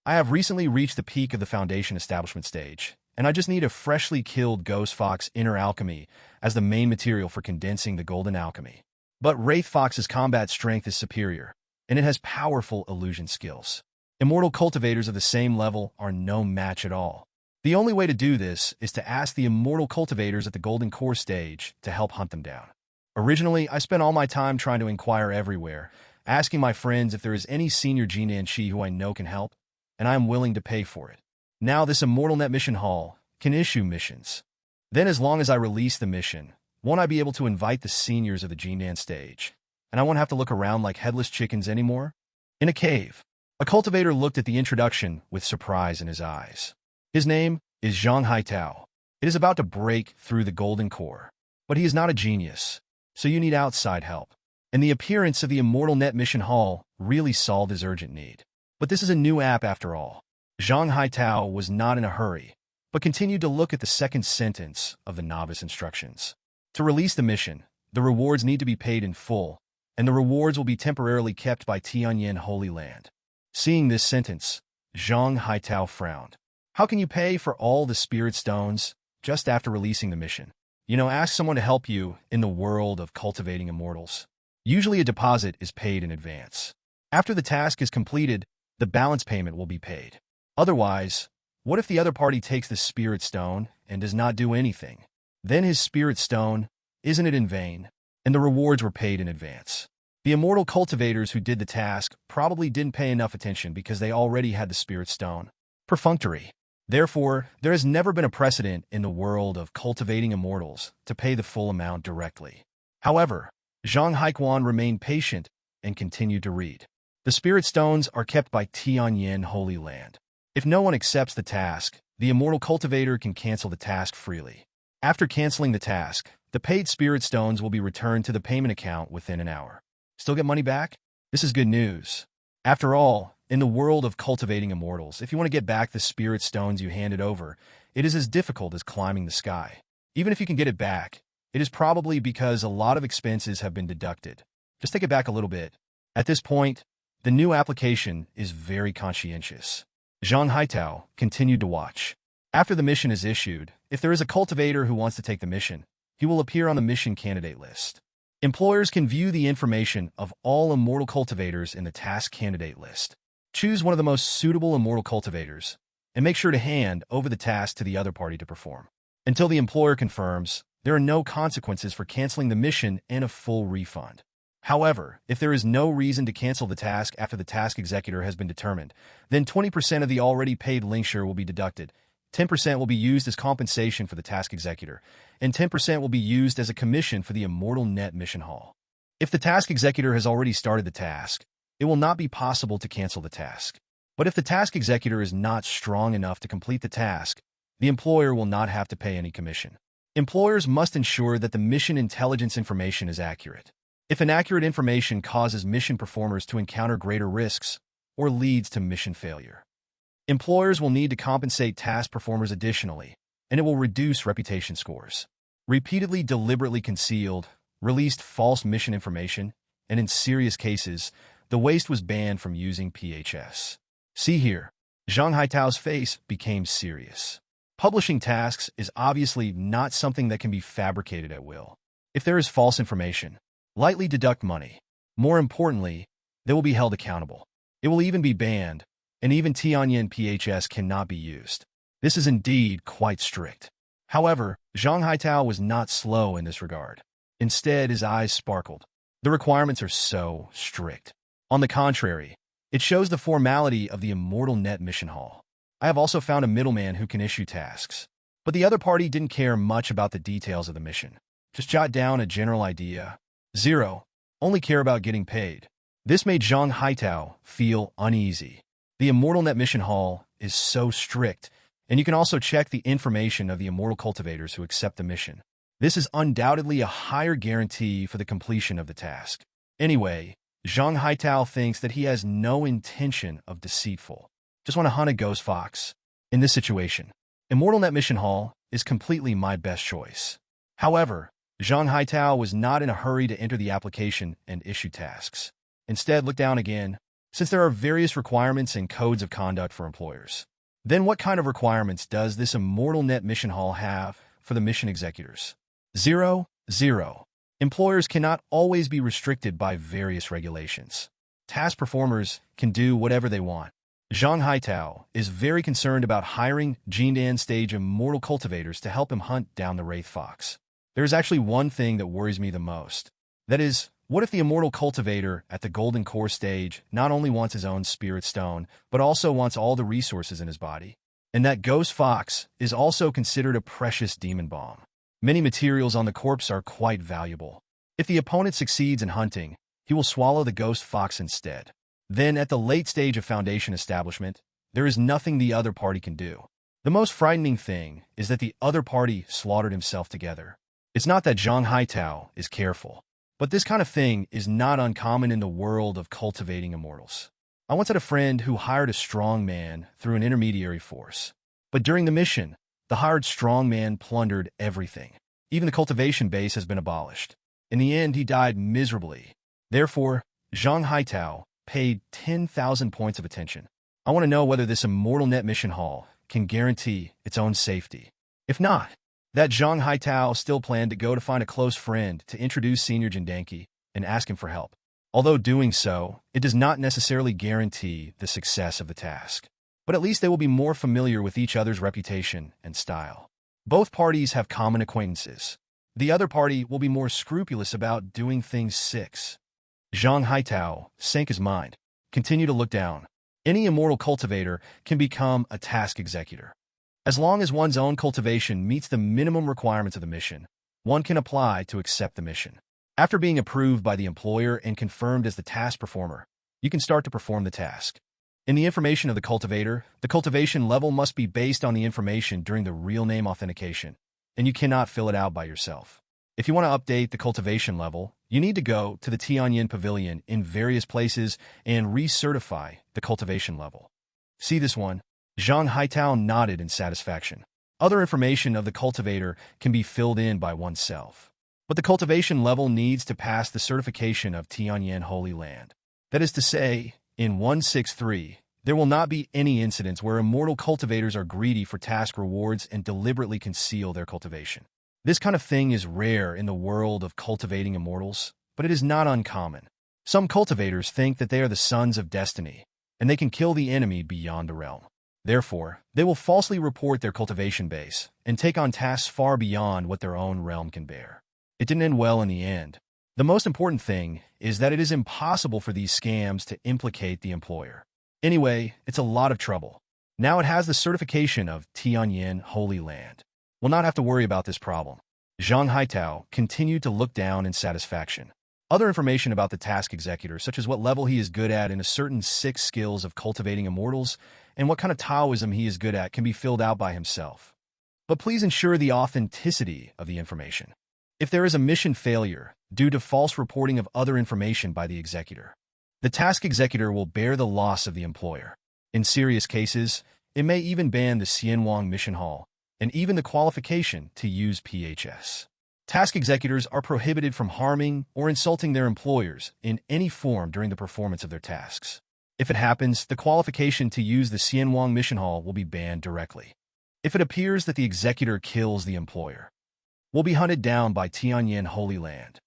I have recently reached the peak of the Foundation establishment stage, and I just need a freshly killed Ghost Fox Inner Alchemy as the main material for condensing the Golden Alchemy. But Wraith Fox's combat strength is superior, and it has powerful illusion skills. Immortal cultivators of the same level are no match at all. The only way to do this is to ask the immortal cultivators at the Golden Core stage to help hunt them down. Originally, I spent all my time trying to inquire everywhere, asking my friends if there is any senior Jinan who I know can help, and I am willing to pay for it. Now this Immortal Net Mission Hall can issue missions. Then as long as I release the mission, won't I be able to invite the seniors of the Jinan stage? And I won't have to look around like headless chickens anymore? In a cave, a cultivator looked at the introduction with surprise in his eyes. His name is Zhang Haitao. It is about to break through the Golden Core. But he is not a genius, so you need outside help. And the appearance of the Immortal Net Mission Hall really solved his urgent need. But this is a new app after all. Zhang Haitao was not in a hurry, but continued to look at the second sentence of the novice instructions. To release the mission, the rewards need to be paid in full, and the rewards will be temporarily kept by Tianyan Holy Land. Seeing this sentence, Zhang Haitao frowned. How can you pay for all the spirit stones just after releasing the mission? Ask someone to help you in the world of cultivating immortals. Usually a deposit is paid in advance. After the task is completed, the balance payment will be paid. Otherwise, what if the other party takes the spirit stone and does not do anything? Then his spirit stone, isn't it in vain? And the rewards were paid in advance. The immortal cultivators who did the task probably didn't pay enough attention because they already had the spirit stone. Perfunctory. Therefore, there has never been a precedent in the world of cultivating immortals to pay the full amount directly. However, Zhang Haikuan remained patient and continued to read. The spirit stones are kept by Tianyan Holy Land. If no one accepts the task, the immortal cultivator can cancel the task freely. After canceling the task, the paid spirit stones will be returned to the payment account within an hour. Still get money back? This is good news. After all, in the world of cultivating immortals, if you want to get back the spirit stones you handed over, it is as difficult as climbing the sky. Even if you can get it back, it is probably because a lot of expenses have been deducted. Just take it back a little bit. At this point, the new application is very conscientious. Zhang Haitao continued to watch. After the mission is issued, if there is a cultivator who wants to take the mission, he will appear on the mission candidate list. Employers can view the information of all immortal cultivators in the task candidate list. Choose one of the most suitable immortal cultivators, and make sure to hand over the task to the other party to perform. Until the employer confirms, there are no consequences for canceling the mission and a full refund. However, if there is no reason to cancel the task after the task executor has been determined, then 20% of the already paid link share will be deducted, 10% will be used as compensation for the task executor, and 10% will be used as a commission for the Immortal Net Mission Hall. If the task executor has already started the task, it will not be possible to cancel the task. But if the task executor is not strong enough to complete the task, the employer will not have to pay any commission. Employers must ensure that the mission intelligence information is accurate. If inaccurate information causes mission performers to encounter greater risks or leads to mission failure, employers will need to compensate task performers additionally, and it will reduce reputation scores. Repeatedly deliberately concealed, released false mission information, and in serious cases, the waste was banned from using PHS. See here, Zhang Haitao's face became serious. Publishing tasks is obviously not something that can be fabricated at will. If there is false information, lightly deduct money. More importantly, they will be held accountable. It will even be banned, and even Tianyan PHS cannot be used. This is indeed quite strict. However, Zhang Haitao was not slow in this regard. Instead, his eyes sparkled. The requirements are so strict. On the contrary, it shows the formality of the Immortal Net Mission Hall. I have also found a middleman who can issue tasks. But the other party didn't care much about the details of the mission. Just jot down a general idea. 0. Only care about getting paid. This made Zhang Haitao feel uneasy. The Immortal Net Mission Hall is so strict, and you can also check the information of the immortal cultivators who accept the mission. This is undoubtedly a higher guarantee for the completion of the task. Anyway, Zhang Haitao thinks that he has no intention of deceitful. Just want to hunt a ghost fox. In this situation, Immortal Net Mission Hall is completely my best choice. However, Zhang Haitao was not in a hurry to enter the application and issue tasks. Instead, look down again. since there are various requirements and codes of conduct for employers. Then what kind of requirements does this Immortal Net Mission Hall have for the mission executors? 0. Employers cannot always be restricted by various regulations. Task performers can do whatever they want. Zhang Haitao is very concerned about hiring Jindan stage immortal cultivators to help him hunt down the Wraith Fox. There is actually one thing that worries me the most. That is, what if the immortal cultivator at the Golden Core stage not only wants his own spirit stone, but also wants all the resources in his body? And that Ghost Fox is also considered a precious demon bomb. Many materials on the corpse are quite valuable. If the opponent succeeds in hunting, he will swallow the Ghost Fox instead. Then, at the late stage of Foundation establishment, there is nothing the other party can do. The most frightening thing is that the other party slaughtered himself together. It's not that Zhang Haitao is careful, but this kind of thing is not uncommon in the world of cultivating immortals. I once had a friend who hired a strong man through an intermediary force. But during the mission, the hired strong man plundered everything. Even the cultivation base has been abolished. In the end, he died miserably. Therefore, Zhang Haitao paid 10,000 points of attention. I want to know whether this Immortal Net Mission Hall can guarantee its own safety. If not, that Zhang Haitao still planned to go to find a close friend to introduce Senior Jindanki and ask him for help. Although doing so, it does not necessarily guarantee the success of the task. But at least they will be more familiar with each other's reputation and style. Both parties have common acquaintances. The other party will be more scrupulous about doing things 6. Zhang Haitao sank his mind. Continue to look down. Any immortal cultivator can become a task executor. As long as one's own cultivation meets the minimum requirements of the mission, one can apply to accept the mission. After being approved by the employer and confirmed as the task performer, you can start to perform the task. In the information of the cultivator, the cultivation level must be based on the information during the real name authentication, and you cannot fill it out by yourself. If you want to update the cultivation level, you need to go to the Tianyan Pavilion in various places and recertify the cultivation level. See this one? Zhang Haitao nodded in satisfaction. Other information of the cultivator can be filled in by oneself. But the cultivation level needs to pass the certification of Tianyan Holy Land. That is to say, in 163, there will not be any incidents where immortal cultivators are greedy for task rewards and deliberately conceal their cultivation. This kind of thing is rare in the world of cultivating immortals, but it is not uncommon. Some cultivators think that they are the sons of destiny, and they can kill the enemy beyond the realm. Therefore, they will falsely report their cultivation base and take on tasks far beyond what their own realm can bear. It didn't end well in the end. The most important thing is that it is impossible for these scams to implicate the employer. Anyway, it's a lot of trouble. Now it has the certification of Tianyan Holy Land. We'll not have to worry about this problem. Zhang Haitao continued to look down in satisfaction. Other information about the task executor, such as what level he is good at in a certain 6 skills of cultivating immortals, and what kind of Taoism he is good at, can be filled out by himself. But please ensure the authenticity of the information. If there is a mission failure due to false reporting of other information by the executor, the task executor will bear the loss of the employer. In serious cases, it may even ban the Xianwang Mission Hall and even the qualification to use PHS. Task executors are prohibited from harming or insulting their employers in any form during the performance of their tasks. If it happens, the qualification to use the Xianwang Mission Hall will be banned directly. If it appears that the executor kills the employer, will be hunted down by Tianyan Holy Land.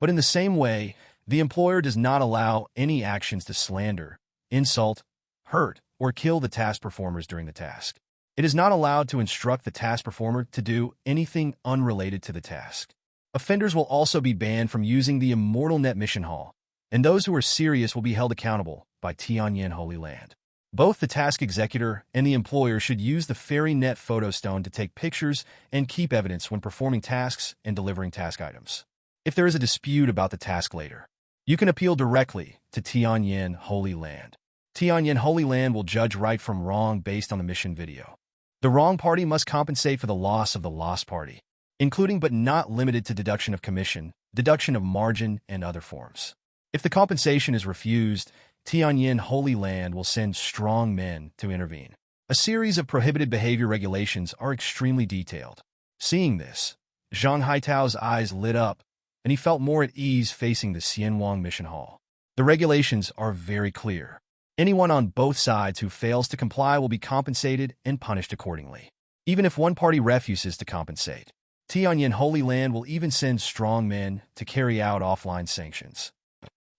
But in the same way, the employer does not allow any actions to slander, insult, hurt, or kill the task performers during the task. It is not allowed to instruct the task performer to do anything unrelated to the task. Offenders will also be banned from using the Immortal Net Mission Hall, and those who are serious will be held accountable by Tianyan Holy Land. Both the task executor and the employer should use the Fairy Net Photo Stone to take pictures and keep evidence when performing tasks and delivering task items. If there is a dispute about the task later, you can appeal directly to Tianyan Holy Land. Tianyan Holy Land will judge right from wrong based on the mission video. The wrong party must compensate for the loss of the lost party, including but not limited to deduction of commission, deduction of margin, and other forms. If the compensation is refused, Tianyan Holy Land will send strong men to intervene. A series of prohibited behavior regulations are extremely detailed. Seeing this, Zhang Haitao's eyes lit up, and he felt more at ease facing the Xianwang Mission Hall. The regulations are very clear. Anyone on both sides who fails to comply will be compensated and punished accordingly. Even if one party refuses to compensate, Tianyan Holy Land will even send strong men to carry out offline sanctions.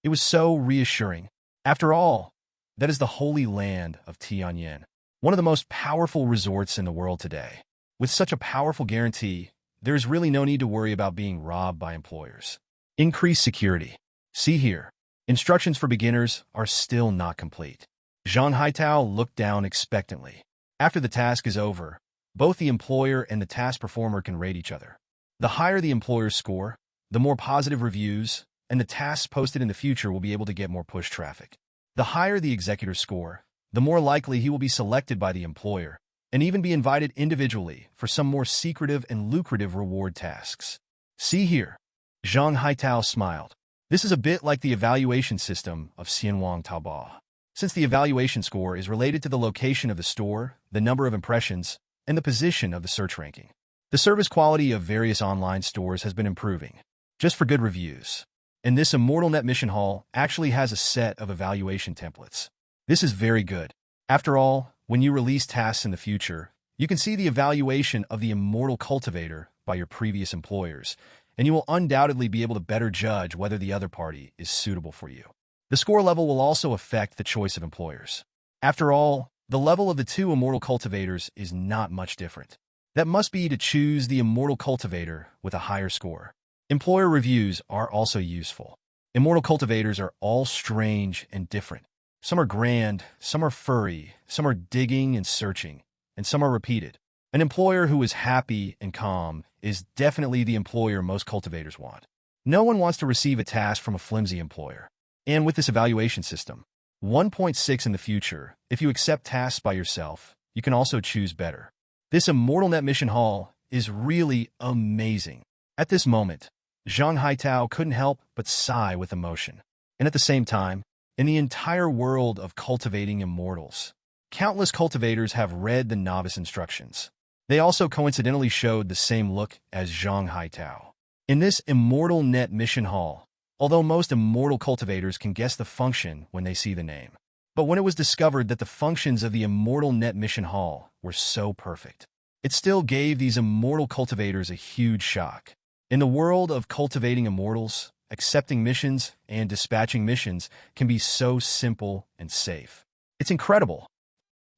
It was so reassuring. After all, that is the Holy Land of Tianyan, one of the most powerful resorts in the world today. With such a powerful guarantee, there is really no need to worry about being robbed by employers. Increase security. See here. Instructions for beginners are still not complete. Zhang Haitao looked down expectantly. After the task is over, both the employer and the task performer can rate each other. The higher the employer's score, the more positive reviews, and the tasks posted in the future will be able to get more push traffic. The higher the executor's score, the more likely he will be selected by the employer, and even be invited individually for some more secretive and lucrative reward tasks. See here. Zhang Haitao smiled. This is a bit like the evaluation system of Xianwang Taobao. Since the evaluation score is related to the location of the store, the number of impressions, and the position of the search ranking, the service quality of various online stores has been improving, just for good reviews. And this Immortal Net Mission Hall actually has a set of evaluation templates. This is very good. After all, when you release tasks in the future, you can see the evaluation of the Immortal Cultivator by your previous employers, and you will undoubtedly be able to better judge whether the other party is suitable for you. The score level will also affect the choice of employers. After all, the level of the two Immortal Cultivators is not much different. That must be to choose the Immortal Cultivator with a higher score. Employer reviews are also useful. Immortal Cultivators are all strange and different. Some are grand, some are furry, some are digging and searching, and some are repeated. An employer who is happy and calm is definitely the employer most cultivators want. No one wants to receive a task from a flimsy employer. And with this evaluation system, 1.6 in the future, if you accept tasks by yourself, you can also choose better. This Immortal Net Mission Hall is really amazing. At this moment, Zhang Haitao couldn't help but sigh with emotion. And at the same time, in the entire world of cultivating immortals, countless cultivators have read the novice instructions. They also coincidentally showed the same look as Zhang Haitao. In this Immortal Net Mission Hall, although most immortal cultivators can guess the function when they see the name, but when it was discovered that the functions of the Immortal Net Mission Hall were so perfect, it still gave these immortal cultivators a huge shock. In the world of cultivating immortals, accepting missions and dispatching missions can be so simple and safe. It's incredible.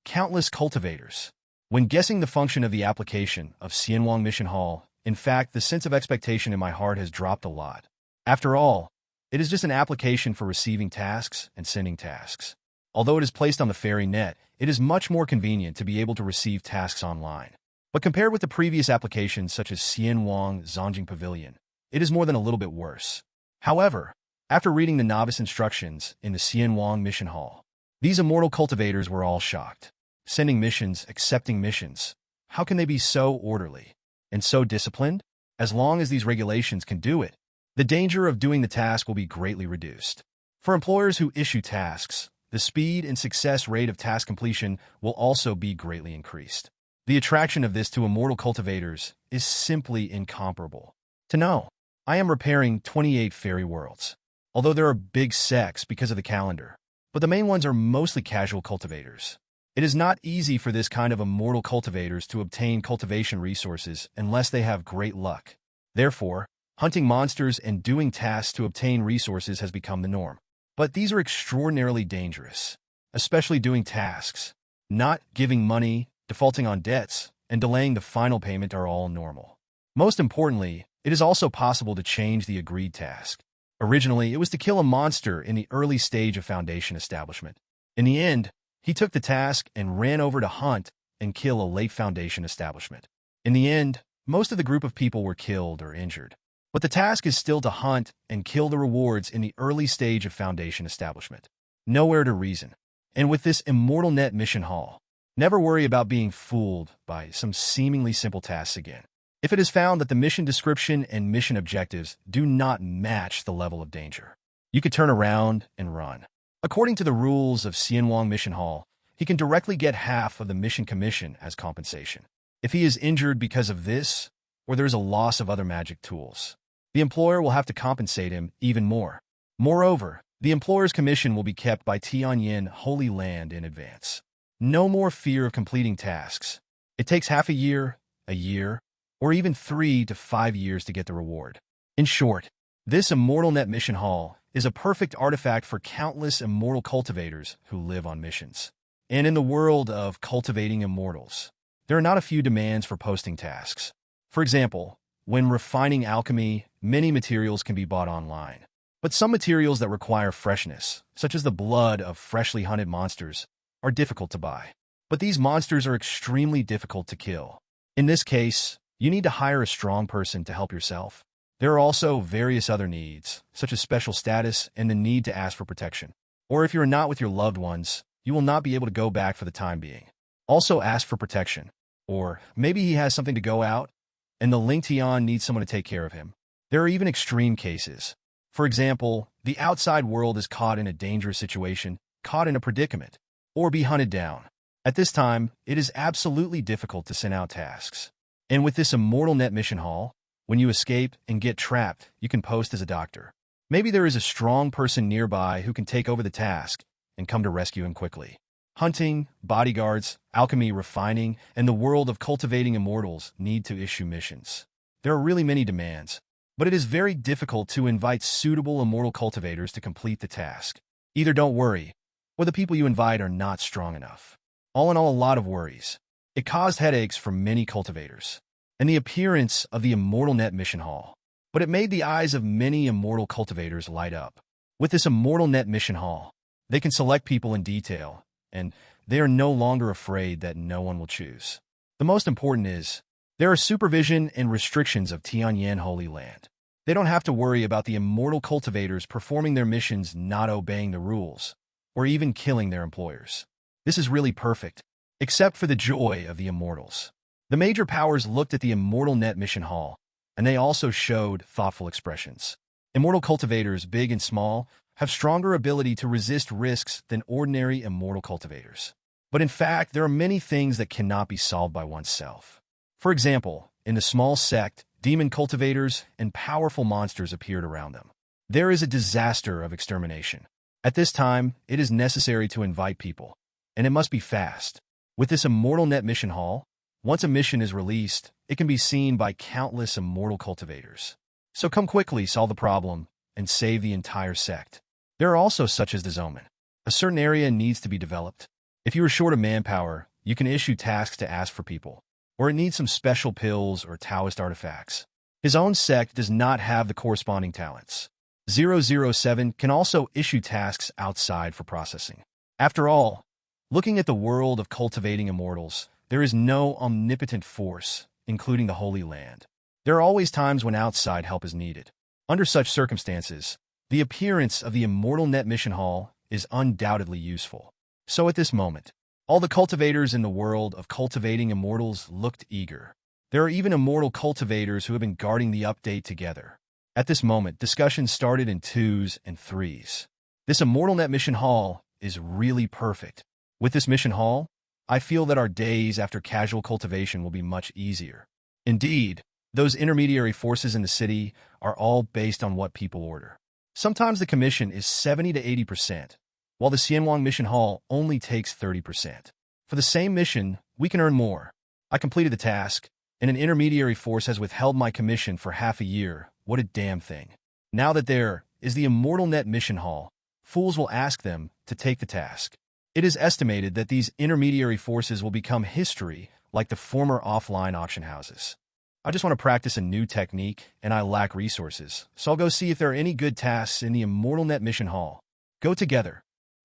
Countless cultivators. When guessing the function of the application of Xianwang Mission Hall, in fact, the sense of expectation in my heart has dropped a lot. After all, it is just an application for receiving tasks and sending tasks. Although it is placed on the fairy net, it is much more convenient to be able to receive tasks online. But compared with the previous applications such as Xianwang Zongjing Pavilion, it is more than a little bit worse. However, after reading the novice instructions in the Xianwang Mission Hall, these immortal cultivators were all shocked. Sending missions, accepting missions. How can they be so orderly and so disciplined? As long as these regulations can do it, the danger of doing the task will be greatly reduced. For employers who issue tasks, the speed and success rate of task completion will also be greatly increased. The attraction of this to immortal cultivators is simply incomparable. To know, I am repairing 28 fairy worlds, although there are big sects because of the calendar, but the main ones are mostly casual cultivators. It is not easy for this kind of immortal cultivators to obtain cultivation resources unless they have great luck. Therefore, hunting monsters and doing tasks to obtain resources has become the norm. But these are extraordinarily dangerous, especially doing tasks. Not giving money, defaulting on debts, and delaying the final payment are all normal. Most importantly, it is also possible to change the agreed task. Originally, it was to kill a monster in the early stage of Foundation establishment. In the end, he took the task and ran over to hunt and kill a late Foundation establishment. In the end, most of the group of people were killed or injured. But the task is still to hunt and kill the rewards in the early stage of Foundation establishment. Nowhere to reason. And with this Immortal Net Mission Hall, never worry about being fooled by some seemingly simple tasks again. If it is found that the mission description and mission objectives do not match the level of danger, you could turn around and run. According to the rules of Xianwang Mission Hall, he can directly get half of the mission commission as compensation. If he is injured because of this, or there is a loss of other magic tools, the employer will have to compensate him even more. Moreover, The employer's commission will be kept by Tianyan Holy Land in advance. No more fear of completing tasks. It takes half a year, or even 3 to 5 years to get the reward. In short, this Immortal Net Mission Hall is a perfect artifact for countless immortal cultivators who live on missions. And in the world of cultivating immortals, there are not a few demands for posting tasks. For example, when refining alchemy, many materials can be bought online. But some materials that require freshness, such as the blood of freshly hunted monsters, are difficult to buy. But these monsters are extremely difficult to kill. In this case, you need to hire a strong person to help yourself. There are also various other needs, such as special status and the need to ask for protection. Or if you're not with your loved ones, you will not be able to go back for the time being. Also ask for protection. Or maybe he has something to go out, and the Ling Tian needs someone to take care of him. There are even extreme cases. For example, the outside world is caught in a dangerous situation, caught in a predicament, or be hunted down. At this time, it is absolutely difficult to send out tasks. And with this Immortal Net Mission Hall, when you escape and get trapped, you can post as a doctor. Maybe there is a strong person nearby who can take over the task and come to rescue him quickly. Hunting, bodyguards, alchemy, refining, and the world of cultivating immortals need to issue missions. There are really many demands, but it is very difficult to invite suitable immortal cultivators to complete the task. Either don't worry, or the people you invite are not strong enough. All in all, a lot of worries. It caused headaches for many cultivators. And the appearance of the Immortal Net Mission Hall. But it made the eyes of many immortal cultivators light up. With this Immortal Net Mission Hall, they can select people in detail, and they are no longer afraid that no one will choose. The most important is, there are supervision and restrictions of Tianyan Holy Land. They don't have to worry about the immortal cultivators performing their missions not obeying the rules, or even killing their employers. This is really perfect, except for the joy of the immortals. The major powers looked at the Immortal Net Mission Hall, and they also showed thoughtful expressions. Immortal cultivators, big and small, have stronger ability to resist risks than ordinary immortal cultivators. But in fact, there are many things that cannot be solved by oneself. For example, in the small sect, demon cultivators and powerful monsters appeared around them. There is a disaster of extermination. At this time, it is necessary to invite people, and it must be fast. With this Immortal Net Mission Hall, once a mission is released, it can be seen by countless immortal cultivators. So come quickly, solve the problem, and save the entire sect. There are also such as the Zoman. A certain area needs to be developed. If you are short of manpower, you can issue tasks to ask for people, or it needs some special pills or Taoist artifacts. His own sect does not have the corresponding talents. 007 can also issue tasks outside for processing. After all, looking at the world of cultivating immortals, there is no omnipotent force, including the Holy Land. There are always times when outside help is needed. Under such circumstances, the appearance of the Immortal Net Mission Hall is undoubtedly useful. So at this moment, all the cultivators in the world of cultivating immortals looked eager. There are even immortal cultivators who have been guarding the update together. At this moment, discussions started in 2s and 3s. This Immortal Net Mission Hall is really perfect. With this mission hall, I feel that our days after casual cultivation will be much easier. Indeed, those intermediary forces in the city are all based on what people order. Sometimes the commission is 70 to 80%, while the Xianwang Mission Hall only takes 30%. For the same mission, we can earn more. I completed the task, and an intermediary force has withheld my commission for half a year. What a damn thing. Now that there is the Immortal Net Mission Hall, fools will ask them to take the task. It is estimated that these intermediary forces will become history like the former offline auction houses. I just want to practice a new technique, and I lack resources, so I'll go see if there are any good tasks in the Immortal Net Mission Hall. Go together.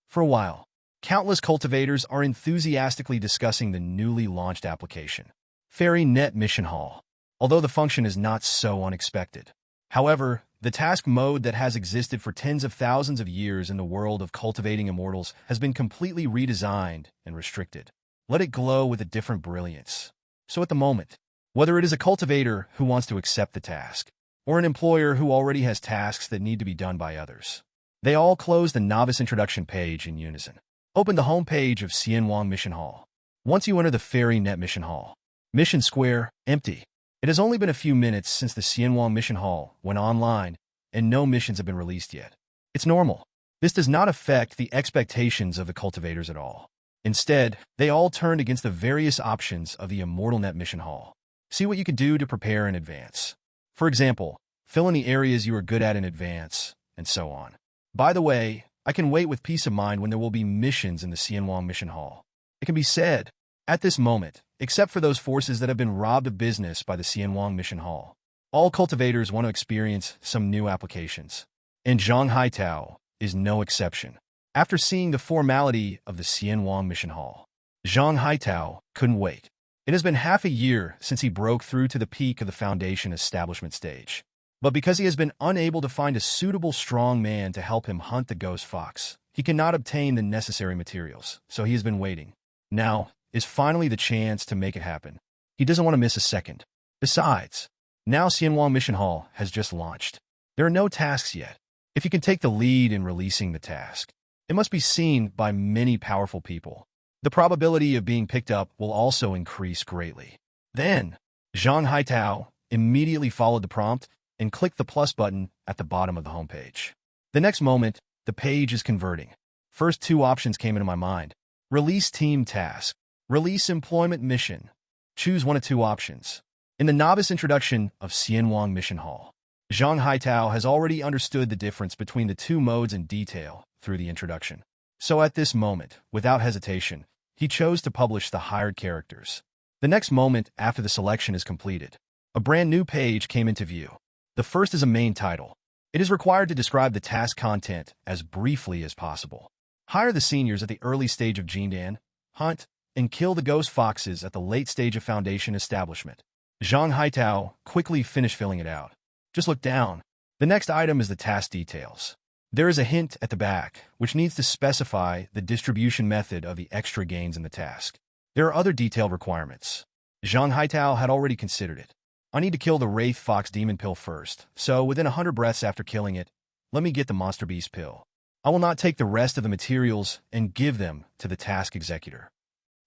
For a while, countless cultivators are enthusiastically discussing the newly launched application, Fairy Net Mission Hall, although the function is not so unexpected. However, the task mode that has existed for tens of thousands of years in the world of cultivating immortals has been completely redesigned and restricted. Let it glow with a different brilliance. So at the moment, whether it is a cultivator who wants to accept the task, or an employer who already has tasks that need to be done by others, they all close the novice introduction page in unison. Open the home page of Xianwang Mission Hall. Once you enter the Fairy Net Mission Hall, Mission Square, empty. It has only been a few minutes since the Xianwang Mission Hall went online, and no missions have been released yet. It's normal. This does not affect the expectations of the cultivators at all. Instead, they all turned against the various options of the Immortal Net Mission Hall. See what you can do to prepare in advance. For example, fill in the areas you are good at in advance, and so on. By the way, I can wait with peace of mind when there will be missions in the Xianwang Mission Hall. It can be said, at this moment, except for those forces that have been robbed of business by the Xianwang Mission Hall, all cultivators want to experience some new applications. And Zhang Haitao is no exception. After seeing the formality of the Xianwang Mission Hall, Zhang Haitao couldn't wait. It has been half a year since he broke through to the peak of the Foundation establishment stage. But because he has been unable to find a suitable strong man to help him hunt the ghost fox, he cannot obtain the necessary materials, so he has been waiting. Now is finally the chance to make it happen. He doesn't want to miss a second. Besides, now Xianwang Mission Hall has just launched. There are no tasks yet. If you can take the lead in releasing the task, it must be seen by many powerful people. The probability of being picked up will also increase greatly. Then, Zhang Haitao immediately followed the prompt and clicked the plus button at the bottom of the homepage. The next moment, the page is converting. First two options came into my mind. Release team task. Release employment mission. Choose one of two options. In the novice introduction of Xianwang Mission Hall, Zhang Haitao has already understood the difference between the two modes in detail through the introduction. So at this moment, without hesitation, he chose to publish the hired characters. The next moment after the selection is completed, a brand new page came into view. The first is a main title. It is required to describe the task content as briefly as possible. Hire the seniors at the early stage of Jindan, hunt, and kill the ghost foxes at the late stage of Foundation establishment. Zhang Haitao quickly finished filling it out. Just look down. The next item is the task details. There is a hint at the back, which needs to specify the distribution method of the extra gains in the task. There are other detailed requirements. Zhang Haitao had already considered it. I need to kill the Wraith Fox Demon Pill first, so within 100 breaths after killing it, let me get the Monster Beast Pill. I will not take the rest of the materials and give them to the task executor.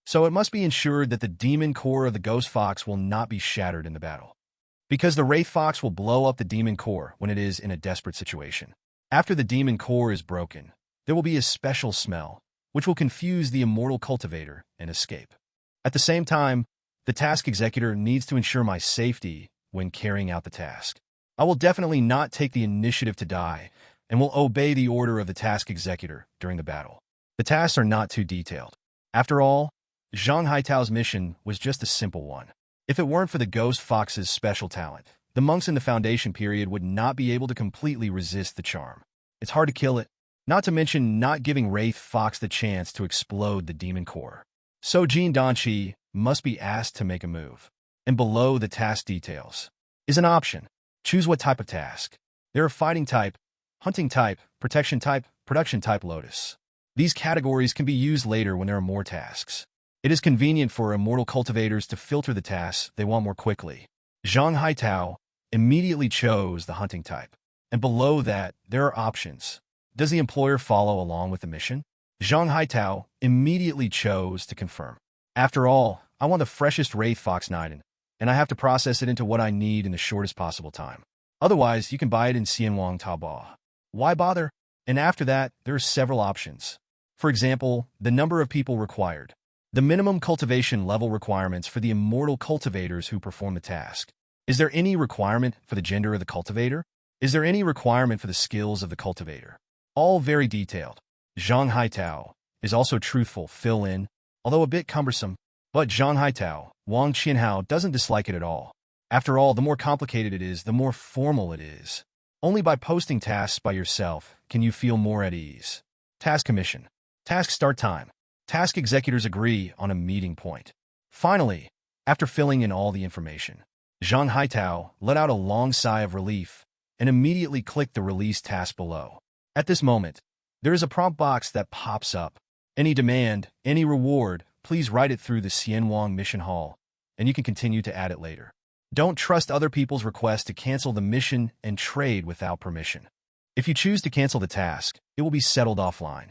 So it must be ensured that the demon core of the Ghost Fox will not be shattered in the battle, because the Wraith Fox will blow up the demon core when it is in a desperate situation. After the demon core is broken, there will be a special smell, which will confuse the immortal cultivator and escape. At the same time, the task executor needs to ensure my safety when carrying out the task. I will definitely not take the initiative to die and will obey the order of the task executor during the battle. The tasks are not too detailed. After all, Zhang Haitao's mission was just a simple one. If it weren't for the Ghost Fox's special talent, the monks in the Foundation period would not be able to completely resist the charm. It's hard to kill it, not to mention not giving Wraith Fox the chance to explode the demon core. So Jin Danqi must be asked to make a move. And below the task details is an option. Choose what type of task. There are fighting type, hunting type, protection type, production type Lotus. These categories can be used later when there are more tasks. It is convenient for immortal cultivators to filter the tasks they want more quickly. Zhang Haitao immediately chose the hunting type. And below that, there are options. Does the employer follow along with the mission? Zhang Haitao immediately chose to confirm. After all, I want the freshest Wraith Fox Niden, and I have to process it into what I need in the shortest possible time. Otherwise, you can buy it in Xianwang Taobao. Why bother? And after that, there are several options. For example, the number of people required. The minimum cultivation level requirements for the immortal cultivators who perform the task. Is there any requirement for the gender of the cultivator? Is there any requirement for the skills of the cultivator? All very detailed. Zhang Haitao is also truthful, fill in, although a bit cumbersome. But Zhang Haitao, Wang Qianhao doesn't dislike it at all. After all, the more complicated it is, the more formal it is. Only by posting tasks by yourself can you feel more at ease. Task commission. Task start time. Task executors agree on a meeting point. Finally, after filling in all the information, Zhang Haitao let out a long sigh of relief and immediately clicked the release task below. At this moment, there is a prompt box that pops up. Any demand, any reward, please write it through the Xianwang Mission Hall, and you can continue to add it later. Don't trust other people's requests to cancel the mission and trade without permission. If you choose to cancel the task, it will be settled offline.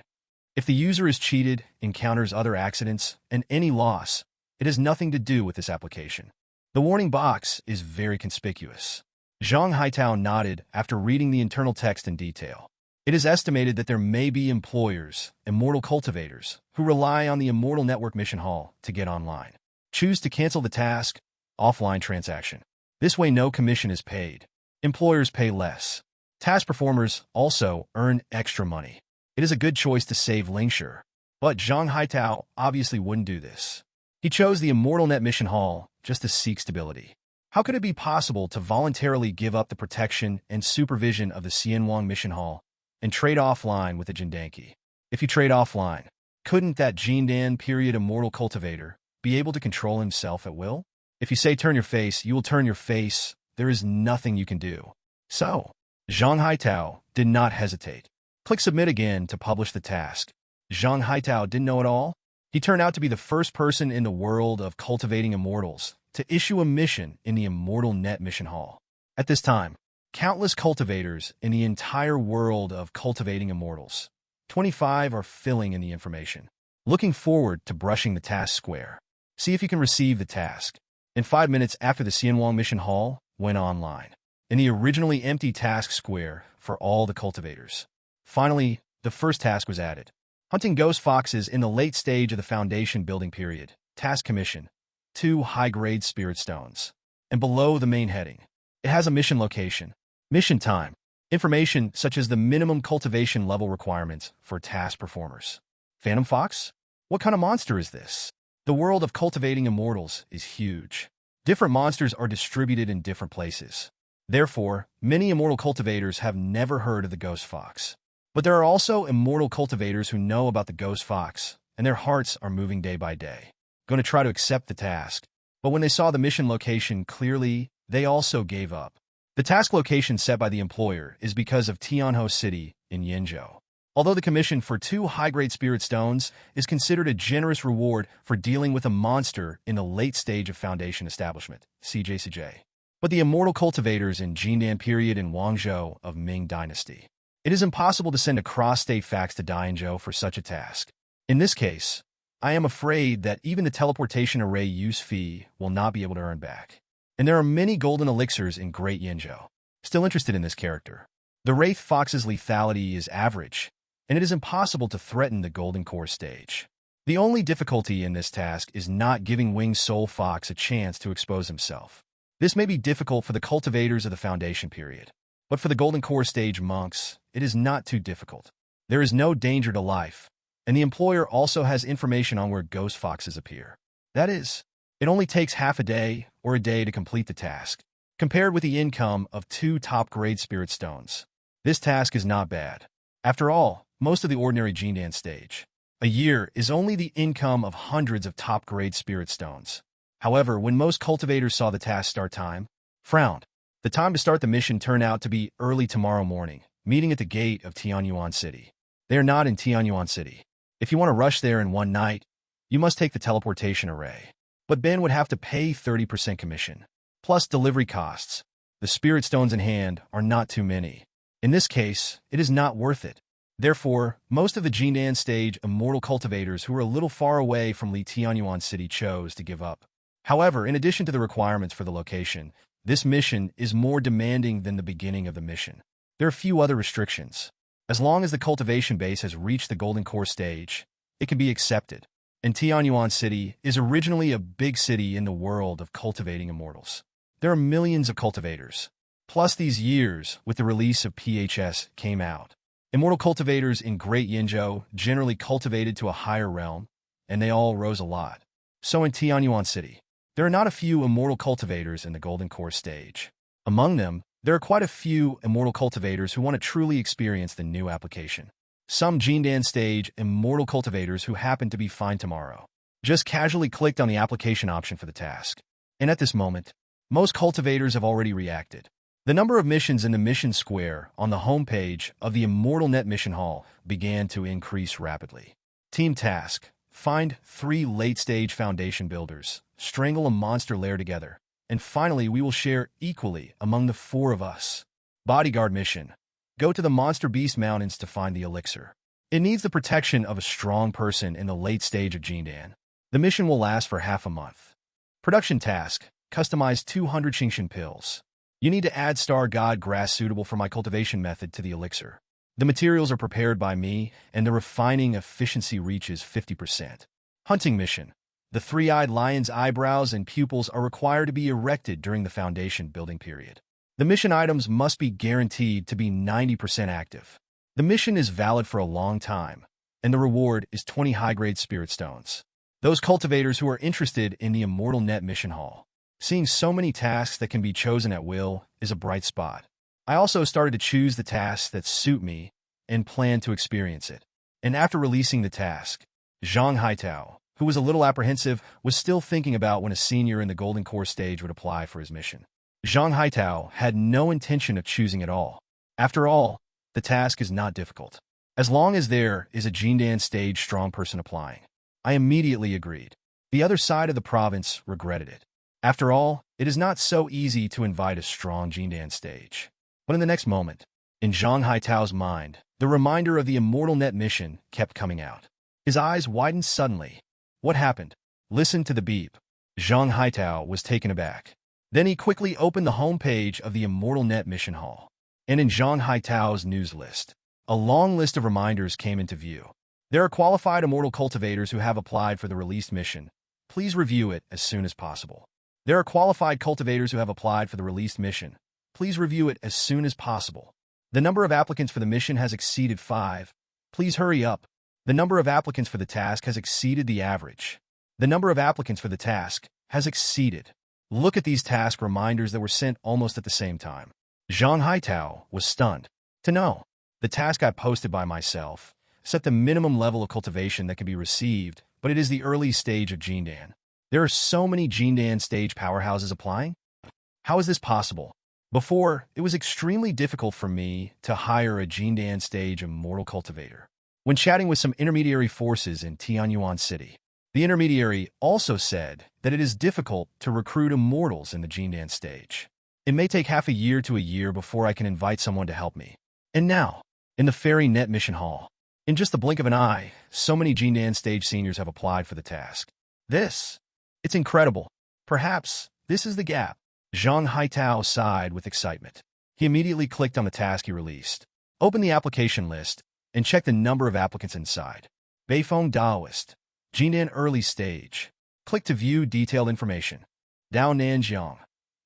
If the user is cheated, encounters other accidents, and any loss, it has nothing to do with this application. The warning box is very conspicuous. Zhang Haitao nodded after reading the internal text in detail. It is estimated that there may be employers, immortal cultivators, who rely on the Immortal Network Mission Hall to get online. Choose to cancel the task, offline transaction. This way no commission is paid. Employers pay less. Task performers also earn extra money. It is a good choice to save Lingshire. But Zhang Haitao obviously wouldn't do this. He chose the Immortal Net Mission Hall just to seek stability. How could it be possible to voluntarily give up the protection and supervision of the Xianwang Mission Hall and trade offline with the Jindanki? If you trade offline, couldn't that Jindan period immortal cultivator be able to control himself at will? If you say turn your face, you will turn your face. There is nothing you can do. So, Zhang Haitao did not hesitate. Click Submit again to publish the task. Zhang Haitao didn't know it all. He turned out to be the first person in the world of cultivating immortals to issue a mission in the Immortal Net Mission Hall. At this time, countless cultivators in the entire world of cultivating immortals, 25 are filling in the information, looking forward to brushing the task square. See if you can receive the task. In 5 minutes after the Xianwang Mission Hall went online, in the originally empty task square for all the cultivators. Finally, the first task was added. Hunting ghost foxes in the late stage of the foundation building period. Task commission. 2 high-grade spirit stones. And below the main heading, it has a mission location. Mission time. Information such as the minimum cultivation level requirements for task performers. Phantom fox? What kind of monster is this? The world of cultivating immortals is huge. Different monsters are distributed in different places. Therefore, many immortal cultivators have never heard of the ghost fox. But there are also immortal cultivators who know about the ghost fox, and their hearts are moving day by day, going to try to accept the task. But when they saw the mission location clearly, they also gave up. The task location set by the employer is because of Tianho City in Yenzhou. Although the commission for 2 high-grade spirit stones is considered a generous reward for dealing with a monster in the late stage of foundation establishment, CJCJ. But the immortal cultivators in Jindan period in Guangzhou of Ming Dynasty. It is impossible to send a cross-state fax to Dianzhou for such a task. In this case, I am afraid that even the teleportation array use fee will not be able to earn back. And there are many golden elixirs in Great Yenzhou. Still interested in this character. The Wraith Fox's lethality is average, and it is impossible to threaten the Golden Core stage. The only difficulty in this task is not giving Winged Soul Fox a chance to expose himself. This may be difficult for the cultivators of the Foundation period, but for the Golden Core stage monks, it is not too difficult. There is no danger to life, and the employer also has information on where ghost foxes appear. That is, it only takes half a day or a day to complete the task, compared with the income of 2 top-grade spirit stones. This task is not bad. After all, most of the ordinary Jindan stage, a year is only the income of hundreds of top-grade spirit stones. However, when most cultivators saw the task start time, frowned. The time to start the mission turned out to be early tomorrow morning, meeting at the gate of Tianyan City. They are not in Tianyan City. If you want to rush there in one night, you must take the teleportation array. But Ben would have to pay 30% commission, plus delivery costs. The spirit stones in hand are not too many. In this case, it is not worth it. Therefore, most of the Jindan stage immortal cultivators who were a little far away from Li Tianyuan City chose to give up. However, in addition to the requirements for the location, this mission is more demanding than the beginning of the mission. There are few other restrictions. As long as the cultivation base has reached the Golden Core stage, it can be accepted. And Tianyuan City is originally a big city in the world of cultivating immortals. There are millions of cultivators. Plus these years, with the release of PHS, came out. Immortal cultivators in Great Yenzhou generally cultivated to a higher realm, and they all rose a lot. So in Tianyuan City, there are not a few immortal cultivators in the Golden Core stage. Among them, there are quite a few immortal cultivators who want to truly experience the new application. Some Jindan stage immortal cultivators who happen to be fine tomorrow just casually clicked on the application option for the task. And at this moment, most cultivators have already reacted. The number of missions in the mission square on the homepage of the Immortal Net Mission Hall began to increase rapidly. Team task: find 3 late-stage foundation builders, strangle a monster lair together, and finally we will share equally among the 4 of us. Bodyguard mission: go to the Monster Beast Mountains to find the elixir. It needs the protection of a strong person in the late stage of Jindan. The mission will last for half a month. Production task: customize 200 Xingshin pills. You need to add Star God grass suitable for my cultivation method to the elixir. The materials are prepared by me, and the refining efficiency reaches 50%. Hunting mission. The three-eyed lion's eyebrows and pupils are required to be erected during the foundation building period. The mission items must be guaranteed to be 90% active. The mission is valid for a long time, and the reward is 20 high-grade spirit stones. Those cultivators who are interested in the Immortal Net Mission Hall. Seeing so many tasks that can be chosen at will is a bright spot. I also started to choose the tasks that suit me and plan to experience it. And after releasing the task, Zhang Haitao, who was a little apprehensive, was still thinking about when a senior in the Golden Core stage would apply for his mission. Zhang Haitao had no intention of choosing at all. After all, the task is not difficult. As long as there is a Jindan stage strong person applying. I immediately agreed. The other side of the province regretted it. After all, it is not so easy to invite a strong Jindan stage. But in the next moment, in Zhang Haitao's mind, the reminder of the Immortal Net mission kept coming out. His eyes widened suddenly. What happened? Listen to the beep. Zhang Haitao was taken aback. Then he quickly opened the homepage of the Immortal Net mission hall. And in Zhang Haitao's news list, a long list of reminders came into view. There are qualified immortal cultivators who have applied for the released mission. Please review it as soon as possible. There are qualified cultivators who have applied for the released mission. Please review it as soon as possible. The number of applicants for the mission has exceeded 5. Please hurry up. The number of applicants for the task has exceeded the average. The number of applicants for the task has exceeded. Look at these task reminders that were sent almost at the same time. Zhang Haitao was stunned. To know, the task I posted by myself set the minimum level of cultivation that can be received, but it is the early stage of Jindan. There are so many Jindan stage powerhouses applying? How is this possible? Before, it was extremely difficult for me to hire a Jindan stage immortal cultivator. When chatting with some intermediary forces in Tianyan City, the intermediary also said that it is difficult to recruit immortals in the Jindan stage. It may take half a year to a year before I can invite someone to help me. And now, in the Fairy Net Mission Hall, in just the blink of an eye, so many Jindan stage seniors have applied for the task. It's incredible. Perhaps this is the gap. Zhang Haitao sighed with excitement. He immediately clicked on the task he released, opened the application list, and checked the number of applicants inside. Beifeng Daoist, Jindan Early Stage. Click to view detailed information. Dao Nanjiang,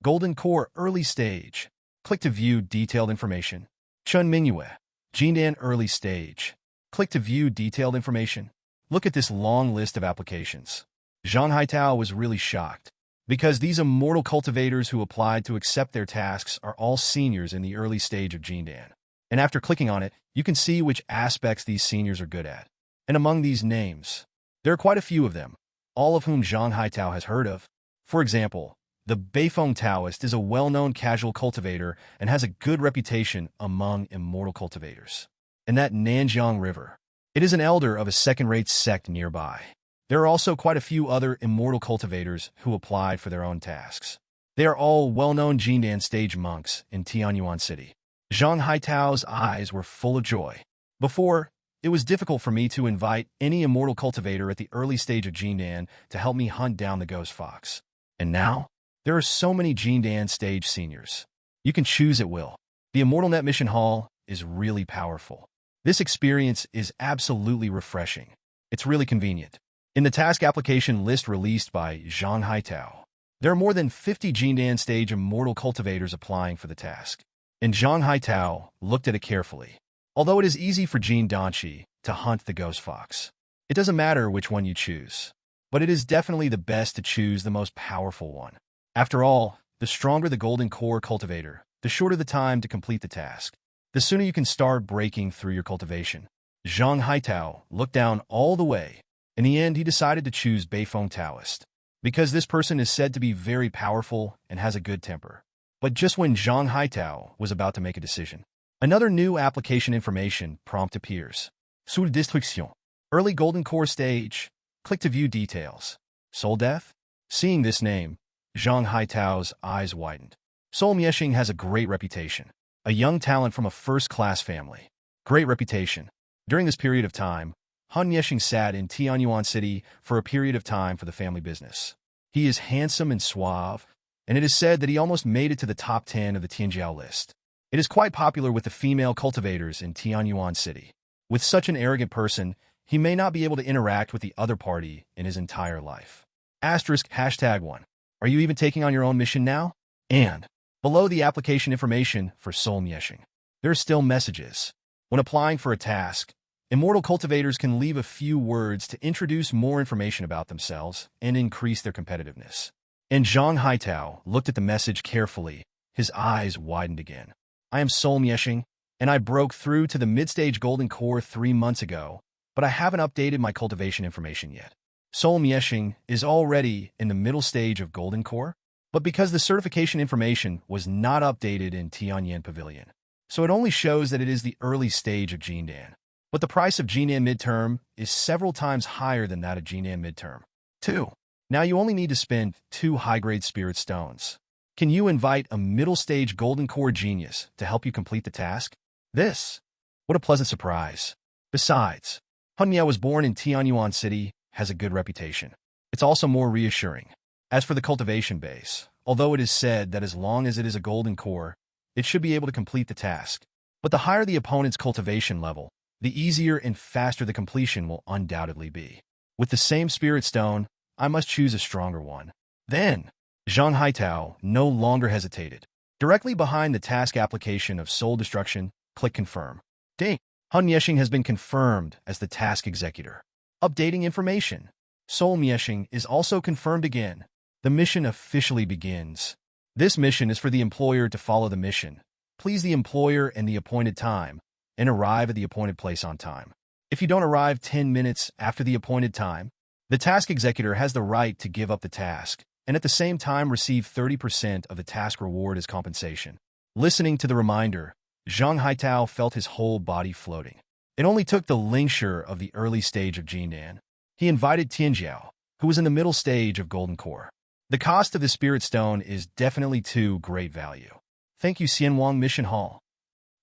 Golden Core Early Stage. Click to view detailed information. Chen Mingyue, Jindan Early Stage. Click to view detailed information. Look at this long list of applications. Zhang Haitao was really shocked, because these immortal cultivators who applied to accept their tasks are all seniors in the early stage of Jindan. And after clicking on it, you can see which aspects these seniors are good at. And among these names, there are quite a few of them, all of whom Zhang Haitao has heard of. For example, the Beifeng Taoist is a well-known casual cultivator and has a good reputation among immortal cultivators. And that Nanjiang River, it is an elder of a second-rate sect nearby. There are also quite a few other immortal cultivators who applied for their own tasks. They are all well-known Jindan stage monks in Tianyan City. Zhang Haitao's eyes were full of joy. Before, it was difficult for me to invite any immortal cultivator at the early stage of Jindan to help me hunt down the ghost fox. And now, there are so many Jindan stage seniors. You can choose at will. The Immortal Net Mission Hall is really powerful. This experience is absolutely refreshing. It's really convenient. In the task application list released by Zhang Haitao, there are more than 50 Jindan stage immortal cultivators applying for the task. And Zhang Haitao looked at it carefully. Although it is easy for Jin Danchi to hunt the ghost fox, it doesn't matter which one you choose. But it is definitely the best to choose the most powerful one. After all, the stronger the Golden Core cultivator, the shorter the time to complete the task. The sooner you can start breaking through your cultivation. Zhang Haitao looked down all the way. In the end, he decided to choose Beifeng Taoist, because this person is said to be very powerful and has a good temper. But just when Zhang Haitao was about to make a decision, another new application information prompt appears. Sous Distriction. Early Golden Core Stage. Click to view details. Soul Death? Seeing this name, Zhang Haitao's eyes widened. Soul Mieshing has a great reputation. A young talent from a first-class family. Great reputation. During this period of time, Han Mieshing sat in Tianyuan City for a period of time for the family business. He is handsome and suave, and it is said that he almost made it to the top 10 of the Tianjiao list. It is quite popular with the female cultivators in Tianyan City. With such an arrogant person, he may not be able to interact with the other party in his entire life. Asterisk #1. Are you even taking on your own mission now? And below the application information for soul meshing, there are still messages. When applying for a task, immortal cultivators can leave a few words to introduce more information about themselves and increase their competitiveness. And Zhang Haitao looked at the message carefully. His eyes widened again. I am soul meshing, and I broke through to the mid-stage golden core 3 months ago, but I haven't updated my cultivation information yet. Soul meshing is already in the middle stage of golden core, but because the certification information was not updated in Tianyan Pavilion, so it only shows that it is the early stage of Jindan. But the price of Jinan midterm is several times higher than that of Jinan midterm. 2. Now you only need to spend 2 high-grade spirit stones. Can you invite a middle-stage golden core genius to help you complete the task? What a pleasant surprise. Besides, Hunya was born in Tianyuan City, has a good reputation. It's also more reassuring. As for the cultivation base, although it is said that as long as it is a golden core, it should be able to complete the task. But the higher the opponent's cultivation level, the easier and faster the completion will undoubtedly be. With the same spirit stone, I must choose a stronger one. Then, Zhang Haitao no longer hesitated. Directly behind the task application of soul destruction, click Confirm. Ding! Hun Yeshing has been confirmed as the task executor. Updating information. Soul Mieshing is also confirmed again. The mission officially begins. This mission is for the employer to follow the mission, please the employer in the appointed time, and arrive at the appointed place on time. If you don't arrive 10 minutes after the appointed time, the task executor has the right to give up the task, and at the same time receive 30% of the task reward as compensation. Listening to the reminder, Zhang Haitao felt his whole body floating. It only took the lincture of the early stage of Jindan. He invited Tianjiao, who was in the middle stage of Golden Core. The cost of the Spirit Stone is definitely too great value. Thank you, Xianwang Mission Hall.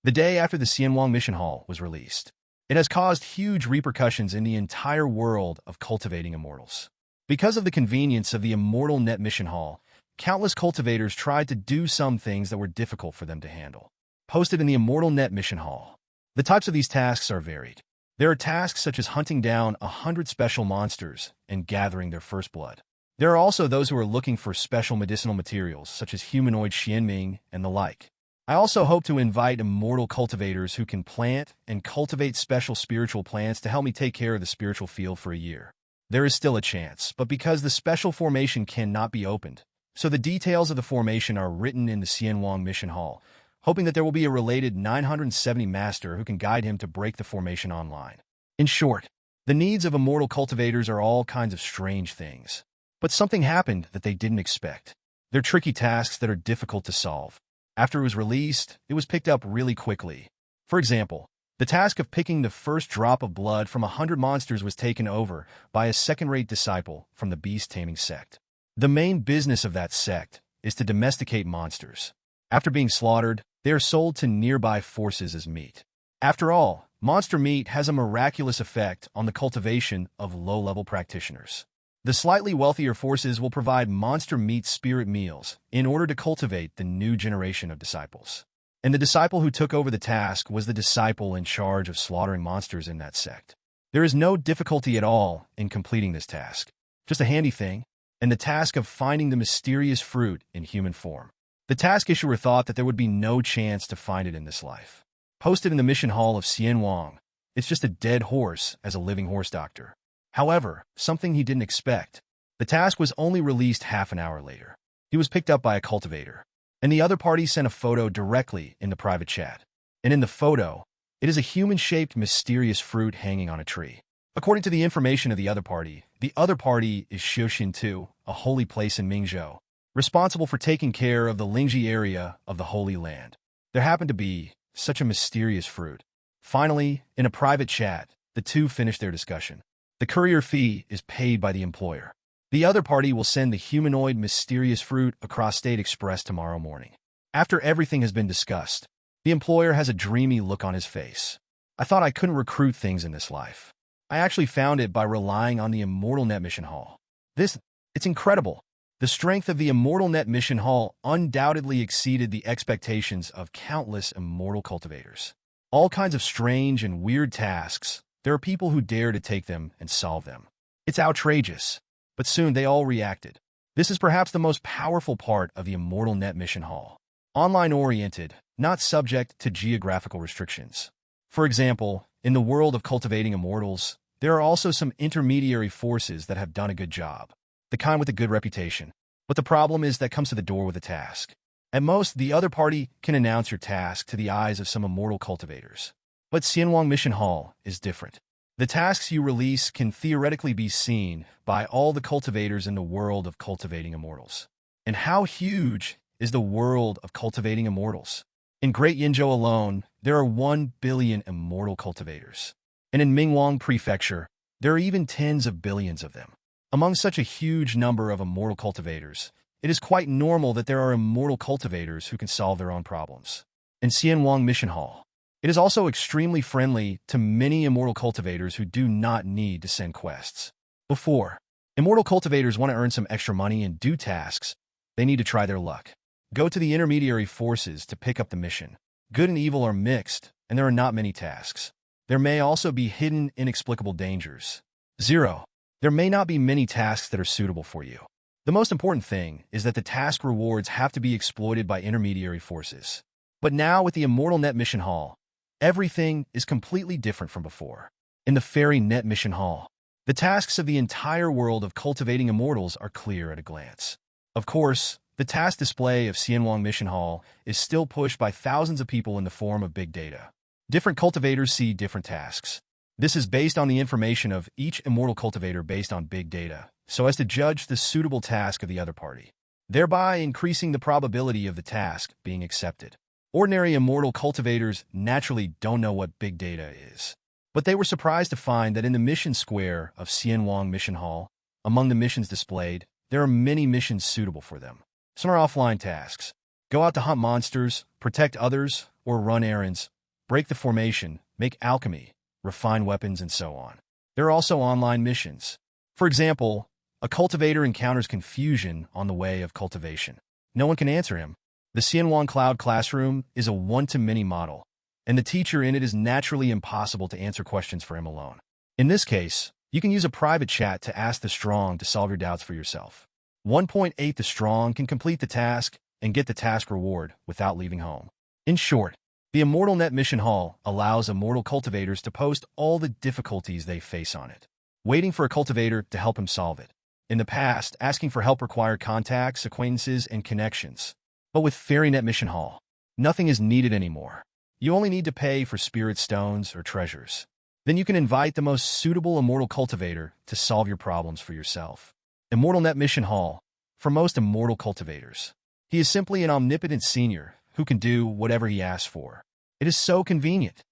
The day after the Xianwang Mission Hall was released, it has caused huge repercussions in the entire world of cultivating immortals. Because of the convenience of the Immortal Net Mission Hall, countless cultivators tried to do some things that were difficult for them to handle. Posted in the Immortal Net Mission Hall. The types of these tasks are varied. There are tasks such as hunting down 100 special monsters and gathering their first blood. There are also those who are looking for special medicinal materials such as humanoid xianming and the like. I also hope to invite immortal cultivators who can plant and cultivate special spiritual plants to help me take care of the spiritual field for a year. There is still a chance, but because the special formation cannot be opened, so the details of the formation are written in the Xianwang Mission Hall, hoping that there will be a related 970 master who can guide him to break the formation online. In short, the needs of immortal cultivators are all kinds of strange things. But something happened that they didn't expect. They're tricky tasks that are difficult to solve. After it was released, it was picked up really quickly. For example, the task of picking the first drop of blood from 100 monsters was taken over by a second-rate disciple from the beast-taming sect. The main business of that sect is to domesticate monsters. After being slaughtered, they are sold to nearby forces as meat. After all, monster meat has a miraculous effect on the cultivation of low-level practitioners. The slightly wealthier forces will provide monster meat spirit meals in order to cultivate the new generation of disciples. And the disciple who took over the task was the disciple in charge of slaughtering monsters in that sect. There is no difficulty at all in completing this task. Just a handy thing, and the task of finding the mysterious fruit in human form. The task issuer thought that there would be no chance to find it in this life. Posted in the mission hall of Xianwang, it's just a dead horse as a living horse doctor. However, something he didn't expect. The task was only released half an hour later. He was picked up by a cultivator, and the other party sent a photo directly in the private chat. And in the photo, it is a human-shaped mysterious fruit hanging on a tree. According to the information of the other party is Xiuxin 2, a holy place in Mingzhou, responsible for taking care of the Lingji area of the Holy Land. There happened to be such a mysterious fruit. Finally, in a private chat, the two finished their discussion. The courier fee is paid by the employer. The other party will send the humanoid mysterious fruit across State Express tomorrow morning. After everything has been discussed, the employer has a dreamy look on his face. I thought I couldn't recruit things in this life. I actually found it by relying on the Immortal Net Mission Hall. It's incredible. The strength of the Immortal Net Mission Hall undoubtedly exceeded the expectations of countless immortal cultivators. All kinds of strange and weird tasks. There are people who dare to take them and solve them. It's outrageous. But soon they all reacted. This is perhaps the most powerful part of the Immortal Net Mission Hall. Online-oriented, not subject to geographical restrictions. For example, in the world of cultivating immortals, there are also some intermediary forces that have done a good job. The kind with a good reputation. But the problem is that comes to the door with a task. At most, the other party can announce your task to the eyes of some immortal cultivators. But Tianyan Mission Hall is different. The tasks you release can theoretically be seen by all the cultivators in the world of cultivating immortals. And how huge is the world of cultivating immortals? In Great Yinzhou alone, there are 1 billion immortal cultivators. And in Mingwang Prefecture, there are even tens of billions of them. Among such a huge number of immortal cultivators, it is quite normal that there are immortal cultivators who can solve their own problems. In Tianyan Mission Hall, it is also extremely friendly to many immortal cultivators who do not need to send quests. Before, immortal cultivators want to earn some extra money and do tasks, they need to try their luck. Go to the intermediary forces to pick up the mission. Good and evil are mixed, and there are not many tasks. There may also be hidden, inexplicable dangers. 0. There may not be many tasks that are suitable for you. The most important thing is that the task rewards have to be exploited by intermediary forces. But now with the Immortal Net Mission Hall, everything is completely different from before. In the Fairy Net Mission Hall, the tasks of the entire world of cultivating immortals are clear at a glance. Of course, the task display of Tianyan Mission Hall is still pushed by thousands of people in the form of big data. Different cultivators see different tasks. This is based on the information of each immortal cultivator based on big data, so as to judge the suitable task of the other party, thereby increasing the probability of the task being accepted. Ordinary immortal cultivators naturally don't know what big data is, but they were surprised to find that in the mission square of Tianyan Mission Hall, among the missions displayed, there are many missions suitable for them. Some are offline tasks. Go out to hunt monsters, protect others, or run errands, break the formation, make alchemy, refine weapons, and so on. There are also online missions. For example, a cultivator encounters confusion on the way of cultivation. No one can answer him. The Tianyan Cloud Classroom is a one-to-many model, and the teacher in it is naturally impossible to answer questions for him alone. In this case, you can use a private chat to ask the strong to solve your doubts for yourself. 1.8 The strong can complete the task and get the task reward without leaving home. In short, the Immortal Net Mission Hall allows immortal cultivators to post all the difficulties they face on it, waiting for a cultivator to help him solve it. In the past, asking for help required contacts, acquaintances, and connections. But with Fairy Net Mission Hall, nothing is needed anymore. You only need to pay for spirit stones or treasures. Then you can invite the most suitable immortal cultivator to solve your problems for yourself. Immortal Net Mission Hall, for most immortal cultivators, he is simply an omnipotent senior who can do whatever he asks for. It is so convenient.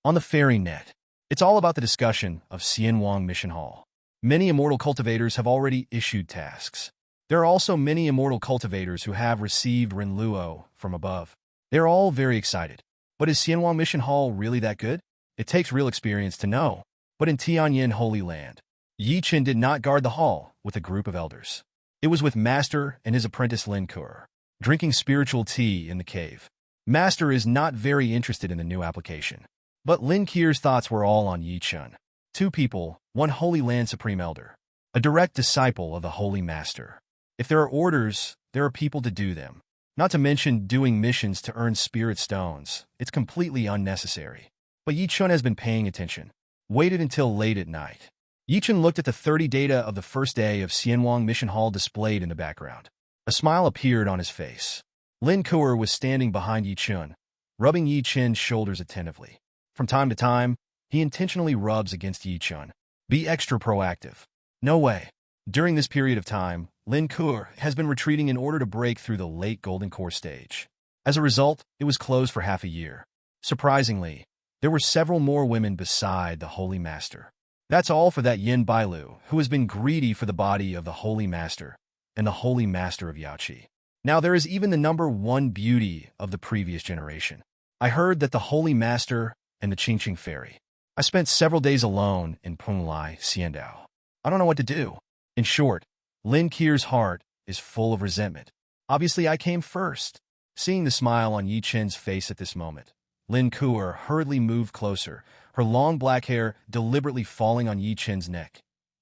On the Fairy Net, it's all about the discussion of Tianyan Mission Hall. Many immortal cultivators have already issued tasks. There are also many immortal cultivators who have received Renluo from above. They're all very excited. But is Tianyan Mission Hall really that good? It takes real experience to know. But in Tianyan Holy Land, Chen did not guard the hall with a group of elders. It was with Master and his apprentice Lin Kur, drinking spiritual tea in the cave. Master is not very interested in the new application. But Lin Kur's thoughts were all on Chen. 2 people, 1 Holy Land Supreme Elder, a direct disciple of the Holy Master. If there are orders, there are people to do them. Not to mention doing missions to earn spirit stones. It's completely unnecessary. But Chen has been paying attention. Waited until late at night. Chen looked at the 30 data of the first day of Tianyan Mission Hall displayed in the background. A smile appeared on his face. Lin Kur was standing behind Chen, rubbing Chen's shoulders attentively. From time to time, he intentionally rubs against Chen. Be extra proactive. No way. During this period of time, Lin Kur has been retreating in order to break through the late Golden Core stage. As a result, it was closed for half a year. Surprisingly, there were several more women beside the Holy Master. That's all for that Yin Bailu, who has been greedy for the body of the Holy Master and the Holy Master of Yaoqi. Now there is even the number 1 beauty of the previous generation. I heard that the Holy Master and the Qingqing Fairy. I spent several days alone in Punglai, Xiandao. I don't know what to do. In short, Lin Kur's heart is full of resentment. Obviously, I came first. Seeing the smile on Yi Chen's face at this moment, Lin Kuo hurriedly moved closer, her long black hair deliberately falling on Yi Chen's neck.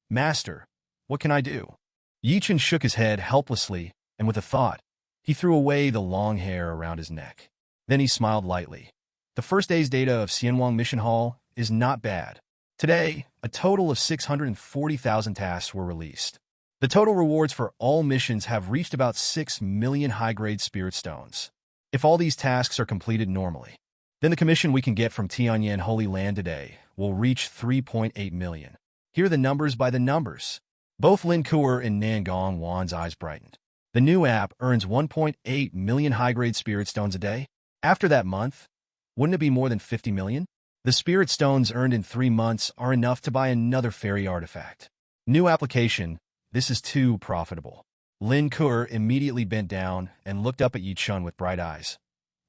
Master, what can I do? Yi Chen shook his head helplessly, and with a thought, he threw away the long hair around his neck. Then he smiled lightly. The first day's data of Xianwang Mission Hall is not bad. Today, a total of 640,000 tasks were released. The total rewards for all missions have reached about 6 million high-grade spirit stones. If all these tasks are completed normally, then the commission we can get from Tianyan Holy Land today will reach 3.8 million. Here are the numbers by the numbers. Both Lin Kuo and Nangong Wan's eyes brightened. The new app earns 1.8 million high-grade spirit stones a day. After that month, wouldn't it be more than 50 million? The spirit stones earned in 3 months are enough to buy another fairy artifact. New application. This is too profitable. Lin Kuo immediately bent down and looked up at Yi Chen with bright eyes.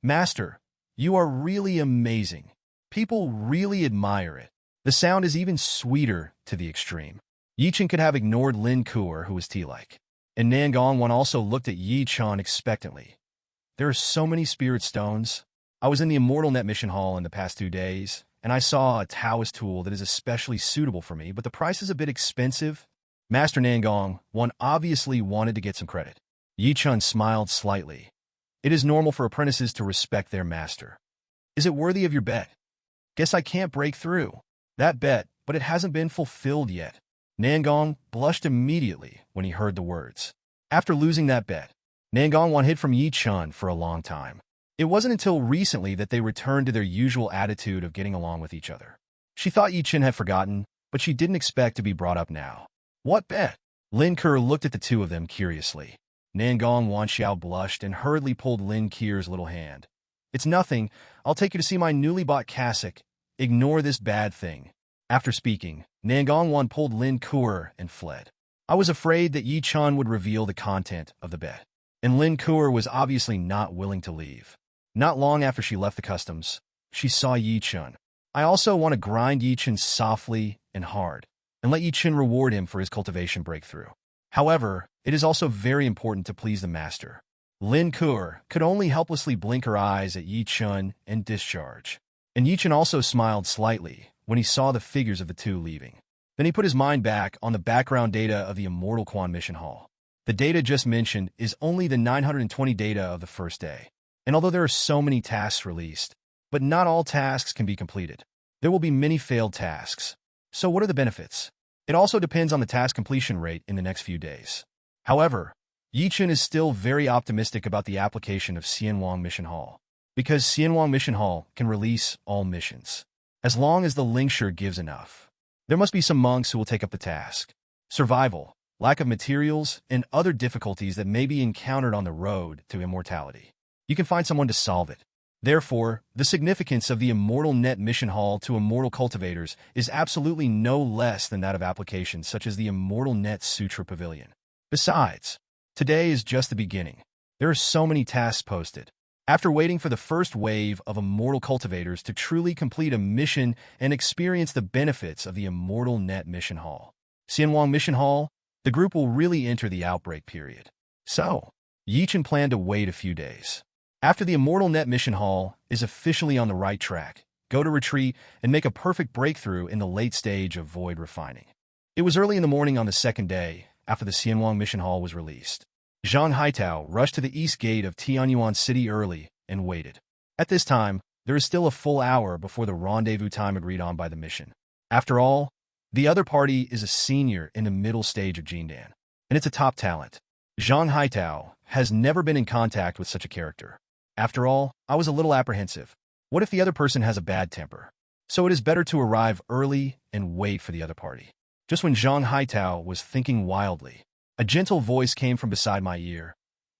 Master, you are really amazing. People really admire it. The sound is even sweeter to the extreme. Yi Chen could have ignored Lin Kuo, who was tea-like. And Nangong Wan also looked at Yi Chen expectantly. There are so many spirit stones. I was in the Immortal Net Mission Hall in the past 2 days, and I saw a Taoist tool that is especially suitable for me, but the price is a bit expensive. Master Nangong Wan obviously wanted to get some credit. Yi Chen smiled slightly. It is normal for apprentices to respect their master. Is it worthy of your bet? Guess I can't break through that bet, but it hasn't been fulfilled yet. Nangong blushed immediately when he heard the words. After losing that bet, Nangong Wan hid from Yi Chen for a long time. It wasn't until recently that they returned to their usual attitude of getting along with each other. She thought Yi Chen had forgotten, but she didn't expect to be brought up now. What bet? Lin Kuo looked at the two of them curiously. Nangong Wan Xiao blushed and hurriedly pulled Lin Kuo's little hand. It's nothing. I'll take you to see my newly bought cassock. Ignore this bad thing. After speaking, Nangong Wan pulled Lin Kuo and fled. I was afraid that Yi Chen would reveal the content of the bet, and Lin Kuo was obviously not willing to leave. Not long after she left the customs, she saw Yi Chen. I also want to grind Yi Chen softly and hard, and let Yi Chen reward him for his cultivation breakthrough. However, it is also very important to please the master. Lin Kuo could only helplessly blink her eyes at Yi Chen and discharge. And Yi Chen also smiled slightly when he saw the figures of the two leaving. Then he put his mind back on the background data of the Immortal Quan Mission Hall. The data just mentioned is only the 920 data of the first day. And although there are so many tasks released, but not all tasks can be completed. There will be many failed tasks. So what are the benefits? It also depends on the task completion rate in the next few days. However, Yi Chen is still very optimistic about the application of Xianwang Mission Hall, because Xianwang Mission Hall can release all missions, as long as the Lingshur gives enough. There must be some monks who will take up the task. Survival, lack of materials, and other difficulties that may be encountered on the road to immortality. You can find someone to solve it. Therefore, the significance of the Immortal Net Mission Hall to immortal cultivators is absolutely no less than that of applications such as the Immortal Net Sutra Pavilion. Besides, today is just the beginning. There are so many tasks posted. After waiting for the first wave of immortal cultivators to truly complete a mission and experience the benefits of the Immortal Net Mission Hall, Xianwang Mission Hall, the group will really enter the outbreak period. So, Yi Chen planned to wait a few days. After the Immortal Net Mission Hall is officially on the right track, go to retreat and make a perfect breakthrough in the late stage of void refining. It was early in the morning on the second day after the Xianwang Mission Hall was released. Zhang Haitao rushed to the east gate of Tianyuan City early and waited. At this time, there is still a full hour before the rendezvous time agreed on by the mission. After all, the other party is a senior in the middle stage of Jindan, and it's a top talent. Zhang Haitao has never been in contact with such a character. After all, I was a little apprehensive. What if the other person has a bad temper? So it is better to arrive early and wait for the other party. Just when Zhang Haitao was thinking wildly, a gentle voice came from beside my ear.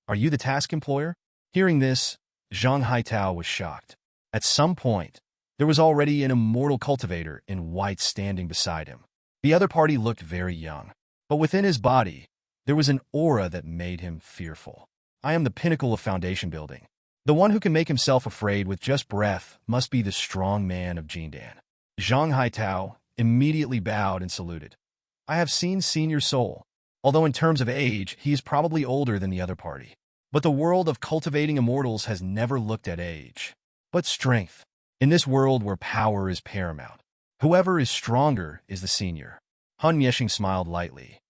Are you the task employer? Hearing this, Zhang Haitao was shocked. At some point, there was already an immortal cultivator in white standing beside him. The other party looked very young, but within his body, there was an aura that made him fearful. I am the pinnacle of foundation building. The one who can make himself afraid with just breath must be the strong man of Jindan. Zhang Haitao immediately bowed and saluted. I have seen Senior Soul. although in terms of age, he is probably older than the other party. But the world of cultivating immortals has never looked at age, but strength. In this world where power is paramount, whoever is stronger is the senior. Han Yeshing smiled lightly.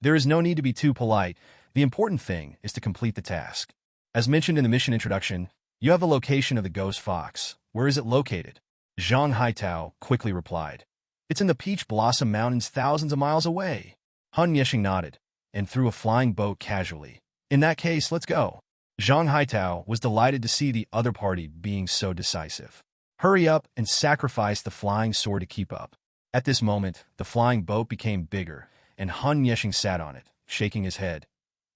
There is no need to be too polite. The important thing is to complete the task. As mentioned in the mission introduction, you have the location of the ghost fox. Where is it located? Zhang Haitao quickly replied. It's in the Peach Blossom Mountains thousands of miles away. Han Yeshing nodded and threw a flying boat casually. In that case, let's go. Zhang Haitao was delighted to see the other party being so decisive. Hurry up and sacrifice the flying sword to keep up. At this moment, the flying boat became bigger, and Han Yeshing sat on it, shaking his head.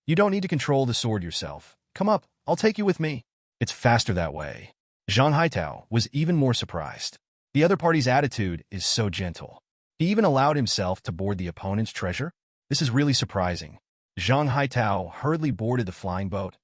You don't need to control the sword yourself. Come up, I'll take you with me. It's faster that way. Zhang Haitao was even more surprised. The other party's attitude is so gentle. He even allowed himself to board the opponent's treasure. This is really surprising. Zhang Haitao hurriedly boarded the flying boat.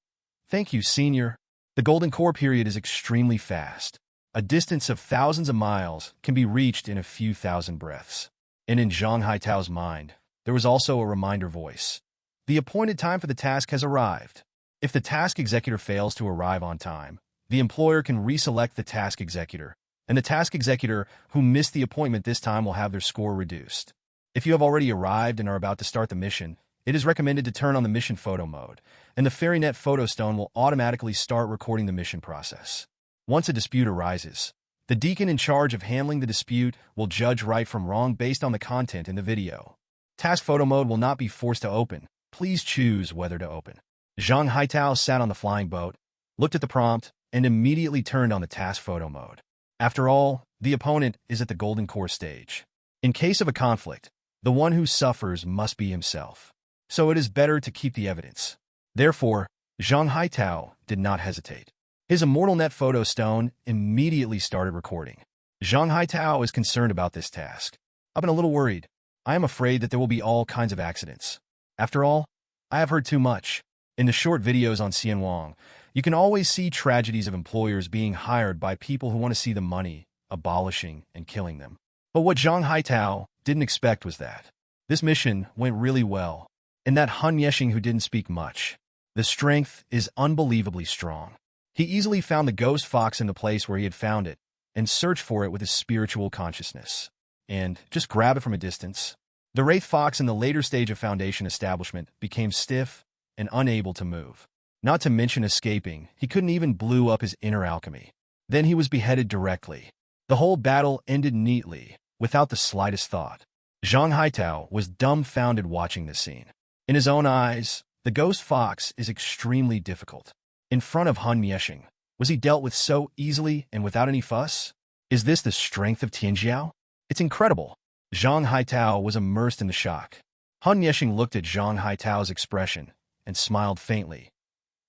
Thank you, senior. The golden core period is extremely fast. A distance of thousands of miles can be reached in a few thousand breaths. And in Zhang Haitao's mind, there was also a reminder voice. The appointed time for the task has arrived. If the task executor fails to arrive on time, the employer can reselect the task executor, and the task executor who missed the appointment this time will have their score reduced. If you have already arrived and are about to start the mission, it is recommended to turn on the mission photo mode, and the FairyNet photo stone will automatically start recording the mission process. Once a dispute arises, the deacon in charge of handling the dispute will judge right from wrong based on the content in the video. Task photo mode will not be forced to open. Please choose whether to open. Zhang Haitao sat on the flying boat, looked at the prompt, and immediately turned on the task photo mode. After all, the opponent is at the golden core stage. In case of a conflict, the one who suffers must be himself. So it is better to keep the evidence. Therefore, Zhang Haitao did not hesitate. His Immortal Net photo stone immediately started recording. Zhang Haitao is concerned about this task. I've been a little worried. I am afraid that there will be all kinds of accidents. After all, I have heard too much. In the short videos on Xianwang, you can always see tragedies of employers being hired by people who want to see the money, abolishing and killing them. But what Zhang Haitao didn't expect was that this mission went really well, and that Han Yeshing who didn't speak much. The strength is unbelievably strong. He easily found the ghost fox in the place where he had found it, and searched for it with his spiritual consciousness. And just grab it from a distance. The wraith fox in the later stage of Foundation establishment became stiff and unable to move. Not to mention escaping, he couldn't even blew up his inner alchemy. Then he was beheaded directly. The whole battle ended neatly, without the slightest thought. Zhang Haitao was dumbfounded watching this scene. In his own eyes, the ghost fox is extremely difficult. In front of Han Yeshing, was he dealt with so easily and without any fuss? Is this the strength of Tianjiao? It's incredible. Zhang Haitao was immersed in the shock. Han Yeshing looked at Zhang Haitao's expression and smiled faintly.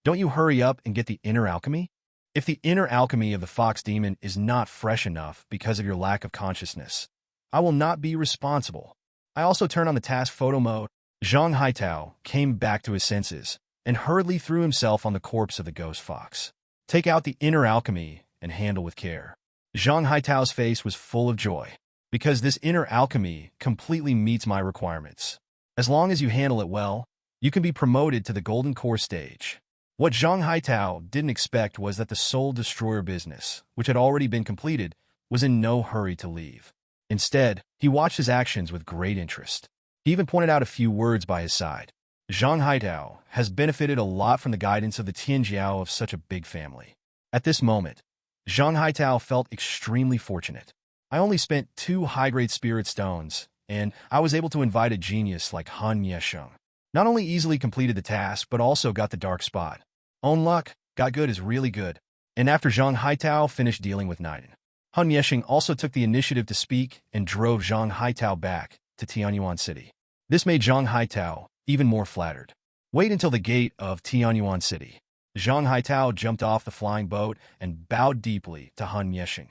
Don't you hurry up and get the inner alchemy? If the inner alchemy of the fox demon is not fresh enough because of your lack of consciousness, I will not be responsible. I also turn on the task photo mode. Zhang Haitao came back to his senses and hurriedly threw himself on the corpse of the ghost fox. Take out the inner alchemy and handle with care. Zhang Haitao's face was full of joy, because this inner alchemy completely meets my requirements. As long as you handle it well, you can be promoted to the golden core stage. What Zhang Haitao didn't expect was that the soul destroyer business, which had already been completed, was in no hurry to leave. Instead, he watched his actions with great interest. He even pointed out a few words by his side. Zhang Haitao has benefited a lot from the guidance of the Tianjiao of such a big family. At this moment, Zhang Haitao felt extremely fortunate. I only spent 2 high-grade spirit stones, and I was able to invite a genius like Han Yesheng. Not only easily completed the task, but also got the dark spot. Own luck, got good is really good. And after Zhang Haitao finished dealing with Naiden, Han Yesheng also took the initiative to speak and drove Zhang Haitao back to Tianyuan City. This made Zhang Haitao even more flattered. Wait until the gate of Tianyuan City. Zhang Haitao jumped off the flying boat and bowed deeply to Han Yesheng.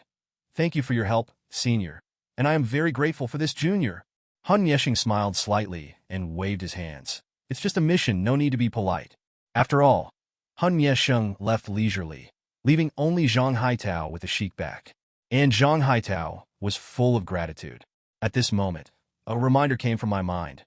Thank you for your help, senior, and I am very grateful for this, junior. Han Yesheng smiled slightly and waved his hands. It's just a mission, no need to be polite. After all, Han Yesheng left leisurely, leaving only Zhang Haitao with the sheik back. And Zhang Haitao was full of gratitude. At this moment, a reminder came from my mind.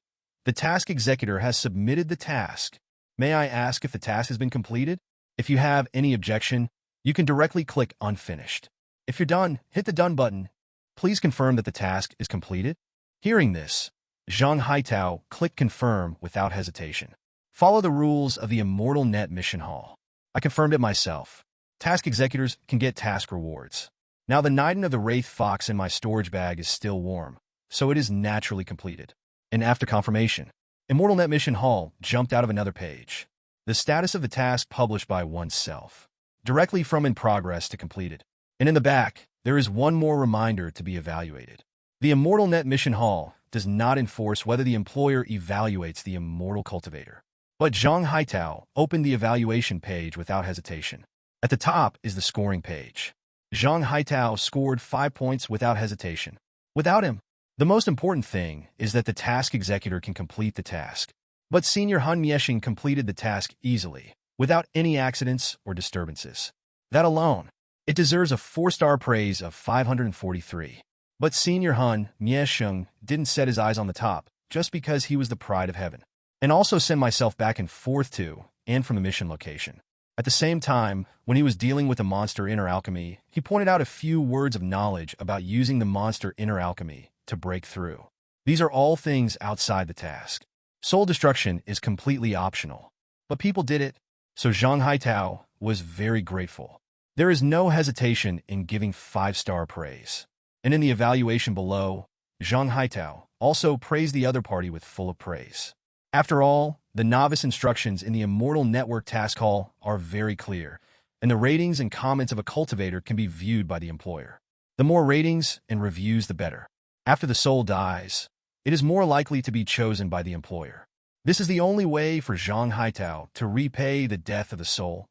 The task executor has submitted the task. May I ask if the task has been completed? If you have any objection, you can directly click Unfinished. If you're done, hit the Done button. Please confirm that the task is completed. Hearing this, Zhang Haitao clicked Confirm without hesitation. Follow the rules of the Immortal Net Mission Hall. I confirmed it myself. Task executors can get task rewards. Now the Knighten of the Wraith Fox in my storage bag is still warm, so it is naturally completed. And after confirmation, Immortal Net Mission Hall jumped out of another page. The status of the task published by oneself. Directly from in progress to completed. And in the back, there is one more reminder to be evaluated. The Immortal Net Mission Hall does not enforce whether the employer evaluates the immortal cultivator. But Zhang Haitao opened the evaluation page without hesitation. At the top is the scoring page. Zhang Haitao scored 5 points without hesitation. Without him, the most important thing is that the task executor can complete the task. But Senior Han Mieshing completed the task easily, without any accidents or disturbances. That alone, it deserves a 4-star praise of 543. But Senior Han Mieshing didn't set his eyes on the top, just because he was the pride of heaven. And also send myself back and forth to, and from the mission location. At the same time, when he was dealing with the monster inner alchemy, he pointed out a few words of knowledge about using the monster inner alchemy to break through. These are all things outside the task. Soul destruction is completely optional. But people did it, so Zhang Haitao was very grateful. There is no hesitation in giving 5-star praise. And in the evaluation below, Zhang Haitao also praised the other party with full of praise. After all, the novice instructions in the Immortal Network Task Hall are very clear, and the ratings and comments of a cultivator can be viewed by the employer. The more ratings and reviews, the better. After the soul dies, it is more likely to be chosen by the employer. This is the only way for Zhang Haitao to repay the death of the soul.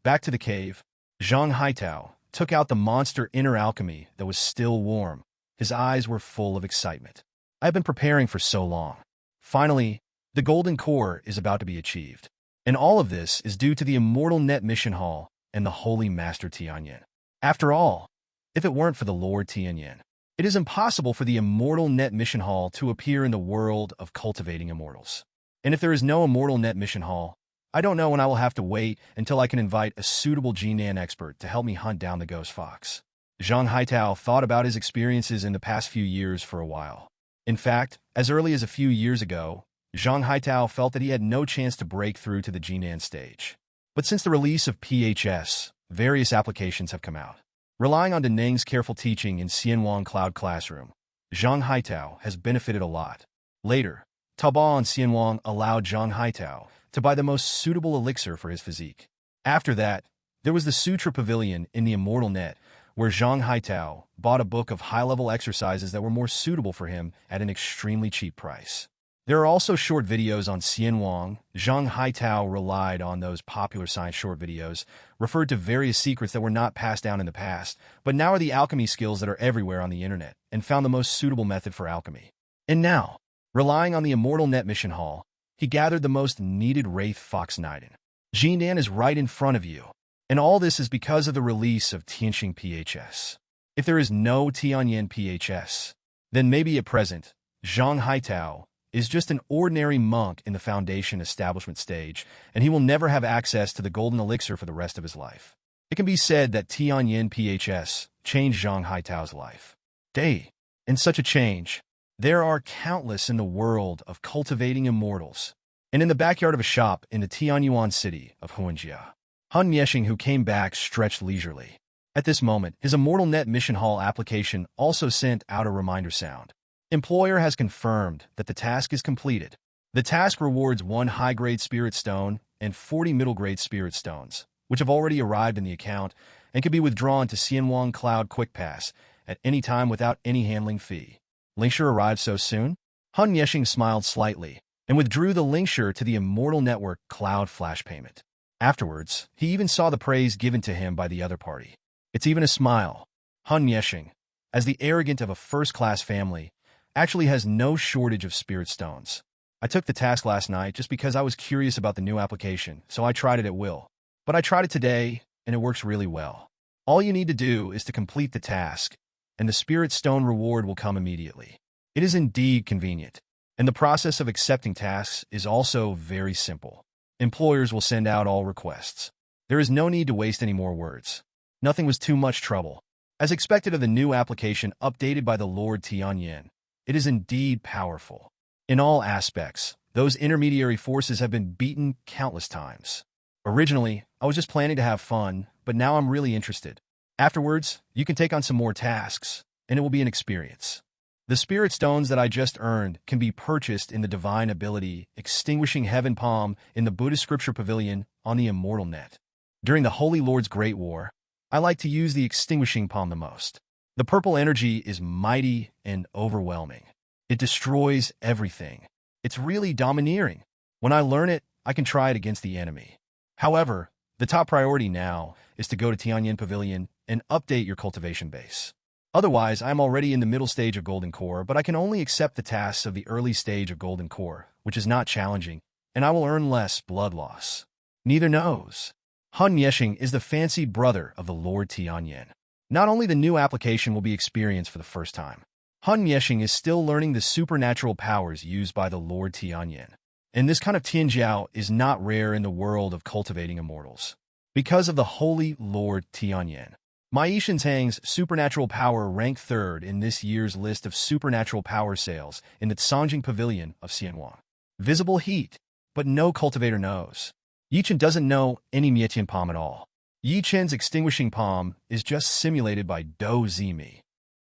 Back to the cave, Zhang Haitao took out the monster inner alchemy that was still warm. His eyes were full of excitement. I have been preparing for so long. Finally, the golden core is about to be achieved. And all of this is due to the Immortal Net Mission Hall and the Holy Master Tianyan. After all, if it weren't for the Lord Tianyan, it is impossible for the Immortal Net Mission Hall to appear in the world of cultivating immortals. And if there is no Immortal Net Mission Hall, I don't know when I will have to wait until I can invite a suitable Jinan expert to help me hunt down the ghost fox. Zhang Haitao thought about his experiences in the past few years for a while. In fact, as early as a few years ago, Zhang Haitao felt that he had no chance to break through to the Jinan stage. But since the release of PHS, various applications have come out. Relying on Deneng's careful teaching in Xianwang Cloud Classroom, Zhang Haitao has benefited a lot. Later, Taobao and Xianwang allowed Zhang Haitao to buy the most suitable elixir for his physique. After that, there was the Sutra Pavilion in the Immortal Net, where Zhang Haitao bought a book of high-level exercises that were more suitable for him at an extremely cheap price. There are also short videos on Xianwang. Zhang Haitao relied on those popular science short videos, referred to various secrets that were not passed down in the past, but now are the alchemy skills that are everywhere on the internet, and found the most suitable method for alchemy. And now, relying on the Immortal Net Mission Hall, he gathered the most needed Wraith Fox Knighten. Jinan is right in front of you. And all this is because of the release of Tianxing PHS. If there is no Tianyan PHS, then maybe at present, Zhang Haitao is just an ordinary monk in the Foundation establishment stage, and he will never have access to the golden elixir for the rest of his life. It can be said that Tianyan PHS changed Zhang Haitao's life. In such a change, there are countless in the world of cultivating immortals. And in the backyard of a shop in the Tianyuan city of Huanjia, Han Mieshing, who came back, stretched leisurely. At this moment, his Immortal Net Mission Hall application also sent out a reminder sound. Employer has confirmed that the task is completed. The task rewards 1 high-grade spirit stone and 40 middle-grade spirit stones, which have already arrived in the account and can be withdrawn to Xianwang Cloud Quick Pass at any time without any handling fee. Linkshare arrived so soon? Han Mieshing smiled slightly and withdrew the linkshare to the Immortal Network Cloud Flash payment. Afterwards, he even saw the praise given to him by the other party. It's even a smile. Han Mieshing, as the arrogant of a first-class family, actually has no shortage of spirit stones. I took the task last night just because I was curious about the new application, so I tried it at will. But I tried it today, and it works really well. All you need to do is to complete the task, and the spirit stone reward will come immediately. It is indeed convenient. And the process of accepting tasks is also very simple. Employers will send out all requests. There is no need to waste any more words. Nothing was too much trouble. As expected of the new application updated by the Lord Tianyan, it is indeed powerful. In all aspects, those intermediary forces have been beaten countless times. Originally, I was just planning to have fun, but now I'm really interested. Afterwards, you can take on some more tasks, and it will be an experience. The spirit stones that I just earned can be purchased in the Divine Ability Extinguishing Heaven Palm in the Buddhist Scripture Pavilion on the Immortal Net. During the Holy Lord's Great War, I like to use the Extinguishing Palm the most. The purple energy is mighty and overwhelming. It destroys everything. It's really domineering. When I learn it, I can try it against the enemy. However, the top priority now is to go to Tianyan Pavilion and update your cultivation base. Otherwise, I am already in the middle stage of Golden Core, but I can only accept the tasks of the early stage of Golden Core, which is not challenging, and I will earn less blood loss. Neither knows. Han Yeshing is the fancied brother of the Lord Tianyan. Not only the new application will be experienced for the first time, Han Yeshing is still learning the supernatural powers used by the Lord Tianyan. And this kind of Tianjiao is not rare in the world of cultivating immortals. Because of the Holy Lord Tianyan, Mai Shentang's supernatural power ranked 3rd in this year's list of supernatural power sales in the Tsangjing Pavilion of Xianwang. Visible heat, but no cultivator knows. Yi Chen doesn't know any Mietian Palm at all. Yi Chen's extinguishing palm is just simulated by Do Zimi.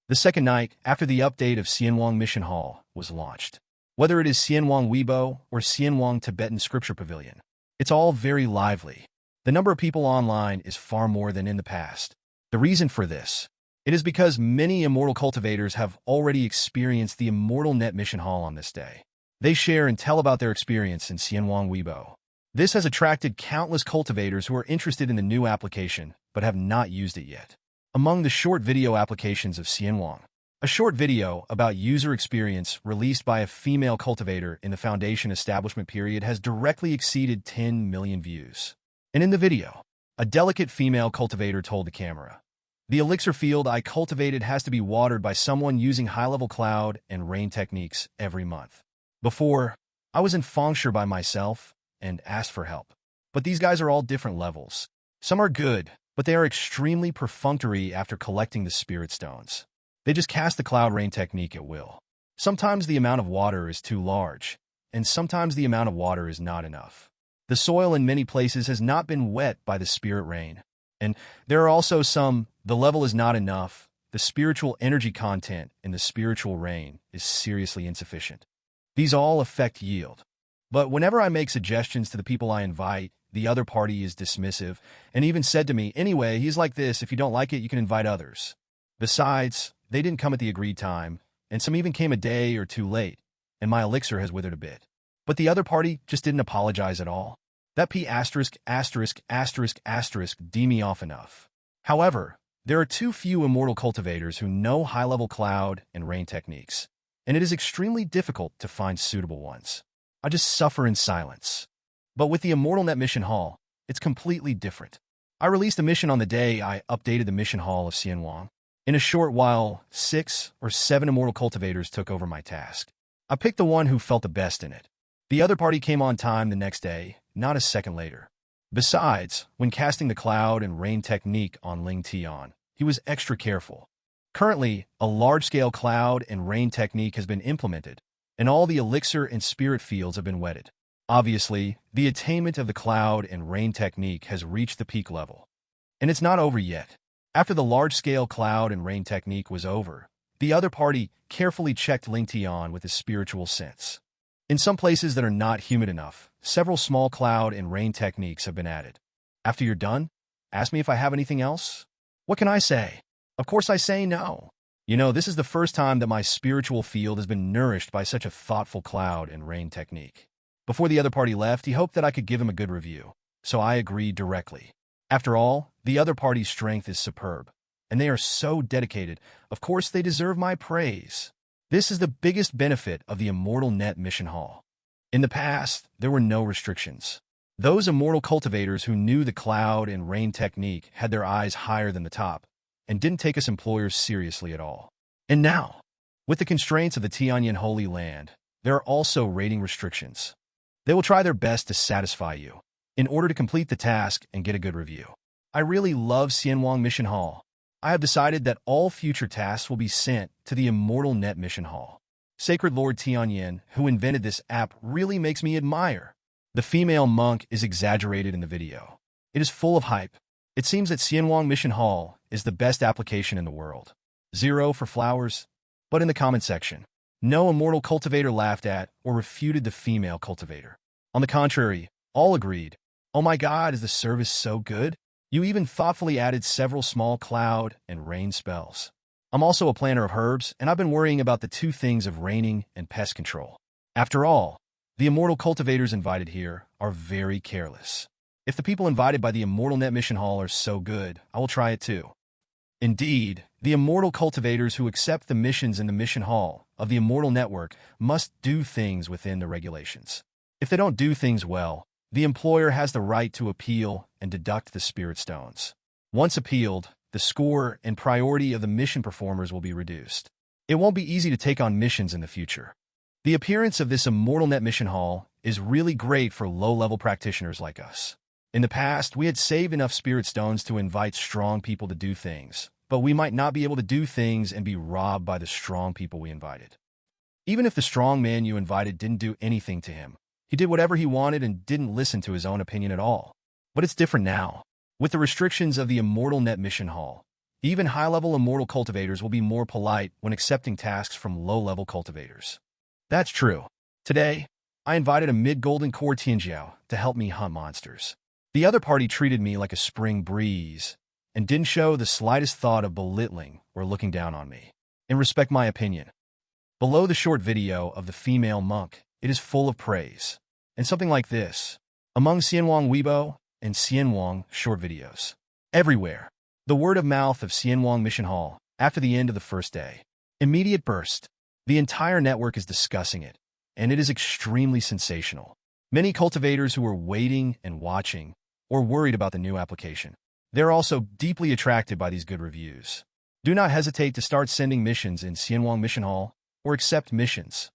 The second night after the update of Xianwang Mission Hall was launched. Whether it is Xianwang Weibo or Xianwang Tibetan Scripture Pavilion, it's all very lively. The number of people online is far more than in the past. The reason for this, it is because many immortal cultivators have already experienced the Immortal Net Mission Hall on this day. They share and tell about their experience in Xianwang Weibo. This has attracted countless cultivators who are interested in the new application but have not used it yet. Among the short video applications of Xianwang, a short video about user experience released by a female cultivator in the Foundation establishment period has directly exceeded 10 million views. And in the video, a delicate female cultivator told the camera, "The elixir field I cultivated has to be watered by someone using high-level cloud and rain techniques every month. Before, I was in feng shui by myself and asked for help. But these guys are all different levels. Some are good, but they are extremely perfunctory after collecting the spirit stones. They just cast the cloud rain technique at will. Sometimes the amount of water is too large, and sometimes the amount of water is not enough. The soil in many places has not been wet by the spirit rain. And there are also some, the level is not enough. The spiritual energy content in the spiritual rain is seriously insufficient. These all affect yield. But whenever I make suggestions to the people I invite, the other party is dismissive and even said to me, anyway, he's like this, if you don't like it, you can invite others. Besides, they didn't come at the agreed time, and some even came a day or two late, and my elixir has withered a bit. But the other party just didn't apologize at all. That P*** D me off enough. However, there are too few immortal cultivators who know high-level cloud and rain techniques, and it is extremely difficult to find suitable ones. I just suffer in silence. But with the Immortal Net Mission Hall, it's completely different. I released a mission on the day I updated the Mission Hall of Xianwang. In a short while, 6 or 7 immortal cultivators took over my task. I picked the one who felt the best in it. The other party came on time the next day, not a second later. Besides, when casting the cloud and rain technique on Ling Tian, he was extra careful. Currently, a large-scale cloud and rain technique has been implemented, and all the elixir and spirit fields have been wetted. Obviously, the attainment of the cloud and rain technique has reached the peak level. And it's not over yet. After the large-scale cloud and rain technique was over, the other party carefully checked Ling Tian with his spiritual sense. In some places that are not humid enough, several small cloud and rain techniques have been added. After you're done, ask me if I have anything else. What can I say? Of course I say no. You know, this is the first time that my spiritual field has been nourished by such a thoughtful cloud and rain technique. Before the other party left, he hoped that I could give him a good review, so I agreed directly. After all, the other party's strength is superb, and they are so dedicated. Of course, they deserve my praise. This is the biggest benefit of the Immortal Net Mission Hall. In the past, there were no restrictions. Those immortal cultivators who knew the cloud and rain technique had their eyes higher than the top and didn't take us employers seriously at all. And now, with the constraints of the Tianyan Holy Land, there are also rating restrictions. They will try their best to satisfy you in order to complete the task and get a good review. I really love Xianwang Mission Hall. I have decided that all future tasks will be sent to the Immortal Net Mission Hall. Sacred Lord Tianyan, who invented this app, really makes me admire. The female monk is exaggerated in the video. It is full of hype. It seems that Xianwang Mission Hall is the best application in the world. 0 for flowers. But in the comment section, no immortal cultivator laughed at or refuted the female cultivator. On the contrary, all agreed, "Oh my God, is the service so good? You even thoughtfully added several small cloud and rain spells." I'm also a planter of herbs, and I've been worrying about the two things of raining and pest control. After all, the immortal cultivators invited here are very careless. If the people invited by the Immortal Net Mission Hall are so good, I will try it too. Indeed, the immortal cultivators who accept the missions in the Mission Hall of the Immortal Network must do things within the regulations. If they don't do things well, the employer has the right to appeal and deduct the spirit stones. Once appealed, the score and priority of the mission performers will be reduced. It won't be easy to take on missions in the future. The appearance of this Immortal Net Mission Hall is really great for low-level practitioners like us. In the past, we had saved enough spirit stones to invite strong people to do things, but we might not be able to do things and be robbed by the strong people we invited. Even if the strong man you invited didn't do anything to him, he did whatever he wanted and didn't listen to his own opinion at all. But it's different now. With the restrictions of the Immortal Net Mission Hall, even high-level immortal cultivators will be more polite when accepting tasks from low-level cultivators. That's true. Today, I invited a mid-golden core Tianjiao to help me hunt monsters. The other party treated me like a spring breeze and didn't show the slightest thought of belittling or looking down on me and respect my opinion. Below the short video of the female monk, it is full of praise, and something like this, among Xianwang Weibo and Xianwang short videos. Everywhere, the word of mouth of Xianwang Mission Hall after the end of the first day. Immediate burst. The entire network is discussing it, and it is extremely sensational. Many cultivators who are waiting and watching or worried about the new application. They're also deeply attracted by these good reviews. Do not hesitate to start sending missions in Xianwang Mission Hall or accept missions.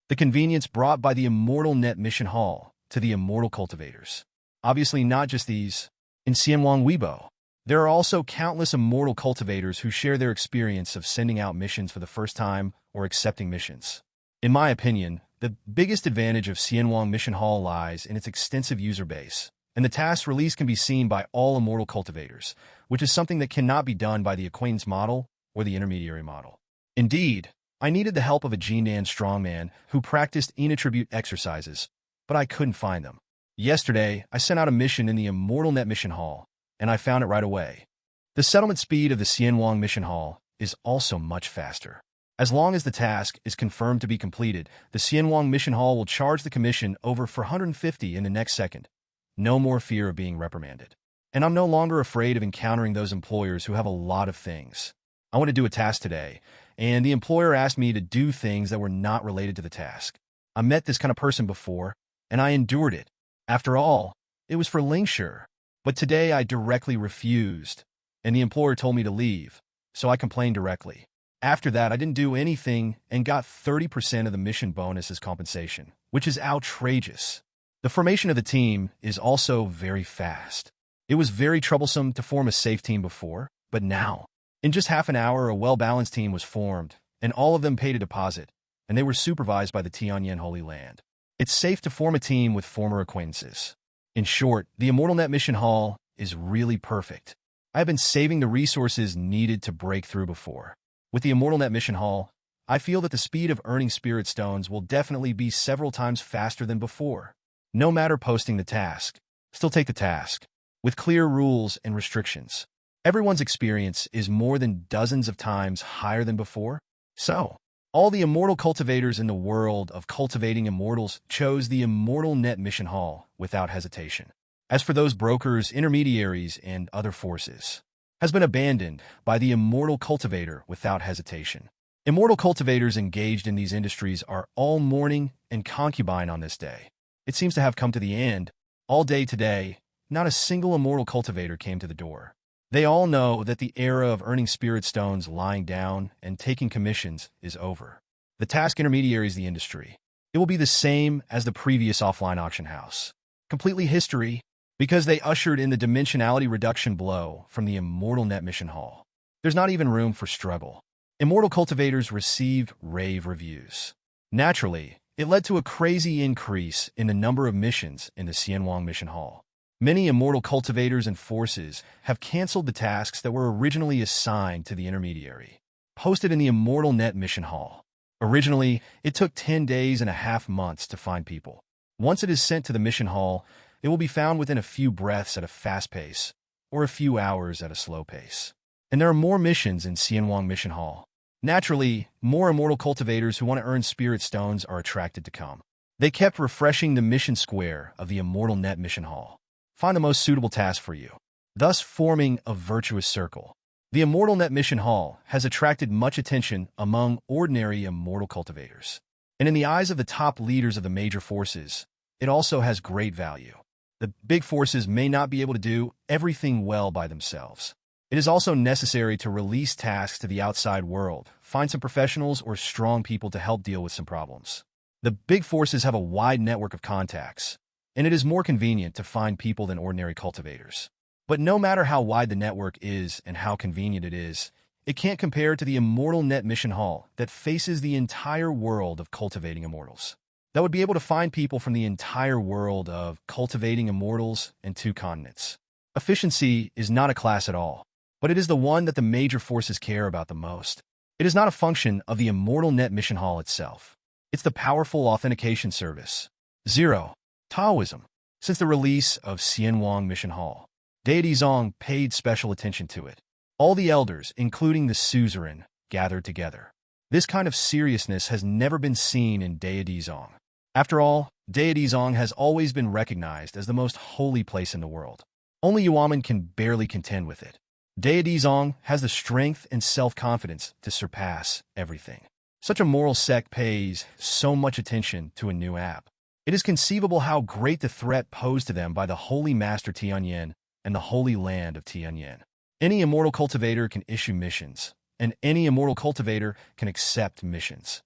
The convenience brought by the Immortal Net Mission Hall to the immortal cultivators. Obviously not just these. In Xianwang Weibo, there are also countless immortal cultivators who share their experience of sending out missions for the first time or accepting missions. In my opinion, the biggest advantage of Xianwang Mission Hall lies in its extensive user base, and the task release can be seen by all immortal cultivators, which is something that cannot be done by the acquaintance model or the intermediary model. Indeed, I needed the help of a Jinan strongman who practiced inattribute exercises, but I couldn't find them. Yesterday, I sent out a mission in the Immortal Net Mission Hall, and I found it right away. The settlement speed of the Xianwang Mission Hall is also much faster. As long as the task is confirmed to be completed, the Xianwang Mission Hall will charge the commission over 450 in the next second. No more fear of being reprimanded. And I'm no longer afraid of encountering those employers who have a lot of things. I want to do a task today, and the employer asked me to do things that were not related to the task. I met this kind of person before, and I endured it. After all, it was for Lingshire. But today I directly refused, and the employer told me to leave, so I complained directly. After that, I didn't do anything and got 30% of the mission bonus as compensation, which is outrageous. The formation of the team is also very fast. It was very troublesome to form a safe team before, but now, in just half an hour, a well-balanced team was formed, and all of them paid a deposit, and they were supervised by the Tianyan Holy Land. It's safe to form a team with former acquaintances. In short, the Immortal Net Mission Hall is really perfect. I have been saving the resources needed to break through before. With the Immortal Net Mission Hall, I feel that the speed of earning spirit stones will definitely be several times faster than before. No matter posting the task, still take the task, with clear rules and restrictions. Everyone's experience is more than dozens of times higher than before. So, all the immortal cultivators in the world of cultivating immortals chose the Immortal Net Mission Hall without hesitation. As for those brokers, intermediaries, and other forces, has been abandoned by the immortal cultivator without hesitation. Immortal cultivators engaged in these industries are all mourning and concubine on this day. It seems to have come to the end. All day today, not a single immortal cultivator came to the door. They all know that the era of earning spirit stones lying down and taking commissions is over. The task intermediaries the industry. It will be the same as the previous offline auction house. Completely history, because they ushered in the dimensionality reduction blow from the Immortal Net Mission Hall. There's not even room for struggle. Immortal cultivators received rave reviews. Naturally, it led to a crazy increase in the number of missions in the Xianwang Mission Hall. Many immortal cultivators and forces have canceled the tasks that were originally assigned to the intermediary, posted in the Immortal Net Mission Hall. Originally, it took 10 days and a half months to find people. Once it is sent to the mission hall, it will be found within a few breaths at a fast pace, or a few hours at a slow pace. And there are more missions in Xianwang Mission Hall. Naturally, more immortal cultivators who want to earn spirit stones are attracted to come. They kept refreshing the mission square of the Immortal Net Mission Hall. Find the most suitable task for you, thus forming a virtuous circle. The Immortal Net Mission Hall has attracted much attention among ordinary immortal cultivators. And in the eyes of the top leaders of the major forces, it also has great value. The big forces may not be able to do everything well by themselves. It is also necessary to release tasks to the outside world, find some professionals or strong people to help deal with some problems. The big forces have a wide network of contacts, and it is more convenient to find people than ordinary cultivators. But no matter how wide the network is and how convenient it is, it can't compare to the Immortal Net Mission Hall that faces the entire world of cultivating immortals. That would be able to find people from the entire world of cultivating immortals and 2 continents. Efficiency is not a class at all, but it is the one that the major forces care about the most. It is not a function of the Immortal Net Mission Hall itself. It's the powerful authentication service. 0. Taoism. Since the release of Xianwang Mission Hall, Deity Zong paid special attention to it. All the elders, including the suzerain, gathered together. This kind of seriousness has never been seen in Deity Zong. After all, Deity Zong has always been recognized as the most holy place in the world. Only Yuaman can barely contend with it. Deity Zong has the strength and self-confidence to surpass everything. Such a moral sect pays so much attention to a new app. It is conceivable how great the threat posed to them by the Holy Master Tianyan and the Holy Land of Tianyan. Any immortal cultivator can issue missions, and any immortal cultivator can accept missions.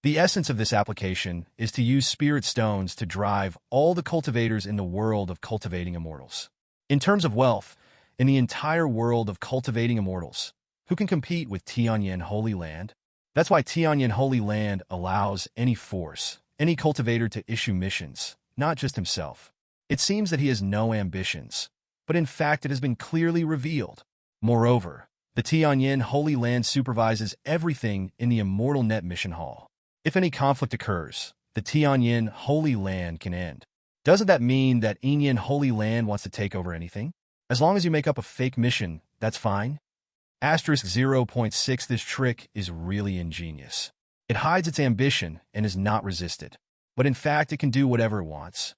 The essence of this application is to use spirit stones to drive all the cultivators in the world of cultivating immortals. In terms of wealth, in the entire world of cultivating immortals, who can compete with Tianyan Holy Land? That's why Tianyan Holy Land allows any force, any cultivator to issue missions, not just himself. It seems that he has no ambitions, but in fact it has been clearly revealed. Moreover, the Tianyan Holy Land supervises everything in the Immortal Net Mission Hall. If any conflict occurs, the Tianyan Holy Land can end. Doesn't that mean that Tianyan Holy Land wants to take over anything? As long as you make up a fake mission, that's fine. Asterisk 0.6 This trick is really ingenious. It hides its ambition and is not resisted. But in fact, it can do whatever it wants.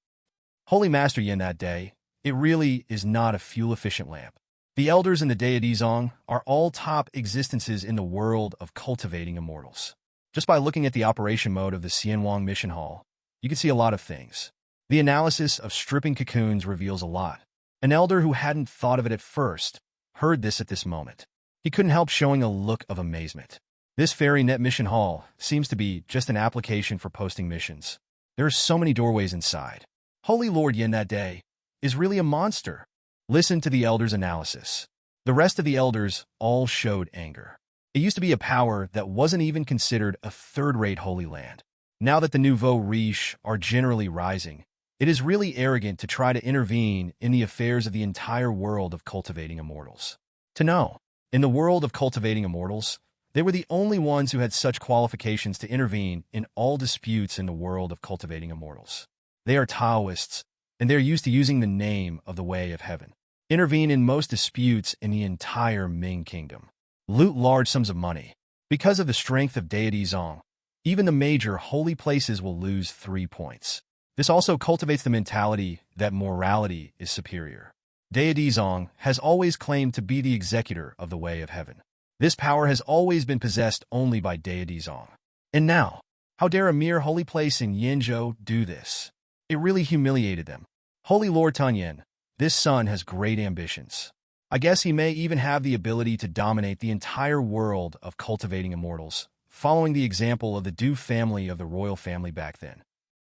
Holy Master Yin that day, it really is not a fuel-efficient lamp. The elders in the Deity Zong are all top existences in the world of cultivating immortals. Just by looking at the operation mode of the Xianwang Mission Hall, you can see a lot of things. The analysis of stripping cocoons reveals a lot. An elder who hadn't thought of it at first heard this at this moment. He couldn't help showing a look of amazement. This Fairy Net Mission Hall seems to be just an application for posting missions. There are so many doorways inside. Holy Lord Yin that day is really a monster. Listen to the elders' analysis. The rest of the elders all showed anger. It used to be a power that wasn't even considered a third-rate holy land. Now that the nouveau riche are generally rising, it is really arrogant to try to intervene in the affairs of the entire world of cultivating immortals. To know, in the world of cultivating immortals, they were the only ones who had such qualifications to intervene in all disputes in the world of cultivating immortals. They are Taoists, and they are used to using the name of the way of heaven. Intervene in most disputes in the entire Ming Kingdom. Loot large sums of money. Because of the strength of Deity Zong, even the major holy places will lose 3 points. This also cultivates the mentality that morality is superior. Deity Zong has always claimed to be the executor of the way of heaven. This power has always been possessed only by Deity Zong. And now, how dare a mere holy place in Yinzhou do this? It really humiliated them. Holy Lord Tianyan, this son has great ambitions. I guess he may even have the ability to dominate the entire world of cultivating immortals, following the example of the Du family of the royal family back then.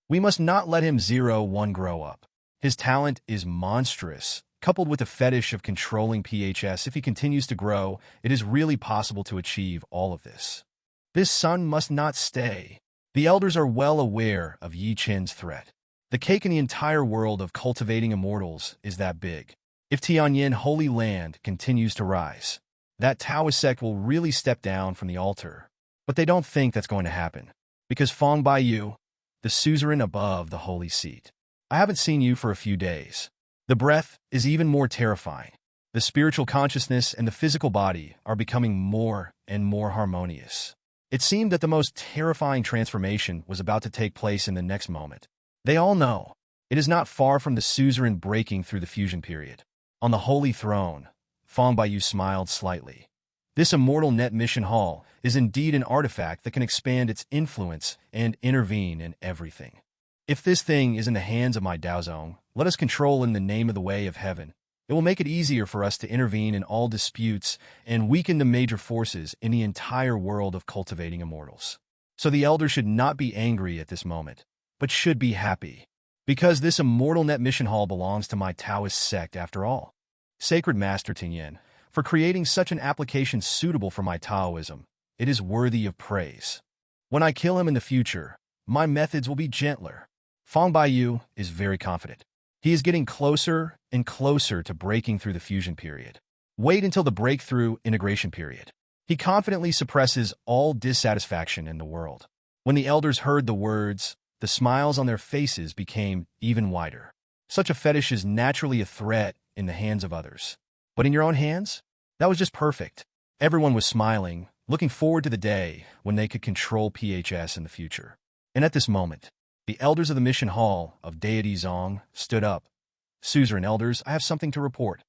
We must not let him 0-1 grow up. His talent is monstrous. Coupled with a fetish of controlling PHS, if he continues to grow, it is really possible to achieve all of this. This son must not stay. The elders are well aware of Yi Chen's threat. The cake in the entire world of cultivating immortals is that big. If Tianyan Holy Land continues to rise, that Taoist sect will really step down from the altar. But they don't think that's going to happen. Because Feng Baiyu, the suzerain above the holy seat. I haven't seen you for a few days. The breath is even more terrifying. The spiritual consciousness and the physical body are becoming more and more harmonious. It seemed that the most terrifying transformation was about to take place in the next moment. They all know. It is not far from the suzerain breaking through the fusion period. On the holy throne, Feng Baiyu smiled slightly. This immortal net mission hall is indeed an artifact that can expand its influence and intervene in everything. If this thing is in the hands of my Daozong, let us control in the name of the way of heaven. It will make it easier for us to intervene in all disputes and weaken the major forces in the entire world of cultivating immortals. So the elders should not be angry at this moment, but should be happy. Because this immortal net mission hall belongs to my Taoist sect after all. Sacred Master Tianyan, for creating such an application suitable for my Taoism, it is worthy of praise. When I kill him in the future, my methods will be gentler. Feng Baiyu is very confident. He is getting closer and closer to breaking through the fusion period. Wait until the breakthrough integration period. He confidently suppresses all dissatisfaction in the world. When the elders heard the words, the smiles on their faces became even wider. Such a fetish is naturally a threat in the hands of others. But in your own hands? That was just perfect. Everyone was smiling, looking forward to the day when they could control PHS in the future. And at this moment, the elders of the mission hall of Deity Zong stood up. Suzerain elders, I have something to report.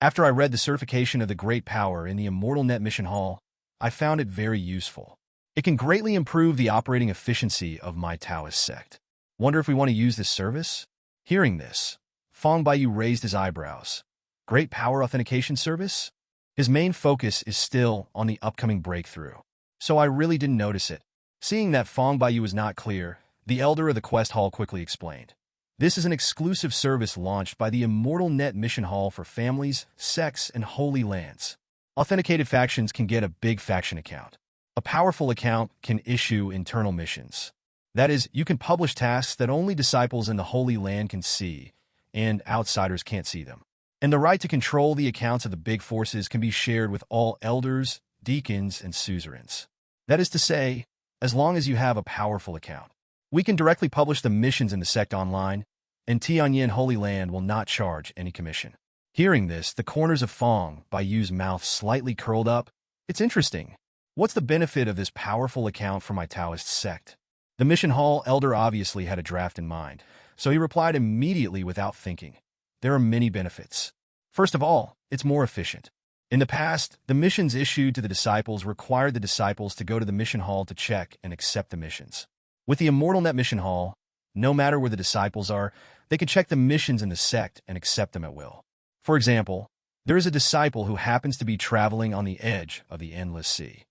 After I read the certification of the great power in the Immortal Net Mission Hall, I found it very useful. It can greatly improve the operating efficiency of my Taoist sect. Wonder if we want to use this service? Hearing this, Feng Baiyu raised his eyebrows. Great power authentication service? His main focus is still on the upcoming breakthrough. So I really didn't notice it. Seeing that Feng Baiyu was not clear, the elder of the quest hall quickly explained. This is an exclusive service launched by the Immortal Net Mission Hall for families, sects, and holy lands. Authenticated factions can get a big faction account. A powerful account can issue internal missions. That is, you can publish tasks that only disciples in the Holy Land can see, and outsiders can't see them. And the right to control the accounts of the big forces can be shared with all elders, deacons, and suzerains. That is to say, as long as you have a powerful account. We can directly publish the missions in the sect online, and Tianyan Holy Land will not charge any commission. Hearing this, the corners of Feng Baiyu's mouth slightly curled up. It's interesting. What's the benefit of this powerful account for my Taoist sect? The mission hall elder obviously had a draft in mind, so he replied immediately without thinking. There are many benefits. First of all, it's more efficient. In the past, the missions issued to the disciples required the disciples to go to the mission hall to check and accept the missions. With the Immortal Net Mission Hall, no matter where the disciples are, they can check the missions in the sect and accept them at will. For example, there is a disciple who happens to be traveling on the edge of the Endless Sea.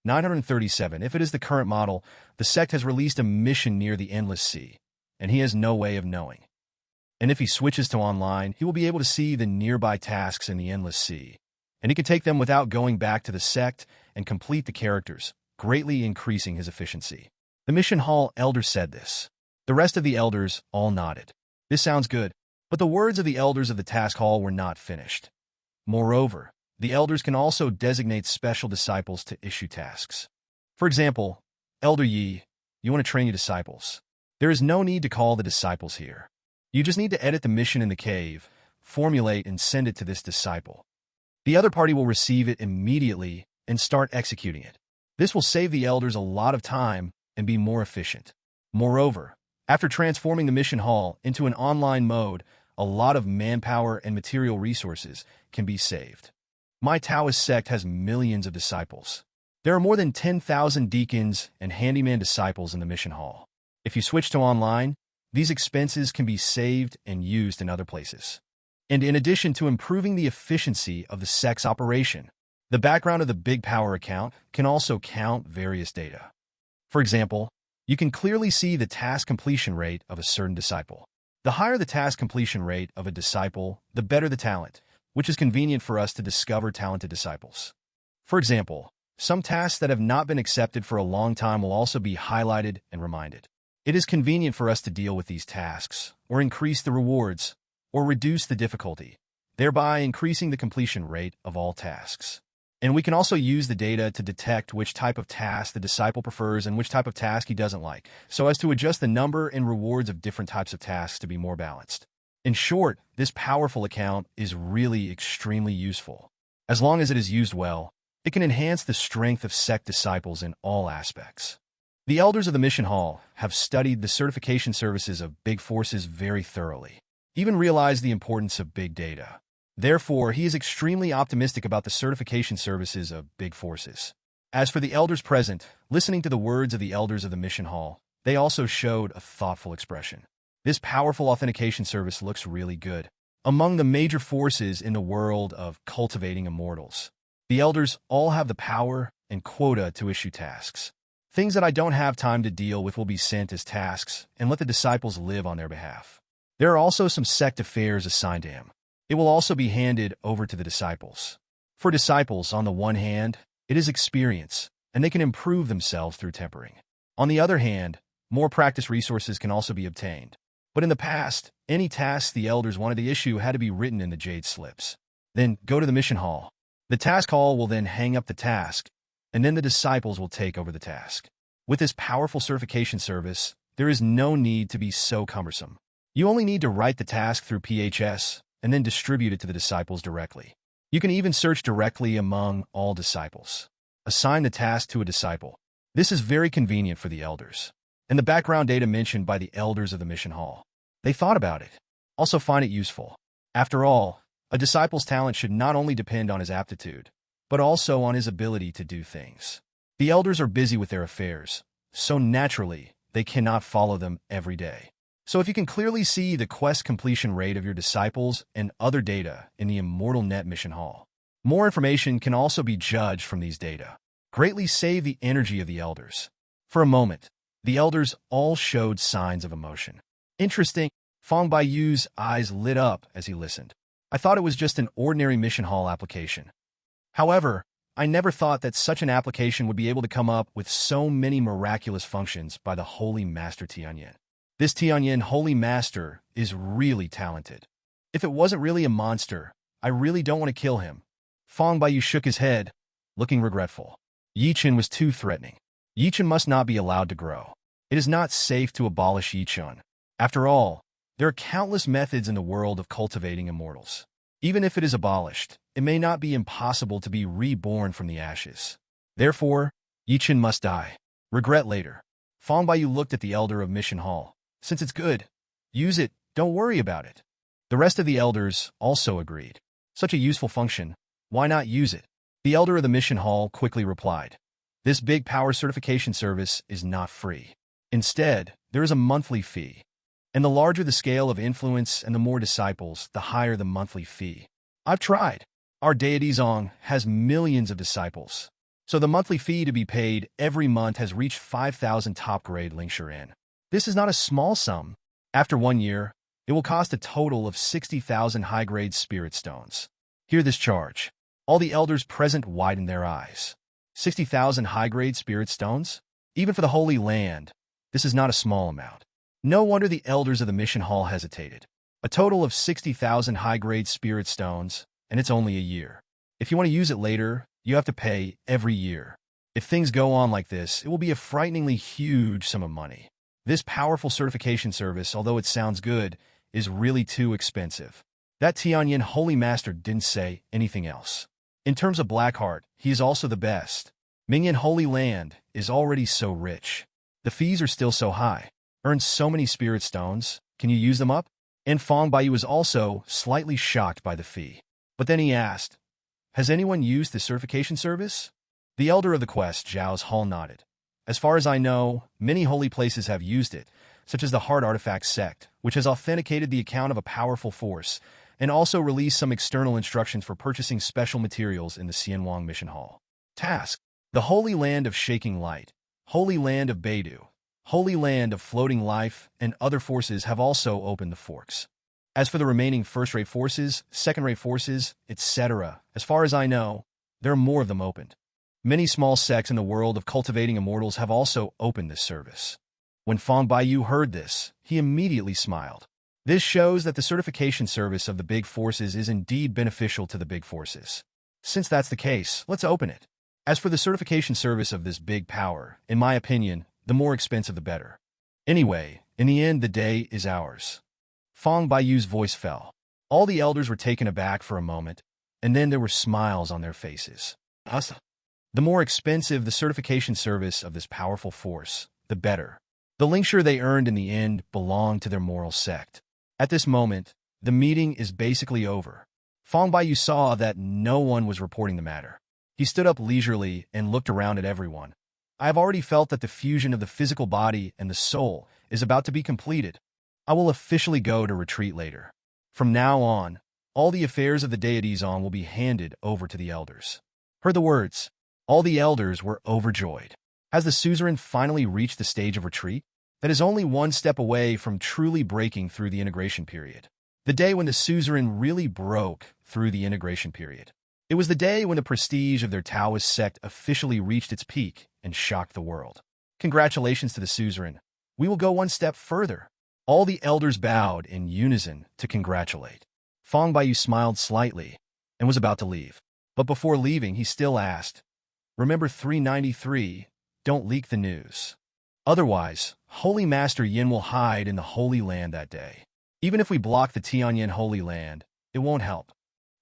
937. If it is the current model, the sect has released a mission near the Endless Sea, and he has no way of knowing. And if he switches to online, he will be able to see the nearby tasks in the Endless Sea, and he can take them without going back to the sect and complete the characters, greatly increasing his efficiency. The mission hall elder said this. The rest of the elders all nodded. This sounds good, but the words of the elders of the task hall were not finished. Moreover, the elders can also designate special disciples to issue tasks. For example, Elder Yi, you want to train your disciples. There is no need to call the disciples here. You just need to edit the mission in the cave, formulate and send it to this disciple. The other party will receive it immediately and start executing it. This will save the elders a lot of time and be more efficient. Moreover, after transforming the mission hall into an online mode, a lot of manpower and material resources can be saved. My Taoist sect has millions of disciples. There are more than 10,000 deacons and handyman disciples in the mission hall. If you switch to online, these expenses can be saved and used in other places. And in addition to improving the efficiency of the sect's operation, the background of the Big Power account can also count various data. For example, you can clearly see the task completion rate of a certain disciple. The higher the task completion rate of a disciple, the better the talent, which is convenient for us to discover talented disciples. For example, some tasks that have not been accepted for a long time will also be highlighted and reminded. It is convenient for us to deal with these tasks, or increase the rewards, or reduce the difficulty, thereby increasing the completion rate of all tasks. And we can also use the data to detect which type of task the disciple prefers and which type of task he doesn't like, so as to adjust the number and rewards of different types of tasks to be more balanced. In short, this powerful account is really extremely useful. As long as it is used well, it can enhance the strength of sect disciples in all aspects. The elders of the mission hall have studied the certification services of big forces very thoroughly, even realized the importance of big data. Therefore, he is extremely optimistic about the certification services of big forces. As for the elders present, listening to the words of the elders of the mission hall, they also showed a thoughtful expression. This powerful authentication service looks really good. Among the major forces in the world of cultivating immortals, the elders all have the power and quota to issue tasks. Things that I don't have time to deal with will be sent as tasks and let the disciples live on their behalf. There are also some sect affairs assigned to him. It will also be handed over to the disciples. For disciples, on the one hand, it is experience, and they can improve themselves through tempering. On the other hand, more practice resources can also be obtained. But in the past, any tasks the elders wanted to issue had to be written in the jade slips. Then go to the mission hall. The task hall will then hang up the task, and then the disciples will take over the task. With this powerful certification service, there is no need to be so cumbersome. You only need to write the task through PHS, and then distribute it to the disciples directly. You can even search directly among all disciples. Assign the task to a disciple. This is very convenient for the elders. And the background data mentioned by the elders of the mission hall. They thought about it. Also find it useful. After all, a disciple's talent should not only depend on his aptitude, but also on his ability to do things. The elders are busy with their affairs, so naturally, they cannot follow them every day. So if you can clearly see the quest completion rate of your disciples and other data in the Immortal Net Mission Hall, more information can also be judged from these data. Greatly save the energy of the elders. For a moment, the elders all showed signs of emotion. Interesting, Fong Baiyu's eyes lit up as he listened. I thought it was just an ordinary mission hall application. However, I never thought that such an application would be able to come up with so many miraculous functions by the Holy Master Tianyan. This Tianyan Holy Master is really talented. If it wasn't really a monster, I really don't want to kill him. Fong Baiyu shook his head, looking regretful. Chen was too threatening. Chen must not be allowed to grow. It is not safe to abolish Chen. After all, there are countless methods in the world of cultivating immortals. Even if it is abolished, it may not be impossible to be reborn from the ashes. Therefore, Chen must die. Regret later. Fong Baiyu looked at the elder of Mission Hall. Since it's good, use it, don't worry about it. The rest of the elders also agreed. Such a useful function, why not use it? The elder of the mission hall quickly replied. This big power certification service is not free. Instead, there is a monthly fee. And the larger the scale of influence and the more disciples, the higher the monthly fee. I've tried. Our deity Zong has millions of disciples. So the monthly fee to be paid every month has reached 5,000 top-grade Lingshuren. This is not a small sum. After 1 year, it will cost a total of 60,000 high-grade spirit stones. Hear this charge. All the elders present widened their eyes. 60,000 high-grade spirit stones? Even for the Holy Land, this is not a small amount. No wonder the elders of the mission hall hesitated. A total of 60,000 high-grade spirit stones, and it's only a year. If you want to use it later, you have to pay every year. If things go on like this, it will be a frighteningly huge sum of money. This powerful certification service, although it sounds good, is really too expensive. That Tianyan Holy Master didn't say anything else. In terms of Blackheart, he is also the best. Mingyan Holy Land is already so rich. The fees are still so high. Earn so many spirit stones, can you use them up? And Fong Baiyu was also slightly shocked by the fee. But then he asked, has anyone used the certification service? The elder of the quest, Zhao's Hall, nodded. As far as I know, many holy places have used it, such as the Heart Artifact sect, which has authenticated the account of a powerful force, and also released some external instructions for purchasing special materials in the Xianwang Mission Hall. Task: the Holy Land of Shaking Light, Holy Land of Beidou, Holy Land of Floating Life, and other forces have also opened the forks. As for the remaining first-rate forces, second-rate forces, etc., as far as I know, there are more of them opened. Many small sects in the world of cultivating immortals have also opened this service. When Fong Baiyu heard this, he immediately smiled. This shows that the certification service of the big forces is indeed beneficial to the big forces. Since that's the case, let's open it. As for the certification service of this big power, in my opinion, the more expensive the better. Anyway, in the end, the day is ours. Fong Baiyu's voice fell. All the elders were taken aback for a moment, and then there were smiles on their faces. Us. The more expensive the certification service of this powerful force, the better. The linkshare they earned in the end belonged to their moral sect. At this moment, the meeting is basically over. Fong Baiyu saw that no one was reporting the matter. He stood up leisurely and looked around at everyone. I have already felt that the fusion of the physical body and the soul is about to be completed. I will officially go to retreat later. From now on, all the affairs of the deities on will be handed over to the elders. Heard the words. All the elders were overjoyed. Has the suzerain finally reached the stage of retreat? That is only one step away from truly breaking through the integration period. The day when the suzerain really broke through the integration period. It was the day when the prestige of their Taoist sect officially reached its peak and shocked the world. Congratulations to the suzerain. We will go one step further. All the elders bowed in unison to congratulate. Fong Baiyu smiled slightly and was about to leave. But before leaving, he still asked, "Remember 393, don't leak the news. Otherwise, Holy Master Yin will hide in the Holy Land that day. Even if we block the Tianyan Holy Land, it won't help."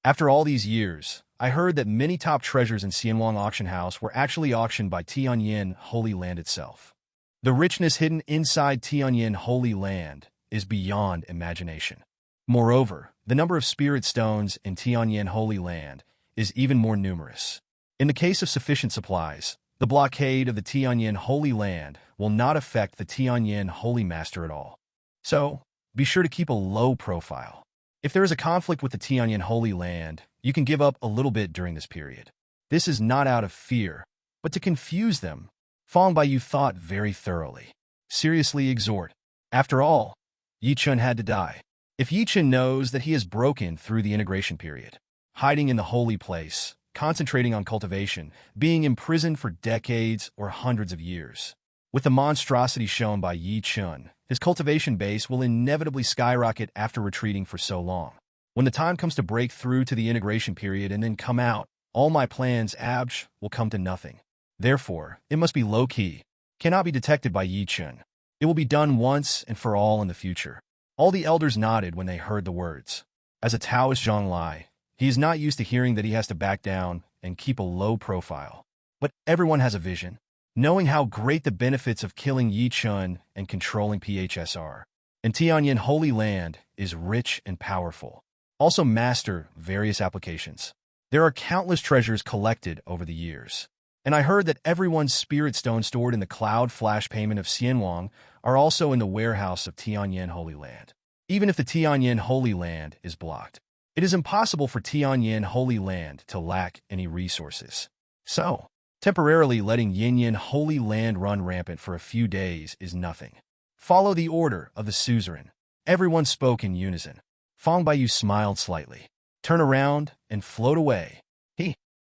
After all these years, I heard that many top treasures in Xianwang Auction House were actually auctioned by Tianyan Holy Land itself. The richness hidden inside Tianyan Holy Land is beyond imagination. Moreover, the number of spirit stones in Tianyan Holy Land is even more numerous. In the case of sufficient supplies, the blockade of the Tianyan Holy Land will not affect the Tianyan Holy Master at all. So, be sure to keep a low profile. If there is a conflict with the Tianyan Holy Land, you can give up a little bit during this period. This is not out of fear, but to confuse them. Fong Baiyu thought very thoroughly. Seriously exhort. After all, Yi Chen had to die. If Yi Chen knows that he has broken through the integration period, hiding in the holy place, concentrating on cultivation, being imprisoned for decades or hundreds of years, with the monstrosity shown by Yi Chen, his cultivation base will inevitably skyrocket after retreating for so long. When the time comes to break through to the integration period and then come out, all my plans will come to nothing. Therefore, it must be low-key, cannot be detected by Yi Chen. It will be done once and for all in the future. All the elders nodded when they heard the words. As a Taoist Zhonglai, he is not used to hearing that he has to back down and keep a low profile. But everyone has a vision, knowing how great the benefits of killing Yi Chen and controlling PHS are. And Tianyan Holy Land is rich and powerful. Also master various applications. There are countless treasures collected over the years. And I heard that everyone's spirit stone stored in the cloud flash payment of Xianwang are also in the warehouse of Tianyan Holy Land. Even if the Tianyan Holy Land is blocked, it is impossible for Tianyan Holy Land to lack any resources. So, temporarily letting Tianyan Holy Land run rampant for a few days is nothing. Follow the order of the suzerain. Everyone spoke in unison. Fong Baiyu smiled slightly. Turn around and float away.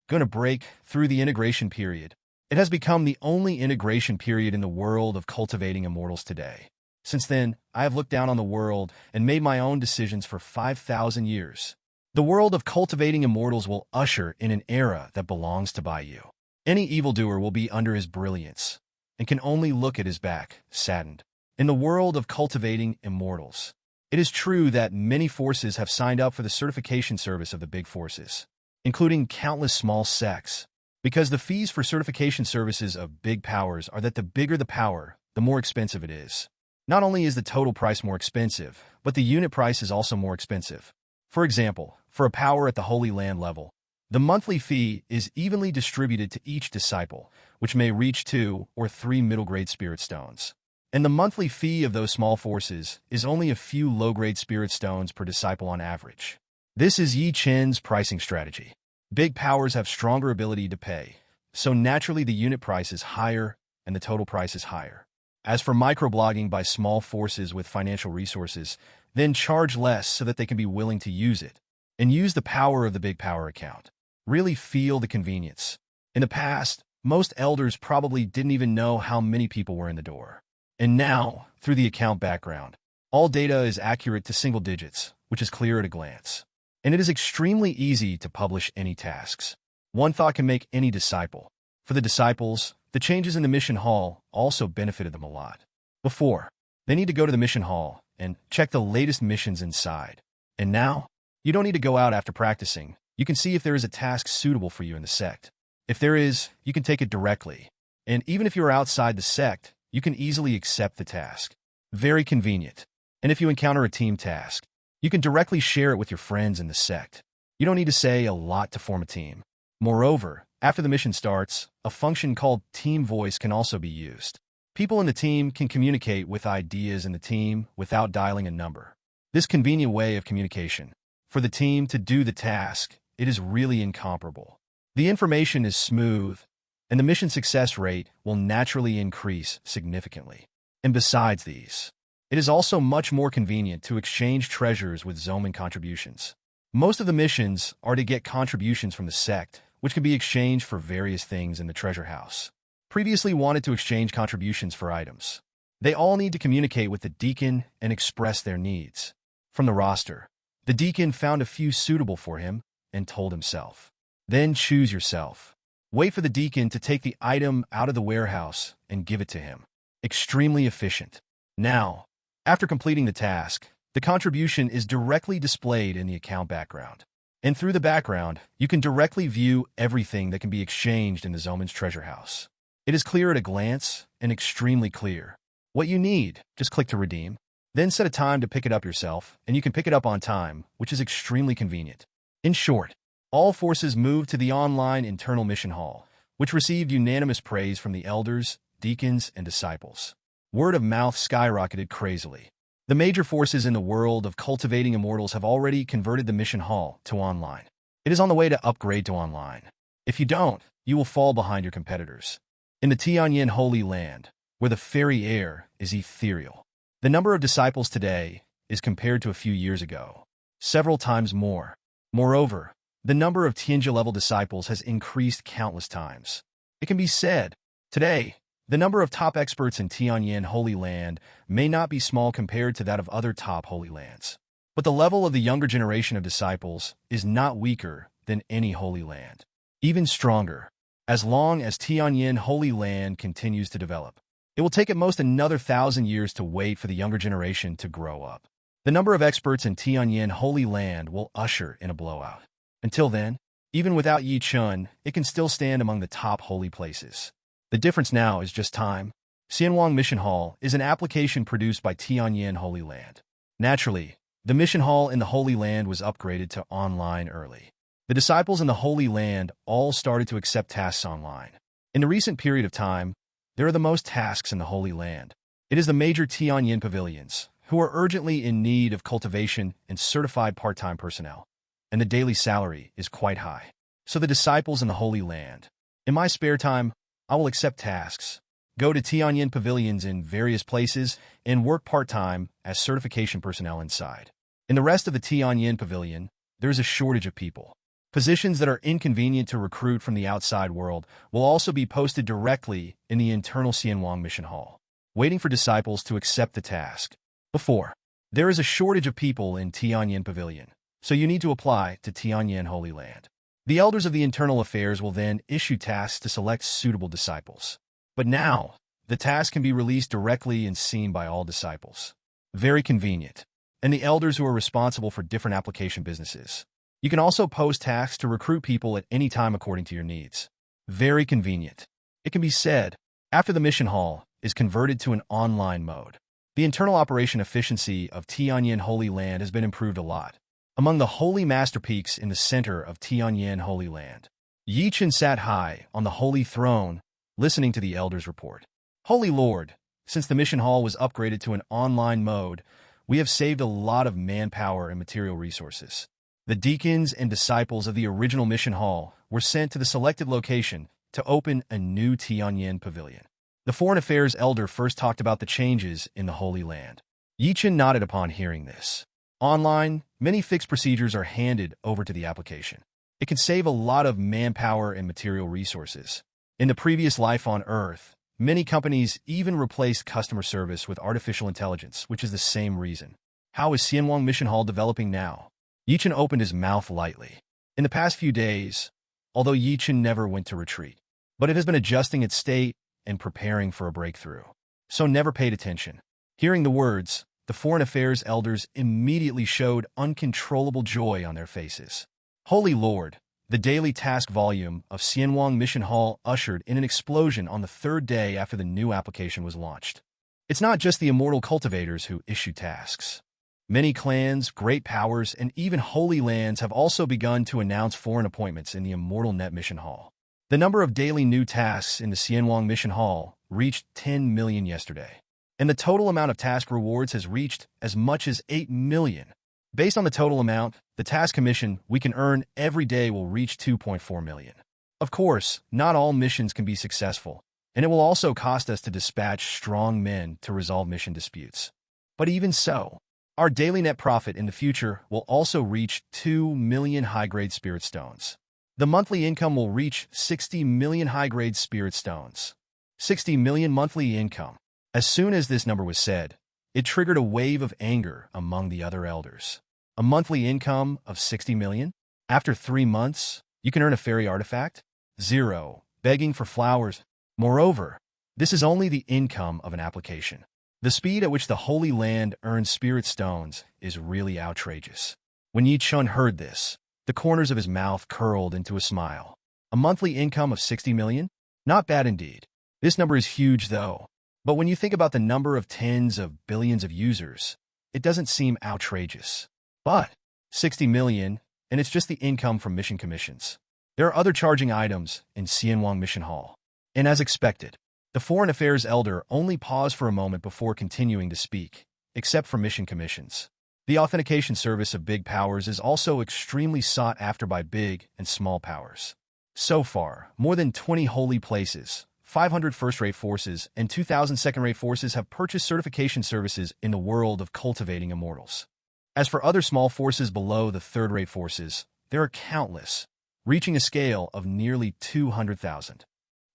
Gonna break through the integration period. It has become the only integration period in the world of cultivating immortals today. Since then, I have looked down on the world and made my own decisions for 5,000 years. The world of cultivating immortals will usher in an era that belongs to Baiyu. Any evildoer will be under his brilliance and can only look at his back, saddened. In the world of cultivating immortals, it is true that many forces have signed up for the certification service of the big forces, including countless small sects, because the fees for certification services of big powers are that the bigger the power, the more expensive it is. Not only is the total price more expensive, but the unit price is also more expensive. For example, for a power at the Holy Land level, the monthly fee is evenly distributed to each disciple, which may reach 2 or 3 middle-grade spirit stones. And the monthly fee of those small forces is only a few low-grade spirit stones per disciple on average. This is Yi Chen's pricing strategy. Big powers have stronger ability to pay, so naturally the unit price is higher and the total price is higher. As for microblogging by small forces with financial resources, then charge less so that they can be willing to use it. And use the power of the big power account. Really feel the convenience. In the past, most elders probably didn't even know how many people were in the door. And now, through the account background, all data is accurate to single digits, which is clear at a glance. And it is extremely easy to publish any tasks. One thought can make any disciple. For the disciples, the changes in the mission hall also benefited them a lot. Before, they need to go to the mission hall and check the latest missions inside. And now, you don't need to go out after practicing. You can see if there is a task suitable for you in the sect. If there is, you can take it directly. And even if you are outside the sect, you can easily accept the task. Very convenient. And if you encounter a team task, you can directly share it with your friends in the sect. You don't need to say a lot to form a team. Moreover, after the mission starts, a function called team voice can also be used. People in the team can communicate with ideas in the team without dialing a number. This convenient way of communication, for the team to do the task, it is really incomparable. The information is smooth, and the mission success rate will naturally increase significantly. And besides these, it is also much more convenient to exchange treasures with Zoman contributions. Most of the missions are to get contributions from the sect, which can be exchanged for various things in the treasure house. Previously wanted to exchange contributions for items. They all need to communicate with the deacon and express their needs. From the roster, the deacon found a few suitable for him and told himself. Then choose yourself. Wait for the deacon to take the item out of the warehouse and give it to him. Extremely efficient. Now, after completing the task, the contribution is directly displayed in the account background. And through the background, you can directly view everything that can be exchanged in the Zoman's treasure house. It is clear at a glance and extremely clear. What you need, just click to redeem. Then set a time to pick it up yourself, and you can pick it up on time, which is extremely convenient. In short, all forces moved to the online internal mission hall, which received unanimous praise from the elders, deacons, and disciples. Word of mouth skyrocketed crazily. The major forces in the world of cultivating immortals have already converted the mission hall to online. It is on the way to upgrade to online. If you don't, you will fall behind your competitors. In the Tianyan Holy Land, where the fairy air is ethereal, the number of disciples today is compared to a few years ago, several times more. Moreover, the number of Tianjia-level disciples has increased countless times. It can be said, today, the number of top experts in Tianyan Holy Land may not be small compared to that of other top holy lands. But the level of the younger generation of disciples is not weaker than any holy land. Even stronger, as long as Tianyan Holy Land continues to develop. It will take at most another 1,000 years to wait for the younger generation to grow up. The number of experts in Tianyan Holy Land will usher in a blowout. Until then, even without Yi Chun, it can still stand among the top holy places. The difference now is just time. Xianwang Mission Hall is an application produced by Tianyan Holy Land. Naturally, the Mission Hall in the Holy Land was upgraded to online early. The disciples in the Holy Land all started to accept tasks online. In the recent period of time, there are the most tasks in the Holy Land. It is the major Tianyan pavilions, who are urgently in need of cultivation and certified part-time personnel. And the daily salary is quite high. So the disciples in the Holy Land. In my spare time, I will accept tasks, go to Tianyan pavilions in various places, and work part-time as certification personnel inside. In the rest of the Tianyan pavilion, there is a shortage of people. Positions that are inconvenient to recruit from the outside world will also be posted directly in the internal Xianwang Mission Hall, waiting for disciples to accept the task. Before, there is a shortage of people in Tianyan pavilion, so you need to apply to Tianyan Holy Land. The elders of the internal affairs will then issue tasks to select suitable disciples. But now, the task can be released directly and seen by all disciples. Very convenient. And the elders who are responsible for different application businesses. You can also post tasks to recruit people at any time according to your needs. Very convenient. It can be said, after the mission hall is converted to an online mode, the internal operation efficiency of Tianyan Holy Land has been improved a lot. Among the holy master peaks in the center of Tianyan Holy Land, Yi Chen sat high on the holy throne, listening to the elders' report. Holy Lord, since the mission hall was upgraded to an online mode, we have saved a lot of manpower and material resources. The deacons and disciples of the original mission hall were sent to the selected location to open a new Tianyan pavilion. The foreign affairs elder first talked about the changes in the Holy Land. Chen nodded upon hearing this. Online, many fixed procedures are handed over to the application. It can save a lot of manpower and material resources. In the previous life on Earth, many companies even replaced customer service with artificial intelligence, which is the same reason. How is Tianyan Mission Hall developing now? Chen opened his mouth lightly. In the past few days, although Chen never went to retreat, but it has been adjusting its state and preparing for a breakthrough. So never paid attention. Hearing the words, the foreign affairs elders immediately showed uncontrollable joy on their faces. Holy Lord, the daily task volume of Tianyan Mission Hall ushered in an explosion on the third day after the new application was launched. It's not just the immortal cultivators who issue tasks. Many clans, great powers, and even holy lands have also begun to announce foreign appointments in the Immortal Net Mission Hall. The number of daily new tasks in the Tianyan Mission Hall reached 10 million yesterday, and the total amount of task rewards has reached as much as 8 million. Based on the total amount, the task commission we can earn every day will reach 2.4 million. Of course, not all missions can be successful, and it will also cost us to dispatch strong men to resolve mission disputes. But even so, our daily net profit in the future will also reach 2 million high-grade spirit stones. The monthly income will reach 60 million high-grade spirit stones. 60 million monthly income. As soon as this number was said, it triggered a wave of anger among the other elders. A monthly income of 60 million? After 3 months, you can earn a fairy artifact? 0. Begging for flowers. Moreover, this is only the income of an application. The speed at which the Holy Land earns spirit stones is really outrageous. When Chen heard this, the corners of his mouth curled into a smile. A monthly income of 60 million? Not bad indeed. This number is huge though. But when you think about the number of tens of billions of users, it doesn't seem outrageous. But 60 million, and it's just the income from mission commissions. There are other charging items in Tianyan Mission Hall. And as expected, the foreign affairs elder only paused for a moment before continuing to speak, except for mission commissions. The authentication service of big powers is also extremely sought after by big and small powers. So far, more than 20 holy places, 500 first-rate forces, and 2,000 second-rate forces have purchased certification services in the world of cultivating immortals. As for other small forces below the third-rate forces, there are countless, reaching a scale of nearly 200,000.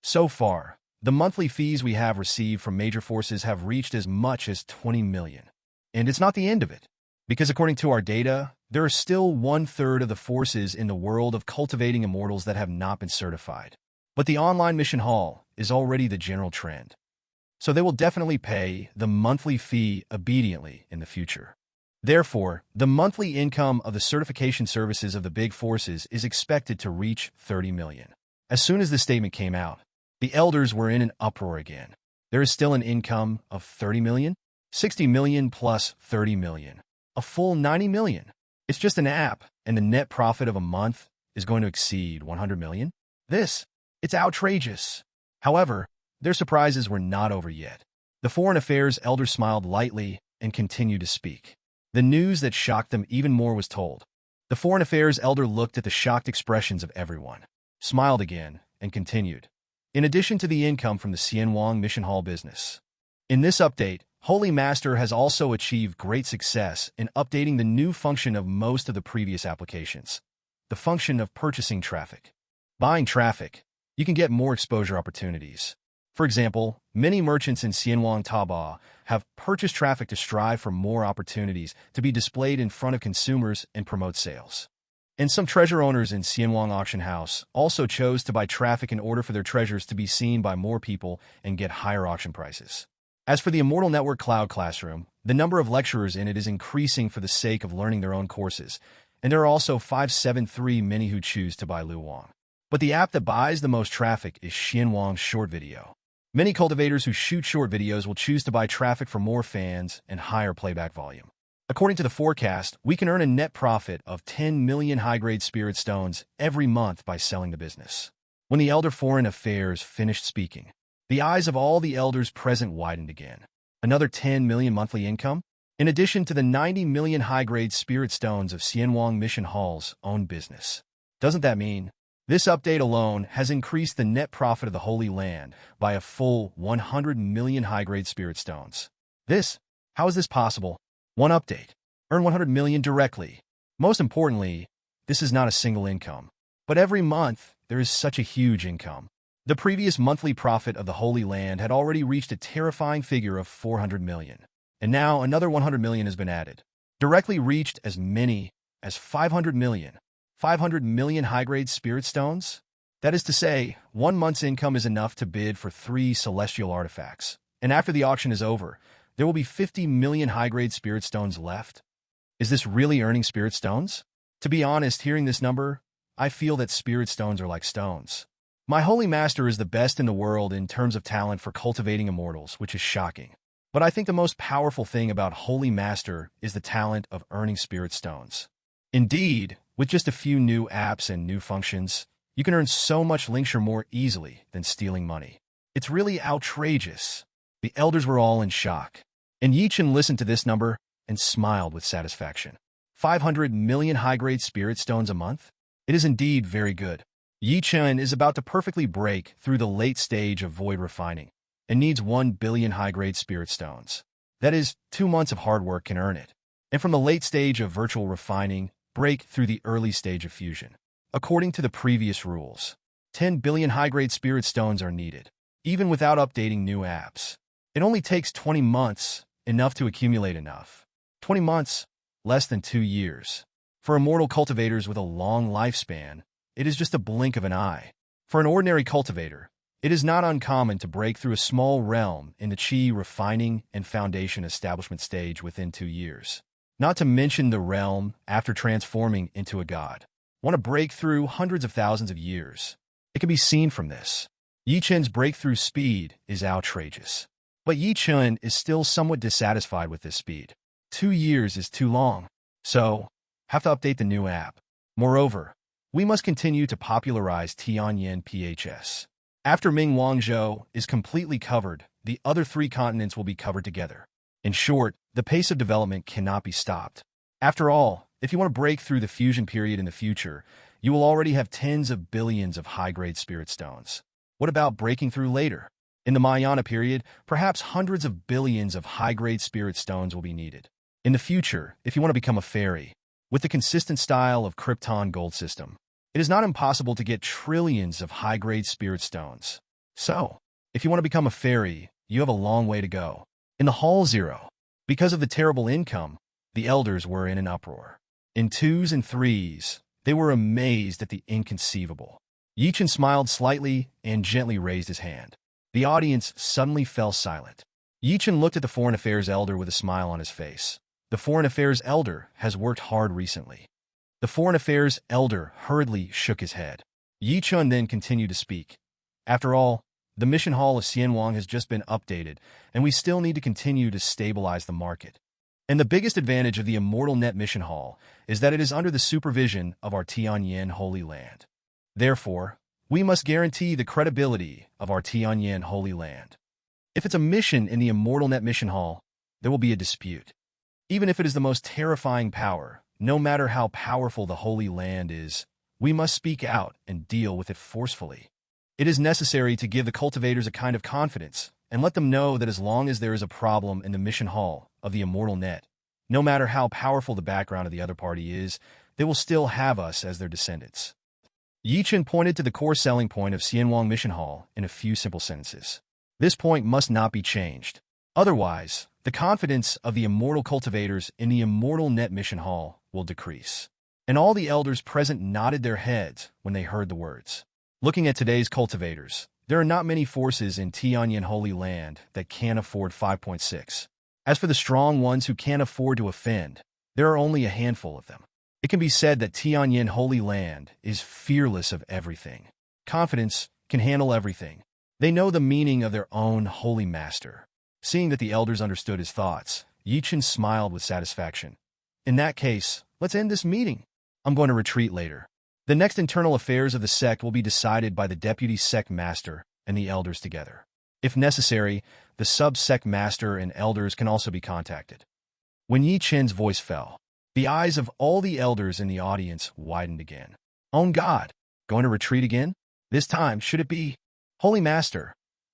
So far, the monthly fees we have received from major forces have reached as much as 20 million. And it's not the end of it, because according to our data, there are still 1/3 of the forces in the world of cultivating immortals that have not been certified. But the online mission hall is already the general trend. So they will definitely pay the monthly fee obediently in the future. Therefore, the monthly income of the certification services of the big forces is expected to reach 30 million. As soon as this statement came out, the elders were in an uproar again. There is still an income of 30 million? 60 million plus 30 million. A full 90 million. It's just an app, and the net profit of a month is going to exceed 100 million? It's outrageous. However, their surprises were not over yet. The foreign affairs elder smiled lightly and continued to speak. The news that shocked them even more was told. The foreign affairs elder looked at the shocked expressions of everyone, smiled again, and continued. In addition to the income from the Tianyan Mission Hall business. In this update, Holy Master has also achieved great success in updating the new function of most of the previous applications, the function of purchasing traffic. Buying traffic, you can get more exposure opportunities. For example, many merchants in Tianyan Taba have purchased traffic to strive for more opportunities to be displayed in front of consumers and promote sales. And some treasure owners in Tianyan Auction House also chose to buy traffic in order for their treasures to be seen by more people and get higher auction prices. As for the Immortal Network Cloud Classroom, the number of lecturers in it is increasing for the sake of learning their own courses, and there are also 573 many who choose to buy Luwang. But the app that buys the most traffic is Xianwang's short video. Many cultivators who shoot short videos will choose to buy traffic for more fans and higher playback volume. According to the forecast, we can earn a net profit of 10 million high-grade spirit stones every month by selling the business. When the Elder Foreign Affairs finished speaking, the eyes of all the elders present widened again. Another 10 million monthly income? In addition to the 90 million high-grade spirit stones of Tianyan Mission Hall's own business. Doesn't that mean This update alone has increased the net profit of the Holy Land by a full 100 million high-grade spirit stones. How is this possible? One update. Earn 100 million directly. Most importantly, this is not a single income. But every month, there is such a huge income. The previous monthly profit of the Holy Land had already reached a terrifying figure of 400 million. And now another 100 million has been added. Directly reached as many as 500 million. 500 million high-grade spirit stones? That is to say, 1 month's income is enough to bid for 3 celestial artifacts. And after the auction is over, there will be 50 million high-grade spirit stones left. Is this really earning spirit stones? To be honest, hearing this number, I feel that spirit stones are like stones. My Holy Master is the best in the world in terms of talent for cultivating immortals, which is shocking. But I think the most powerful thing about Holy Master is the talent of earning spirit stones. Indeed, with just a few new apps and new functions, you can earn so much linkshare more easily than stealing money. It's really outrageous. The elders were all in shock. And Chen listened to this number and smiled with satisfaction. 500 million high-grade spirit stones a month? It is indeed very good. Chen is about to perfectly break through the late stage of void refining and needs 1 billion high-grade spirit stones. That is, 2 months of hard work can earn it. And from the late stage of virtual refining, break through the early stage of fusion. According to the previous rules, 10 billion high-grade spirit stones are needed, even without updating new apps. It only takes 20 months, enough to accumulate enough. 20 months, less than 2 years. For immortal cultivators with a long lifespan, it is just a blink of an eye. For an ordinary cultivator, it is not uncommon to break through a small realm in the Qi refining and foundation establishment stage within 2 years. Not to mention the realm after transforming into a god. Want to break through hundreds of thousands of years. It can be seen from this. Chen's breakthrough speed is outrageous. But Chen is still somewhat dissatisfied with this speed. 2 years is too long. So, have to update the new app. Moreover, we must continue to popularize Tianyan PHS. After Ming Wangzhou is completely covered, the other 3 continents will be covered together. In short, the pace of development cannot be stopped. After all, if you want to break through the fusion period in the future, you will already have tens of billions of high-grade spirit stones. What about breaking through later? In the Mahayana period, perhaps hundreds of billions of high-grade spirit stones will be needed. In the future, if you want to become a fairy, with the consistent style of Krypton gold system, it is not impossible to get trillions of high-grade spirit stones. So, if you want to become a fairy, you have a long way to go. In the Hall Zero, because of the terrible income, the elders were in an uproar. In 2s and 3s, they were amazed at the inconceivable. Chen smiled slightly and gently raised his hand. The audience suddenly fell silent. Chen looked at the Foreign Affairs Elder with a smile on his face. The Foreign Affairs Elder has worked hard recently. The Foreign Affairs Elder hurriedly shook his head. Chen then continued to speak. After all, the mission hall of Xianwang has just been updated, and we still need to continue to stabilize the market. And the biggest advantage of the Immortal Net Mission Hall is that it is under the supervision of our Tianyan Holy Land. Therefore, we must guarantee the credibility of our Tianyan Holy Land. If it's a mission in the Immortal Net Mission Hall, there will be a dispute. Even if it is the most terrifying power, no matter how powerful the Holy Land is, we must speak out and deal with it forcefully. It is necessary to give the cultivators a kind of confidence and let them know that as long as there is a problem in the mission hall of the Immortal Net, no matter how powerful the background of the other party is, they will still have us as their descendants. Chen pointed to the core selling point of Xianwang Mission Hall in a few simple sentences. This point must not be changed. Otherwise, the confidence of the immortal cultivators in the Immortal Net Mission Hall will decrease. And all the elders present nodded their heads when they heard the words. Looking at today's cultivators, there are not many forces in Tianyan Holy Land that can afford 5.6. As for the strong ones who can't afford to offend, there are only a handful of them. It can be said that Tianyan Holy Land is fearless of everything. Confidence can handle everything. They know the meaning of their own Holy Master. Seeing that the elders understood his thoughts, Chen smiled with satisfaction. In that case, let's end this meeting. I'm going to retreat later. The next internal affairs of the sect will be decided by the deputy sect master and the elders together. If necessary, the sub-sect master and elders can also be contacted. When Chen's voice fell, the eyes of all the elders in the audience widened again. On God! Going to retreat again? This time, should it be? Holy Master,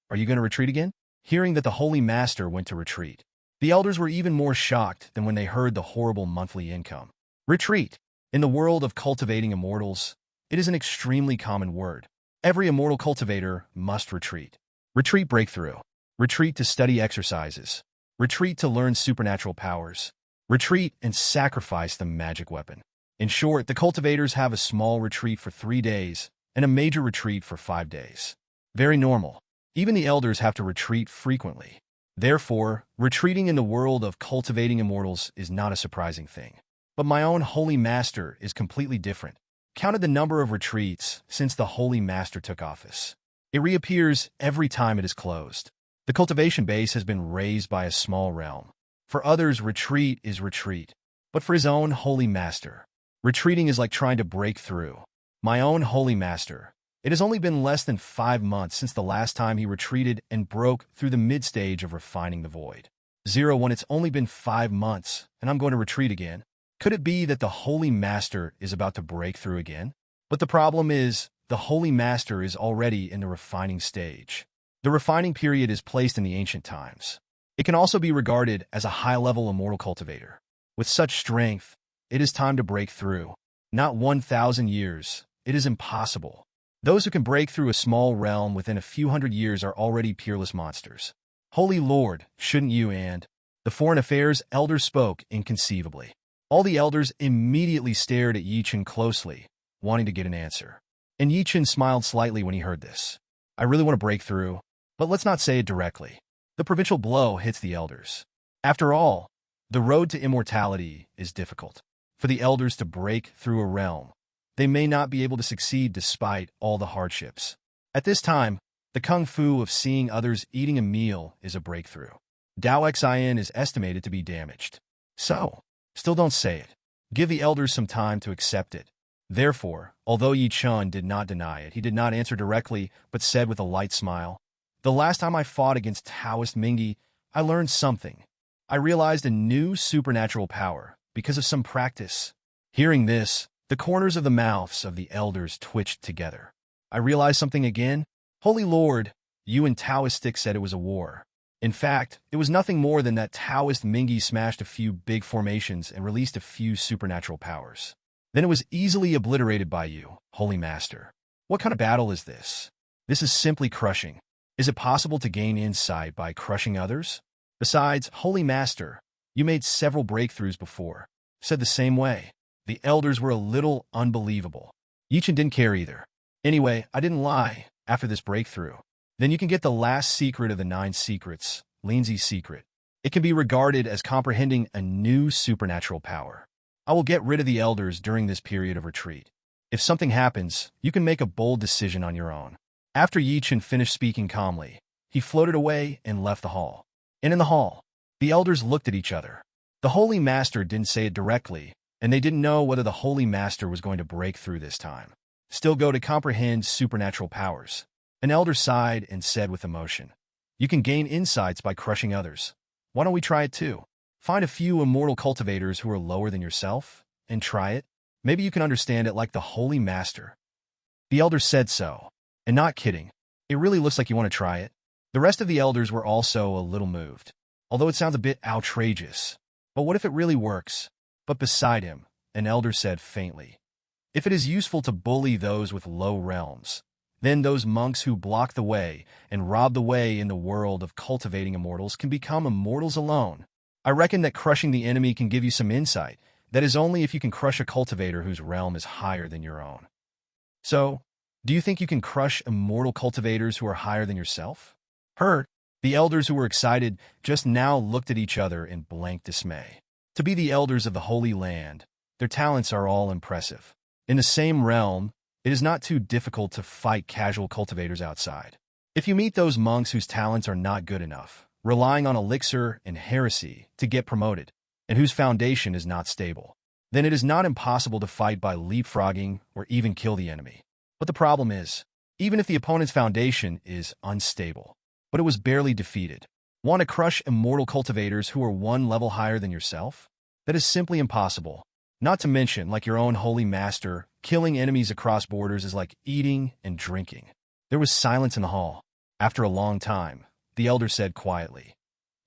are you going to retreat again? Hearing that the Holy Master went to retreat, the elders were even more shocked than when they heard the horrible monthly income. Retreat. In the world of cultivating immortals, it is an extremely common word. Every immortal cultivator must retreat. Retreat breakthrough. Retreat to study exercises. Retreat to learn supernatural powers. Retreat and sacrifice the magic weapon. In short, the cultivators have a small retreat for 3 days and a major retreat for 5 days. Very normal. Even the elders have to retreat frequently. Therefore, retreating in the world of cultivating immortals is not a surprising thing. But my own Holy Master is completely different. Counted the number of retreats since the Holy Master took office. It reappears every time it is closed. The cultivation base has been raised by a small realm. For others, retreat is retreat. But for his own Holy Master, retreating is like trying to break through. My own Holy Master, it has only been less than 5 months since the last time he retreated and broke through the mid-stage of refining the void. 01, it's only been 5 months, and I'm going to retreat again. Could it be that the Holy Master is about to break through again? But the problem is, the Holy Master is already in the refining stage. The refining period is placed in the ancient times. It can also be regarded as a high-level immortal cultivator. With such strength, it is time to break through. Not 1,000 years. It is impossible. Those who can break through a small realm within a few hundred years are already peerless monsters. Holy Lord, shouldn't you? And the foreign affairs elders spoke inconceivably. All the elders immediately stared at Chen closely, wanting to get an answer. And Chen smiled slightly when he heard this. I really want to break through, but let's not say it directly. The provincial blow hits the elders. After all, the road to immortality is difficult. For the elders to break through a realm, they may not be able to succeed despite all the hardships. At this time, the kung fu of seeing others eating a meal is a breakthrough. Dao Xin is estimated to be damaged. So, still don't say it. Give the elders some time to accept it. Therefore, although Chen did not deny it, he did not answer directly, but said with a light smile, the last time I fought against Taoist Mingi, I learned something. I realized a new supernatural power because of some practice. Hearing this, the corners of the mouths of the elders twitched together. I realized something again. Holy Lord, you and Taoistic said it was a war. In fact, it was nothing more than that Taoist Mingi smashed a few big formations and released a few supernatural powers. Then it was easily obliterated by you, Holy Master. What kind of battle is this? This is simply crushing. Is it possible to gain insight by crushing others? Besides, Holy Master, you made several breakthroughs before. Said the same way. The elders were a little unbelievable. Chen didn't care either. Anyway, I didn't lie after this breakthrough. Then you can get the last secret of the 9 secrets, Lindsay's secret. It can be regarded as comprehending a new supernatural power. I will get rid of the elders during this period of retreat. If something happens, you can make a bold decision on your own. After Chen finished speaking calmly, he floated away and left the hall. And in the hall, the elders looked at each other. The Holy Master didn't say it directly, and they didn't know whether the Holy Master was going to break through this time. Still go to comprehend supernatural powers. An elder sighed and said with emotion, you can gain insights by crushing others. Why don't we try it too? Find a few immortal cultivators who are lower than yourself, and try it. Maybe you can understand it like the Holy Master. The elder said so. And not kidding. It really looks like you want to try it. The rest of the elders were also a little moved. Although it sounds a bit outrageous. But what if it really works? But beside him, an elder said faintly, if it is useful to bully those with low realms, then those monks who block the way and rob the way in the world of cultivating immortals can become immortals alone. I reckon that crushing the enemy can give you some insight. That is only if you can crush a cultivator whose realm is higher than your own. So, do you think you can crush immortal cultivators who are higher than yourself? Heard, the elders who were excited just now looked at each other in blank dismay. To be the elders of the Holy Land, their talents are all impressive. In the same realm, it is not too difficult to fight casual cultivators outside. If you meet those monks whose talents are not good enough, relying on elixir and heresy to get promoted, and whose foundation is not stable, then it is not impossible to fight by leapfrogging or even kill the enemy. But the problem is, even if the opponent's foundation is unstable, but it was barely defeated, want to crush immortal cultivators who are 1 level higher than yourself? That is simply impossible. Not to mention, like your own Holy Master, Killing enemies across borders is like eating and drinking. There was silence in the hall. After a long time, the elder said quietly,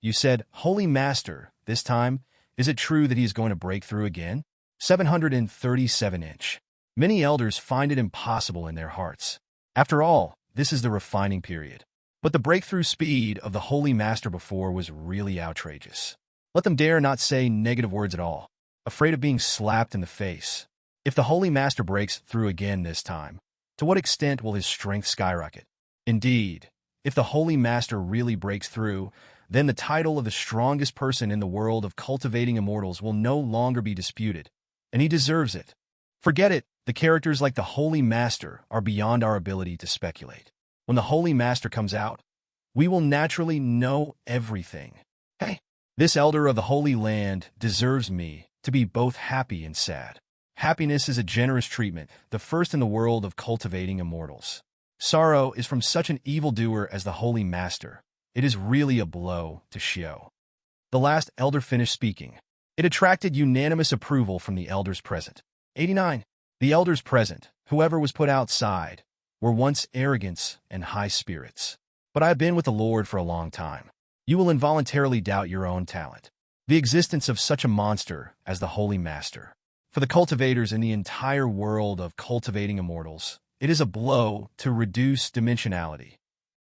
"You said, 'Holy Master,' this time. Is it true that he is going to break through again?" 737-inch. Many elders find it impossible in their hearts. After all, this is the refining period. But the breakthrough speed of the Holy Master before was really outrageous. Let them dare not say negative words at all, afraid of being slapped in the face. If the Holy Master breaks through again this time, to what extent will his strength skyrocket? Indeed, if the Holy Master really breaks through, then the title of the strongest person in the world of cultivating immortals will no longer be disputed, and he deserves it. Forget it, the characters like the Holy Master are beyond our ability to speculate. When the Holy Master comes out, we will naturally know everything. Hey, this elder of the Holy Land deserves me to be both happy and sad. Happiness is a generous treatment, the first in the world of cultivating immortals. Sorrow is from such an evildoer as the Holy Master. It is really a blow to Xiao. The last elder finished speaking. It attracted unanimous approval from the elders present. 89. The elders present, whoever was put outside, were once arrogance and high spirits. But I have been with the Lord for a long time. You will involuntarily doubt your own talent, the existence of such a monster as the Holy Master. For the cultivators in the entire world of cultivating immortals, it is a blow to reduce dimensionality.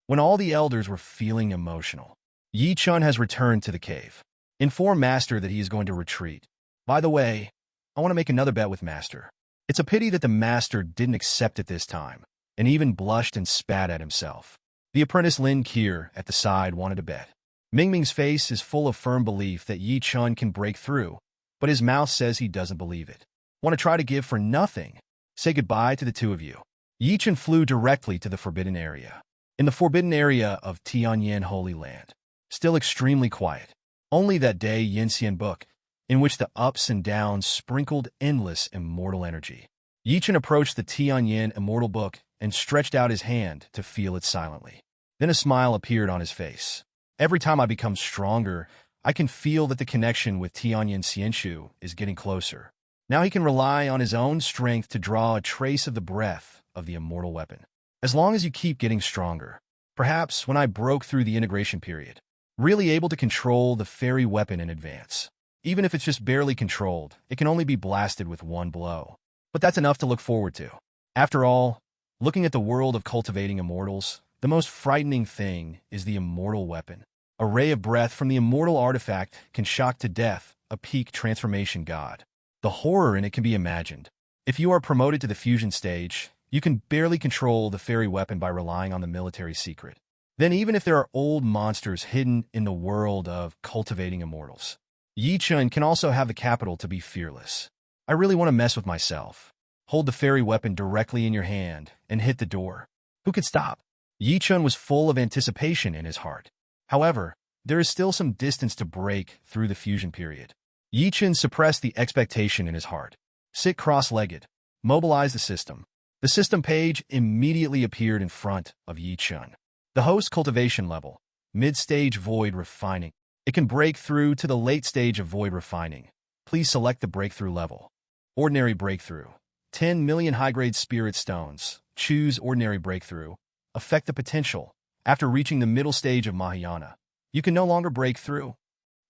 When all the elders were feeling emotional, Chen has returned to the cave. Inform Master that he is going to retreat. By the way, I want to make another bet with Master. It's a pity that the Master didn't accept it this time, and even blushed and spat at himself. The apprentice Lin Kier at the side wanted to bet. Mingming's face is full of firm belief that Chen can break through, but his mouth says he doesn't believe it. Want to try to give for nothing? Say goodbye to the two of you. Chen flew directly to the forbidden area. In the forbidden area of Tianyan Holy Land, still extremely quiet. Only that day Yinxian book, in which the ups and downs sprinkled endless immortal energy. Chen approached the Tianyan immortal book and stretched out his hand to feel it silently. Then a smile appeared on his face. Every time I become stronger, I can feel that the connection with Tianyan Xianshu is getting closer. Now he can rely on his own strength to draw a trace of the breath of the immortal weapon. As long as you keep getting stronger, perhaps when I broke through the integration period, really able to control the fairy weapon in advance. Even if it's just barely controlled, it can only be blasted with one blow. But that's enough to look forward to. After all, looking at the world of cultivating immortals, the most frightening thing is the immortal weapon. A ray of breath from the immortal artifact can shock to death a peak transformation god. The horror in it can be imagined. If you are promoted to the fusion stage, you can barely control the fairy weapon by relying on the military secret. Then even if there are old monsters hidden in the world of cultivating immortals, Chen can also have the capital to be fearless. I really want to mess with myself. Hold the fairy weapon directly in your hand and hit the door. Who could stop? Chen was full of anticipation in his heart. However, there is still some distance to break through the fusion period. Chen suppressed the expectation in his heart. Sit cross-legged. Mobilize the system. The system page immediately appeared in front of Chen. The host cultivation level, mid-stage void refining. It can break through to the late stage of void refining. Please select the breakthrough level. Ordinary breakthrough. 10 million high-grade spirit stones. Choose ordinary breakthrough. Affect the potential. After reaching the middle stage of Mahayana, you can no longer break through.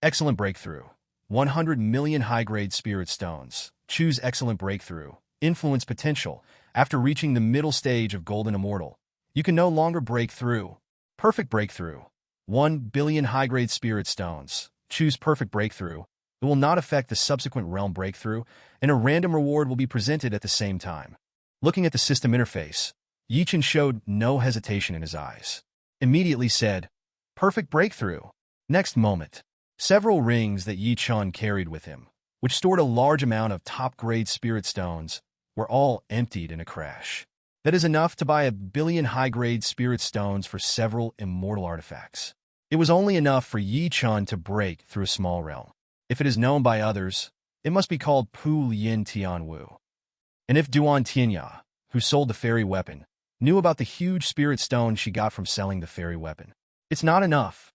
Excellent breakthrough. 100 million high-grade spirit stones. Choose excellent breakthrough. Influence potential. After reaching the middle stage of golden immortal, you can no longer break through. Perfect breakthrough. 1 billion high-grade spirit stones. Choose perfect breakthrough. It will not affect the subsequent realm breakthrough, and a random reward will be presented at the same time. Looking at the system interface, Chen showed no hesitation in his eyes. Immediately said, "Perfect breakthrough." Next moment, several rings that Chen carried with him, which stored a large amount of top-grade spirit stones, were all emptied in a crash. That is enough to buy 1 billion high-grade spirit stones for several immortal artifacts. It was only enough for Chen to break through a small realm. If it is known by others, it must be called Pu Lin Tianwu. And if Duan Tianya, who sold the fairy weapon, knew about the huge spirit stone she got from selling the fairy weapon, it's not enough.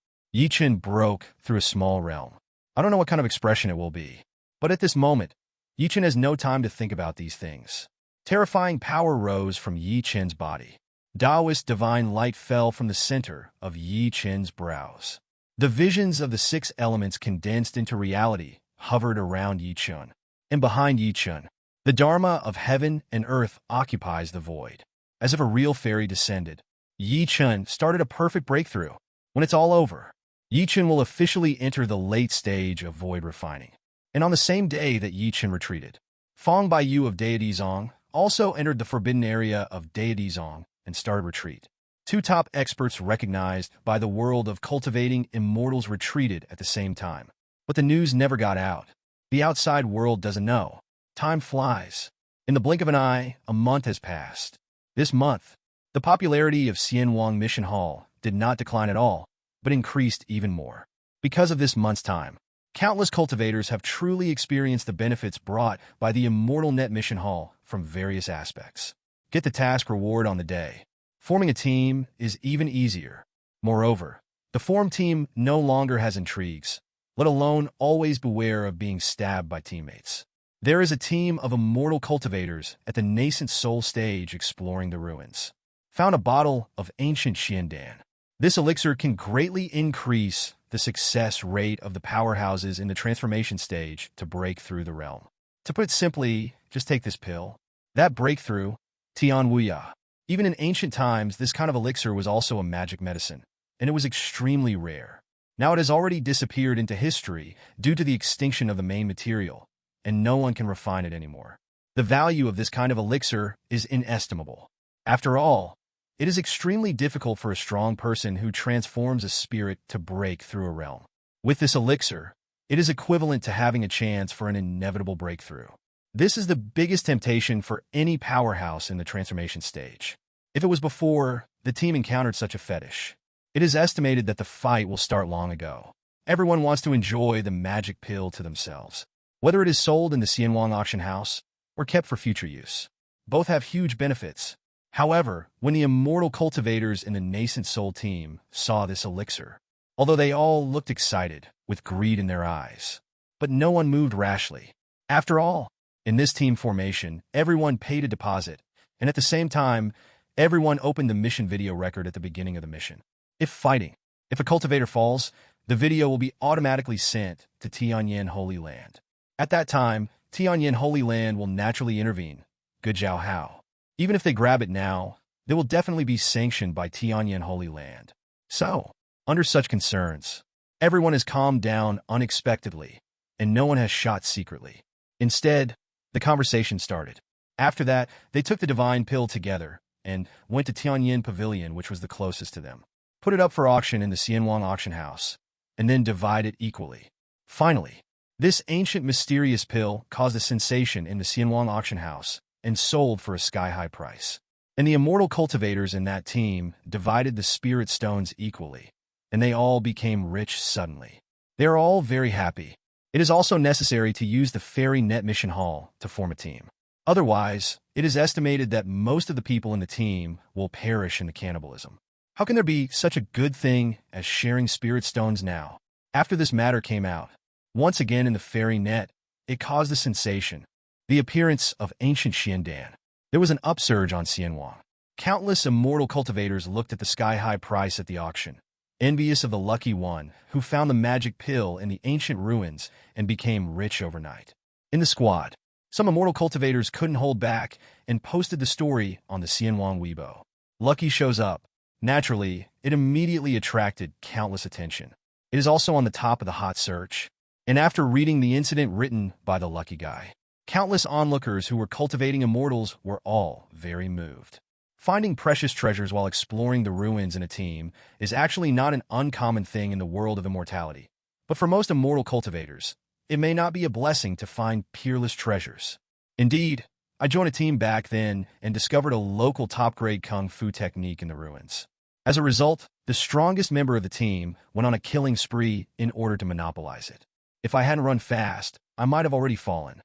Chen broke through a small realm. I don't know what kind of expression it will be, but at this moment, Chen has no time to think about these things. Terrifying power rose from Yi Chen's body. Taoist divine light fell from the center of Yi Chen's brows. The visions of the six elements condensed into reality hovered around Yi Chen. And behind Yi Chen, the Dharma of heaven and earth occupies the void. As if a real fairy descended, Yi Chen started a perfect breakthrough. When it's all over, Yi Chen will officially enter the late stage of void refining. And on the same day that Yi Chen retreated, Fang Baiyu of Deity Zong also entered the forbidden area of Deity Zong and started retreat. Two top experts recognized by the world of cultivating immortals retreated at the same time. But the news never got out. The outside world doesn't know. Time flies. In the blink of an eye, a month has passed. This month, the popularity of Xianwang Mission Hall did not decline at all, but increased even more. Because of this month's time, countless cultivators have truly experienced the benefits brought by the Immortal Net Mission Hall from various aspects. Get the task reward on the day. Forming a team is even easier. Moreover, the formed team no longer has intrigues, let alone always beware of being stabbed by teammates. There is a team of immortal cultivators at the nascent soul stage exploring the ruins. Found a bottle of ancient Xiandan. This elixir can greatly increase the success rate of the powerhouses in the transformation stage to break through the realm. To put it simply, just take this pill. That breakthrough, Tian Wuya. Even in ancient times, this kind of elixir was also a magic medicine, and it was extremely rare. Now it has already disappeared into history due to the extinction of the main material, and no one can refine it anymore. The value of this kind of elixir is inestimable. After all, it is extremely difficult for a strong person who transforms a spirit to break through a realm. With this elixir, it is equivalent to having a chance for an inevitable breakthrough. This is the biggest temptation for any powerhouse in the transformation stage. If it was before, the team encountered such a fetish. It is estimated that the fight will start long ago. Everyone wants to enjoy the magic pill to themselves, whether it is sold in the Xianwang auction house or kept for future use. Both have huge benefits. However, when the immortal cultivators in the nascent soul team saw this elixir, although they all looked excited, with greed in their eyes, but no one moved rashly. After all, in this team formation, everyone paid a deposit, and at the same time, everyone opened the mission video record at the beginning of the mission. If a cultivator falls, the video will be automatically sent to Tianyan Holy Land. At that time, Tianyan Holy Land will naturally intervene. Good Jiao Hao. Even if they grab it now, they will definitely be sanctioned by Tianyan Holy Land. So, under such concerns, everyone has calmed down unexpectedly, and no one has shot secretly. Instead, the conversation started. After that, they took the divine pill together and went to Tianyan Pavilion, which was the closest to them. Put it up for auction in the Xianwang auction house, and then divide it equally. Finally, this ancient mysterious pill caused a sensation in the Xianwang auction house and sold for a sky-high price. And the immortal cultivators in that team divided the spirit stones equally, and they all became rich suddenly. They are all very happy. It is also necessary to use the Fairy Net Mission Hall to form a team. Otherwise, it is estimated that most of the people in the team will perish in the cannibalism. How can there be such a good thing as sharing spirit stones now? After this matter came out, once again in the Fairy Net, it caused a sensation. The appearance of ancient Xiandan. There was an upsurge on Xianwang. Countless immortal cultivators looked at the sky-high price at the auction, envious of the lucky one who found the magic pill in the ancient ruins and became rich overnight. In the squad, some immortal cultivators couldn't hold back and posted the story on the Xianwang Weibo. Lucky shows up. Naturally, it immediately attracted countless attention. It is also on the top of the hot search. And after reading the incident written by the lucky guy, countless onlookers who were cultivating immortals were all very moved. Finding precious treasures while exploring the ruins in a team is actually not an uncommon thing in the world of immortality. But for most immortal cultivators, it may not be a blessing to find peerless treasures. Indeed, I joined a team back then and discovered a local top-grade kung fu technique in the ruins. As a result, the strongest member of the team went on a killing spree in order to monopolize it. If I hadn't run fast, I might have already fallen.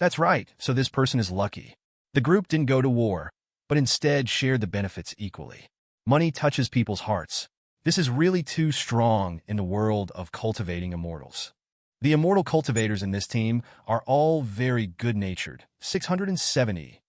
That's right, so this person is lucky. The group didn't go to war, but instead shared the benefits equally. Money touches people's hearts. This is really too strong in the world of cultivating immortals. The immortal cultivators in this team are all very good-natured. 670.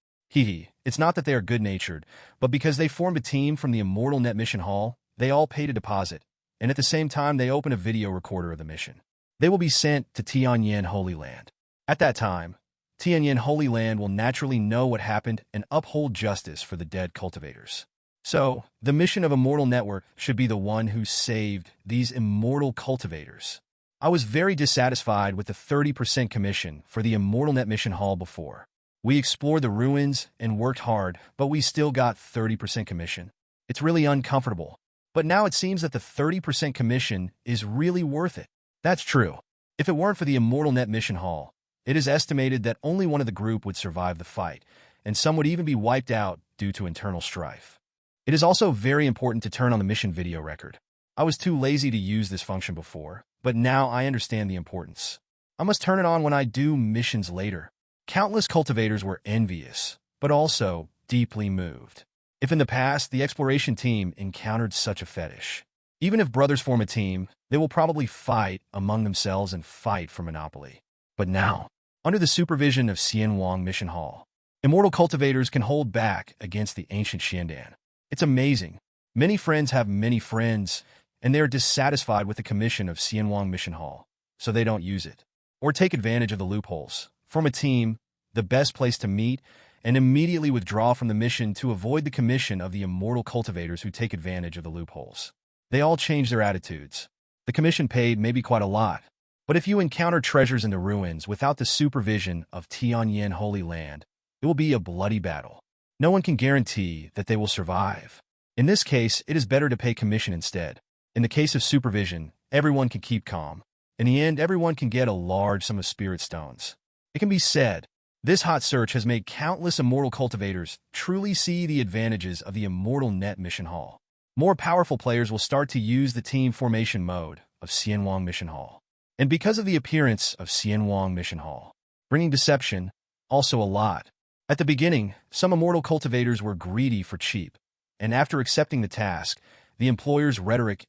Hee it's not that they are good-natured, but because they formed a team from the Immortal Net Mission Hall, they all paid a deposit, and at the same time they open a video recorder of the mission. They will be sent to Tianyan Holy Land. At that time, Tianyan Holy Land will naturally know what happened and uphold justice for the dead cultivators. So, the mission of Immortal Network should be the one who saved these immortal cultivators. I was very dissatisfied with the 30% commission for the Immortal Net Mission Hall before. We explored the ruins and worked hard, but we still got 30% commission. It's really uncomfortable. But now it seems that the 30% commission is really worth it. That's true. If it weren't for the Immortal Net Mission Hall, it is estimated that only one of the group would survive the fight, and some would even be wiped out due to internal strife. It is also very important to turn on the mission video record. I was too lazy to use this function before, but now I understand the importance. I must turn it on when I do missions later. Countless cultivators were envious, but also deeply moved. If in the past the exploration team encountered such a fetish, even if brothers form a team, they will probably fight among themselves and fight for monopoly. But now, under the supervision of Xianwang Mission Hall, immortal cultivators can hold back against the ancient Xiandan. It's amazing. Many friends have many friends, and they are dissatisfied with the commission of Xianwang Mission Hall, so they don't use it. Or take advantage of the loopholes. Form a team, the best place to meet, and immediately withdraw from the mission to avoid the commission of the immortal cultivators who take advantage of the loopholes. They all change their attitudes. The commission paid may be quite a lot, but if you encounter treasures in the ruins without the supervision of Tianyan Holy Land, it will be a bloody battle. No one can guarantee that they will survive. In this case, it is better to pay commission instead. In the case of supervision, everyone can keep calm. In the end, everyone can get a large sum of spirit stones. It can be said, this hot search has made countless immortal cultivators truly see the advantages of the Immortal Net Mission Hall. More powerful players will start to use the team formation mode of Xianwang Mission Hall. And because of the appearance of Xianwang Mission Hall, bringing deception, also a lot. At the beginning, some immortal cultivators were greedy for cheap, and after accepting the task, the employer's rhetoric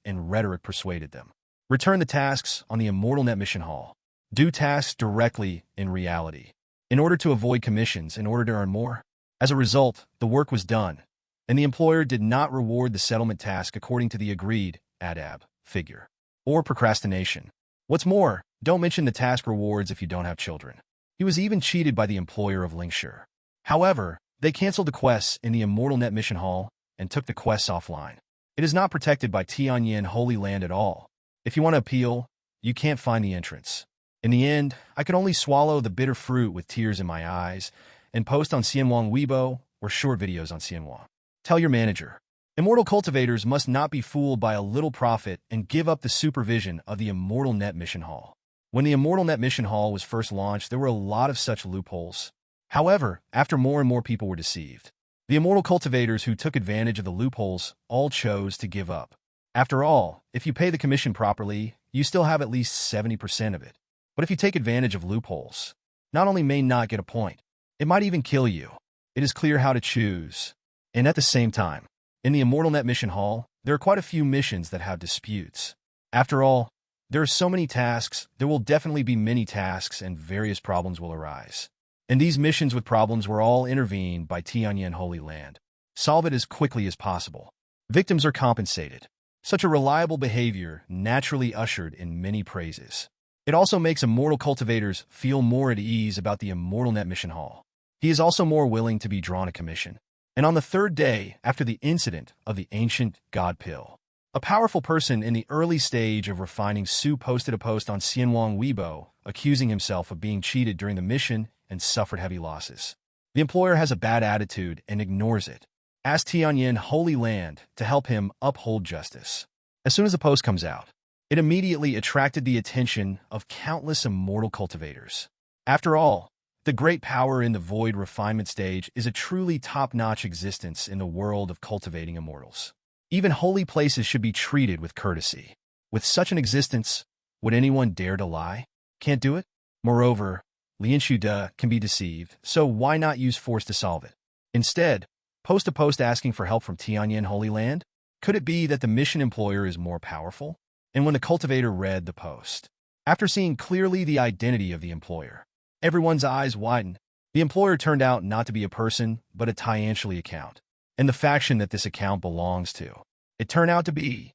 persuaded them. Return the tasks on the Immortal Net Mission Hall. Do tasks directly in reality, in order to avoid commissions, in order to earn more. As a result, the work was done, and the employer did not reward the settlement task according to the agreed ADAB figure, or procrastination. What's more, don't mention the task rewards if you don't have children. He was even cheated by the employer of Lingshire. However, they canceled the quests in the Immortal Net Mission Hall and took the quests offline. It is not protected by Tianyan Holy Land at all. If you want to appeal, you can't find the entrance. In the end, I could only swallow the bitter fruit with tears in my eyes and post on Xianwang Weibo or short videos on Xianwang. Tell your manager. Immortal cultivators must not be fooled by a little profit and give up the supervision of the Immortal Net Mission Hall. When the Immortal Net Mission Hall was first launched, there were a lot of such loopholes. However, after more and more people were deceived, the immortal cultivators who took advantage of the loopholes all chose to give up. After all, if you pay the commission properly, you still have at least 70% of it. But if you take advantage of loopholes, not only may not get a point, it might even kill you. It is clear how to choose. And at the same time, in the Immortal Net Mission Hall, there are quite a few missions that have disputes. After all, there are so many tasks, there will definitely be many tasks and various problems will arise. And these missions with problems were all intervened by Tianyan Holy Land. Solve it as quickly as possible. Victims are compensated. Such a reliable behavior naturally ushered in many praises. It also makes immortal cultivators feel more at ease about the Immortal Net Mission Hall. He is also more willing to be drawn a commission. And on the third day after the incident of the ancient God Pill, a powerful person in the early stage of refining Su posted a post on Xianwang Weibo accusing himself of being cheated during the mission and suffered heavy losses. The employer has a bad attitude and ignores it. Ask Tianyan Holy Land to help him uphold justice. As soon as the post comes out, it immediately attracted the attention of countless immortal cultivators. After all, the great power in the void refinement stage is a truly top-notch existence in the world of cultivating immortals. Even holy places should be treated with courtesy. With such an existence, would anyone dare to lie? Can't do it? Moreover, Lianshu De can be deceived, so why not use force to solve it? Instead, post a post asking for help from Tianyan Holy Land? Could it be that the mission employer is more powerful? And when the cultivator read the post, after seeing clearly the identity of the employer, everyone's eyes widened. The employer turned out not to be a person, but a Tianyan account, and the faction that this account belongs to. It turned out to be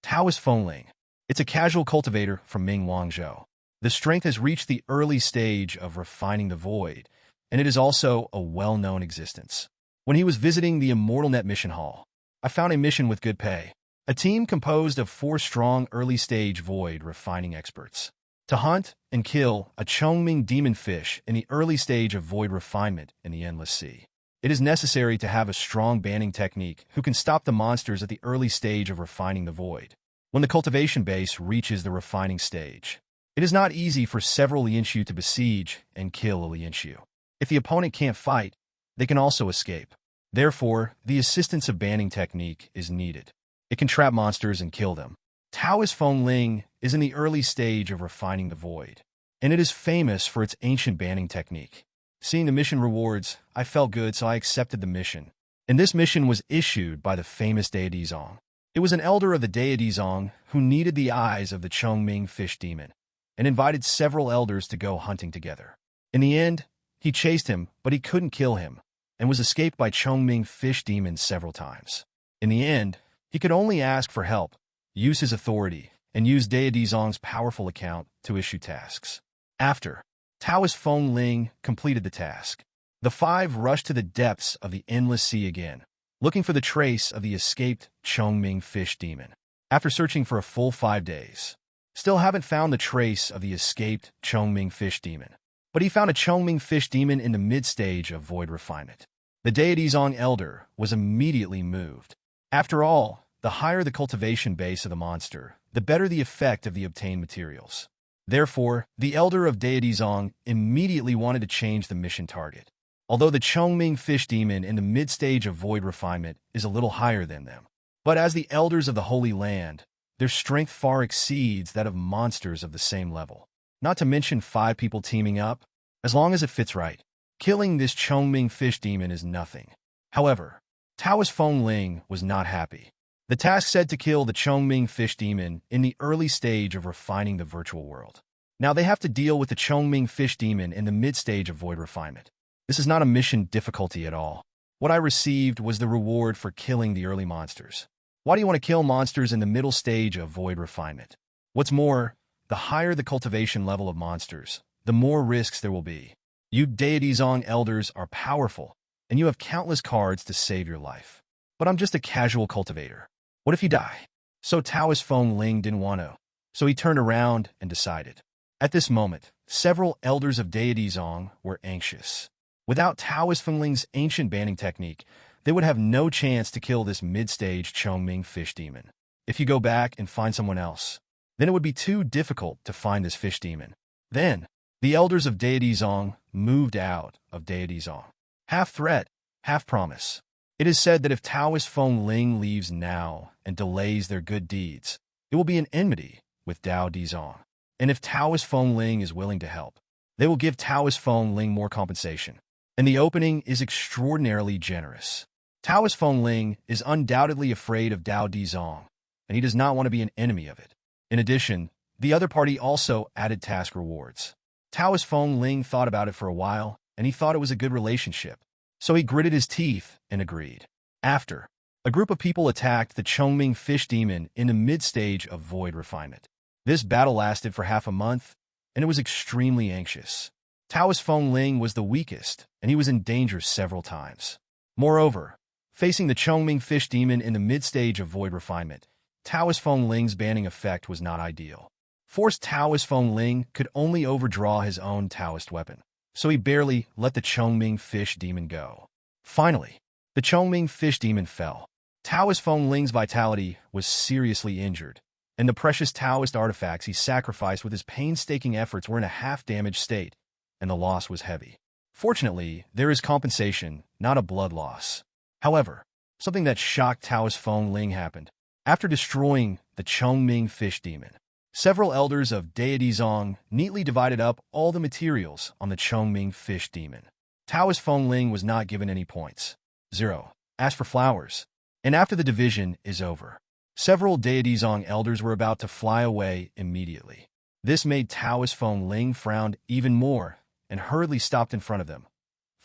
Taoist Fengling. It's a casual cultivator from Ming Wangzhou. The strength has reached the early stage of refining the void, and it is also a well-known existence. When he was visiting the Immortal Net mission hall, I found a mission with good pay. A team composed of 4 strong early-stage void refining experts. To hunt and kill a Chongming demon fish in the early stage of void refinement in the Endless Sea. It is necessary to have a strong banning technique who can stop the monsters at the early stage of refining the void. When the cultivation base reaches the refining stage, it is not easy for several Lianshu to besiege and kill a Lianshu. If the opponent can't fight, they can also escape. Therefore, the assistance of banning technique is needed. It can trap monsters and kill them. Taoist Fengling is in the early stage of refining the void, and it is famous for its ancient banning technique. Seeing the mission rewards, I felt good, so I accepted the mission. And this mission was issued by the famous deity Zong. It was an elder of the deity Zong who needed the eyes of the Chongming fish demon, and invited several elders to go hunting together. In the end, he chased him, but he couldn't kill him, and was escaped by Chongming fish demon several times. In the end, he could only ask for help, use his authority, and use deity Zong's powerful account to issue tasks. After Taoist Fengling completed the task, the 5 rushed to the depths of the Endless Sea again, looking for the trace of the escaped Chongming fish demon. After searching for a full 5 days, still haven't found the trace of the escaped Chongming fish demon. But he found a Chongming fish demon in the mid-stage of void refinement. The deity Zong elder was immediately moved. After all, the higher the cultivation base of the monster, the better the effect of the obtained materials. Therefore, the elder of deity Zong immediately wanted to change the mission target. Although the Chongming fish demon in the mid-stage of void refinement is a little higher than them. But as the elders of the Holy Land, their strength far exceeds that of monsters of the same level. Not to mention 5 people teaming up, as long as it fits right. Killing this Chongming fish demon is nothing. However, Taoist Fengling was not happy. The task said to kill the Chongming fish demon in the early stage of refining the virtual world. Now they have to deal with the Chongming fish demon in the mid-stage of void refinement. This is not a mission difficulty at all. What I received was the reward for killing the early monsters. Why do you want to kill monsters in the middle stage of void refinement? What's more, the higher the cultivation level of monsters, the more risks there will be. You deity Zong elders are powerful, and you have countless cards to save your life. But I'm just a casual cultivator. What if you die? So Taoist Fengling didn't want to. So he turned around and decided. At this moment, several elders of deity Zong were anxious. Without Taoist Fengling's ancient banning technique, they would have no chance to kill this mid-stage Chongming fish demon. If you go back and find someone else, then it would be too difficult to find this fish demon. Then, the elders of deity Zong moved out of deity Zong. Half threat, half promise. It is said that if Taoist Fengling leaves now and delays their good deeds, it will be an enmity with Dao Di Zong. And if Taoist Fengling is willing to help, they will give Taoist Fengling more compensation. And the opening is extraordinarily generous. Taoist Fengling is undoubtedly afraid of Dao Di Zong, and he does not want to be an enemy of it. In addition, the other party also added task rewards. Taoist Fengling thought about it for a while, and he thought it was a good relationship. So he gritted his teeth and agreed. After, a group of people attacked the Chongming fish demon in the mid-stage of void refinement. This battle lasted for half a month, and it was extremely anxious. Taoist Fengling was the weakest, and he was in danger several times. Moreover, facing the Chongming fish demon in the mid-stage of void refinement, Taoist Fengling's banning effect was not ideal. Forced Taoist Fengling could only overdraw his own Taoist weapon, so he barely let the Chongming fish demon go. Finally, the Chongming fish demon fell. Taoist Fengling's vitality was seriously injured, and the precious Taoist artifacts he sacrificed with his painstaking efforts were in a half-damaged state, and the loss was heavy. Fortunately, there is compensation, not a blood loss. However, something that shocked Taoist Fengling happened. After destroying the Chongming fish demon, several elders of deity Zong neatly divided up all the materials on the Chongming fish demon. Taoist Fengling was not given any points. 0. Asked for flowers. And after the division is over, several deity Zong elders were about to fly away immediately. This made Taoist Fengling frown even more and hurriedly stopped in front of them.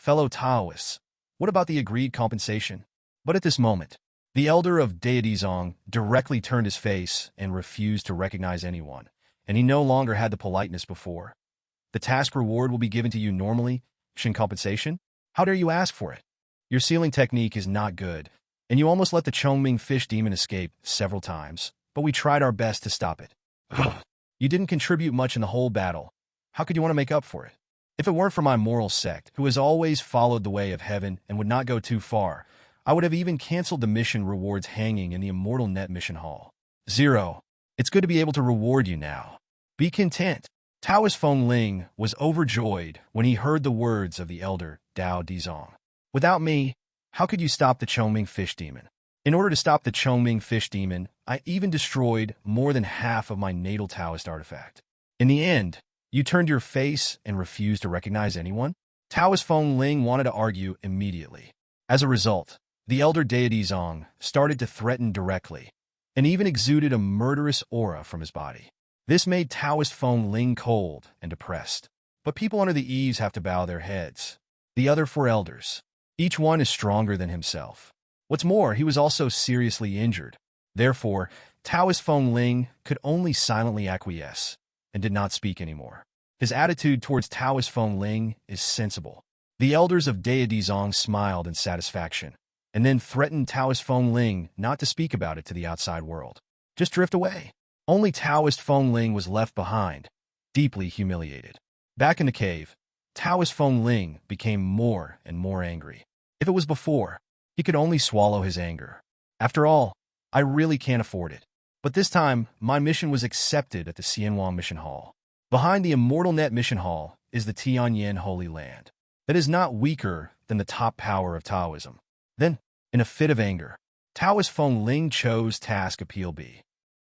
fellow Taoists, what about the agreed compensation? But at this moment, the elder of deity Zong directly turned his face and refused to recognize anyone, and he no longer had the politeness before. The task reward will be given to you normally, Chen compensation? How dare you ask for it? Your sealing technique is not good, and you almost let the Chongming fish demon escape several times, but we tried our best to stop it. You didn't contribute much in the whole battle. How could you want to make up for it? If it weren't for my moral sect, who has always followed the way of heaven and would not go too far, I would have even canceled the mission rewards hanging in the Immortal Net Mission Hall. 0. It's good to be able to reward you now. Be content. Taoist Feng Ling was overjoyed when he heard the words of the elder Dao Dizong. Without me, how could you stop the Chongming fish demon? In order to stop the Chongming fish demon, I even destroyed more than half of my natal Taoist artifact. In the end, you turned your face and refused to recognize anyone? Taoist Feng Ling wanted to argue immediately. As a result, the elder deity Zong started to threaten directly, and even exuded a murderous aura from his body. This made Taoist Feng Ling cold and depressed. But people under the eaves have to bow their heads. The other 4 elders. Each one is stronger than himself. What's more, he was also seriously injured. Therefore, Taoist Feng Ling could only silently acquiesce and did not speak anymore. His attitude towards Taoist Feng Ling is sensible. The elders of deity Zong smiled in satisfaction, and then threatened Taoist Feng Ling not to speak about it to the outside world. Just drift away. Only Taoist Feng Ling was left behind, deeply humiliated. Back in the cave, Taoist Feng Ling became more and more angry. If it was before, he could only swallow his anger. After all, I really can't afford it. But this time, my mission was accepted at the Xianwang Mission Hall. Behind the Immortal Net Mission Hall is the Tianyan Holy Land. That is not weaker than the top power of Taoism. Then, in a fit of anger, Taoist Feng Ling chose Task Appeal B.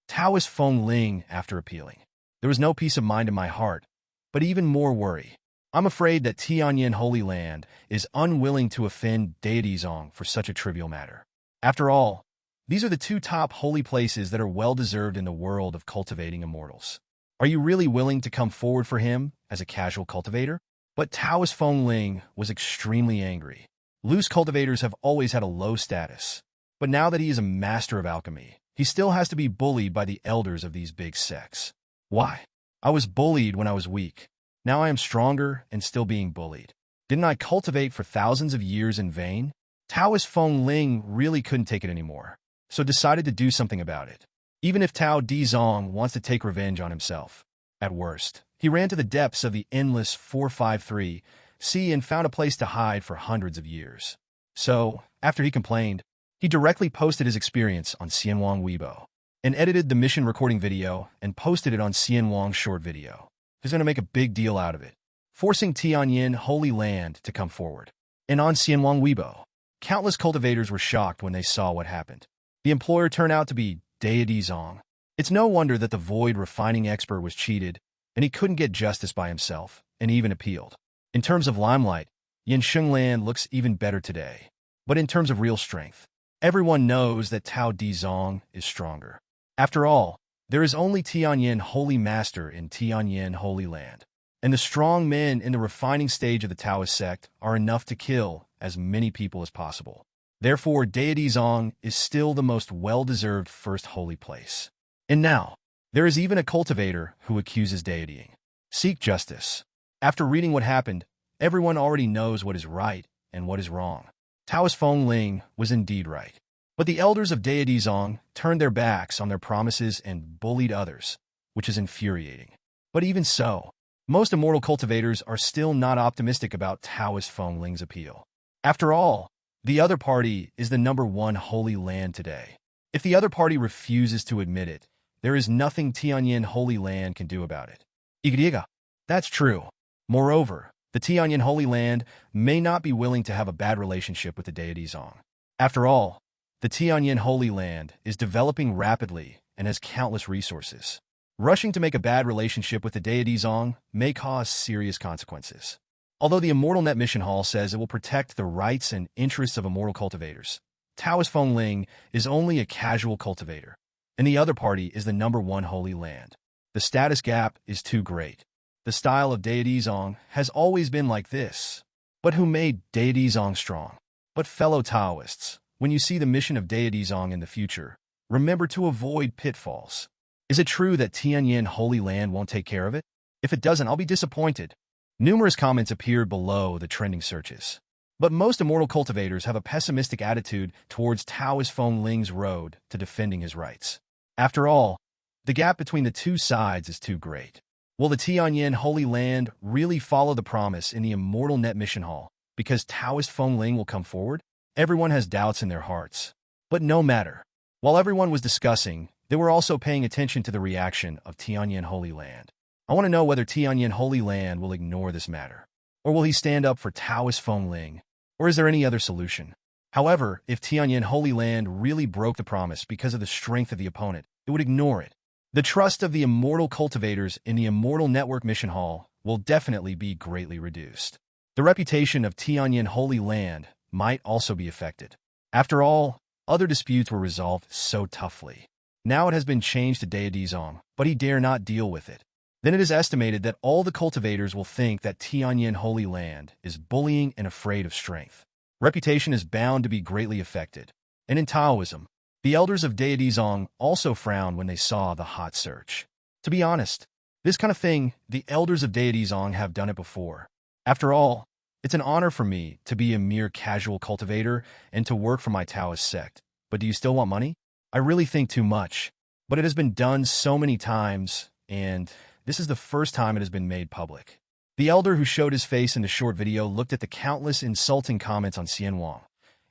Taoist Feng Ling, after appealing. There was no peace of mind in my heart, but even more worry. I'm afraid that Tianyan Holy Land is unwilling to offend deity Zong for such a trivial matter. After all, these are the 2 top holy places that are well-deserved in the world of cultivating immortals. Are you really willing to come forward for him as a casual cultivator? But Taoist Feng Ling was extremely angry. Loose cultivators have always had a low status, but now that he is a master of alchemy, he still has to be bullied by the elders of these big sects. Why? I was bullied when I was weak. Now I am stronger and still being bullied. Didn't I cultivate for thousands of years in vain? Taoist Feng Ling really couldn't take it anymore, so decided to do something about it. Even if Tao Dizong wants to take revenge on himself. At worst, he ran to the depths of the endless 453 sea and found a place to hide for hundreds of years. So, after he complained, he directly posted his experience on Xianwang Weibo, and edited the mission recording video and posted it on Xianwang short video. He's going to make a big deal out of it, forcing Tianyan Holy Land to come forward. And on Xianwang Weibo, countless cultivators were shocked when they saw what happened. The employer turned out to be deity Zong. It's no wonder that the void refining expert was cheated, and he couldn't get justice by himself, and even appealed. In terms of limelight, Yansheng Land looks even better today. But in terms of real strength, everyone knows that Tao Dizong is stronger. After all, there is only Tianyan Holy Master in Tianyan Holy Land, and the strong men in the refining stage of the Taoist sect are enough to kill as many people as possible. Therefore, deity Zong is still the most well-deserved first holy place. And now, there is even a cultivator who accuses deitying. Seek justice. After reading what happened, everyone already knows what is right and what is wrong. Taoist Feng Ling was indeed right. But the elders of deity Zong turned their backs on their promises and bullied others, which is infuriating. But even so, most immortal cultivators are still not optimistic about Taoist Feng Ling's appeal. After all, the other party is the #1 holy land today. If the other party refuses to admit it, there is nothing Tianyan Holy Land can do about it. Igadiga. That's true. Moreover, the Tianyan Holy Land may not be willing to have a bad relationship with the deity Zong. After all, the Tianyan Holy Land is developing rapidly and has countless resources. Rushing to make a bad relationship with the deity Zong may cause serious consequences. Although the Immortal Net Mission Hall says it will protect the rights and interests of immortal cultivators, Taoist Feng Ling is only a casual cultivator, and the other party is the #1 holy land. The status gap is too great. The style of deity Zong has always been like this. but who made Deity Zong strong. But fellow Taoists, when you see the mission of Deity Zong in the future, remember to avoid pitfalls. Is it true that Tianyan Holy Land won't take care of it? If it doesn't, I'll be disappointed. Numerous comments appeared below the trending searches. But most immortal cultivators have a pessimistic attitude towards Taoist Feng Ling's road to defending his rights. After all, the gap between the two sides is too great. Will the Tianyan Holy Land really follow the promise in the Immortal Net Mission Hall because Taoist Feng Ling will come forward? Everyone has doubts in their hearts. But no matter. While everyone was discussing, they were also paying attention to the reaction of Tianyan Holy Land. I want to know whether Tianyan Holy Land will ignore this matter. Or will he stand up for Taoist Feng Ling? Or is there any other solution? However, if Tianyan Holy Land really broke the promise because of the strength of the opponent, it would ignore it. The trust of the immortal cultivators in the Immortal Network Mission Hall will definitely be greatly reduced. The reputation of Tianyan Holy Land might also be affected. After all, other disputes were resolved so toughly. Now it has been changed to Deity Zong, but he dare not deal with it. Then it is estimated that all the cultivators will think that Tianyan Holy Land is bullying and afraid of strength. Reputation is bound to be greatly affected. And in Taoism, the elders of Deity Zong also frowned when they saw the hot search. To be honest, this kind of thing, the elders of Deity Zong have done it before. After all, it's an honor for me to be a mere casual cultivator and to work for my Taoist sect. But do you still want money? I really think too much. But it has been done so many times, and this is the first time it has been made public. The elder who showed his face in the short video looked at the countless insulting comments on Xian Wang,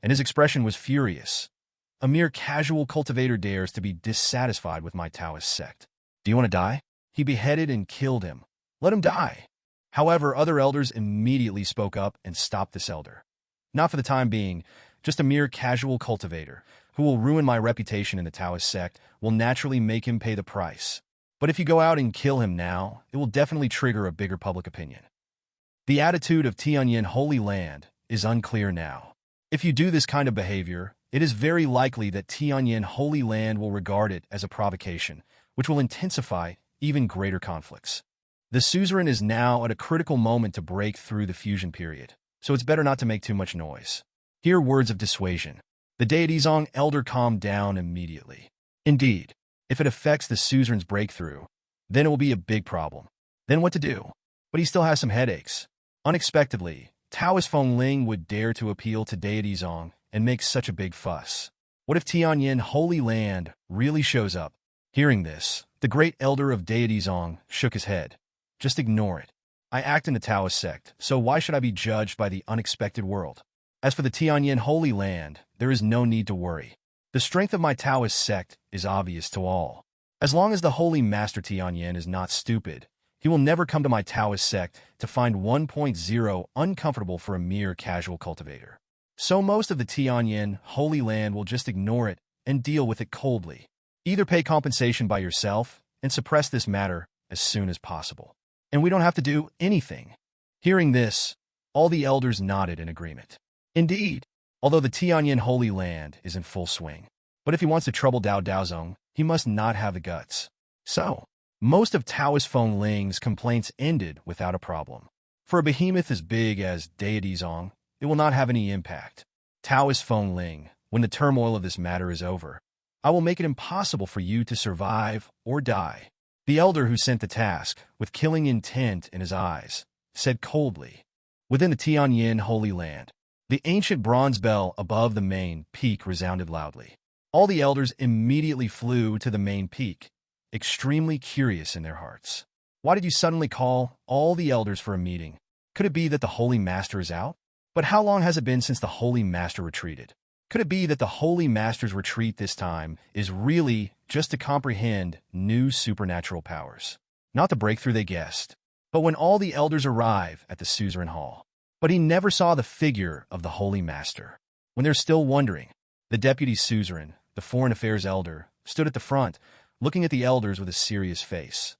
and his expression was furious. A mere casual cultivator dares to be dissatisfied with my Taoist sect. Do you want to die? He beheaded and killed him. Let him die. However, other elders immediately spoke up and stopped this elder. Not for the time being, just a mere casual cultivator, who will ruin my reputation in the Taoist sect, will naturally make him pay the price. But if you go out and kill him now, it will definitely trigger a bigger public opinion. The attitude of Tianyan Holy Land is unclear now. If you do this kind of behavior, it is very likely that Tianyan Holy Land will regard it as a provocation, which will intensify even greater conflicts. The suzerain is now at a critical moment to break through the fusion period, so it's better not to make too much noise. Hear words of dissuasion. The Deity Zong elder calmed down immediately. Indeed, if it affects the suzerain's breakthrough, then it will be a big problem. Then what to do? But he still has some headaches. Unexpectedly, Taoist Feng Ling would dare to appeal to Deity Zong and make such a big fuss. What if Tianyan Holy Land really shows up? Hearing this, the great elder of Deity Zong shook his head. Just ignore it. I act in the Taoist sect, so why should I be judged by the unexpected world? As for the Tianyan Holy Land, there is no need to worry. The strength of my Taoist sect is obvious to all. As long as the Holy Master Tianyan is not stupid, he will never come to my Taoist sect to find 1.0 uncomfortable for a mere casual cultivator. So most of the Tianyan Holy Land will just ignore it and deal with it coldly. Either pay compensation by yourself and suppress this matter as soon as possible. And we don't have to do anything. Hearing this, all the elders nodded in agreement. Indeed, although the Tianyan Holy Land is in full swing. But if he wants to trouble Dao Daozong, he must not have the guts. So, most of Taoist Feng Ling's complaints ended without a problem. For a behemoth as big as Deity Zong, it will not have any impact. Taoist Feng Ling, when the turmoil of this matter is over, I will make it impossible for you to survive or die. The elder who sent the task, with killing intent in his eyes, said coldly. Within the Tianyan Holy Land, the ancient bronze bell above the main peak resounded loudly. All the elders immediately flew to the main peak, extremely curious in their hearts. Why did you suddenly call all the elders for a meeting? Could it be that the Holy Master is out? But how long has it been since the Holy Master retreated? Could it be that the Holy Master's retreat this time is really just to comprehend new supernatural powers? Not the breakthrough they guessed, but when all the elders arrive at the suzerain hall. But he never saw the figure of the Holy Master. When they're still wondering, the deputy suzerain, the foreign affairs elder, stood at the front, looking at the elders with a serious face.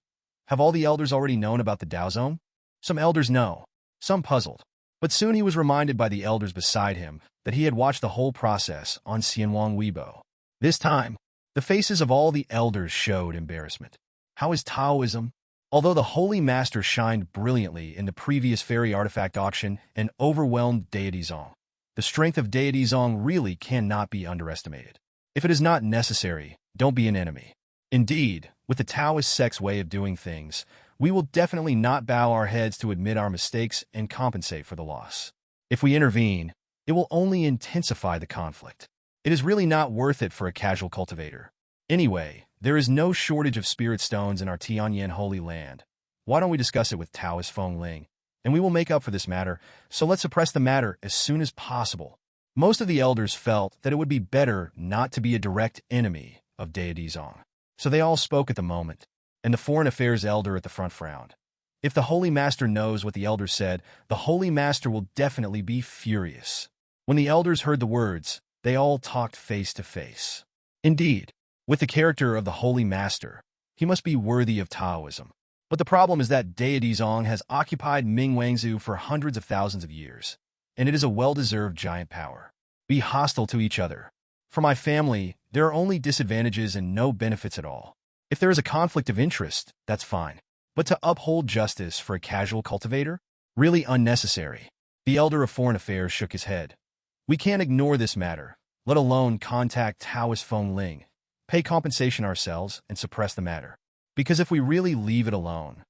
Have all the elders already known about the Daozong? Some elders know, some puzzled. But soon he was reminded by the elders beside him that he had watched the whole process on Xianwang Weibo. This time, the faces of all the elders showed embarrassment. How is Taoism, Although the Holy Master shined brilliantly in the previous fairy artifact auction and overwhelmed Deity Zong, the strength of Deity Zong really cannot be underestimated. If it is not necessary, don't be an enemy. Indeed, with the Taoist sect's way of doing things, we will definitely not bow our heads to admit our mistakes and compensate for the loss. If we intervene, it will only intensify the conflict. It is really not worth it for a casual cultivator. Anyway, there is no shortage of spirit stones in our Tianyan Holy Land. Why don't we discuss it with Taoist Feng Ling? And we will make up for this matter, so let's suppress the matter as soon as possible. Most of the elders felt that it would be better not to be a direct enemy of Deity Zong. So they all spoke at the moment, and the Foreign Affairs elder at the front frowned. If the Holy Master knows what the elders said, the Holy Master will definitely be furious. When the elders heard the words, they all talked face to face. Indeed, with the character of the Holy Master, he must be worthy of Taoism. But the problem is that Deity Zong has occupied Ming Wangzhou for hundreds of thousands of years, and it is a well-deserved giant power. Be hostile to each other. For my family, there are only disadvantages and no benefits at all. If there is a conflict of interest, that's fine. But to uphold justice for a casual cultivator? Really unnecessary. The elder of Foreign Affairs shook his head. We can't ignore this matter, let alone contact Taoist Feng Ling, pay compensation ourselves, and suppress the matter. Because if we really leave it alone,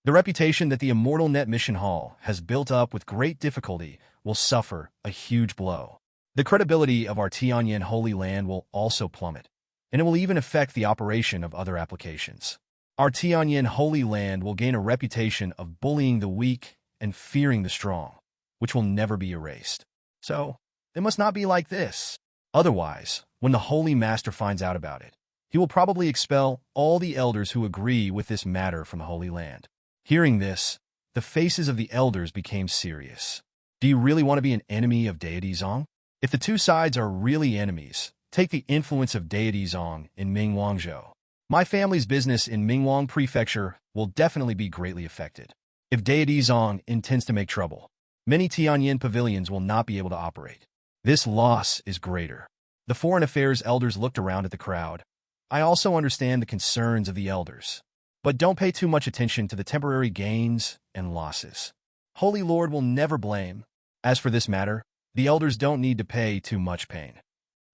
the reputation that the Immortal Net Mission Hall has built up with great difficulty will suffer a huge blow. The credibility of our Tianyan Holy Land will also plummet, and it will even affect the operation of other applications. Our Tianyan Holy Land will gain a reputation of bullying the weak and fearing the strong, which will never be erased. So, it must not be like this. Otherwise, when the Holy Master finds out about it, he will probably expel all the elders who agree with this matter from the Holy Land. Hearing this, the faces of the elders became serious. Do you really want to be an enemy of Deity Zong? If the two sides are really enemies, take the influence of Deity Zong in Ming Wangzhou. My family's business in Mingwang Prefecture will definitely be greatly affected. If Deity Zong intends to make trouble, many Tianyan pavilions will not be able to operate. This loss is greater. The Foreign Affairs elders looked around at the crowd. I also understand the concerns of the elders, but don't pay too much attention to the temporary gains and losses. Holy Lord will never blame. As for this matter, the elders don't need to pay too much pain.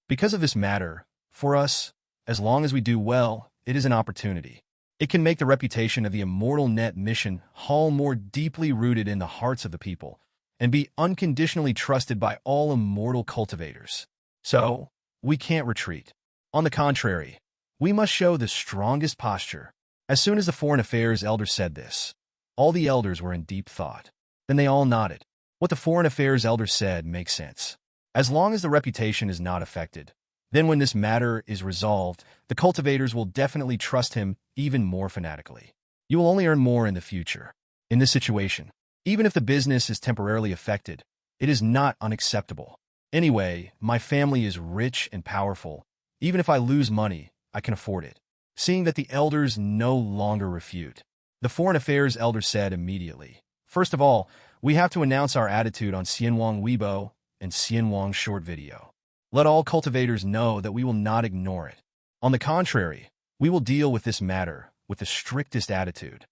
Because of this matter, for us, as long as we do well, it is an opportunity. It can make the reputation of the Immortal Net Mission Hall more deeply rooted in the hearts of the people and be unconditionally trusted by all immortal cultivators. So, we can't retreat. On the contrary, we must show the strongest posture. As soon as the Foreign Affairs elder said this, all the elders were in deep thought. Then they all nodded. What the Foreign Affairs elder said makes sense. As long as the reputation is not affected, then when this matter is resolved, the cultivators will definitely trust him even more fanatically. You will only earn more in the future. In this situation, even if the business is temporarily affected, it is not unacceptable. Anyway, my family is rich and powerful. Even if I lose money, I can afford it. Seeing that the elders no longer refute, the Foreign Affairs elder said immediately, first of all, we have to announce our attitude on Xianwang Weibo and Xianwang short video. Let all cultivators know that we will not ignore it. On the contrary, we will deal with this matter with the strictest attitude.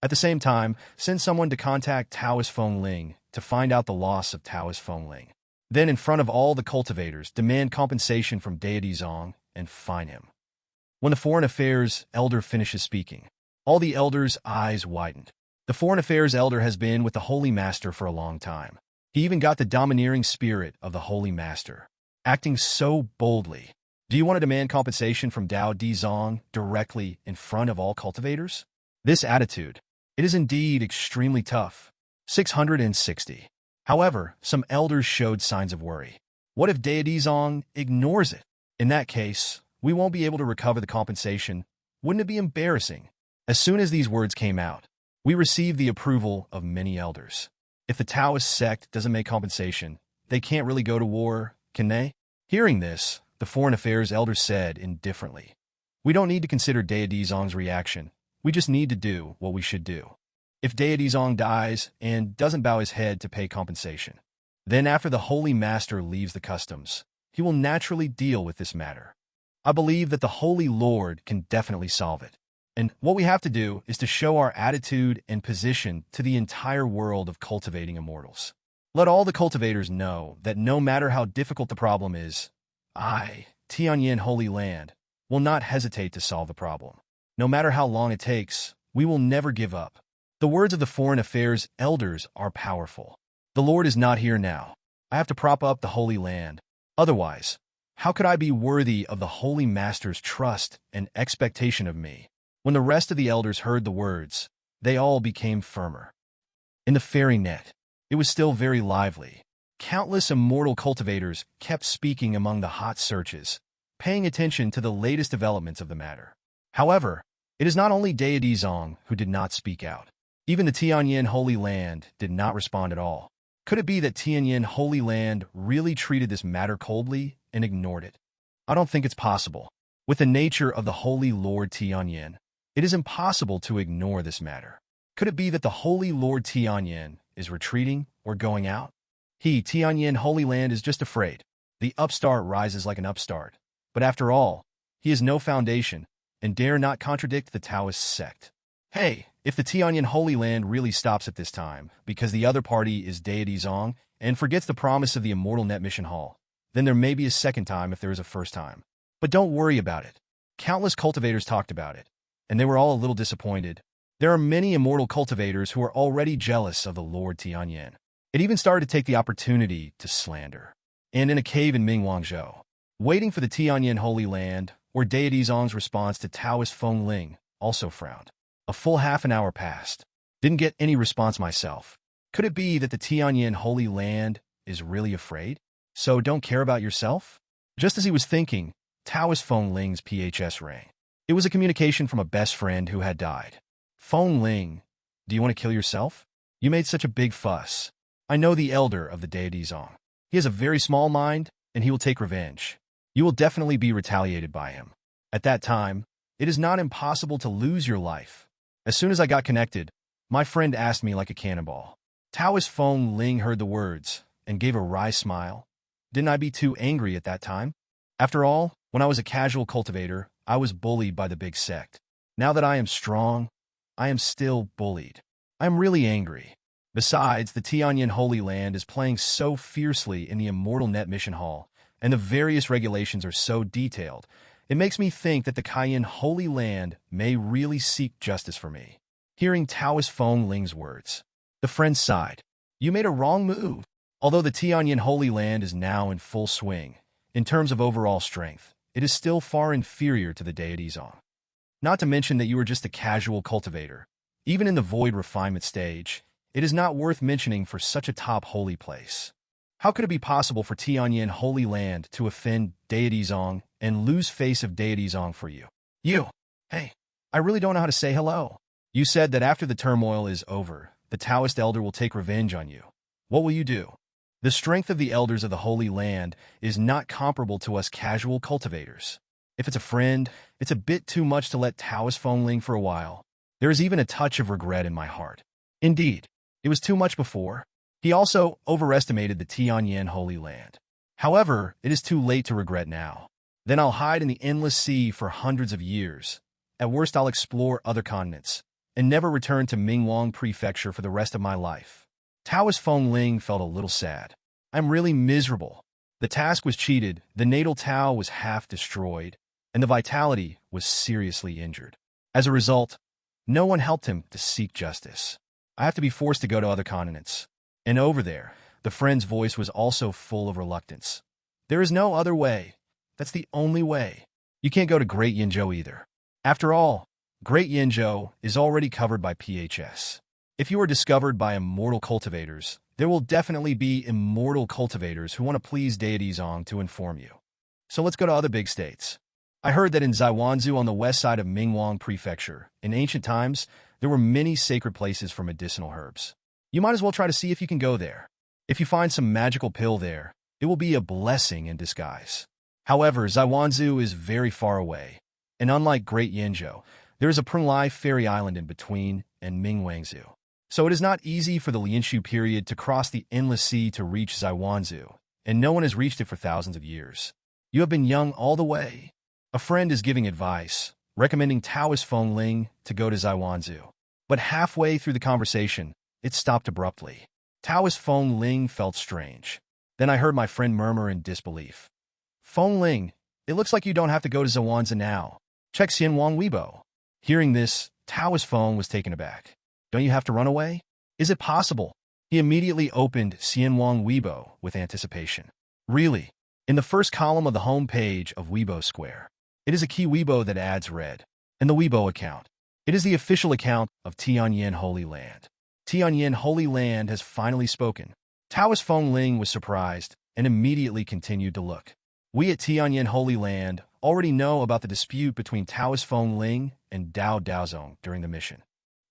At the same time, send someone to contact Taoist Feng Ling to find out the loss of Taoist Feng Ling. Then in front of all the cultivators, demand compensation from Deity Zong and fine him. When the Foreign Affairs elder finishes speaking, all the elders' eyes widened. The Foreign Affairs elder has been with the Holy Master for a long time. He even got the domineering spirit of the Holy Master, acting so boldly. Do you want to demand compensation from Dao Di Zong directly in front of all cultivators? This attitude, it is indeed extremely tough. 660. However, some elders showed signs of worry. What if Deity Zong ignores it? In that case, we won't be able to recover the compensation. Wouldn't it be embarrassing? As soon as these words came out, we received the approval of many elders. If the Taoist sect doesn't make compensation, they can't really go to war, can they? Hearing this, the Foreign Affairs elder said indifferently, we don't need to consider Deity Zong's reaction. We just need to do what we should do. If Deity Zong dies and doesn't bow his head to pay compensation, then after the Holy Master leaves the customs, he will naturally deal with this matter. I believe that the Holy Lord can definitely solve it. And what we have to do is to show our attitude and position to the entire world of cultivating immortals. Let all the cultivators know that no matter how difficult the problem is, I, Tianyan Holy Land, will not hesitate to solve the problem. No matter how long it takes, we will never give up. The words of the foreign affairs elders are powerful. The Lord is not here now. I have to prop up the Holy Land. Otherwise, how could I be worthy of the Holy Master's trust and expectation of me? When the rest of the elders heard the words, they all became firmer. In the fairy net, it was still very lively. Countless immortal cultivators kept speaking among the hot searches, paying attention to the latest developments of the matter. However, it is not only deity Zong who did not speak out. Even the Tianyan Holy Land did not respond at all. Could it be that Tianyan Holy Land really treated this matter coldly and ignored it? I don't think it's possible. With the nature of the Holy Lord Tianyan, it is impossible to ignore this matter. Could it be that the Holy Lord Tianyan is retreating or going out? He, Tianyan Holy Land, is just afraid. The upstart rises like an upstart. But after all, he has no foundation and dare not contradict the Taoist sect. Hey, if the Tianyan Holy Land really stops at this time because the other party is deity Zong and forgets the promise of the Immortal Net Mission Hall, then there may be a second time if there is a first time. But don't worry about it. Countless cultivators talked about it, and they were all a little disappointed. There are many immortal cultivators who are already jealous of the Lord Tianyan. It even started to take the opportunity to slander. And in a cave in Mingwangzhou, waiting for the Tianyan Holy Land, where deity Zong's response to Taoist Feng Ling also frowned. A full half an hour passed. Didn't get any response myself. Could it be that the Tianyan Holy Land is really afraid? So don't care about yourself? Just as he was thinking, Taoist Feng Ling's PHS rang. It was a communication from a best friend who had died. Feng Ling, do you want to kill yourself? You made such a big fuss. I know the elder of the deity Zong. He has a very small mind, and he will take revenge. You will definitely be retaliated by him. At that time, it is not impossible to lose your life. As soon as I got connected, my friend asked me like a cannonball. Taoist Feng Ling heard the words and gave a wry smile. Didn't I be too angry at that time? After all, when I was a casual cultivator, I was bullied by the big sect. Now that I am strong, I am still bullied. I am really angry. Besides, the Tianyan Holy Land is playing so fiercely in the Immortal Net Mission Hall, and the various regulations are so detailed, it makes me think that the Cayenne Holy Land may really seek justice for me. Hearing Taoist Feng Ling's words, the friend sighed. You made a wrong move. Although the Tianyan Holy Land is now in full swing, in terms of overall strength, it is still far inferior to the deity Zong. Not to mention that you are just a casual cultivator. Even in the void refinement stage, it is not worth mentioning for such a top holy place. How could it be possible for Tianyan Holy Land to offend deity Zong and lose face of deity Zong for you? Hey, I really don't know how to say hello. You said that after the turmoil is over, the Taoist elder will take revenge on you. What will you do? The strength of the elders of the Holy Land is not comparable to us casual cultivators. If it's a friend, it's a bit too much to let Taoist Feng Ling for a while. There is even a touch of regret in my heart. Indeed, it was too much before. He also overestimated the Tianyan Holy Land. However, it is too late to regret now. Then I'll hide in the endless sea for hundreds of years. At worst, I'll explore other continents and never return to Mingwang Prefecture for the rest of my life. Taoist Feng Ling felt a little sad. I'm really miserable. The task was cheated, the natal Tao was half destroyed, and the vitality was seriously injured. As a result, no one helped him to seek justice. I have to be forced to go to other continents. And over there, the friend's voice was also full of reluctance. There is no other way. That's the only way. You can't go to Great Yinzhou either. After all, Great Yinzhou is already covered by PHS. If you are discovered by immortal cultivators, there will definitely be immortal cultivators who want to please deity Zong to inform you. So let's go to other big states. I heard that in Zaiwanzu on the west side of Mingwang Prefecture, in ancient times, there were many sacred places for medicinal herbs. You might as well try to see if you can go there. If you find some magical pill there, it will be a blessing in disguise. However, Zaiwanzu is very far away, and unlike Great Yinzhou, there is a Prunglai fairy island in between and Mingwangzu. So it is not easy for the Lianshu period to cross the endless sea to reach Zaiwanzu, and no one has reached it for thousands of years. You have been young all the way. A friend is giving advice. recommending Taoist Feng Ling to go to Zaiwanzu. But halfway through the conversation, it stopped abruptly. Taoist Feng Ling felt strange. Then I heard my friend murmur in disbelief. Feng Ling, it looks like you don't have to go to Zaiwanzu now. Check Xianwang Weibo. Hearing this, Taoist Feng was taken aback. Don't you have to run away? Is it possible? He immediately opened Xianwang Weibo with anticipation. Really? In the first column of the home page of Weibo Square. It is a key Weibo that adds red. And the Weibo account. It is the official account of Tianyan Holy Land. Tianyan Holy Land has finally spoken. Taoist Feng Ling was surprised and immediately continued to look. We at Tianyan Holy Land already know about the dispute between Taoist Feng Ling and Dao Daozong during the mission.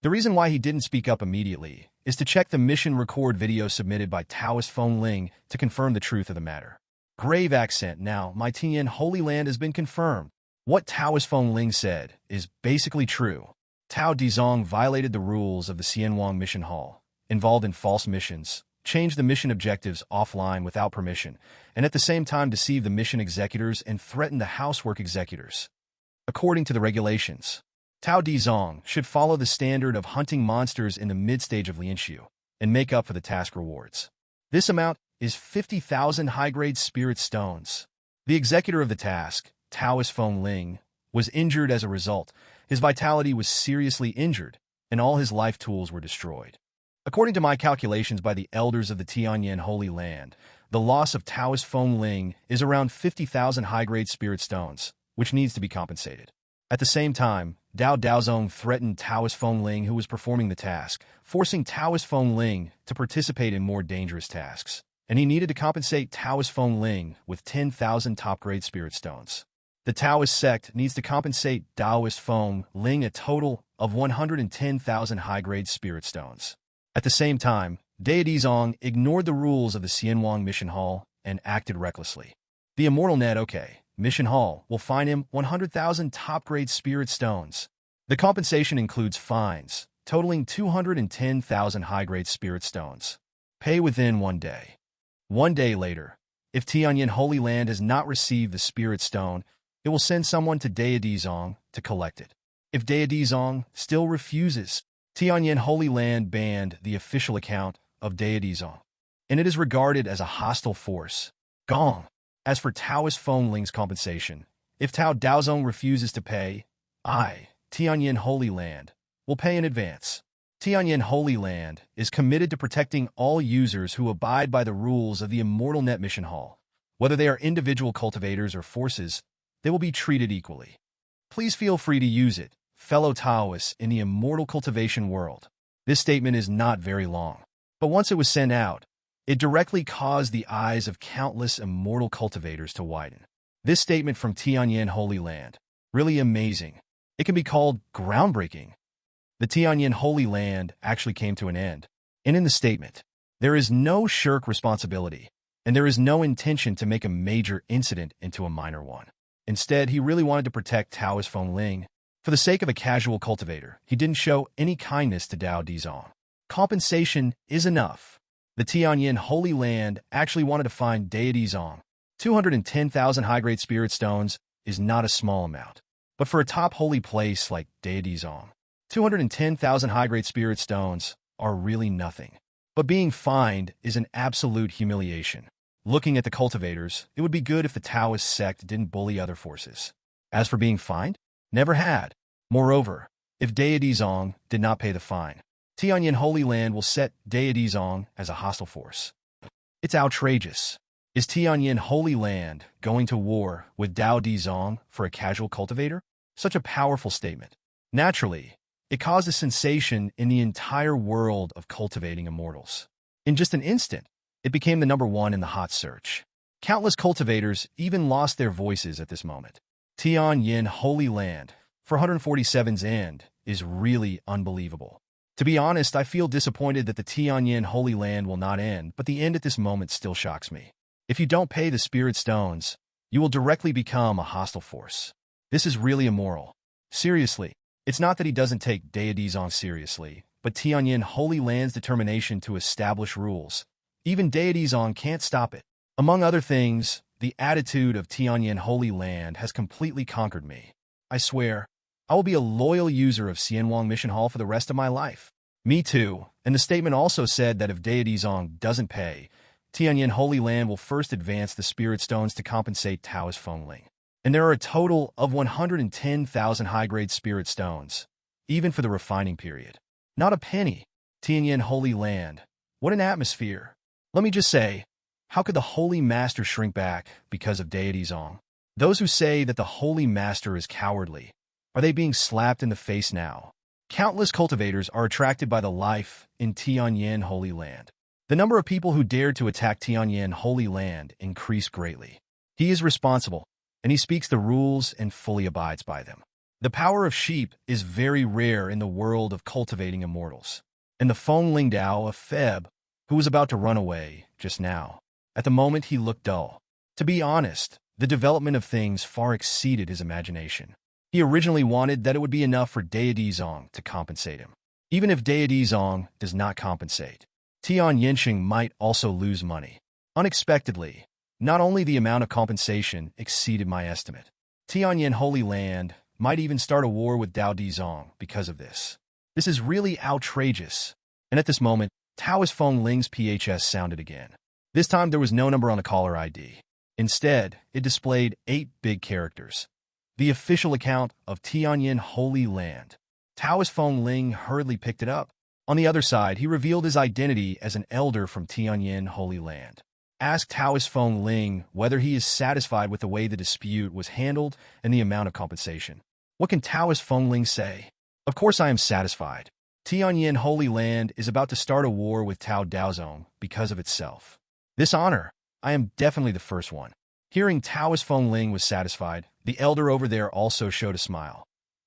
The reason why he didn't speak up immediately is to check the mission record video submitted by Taoist Feng Ling to confirm the truth of the matter. Grave accent. Now, my Tianyan Holy Land has been confirmed. What Taoist Feng Ling said is basically true. Tao Dizong violated the rules of the Xianwang Mission Hall, involved in false missions, changed the mission objectives offline without permission, and at the same time deceived the mission executors and threatened the housework executors. According to the regulations, Tao Dizong should follow the standard of hunting monsters in the mid-stage of Lianshu and make up for the task rewards. This amount is 50,000 high-grade spirit stones. The executor of the task, Taoist Feng Ling, was injured as a result. His vitality was seriously injured, and all his life tools were destroyed. According to my calculations by the elders of the Tianyan Holy Land, the loss of Taoist Feng Ling is around 50,000 high-grade spirit stones, which needs to be compensated. At the same time, Dao Daozong threatened Taoist Feng Ling, who was performing the task, forcing Taoist Feng Ling to participate in more dangerous tasks, and he needed to compensate Taoist Feng Ling with 10,000 top-grade spirit stones. The Taoist sect needs to compensate Taoist Feng Ling a total of 110,000 high-grade spirit stones. At the same time, Deity Zong ignored the rules of the Xianwang Mission Hall and acted recklessly. The Immortal Mission Hall will fine him 100,000 top-grade spirit stones. The compensation includes fines, totaling 210,000 high-grade spirit stones. Pay within 1 day. 1 day later, if Tianyan Holy Land has not received the spirit stone, it will send someone to Deity Zong to collect it. If Deity Zong still refuses, Tianyan Holy Land banned the official account of Deity Zong, and it is regarded as a hostile force. Gong. As for Taoist Feng Ling's compensation, if Tao Daozong refuses to pay, Tianyan Holy Land, will pay in advance. Tianyan Holy Land is committed to protecting all users who abide by the rules of the Immortal Mission Hall. Whether they are individual cultivators or forces, they will be treated equally. Please feel free to use it, fellow Taoists in the immortal cultivation world. This statement is not very long, but once it was sent out, it directly caused the eyes of countless immortal cultivators to widen. This statement from Tianyan Holy Land, really amazing. It can be called groundbreaking. The Tianyan Holy Land actually came to an end, and in the statement, there is no shirk responsibility, and there is no intention to make a major incident into a minor one. Instead, he really wanted to protect Taoist Feng Ling. For the sake of a casual cultivator, he didn't show any kindness to Dao Dizong. Compensation is enough. The Tianyan Holy Land actually wanted to find Deity Zong. 210,000 high-grade spirit stones is not a small amount. But for a top holy place like Deity Zong, 210,000 high-grade spirit stones are really nothing. But being fined is an absolute humiliation. Looking at the cultivators, it would be good if the Taoist sect didn't bully other forces. As for being fined, never had. Moreover, if Deity Zong did not pay the fine, Tianyan Holy Land will set Deity Zong as a hostile force. It's outrageous. Is Tianyan Holy Land going to war with Dao Dizong for a casual cultivator? Such a powerful statement. Naturally, it caused a sensation in the entire world of cultivating immortals. In just an instant, it became the #1 in the hot search. Countless cultivators even lost their voices at this moment. Tianyan Holy Land, for 147's end, is really unbelievable. To be honest, I feel disappointed that the Tianyan Holy Land will not end, but the end at this moment still shocks me. If you don't pay the spirit stones, you will directly become a hostile force. This is really immoral. Seriously, it's not that he doesn't take Deity Zong seriously, but Tianyan Holy Land's determination to establish rules. Even Deity Zong can't stop it. Among other things, the attitude of Tianyan Holy Land has completely conquered me. I swear, I will be a loyal user of Xianwang Mission Hall for the rest of my life. Me too. And the statement also said that if deity Zong doesn't pay, Tianyan Holy Land will first advance the spirit stones to compensate Taoist Fengling. And there are a total of 110,000 high-grade spirit stones, even for the refining period. Not a penny. Tianyan Holy Land. What an atmosphere. Let me just say, how could the Holy Master shrink back because of deity Zong? Those who say that the Holy Master is cowardly, are they being slapped in the face now? Countless cultivators are attracted by the life in Tianyan Holy Land. The number of people who dared to attack Tianyan Holy Land increased greatly. He is responsible, and he speaks the rules and fully abides by them. The power of sheep is very rare in the world of cultivating immortals. And the Fengling Dao of Feb, who was about to run away just now, at the moment he looked dull. To be honest, the development of things far exceeded his imagination. He originally wanted that it would be enough for deity Zong to compensate him. Even if deity Zong does not compensate, Tian Yinsheng might also lose money. Unexpectedly, not only the amount of compensation exceeded my estimate, Tianyan Holy Land might even start a war with Dao Di Zong because of this. This is really outrageous. And at this moment, Taoist Fengling's PHS sounded again. This time there was no number on the caller ID. Instead, it displayed 8 big characters. The official account of Tianyan Holy Land. Taoist Fengling hurriedly picked it up. On the other side, he revealed his identity as an elder from Tianyan Holy Land. Asked Taoist Fengling whether he is satisfied with the way the dispute was handled and the amount of compensation. What can Taoist Fengling say? Of course I am satisfied. Tianyan Holy Land is about to start a war with Tao Daozong because of itself. This honor, I am definitely the first one. Hearing Taoist Fengling was satisfied, the elder over there also showed a smile.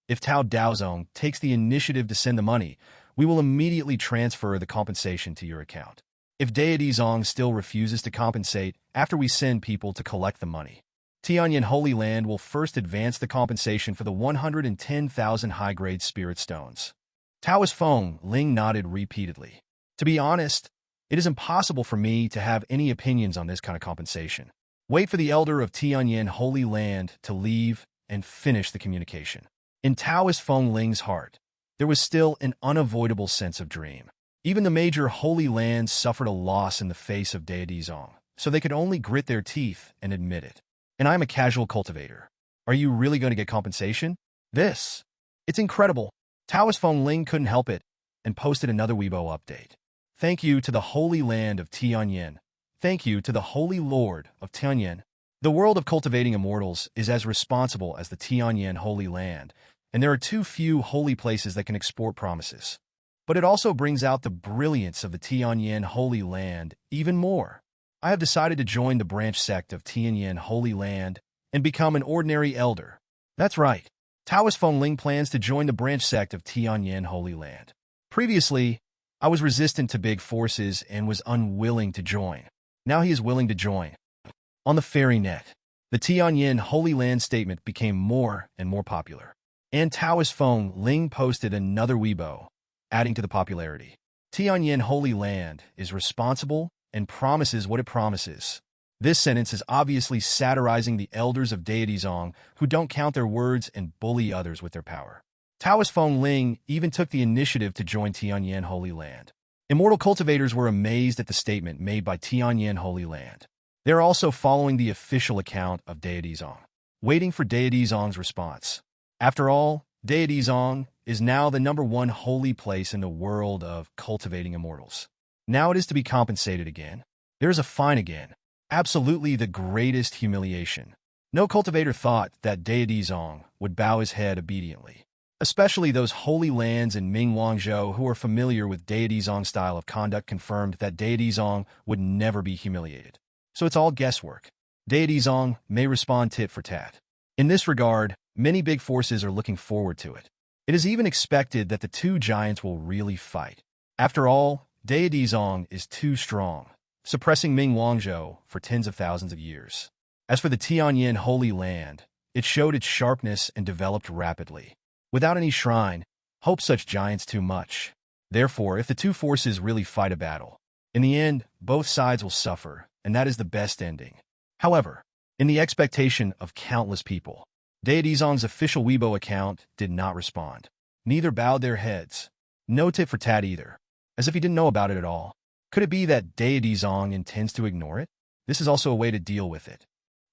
If Tao Daozong takes the initiative to send the money, we will immediately transfer the compensation to your account. If deity Zong still refuses to compensate after we send people to collect the money, Tianyan Holy Land will first advance the compensation for the 110,000 high-grade spirit stones. Taoist Fengling nodded repeatedly. To be honest, it is impossible for me to have any opinions on this kind of compensation. Wait for the elder of Tianyan Holy Land to leave and finish the communication. In Taoist Fengling's heart, there was still an unavoidable sense of dream. Even the major holy lands suffered a loss in the face of deity Zong, so they could only grit their teeth and admit it. And I'm a casual cultivator. Are you really going to get compensation? It's incredible. Taoist Fengling couldn't help it and posted another Weibo update. Thank you to the holy land of Tianyan. Thank you to the holy lord of Tianyan. The world of cultivating immortals is as responsible as the Tianyan Holy Land, and there are too few holy places that can export promises. But it also brings out the brilliance of the Tianyan Holy Land even more. I have decided to join the branch sect of Tianyan Holy Land and become an ordinary elder. That's right. Taoist Fengling plans to join the branch sect of Tianyan Holy Land. Previously, I was resistant to big forces and was unwilling to join. Now he is willing to join. On the fairy net, the Tianyan Holy Land statement became more and more popular. And Taoist Fengling posted another Weibo, adding to the popularity. Tianyan Holy Land is responsible and promises what it promises. This sentence is obviously satirizing the elders of deity Zong who don't count their words and bully others with their power. Taoist Fengling even took the initiative to join Tianyan Holy Land. Immortal cultivators were amazed at the statement made by Tianyan Holy Land. They are also following the official account of deity Zong, waiting for deity Zong's response. After all, deity Zong is now the #1 holy place in the world of cultivating immortals. Now it is to be compensated again. There is a fine again. Absolutely the greatest humiliation. No cultivator thought that deity Zong would bow his head obediently. Especially those holy lands in Mingwangzhou who are familiar with deity Zong's style of conduct confirmed that deity Zong would never be humiliated. So it's all guesswork. Deity Zong may respond tit for tat. In this regard, many big forces are looking forward to it. It is even expected that the two giants will really fight. After all, deity Zong is too strong, suppressing Mingwangzhou for tens of thousands of years. As for the Tianyan Holy Land, it showed its sharpness and developed rapidly. Without any shrine, hope such giants too much. Therefore, if the two forces really fight a battle, in the end, both sides will suffer, and that is the best ending. However, in the expectation of countless people, Deity Zong's official Weibo account did not respond. Neither bowed their heads. No tit for tat either. As if he didn't know about it at all. Could it be that Deity Zong intends to ignore it? This is also a way to deal with it.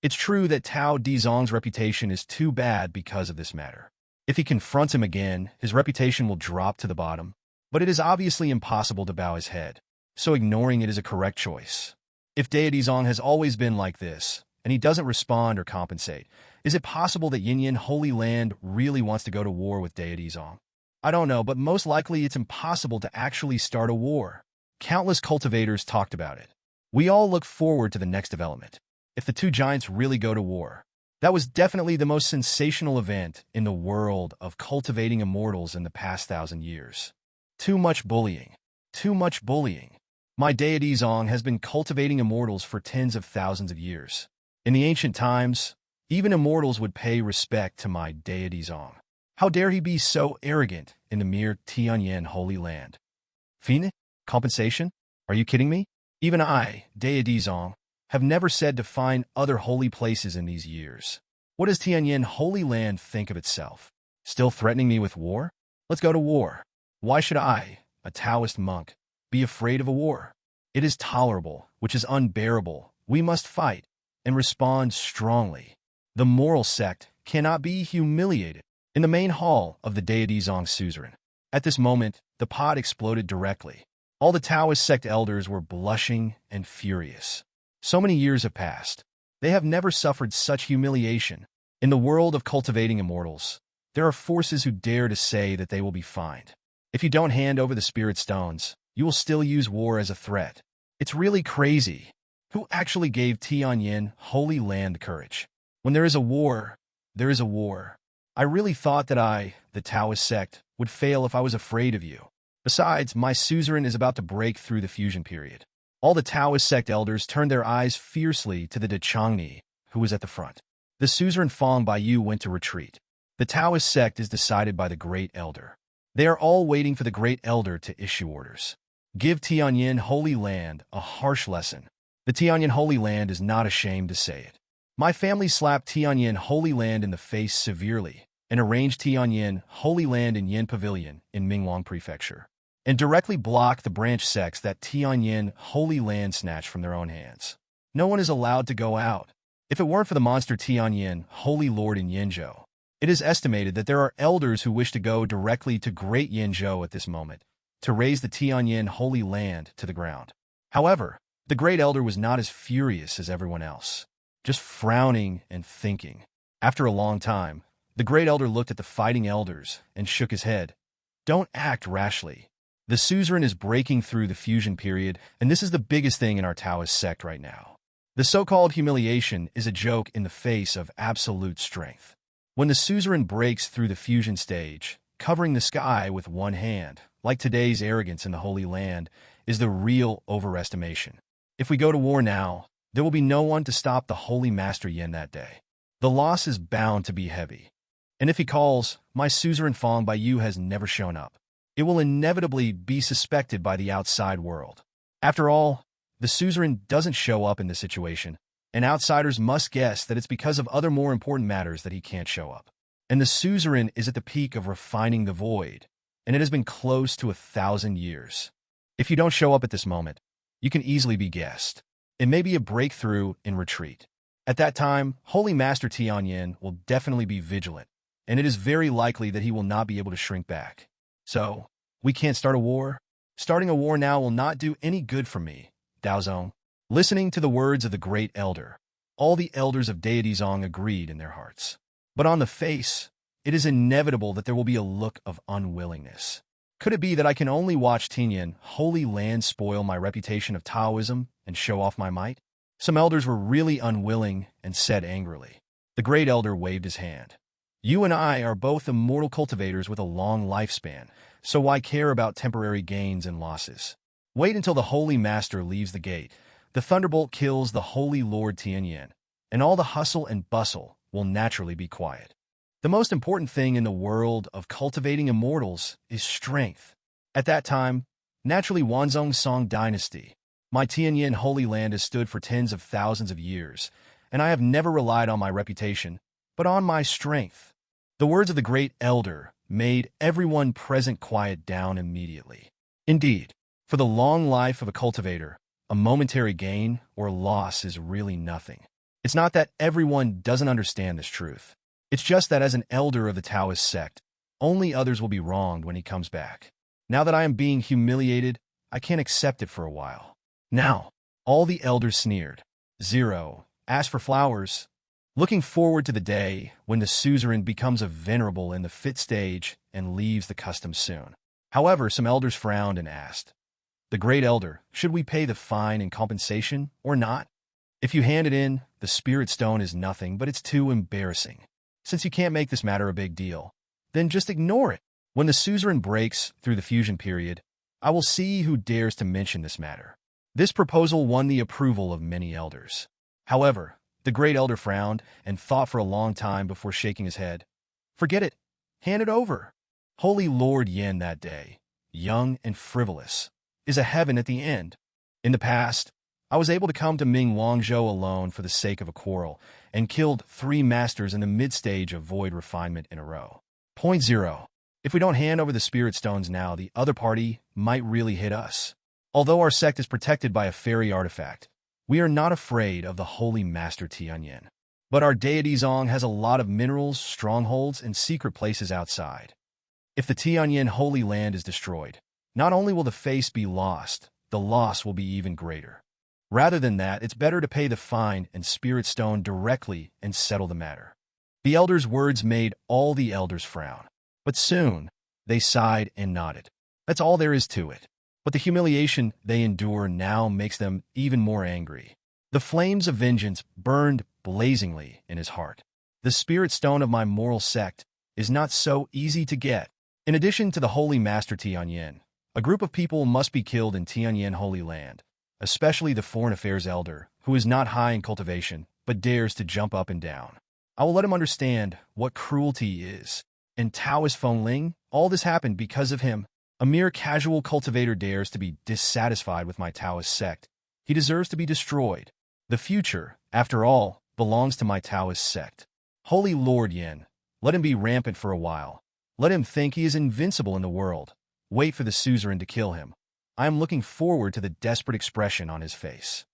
It's true that Tao Dizong's reputation is too bad because of this matter. If he confronts him again, his reputation will drop to the bottom. But it is obviously impossible to bow his head, so ignoring it is a correct choice. If Deity Zong has always been like this, and he doesn't respond or compensate, is it possible that Tianyan Holy Land really wants to go to war with Deity Zong? I don't know, but most likely it's impossible to actually start a war. Countless cultivators talked about it. We all look forward to the next development. If the two giants really go to war, that was definitely the most sensational event in the world of cultivating immortals in the past 1,000 years. Too much bullying. Too much bullying. My deity Zong has been cultivating immortals for tens of thousands of years. In the ancient times, even immortals would pay respect to my deity Zong. How dare he be so arrogant in the mere Tianyan Holy Land? Fiend? Compensation? Are you kidding me? Even I, deity Zong, have never said to find other holy places in these years. What does Tianyan Holy Land think of itself? Still threatening me with war? Let's go to war. Why should I, a Taoist monk, be afraid of a war? It is tolerable, which is unbearable. We must fight and respond strongly. The moral sect cannot be humiliated. In the main hall of the deity Zong suzerain, at this moment, the pot exploded directly. All the Taoist sect elders were blushing and furious. So many years have passed. They have never suffered such humiliation. In the world of cultivating immortals, there are forces who dare to say that they will be fined. If you don't hand over the spirit stones, you will still use war as a threat. It's really crazy. Who actually gave Tianyan Holy Land courage? When there is a war, there is a war. I really thought that I, the Taoist sect, would fail if I was afraid of you. Besides, my suzerain is about to break through the fusion period. All the Taoist sect elders turned their eyes fiercely to the De Changni, who was at the front. The suzerain Fang Baiyu went to retreat. The Taoist sect is decided by the Great Elder. They are all waiting for the Great Elder to issue orders. Give Tianyan Holy Land a harsh lesson. The Tianyan Holy Land is not ashamed to say it. My family slapped Tianyan Holy Land in the face severely and arranged Tianyan Holy Land in Yin Pavilion in Mingwang Prefecture, and directly blocked the branch sects that Tianyan Holy Land snatched from their own hands. No one is allowed to go out. If it weren't for the monster Tianyan Holy Lord in Yinzhou, it is estimated that there are elders who wish to go directly to Great Yinzhou at this moment to raise the Tianyan Holy Land to the ground. However, the Great Elder was not as furious as everyone else, just frowning and thinking. After a long time, the Great Elder looked at the fighting elders and shook his head. Don't act rashly. The suzerain is breaking through the fusion period, and this is the biggest thing in our Taoist sect right now. The so-called humiliation is a joke in the face of absolute strength. When the suzerain breaks through the fusion stage, covering the sky with one hand, like today's arrogance in the Holy Land, is the real overestimation. If we go to war now, there will be no one to stop the Holy Master Yin that day. The loss is bound to be heavy. And if he calls, my suzerain Fang Baiyu has never shown up. It will inevitably be suspected by the outside world. After all, the suzerain doesn't show up in this situation, and outsiders must guess that it's because of other more important matters that he can't show up. And the suzerain is at the peak of refining the void, and it has been close to 1,000 years. If you don't show up at this moment, you can easily be guessed. It may be a breakthrough in retreat. At that time, Holy Master Tianyan will definitely be vigilant, and it is very likely that he will not be able to shrink back. So, we can't start a war? Starting a war now will not do any good for me, Daozong. Listening to the words of the Great Elder, all the elders of Deity Zong agreed in their hearts. But on the face, it is inevitable that there will be a look of unwillingness. Could it be that I can only watch Tianyan Holy Land spoil my reputation of Taoism and show off my might? Some elders were really unwilling and said angrily. The Great Elder waved his hand. You and I are both immortal cultivators with a long lifespan, so why care about temporary gains and losses? Wait until the Holy Master leaves the gate. The thunderbolt kills the Holy Lord Tianyan, and all the hustle and bustle will naturally be quiet. The most important thing in the world of cultivating immortals is strength. At that time, naturally Wanzhong Song Dynasty, my Tianyan Holy Land has stood for tens of thousands of years, and I have never relied on my reputation, but on my strength." The words of the great elder made everyone present quiet down immediately. Indeed, for the long life of a cultivator, a momentary gain or loss is really nothing. It's not that everyone doesn't understand this truth. It's just that as an elder of the Taoist sect, only others will be wronged when he comes back. Now that I am being humiliated, I can't accept it for a while. Now, all the elders sneered. Zero asked for flowers, looking forward to the day when the suzerain becomes a venerable in the fit stage and leaves the custom soon. However, some elders frowned and asked, "The great elder, should we pay the fine and compensation or not? If you hand it in, the spirit stone is nothing, but it's too embarrassing. Since you can't make this matter a big deal, then just ignore it. When the suzerain breaks through the fusion period, I will see who dares to mention this matter." This proposal won the approval of many elders. However, the great elder frowned and thought for a long time before shaking his head. "Forget it. Hand it over. Holy Lord Yen that day, young and frivolous, is a heaven at the end. In the past, I was able to come to Ming Wangzhou alone for the sake of a quarrel and killed 3 masters in the mid-stage of void refinement in a row. Point 0. If we don't hand over the spirit stones now, the other party might really hit us. Although our sect is protected by a fairy artifact, we are not afraid of the Holy Master Tianyan. But our deity Zong has a lot of minerals, strongholds, and secret places outside. If the Tianyan Holy Land is destroyed, not only will the face be lost, the loss will be even greater. Rather than that, it's better to pay the fine and spirit stone directly and settle the matter." The elders' words made all the elders frown. But soon, they sighed and nodded. That's all there is to it. But the humiliation they endure now makes them even more angry. The flames of vengeance burned blazingly in his heart. The spirit stone of my moral sect is not so easy to get. In addition to the Holy Master Tianyan, a group of people must be killed in Tianyan Holy Land, especially the Foreign Affairs Elder, who is not high in cultivation, but dares to jump up and down. I will let him understand what cruelty is. And Taoist Feng Ling, all this happened because of him. A mere casual cultivator dares to be dissatisfied with my Taoist sect. He deserves to be destroyed. The future, after all, belongs to my Taoist sect. Holy Lord Yen, let him be rampant for a while. Let him think he is invincible in the world. Wait for the suzerain to kill him. I am looking forward to the desperate expression on his face.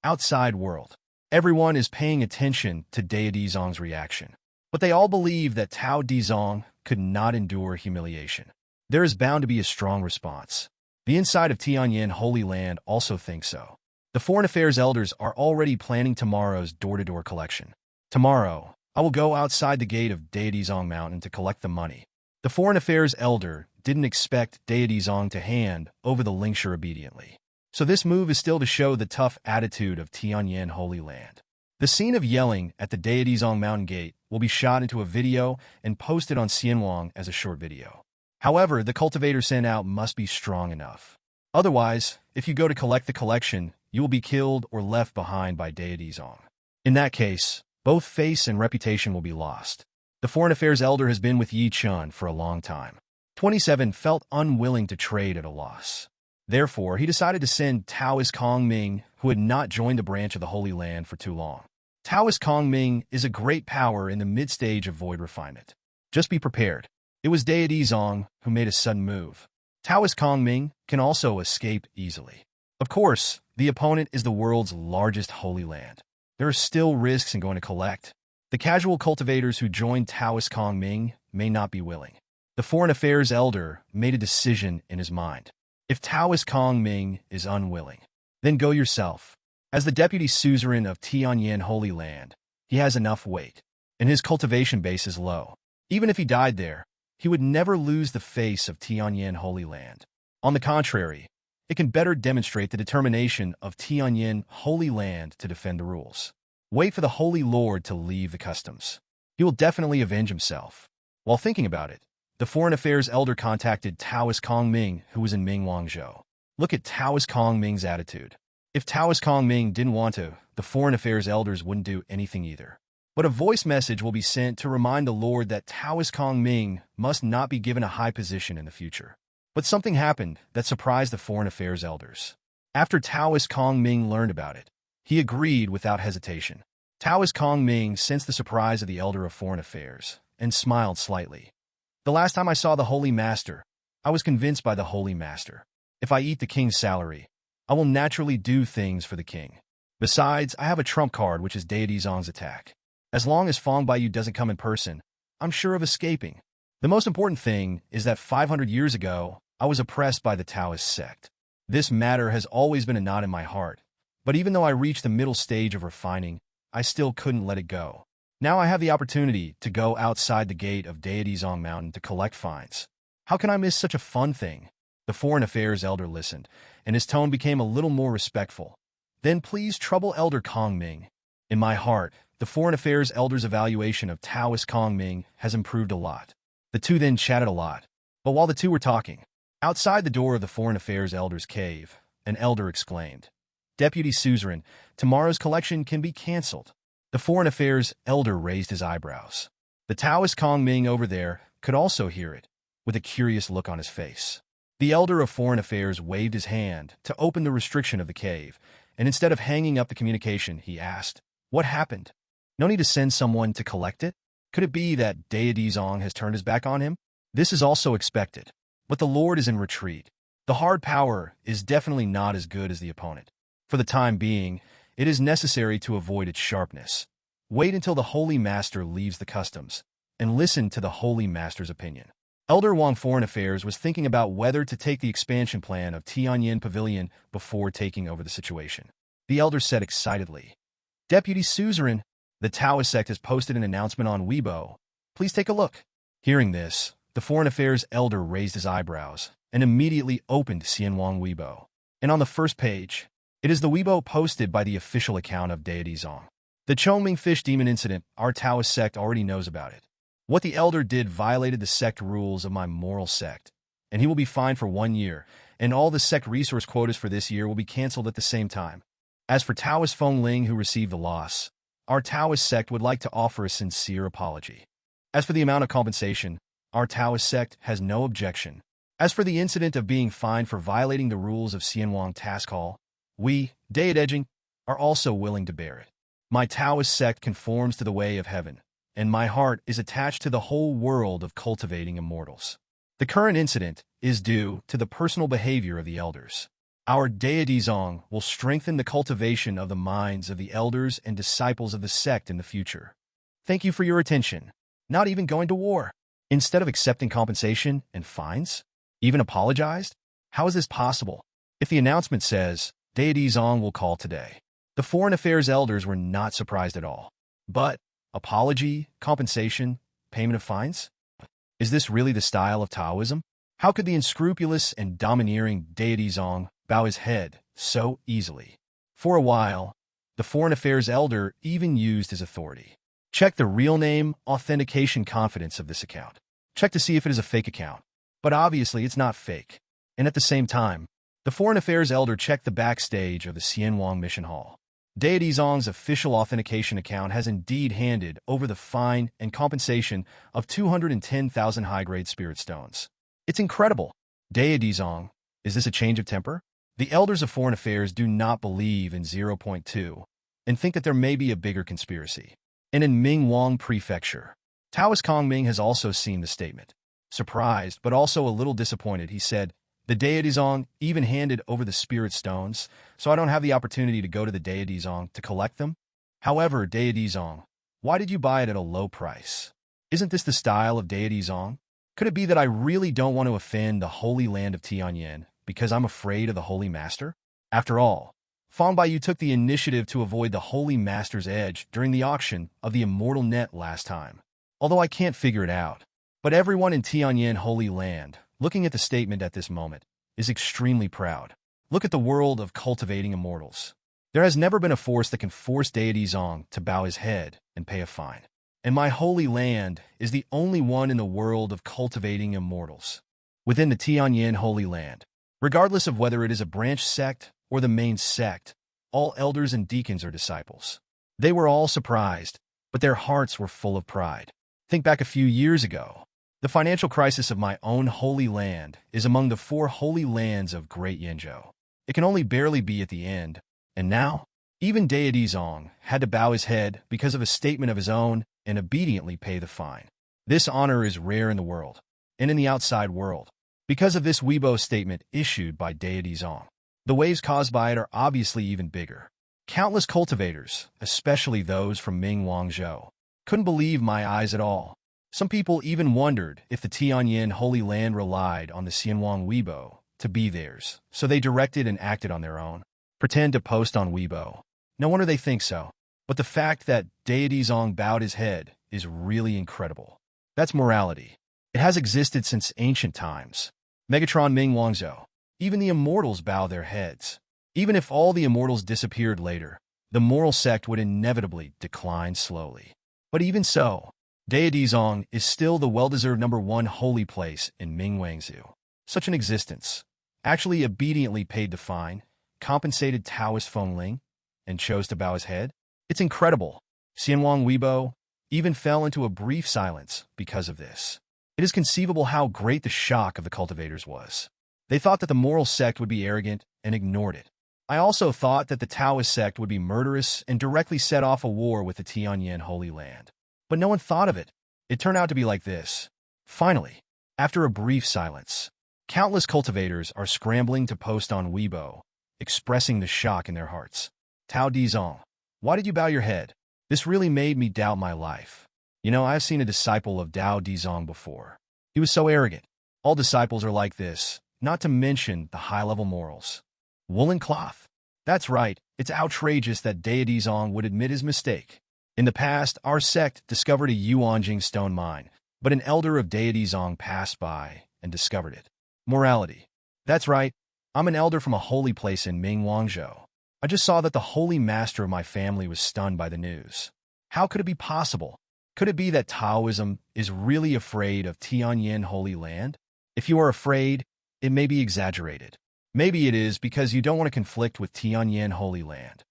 Outside world. Everyone is paying attention to deity Zong's reaction. But they all believe that Tao Di Zong could not endure humiliation. There is bound to be a strong response. The inside of Tianyan Holy Land also thinks so. The Foreign Affairs Elders are already planning tomorrow's door-to-door collection. Tomorrow, I will go outside the gate of Deity Zong Mountain to collect the money. The Foreign Affairs Elder didn't expect Deity Zong to hand over the linkshire obediently. So this move is still to show the tough attitude of Tianyan Holy Land. The scene of yelling at the Deity Zong Mountain Gate will be shot into a video and posted on Xianwang as a short video. However, the cultivator sent out must be strong enough. Otherwise, if you go to collect the collection, you will be killed or left behind by Deity Zong. In that case, both face and reputation will be lost. The Foreign Affairs Elder has been with Yi Chun for a long time. 27 felt unwilling to trade at a loss. Therefore, he decided to send Taoist Kong Ming, who had not joined the branch of the Holy Land for too long. Taoist Kong Ming is a great power in the mid-stage of void refinement. Just be prepared. It was Deity Zong who made a sudden move. Taoist Kong Ming can also escape easily. Of course, the opponent is the world's largest Holy Land. There are still risks in going to collect. The casual cultivators who joined Taoist Kong Ming may not be willing. The Foreign Affairs Elder made a decision in his mind. If Taoist Kong Ming is unwilling, then go yourself. As the deputy suzerain of Tianyan Holy Land, he has enough weight, and his cultivation base is low. Even if he died there, he would never lose the face of Tianyan Holy Land. On the contrary, it can better demonstrate the determination of Tianyan Holy Land to defend the rules. Wait for the Holy Lord to leave the customs. He will definitely avenge himself. While thinking about it, the Foreign Affairs Elder contacted Taoist Kong Ming, who was in Ming Wangzhou. Look at Taoist Kong Ming's attitude. If Taoist Kong Ming didn't want to, the Foreign Affairs Elders wouldn't do anything either. But a voice message will be sent to remind the Lord that Taoist Kong Ming must not be given a high position in the future. But something happened that surprised the Foreign Affairs Elders. After Taoist Kong Ming learned about it, he agreed without hesitation. Taoist Kong Ming sensed the surprise of the Elder of Foreign Affairs and smiled slightly. The last time I saw the Holy Master, I was convinced by the Holy Master. If I eat the king's salary, I will naturally do things for the king. Besides, I have a trump card, which is Deity Zong's attack. As long as Fong Baiyu doesn't come in person, I'm sure of escaping. The most important thing is that 500 years ago, I was oppressed by the Taoist sect. This matter has always been a knot in my heart, but even though I reached the middle stage of refining, I still couldn't let it go. Now I have the opportunity to go outside the gate of Deity Zong Mountain to collect fines. How can I miss such a fun thing? The Foreign Affairs Elder listened, and his tone became a little more respectful. Then please trouble Elder Kong Ming. In my heart, the Foreign Affairs Elder's evaluation of Taoist Kong Ming has improved a lot. The two then chatted a lot. But while the two were talking, outside the door of the Foreign Affairs Elder's cave, an elder exclaimed, "Deputy Suzerain, tomorrow's collection can be cancelled." The Foreign Affairs Elder raised his eyebrows. The Taoist Kong Ming over there could also hear it, with a curious look on his face. The Elder of Foreign Affairs waved his hand to open the restriction of the cave, and instead of hanging up the communication, he asked, "What happened? No need to send someone to collect it? Could it be that Deity Zong has turned his back on him? This is also expected, but the Lord is in retreat. The hard power is definitely not as good as the opponent. For the time being, it is necessary to avoid its sharpness. Wait until the Holy Master leaves the customs, and listen to the Holy Master's opinion." Elder Wang Foreign Affairs was thinking about whether to take the expansion plan of Tianyan Pavilion before taking over the situation. The elder said excitedly, "Deputy Suzerain, the Taoist sect has posted an announcement on Weibo. Please take a look." Hearing this, the Foreign Affairs Elder raised his eyebrows and immediately opened Xianwang Weibo. And on the first page, it is the Weibo posted by the official account of Deity Zong. The Chongming Fish Demon incident, our Taoist sect already knows about it. What the elder did violated the sect rules of my moral sect, and he will be fined for 1 year, and all the sect resource quotas for this year will be cancelled at the same time. As for Taoist Feng Ling, who received the loss, our Taoist sect would like to offer a sincere apology. As for the amount of compensation, our Taoist sect has no objection. As for the incident of being fined for violating the rules of Xianwang Task Hall, we, Deidejing, are also willing to bear it. My Taoist sect conforms to the way of heaven, and my heart is attached to the whole world of cultivating immortals. The current incident is due to the personal behavior of the elders. Our Deity Zong will strengthen the cultivation of the minds of the elders and disciples of the sect in the future. Thank you for your attention. Not even going to war. Instead of accepting compensation and fines? Even apologized? How is this possible? If the announcement says, Deity Zong will call today. The Foreign Affairs Elders were not surprised at all. But, apology, compensation, payment of fines? Is this really the style of Taoism? How could the unscrupulous and domineering Deity Zong bow his head so easily? For a while, the Foreign Affairs Elder even used his authority. Check the real name, authentication confidence of this account. Check to see if it is a fake account. But obviously it's not fake. And at the same time, the Foreign Affairs Elder checked the backstage of the Xianwang Mission Hall. Deity Zong's official authentication account has indeed handed over the fine and compensation of 210,000 high-grade spirit stones. It's incredible. Deity Zong, is this a change of temper? The elders of Foreign Affairs do not believe in 0.2 and think that there may be a bigger conspiracy. And in Mingwang Prefecture, Taoist Kong Ming has also seen the statement. Surprised, but also a little disappointed, he said, "The Deity Zong even handed over the spirit stones, so I don't have the opportunity to go to the Deity Zong to collect them? However, Deity Zong, why did you buy it at a low price? Isn't this the style of Deity Zong? Could it be that I really don't want to offend the holy land of Tianyan because I'm afraid of the Holy Master? After all, Fong Baiyu took the initiative to avoid the Holy Master's edge during the auction of the Immortal Net last time. Although I can't figure it out. But everyone in Tianyan Holy Land, looking at the statement at this moment, is extremely proud. Look at the world of cultivating immortals. There has never been a force that can force Deity Zong to bow his head and pay a fine. And my holy land is the only one in the world of cultivating immortals. Within the Tianyan Holy Land, regardless of whether it is a branch sect or the main sect, all elders and deacons are disciples. They were all surprised, but their hearts were full of pride. Think back a few years ago. The financial crisis of my own holy land is among the 4 holy lands of Great Yanzhou. It can only barely be at the end, and now, Even deity Zong had to bow his head because of a statement of his own and obediently pay the fine. This honor is rare in the world, and in the outside world, because of this Weibo statement issued by deity Zong. The waves caused by it are obviously even bigger. Countless cultivators, especially those from Ming Wangzhou, couldn't believe my eyes at all. Some people even wondered if the Tianyan Holy Land relied on the Xianwang Weibo to be theirs, so they directed and acted on their own. Pretend to post on Weibo. No wonder they think so. But the fact that deity Zong bowed his head is really incredible. That's morality. It has existed since ancient times. Megatron Ming Wangzhou. Even the immortals bow their heads. Even if all the immortals disappeared later, the moral sect would inevitably decline slowly. But even so, deity Zong is still the well-deserved #1 holy place in Ming Wangzhou. Such an existence actually obediently paid the fine, compensated Taoist Fengling, and chose to bow his head? It's incredible. Xianwang Weibo even fell into a brief silence because of this. It is conceivable how great the shock of the cultivators was. They thought that the moral sect would be arrogant and ignored it. I also thought that the Taoist sect would be murderous and directly set off a war with the Tianyan Holy Land. But no one thought of it. It turned out to be like this. Finally, after a brief silence, countless cultivators are scrambling to post on Weibo, expressing the shock in their hearts. Tao Dizong, why did you bow your head? This really made me doubt my life. You know, I've seen a disciple of Tao Dizong before. He was so arrogant. All disciples are like this, not to mention the high-level morals. Woolen cloth. That's right, it's outrageous that deity Zong would admit his mistake. In the past, our sect discovered a Yuanjing stone mine, but an elder of deity Zong passed by and discovered it. Morality. That's right, I'm an elder from a holy place in Ming Wangzhou. I just saw that the holy master of my family was stunned by the news. How could it be possible? Could it be that Taoism is really afraid of Tianyan Holy Land? If you are afraid, it may be exaggerated. Maybe it is because you don't want to conflict with Tianyan Holy Land.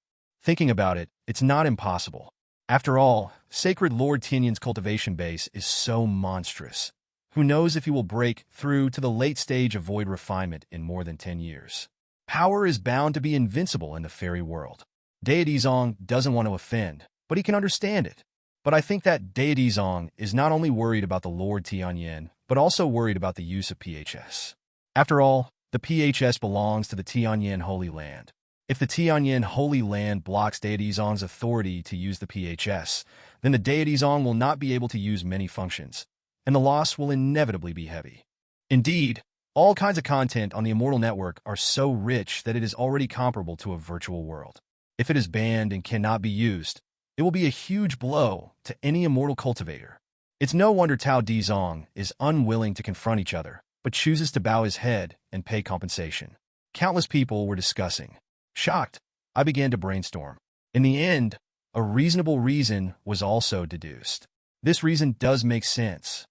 Thinking about it, it's not impossible. After all, Sacred Lord Tianyan's cultivation base is so monstrous. Who knows if he will break through to the late stage of void refinement in more than 10 years. Power is bound to be invincible in the fairy world. Deity Zong doesn't want to offend, but he can understand it. But I think that deity Zong is not only worried about the Lord Tianyan, but also worried about the use of PHS. After all, the PHS belongs to the Tianyan Holy Land. If the Tianyan Holy Land blocks deity Zong's authority to use the PHS, then the deity Zong will not be able to use many functions, and the loss will inevitably be heavy. Indeed, all kinds of content on the Immortal Network are so rich that it is already comparable to a virtual world. If it is banned and cannot be used, it will be a huge blow to any immortal cultivator. It's no wonder Tao Dizong is unwilling to confront each other, but chooses to bow his head and pay compensation. Countless people were discussing. Shocked, I began to brainstorm. In the end, a reasonable reason was also deduced. This reason does make sense.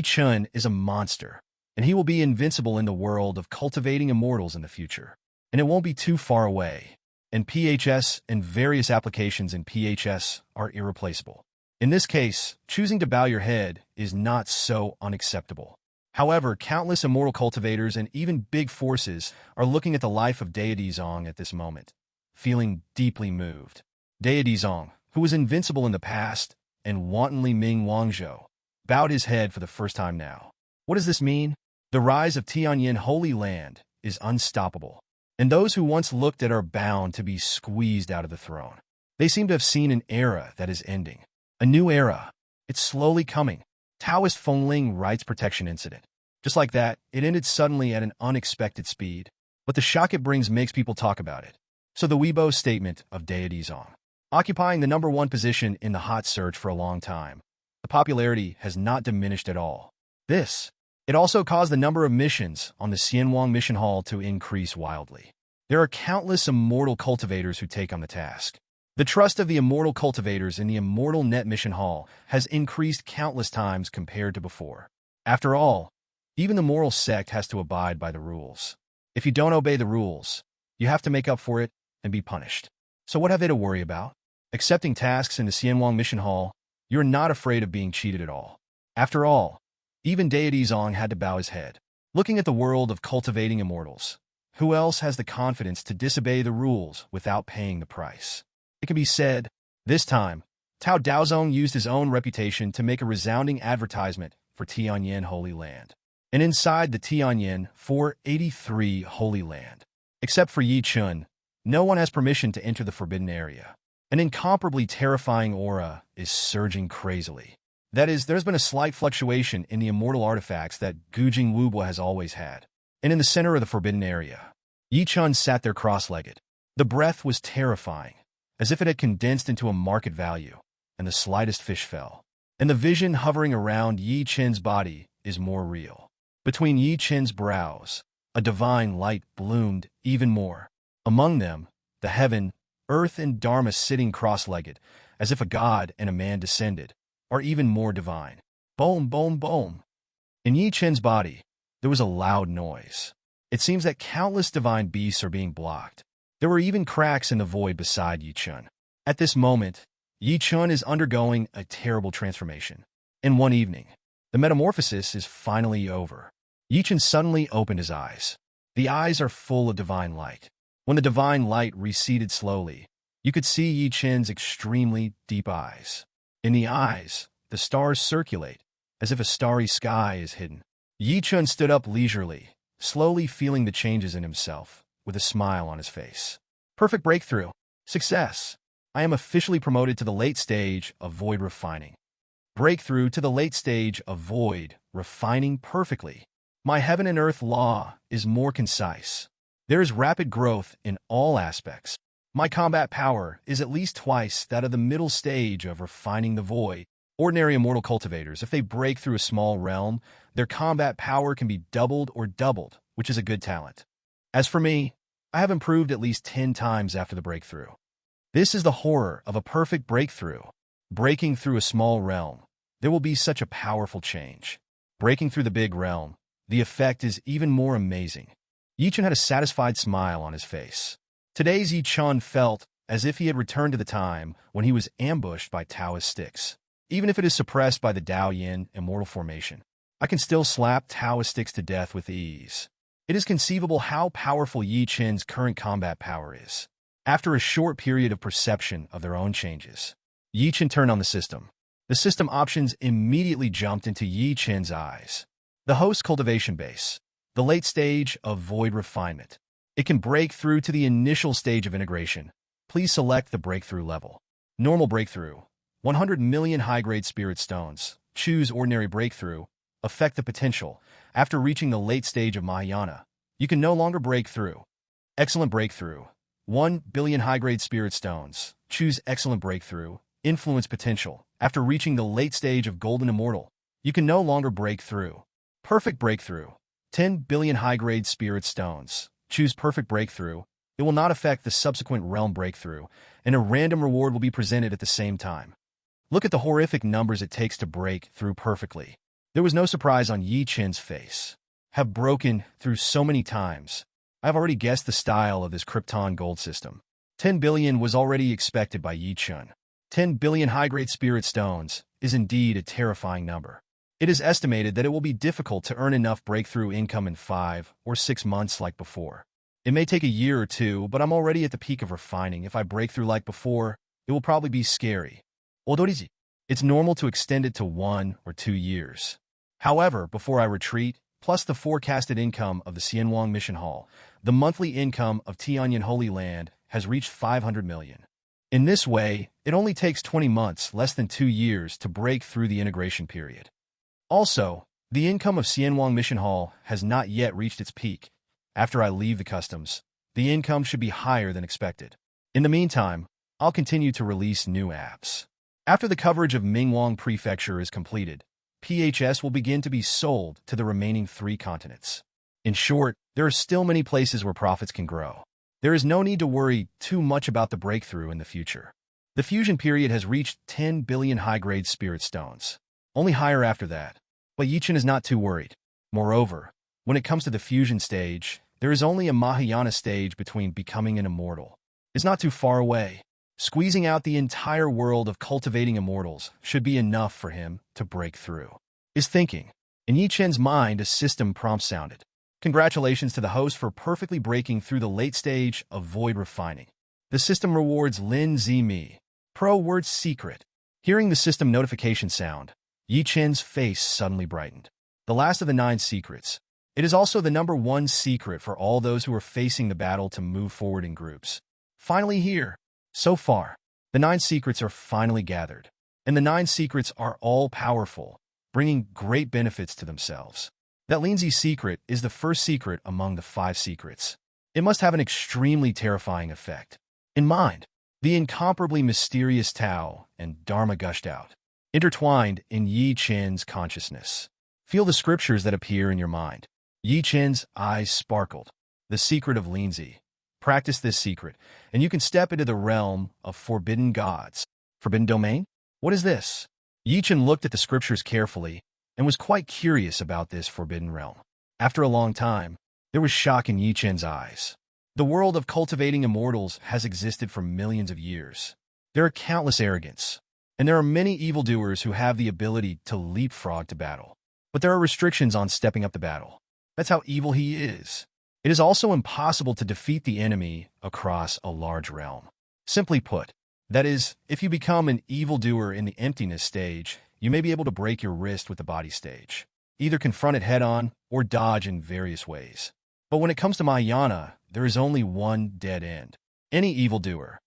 Chen is a monster, and he will be invincible in the world of cultivating immortals in the future. And it won't be too far away. And PHS and various applications in PHS are irreplaceable. In this case, choosing to bow your head is not so unacceptable. However, countless immortal cultivators and even big forces are looking at the life of deity Zong at this moment, feeling deeply moved. Deity Zong, who was invincible in the past and wantonly Ming Wangzhou, bowed his head for the first time now. What does this mean? The rise of Tianyan Holy Land is unstoppable, and those who once looked at are bound to be squeezed out of the throne. They seem to have seen an era that is ending. A new era. It's slowly coming. Taoist Fengling Rights Protection Incident. Just like that, it ended suddenly at an unexpected speed. But the shock it brings makes people talk about it. So the Weibo statement of deity Zong, occupying the #1 position in the hot search for a long time, the popularity has not diminished at all. It also caused the number of missions on the Xianwang Mission Hall to increase wildly. There are countless immortal cultivators who take on the task. The trust of the immortal cultivators in the Immortal Net Mission Hall has increased countless times compared to before. After all, even the moral sect has to abide by the rules. If you don't obey the rules, you have to make up for it and be punished. So what have they to worry about? Accepting tasks in the Xianwang Mission Hall, you're not afraid of being cheated at all. After all, even deity Zong had to bow his head. Looking at the world of cultivating immortals, who else has the confidence to disobey the rules without paying the price? It can be said, this time, Tao Daozong used his own reputation to make a resounding advertisement for Tianyan Holy Land. And inside the Tianyan 483 Holy Land, except for Yi Chun, no one has permission to enter the forbidden area. An incomparably terrifying aura is surging crazily. That is, there's been a slight fluctuation in the immortal artifacts that Gujing Wubo has always had. And in the center of the forbidden area, Yi Chun sat there cross-legged. The breath was terrifying, as if it had condensed into a market value, and the slightest fish fell. And the vision hovering around Yi Chen's body is more real. Between Yi Chen's brows, a divine light bloomed even more. Among them, the heaven, earth, and Dharma sitting cross-legged, as if a god and a man descended, are even more divine. Boom, boom, boom. In Yi Chen's body, there was a loud noise. It seems that countless divine beasts are being blocked. There were even cracks in the void beside Yi Chun. At this moment, Yi Chun is undergoing a terrible transformation. In one evening, the metamorphosis is finally over. Yi Chun suddenly opened his eyes. The eyes are full of divine light. When the divine light receded slowly, you could see Yi Chen's extremely deep eyes. In the eyes, the stars circulate, as if a starry sky is hidden. Yi Chun stood up leisurely, slowly feeling the changes in himself, with a smile on his face. Perfect breakthrough. Success. I am officially promoted to the late stage of void refining. Breakthrough to the late stage of void refining perfectly. My heaven and earth law is more concise. There is rapid growth in all aspects. My combat power is at least twice that of the middle stage of refining the void. Ordinary immortal cultivators, if they break through a small realm, their combat power can be doubled or doubled, which is a good talent. As for me, I have improved at least 10 times after the breakthrough. This is the horror of a perfect breakthrough. Breaking through a small realm, there will be such a powerful change. Breaking through the big realm, the effect is even more amazing. Yi Chun had a satisfied smile on his face. Today's Yi Chun felt as if he had returned to the time when he was ambushed by Taoist sticks. Even if it is suppressed by the Dao Yin immortal formation, I can still slap Taoist sticks to death with ease. It is conceivable how powerful Yi Chen's current combat power is. After a short period of perception of their own changes, Yi Chen turned on the system. The system options immediately jumped into Yi Chen's eyes. The host cultivation base, the late stage of void refinement. It can break through to the initial stage of integration. Please select the breakthrough level. Normal breakthrough. 100 million high-grade spirit stones. Choose ordinary breakthrough. Affect the potential. After reaching the late stage of Mahayana, you can no longer break through. Excellent breakthrough. 1 billion high-grade spirit stones. Choose excellent breakthrough. Influence potential. After reaching the late stage of golden immortal, you can no longer break through. Perfect breakthrough. 10 billion high-grade spirit stones. Choose perfect breakthrough. It will not affect the subsequent realm breakthrough, and a random reward will be presented at the same time. Look at the horrific numbers it takes to break through perfectly. There was no surprise on Yi Chen's face. Have broken through so many times. I've already guessed the style of this Krypton gold system. 10 billion was already expected by Yi Chun. 10 billion high-grade spirit stones is indeed a terrifying number. It is estimated that it will be difficult to earn enough breakthrough income in 5 or 6 months like before. It may take a year or two, but I'm already at the peak of refining. If I break through like before, it will probably be scary. It's normal to extend it to 1 or 2 years. However, before I retreat, plus the forecasted income of the Xianwang Mission Hall, the monthly income of Tianyan Holy Land has reached 500 million. In this way, it only takes 20 months, less than 2 years, to break through the integration period. Also, the income of Xianwang Mission Hall has not yet reached its peak. After I leave the customs, the income should be higher than expected. In the meantime, I'll continue to release new apps. After the coverage of Mingwang Prefecture is completed, PHS will begin to be sold to the remaining 3 continents. In short, there are still many places where profits can grow. There is no need to worry too much about the breakthrough in the future. The fusion period has reached 10 billion high-grade spirit stones. Only higher after that. But Yi Chen is not too worried. Moreover, when it comes to the fusion stage, there is only a Mahayana stage between becoming an immortal. It's not too far away. Squeezing out the entire world of cultivating immortals should be enough for him to break through. Is thinking. In Yi Chen's mind, a system prompt sounded. Congratulations to the host for perfectly breaking through the late stage of void refining. The system rewards Lin Zimi. Pro word secret. Hearing the system notification sound, Yi Chen's face suddenly brightened. The last of the 9 secrets. It is also the #1 secret for all those who are facing the battle to move forward in groups. Finally here. So far, the 9 secrets are finally gathered. And the 9 secrets are all powerful, bringing great benefits to themselves. That Linzi secret is the first secret among the 5 secrets. It must have an extremely terrifying effect. In mind, the incomparably mysterious Tao and Dharma gushed out, intertwined in Yi Chen's consciousness. Feel the scriptures that appear in your mind. Yi Chen's eyes sparkled. The secret of Linzi. Practice this secret, and you can step into the realm of forbidden gods. Forbidden domain? What is this? Yi Chen looked at the scriptures carefully and was quite curious about this forbidden realm. After a long time, there was shock in Yi Chen's eyes. The world of cultivating immortals has existed for millions of years. There are countless arrogants, and there are many evildoers who have the ability to leapfrog to battle. But there are restrictions on stepping up to battle. That's how evil he is. It is also impossible to defeat the enemy across a large realm. Simply put, that is, if you become an evildoer in the emptiness stage, you may be able to break your wrist with the body stage. Either confront it head-on or dodge in various ways. But when it comes to Mahayana, there is only one dead end. Any evildoer,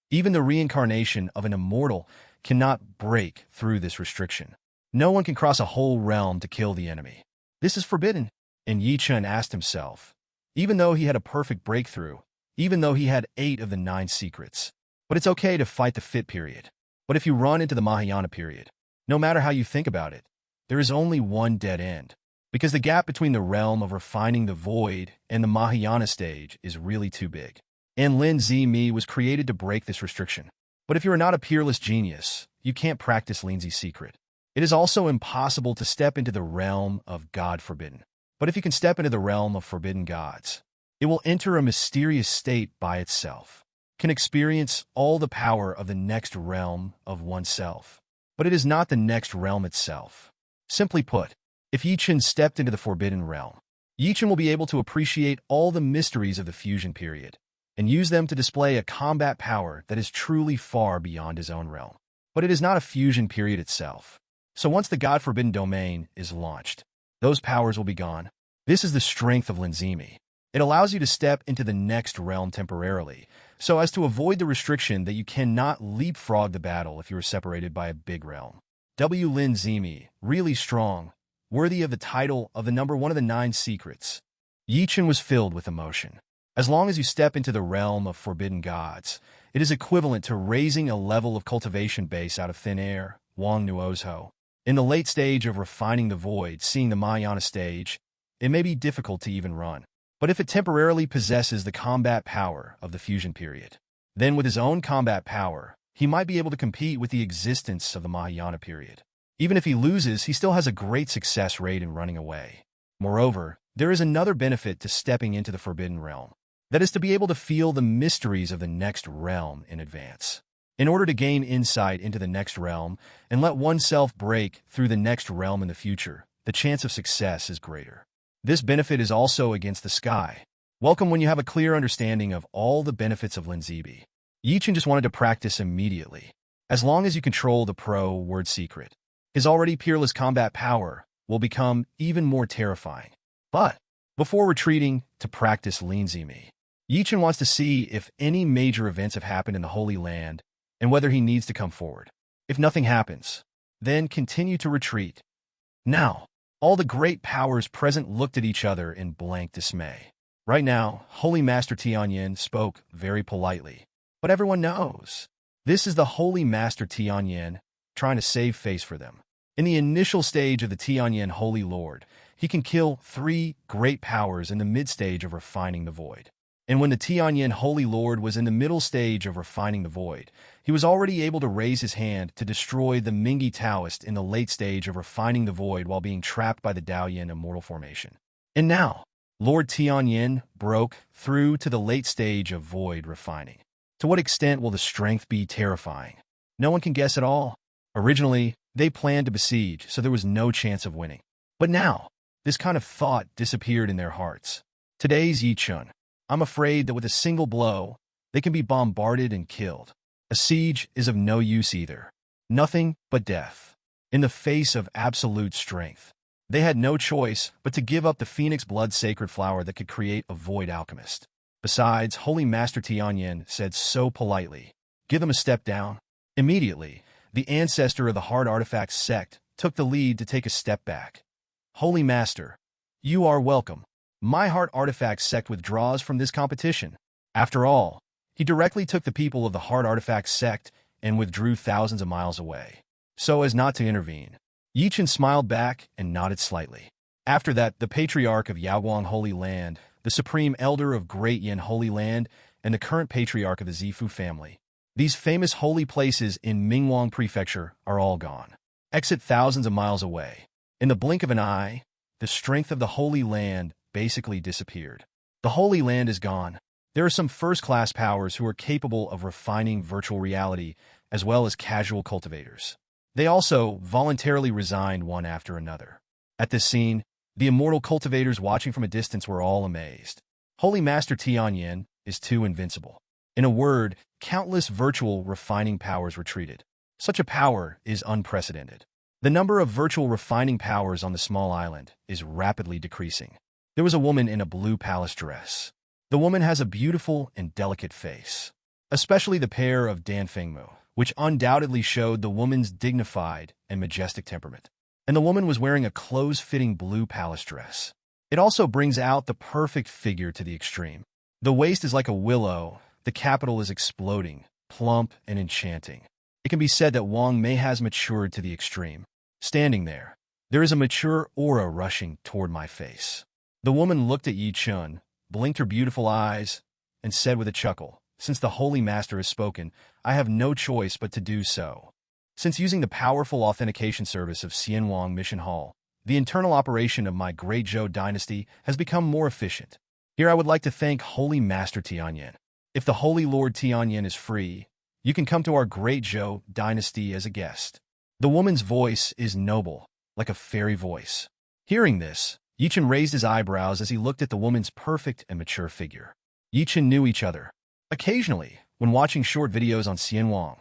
even the reincarnation of an immortal, cannot break through this restriction. No one can cross a whole realm to kill the enemy. This is forbidden. And Yi Chen asked himself, even though he had a perfect breakthrough, even though he had 8 of the 9 secrets. But it's okay to fight the fit period. But if you run into the Mahayana period, no matter how you think about it, there is only one dead end. Because the gap between the realm of refining the void and the Mahayana stage is really too big. And Lin Zimi was created to break this restriction. But if you are not a peerless genius, you can't practice Linzi's secret. It is also impossible to step into the realm of God forbidden. But if you can step into the realm of forbidden gods, it will enter a mysterious state by itself, can experience all the power of the next realm of oneself. But it is not the next realm itself. Simply put, if Yi Chen stepped into the forbidden realm, Yi Chen will be able to appreciate all the mysteries of the fusion period and use them to display a combat power that is truly far beyond his own realm. But it is not a fusion period itself. So once the God-forbidden domain is launched, those powers will be gone. This is the strength of Linzimi. It allows you to step into the next realm temporarily, so as to avoid the restriction that you cannot leapfrog the battle if you are separated by a big realm. W. Linzimi, really strong, worthy of the title of the #1 of the 9 secrets. Yi Chen was filled with emotion. As long as you step into the realm of forbidden gods, it is equivalent to raising a level of cultivation base out of thin air, Wang Nuozho. In the late stage of refining the void, seeing the Mahayana stage, it may be difficult to even run. But if it temporarily possesses the combat power of the fusion period, then with his own combat power, he might be able to compete with the existence of the Mahayana period. Even if he loses, he still has a great success rate in running away. Moreover, there is another benefit to stepping into the forbidden realm. That is to be able to feel the mysteries of the next realm in advance. In order to gain insight into the next realm and let oneself break through the next realm in the future, the chance of success is greater. This benefit is also against the sky. Welcome when you have a clear understanding of all the benefits of Linzibi. Yi Chen just wanted to practice immediately. As long as you control the pro-word secret, his already peerless combat power will become even more terrifying. But before retreating to practice Linzimi, Yi Chen wants to see if any major events have happened in the Holy Land and whether he needs to come forward. If nothing happens, then continue to retreat. Now, all the great powers present looked at each other in blank dismay. Right now, Holy Master Tianyan spoke very politely. But everyone knows, this is the Holy Master Tianyan trying to save face for them. In the initial stage of the Tianyan Holy Lord, he can kill 3 great powers in the mid-stage of refining the void. And when the Tianyan Holy Lord was in the middle stage of refining the void, he was already able to raise his hand to destroy the Mingi Taoist in the late stage of refining the void while being trapped by the Daoyin immortal formation. And now, Lord Tianyan broke through to the late stage of void refining. To what extent will the strength be terrifying? No one can guess at all. Originally, they planned to besiege, so there was no chance of winning. But now, this kind of thought disappeared in their hearts. Today's Yi Chen. I'm afraid that with a single blow, They can be bombarded and killed. A siege is of no use either. Nothing but death. In the face of absolute strength, they had no choice but to give up the phoenix blood sacred flower that could create a void alchemist. Besides, Holy Master Tianyan said so politely, "Give them a step down." Immediately, the ancestor of the Hard Artifacts sect took the lead to take a step back. "Holy Master, you are welcome. My Heart Artifacts sect withdraws from this competition." After all, he directly took the people of the Heart Artifacts sect and withdrew thousands of miles away, so as not to intervene. Chen smiled back and nodded slightly. After that, the Patriarch of Yaoguang Holy Land, the Supreme Elder of Great Yin Holy Land, and the current Patriarch of the Zifu family. These famous holy places in Mingwang Prefecture are all gone. Exit thousands of miles away. In the blink of an eye, the strength of the Holy Land basically disappeared. The Holy Land is gone. There are some first-class powers who are capable of refining virtual reality, as well as casual cultivators. They also voluntarily resigned one after another. At this scene, the immortal cultivators watching from a distance were all amazed. Holy Master Tianyan is too invincible. In a word, countless virtual refining powers retreated. Such a power is unprecedented. The number of virtual refining powers on the small island is rapidly decreasing. There was a woman in a blue palace dress. The woman has a beautiful and delicate face, especially the pair of Danfengmu, which undoubtedly showed the woman's dignified and majestic temperament. And the woman was wearing a close-fitting blue palace dress. It also brings out the perfect figure to the extreme. The waist is like a willow, the capital is exploding, plump and enchanting. It can be said that Wang Mei has matured to the extreme. Standing there is a mature aura rushing toward my face. The woman looked at Chen, blinked her beautiful eyes, and said with a chuckle, "Since the Holy Master has spoken, I have no choice but to do so." Since using the powerful authentication service of Xianwang Mission Hall, the internal operation of my Great Zhou dynasty has become more efficient. Here I would like to thank Holy Master Tianyan. If the Holy Lord Tianyan is free, you can come to our Great Zhou dynasty as a guest. The woman's voice is noble, like a fairy voice. Hearing this, Chen raised his eyebrows as he looked at the woman's perfect and mature figure. Chen knew each other. Occasionally, when watching short videos on Xianwang,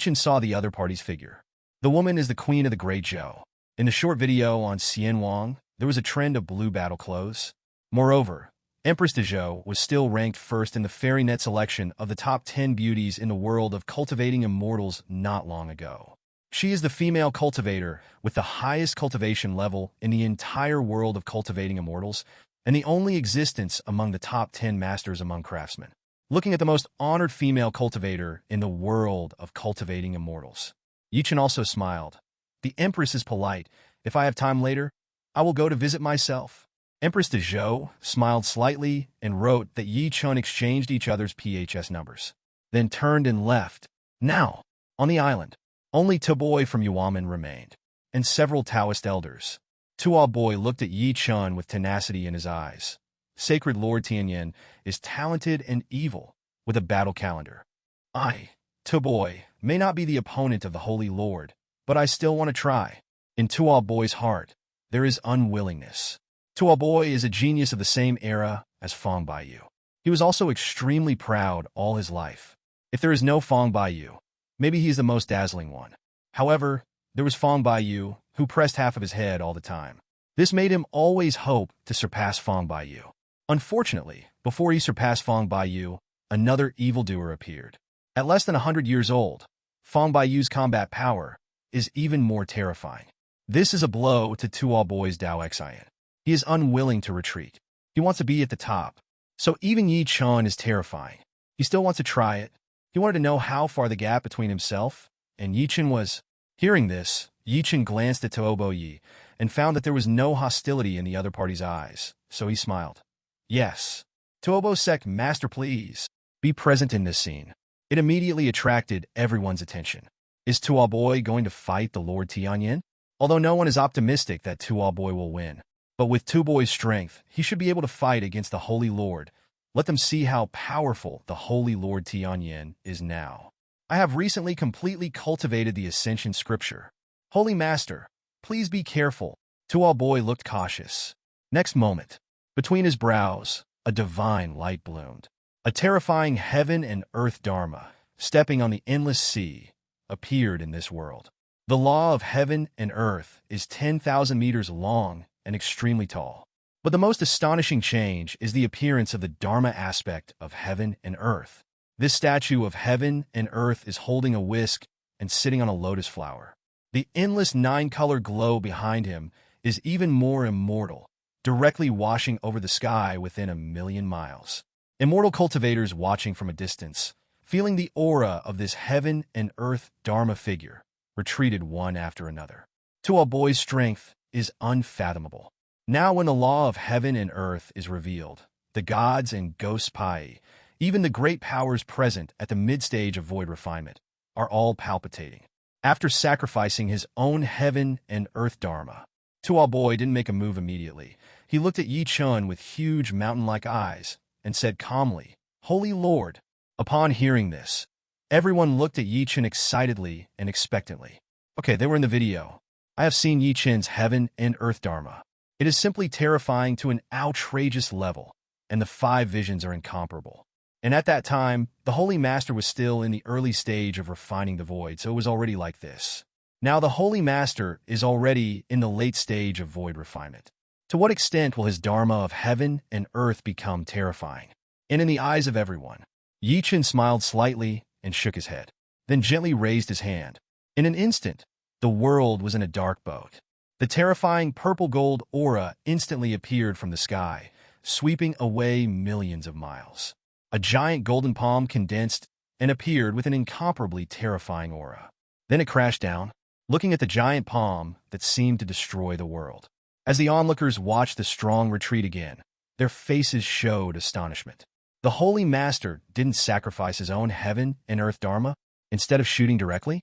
Chen saw the other party's figure. The woman is the queen of the Great Zhou. In the short video on Xianwang, there was a trend of blue battle clothes. Moreover, Empress de Zhou was still ranked first in the FairyNet selection of the top 10 beauties in the world of cultivating immortals not long ago. She is the female cultivator with the highest cultivation level in the entire world of cultivating immortals, and the only existence among the top 10 masters among craftsmen. Looking at the most honored female cultivator in the world of cultivating immortals. Chen also smiled. "The Empress is polite. If I have time later, I will go to visit myself." Empress de Zhou smiled slightly and wrote that Chen exchanged each other's PHS numbers, then turned and left. Now, on the island, only Tuboy from Yuamen remained, and several Taoist elders. Tuoboy looked at Chen with tenacity in his eyes. Sacred Lord Tianyan is talented and evil, with a battle calendar. I, Tuboy, may not be the opponent of the Holy Lord, but I still want to try. In Tuoboy's heart, there is unwillingness. Tuoboy is a genius of the same era as Fong Baiyu. He was also extremely proud all his life. If there is no Fong Baiyu, maybe he is the most dazzling one. However, there was Fong Baiyu, who pressed half of his head all the time. This made him always hope to surpass Fong Baiyu. Unfortunately, before he surpassed Fong Baiyu, another evildoer appeared. At less than 100 years old, Fong Baiyu's combat power is even more terrifying. This is a blow to Tuoboy's Dao Xian. He is unwilling to retreat. He wants to be at the top. So even Chen is terrifying. He still wants to try it. He wanted to know how far the gap between himself and Chen was. Hearing this, Chen glanced at Tuoboyi and found that there was no hostility in the other party's eyes, so he smiled. "Yes. Tuobo-sec master, please. Be present in this scene." It immediately attracted everyone's attention. Is Tuoboy going to fight the Lord Tianyan? Although no one is optimistic that Tuoboy will win. But with Tuoboy's strength, he should be able to fight against the Holy Lord. Let them see how powerful the Holy Lord Tianyan is now. I have recently completely cultivated the Ascension Scripture. Holy Master, please be careful. Tuoboy looked cautious. Next moment, between his brows, a divine light bloomed. A terrifying heaven and earth Dharma, stepping on the endless sea, appeared in this world. The law of heaven and earth is 10,000 meters long and extremely tall. But the most astonishing change is the appearance of the Dharma aspect of heaven and earth. This statue of heaven and earth is holding a whisk and sitting on a lotus flower. The endless nine-color glow behind him is even more immortal, directly washing over the sky within 1,000,000 miles. Immortal cultivators watching from a distance, feeling the aura of this heaven and earth Dharma figure, retreated one after another. Tuo Boy's strength is unfathomable. Now when the law of heaven and earth is revealed, the gods and ghosts Pai, even the great powers present at the mid-stage of void refinement, are all palpitating. After sacrificing his own heaven and earth Dharma, Tuo Boy didn't make a move immediately. He looked at Yi Chen with huge mountain-like eyes and said calmly, "Holy Lord." Upon hearing this, everyone looked at Yi Chen excitedly and expectantly. Okay, they were in the video. I have seen Yi Chen's heaven and earth Dharma. It is simply terrifying to an outrageous level, and the 5 visions are incomparable. And at that time, the Holy Master was still in the early stage of refining the void, so it was already like this. Now the Holy Master is already in the late stage of void refinement. To what extent will his Dharma of heaven and earth become terrifying? And in the eyes of everyone, Yi Chen smiled slightly and shook his head, then gently raised his hand. In an instant, the world was in a dark boat. The terrifying purple-gold aura instantly appeared from the sky, sweeping away millions of miles. A giant golden palm condensed and appeared with an incomparably terrifying aura. Then it crashed down, looking at the giant palm that seemed to destroy the world. As the onlookers watched the strong retreat again, their faces showed astonishment. The Holy Master didn't sacrifice his own heaven and earth Dharma instead of shooting directly?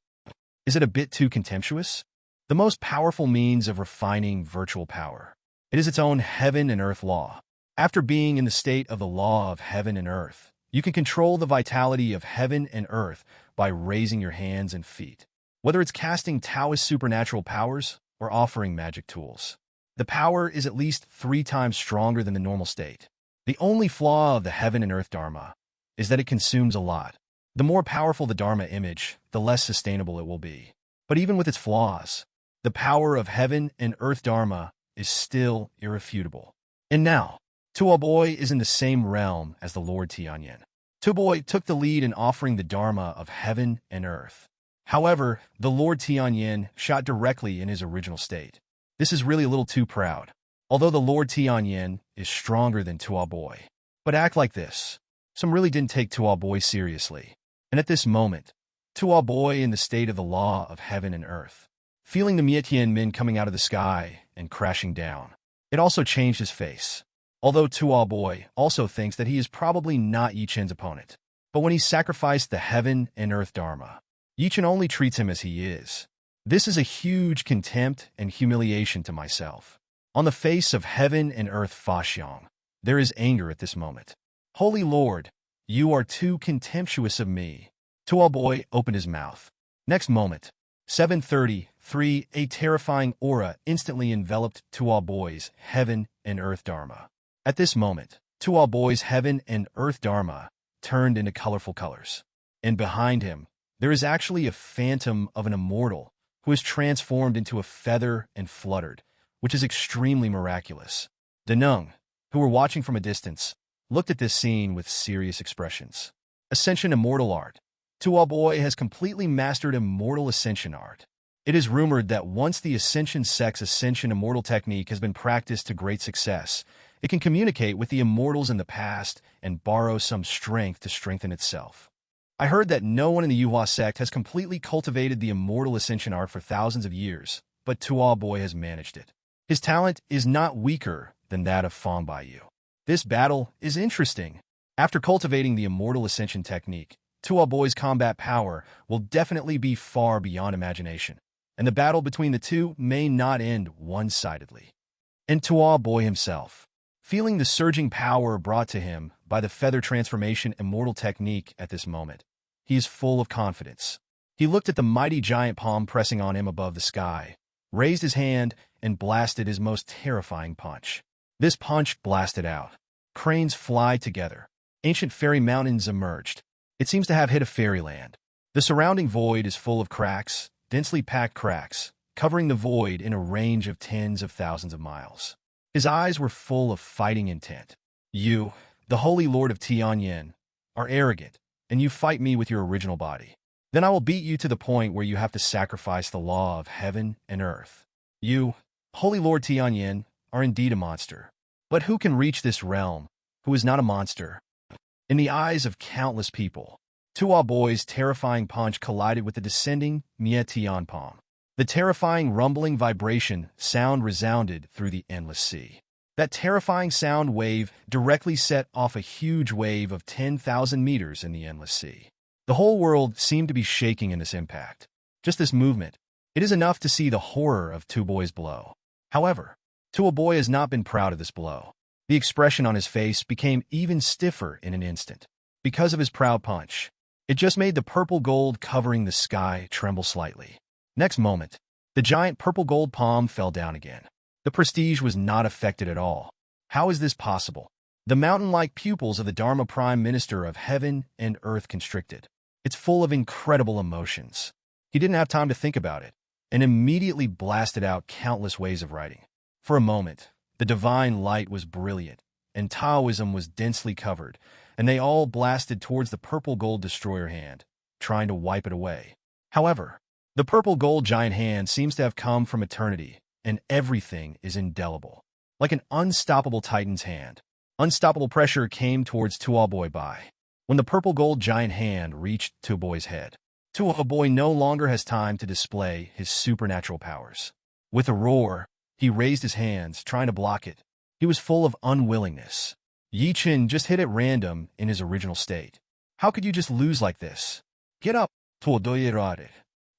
Is it a bit too contemptuous? The most powerful means of refining virtual power. It is its own heaven and earth law. After being in the state of the law of heaven and earth, you can control the vitality of heaven and earth by raising your hands and feet. Whether it's casting Taoist supernatural powers or offering magic tools, the power is at least 3 times stronger than the normal state. The only flaw of the heaven and earth Dharma is that it consumes a lot. The more powerful the Dharma image, the less sustainable it will be. But even with its flaws, the power of heaven and earth Dharma is still irrefutable. And now, Tuo Boy is in the same realm as the Lord Tianyan. Tuo Boy took the lead in offering the Dharma of heaven and earth. However, the Lord Tianyan shot directly in his original state. This is really a little too proud. Although the Lord Tianyan is stronger than Tuo Boy, but act like this. Some really didn't take Tuo Boy seriously. And at this moment, Tuo Boy in the state of the law of heaven and earth, feeling the Mietian Min coming out of the sky and crashing down. It also changed his face. Although Tuo Boy also thinks that he is probably not Yi Chen's opponent. But when he sacrificed the heaven and earth Dharma, Yi Chen only treats him as he is. This is a huge contempt and humiliation to myself. On the face of heaven and earth Faxiang, there is anger at this moment. Holy Lord, you are too contemptuous of me. Tuo Boy opened his mouth. Next moment, 7:33, a terrifying aura instantly enveloped Tuo Boy's heaven and earth Dharma. At this moment, Tuo Boy's heaven and earth Dharma turned into colorful colors. And behind him, there is actually a phantom of an immortal who is transformed into a feather and fluttered, which is extremely miraculous. Denung, who were watching from a distance, looked at this scene with serious expressions. Ascension Immortal Art. Tuo Boy has completely mastered Immortal Ascension Art. It is rumored that once the Ascension Sect's Ascension Immortal technique has been practiced to great success, it can communicate with the immortals in the past and borrow some strength to strengthen itself. I heard that no one in the Yuhua sect has completely cultivated the Immortal Ascension Art for thousands of years, but Tuo Boy has managed it. His talent is not weaker than that of Fang Baiyu. This battle is interesting. After cultivating the Immortal Ascension technique, Tuo Boy's combat power will definitely be far beyond imagination, and the battle between the two may not end one-sidedly. And Tuo Boy himself, feeling the surging power brought to him by the feather transformation immortal technique at this moment, he is full of confidence. He looked at the mighty giant palm pressing on him above the sky, raised his hand, and blasted his most terrifying punch. This punch blasted out. Cranes fly together. ancient fairy mountains emerged. It seems to have hit a fairyland. The surrounding void is full of cracks, densely packed cracks, covering the void in a range of tens of thousands of miles. His eyes were full of fighting intent. You, the Holy Lord of Tianyan, are arrogant, and you fight me with your original body. Then I will beat you to the point where you have to sacrifice the law of heaven and earth. You, Holy Lord Tianyan, are indeed a monster. But who can reach this realm, who is not a monster? In the eyes of countless people, Tua Boy's terrifying punch collided with the descending Mie Tian palm. The terrifying rumbling vibration sound resounded through the endless sea. That terrifying sound wave directly set off a huge wave of 10,000 meters in the endless sea. The whole world seemed to be shaking in this impact. Just this movement. It is enough to see the horror of Tua Boy's blow. However, Tua Boy has not been proud of this blow. The expression on his face became even stiffer in an instant. Because of his proud punch, it just made the purple gold covering the sky tremble slightly. Next moment, the giant purple gold palm fell down again. The prestige was not affected at all. How is this possible? The mountain-like pupils of the Dharma Prime Minister of Heaven and Earth constricted. It's full of incredible emotions. He didn't have time to think about it, and immediately blasted out countless ways of writing. For a moment, the divine light was brilliant, and Taoism was densely covered, and they all blasted towards the purple gold destroyer hand, trying to wipe it away. However, the purple gold giant hand seems to have come from eternity, and everything is indelible. Like an unstoppable titan's hand, unstoppable pressure came towards Tua Boy Bai. When the purple gold giant hand reached Tua Boy's head, Tua Boy no longer has time to display his supernatural powers. With a roar, he raised his hands, trying to block it. He was full of unwillingness. Yi Chen just hit at random in his original state. How could you just lose like this? Get up, Tua Doyerade.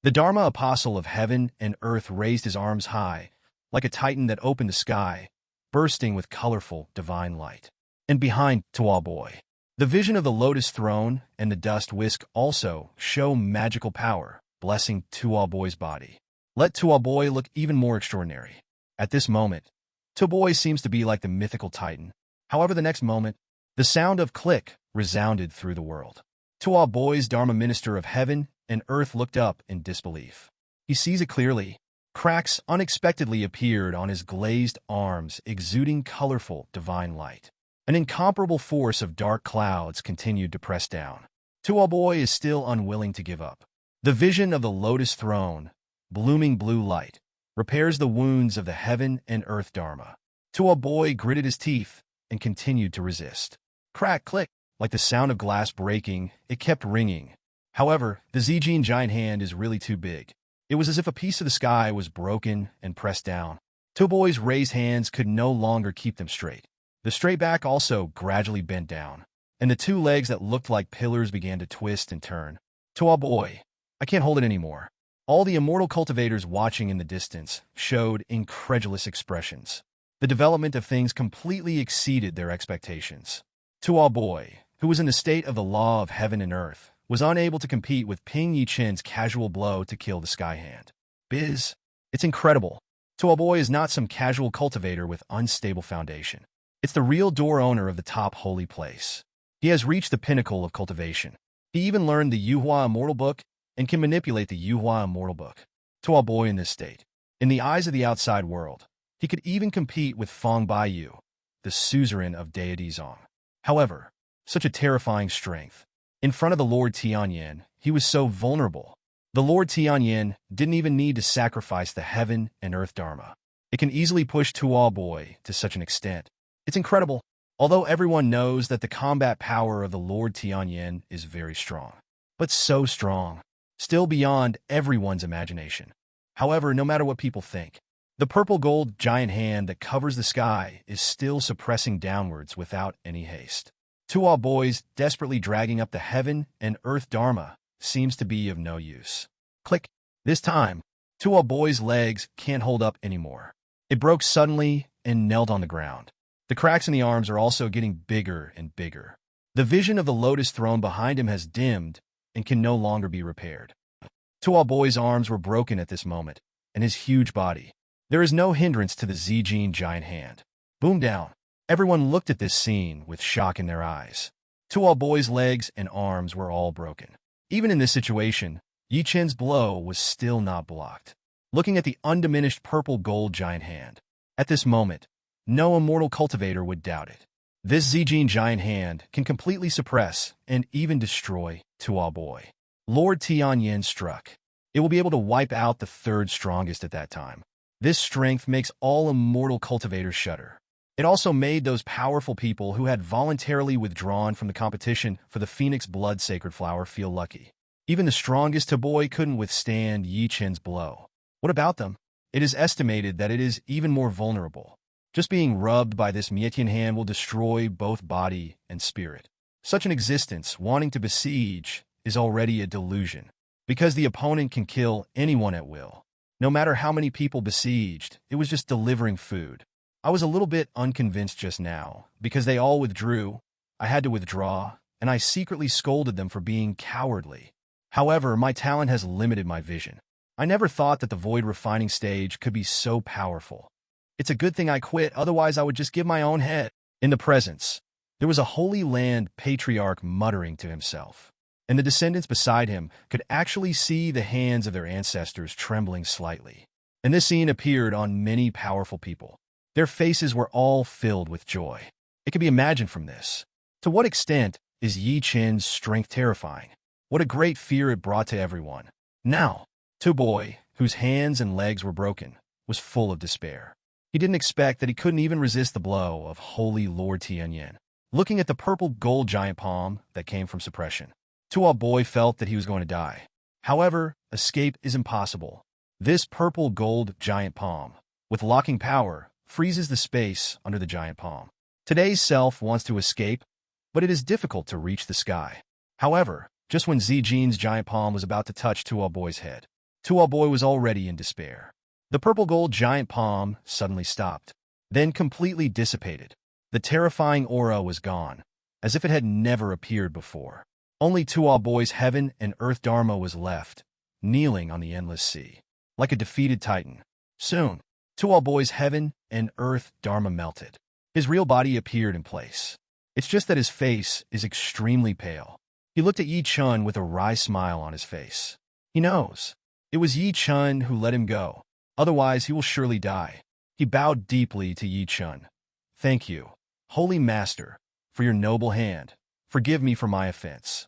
The Dharma Apostle of Heaven and Earth raised his arms high, like a titan that opened the sky, bursting with colorful, divine light. And behind Tua Boy, the vision of the Lotus Throne and the Dust Whisk also show magical power, blessing Tua Boy's body. Let Tua Boy look even more extraordinary. At this moment, Tua Boy seems to be like the mythical titan. However, the next moment, the sound of click resounded through the world. Tua Boy's Dharma Minister of Heaven and Earth looked up in disbelief. He sees it clearly. Cracks unexpectedly appeared on his glazed arms, exuding colorful, divine light. An incomparable force of dark clouds continued to press down. Tua Boy is still unwilling to give up. The vision of the Lotus Throne, blooming blue light, repairs the wounds of the Heaven and Earth Dharma. Tua Boy gritted his teeth and continued to resist. Crack, click, like the sound of glass breaking, it kept ringing. However, the Zijin giant hand is really too big. It was as if a piece of the sky was broken and pressed down. Tua Boy's raised hands could no longer keep them straight. The straight back also gradually bent down, and the two legs that looked like pillars began to twist and turn. Tua Boy, I can't hold it anymore. All the immortal cultivators watching in the distance showed incredulous expressions. The development of things completely exceeded their expectations. Tua Boy, who was in the state of the law of heaven and earth, was unable to compete with Ping Yi Chen's casual blow to kill the sky hand. Biz, it's incredible. Tua Boy is not some casual cultivator with unstable foundation. It's the real door owner of the top holy place. He has reached the pinnacle of cultivation. He even learned the Yuhua Immortal Book and can manipulate the Yuhua Immortal Book. Tua Boy in this state, in the eyes of the outside world, he could even compete with Feng Baiyu, the suzerain of deity Zong. However, such a terrifying strength. In front of the Lord Tianyan, he was so vulnerable. The Lord Tianyan didn't even need to sacrifice the heaven and earth Dharma. It can easily push Tua Boy to such an extent. It's incredible, although everyone knows that the combat power of the Lord Tianyan is very strong. But so strong, still beyond everyone's imagination. However, no matter what people think, the purple gold giant hand that covers the sky is still suppressing downwards without any haste. Tua Boy's desperately dragging up the heaven and earth Dharma seems to be of no use. Click. This time, Tua Boy's legs can't hold up anymore. It broke suddenly and knelt on the ground. The cracks in the arms are also getting bigger and bigger. The vision of the Lotus Throne behind him has dimmed and can no longer be repaired. Tua Boy's arms were broken at this moment, and his huge body. There is no hindrance to the Zijin giant hand. Boom down. Everyone looked at this scene with shock in their eyes. Tuo Boy's legs and arms were all broken. Even in this situation, Yi Chen's blow was still not blocked. Looking at the undiminished purple-gold giant hand, at this moment, no immortal cultivator would doubt it. This Zijin giant hand can completely suppress and even destroy Tuo Boy. Lord Tianyan struck. It will be able to wipe out the third strongest at that time. This strength makes all immortal cultivators shudder. It also made those powerful people who had voluntarily withdrawn from the competition for the Phoenix Blood Sacred Flower feel lucky. Even the strongest Boy couldn't withstand Yi Chen's blow. What about them? It is estimated that it is even more vulnerable. Just being rubbed by this Mietian hand will destroy both body and spirit. Such an existence, wanting to besiege, is already a delusion, because the opponent can kill anyone at will. No matter how many people besieged, it was just delivering food. I was a little bit unconvinced just now, because they all withdrew. I had to withdraw, and I secretly scolded them for being cowardly. However, my talent has limited my vision. I never thought that the void refining stage could be so powerful. It's a good thing I quit, otherwise I would just give my own head. In the presence, there was a Holy Land patriarch muttering to himself, and the descendants beside him could actually see the hands of their ancestors trembling slightly. And this scene appeared on many powerful people. Their faces were all filled with joy. It can be imagined from this. To what extent is Yi Chen's strength terrifying? What a great fear it brought to everyone. Now, Tuo Boy, whose hands and legs were broken, was full of despair. He didn't expect that he couldn't even resist the blow of Holy Lord Tianyan. Looking at the purple gold giant palm that came from suppression, Tuo Boy felt that he was going to die. However, escape is impossible. This purple gold giant palm, with locking power, freezes the space under the giant palm. Today's self wants to escape, but it is difficult to reach the sky. However, just when Zijin's giant palm was about to touch Tuo Boy's head, Tuo Boy was already in despair. The purple gold giant palm suddenly stopped, then completely dissipated. The terrifying aura was gone, as if it had never appeared before. Only Tuo Boy's heaven and earth dharma was left, kneeling on the endless sea, like a defeated titan. Soon, Tuo Boy's heaven and earth dharma melted. His real body appeared in place. It's just that his face is extremely pale. He looked at Yi Chen with a wry smile on his face. He knows. It was Yi Chen who let him go. Otherwise, he will surely die. He bowed deeply to Yi Chen. Thank you, Holy Master, for your noble hand. Forgive me for my offense.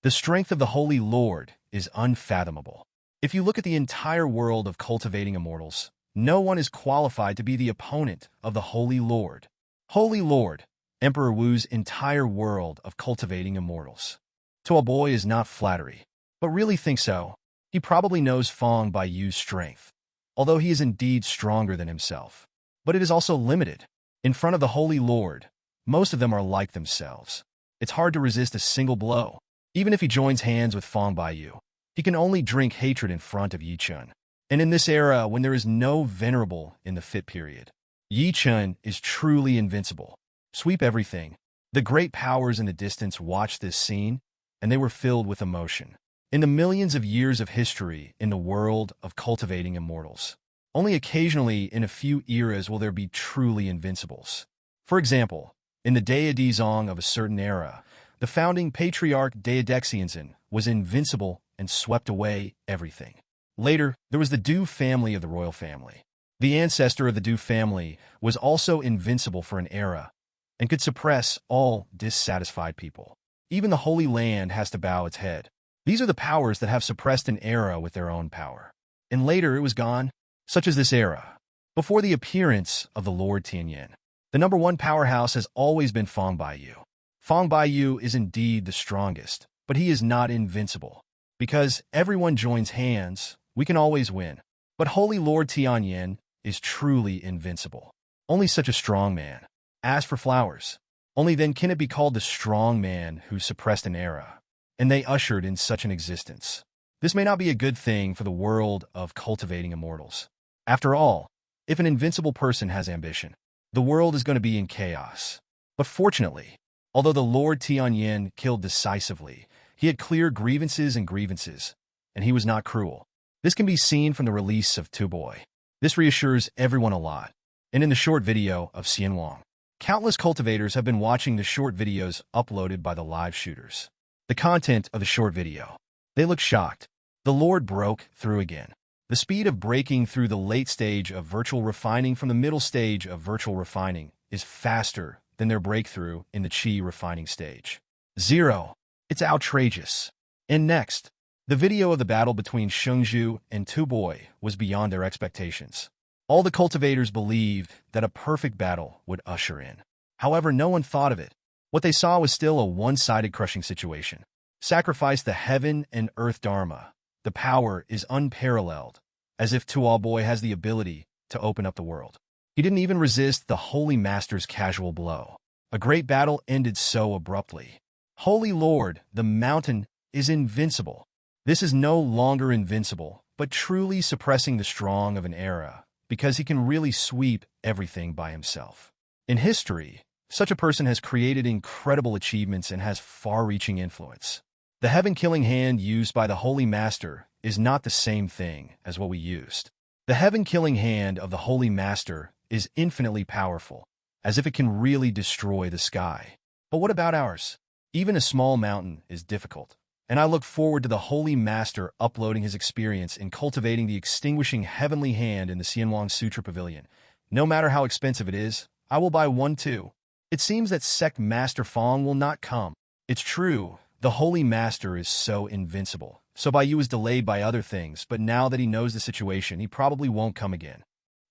The strength of the Holy Lord is unfathomable. If you look at the entire world of cultivating immortals, no one is qualified to be the opponent of the Holy Lord. Holy Lord, Emperor Wu's entire world of cultivating immortals. Tuo Boy is not flattery, but really thinks so. He probably knows Feng Baiyu's strength, although he is indeed stronger than himself. But it is also limited. In front of the Holy Lord, most of them are like themselves. It's hard to resist a single blow. Even if he joins hands with Feng Baiyu, he can only drink hatred in front of Yi Chen. And in this era, when there is no venerable in the fit period, Yi Chen is truly invincible. Sweep everything. The great powers in the distance watched this scene, and they were filled with emotion. In the millions of years of history in the world of cultivating immortals, only occasionally in a few eras will there be truly invincibles. For example, in the Daedizong of a certain era, the founding patriarch Daedexianzan was invincible and swept away everything. Later, there was the Du family of the royal family. The ancestor of the Du family was also invincible for an era and could suppress all dissatisfied people. Even the Holy Land has to bow its head. These are the powers that have suppressed an era with their own power. And later it was gone, such as this era. Before the appearance of the Lord Tianyan, the number one powerhouse has always been Feng Baiyu. Feng Baiyu is indeed the strongest, but he is not invincible. Because everyone joins hands, we can always win. But Holy Lord Tianyan is truly invincible. Only such a strong man. As for flowers, only then can it be called the strong man who suppressed an era, and they ushered in such an existence. This may not be a good thing for the world of cultivating immortals. After all, if an invincible person has ambition, the world is going to be in chaos. But fortunately, although the Lord Tianyan killed decisively, he had clear grievances, and he was not cruel. This can be seen from the release of Tuo Boy. This reassures everyone a lot. And in the short video of Xian Wang, Countless cultivators have been watching the short videos uploaded by the live shooters. The content of the short video. They look shocked. The Lord broke through again. The speed of breaking through the late stage of virtual refining from the middle stage of virtual refining is faster than their breakthrough in the Qi refining stage. 0. It's outrageous. And next, the video of the battle between Shengzhu and Tuboy was beyond their expectations. All the cultivators believed that a perfect battle would usher in. However, no one thought of it. What they saw was still a one-sided crushing situation. Sacrifice the heaven and earth dharma. The power is unparalleled, as if Tuoboy has the ability to open up the world. He didn't even resist the Holy Master's casual blow. A great battle ended so abruptly. Holy Lord, the mountain is invincible. This is no longer invincible, but truly suppressing the strong of an era, because he can really sweep everything by himself. In history, such a person has created incredible achievements and has far-reaching influence. The heaven-killing hand used by the Holy Master is not the same thing as what we used. The heaven-killing hand of the Holy Master is infinitely powerful, as if it can really destroy the sky. But what about ours? Even a small mountain is difficult, and I look forward to the Holy Master uploading his experience in cultivating the extinguishing heavenly hand in the Xianwang Sutra Pavilion. No matter how expensive it is, I will buy one too. It seems that Sect Master Fong will not come. It's true, the Holy Master is so invincible. So Baiyu is delayed by other things, but now that he knows the situation, he probably won't come again.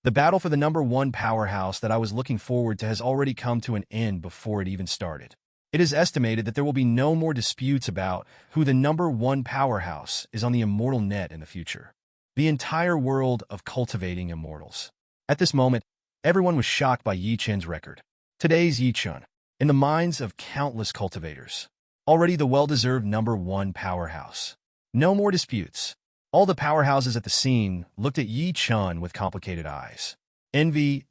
The battle for the #1 powerhouse that I was looking forward to has already come to an end before it even started. It is estimated that there will be no more disputes about who the #1 powerhouse is on the immortal net in the future. The entire world of cultivating immortals. At this moment, everyone was shocked by Yi Chen's record. Today's Yi Chen, in the minds of countless cultivators, already the well-deserved #1 powerhouse. No more disputes. All the powerhouses at the scene looked at Yi Chen with complicated eyes. Envy,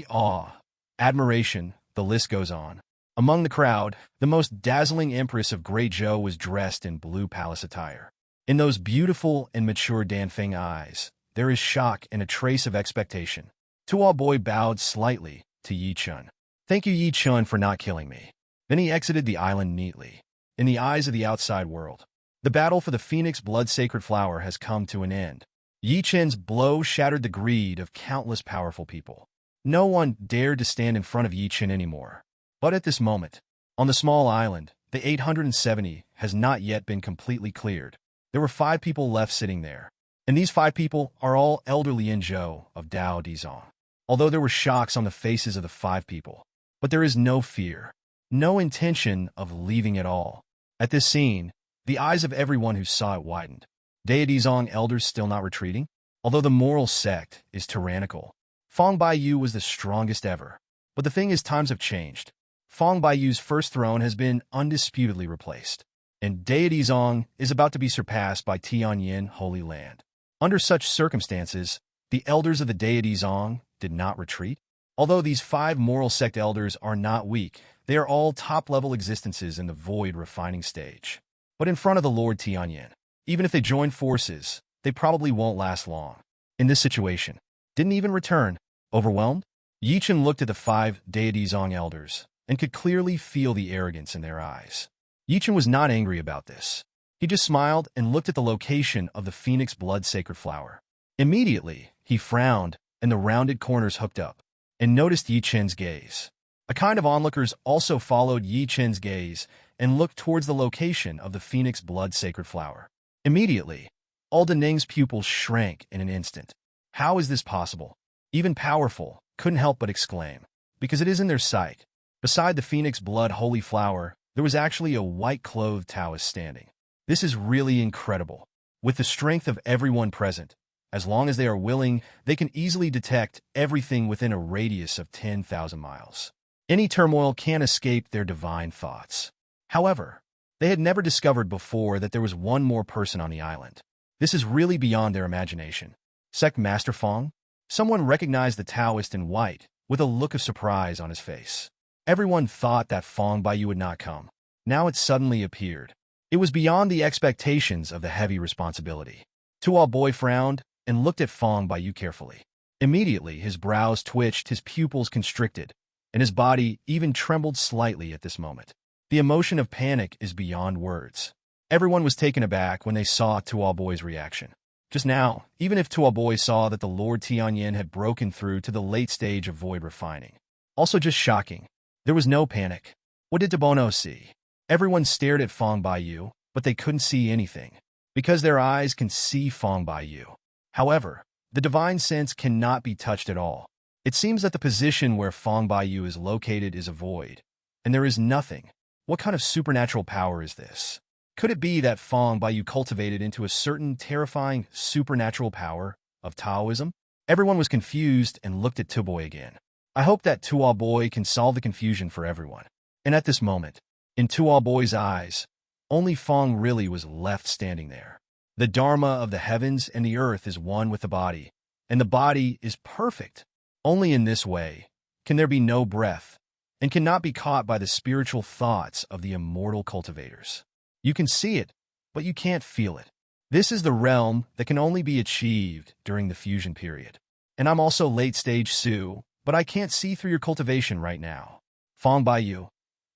awe, admiration, the list goes on. Among the crowd, the most dazzling empress of Great Zhou was dressed in blue palace attire. In those beautiful and mature Danfeng eyes, there is shock and a trace of expectation. Tuoboy bowed slightly to Yi Chen. Thank you, Yi Chen, for not killing me. Then he exited the island neatly. In the eyes of the outside world, the battle for the Phoenix Blood Sacred Flower has come to an end. Yi Chen's blow shattered the greed of countless powerful people. No one dared to stand in front of Yi Chen anymore. But at this moment, on the small island, the 870 has not yet been completely cleared. There were 5 people left sitting there. And these 5 people are all elderly Zhou of Dao Dizong. Although there were shocks on the faces of the 5 people. But there is no fear, no intention of leaving at all. At this scene, the eyes of everyone who saw it widened. Deity Zong elders still not retreating? Although the moral sect is tyrannical, Fong Baiyu was the strongest ever. But the thing is, times have changed. Fong Baiyu's first throne has been undisputedly replaced, and Deity Zong is about to be surpassed by Tianyan Holy Land. Under such circumstances, the elders of the Deity Zong did not retreat. Although these 5 moral sect elders are not weak, they are all top-level existences in the void refining stage. But in front of the Lord Tianyan, even if they join forces, they probably won't last long. In this situation, didn't even return. Overwhelmed? Yi Chen looked at the 5 Deity Zong elders and could clearly feel the arrogance in their eyes. Yi Chen was not angry about this. He just smiled and looked at the location of the Phoenix Blood Sacred Flower. Immediately, he frowned and the rounded corners hooked up, and noticed Yi Chen's gaze. A kind of onlookers also followed Yi Chen's gaze and looked towards the location of the Phoenix Blood Sacred Flower. Immediately, all Dening's pupils shrank in an instant. How is this possible? Even powerful couldn't help but exclaim, because it is in their sight. Beside the Phoenix Blood Holy Flower, there was actually a white-clothed Taoist standing. This is really incredible. With the strength of everyone present, as long as they are willing, they can easily detect everything within a radius of 10,000 miles. Any turmoil can't escape their divine thoughts. However, they had never discovered before that there was one more person on the island. This is really beyond their imagination. Sect Master Fong? Someone recognized the Taoist in white, with a look of surprise on his face. Everyone thought that Fong Baiyu would not come. Now it suddenly appeared. It was beyond the expectations of the heavy responsibility. Tuo Boy frowned and looked at Fong Baiyu carefully. Immediately, his brows twitched, his pupils constricted, and his body even trembled slightly at this moment. The emotion of panic is beyond words. Everyone was taken aback when they saw Tuoboi's reaction. Just now, even if Tuoboi saw that the Lord Tianyan had broken through to the late stage of void refining. Also just shocking. There was no panic. What did Tabono see? Everyone stared at Feng Baiyu, but they couldn't see anything, because their eyes can see Feng Baiyu. However, the divine sense cannot be touched at all. It seems that the position where Feng Baiyu is located is a void, and there is nothing. What kind of supernatural power is this? Could it be that Feng Baiyu cultivated into a certain terrifying supernatural power of Taoism? Everyone was confused and looked at Tuoboi again. I hope that Tuoboi can solve the confusion for everyone. And at this moment, in Tuoboi's eyes, only Feng really was left standing there. The Dharma of the heavens and the earth is one with the body, and the body is perfect. Only in this way can there be no breath, and cannot be caught by the spiritual thoughts of the immortal cultivators. You can see it, but you can't feel it. This is the realm that can only be achieved during the fusion period. And I'm also late-stage Su, but I can't see through your cultivation right now. Feng Baiyu,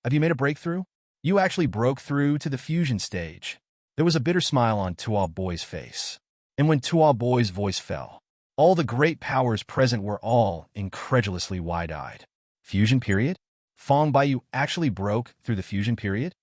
have you made a breakthrough? You actually broke through to the fusion stage. There was a bitter smile on Tuoboi's face. And when Tuoboi's voice fell, all the great powers present were all incredulously wide-eyed. Fusion period? Feng Baiyu actually broke through the fusion period?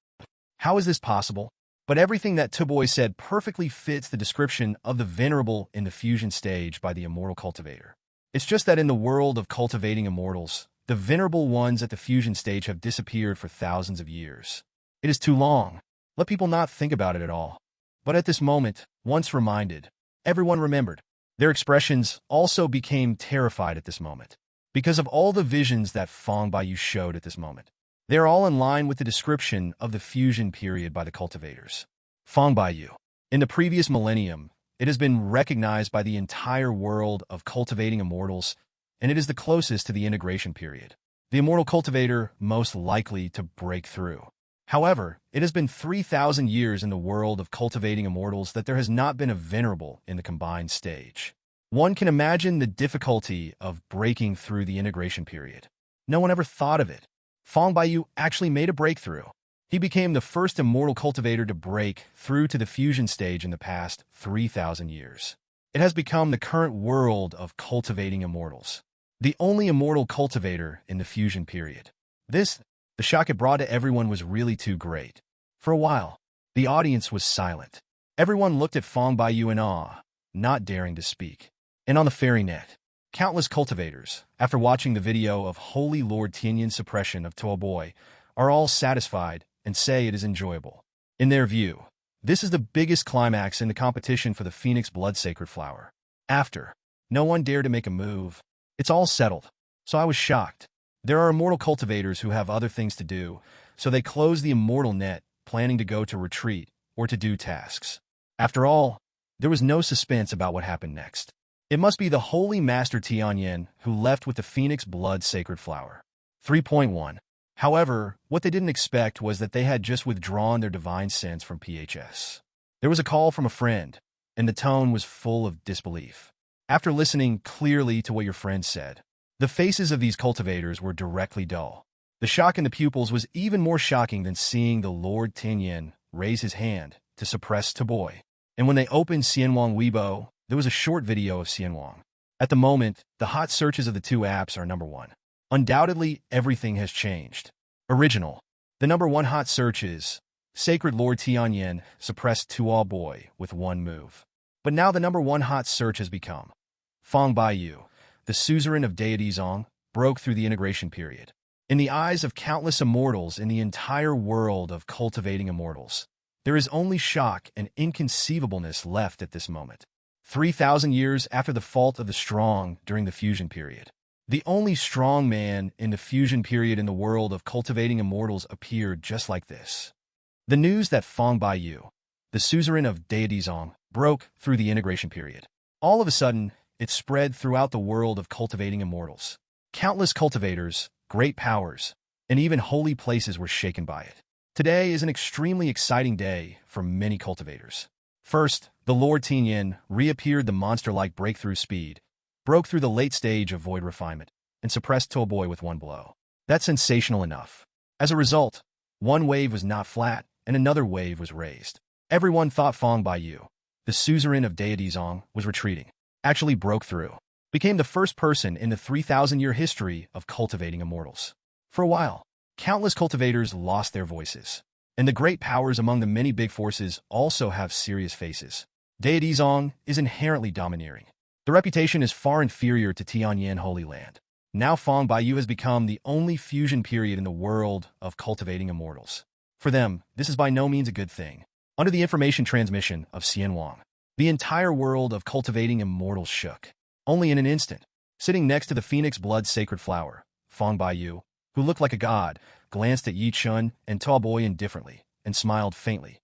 How is this possible? But everything that Tuoboi said perfectly fits the description of the venerable in the fusion stage by the immortal cultivator. It's just that in the world of cultivating immortals, the venerable ones at the fusion stage have disappeared for thousands of years. It is too long. Let people not think about it at all. But at this moment, once reminded, everyone remembered. Their expressions also became terrified at this moment, because of all the visions that Feng Baiyu showed at this moment. They are all in line with the description of the fusion period by the cultivators. Feng Baiyu. In the previous millennium, it has been recognized by the entire world of cultivating immortals, and it is the closest to the integration period. The immortal cultivator most likely to break through. However, it has been 3,000 years in the world of cultivating immortals that there has not been a venerable in the combined stage. One can imagine the difficulty of breaking through the integration period. No one ever thought of it. Feng Baiyu actually made a breakthrough. He became the first immortal cultivator to break through to the fusion stage in the past 3,000 years. It has become the current world of cultivating immortals. The only immortal cultivator in the fusion period. The shock it brought to everyone was really too great. For a while, the audience was silent. Everyone looked at Feng Baiyu in awe, not daring to speak. And on the fairy net, countless cultivators, after watching the video of Holy Lord Tianyan's suppression of Tuoboi, are all satisfied and say it is enjoyable. In their view, this is the biggest climax in the competition for the Phoenix Blood Sacred Flower. After, no one dared to make a move. It's all settled. So I was shocked. There are immortal cultivators who have other things to do, so they close the immortal net, planning to go to retreat or to do tasks. After all, there was no suspense about what happened next. It must be the Holy Master Tianyan who left with the Phoenix Blood Sacred Flower. 3.1. However, what they didn't expect was that they had just withdrawn their divine sense from PHS. There was a call from a friend, and the tone was full of disbelief. After listening clearly to what your friend said, the faces of these cultivators were directly dull. The shock in the pupils was even more shocking than seeing the Lord Tianyan raise his hand to suppress Tuoboi. And when they opened Xianwang Weibo, there was a short video of Xianwang. At the moment, the hot searches of the two apps are number one. Undoubtedly, everything has changed. Original. The number one hot search is Sacred Lord Tianyan suppressed Tuoboi with one move. But now the number one hot search has become Feng Baiyu, the suzerain of deity Zong, broke through the integration period. In the eyes of countless immortals in the entire world of cultivating immortals, there is only shock and inconceivableness left at this moment. 3,000 years after the fault of the strong during the fusion period, the only strong man in the fusion period in the world of cultivating immortals appeared just like this. The news that Feng Baiyu, the suzerain of deity Zong, broke through the integration period. All of a sudden, it spread throughout the world of cultivating immortals. Countless cultivators, great powers, and even holy places were shaken by it. Today is an extremely exciting day for many cultivators. First, the Lord Tianyan reappeared the monster-like breakthrough speed, broke through the late stage of void refinement, and suppressed Tuoboi with one blow. That's sensational enough. As a result, one wave was not flat, and another wave was raised. Everyone thought Fong Baiyu, the suzerain of deity Zong, was retreating, actually broke through, became the first person in the 3,000-year history of cultivating immortals. For a while, countless cultivators lost their voices, and the great powers among the many big forces also have serious faces. Deity Zong is inherently domineering. The reputation is far inferior to Tianyan Holy Land. Now Fong Baiyu has become the only fusion period in the world of cultivating immortals. For them, this is by no means a good thing. Under the information transmission of Xian Wang, the entire world of cultivating immortals shook. Only in an instant, sitting next to the phoenix blood sacred flower, Fong Baiyu, who looked like a god, glanced at Yi Chen and Tao Boy indifferently and smiled faintly.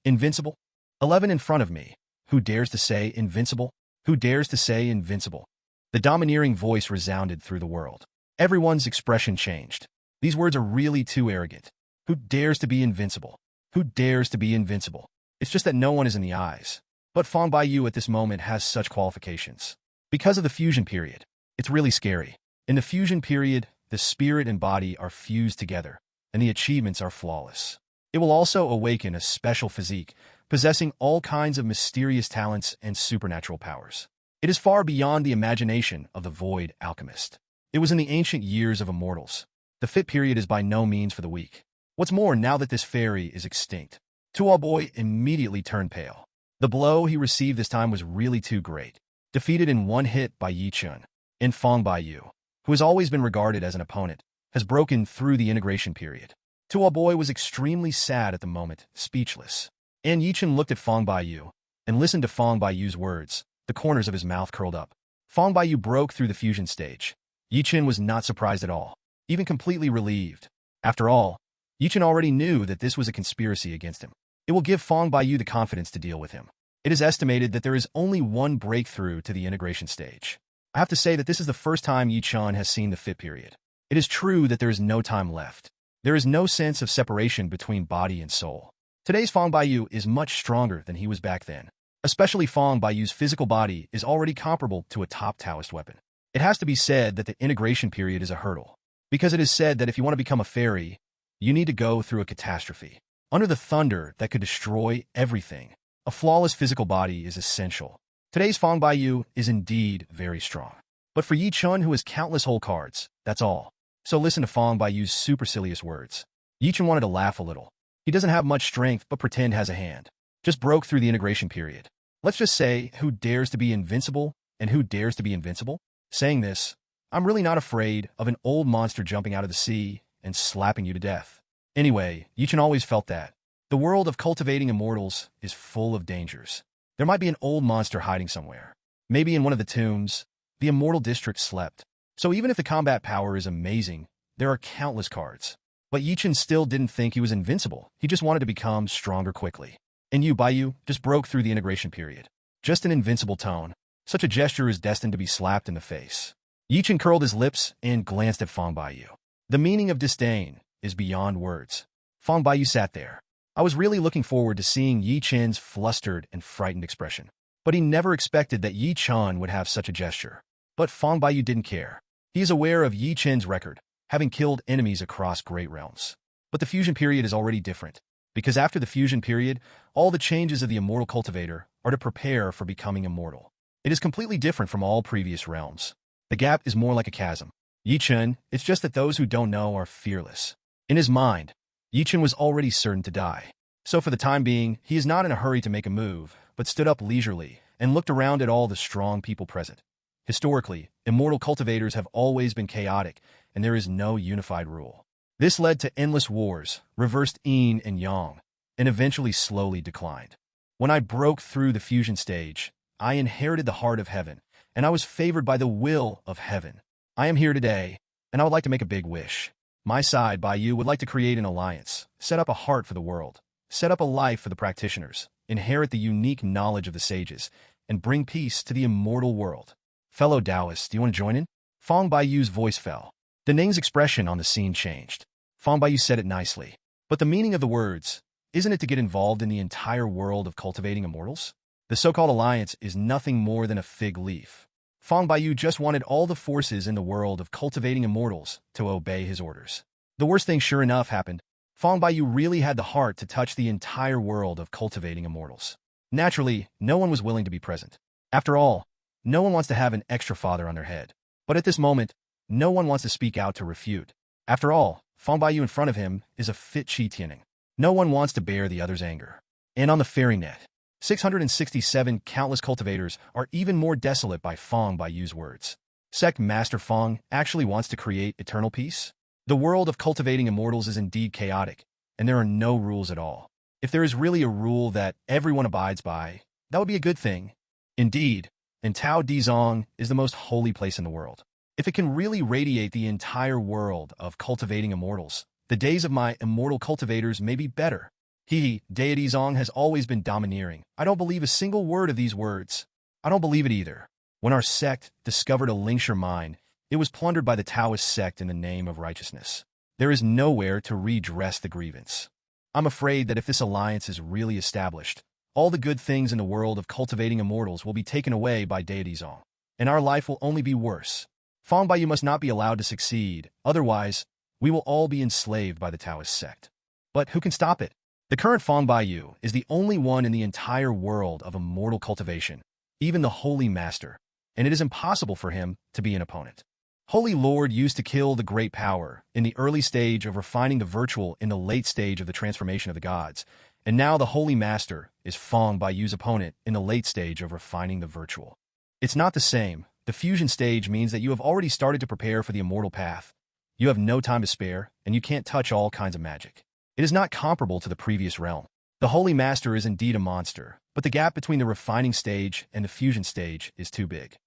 Invincible? 11 in front of me. Who dares to say invincible? Who dares to say invincible? The domineering voice resounded through the world. Everyone's expression changed. These words are really too arrogant. Who dares to be invincible? Who dares to be invincible? It's just that no one is in the eyes. But Fong Baiyu at this moment has such qualifications. Because of the fusion period, it's really scary. In the fusion period, the spirit and body are fused together, and the achievements are flawless. It will also awaken a special physique, possessing all kinds of mysterious talents and supernatural powers. It is far beyond the imagination of the void alchemist. It was in the ancient years of immortals. The fit period is by no means for the weak. What's more, now that this fairy is extinct, Tuo Boy immediately turned pale. The blow he received this time was really too great. Defeated in one hit by Yi Chen, and Fong Baiyu, who has always been regarded as an opponent, has broken through the integration period. Tuo Boy was extremely sad at the moment, speechless. And Yi Chen looked at Fong Baiyu and listened to Fong Baiyu's words. The corners of his mouth curled up. Fong Baiyu broke through the fusion stage. Yi Chen was not surprised at all, even completely relieved. After all, Yi Chen already knew that this was a conspiracy against him. It will give Fong Baiyu the confidence to deal with him. It is estimated that there is only one breakthrough to the integration stage. I have to say that this is the first time Yi Chen has seen the fit period. It is true that there is no time left. There is no sense of separation between body and soul. Today's Fong Baiyu is much stronger than he was back then. Especially Fong Baiyu's physical body is already comparable to a top Taoist weapon. It has to be said that the integration period is a hurdle, because it is said that if you want to become a fairy, you need to go through a catastrophe. Under the thunder that could destroy everything, a flawless physical body is essential. Today's Fong Baiyu is indeed very strong. But for Yi Chen, who has countless whole cards, that's all. So listen to Fong Baiyu's supercilious words. Yi Chen wanted to laugh a little. He doesn't have much strength, but pretend has a hand. Just broke through the integration period. Let's just say, who dares to be invincible and who dares to be invincible? Saying this, I'm really not afraid of an old monster jumping out of the sea and slapping you to death. Anyway, Yi Chen always felt that. The world of cultivating immortals is full of dangers. There might be an old monster hiding somewhere. Maybe in one of the tombs, the immortal district slept. So even if the combat power is amazing, there are countless cards. But Yi Chen still didn't think he was invincible. He just wanted to become stronger quickly. And you, Baiyu, just broke through the integration period. Just an invincible tone. Such a gesture is destined to be slapped in the face. Yi Chen curled his lips and glanced at Fong Baiyu. The meaning of disdain is beyond words. Fong Baiyu sat there. I was really looking forward to seeing Yi Chen's flustered and frightened expression. But he never expected that Yi Chen would have such a gesture. But Fong Baiyu didn't care. He is aware of Yi Chen's record, having killed enemies across great realms. But the fusion period is already different. Because after the fusion period, all the changes of the immortal cultivator are to prepare for becoming immortal. It is completely different from all previous realms. The gap is more like a chasm. Yi Chen, it's just that those who don't know are fearless. In his mind, Yi Chen was already certain to die. So for the time being, he is not in a hurry to make a move, but stood up leisurely and looked around at all the strong people present. Historically, immortal cultivators have always been chaotic, and there is no unified rule. This led to endless wars, reversed yin and yang, and eventually slowly declined. When I broke through the fusion stage, I inherited the heart of heaven, and I was favored by the will of heaven. I am here today, and I would like to make a big wish. My side, Baiyu, would like to create an alliance, set up a heart for the world, set up a life for the practitioners, inherit the unique knowledge of the sages, and bring peace to the immortal world. Fellow Taoists, do you want to join in? Fong Baiyu's voice fell. Da Ning's expression on the scene changed. Fong Baiyu said it nicely. But the meaning of the words, isn't it to get involved in the entire world of cultivating immortals? The so-called alliance is nothing more than a fig leaf. Fang Baiyu just wanted all the forces in the world of cultivating immortals to obey his orders. The worst thing sure enough happened. Fang Baiyu really had the heart to touch the entire world of cultivating immortals. Naturally, no one was willing to be present. After all, no one wants to have an extra father on their head. But at this moment, no one wants to speak out to refute. After all, Fang Baiyu in front of him is a fit Qi Tianning. No one wants to bear the other's anger. And on the fairy net, 667 countless cultivators are even more desolate by Fang Baiyu's words. Sect Master Fang actually wants to create eternal peace? The world of cultivating immortals is indeed chaotic, and there are no rules at all. If there is really a rule that everyone abides by, that would be a good thing. Indeed, and Tao Dizong is the most holy place in the world. If it can really radiate the entire world of cultivating immortals, the days of my immortal cultivators may be better. Deity Zong has always been domineering. I don't believe a single word of these words. I don't believe it either. When our sect discovered a Lingshire mine, it was plundered by the Taoist sect in the name of righteousness. There is nowhere to redress the grievance. I'm afraid that if this alliance is really established, all the good things in the world of cultivating immortals will be taken away by Deity Zong, and our life will only be worse. Fang Baiyu must not be allowed to succeed, otherwise, we will all be enslaved by the Taoist sect. But who can stop it? The current Fang Baiyu is the only one in the entire world of immortal cultivation, even the Holy Master, and it is impossible for him to be an opponent. Holy Lord used to kill the great power in the early stage of refining the virtual in the late stage of the transformation of the gods, and now the Holy Master is Fang Baiyu's opponent in the late stage of refining the virtual. It's not the same. The fusion stage means that you have already started to prepare for the immortal path. You have no time to spare, and you can't touch all kinds of magic. It is not comparable to the previous realm. The Holy Master is indeed a monster, but the gap between the refining stage and the fusion stage is too big.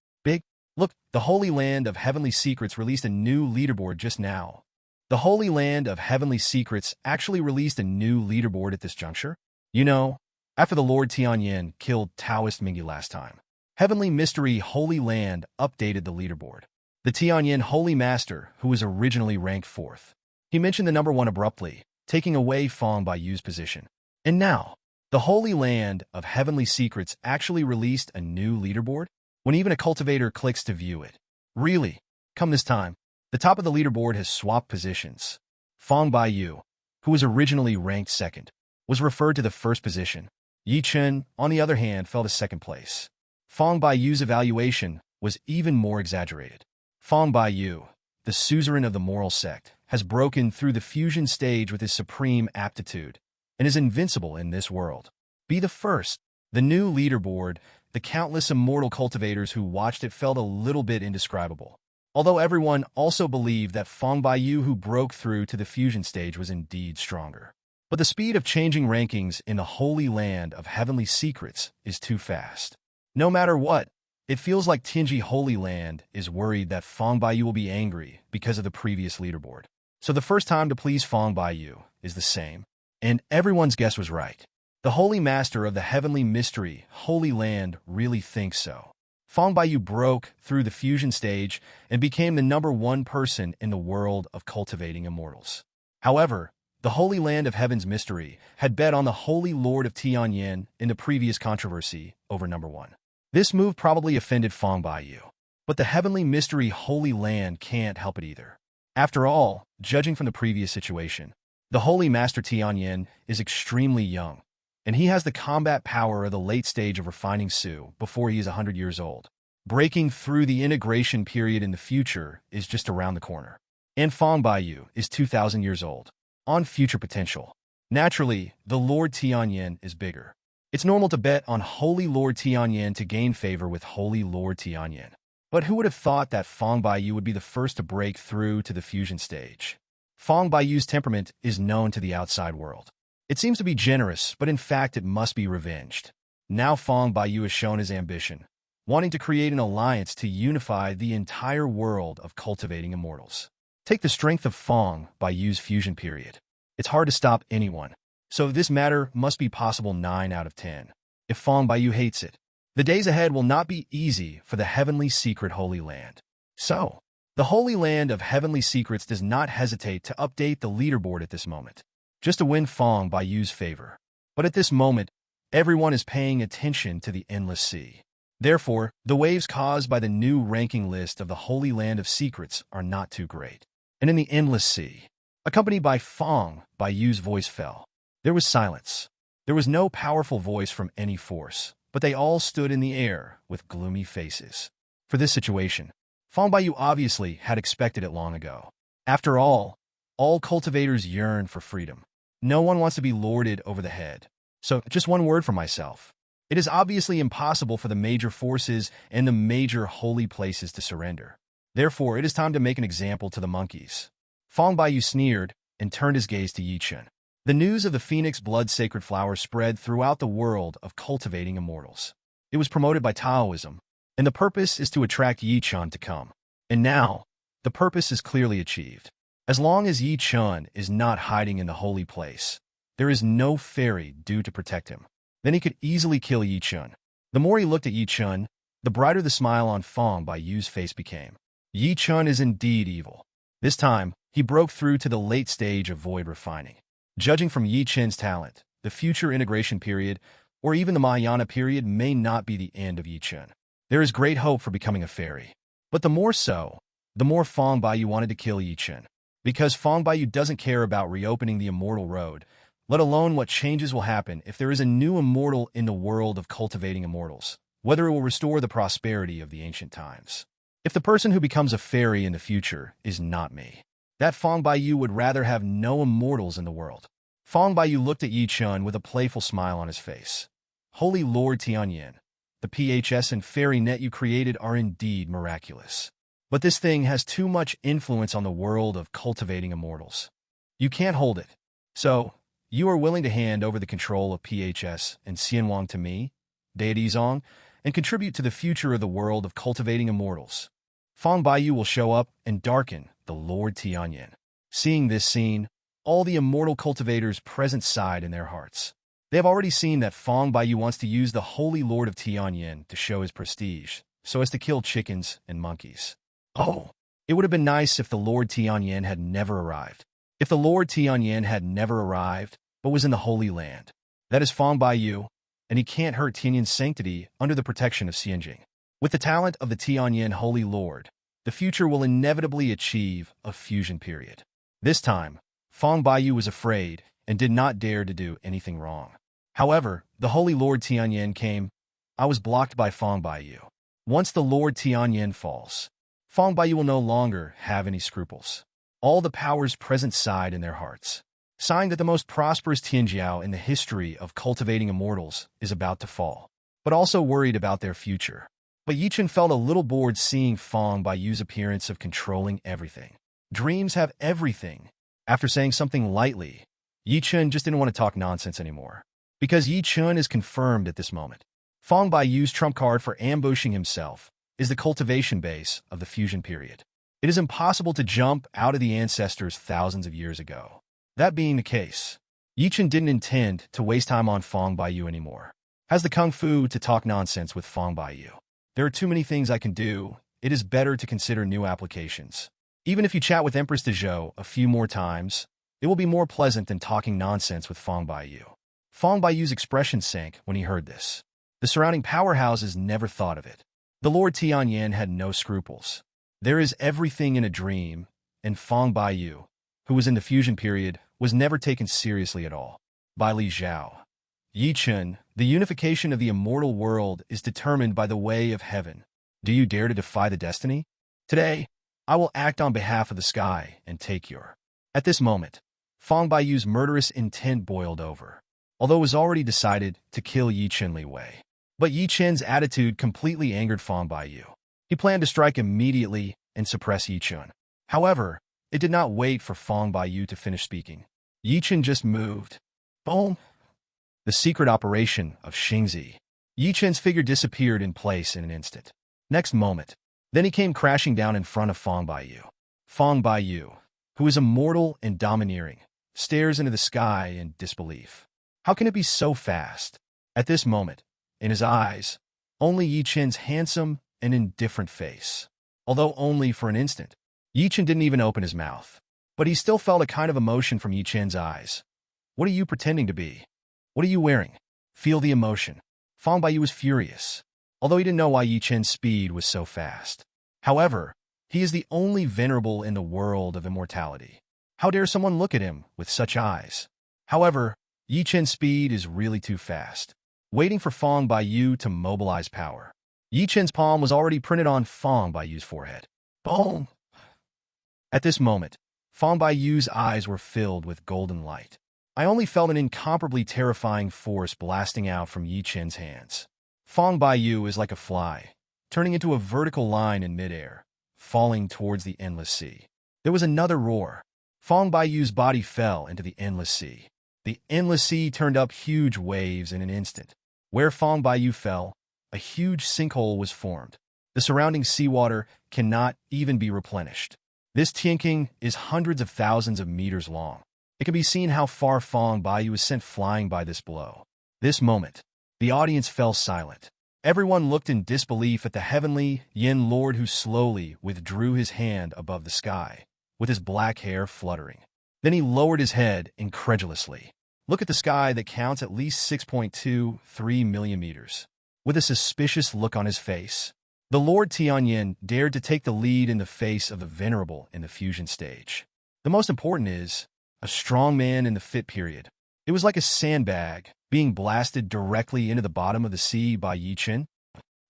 Look, the Holy Land of Heavenly Secrets released a new leaderboard just now. The Holy Land of Heavenly Secrets actually released a new leaderboard at this juncture. You know, after the Lord Tianyan killed Taoist Mingyu last time, Heavenly Mystery Holy Land updated the leaderboard. The Tianyan Holy Master, who was originally ranked 4th, he mentioned the number 1 abruptly, taking away Fang Baiyu's position. And now, the Holy Land of Heavenly Secrets actually released a new leaderboard? When even a cultivator clicks to view it. Really? Come this time, the top of the leaderboard has swapped positions. Fang Baiyu, who was originally ranked 2nd, was referred to the 1st position. Chen, on the other hand, fell to 2nd place. Fang Baiyu's evaluation was even more exaggerated. Fang Baiyu, the suzerain of the moral sect, has broken through the fusion stage with his supreme aptitude and is invincible in this world. Be the first. The new leaderboard, the countless immortal cultivators who watched it felt a little bit indescribable. Although everyone also believed that Fang Baiyu who broke through to the fusion stage was indeed stronger. But the speed of changing rankings in the Holy Land of Heavenly Secrets is too fast. No matter what, it feels like Tinji Holy Land is worried that Fang Baiyu will be angry because of the previous leaderboard. So the first time to please Fang Baiyu is the same. And everyone's guess was right. The Holy Master of the Heavenly Mystery, Holy Land, really thinks so. Fang Baiyu broke through the fusion stage and became the number 1 person in the world of cultivating immortals. However, the Holy Land of Heaven's Mystery had bet on the Holy Lord of Tianyan in the previous controversy over number 1. This move probably offended Fang Baiyu. But the Heavenly Mystery Holy Land can't help it either. After all, judging from the previous situation, the Holy Master Tianyan is extremely young, and he has the combat power of the late stage of refining Su before he is 100 years old. Breaking through the integration period in the future is just around the corner. And Fang Baiyu is 2,000 years old, on future potential. Naturally, the Lord Tianyan is bigger. It's normal to bet on Holy Lord Tianyan to gain favor with Holy Lord Tianyan. But who would have thought that Fang Baiyu would be the first to break through to the fusion stage? Fang Baiyu's temperament is known to the outside world. It seems to be generous, but in fact it must be revenged. Now Fang Baiyu has shown his ambition, wanting to create an alliance to unify the entire world of cultivating immortals. Take the strength of Fang Baiyu's fusion period. It's hard to stop anyone. So this matter must be possible 9 out of 10. If Fang Baiyu hates it, the days ahead will not be easy for the Heavenly Secret Holy Land. So, the Holy Land of Heavenly Secrets does not hesitate to update the leaderboard at this moment, just to win Fang Baiyu's favor. But at this moment, everyone is paying attention to the endless sea. Therefore, the waves caused by the new ranking list of the Holy Land of Secrets are not too great. And in the endless sea, accompanied by Fong, Bai Yu's voice fell. There was silence. There was no powerful voice from any force, but they all stood in the air with gloomy faces. For this situation, Fong Bai Yu obviously had expected it long ago. After all cultivators yearn for freedom. No one wants to be lorded over the head. So, just one word for myself. It is obviously impossible for the major forces and the major holy places to surrender. Therefore, it is time to make an example to the monkeys. Fong Bai Yu sneered and turned his gaze to Yi Chen. The news of the Phoenix Blood Sacred Flower spread throughout the world of cultivating immortals. It was promoted by Taoism, and the purpose is to attract Yi Chen to come. And now, the purpose is clearly achieved. As long as Yi Chen is not hiding in the holy place, there is no fairy due to protect him. Then he could easily kill Yi Chen. The more he looked at Yi Chen, the brighter the smile on Fong Bai Yu's face became. Yi Chen is indeed evil. This time, he broke through to the late stage of void refining. Judging from Yi Chen's talent, the future integration period, or even the Mahayana period may not be the end of Yi Chen. There is great hope for becoming a fairy. But the more Fong Bai Yu wanted to kill Yi Chen. Because Fong Bai Yu doesn't care about reopening the Immortal Road, let alone what changes will happen if there is a new immortal in the world of cultivating immortals, whether it will restore the prosperity of the ancient times. If the person who becomes a fairy in the future is not me, that Fong Bai Yu would rather have no immortals in the world. Fong Bai Yu looked at Yi Chen with a playful smile on his face. Holy Lord Tianyan, the PHS and fairy net you created are indeed miraculous. But this thing has too much influence on the world of cultivating immortals. You can't hold it. So, you are willing to hand over the control of PHS and Xianwang to me, Deity Zong, and contribute to the future of the world of cultivating immortals. Fong Bai Yu will show up and darken the Lord Tianyan. Seeing this scene, all the immortal cultivators present sighed in their hearts. They have already seen that Fong Bai Yu wants to use the Holy Lord of Tianyan to show his prestige, so as to kill chickens and monkeys. Oh, it would have been nice if the Lord Tianyan had never arrived. If the Lord Tianyan had never arrived, but was in the Holy Land. That is Fong Bai Yu, and he can't hurt Tianyan's sanctity under the protection of Xianjing. With the talent of the Tianyan Holy Lord, the future will inevitably achieve a fusion period. This time, Fong Bai Yu was afraid and did not dare to do anything wrong. However, the Holy Lord Tianyan came. I was blocked by Fong Bai Yu. Once the Lord Tianyan falls, Fong Bai Yu will no longer have any scruples. All the powers present sighed in their hearts, signed that the most prosperous Tianjiao in the history of cultivating immortals is about to fall, but also worried about their future. But Yi Chen felt a little bored seeing Fong Bai Yu's appearance of controlling everything. Dreams have everything. After saying something lightly, Yi Chen just didn't want to talk nonsense anymore. Because Yi Chen is confirmed at this moment. Fong Bai Yu's trump card for ambushing himself is the cultivation base of the fusion period. It is impossible to jump out of the ancestors thousands of years ago. That being the case, Yi Chen didn't intend to waste time on Fong Bai Yu anymore. Has the kung fu to talk nonsense with Fong Bai Yu. There are too many things I can do. It is better to consider new applications. Even if you chat with Empress de Zhou a few more times, it will be more pleasant than talking nonsense with Fong Bai Yu. Fong Bai Yu's expression sank when he heard this. The surrounding powerhouses never thought of it. The Lord Tianyan had no scruples. There is everything in a dream, and Fong Bai Yu, who was in the fusion period, was never taken seriously at all. By Li Zhao. Yi Chen, the unification of the immortal world is determined by the way of heaven. Do you dare to defy the destiny? Today, I will act on behalf of the sky and take your... At this moment, Fong Bai Yu's murderous intent boiled over, although it was already decided to kill Yi Chen Li Wei. But Yi Chen's attitude completely angered Fong Bai Yu. He planned to strike immediately and suppress Yi Chen. However, it did not wait for Fong Bai Yu to finish speaking. Yi Chen just moved. Boom! The secret operation of Xingzi. Yi Chen's figure disappeared in place in an instant. Next moment, then he came crashing down in front of Fong Bai Yu. Fong Bai Yu, who is immortal and domineering, stares into the sky in disbelief. How can it be so fast? At this moment, in his eyes, only Yi Chen's handsome and indifferent face. Although only for an instant, Yi Chen didn't even open his mouth. But he still felt a kind of emotion from Yi Chen's eyes. What are you pretending to be? What are you wearing? Feel the emotion. Fong Bai Yu was furious. although he didn't know why Yi Chen's speed was so fast. However, he is the only venerable in the world of immortality. How dare someone look at him with such eyes? However, Yi Chen's speed is really too fast, waiting for Feng Baiyu to mobilize power. Yi Chen's palm was already printed on Feng Baiyu's forehead. Boom! At this moment, Feng Baiyu's eyes were filled with golden light. I only felt an incomparably terrifying force blasting out from Yi Chen's hands. Feng Baiyu is like a fly, turning into a vertical line in midair, falling towards the endless sea. There was another roar. Feng Baiyu's body fell into the endless sea. The endless sea turned up huge waves in an instant. Where Feng Baiyu fell, a huge sinkhole was formed. The surrounding seawater cannot even be replenished. This Tianking is hundreds of thousands of meters long. It can be seen how far Feng Baiyu was sent flying by this blow. This moment, the audience fell silent. Everyone looked in disbelief at the heavenly Yin Lord who slowly withdrew his hand above the sky, with his black hair fluttering. Then he lowered his head incredulously. Look at the sky that counts at least 6.23 million meters. With a suspicious look on his face, the Lord Tianyan dared to take the lead in the face of the venerable in the fusion stage. The most important is, a strong man in the fit period. It was like a sandbag being blasted directly into the bottom of the sea by Yi Chen.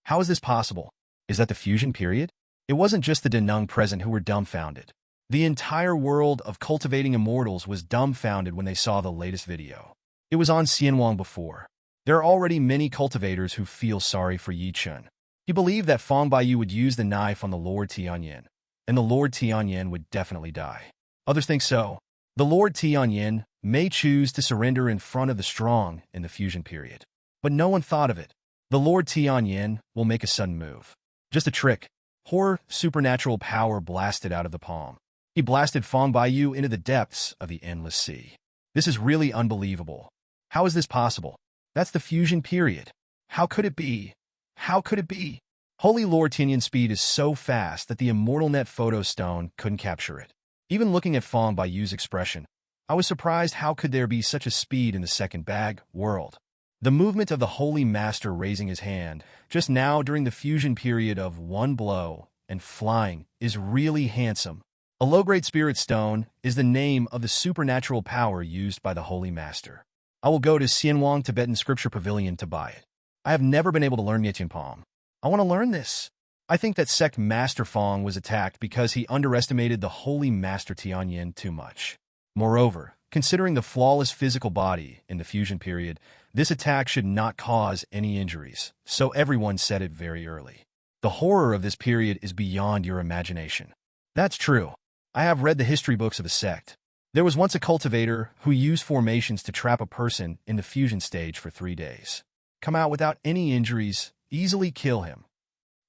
How is this possible? Is that the fusion period? It wasn't just the Denung present who were dumbfounded. The entire world of cultivating immortals was dumbfounded when they saw the latest video. It was on Xianwang before. There are already many cultivators who feel sorry for Yi Chen. He believed that Feng Baiyu would use the knife on the Lord Tianyan, and the Lord Tianyan would definitely die. Others think so. The Lord Tianyan may choose to surrender in front of the strong in the fusion period. But no one thought of it. The Lord Tianyan will make a sudden move. Just a trick. Horror supernatural power blasted out of the palm. He blasted Feng Baiyu into the depths of the endless sea. This is really unbelievable. How is this possible? That's the fusion period. How could it be? How could it be? Holy Lord Tianyan's speed is so fast that the Immortal Net photo stone couldn't capture it. Even looking at Feng Baiyu's expression, I was surprised how could there be such a speed in the second bag world. The movement of the Holy Master raising his hand just now during the fusion period of one blow and flying is really handsome. A low-grade spirit stone is the name of the supernatural power used by the Holy Master. I will go to Xianwang Tibetan Scripture Pavilion to buy it. I have never been able to learn Yetian Palm. I want to learn this. I think that sect Master Feng was attacked because he underestimated the Holy Master Tianyan too much. Moreover, considering the flawless physical body in the fusion period, this attack should not cause any injuries, so everyone said it very early. The horror of this period is beyond your imagination. That's true. I have read the history books of the sect. There was once a cultivator who used formations to trap a person in the fusion stage for 3 days. Come out without any injuries, easily kill him.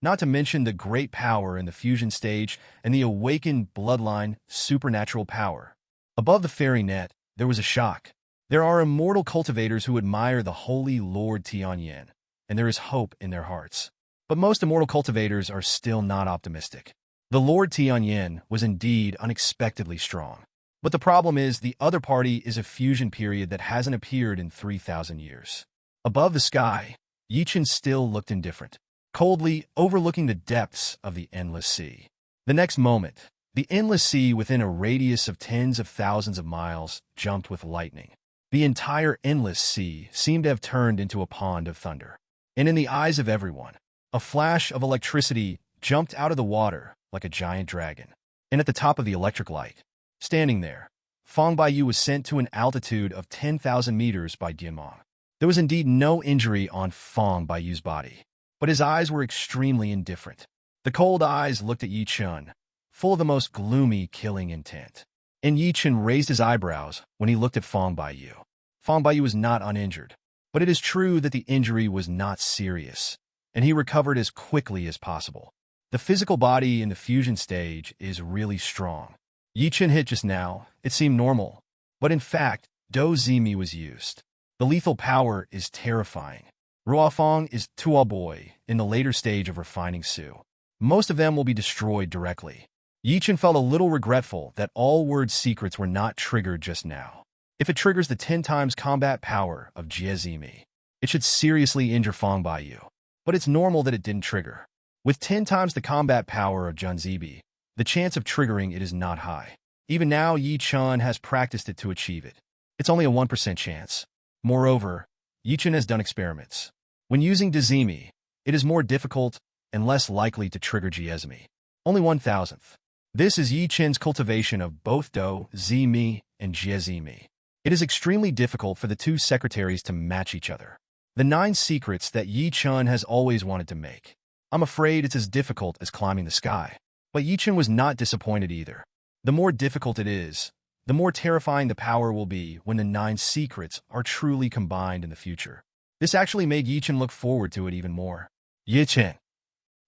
Not to mention the great power in the fusion stage and the awakened bloodline supernatural power. Above the fairy net, there was a shock. There are immortal cultivators who admire the Holy Lord Tianyan, and there is hope in their hearts. But most immortal cultivators are still not optimistic. The Lord Tianyan was indeed unexpectedly strong. But the problem is the other party is a fusion period that hasn't appeared in 3,000 years. Above the sky, Yi Chen still looked indifferent, coldly overlooking the depths of the endless sea. The next moment, the endless sea within a radius of tens of thousands of miles jumped with lightning. The entire endless sea seemed to have turned into a pond of thunder. And in the eyes of everyone, a flash of electricity jumped out of the water like a giant dragon. And at the top of the electric light, standing there, Feng Baiyu was sent to an altitude of 10,000 meters by Dianmong. There was indeed no injury on Feng Baiyu's body, but his eyes were extremely indifferent. The cold eyes looked at Yi Chen, full of the most gloomy, killing intent. And Yi Chen raised his eyebrows when he looked at Feng Baiyu. Feng Baiyu was not uninjured, but it is true that the injury was not serious, and he recovered as quickly as possible. The physical body in the fusion stage is really strong. Yi Chen hit just now, it seemed normal, but in fact, Do Zimi was used. The lethal power is terrifying. Ruofeng is Tuo Boy in the later stage of refining Su. Most of them will be destroyed directly. Yi Chen felt a little regretful that all word secrets were not triggered just now. If it triggers the 10 times combat power of Jie Zimi, it should seriously injure Feng Baiyu. but it's normal that it didn't trigger. With 10 times the combat power of Junzibi, the chance of triggering it is not high. Even now, Yi Chen has practiced it to achieve it. It's only a 1% chance. Moreover, Yi Chen has done experiments. When using Dazimi, it is more difficult and less likely to trigger Jiezmi. Only 1,000th. This is Yi Chen's cultivation of both Do, Zimi, and Jiezimi. It is extremely difficult for the two secretaries to match each other. The 9 secrets that Yi Chen has always wanted to make. I'm afraid it's as difficult as climbing the sky. But Yi Chen was not disappointed either. The more difficult it is, the more terrifying the power will be when the 9 secrets are truly combined in the future. This actually made Yi Chen look forward to it even more. Yi Chen.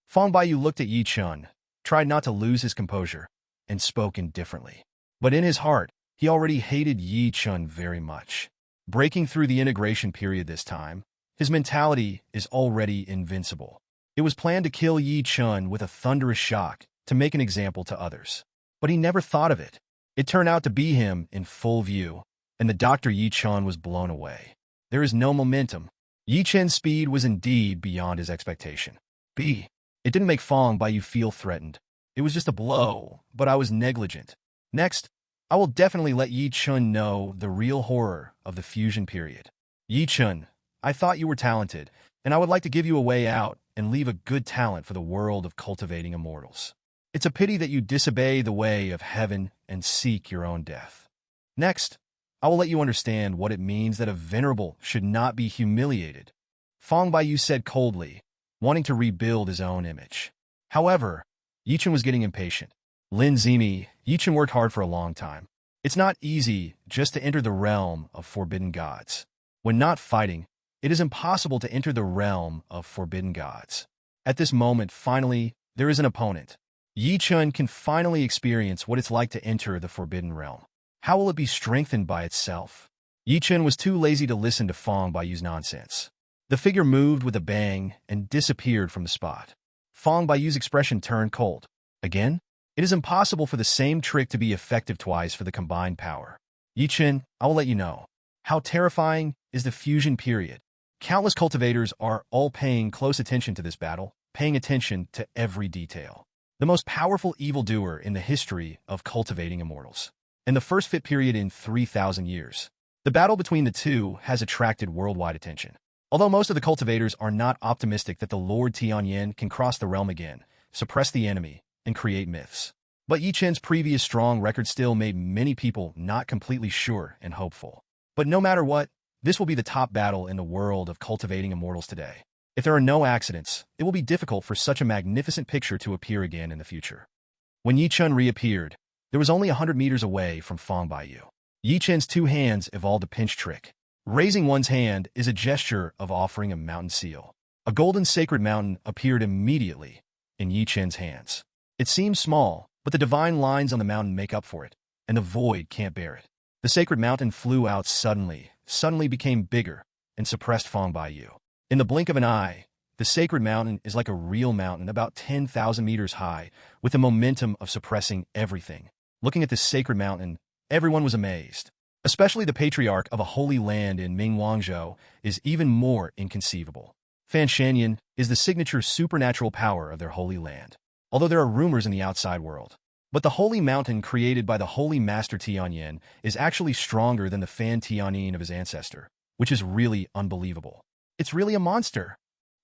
Fang Baiyu looked at Yi Chen, tried not to lose his composure, and spoke indifferently. But in his heart, he already hated Yi Chen very much. Breaking through the integration period this time, his mentality is already invincible. It was planned to kill Yi Chen with a thunderous shock to make an example to others. But he never thought of it. It turned out to be him in full view, and the Dr. Yi Chen was blown away. There is no momentum. Yi Chen's speed was indeed beyond his expectation. It didn't make Fang Baiyu feel threatened. It was just a blow, but I was negligent. Next, I will definitely let Yi Chen know the real horror of the fusion period. Yi Chen, I thought you were talented, and I would like to give you a way out and leave a good talent for the world of cultivating immortals. It's a pity that you disobey the way of heaven and seek your own death. Next, I will let you understand what it means that a venerable should not be humiliated. Fang Baiyu said coldly, wanting to rebuild his own image. However, Yi Chen was getting impatient. Lin Zimi, Yi Chen worked hard for a long time. It's not easy just to enter the realm of forbidden gods. When not fighting, it is impossible to enter the realm of forbidden gods. At this moment, finally, there is an opponent. Yi Chen can finally experience what it's like to enter the forbidden realm. How will it be strengthened by itself? Yi Chen was too lazy to listen to Fang Baiyu's nonsense. The figure moved with a bang and disappeared from the spot. Fang Baiyu's expression turned cold. Again? It is impossible for the same trick to be effective twice for the combined power. Yi Chen, I will let you know. How terrifying is the fusion period? Countless cultivators are all paying close attention to this battle, paying attention to every detail. The most powerful evildoer in the history of cultivating immortals. In the first fit period in 3,000 years. The battle between the two has attracted worldwide attention. Although most of the cultivators are not optimistic that the Lord Tianyan can cross the realm again, suppress the enemy, and create myths. But Yi Chen's previous strong record still made many people not completely sure and hopeful. But no matter what, this will be the top battle in the world of cultivating immortals today. If there are no accidents, it will be difficult for such a magnificent picture to appear again in the future. When Yi Chen reappeared, there was only 100 meters away from Fang Baiyu. Yi Chen's 2 hands evolved a pinch trick. Raising one's hand is a gesture of offering a mountain seal. A golden sacred mountain appeared immediately in Yi Chen's hands. It seems small, but the divine lines on the mountain make up for it, and the void can't bear it. The sacred mountain flew out suddenly became bigger, and suppressed Fang Baiyu. In the blink of an eye, the sacred mountain is like a real mountain about 10,000 meters high, with the momentum of suppressing everything. Looking at this sacred mountain, everyone was amazed. Especially the patriarch of a holy land in Mingwangzhou is even more inconceivable. Fan Shanyan is the signature supernatural power of their holy land. Although there are rumors in the outside world. But the holy mountain created by the holy master Tianyan is actually stronger than the Fan Tianyin of his ancestor, which is really unbelievable. It's really a monster.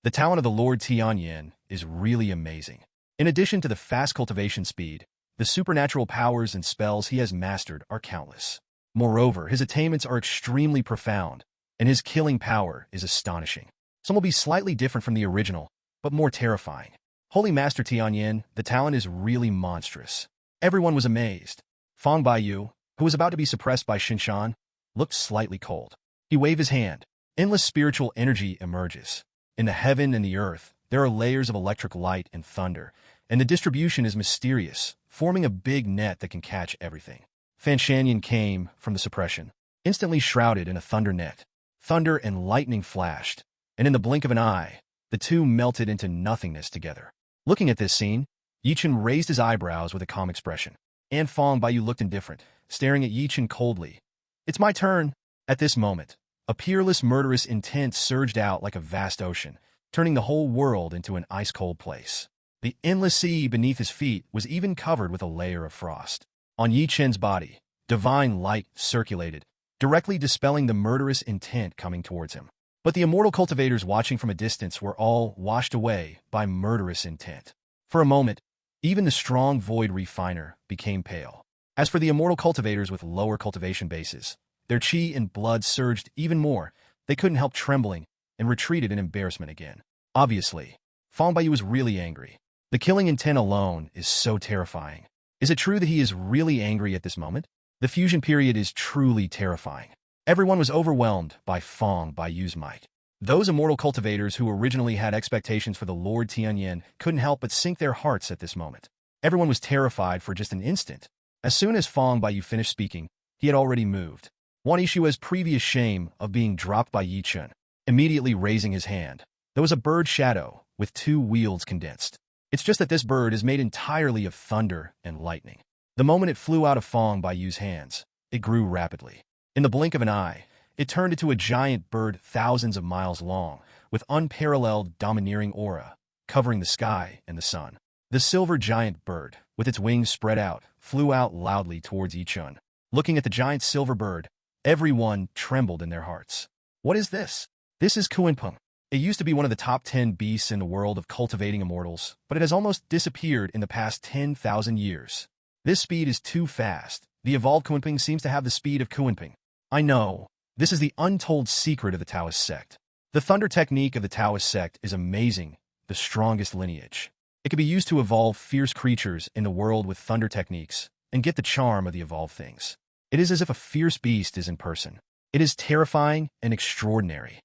The talent of the Lord Tianyan is really amazing. In addition to the fast cultivation speed, the supernatural powers and spells he has mastered are countless. Moreover, his attainments are extremely profound, and his killing power is astonishing. Some will be slightly different from the original, but more terrifying. Holy Master Tianyan, the talent is really monstrous. Everyone was amazed. Fang Baiyu, who was about to be suppressed by Shinshan, looked slightly cold. He waved his hand. Endless spiritual energy emerges. In the heaven and the earth, there are layers of electric light and thunder, and the distribution is mysterious, forming a big net that can catch everything. Fan Shanyan came from the suppression, instantly shrouded in a thunder net. Thunder and lightning flashed, and in the blink of an eye, the two melted into nothingness together. Looking at this scene, Yi Chen raised his eyebrows with a calm expression. And Fang Baiyu looked indifferent, staring at Yi Chen coldly. It's my turn. At this moment, a peerless murderous intent surged out like a vast ocean, turning the whole world into an ice-cold place. The endless sea beneath his feet was even covered with a layer of frost. On Yi Chen's body, divine light circulated, directly dispelling the murderous intent coming towards him. But the immortal cultivators watching from a distance were all washed away by murderous intent. For a moment, even the strong void refiner became pale. As for the immortal cultivators with lower cultivation bases, their chi and blood surged even more. They couldn't help trembling and retreated in embarrassment again. Obviously, Fang Baiyu was really angry. The killing intent alone is so terrifying. Is it true that he is really angry at this moment? The fusion period is truly terrifying. Everyone was overwhelmed by Fang Baiyu's might. Those immortal cultivators who originally had expectations for the Lord Tianyan couldn't help but sink their hearts at this moment. Everyone was terrified for just an instant. As soon as Fang Baiyu finished speaking, he had already moved. Wan Yishua's previous shame of being dropped by Yi Chen, immediately raising his hand. There was a bird shadow with two wheels condensed. It's just that this bird is made entirely of thunder and lightning. The moment it flew out of Fang Baiyu's hands, it grew rapidly. In the blink of an eye, it turned into a giant bird thousands of miles long, with unparalleled domineering aura, covering the sky and the sun. The silver giant bird, with its wings spread out, flew out loudly towards Yi Chen. Looking at the giant silver bird, everyone trembled in their hearts. What is this? This is Kunpeng. It used to be one of the top 10 beasts in the world of cultivating immortals, but it has almost disappeared in the past 10,000 years. This speed is too fast. The evolved Kunpeng seems to have the speed of Kunpeng. I know. This is the untold secret of the Taoist sect. The thunder technique of the Taoist sect is amazing, the strongest lineage. It can be used to evolve fierce creatures in the world with thunder techniques and get the charm of the evolved things. It is as if a fierce beast is in person. It is terrifying and extraordinary.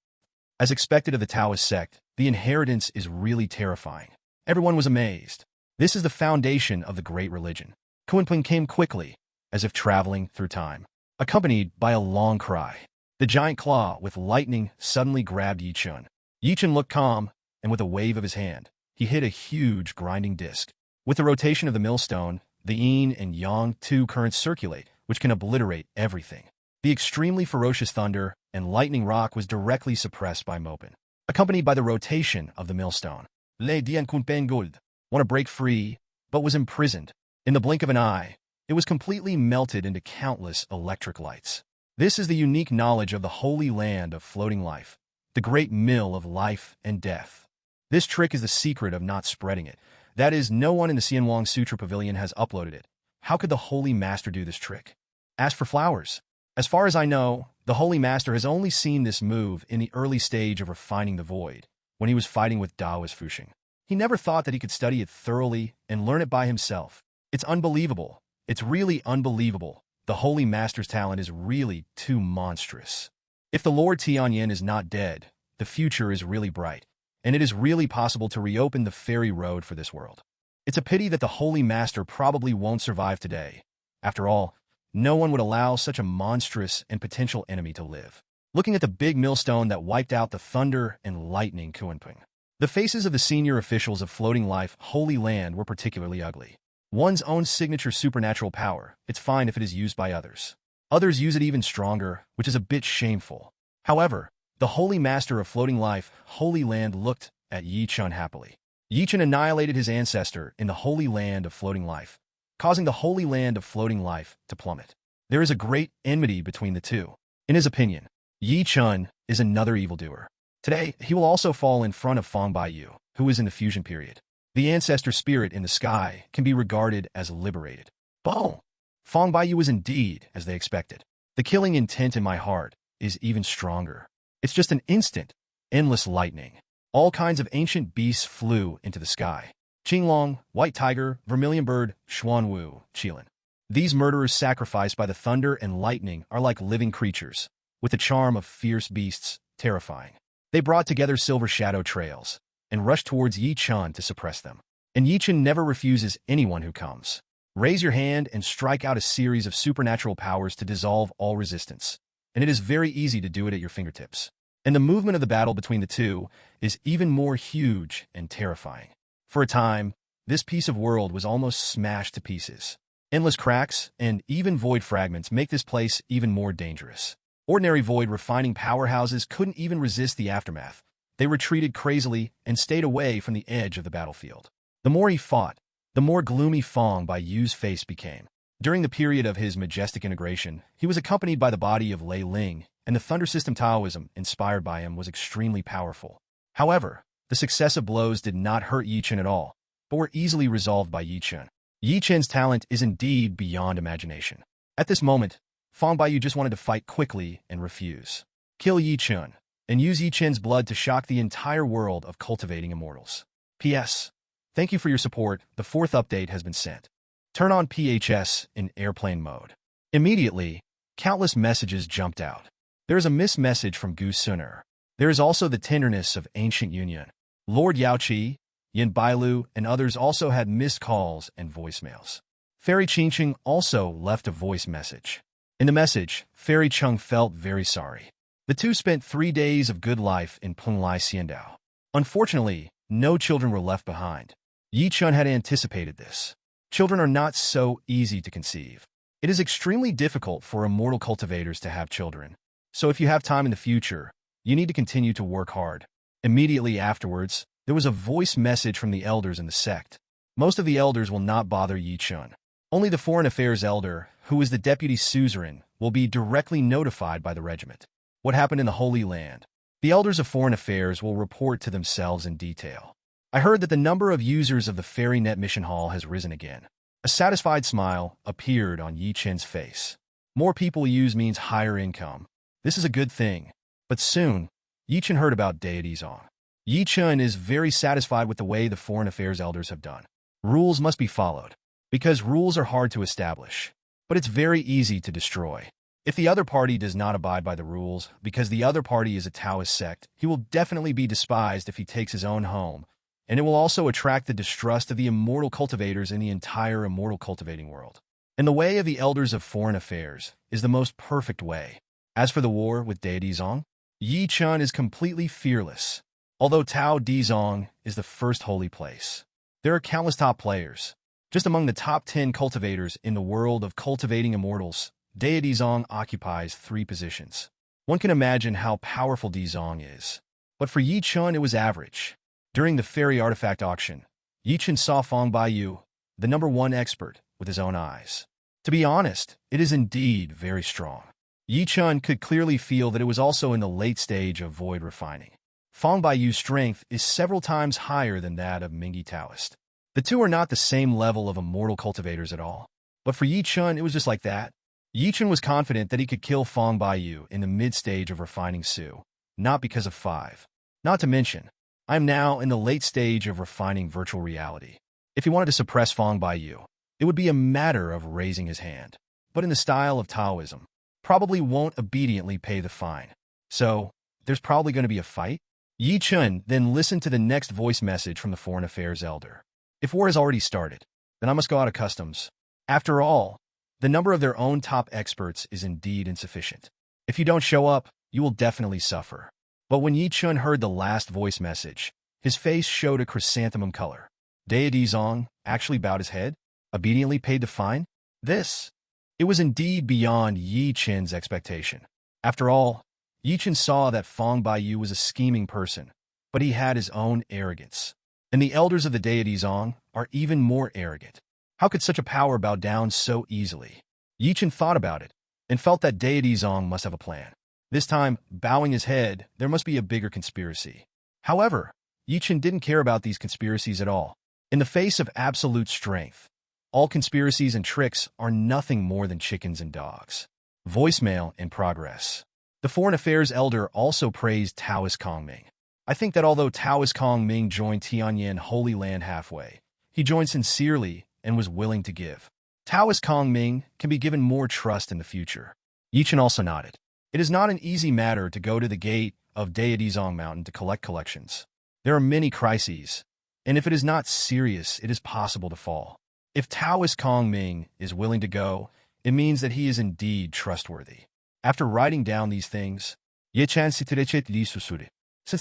As expected of the Taoist sect, the inheritance is really terrifying. Everyone was amazed. This is the foundation of the great religion. Kunpeng came quickly, as if traveling through time, accompanied by a long cry. The giant claw with lightning suddenly grabbed Yi Chen. Yi Chen looked calm, and with a wave of his hand, he hit a huge grinding disc. With the rotation of the millstone, the yin and yang two currents circulate, which can obliterate everything. The extremely ferocious thunder and lightning rock was directly suppressed by Mopen, accompanied by the rotation of the millstone. Le Dian Kunpeng Gold want to break free, but was imprisoned. In the blink of an eye, it was completely melted into countless electric lights. This is the unique knowledge of the holy land of floating life, the great mill of life and death. This trick is the secret of not spreading it. That is, no one in the Xianwang Sutra Pavilion has uploaded it. How could the Holy Master do this trick? As for flowers, as far as I know, the Holy Master has only seen this move in the early stage of refining the void, when he was fighting with Daoist Fuxing. He never thought that he could study it thoroughly and learn it by himself. It's unbelievable. It's really unbelievable. The Holy Master's talent is really too monstrous. If the Lord Tianyan is not dead, the future is really bright, and it is really possible to reopen the fairy road for this world. It's a pity that the Holy Master probably won't survive today. After all, no one would allow such a monstrous and potential enemy to live. Looking at the big millstone that wiped out the thunder and lightning Kunpeng, the faces of the senior officials of Floating Life Holy Land were particularly ugly. One's own signature supernatural power, it's fine if it is used by others. Others use it even stronger, which is a bit shameful. However, the Holy Master of Floating Life Holy Land looked at Yi Chen happily. Yi Chen annihilated his ancestor in the Holy Land of Floating Life, causing the Holy Land of Floating Life to plummet. There is a great enmity between the two. In his opinion, Yi Chen is another evildoer. Today, he will also fall in front of Fang Baiyu, who is in the fusion period. The ancestor spirit in the sky can be regarded as liberated. Boom! Fang Baiyu is indeed as they expected. The killing intent in my heart is even stronger. It's just an instant, endless lightning. All kinds of ancient beasts flew into the sky. Qinglong, White Tiger, Vermilion Bird, Xuanwu, Qilin. These murderers sacrificed by the thunder and lightning are like living creatures, with the charm of fierce beasts, terrifying. They brought together silver shadow trails, and rushed towards Yi Chen to suppress them. And Yi Chen never refuses anyone who comes. Raise your hand and strike out a series of supernatural powers to dissolve all resistance. And it is very easy to do it at your fingertips. And the movement of the battle between the two is even more huge and terrifying. For a time, this piece of world was almost smashed to pieces. Endless cracks and even void fragments make this place even more dangerous. Ordinary void refining powerhouses couldn't even resist the aftermath. They retreated crazily and stayed away from the edge of the battlefield. The more he fought, the more gloomy Fang Baiyu's face became. During the period of his majestic integration, he was accompanied by the body of Lei Ling, and the Thunder System Taoism, inspired by him, was extremely powerful. However, the successive blows did not hurt Yi Chen at all, but were easily resolved by Yi Chen. Yi Chen's talent is indeed beyond imagination. At this moment, Fang Baiyu just wanted to fight quickly and refuse. Kill Yi Chen, and use Yi Chen's blood to shock the entire world of cultivating immortals. P.S. Thank you for your support. The 4th update has been sent. Turn on PHS in airplane mode. Immediately, countless messages jumped out. There is a missed message from Gu Suner. There is also the tenderness of ancient union. Lord Yaoqi, Yin Bailu, and others also had missed calls and voicemails. Fairy Qingqing also left a voice message. In the message, Fairy Chung felt very sorry. The two spent 3 days of good life in Penglai Xiandao. Unfortunately, no children were left behind. Yi Chen had anticipated this. Children are not so easy to conceive. It is extremely difficult for immortal cultivators to have children. So if you have time in the future, you need to continue to work hard. Immediately afterwards, there was a voice message from the elders in the sect. Most of the elders will not bother Yi Chen. Only the Foreign Affairs elder, who is the deputy suzerain, will be directly notified by the regiment. What happened in the Holy Land? The elders of Foreign Affairs will report to themselves in detail. I heard that the number of users of the FairyNet Mission Hall has risen again. A satisfied smile appeared on Yi Chen's face. More people use means higher income. This is a good thing. But soon, Yi Chen heard about Deity Zong. Yi Chen is very satisfied with the way the Foreign Affairs elders have done. Rules must be followed. Because rules are hard to establish. But it's very easy to destroy. If the other party does not abide by the rules, because the other party is a Taoist sect, he will definitely be despised if he takes his own home. And it will also attract the distrust of the immortal cultivators in the entire immortal cultivating world. And the way of the elders of Foreign Affairs is the most perfect way. As for the war with Deity Zong, Yi Chen is completely fearless. Although Tao Di Zong is the first holy place, there are countless top players. Just among the top 10 cultivators in the world of cultivating immortals, Deity Zong occupies 3 positions. One can imagine how powerful Di Zong is. But for Yi Chen, it was average. During the fairy artifact auction, Yi Chen saw Fang Baiyu, the #1 expert, with his own eyes. To be honest, it is indeed very strong. Yi Chen could clearly feel that it was also in the late stage of void refining. Fang Baiyu's strength is several times higher than that of Mingyi Taoist. The two are not the same level of immortal cultivators at all. But for Yi Chen, it was just like that. Yi Chen was confident that he could kill Fang Baiyu in the mid-stage of refining Su, not because of 5. Not to mention, I am now in the late stage of refining virtual reality. If he wanted to suppress Fang Baiyu, it would be a matter of raising his hand. But in the style of Taoism, probably won't obediently pay the fine. So, there's probably going to be a fight? Yi Chen then listened to the next voice message from the Foreign Affairs elder. If war has already started, then I must go out of customs. After all, the number of their own top experts is indeed insufficient. If you don't show up, you will definitely suffer. But when Yi Chen heard the last voice message, his face showed a chrysanthemum color. Deity Zong actually bowed his head, obediently paid the fine? It was indeed beyond Yi Chen's expectation. After all, Yi Chen saw that Fang Baiyu was a scheming person, but he had his own arrogance. And the elders of the Deity Zong are even more arrogant. How could such a power bow down so easily? Yi Chen thought about it, and felt that Deity Zong must have a plan. This time, bowing his head, there must be a bigger conspiracy. However, Yi Chen didn't care about these conspiracies at all. In the face of absolute strength, all conspiracies and tricks are nothing more than chickens and dogs. Voicemail in progress. The Foreign Affairs elder also praised Taoist Kong Ming. I think that although Taoist Kong Ming joined Tianyan Holy Land halfway, he joined sincerely and was willing to give. Taoist Kong Ming can be given more trust in the future. Yi Chen also nodded. It is not an easy matter to go to the gate of Deity Zong Mountain to collect collections. There are many crises, and if it is not serious, it is possible to fall. If Taoist Kong Ming is willing to go, it means that he is indeed trustworthy. After writing down these things, since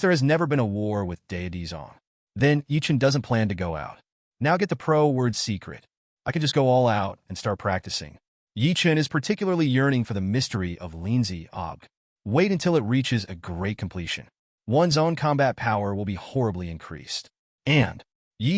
there has never been a war with Deity Zong, then Yi Chen doesn't plan to go out. Now get the pro word secret. I can just go all out and start practicing. Yi Chen is particularly yearning for the mystery of Linzi Og. Wait until it reaches a great completion. one's own combat power will be horribly increased. And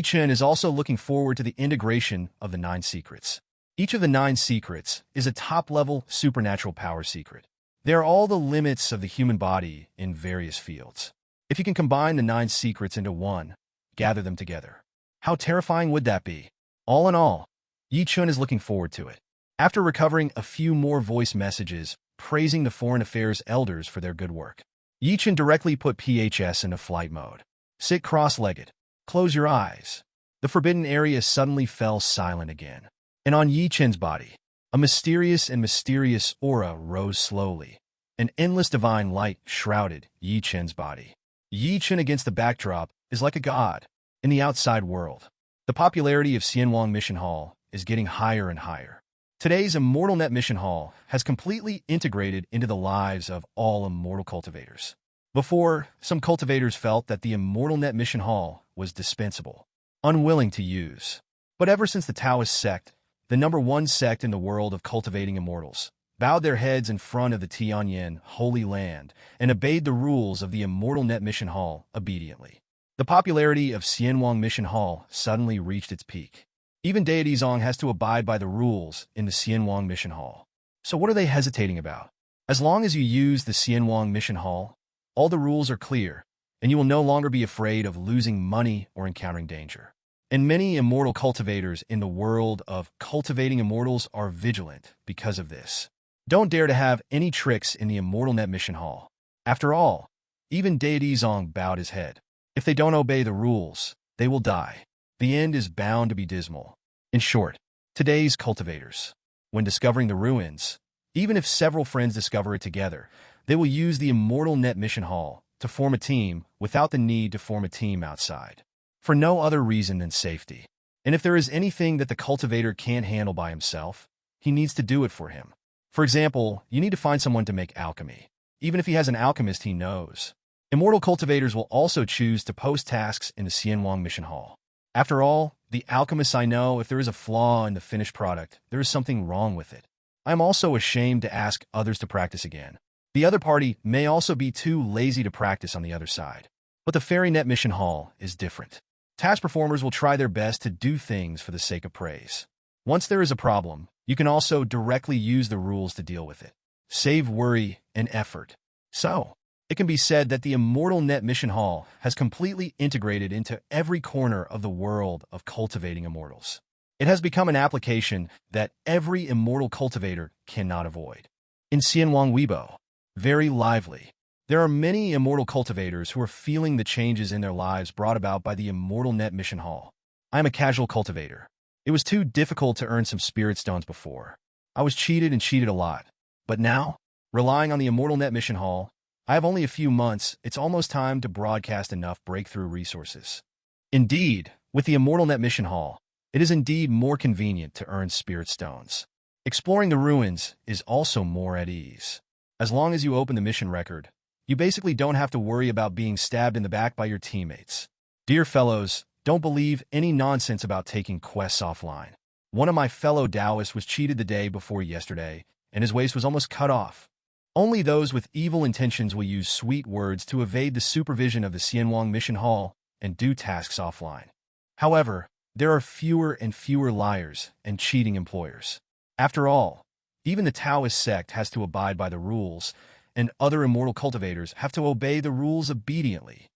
Chen is also looking forward to the integration of the 9 secrets. Each of the 9 secrets is a top-level supernatural power secret. They are all the limits of the human body in various fields. If you can combine the 9 secrets into one, gather them together, how terrifying would that be? All in all, Chen is looking forward to it. After recovering a few more voice messages praising the foreign affairs elders for their good work, Chen directly put PHS into flight mode. Sit cross-legged. Close your eyes. The forbidden area suddenly fell silent again. And on Chen's body, a mysterious aura rose slowly. An endless divine light shrouded Chen's body. Chen against the backdrop is like a god. In the outside world, the popularity of Xianwang Mission Hall is getting higher and higher. Today's Immortal Net Mission Hall has completely integrated into the lives of all immortal cultivators. Before, some cultivators felt that the Immortal Net Mission Hall was dispensable, unwilling to use. But ever since the Taoist sect, the #1 sect in the world of cultivating immortals, bowed their heads in front of the Tianyan Holy Land and obeyed the rules of the Immortal Net Mission Hall obediently. The popularity of Xianwang Mission Hall suddenly reached its peak. Even Deity Zong has to abide by the rules in the Xianwang Mission Hall. So what are they hesitating about? As long as you use the Xianwang Mission Hall, all the rules are clear, and you will no longer be afraid of losing money or encountering danger. And many immortal cultivators in the world of cultivating immortals are vigilant because of this. Don't dare to have any tricks in the Immortal Net Mission Hall. After all, even Deity Zong bowed his head. If they don't obey the rules, they will die. The end is bound to be dismal. In short, today's cultivators, when discovering the ruins, even if several friends discover it together, they will use the Immortal Net Mission Hall to form a team without the need to form a team outside, for no other reason than safety. And if there is anything that the cultivator can't handle by himself, he needs to do it for him. For example, you need to find someone to make alchemy, even if he has an alchemist he knows. Immortal cultivators will also choose to post tasks in the Xianwang Mission Hall. After all, the alchemists I know, if there is a flaw in the finished product, there is something wrong with it. I am also ashamed to ask others to practice again. The other party may also be too lazy to practice on the other side. But the Fairy Net Mission Hall is different. Task performers will try their best to do things for the sake of praise. Once there is a problem, you can also directly use the rules to deal with it. Save worry and effort. So, it can be said that the Immortal Net Mission Hall has completely integrated into every corner of the world of cultivating immortals. It has become an application that every immortal cultivator cannot avoid. In Xianwang Weibo, very lively. There are many immortal cultivators who are feeling the changes in their lives brought about by the Immortal Net Mission Hall. I am a casual cultivator. It was too difficult to earn some spirit stones before. I was cheated and cheated a lot. But now, relying on the Immortal Net Mission Hall, I have only a few months. It's almost time to broadcast enough breakthrough resources. Indeed, with the Immortal Net Mission Hall, it is indeed more convenient to earn spirit stones. Exploring the ruins is also more at ease. As long as you open the mission record, you basically don't have to worry about being stabbed in the back by your teammates. Dear fellows, don't believe any nonsense about taking quests offline. One of my fellow Taoists was cheated the day before yesterday, and his waist was almost cut off. Only those with evil intentions will use sweet words to evade the supervision of the Xianwang Mission Hall and do tasks offline. However, there are fewer and fewer liars and cheating employers. After all, even the Taoist sect has to abide by the rules, and other immortal cultivators have to obey the rules obediently.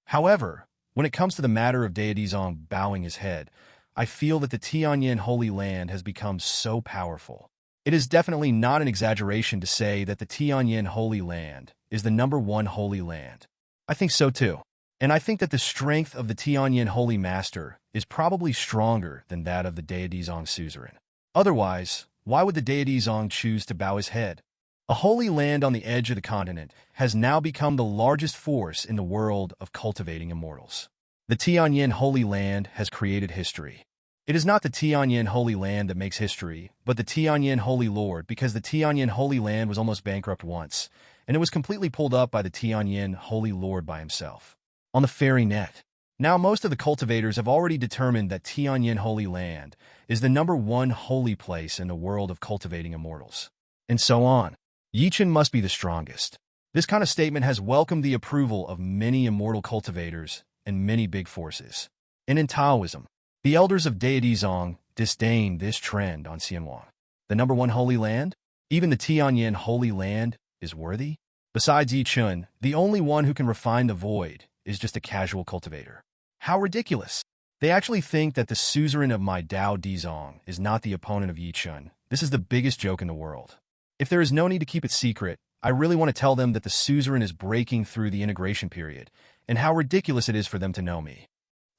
However, when it comes to the matter of Deity Zong bowing his head, I feel that the Tianyan Holy Land has become so powerful. It is definitely not an exaggeration to say that the Tianyan Holy Land is the #1 holy land. I think so too. And I think that the strength of the Tianyan Holy Master is probably stronger than that of the Deity Zong suzerain. Otherwise, why would the Deity Zong choose to bow his head? A holy land on the edge of the continent has now become the largest force in the world of cultivating immortals. The Tianyan Holy Land has created history. It is not the Tianyan Holy Land that makes history, but the Tianyan Holy Lord, because the Tianyan Holy Land was almost bankrupt once, and it was completely pulled up by the Tianyan Holy Lord by himself. On the fairy net. Now most of the cultivators have already determined that Tianyan Holy Land is the #1 holy place in the world of cultivating immortals. And so on. Chen must be the strongest. This kind of statement has welcomed the approval of many immortal cultivators and many big forces. And in Taoism, the elders of deity Zong disdain this trend on Xianwang. The number one holy land? Even the Tianyan Holy Land is worthy? Besides Yi Chun, the only one who can refine the void is just a casual cultivator. How ridiculous! They actually think that the suzerain of my Dao Di Zong is not the opponent of Yi Chun. This is the biggest joke in the world. If there is no need to keep it secret, I really want to tell them that the suzerain is breaking through the integration period, and how ridiculous it is for them to know me.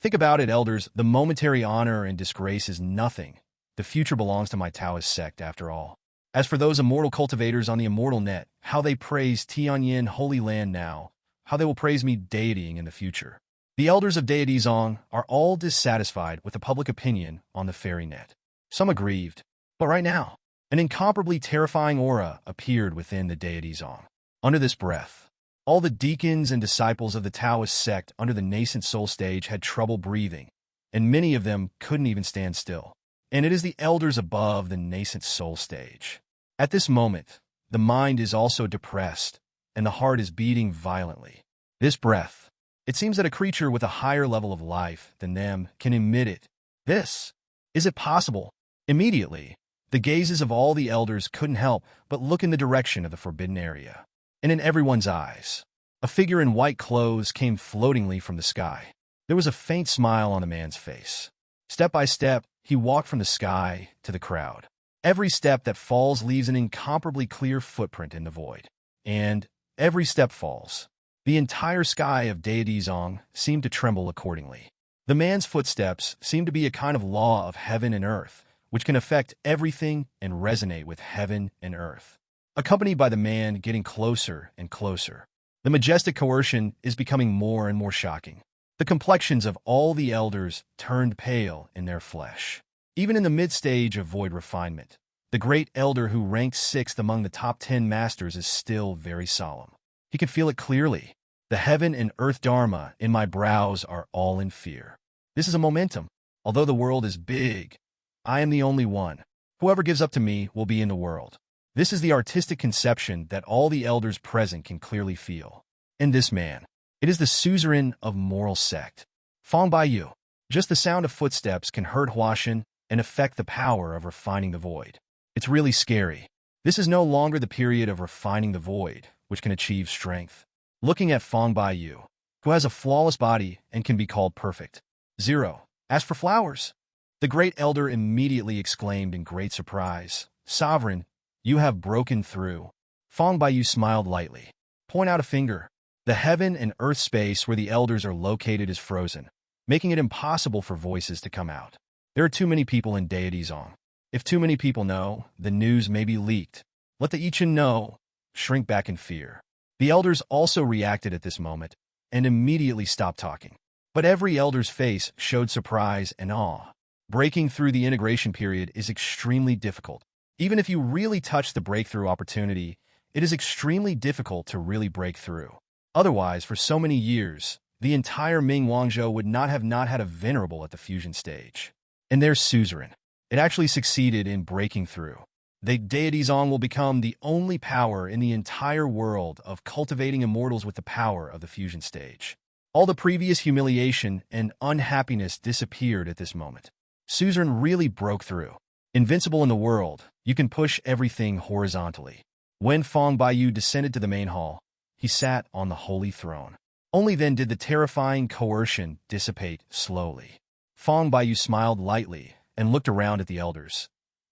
Think about it, elders. The momentary honor and disgrace is nothing. The future belongs to my Taoist sect, after all. As for those immortal cultivators on the immortal net, how they praise Tianyan Holy Land now, how they will praise me deitying in the future. The elders of deity Zong are all dissatisfied with the public opinion on the fairy net. Some aggrieved. But right now, an incomparably terrifying aura appeared within the deity Zong. Under this breath, all the deacons and disciples of the Taoist sect under the nascent soul stage had trouble breathing, and many of them couldn't even stand still. And it is the elders above the nascent soul stage. At this moment, the mind is also depressed, and the heart is beating violently. This breath, it seems that a creature with a higher level of life than them can emit it. Is it possible? Immediately, the gazes of all the elders couldn't help but look in the direction of the forbidden area. And in everyone's eyes, a figure in white clothes came floatingly from the sky. There was a faint smile on the man's face. Step by step, he walked from the sky to the crowd. Every step that falls leaves an incomparably clear footprint in the void. And every step falls. The entire sky of deity Zong seemed to tremble accordingly. The man's footsteps seemed to be a kind of law of heaven and earth, which can affect everything and resonate with heaven and earth. Accompanied by the man getting closer and closer, the majestic coercion is becoming more and more shocking. The complexions of all the elders turned pale in their flesh. Even in the mid-stage of void refinement, the great elder who ranked 6th among the top 10 masters is still very solemn. He can feel it clearly. The heaven and earth dharma in my brows are all in fear. This is a momentum. Although the world is big, I am the only one. Whoever gives up to me will be in the world. This is the artistic conception that all the elders present can clearly feel. And this man, it is the suzerain of moral sect. Fang Baiyu. Just the sound of footsteps can hurt Huashan and affect the power of refining the void. It's really scary. This is no longer the period of refining the void, which can achieve strength. Looking at Fang Baiyu, who has a flawless body and can be called perfect. 0. As for flowers, the great elder immediately exclaimed in great surprise, Sovereign, you have broken through. Fang Baiyu smiled lightly. Point out a finger. The heaven and earth space where the elders are located is frozen, making it impossible for voices to come out. There are too many people in deity Zong. If too many people know, the news may be leaked. Let the Ichen know. Shrink back in fear. The elders also reacted at this moment and immediately stopped talking. But every elder's face showed surprise and awe. Breaking through the integration period is extremely difficult. Even if you really touch the breakthrough opportunity, it is extremely difficult to really break through. Otherwise, for so many years, the entire Ming Wangzhou would not have had a venerable at the fusion stage. And their suzerain, it actually succeeded in breaking through. The deity Zong will become the only power in the entire world of cultivating immortals with the power of the fusion stage. All the previous humiliation and unhappiness disappeared at this moment. Suzerain really broke through. Invincible in the world, you can push everything horizontally. When Fang Baiyu descended to the main hall, he sat on the holy throne. Only then did the terrifying coercion dissipate slowly. Fang Baiyu smiled lightly and looked around at the elders.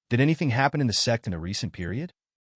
Did anything happen in the sect in a recent period?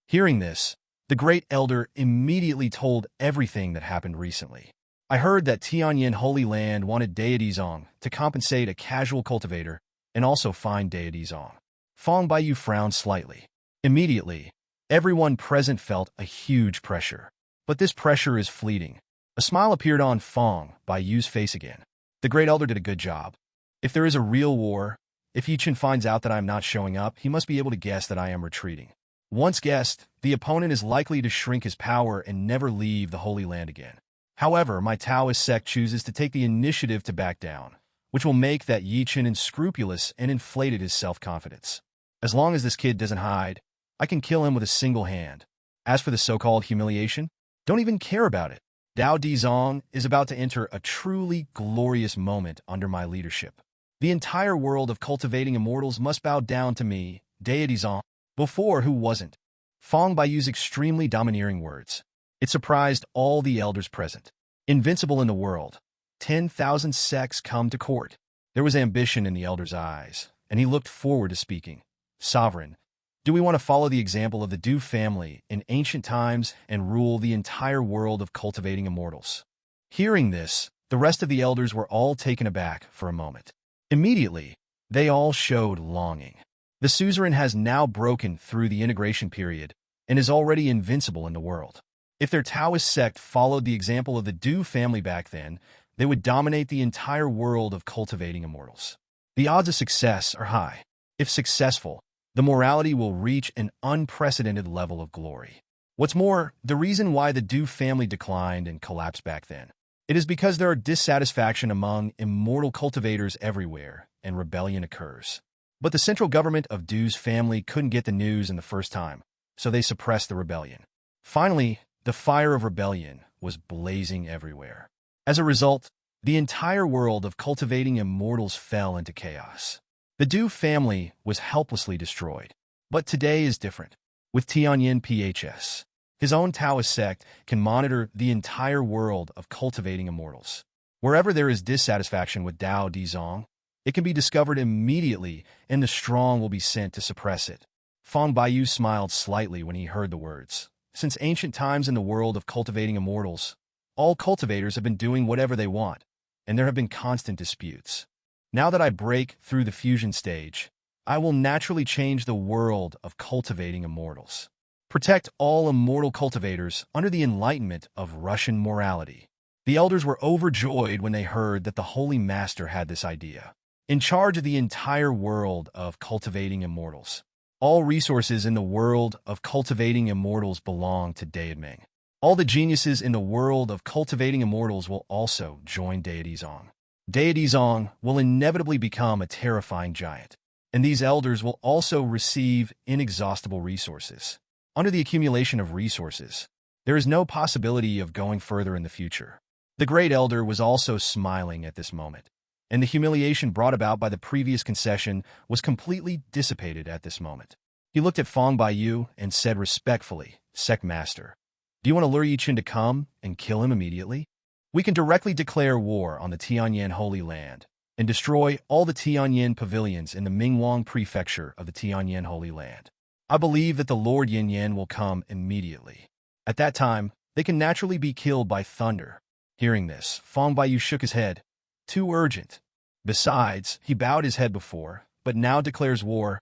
Hearing this, the great elder immediately told everything that happened recently. I heard that Tianyan Holy Land wanted deity Zong to compensate a casual cultivator and also find deity Zong. Fang Baiyu frowned slightly. Immediately, everyone present felt a huge pressure. But this pressure is fleeting. A smile appeared on Fang Baiyu's face again. The great elder did a good job. If there is a real war, if Yi Chen finds out that I am not showing up, he must be able to guess that I am retreating. Once guessed, the opponent is likely to shrink his power and never leave the Holy Land again. However, my Taoist sect chooses to take the initiative to back down, which will make that Yi Chen unscrupulous and inflated his self-confidence. As long as this kid doesn't hide, I can kill him with a single hand. As for the so-called humiliation, don't even care about it. Dao Dizong is about to enter a truly glorious moment under my leadership. The entire world of cultivating immortals must bow down to me, Deity Zong. Before, who wasn't? Fong Baiyu's extremely domineering words. It surprised all the elders present. Invincible in the world. 10,000 sects come to court. There was ambition in the elder's eyes, and he looked forward to speaking. Sovereign, do we want to follow the example of the Du family in ancient times and rule the entire world of cultivating immortals? Hearing this, the rest of the elders were all taken aback for a moment. Immediately, they all showed longing. The suzerain has now broken through the integration period and is already invincible in the world. If their Taoist sect followed the example of the Du family back then, they would dominate the entire world of cultivating immortals. The odds of success are high. If successful, the morality will reach an unprecedented level of glory. What's more, the reason why the Du family declined and collapsed back then, it is because there are dissatisfaction among immortal cultivators everywhere, and rebellion occurs. But the central government of Du's family couldn't get the news in the first time, so they suppressed the rebellion. Finally, the fire of rebellion was blazing everywhere. As a result, the entire world of cultivating immortals fell into chaos. The Du family was helplessly destroyed. But today is different. With Tianyan PHS, his own Taoist sect can monitor the entire world of cultivating immortals. Wherever there is dissatisfaction with Dao Dizong, it can be discovered immediately, and the strong will be sent to suppress it. Fong Baiyu smiled slightly when he heard the words. Since ancient times in the world of cultivating immortals, all cultivators have been doing whatever they want, and there have been constant disputes. Now that I break through the fusion stage, I will naturally change the world of cultivating immortals. Protect all immortal cultivators under the enlightenment of Russian morality. The elders were overjoyed when they heard that the Holy Master had this idea. In charge of the entire world of cultivating immortals. All resources in the world of cultivating immortals belong to Deidming. All the geniuses in the world of cultivating immortals will also join Deity Zong. Deity Zong will inevitably become a terrifying giant, and these elders will also receive inexhaustible resources. Under the accumulation of resources, there is no possibility of going further in the future. The great elder was also smiling at this moment, and the humiliation brought about by the previous concession was completely dissipated at this moment. He looked at Fong Baiyu and said respectfully, Sect Master, do you want to lure Chen to come and kill him immediately? We can directly declare war on the Tianyan Holy Land and destroy all the Tianyan pavilions in the Mingwang prefecture of the Tianyan Holy Land. I believe that the Lord Yin Yan will come immediately. At that time, they can naturally be killed by thunder. Hearing this, Fong Baiyu shook his head. Too urgent. Besides, he bowed his head before, but now declares war.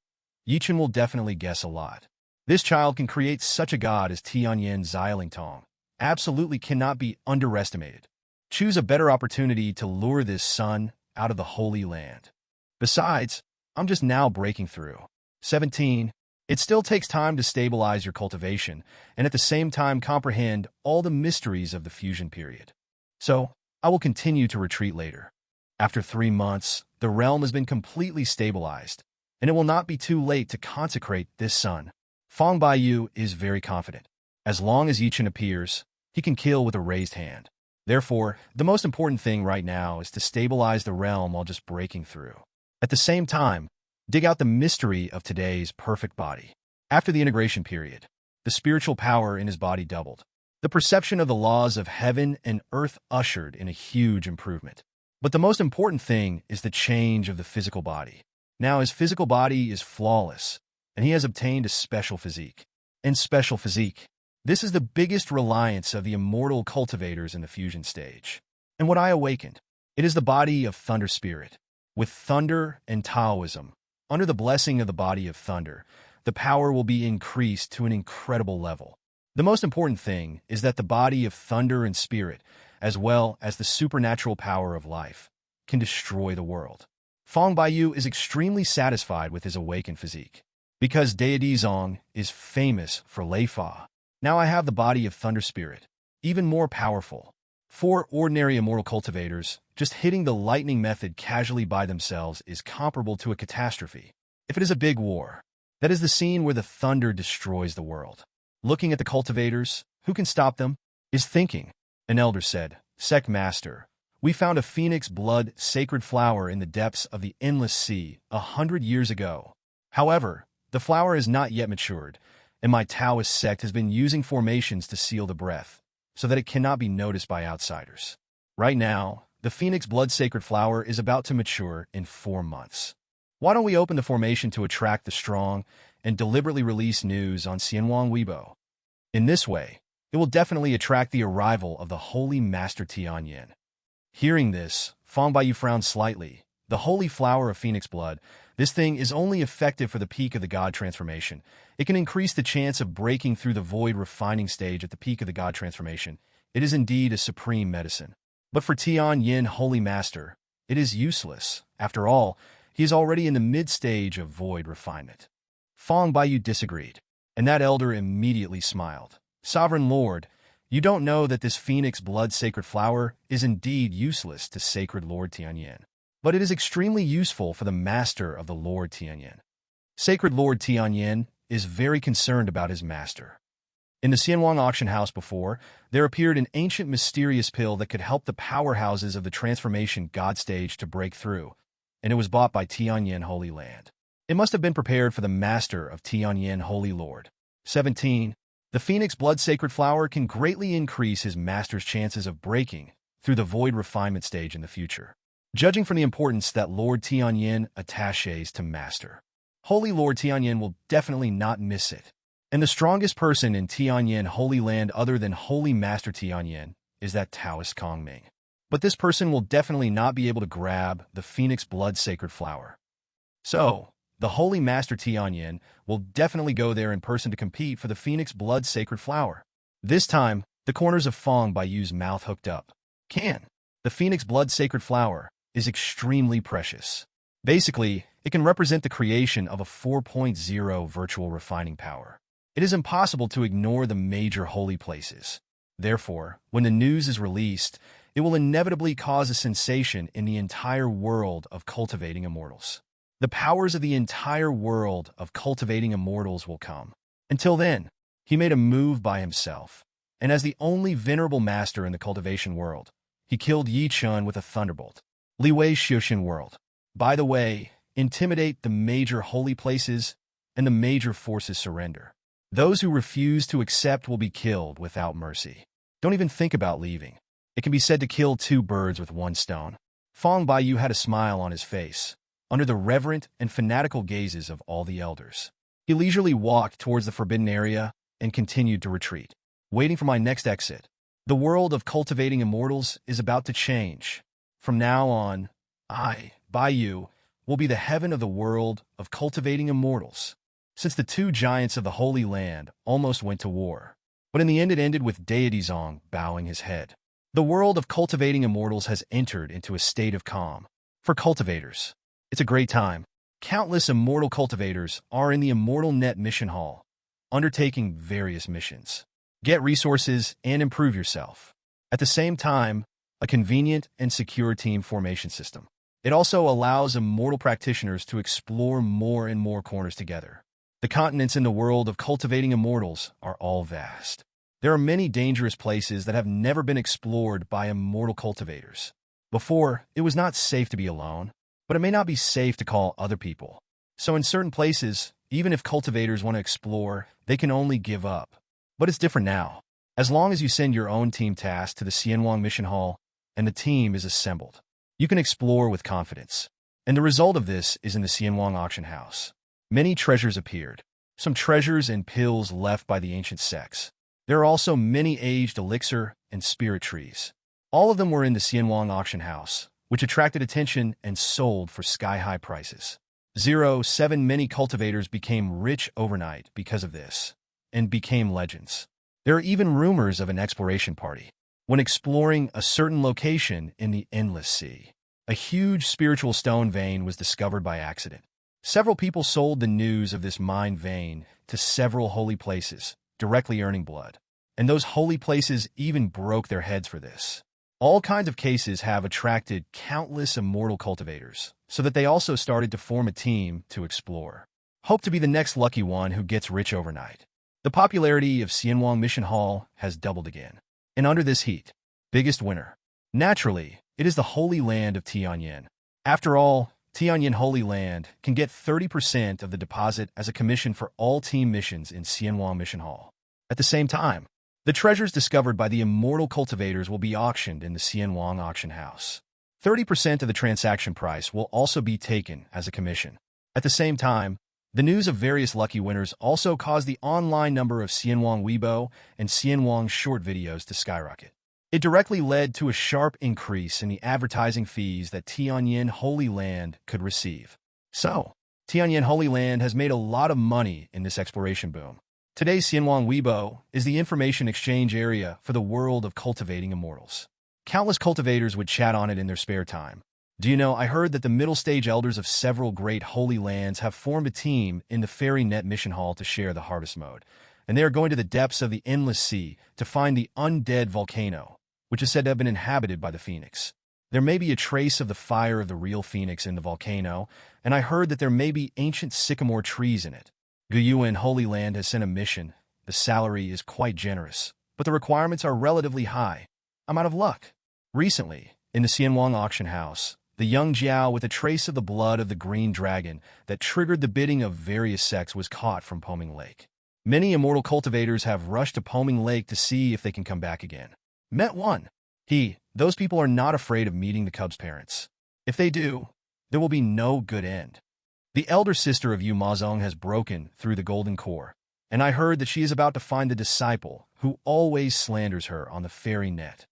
Chen will definitely guess a lot. This child can create such a god as Tianyan Xiaolingtong. Absolutely cannot be underestimated. Choose a better opportunity to lure this son out of the Holy Land. Besides, I'm just now breaking through. 17. It still takes time to stabilize your cultivation and at the same time comprehend all the mysteries of the fusion period. So, I will continue to retreat later. After 3 months, the realm has been completely stabilized, and it will not be too late to consecrate this son. Fong Baiyu is very confident. As long as Chen appears, he can kill with a raised hand. Therefore, the most important thing right now is to stabilize the realm while just breaking through. At the same time, dig out the mystery of today's perfect body. After the integration period, the spiritual power in his body doubled. The perception of the laws of heaven and earth ushered in a huge improvement. But the most important thing is the change of the physical body. Now his physical body is flawless, and he has obtained a special physique. And special physique. This is the biggest reliance of the immortal cultivators in the fusion stage. And what I awakened, it is the body of Thunder Spirit. With thunder and Taoism, under the blessing of the body of thunder, the power will be increased to an incredible level. The most important thing is that the body of thunder and spirit, as well as the supernatural power of life, can destroy the world. Fong Baiyu is extremely satisfied with his awakened physique, because Deity Zong is famous for Lei Fa. Now I have the body of Thunder Spirit, even more powerful. For ordinary immortal cultivators, just hitting the lightning method casually by themselves is comparable to a catastrophe. If it is a big war, that is the scene where the thunder destroys the world. Looking at the cultivators, who can stop them? is thinking. An elder said, Sect Master, we found a phoenix blood sacred flower in the depths of the endless sea 100 years ago. However, the flower has not yet matured, and my Taoist sect has been using formations to seal the breath, so that it cannot be noticed by outsiders. Right now, the phoenix blood sacred flower is about to mature in 4 months. Why don't we open the formation to attract the strong and deliberately release news on Xianwang Weibo? In this way, it will definitely attract the arrival of the Holy Master Tianyan. Hearing this, Fang Baiyu frowned slightly. The holy flower of phoenix blood, this thing is only effective for the peak of the God transformation. It can increase the chance of breaking through the void refining stage at the peak of the God transformation. It is indeed a supreme medicine. But for Tianyan Holy Master, it is useless. After all, he is already in the mid-stage of void refinement. Fang Baiyu disagreed, and that elder immediately smiled. Sovereign Lord, you don't know that this phoenix blood sacred flower is indeed useless to Sacred Lord Tianyan, but it is extremely useful for the master of the Lord Tianyan. Sacred Lord Tianyan is very concerned about his master. In the Xianwang auction house before, there appeared an ancient mysterious pill that could help the powerhouses of the transformation God stage to break through, and it was bought by Tianyan Holy Land. It must have been prepared for the master of Tianyan Holy Lord. 17. The phoenix blood sacred flower can greatly increase his master's chances of breaking through the void refinement stage in the future, judging from the importance that Lord Tianyan attaches to master. Holy Lord Tianyan will definitely not miss it. And the strongest person in Tianyan Holy Land other than Holy Master Tianyan is that Taoist Kongming. But this person will definitely not be able to grab the phoenix blood sacred flower. So, the Holy Master Tianyan will definitely go there in person to compete for the phoenix blood sacred flower. This time, the corners of Fang Baiyu's mouth hooked up. The phoenix blood sacred flower is extremely precious. Basically, it can represent the creation of a 4.0 virtual refining power. It is impossible to ignore the major holy places. Therefore, when the news is released, it will inevitably cause a sensation in the entire world of cultivating immortals. The powers of the entire world of cultivating immortals will come. Until then, he made a move by himself, and as the only venerable master in the cultivation world, he killed Yi Chen with a thunderbolt. Li Wei's Xiuxin world. By the way, intimidate the major holy places, and the major forces surrender. Those who refuse to accept will be killed without mercy. Don't even think about leaving. It can be said to kill 2 birds with 1 stone. Fang Baiyu had a smile on his face, under the reverent and fanatical gazes of all the elders. He leisurely walked towards the forbidden area and continued to retreat, waiting for my next exit. The world of cultivating immortals is about to change. From now on, I, Baiyu, will be the heaven of the world of cultivating immortals. Since the 2 giants of the Holy Land almost went to war, but in the end it ended with Deity Zong bowing his head. The world of cultivating immortals has entered into a state of calm. For cultivators, it's a great time. Countless immortal cultivators are in the Immortal Net Mission Hall, undertaking various missions. Get resources and improve yourself. At the same time, a convenient and secure team formation system. It also allows immortal practitioners to explore more and more corners together. The continents in the world of cultivating immortals are all vast. There are many dangerous places that have never been explored by immortal cultivators. Before, it was not safe to be alone, but it may not be safe to call other people. So in certain places, even if cultivators want to explore, they can only give up. But it's different now. As long as you send your own team task to the Xianwang Mission Hall and the team is assembled, you can explore with confidence. And the result of this is in the Xianwang auction house. Many treasures appeared. Some treasures and pills left by the ancient sects. There are also many aged elixir and spirit trees. All of them were in the Xianwang auction house, which attracted attention and sold for sky-high prices. 07 Many cultivators became rich overnight because of this, and became legends. There are even rumors of an exploration party. When exploring a certain location in the endless sea, a huge spiritual stone vein was discovered by accident. Several people sold the news of this mine vein to several holy places, directly earning blood. And those holy places even broke their heads for this. All kinds of cases have attracted countless immortal cultivators, so that they also started to form a team to explore. Hope to be the next lucky one who gets rich overnight. The popularity of Xianwang Mission Hall has doubled again. And under this heat, biggest winner. Naturally, it is the Holy Land of Tianyan. After all, Tianyan Holy Land can get 30% of the deposit as a commission for all team missions in Xianwang Mission Hall. At the same time, the treasures discovered by the immortal cultivators will be auctioned in the Xianwang auction house. 30% of the transaction price will also be taken as a commission. At the same time, the news of various lucky winners also caused the online number of Xianwang Weibo and Xianwang short videos to skyrocket. It directly led to a sharp increase in the advertising fees that Tianyan Holy Land could receive. So, Tianyan Holy Land has made a lot of money in this exploration boom. Today's Xianwang Weibo is the information exchange area for the world of cultivating immortals. Countless cultivators would chat on it in their spare time. Do you know, I heard that the middle stage elders of several great holy lands have formed a team in the Fairy Net Mission Hall to share the harvest mode, and they are going to the depths of the endless sea to find the undead volcano, which is said to have been inhabited by the phoenix. There may be a trace of the fire of the real phoenix in the volcano, and I heard that there may be ancient sycamore trees in it. Guyuan Holy Land has sent a mission. The salary is quite generous, but the requirements are relatively high. I'm out of luck. Recently, in the Xianwang auction house, the young Jiao with a trace of the blood of the green dragon that triggered the bidding of various sects was caught from Poming Lake. Many immortal cultivators have rushed to Poming Lake to see if they can come back again. Met one. Those people are not afraid of meeting the cub's parents. If they do, there will be no good end. The elder sister of Yu Mazong has broken through the golden core, and I heard that she is about to find the disciple who always slanders her on the fairy net.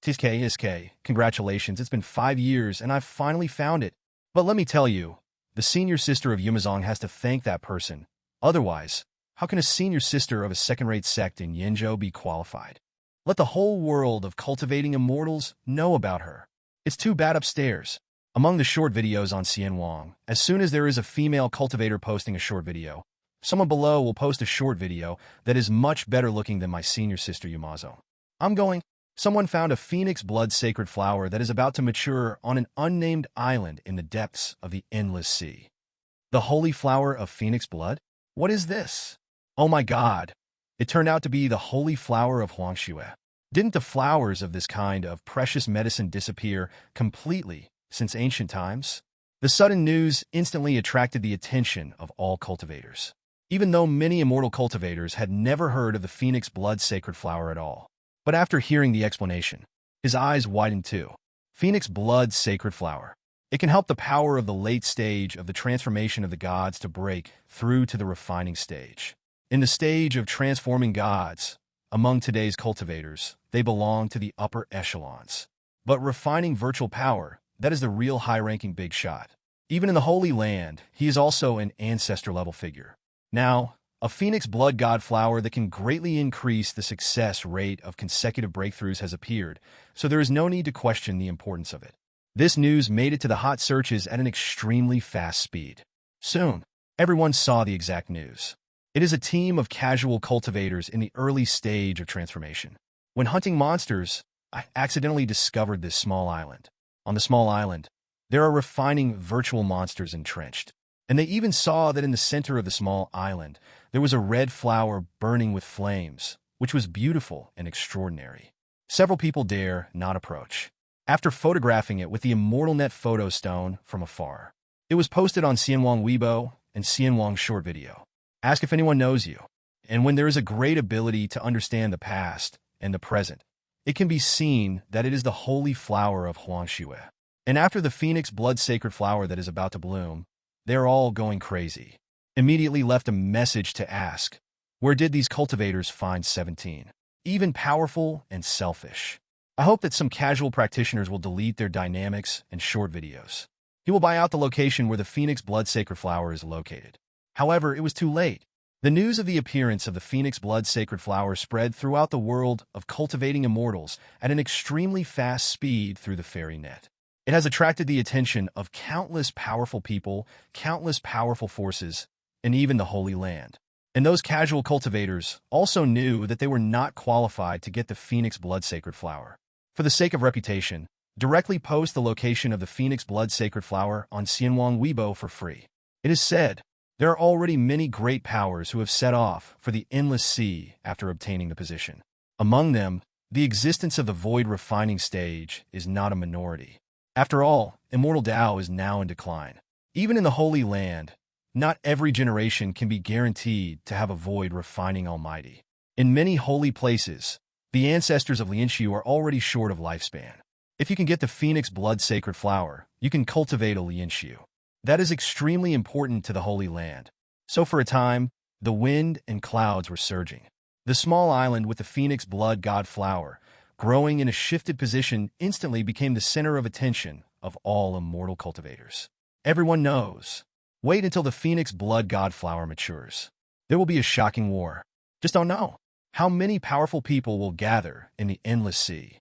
Isk, congratulations, it's been 5 years and I've finally found it. But let me tell you, the senior sister of Yu Mazong has to thank that person. Otherwise, how can a senior sister of a second-rate sect in Yenzhou be qualified? Let the whole world of cultivating immortals know about her. It's too bad upstairs. Among the short videos on Xianwang, as soon as there is a female cultivator posting a short video, someone below will post a short video that is much better looking than my senior sister Yumazo. Someone found a phoenix blood sacred flower that is about to mature on an unnamed island in the depths of the endless sea. The holy flower of phoenix blood? What is this? Oh my god! It turned out to be the holy flower of Huangxue. Didn't the flowers of this kind of precious medicine disappear completely since ancient times? The sudden news instantly attracted the attention of all cultivators, even though many immortal cultivators had never heard of the phoenix blood sacred flower at all. But after hearing the explanation, his eyes widened too. Phoenix blood sacred flower. It can help the power of the late stage of the transformation of the gods to break through to the refining stage. In the stage of transforming gods, among today's cultivators, they belong to the upper echelons. But refining virtual power, that is the real high-ranking big shot. Even in the Holy Land, he is also an ancestor-level figure. Now, a phoenix blood god flower that can greatly increase the success rate of consecutive breakthroughs has appeared, so there is no need to question the importance of it. This news made it to the hot searches at an extremely fast speed. Soon, everyone saw the exact news. It is a team of casual cultivators in the early stage of transformation. When hunting monsters, I accidentally discovered this small island. On the small island, there are refining virtual monsters entrenched. And they even saw that in the center of the small island, there was a red flower burning with flames, which was beautiful and extraordinary. Several people dare not approach. After photographing it with the Immortal Net photo stone from afar, it was posted on Xianwang Weibo and Xianwang short video. Ask if anyone knows you. And when there is a great ability to understand the past and the present, it can be seen that it is the holy flower of Huangxue. And after the phoenix blood sacred flower that is about to bloom, they're all going crazy. Immediately left a message to ask, where did these cultivators find 17? Even powerful and selfish. I hope that some casual practitioners will delete their dynamics and short videos. He will buy out the location where the phoenix blood sacred flower is located. However, it was too late. The news of the appearance of the phoenix blood sacred flower spread throughout the world of cultivating immortals at an extremely fast speed through the fairy net. It has attracted the attention of countless powerful people, countless powerful forces, and even the Holy Land. And those casual cultivators also knew that they were not qualified to get the phoenix blood sacred flower. For the sake of reputation, directly post the location of the phoenix blood sacred flower on Xianwang Weibo for free. It is said, there are already many great powers who have set off for the endless sea after obtaining the position. Among them, the existence of the void refining stage is not a minority. After all, immortal Tao is now in decline. Even in the Holy Land, not every generation can be guaranteed to have a void refining almighty. In many holy places, the ancestors of Lianshu are already short of lifespan. If you can get the Phoenix Blood Sacred Flower, you can cultivate a Lianshu. That is extremely important to the Holy Land. So for a time, the wind and clouds were surging. The small island with the Phoenix Blood God Flower, growing in a shifted position, instantly became the center of attention of all immortal cultivators. Everyone knows. Wait until the Phoenix Blood God Flower matures. There will be a shocking war. Just don't know how many powerful people will gather in the endless sea.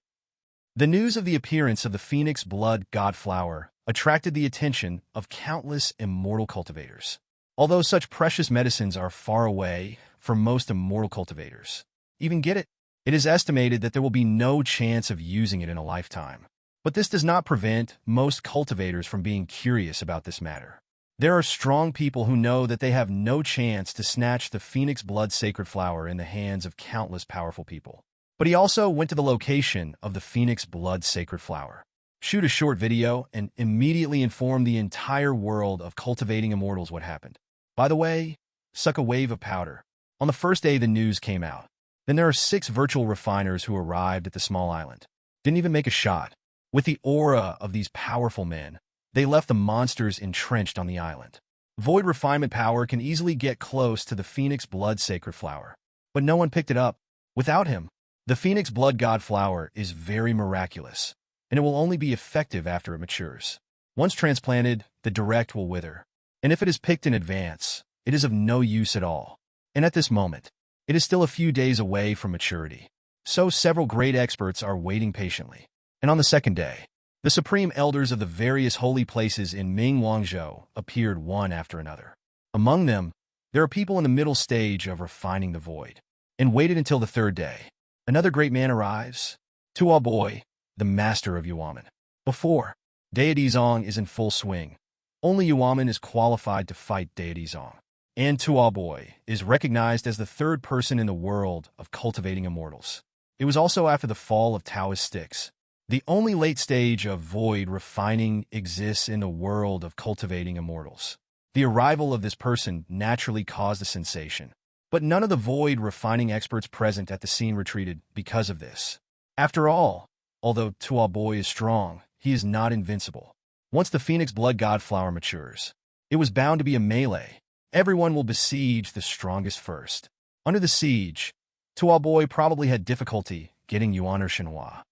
The news of the appearance of the Phoenix Blood God Flower attracted the attention of countless immortal cultivators. Although such precious medicines are far away from most immortal cultivators, even get it, it is estimated that there will be no chance of using it in a lifetime. But this does not prevent most cultivators from being curious about this matter. There are strong people who know that they have no chance to snatch the Phoenix Blood Sacred Flower in the hands of countless powerful people. But he also went to the location of the Phoenix Blood Sacred Flower, shoot a short video, and immediately inform the entire world of cultivating immortals what happened. By the way, suck a wave of powder. On the first day the news came out, then there are 6 virtual refiners who arrived at the small island. Didn't even make a shot. With the aura of these powerful men, they left the monsters entrenched on the island. Void refinement power can easily get close to the Phoenix Blood Sacred Flower, but no one picked it up. Without him, the Phoenix Blood God Flower is very miraculous, and it will only be effective after it matures. Once transplanted, the direct will wither, and if it is picked in advance, it is of no use at all. And at this moment, it is still a few days away from maturity. So several great experts are waiting patiently. And on the second day, the supreme elders of the various holy places in Ming Wangzhou appeared one after another. Among them, there are people in the middle stage of refining the void, and waited until the third day. Another great man arrives, Tuo Boy, the master of Yuaman. Before, Deity Zong is in full swing. Only Yuaman is qualified to fight Deity Zong. And Tuo Boy is recognized as the third person in the world of cultivating immortals. It was also after the fall of Taoist sticks. The only late stage of void refining exists in the world of cultivating immortals. The arrival of this person naturally caused a sensation, but none of the void refining experts present at the scene retreated because of this. After all, although Tuo Boy is strong, he is not invincible. Once the Phoenix Blood God Flower matures, it was bound to be a melee. Everyone will besiege the strongest first. Under the siege, Tuo Boy probably had difficulty getting Yuan or Shenhua.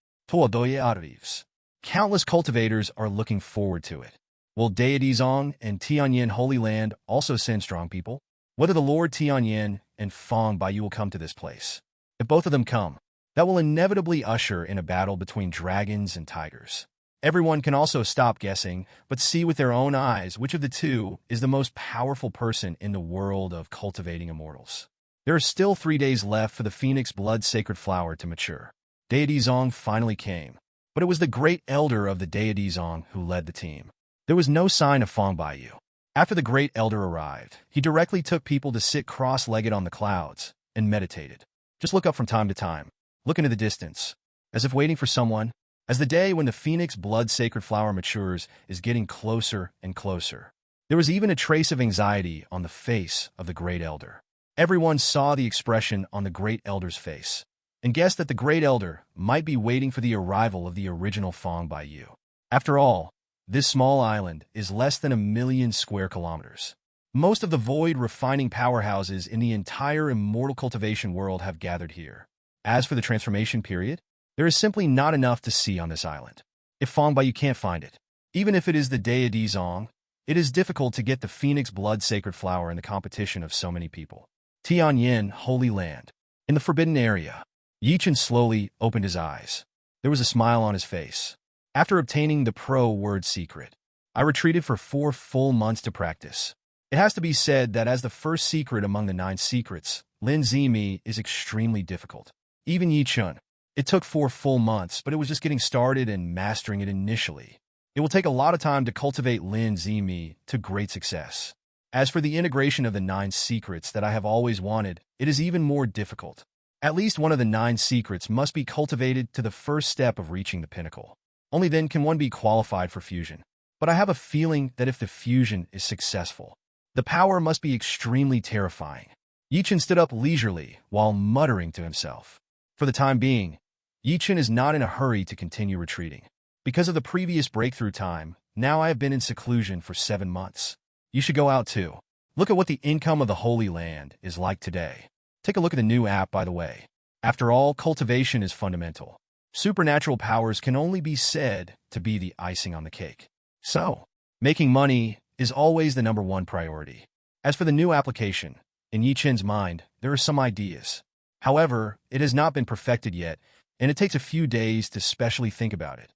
Countless cultivators are looking forward to it. Will Deity Zong and Tianyan Holy Land also send strong people? Whether the Lord Tianyan and Feng Baiyu will come to this place. If both of them come, that will inevitably usher in a battle between dragons and tigers. Everyone can also stop guessing, but see with their own eyes which of the two is the most powerful person in the world of cultivating immortals. There are still 3 days left for the Phoenix Blood Sacred Flower to mature. Deity Zong finally came, but it was the great elder of the Deity Zong who led the team. There was no sign of Feng Baiyu. After the great elder arrived, he directly took people to sit cross-legged on the clouds and meditated. Just look up from time to time, look into the distance, as if waiting for someone, as the day when the Phoenix Blood Sacred Flower matures is getting closer and closer. There was even a trace of anxiety on the face of the great elder. Everyone saw the expression on the great elder's face, and guessed that the great elder might be waiting for the arrival of the original Feng Baiyu. After all, this small island is less than 1,000,000 square kilometers. Most of the void refining powerhouses in the entire immortal cultivation world have gathered here. As for the transformation period, there is simply not enough to see on this island. If Feng Baiyu can't find it, even if it is the Deity Zong, it is difficult to get the Phoenix Blood Sacred Flower in the competition of so many people. Tianyan Holy Land. In the forbidden area, Chen slowly opened his eyes. There was a smile on his face. After obtaining the pro-word secret, I retreated for 4 full months to practice. It has to be said that as the first secret among the 9 secrets, Lin Zimi is extremely difficult. Even Chen. It took 4 full months, but it was just getting started and mastering it initially. It will take a lot of time to cultivate Lin Zimi to great success. As for the integration of the 9 secrets that I have always wanted, it is even more difficult. At least one of the 9 secrets must be cultivated to the first step of reaching the pinnacle. Only then can one be qualified for fusion. But I have a feeling that if the fusion is successful, the power must be extremely terrifying. Chen stood up leisurely while muttering to himself. For the time being, Chen is not in a hurry to continue retreating. Because of the previous breakthrough time, now I have been in seclusion for 7 months. You should go out too. Look at what the income of the Holy Land is like today. Take a look at the new app, by the way. After all, cultivation is fundamental. Supernatural powers can only be said to be the icing on the cake. So, making money is always the #1 priority. As for the new application, in Chen's mind, there are some ideas. However, it has not been perfected yet, and it takes a few days to specially think about it.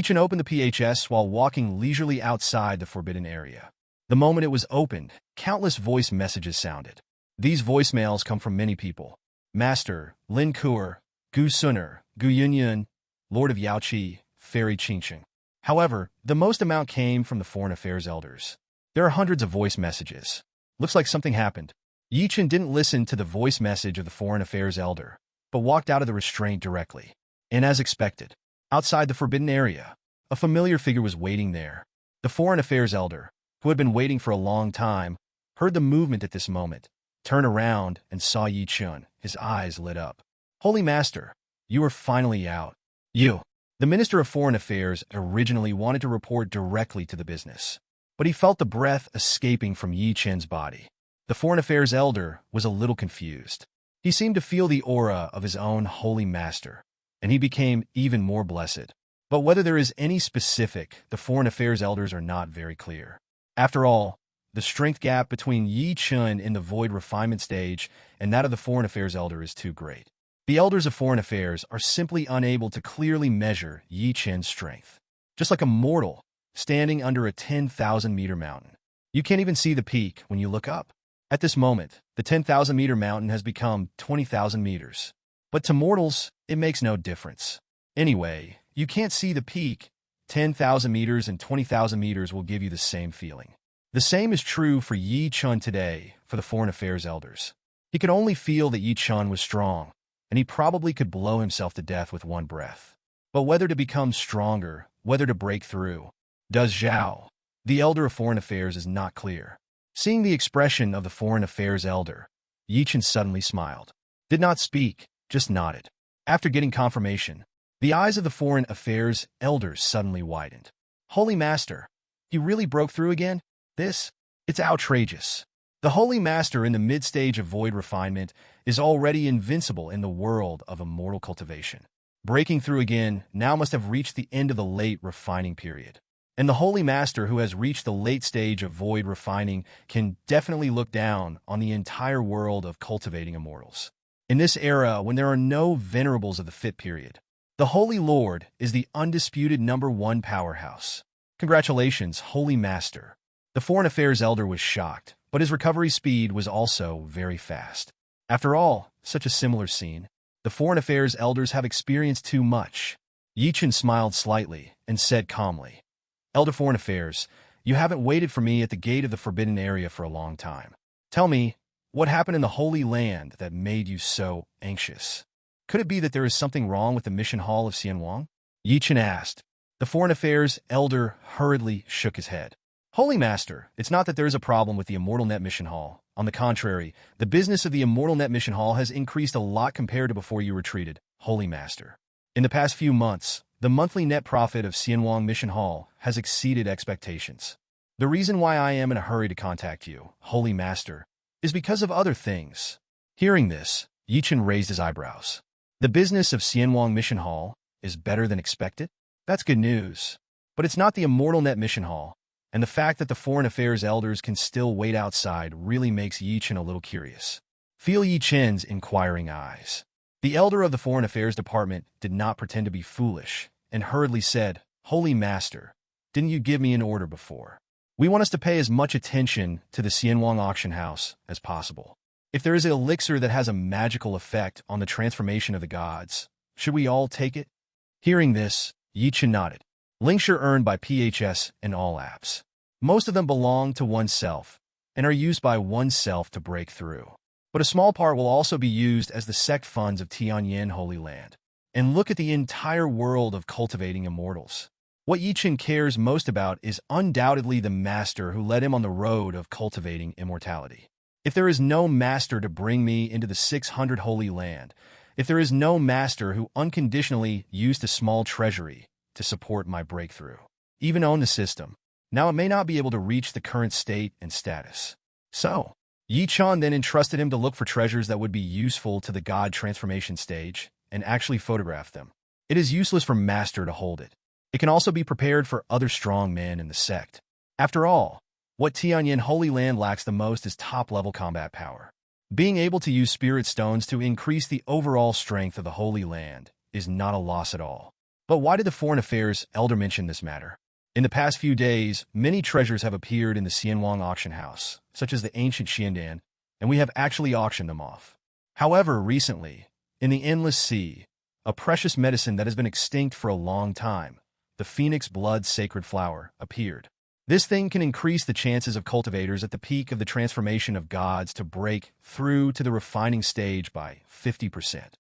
Chen opened the PHS while walking leisurely outside the forbidden area. The moment it was opened, countless voice messages sounded. These voicemails come from many people. Master, Lin Kuer, Gu Suner, Gu Yunyun, Lord of Yaoqi, Fairy Qingsheng. However, the most amount came from the Foreign Affairs elders. There are hundreds of voice messages. Looks like something happened. Chen didn't listen to the voice message of the Foreign Affairs elder, but walked out of the restraint directly. And as expected, outside the forbidden area, a familiar figure was waiting there. The Foreign Affairs elder, who had been waiting for a long time, heard the movement at this moment, turned around and saw Chen. His eyes lit up. Holy Master, you are finally out. You. The Minister of Foreign Affairs originally wanted to report directly to the business, but he felt the breath escaping from Chen's body. The Foreign Affairs elder was a little confused. He seemed to feel the aura of his own Holy Master, and he became even more blessed. But whether there is any specific, the Foreign Affairs elders are not very clear. After all, the strength gap between Chen in the void refinement stage and that of the Foreign Affairs elder is too great. The elders of Foreign Affairs are simply unable to clearly measure Chen's strength. Just like a mortal standing under a 10,000-meter mountain. You can't even see the peak when you look up. At this moment, the 10,000-meter mountain has become 20,000 meters. But to mortals, it makes no difference. Anyway, you can't see the peak. 10,000 meters and 20,000 meters will give you the same feeling. The same is true for Chen today for the Foreign Affairs elders. He could only feel that Chen was strong, and he probably could blow himself to death with one breath. But whether to become stronger, whether to break through, does Zhao, the elder of Foreign Affairs, is not clear. Seeing the expression of the Foreign Affairs elder, Chen suddenly smiled. Did not speak, just nodded. After getting confirmation, the eyes of the Foreign Affairs elders suddenly widened. Holy Master, he really broke through again? It's outrageous. The Holy Master in the mid-stage of void refinement is already invincible in the world of immortal cultivation. Breaking through again now must have reached the end of the late refining period. And the Holy Master who has reached the late stage of void refining can definitely look down on the entire world of cultivating immortals. In this era, when there are no venerables of the fit period, the Holy Lord is the undisputed #1 powerhouse. Congratulations, Holy Master. The Foreign Affairs elder was shocked, but his recovery speed was also very fast. After all, such a similar scene. The Foreign Affairs elders have experienced too much. Chen smiled slightly and said calmly, Elder Foreign Affairs, you haven't waited for me at the gate of the forbidden area for a long time. Tell me, what happened in the Holy Land that made you so anxious? Could it be that there is something wrong with the mission hall of Xianwang? Chen asked. The Foreign Affairs elder hurriedly shook his head. Holy Master, it's not that there is a problem with the Immortal Net Mission Hall. On the contrary, the business of the Immortal Net Mission Hall has increased a lot compared to before you retreated, Holy Master. In the past few months, the monthly net profit of Xianwang Mission Hall has exceeded expectations. The reason why I am in a hurry to contact you, Holy Master, is because of other things. Hearing this, Chen raised his eyebrows. The business of Xianwang Mission Hall is better than expected? That's good news. But it's not the Immortal Net Mission Hall, and the fact that the Foreign Affairs elders can still wait outside really makes Chen a little curious. Feel Chen's inquiring eyes. The elder of the Foreign Affairs Department did not pretend to be foolish, and hurriedly said, Holy Master, didn't you give me an order before? We want us to pay as much attention to the Xianwang auction house as possible. If there is an elixir that has a magical effect on the transformation of the gods, should we all take it? Hearing this, Chen nodded. Elixir earned by PHS and all apps. Most of them belong to oneself and are used by oneself to break through. But a small part will also be used as the sect funds of Tianyan Holy Land. And look at the entire world of cultivating immortals. What Chen cares most about is undoubtedly the master who led him on the road of cultivating immortality. If there is no master to bring me into the 600 Holy Land, if there is no master who unconditionally used a small treasury to support my breakthrough, even own the system, now it may not be able to reach the current state and status. So, Chen then entrusted him to look for treasures that would be useful to the God transformation stage and actually photograph them. It is useless for master to hold it. It can also be prepared for other strong men in the sect. After all, what Tianyan Holy Land lacks the most is top-level combat power. Being able to use spirit stones to increase the overall strength of the Holy Land is not a loss at all. But why did the Foreign Affairs Elder mention this matter? In the past few days, many treasures have appeared in the Xianwang auction house, such as the ancient Xiandan, and we have actually auctioned them off. However, recently, in the Endless Sea, a precious medicine that has been extinct for a long time, the Phoenix Blood Sacred Flower, appeared. This thing can increase the chances of cultivators at the peak of the transformation of gods to break through to the refining stage by 50%.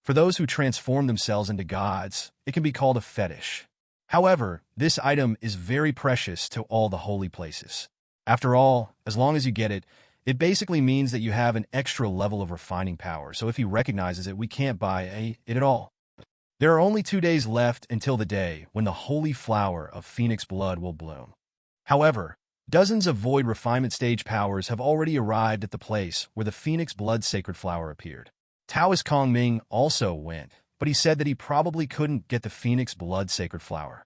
For those who transform themselves into gods, it can be called a fetish. However, this item is very precious to all the holy places. After all, as long as you get it, it basically means that you have an extra level of refining power, so if he recognizes it, we can't buy it at all. There are only 2 days left until the day when the holy flower of Phoenix Blood will bloom. However, dozens of void refinement stage powers have already arrived at the place where the Phoenix Blood Sacred Flower appeared. Taoist Kong Ming also went, but he said that he probably couldn't get the Phoenix Blood Sacred Flower.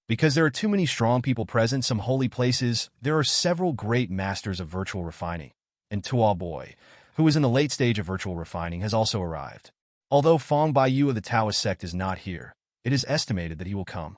Because there are too many strong people present in some holy places, there are several great masters of virtual refining. And Tuo Boy, who is in the late stage of virtual refining, has also arrived. Although Fong Baiyu of the Taoist sect is not here, it is estimated that he will come.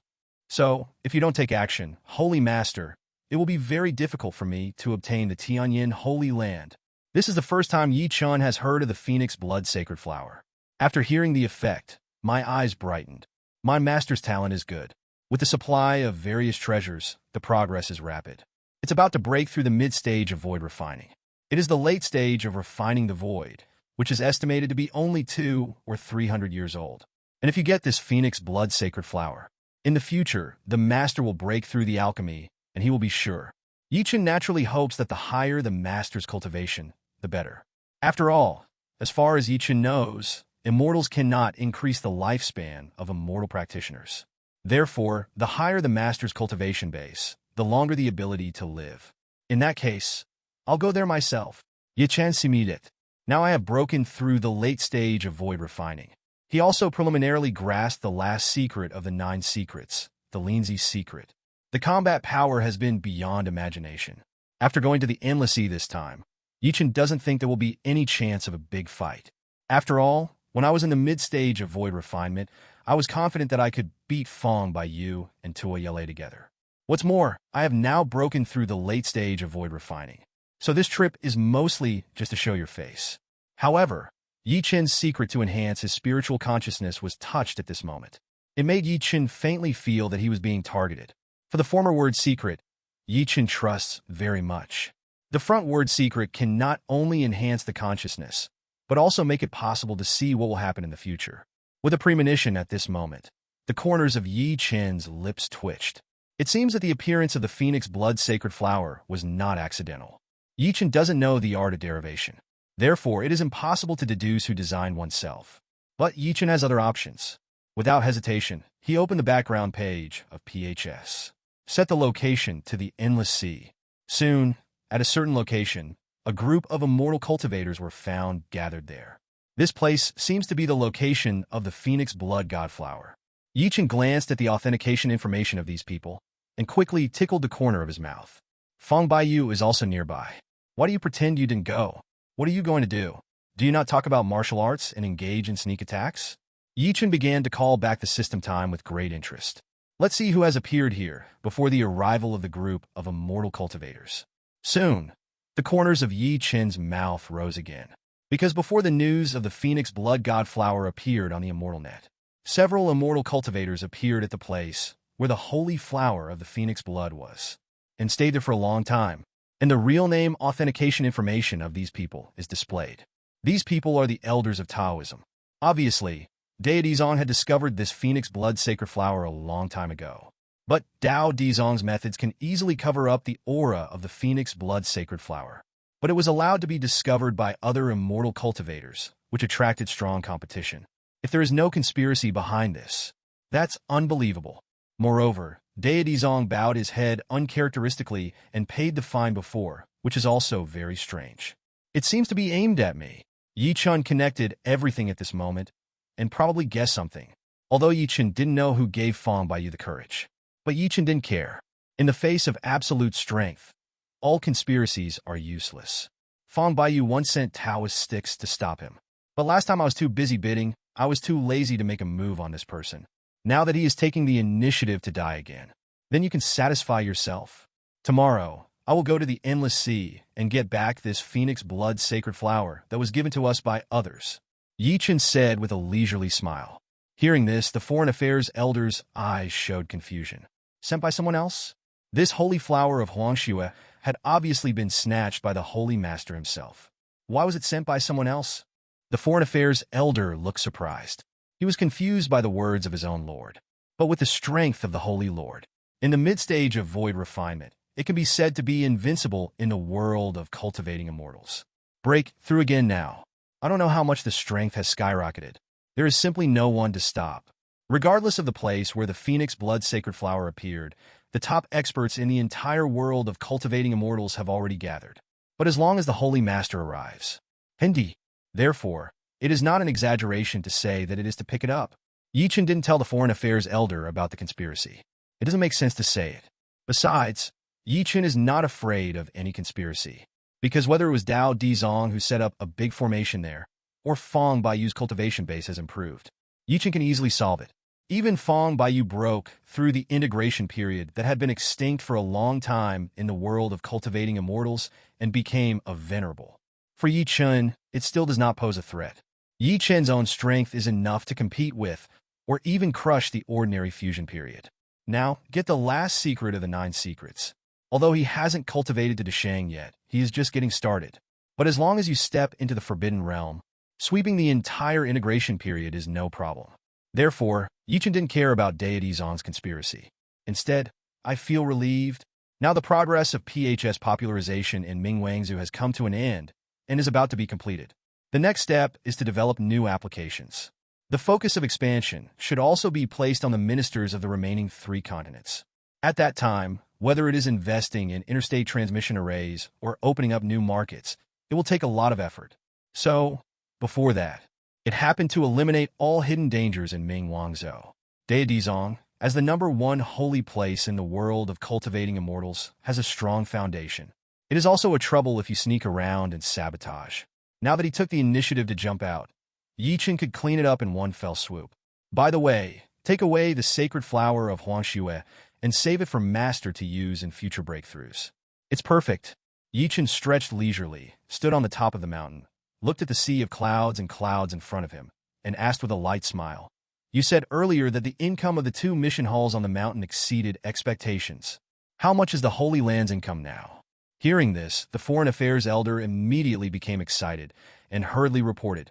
So, if you don't take action, Holy Master, it will be very difficult for me to obtain the Tianyan Holy Land. This is the first time Chen has heard of the Phoenix Blood Sacred Flower. After hearing the effect, my eyes brightened. My master's talent is good. With the supply of various treasures, the progress is rapid. It's about to break through the mid-stage of void refining. It is the late stage of refining the void, which is estimated to be only 200 or 300 years old. And if you get this Phoenix Blood Sacred Flower, in the future, the master will break through the alchemy, and he will be sure. Chen naturally hopes that the higher the master's cultivation, the better. After all, as far as Chen knows, immortals cannot increase the lifespan of immortal practitioners. Therefore, the higher the master's cultivation base, the longer the ability to live. In that case, I'll go there myself. Chen Simidit. Now I have broken through the late stage of void refining. He also preliminarily grasped the last secret of the 9 secrets, the Lindsay's secret. The combat power has been beyond imagination. After going to the Endless Sea this time, Chen doesn't think there will be any chance of a big fight. After all, when I was in the mid-stage of void refinement, I was confident that I could beat Fong Baiyu and Tuo Yele together. What's more, I have now broken through the late stage of void refining. So this trip is mostly just to show your face. However, Chen's secret to enhance his spiritual consciousness was touched at this moment. It made Chen faintly feel that he was being targeted. For the former word secret, Chen trusts very much. The front word secret can not only enhance the consciousness, but also make it possible to see what will happen in the future. With a premonition at this moment, the corners of Chen's lips twitched. It seems that the appearance of the Phoenix Blood Sacred Flower was not accidental. Chen doesn't know the art of derivation. Therefore, it is impossible to deduce who designed oneself. But Chen has other options. Without hesitation, he opened the background page of PHS. Set the location to the Endless Sea. Soon, at a certain location, a group of immortal cultivators were found gathered there. This place seems to be the location of the Phoenix Blood God Flower. Chen glanced at the authentication information of these people and quickly tickled the corner of his mouth. Fong Baiyu is also nearby. Why do you pretend you didn't go? What are you going to do? Do you not talk about martial arts and engage in sneak attacks? Chen began to call back the system time with great interest. Let's see who has appeared here before the arrival of the group of immortal cultivators. Soon, the corners of Chen's mouth rose again. Because before the news of the Phoenix Blood God Flower appeared on the Immortal Net, several immortal cultivators appeared at the place where the holy flower of the Phoenix Blood was, and stayed there for a long time. And the real name authentication information of these people is displayed. These people are the elders of Taoism. Obviously, Deity Zong had discovered this phoenix blood sacred flower a long time ago. But Dao Dizong's methods can easily cover up the aura of the phoenix blood sacred flower. But it was allowed to be discovered by other immortal cultivators, which attracted strong competition. If there is no conspiracy behind this, that's unbelievable. Moreover, Deity Zong bowed his head uncharacteristically and paid the fine before, which is also very strange. It seems to be aimed at me. Yi Chun connected everything at this moment, and probably guessed something. Although Yi Chun didn't know who gave Fang Baiyu the courage. But Yi Chun didn't care. In the face of absolute strength, all conspiracies are useless. Fang Baiyu once sent Taoist sticks to stop him. But last time I was too busy bidding, I was too lazy to make a move on this person. Now that he is taking the initiative to die again, then you can satisfy yourself. Tomorrow, I will go to the Endless Sea and get back this phoenix blood sacred flower that was given to us by others. Yi Chun said with a leisurely smile. Hearing this, the foreign affairs elder's eyes showed confusion. Sent by someone else? This holy flower of Huangxue had obviously been snatched by the holy master himself. Why was it sent by someone else? The foreign affairs elder looked surprised. He was confused by the words of his own lord. But with the strength of the holy lord, in the mid-stage of void refinement, it can be said to be invincible in the world of cultivating immortals. Break through again now. I don't know how much the strength has skyrocketed. There is simply no one to stop. Regardless of the place where the phoenix blood sacred flower appeared, the top experts in the entire world of cultivating immortals have already gathered. But as long as the holy master arrives, Hindi. Therefore, it is not an exaggeration to say that it is to pick it up. Yi Chun didn't tell the foreign affairs elder about the conspiracy. It doesn't make sense to say it. Besides, Yi Chun is not afraid of any conspiracy. Because whether it was Dao Dizong who set up a big formation there, or Fang Baiyu's cultivation base has improved, Yi Chun can easily solve it. Even Fang Baiyu broke through the integration period that had been extinct for a long time in the world of cultivating immortals and became a venerable. For Yi Chun, it still does not pose a threat. Yi Chun's own strength is enough to compete with, or even crush the ordinary fusion period. Now, get the last secret of the 9 secrets. Although he hasn't cultivated to Deshang yet, he is just getting started. But as long as you step into the Forbidden Realm, sweeping the entire integration period is no problem. Therefore, Yi Chun didn't care about Deity Zong's conspiracy. Instead, I feel relieved. Now the progress of PHS popularization in Ming Wangzhou has come to an end and is about to be completed. The next step is to develop new applications. The focus of expansion should also be placed on the ministers of the remaining 3 continents. At that time, whether it is investing in interstate transmission arrays or opening up new markets, it will take a lot of effort. So, before that, it happened to eliminate all hidden dangers in Ming Wangzhou. Deity Zong, as the #1 holy place in the world of cultivating immortals, has a strong foundation. It is also a trouble if you sneak around and sabotage. Now that he took the initiative to jump out, Yi Chun could clean it up in one fell swoop. By the way, take away the sacred flower of Huangxue and save it for Master to use in future breakthroughs. It's perfect. Yi Chun stretched leisurely, stood on the top of the mountain, looked at the sea of clouds and clouds in front of him, and asked with a light smile, "You said earlier that the income of the 2 mission halls on the mountain exceeded expectations. How much is the Holy Land's income now?" Hearing this, the foreign affairs elder immediately became excited and hurriedly reported,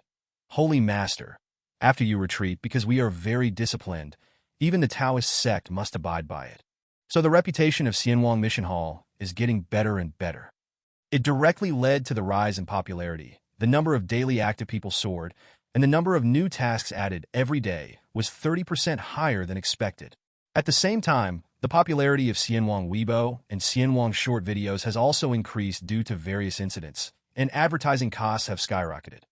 "Holy Master, after you retreat, because we are very disciplined, even the Taoist sect must abide by it. So the reputation of Xianwang Mission Hall is getting better and better." It directly led to the rise in popularity. The number of daily active people soared, and the number of new tasks added every day was 30% higher than expected. At the same time, the popularity of Xianwang Weibo and Xianwang short videos has also increased due to various incidents, and advertising costs have skyrocketed.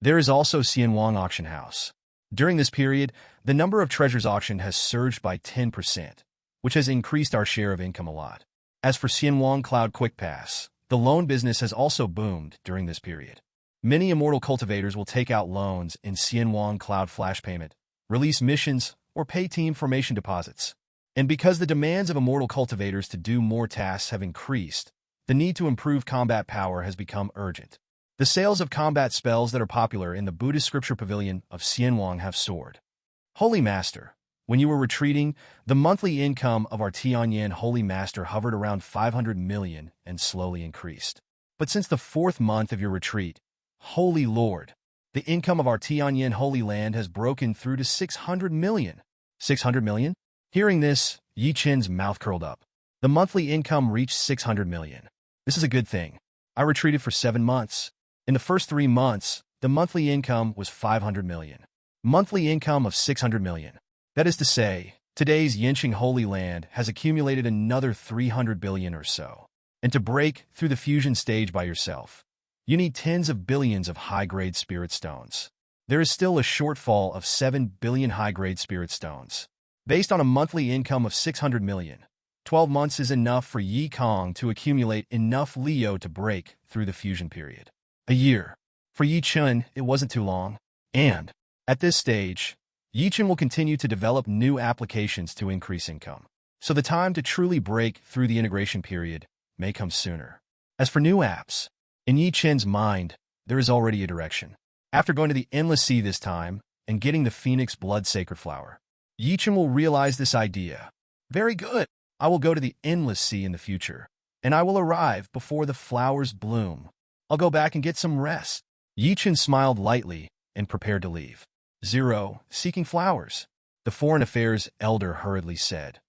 There is also Xianwang Auction House. During this period, the number of treasures auctioned has surged by 10%, which has increased our share of income a lot. As for Xianwang Cloud Quick Pass, the loan business has also boomed during this period. Many immortal cultivators will take out loans in Xianwang Cloud Flash Payment, release missions, or pay team formation deposits. And because the demands of immortal cultivators to do more tasks have increased, the need to improve combat power has become urgent. The sales of combat spells that are popular in the Buddhist scripture pavilion of Xianwang have soared. Holy Master, when you were retreating, the monthly income of our Tianyan Holy Master hovered around 500 million and slowly increased. But since the 4th month of your retreat, Holy Lord! The income of our Tianyan Holy Land has broken through to 600 million. 600 million? Hearing this, Yi Chen's mouth curled up. The monthly income reached 600 million. This is a good thing. I retreated for 7 months. In the first 3 months, the monthly income was 500 million. Monthly income of 600 million. That is to say, today's Yinqing Holy Land has accumulated another 300 billion or so. And to break through the fusion stage by yourself, you need tens of billions of high-grade spirit stones. There is still a shortfall of 7 billion high-grade spirit stones. Based on a monthly income of 600 million, 12 months is enough for Yi Kong to accumulate enough Leo to break through the fusion period. A year. For Yi Chen, it wasn't too long. And, at this stage, Yi Chen will continue to develop new applications to increase income. So the time to truly break through the integration period may come sooner. As for new apps, in Yi Chen's mind, there is already a direction. After going to the Endless Sea this time and getting the Phoenix Blood Sacred Flower, Yi Chen will realize this idea. Very good. I will go to the Endless Sea in the future, and I will arrive before the flowers bloom. I'll go back and get some rest. Yi Chen smiled lightly and prepared to leave. 0. Seeking flowers. The Foreign Affairs Elder hurriedly said,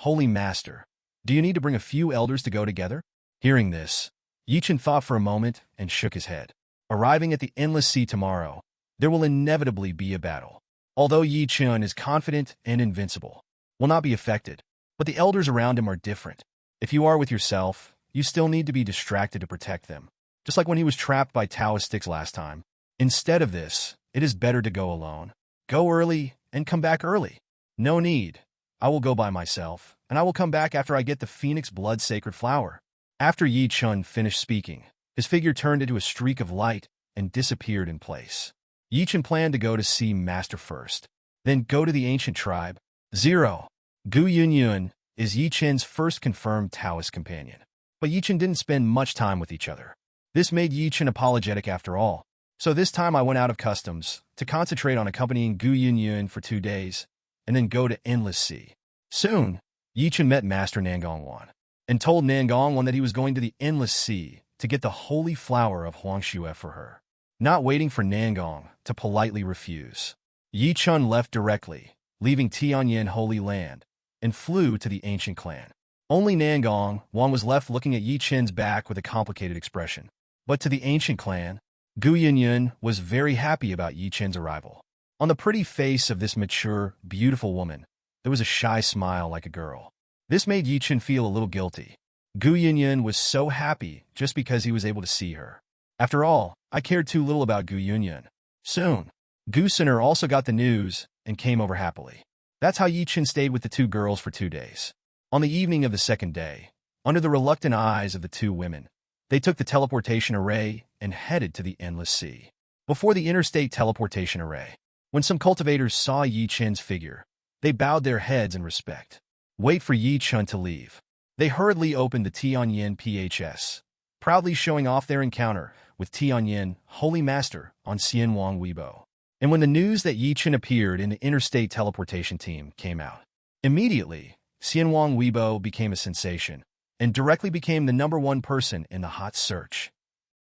Holy Master, do you need to bring a few elders to go together? Hearing this, Yi Chen thought for a moment and shook his head. Arriving at the Endless Sea tomorrow, there will inevitably be a battle. Although Yi Chen is confident and invincible, will not be affected, but the elders around him are different. If you are with yourself, you still need to be distracted to protect them, just like when he was trapped by Taoist sticks last time. Instead of this, it is better to go alone. Go early and come back early. No need. I will go by myself, and I will come back after I get the Phoenix Blood Sacred Flower. After Yi Chen finished speaking, his figure turned into a streak of light and disappeared in place. Yi Chen planned to go to see Master first, then go to the ancient tribe. 0. Gu Yunyun is Yi Chen's first confirmed Taoist companion. But Yi Chen didn't spend much time with each other. This made Yi Chen apologetic after all. So this time I went out of customs to concentrate on accompanying Gu Yunyun for 2 days, and then go to Endless Sea. Soon, Yi Chen met Master Nangongwan and told Nangongwan that he was going to the Endless Sea to get the holy flower of Huangshue for her. Not waiting for Nangong to politely refuse, Yi Chen left directly, leaving Tianyan Holy Land, and flew to the ancient clan. Only Nangongwan was left looking at Yi Chen's back with a complicated expression. But to the ancient clan, Gu Yunyun was very happy about Yi Chen's arrival. On the pretty face of this mature, beautiful woman, there was a shy smile like a girl. This made Yi Chen feel a little guilty. Gu Yunyun was so happy just because he was able to see her. After all, I cared too little about Gu Yunyun. Soon, Gu Sinner also got the news and came over happily. That's how Yi Chen stayed with the 2 girls for 2 days. On the evening of the second day, under the reluctant eyes of the 2 women, they took the teleportation array and headed to the Endless Sea. Before the interstate teleportation array, when some cultivators saw Yi Chen's figure, they bowed their heads in respect. Wait for Yi Chen to leave. They hurriedly opened the Tianyan PHS, proudly showing off their encounter with Tianyan Holy Master on Xianwang Weibo. And when the news that Yi Chen appeared in the interstate teleportation team came out, immediately, Xianwang Weibo became a sensation and directly became the #1 person in the hot search.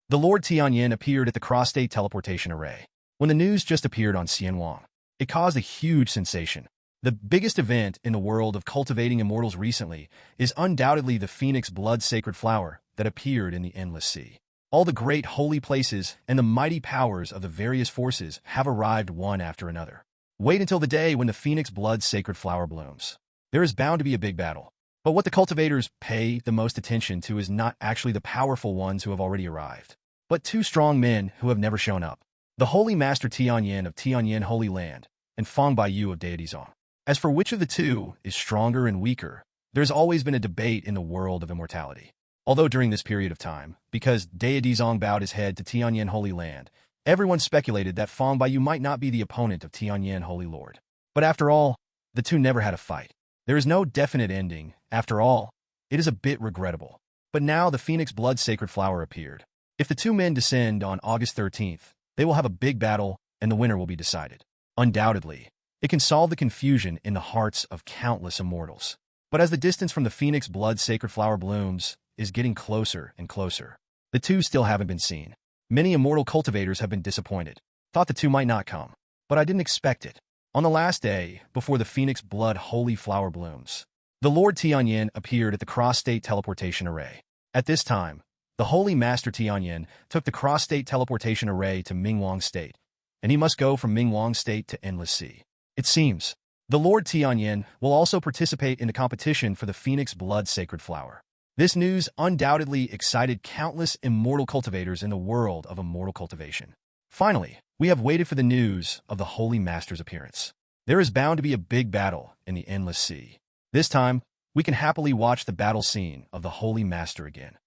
The Lord Tianyan appeared at the cross-state teleportation array. When the news just appeared on Xianwang, it caused a huge sensation. The biggest event in the world of cultivating immortals recently is undoubtedly the Phoenix Blood Sacred Flower that appeared in the Endless Sea. All the great holy places and the mighty powers of the various forces have arrived one after another. Wait until the day when the Phoenix Blood Sacred Flower blooms. There is bound to be a big battle. But what the cultivators pay the most attention to is not actually the powerful ones who have already arrived, but 2 strong men who have never shown up. The Holy Master Tianyan of Tianyan Holy Land and Fang Baiyu of Deidizong. As for which of the 2 is stronger and weaker, there's always been a debate in the world of immortality. Although during this period of time, because Deidizong bowed his head to Tianyan Holy Land, everyone speculated that Fang Baiyu might not be the opponent of Tianyan Holy Lord. But after all, the 2 never had a fight. There is no definite ending. After all, it is a bit regrettable. But now the Phoenix Blood Sacred Flower appeared. If the 2 men descend on August 13th, they will have a big battle and the winner will be decided. Undoubtedly, it can solve the confusion in the hearts of countless immortals. But as the distance from the Phoenix Blood Sacred Flower blooms is getting closer and closer, the 2 still haven't been seen. Many immortal cultivators have been disappointed, thought the two might not come. But I didn't expect it. On the last day, before the phoenix blood holy flower blooms, the Lord Tianyan appeared at the cross-state teleportation array. At this time, the Holy Master Tianyan took the cross-state teleportation array to Mingwang State, and he must go from Mingwang State to Endless Sea. It seems the Lord Tianyan will also participate in the competition for the Phoenix Blood Sacred Flower. This news undoubtedly excited countless immortal cultivators in the world of immortal cultivation. Finally, we have waited for the news of the Holy Master's appearance. There is bound to be a big battle in the Endless Sea. This time, we can happily watch the battle scene of the Holy Master again.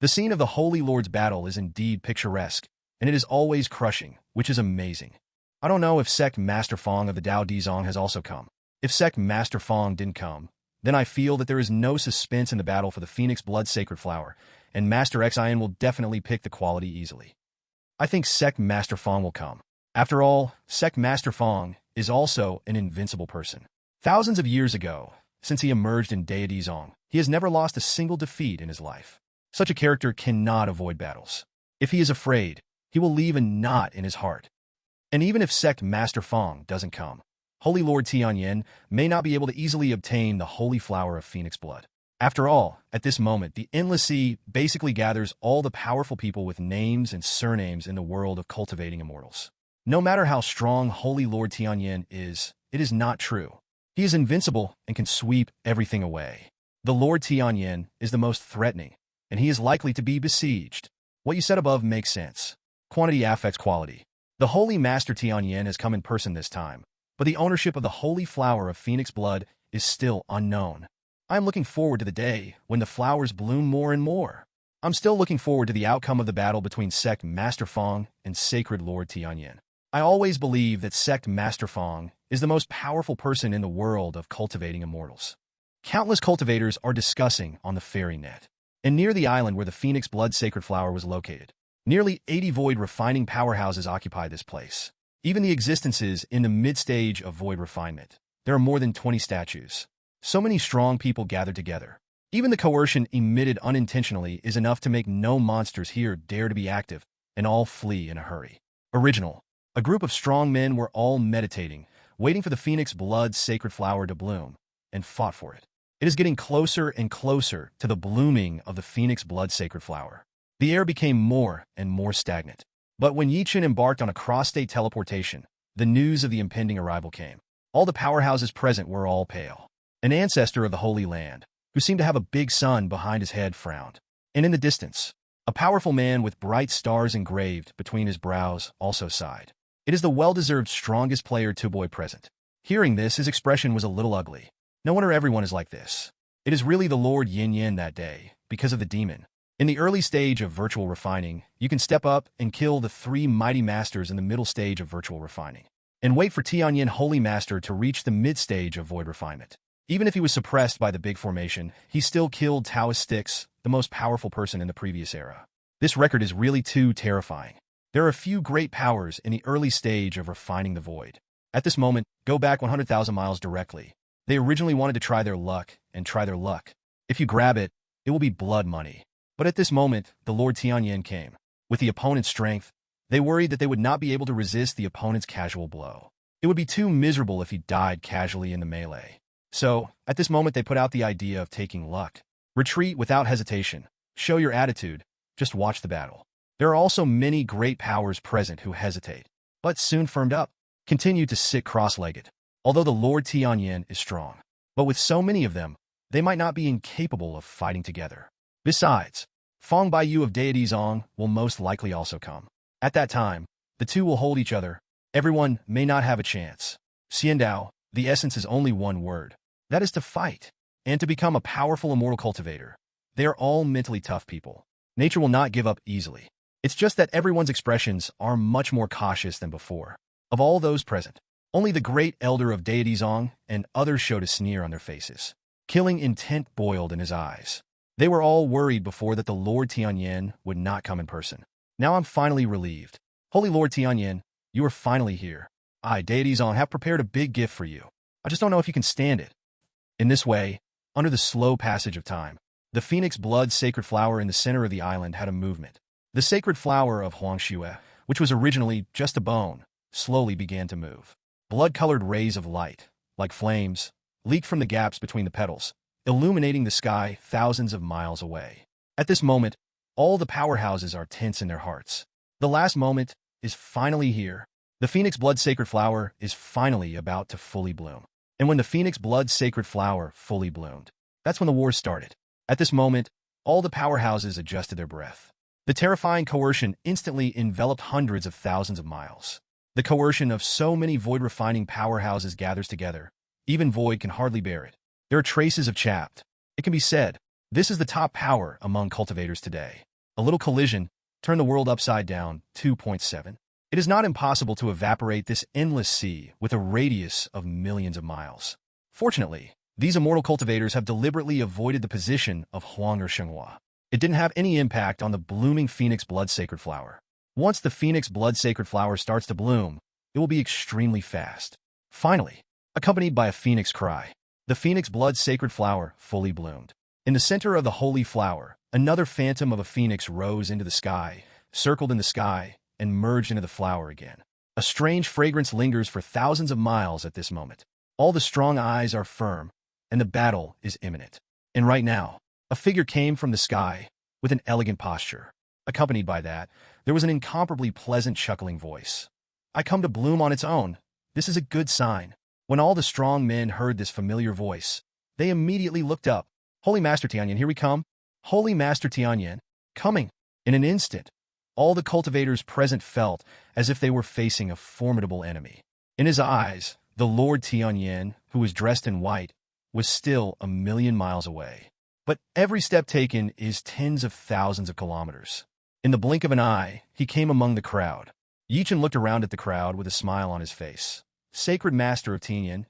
The scene of the Holy Lord's battle is indeed picturesque, and it is always crushing, which is amazing. I don't know if Sect Master Fong of the Dao Dizong has also come. If Sect Master Fong didn't come, then I feel that there is no suspense in the battle for the Phoenix Blood Sacred Flower, and Master Xian will definitely pick the quality easily. I think Sect Master Fong will come. After all, Sect Master Fong is also an invincible person. Thousands of years ago, since he emerged in Dao Dizong, he has never lost a single defeat in his life. Such a character cannot avoid battles. If he is afraid, he will leave a knot in his heart. And even if Sect Master Fong doesn't come, Holy Lord Tianyan may not be able to easily obtain the holy flower of Phoenix blood. After all, at this moment, the Endless Sea basically gathers all the powerful people with names and surnames in the world of cultivating immortals. No matter how strong Holy Lord Tianyan is, it is not true. He is invincible and can sweep everything away. The Lord Tianyan is the most threatening, and he is likely to be besieged. What you said above makes sense. Quantity affects quality. The Holy Master Tianyan has come in person this time, but the ownership of the holy flower of Phoenix blood is still unknown. I am looking forward to the day when the flowers bloom more and more. I'm still looking forward to the outcome of the battle between Sect Master Fong and Sacred Lord Tianyan. I always believe that Sect Master Fong is the most powerful person in the world of cultivating immortals. Countless cultivators are discussing on the fairy net, and near the island where the Phoenix Blood Sacred Flower was located. Nearly 80 void refining powerhouses occupy this place. Even the existences in the mid-stage of void refinement. There are more than 20 statues. So many strong people gathered together. Even the coercion emitted unintentionally is enough to make no monsters here dare to be active, and all flee in a hurry. Original. A group of strong men were all meditating, waiting for the Phoenix Blood Sacred Flower to bloom, and fought for it. It is getting closer and closer to the blooming of the Phoenix Blood Sacred Flower. The air became more and more stagnant. But when Chen embarked on a cross-state teleportation, the news of the impending arrival came. All the powerhouses present were all pale. An ancestor of the Holy Land, who seemed to have a big sun behind his head, frowned. And in the distance, a powerful man with bright stars engraved between his brows also sighed. It is the well-deserved strongest player Tuboy present. Hearing this, his expression was a little ugly. No wonder everyone is like this. It is really the Lord Yin Yin that day, because of the demon. In the early stage of virtual refining, you can step up and kill the 3 mighty masters in the middle stage of virtual refining, and wait for Tianyan Holy Master to reach the mid-stage of void refinement. Even if he was suppressed by the big formation, he still killed Taoist Styx, the most powerful person in the previous era. This record is really too terrifying. There are a few great powers in the early stage of refining the void. At this moment, go back 100,000 miles directly. They originally wanted to try their luck. If you grab it, it will be blood money. But at this moment, the Lord Tianyan came. With the opponent's strength, they worried that they would not be able to resist the opponent's casual blow. It would be too miserable if he died casually in the melee. So, at this moment they put out the idea of taking luck. Retreat without hesitation. Show your attitude. Just watch the battle. There are also many great powers present who hesitate, but soon firmed up. Continue to sit cross-legged. Although the Lord Tianyan is strong, but with so many of them, they might not be incapable of fighting together. Besides, Fong Baiyu of Dao Dizong will most likely also come. At that time, the two will hold each other. Everyone may not have a chance. Xiandao, the essence is only one word. That is to fight, and to become a powerful immortal cultivator. They are all mentally tough people. Nature will not give up easily. It's just that everyone's expressions are much more cautious than before. Of all those present, only the great elder of Dao Dizong and others showed a sneer on their faces. Killing intent boiled in his eyes. They were all worried before that the Lord Tianyan would not come in person. Now I'm finally relieved. Holy Lord Tianyan, you are finally here. I, Dao Dizong, have prepared a big gift for you. I just don't know if you can stand it. In this way, under the slow passage of time, the Phoenix Blood Sacred Flower in the center of the island had a movement. The sacred flower of Huangxue, which was originally just a bone, slowly began to move. Blood-colored rays of light, like flames, leaked from the gaps between the petals, illuminating the sky thousands of miles away. At this moment, all the powerhouses are tense in their hearts. The last moment is finally here. The Phoenix Blood Sacred Flower is finally about to fully bloom. And when the Phoenix Blood Sacred Flower fully bloomed, that's when the war started. At this moment, all the powerhouses adjusted their breath. The terrifying coercion instantly enveloped hundreds of thousands of miles. The coercion of so many void-refining powerhouses gathers together. Even Void can hardly bear it. There are traces of chapped. It can be said, this is the top power among cultivators today. A little collision turned the world upside down. 2.7. It is not impossible to evaporate this endless sea with a radius of millions of miles. Fortunately, these immortal cultivators have deliberately avoided the position of Huang or Shenghua. It didn't have any impact on the blooming Phoenix Blood Sacred Flower. Once the Phoenix Blood Sacred Flower starts to bloom, it will be extremely fast. Finally, accompanied by a phoenix cry, the Phoenix Blood Sacred Flower fully bloomed. In the center of the holy flower, another phantom of a phoenix rose into the sky, circled in the sky, and merged into the flower again. A strange fragrance lingers for thousands of miles at this moment. All the strong eyes are firm, and the battle is imminent. And right now, a figure came from the sky with an elegant posture. Accompanied by that, there was an incomparably pleasant chuckling voice. I come to bloom on its own. This is a good sign. When all the strong men heard this familiar voice, they immediately looked up. Holy Master Tianyan, here we come. Holy Master Tianyan, coming. In an instant, all the cultivators present felt as if they were facing a formidable enemy. In his eyes, the Lord Tianyan, who was dressed in white, was still a million miles away. But every step taken is tens of thousands of kilometers. In the blink of an eye, he came among the crowd. Chen looked around at the crowd with a smile on his face. Sacred Master of Tianyan,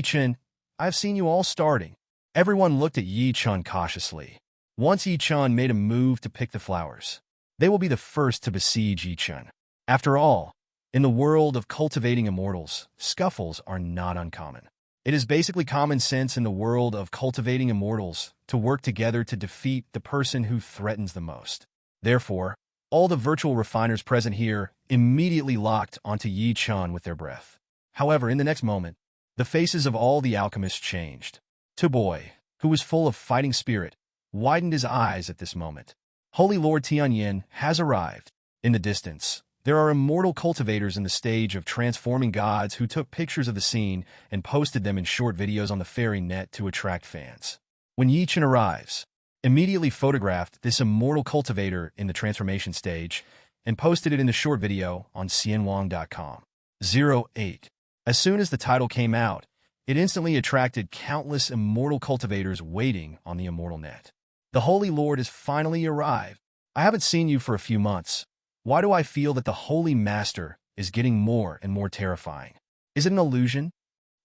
Chen, I have seen you all starting. Everyone looked at Chen cautiously. Once Chen made a move to pick the flowers, they will be the first to besiege Chen. After all, in the world of cultivating immortals, scuffles are not uncommon. It is basically common sense in the world of cultivating immortals to work together to defeat the person who threatens the most. Therefore, all the virtual refiners present here immediately locked onto Chen with their breath. However, in the next moment, the faces of all the alchemists changed. Tuboy, who was full of fighting spirit, widened his eyes at this moment. Holy Lord Tianyan has arrived. In the distance, there are immortal cultivators in the stage of transforming gods who took pictures of the scene and posted them in short videos on the fairy net to attract fans. When Chen arrives, immediately photographed this immortal cultivator in the transformation stage and posted it in the short video on xianwang.com. 08. As soon as the title came out, it instantly attracted countless immortal cultivators waiting on the immortal net. The Holy Lord has finally arrived. I haven't seen you for a few months. Why do I feel that the Holy Master is getting more and more terrifying? Is it an illusion?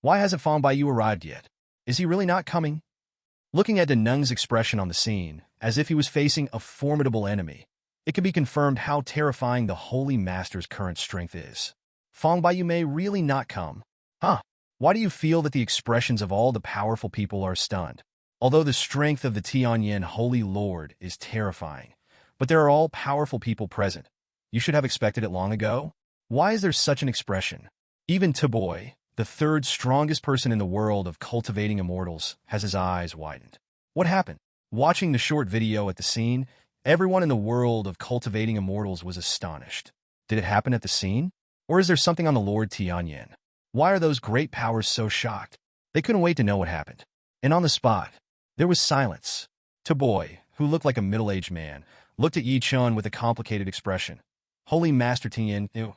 Why hasn't Fang Baiyu arrived yet? Is he really not coming? Looking at Denung's expression on the scene, as if he was facing a formidable enemy, it can be confirmed how terrifying the Holy Master's current strength is. Fang Baiyu may really not come. Huh? Why do you feel that the expressions of all the powerful people are stunned? Although the strength of the Tianyan Holy Lord is terrifying, but there are all powerful people present. You should have expected it long ago. Why is there such an expression? Even Tuboy, the third strongest person in the world of cultivating immortals, has his eyes widened. What happened? Watching the short video at the scene, everyone in the world of cultivating immortals was astonished. Did it happen at the scene? Or is there something on the Lord Tianyan? Why are those great powers so shocked? They couldn't wait to know what happened. And on the spot, there was silence. Tuboy, who looked like a middle-aged man, looked at Chen with a complicated expression. Holy Master Tianyan, you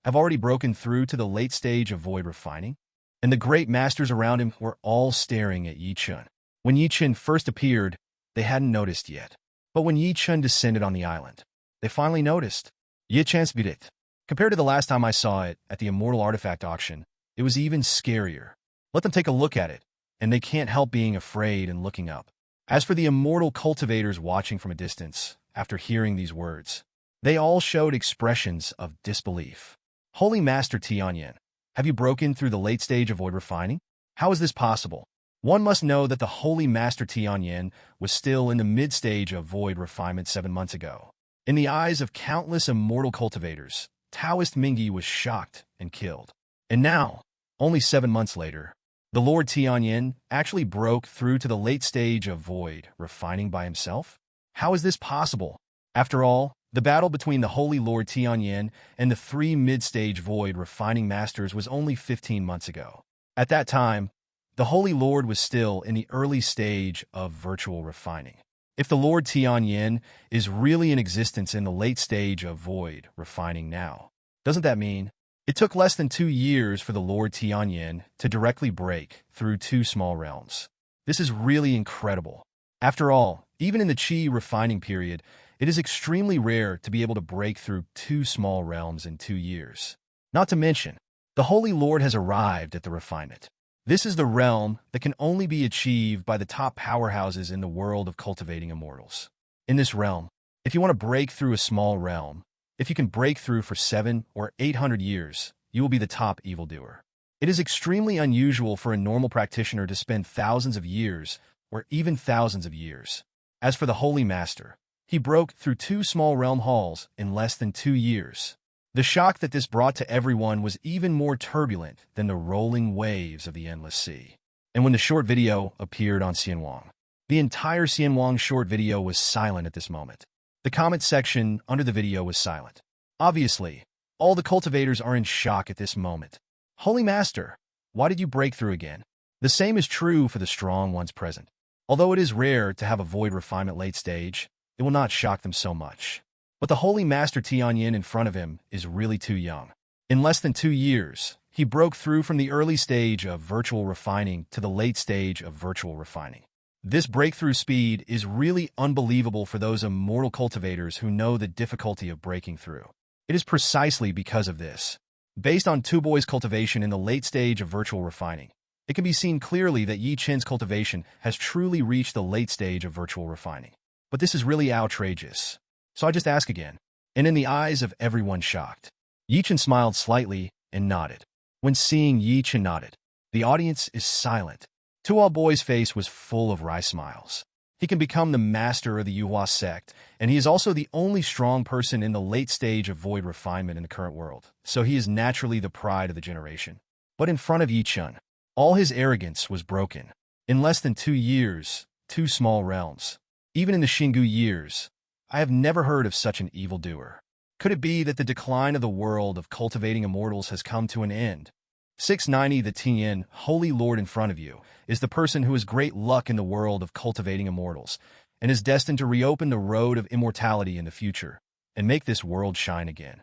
have already broken through to the late stage of void refining? And the great masters around him were all staring at Chen. When Chen first appeared, they hadn't noticed yet. But when Chen descended on the island, they finally noticed. Chan's beat it. Compared to the last time I saw it at the Immortal Artifact auction, it was even scarier. Let them take a look at it, and they can't help being afraid and looking up. As for the immortal cultivators watching from a distance, after hearing these words, they all showed expressions of disbelief. Holy Master Tianyan, have you broken through the late stage of void refining? How is this possible? One must know that the Holy Master Tianyan was still in the mid-stage of void refinement 7 months ago. In the eyes of countless immortal cultivators, Taoist Mingyi was shocked and killed. And now, only 7 months later, the Lord Tianyan actually broke through to the late stage of void refining by himself? How is this possible? After all, the battle between the Holy Lord Tianyan and the 3 mid-stage void refining masters was only 15 months ago. At that time, the Holy Lord was still in the early stage of virtual refining. If the Lord Tianyan is really in existence in the late stage of void refining now, doesn't that mean it took less than 2 years for the Lord Tianyan to directly break through 2 small realms? This is really incredible. After all, even in the Qi refining period, it is extremely rare to be able to break through 2 small realms in 2 years. Not to mention, the Holy Lord has arrived at the refinement. This is the realm that can only be achieved by the top powerhouses in the world of cultivating immortals. In this realm, if you want to break through a small realm, if you can break through for 700 or 800 years, you will be the top evildoer. It is extremely unusual for a normal practitioner to spend thousands of years or even thousands of years. As for the Holy Master, he broke through 2 small realm halls in less than 2 years. The shock that this brought to everyone was even more turbulent than the rolling waves of the endless sea. And when the short video appeared on Xianwang, the entire Xianwang short video was silent at this moment. The comment section under the video was silent. Obviously, all the cultivators are in shock at this moment. Holy Master, why did you break through again? The same is true for the strong ones present. Although it is rare to have a void refinement late stage, it will not shock them so much. But the Holy Master Tianyan in front of him is really too young. In less than 2 years, he broke through from the early stage of virtual refining to the late stage of virtual refining. This breakthrough speed is really unbelievable for those immortal cultivators who know the difficulty of breaking through. It is precisely because of this. Based on Tuboy's cultivation in the late stage of virtual refining, it can be seen clearly that Yi Chen's cultivation has truly reached the late stage of virtual refining. But this is really outrageous. So I just ask again, and in the eyes of everyone shocked, Yi Chen smiled slightly and nodded. When seeing Yi Chen nodded, the audience is silent. Tuo Boy's face was full of wry smiles. He can become the master of the Yuhua sect, and he is also the only strong person in the late stage of void refinement in the current world, so he is naturally the pride of the generation. But in front of Yi Chen, all his arrogance was broken. In less than 2 years, 2 small realms. Even in the Xingu years, I have never heard of such an evildoer. Could it be that the decline of the world of cultivating immortals has come to an end? 690 The Tianyan, Holy Lord in front of you, is the person who has great luck in the world of cultivating immortals, and is destined to reopen the road of immortality in the future, and make this world shine again.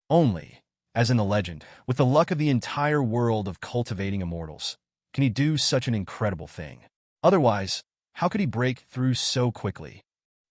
Only, as in the legend, with the luck of the entire world of cultivating immortals, can he do such an incredible thing. Otherwise, how could he break through so quickly?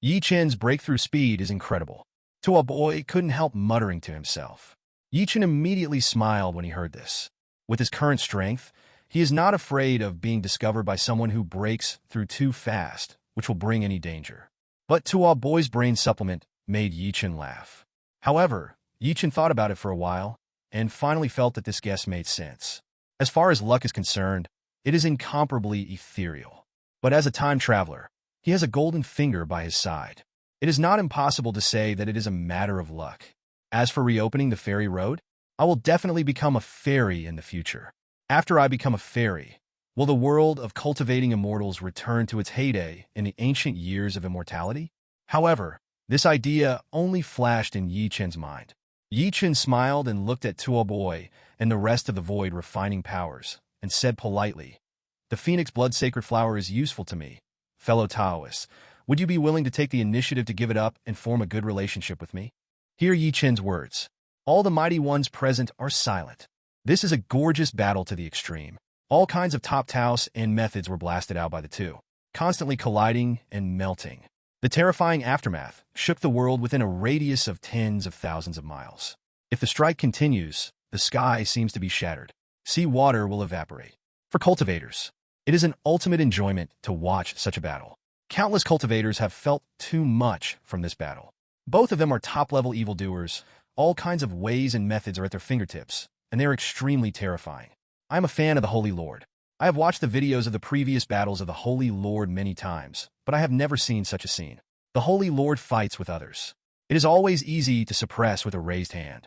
Yi Chen's breakthrough speed is incredible. Tuo Boy couldn't help muttering to himself. Yi Chen immediately smiled when he heard this. With his current strength, he is not afraid of being discovered by someone who breaks through too fast, which will bring any danger. But Tuo Boy's brain supplement made Yi Chen laugh. However, Yi Chen thought about it for a while, and finally felt that this guess made sense. As far as luck is concerned, it is incomparably ethereal. But as a time traveler, he has a golden finger by his side. It is not impossible to say that it is a matter of luck. As for reopening the fairy road, I will definitely become a fairy in the future. After I become a fairy, will the world of cultivating immortals return to its heyday in the ancient years of immortality? However, this idea only flashed in Yi Chen's mind. Yi Chen smiled and looked at Tuo Boy and the rest of the void refining powers, and said politely, "The Phoenix Blood Sacred Flower is useful to me. Fellow Taoists, would you be willing to take the initiative to give it up and form a good relationship with me?" Hear Yi Chen's words. All the mighty ones present are silent. This is a gorgeous battle to the extreme. All kinds of top Taos and methods were blasted out by the two, constantly colliding and melting. The terrifying aftermath shook the world within a radius of tens of thousands of miles. If the strike continues, the sky seems to be shattered. Sea water will evaporate. For cultivators, it is an ultimate enjoyment to watch such a battle. Countless cultivators have felt too much from this battle. Both of them are top-level evildoers. All kinds of ways and methods are at their fingertips, and they are extremely terrifying. I am a fan of the Holy Lord. I have watched the videos of the previous battles of the Holy Lord many times, but I have never seen such a scene. The Holy Lord fights with others. It is always easy to suppress with a raised hand.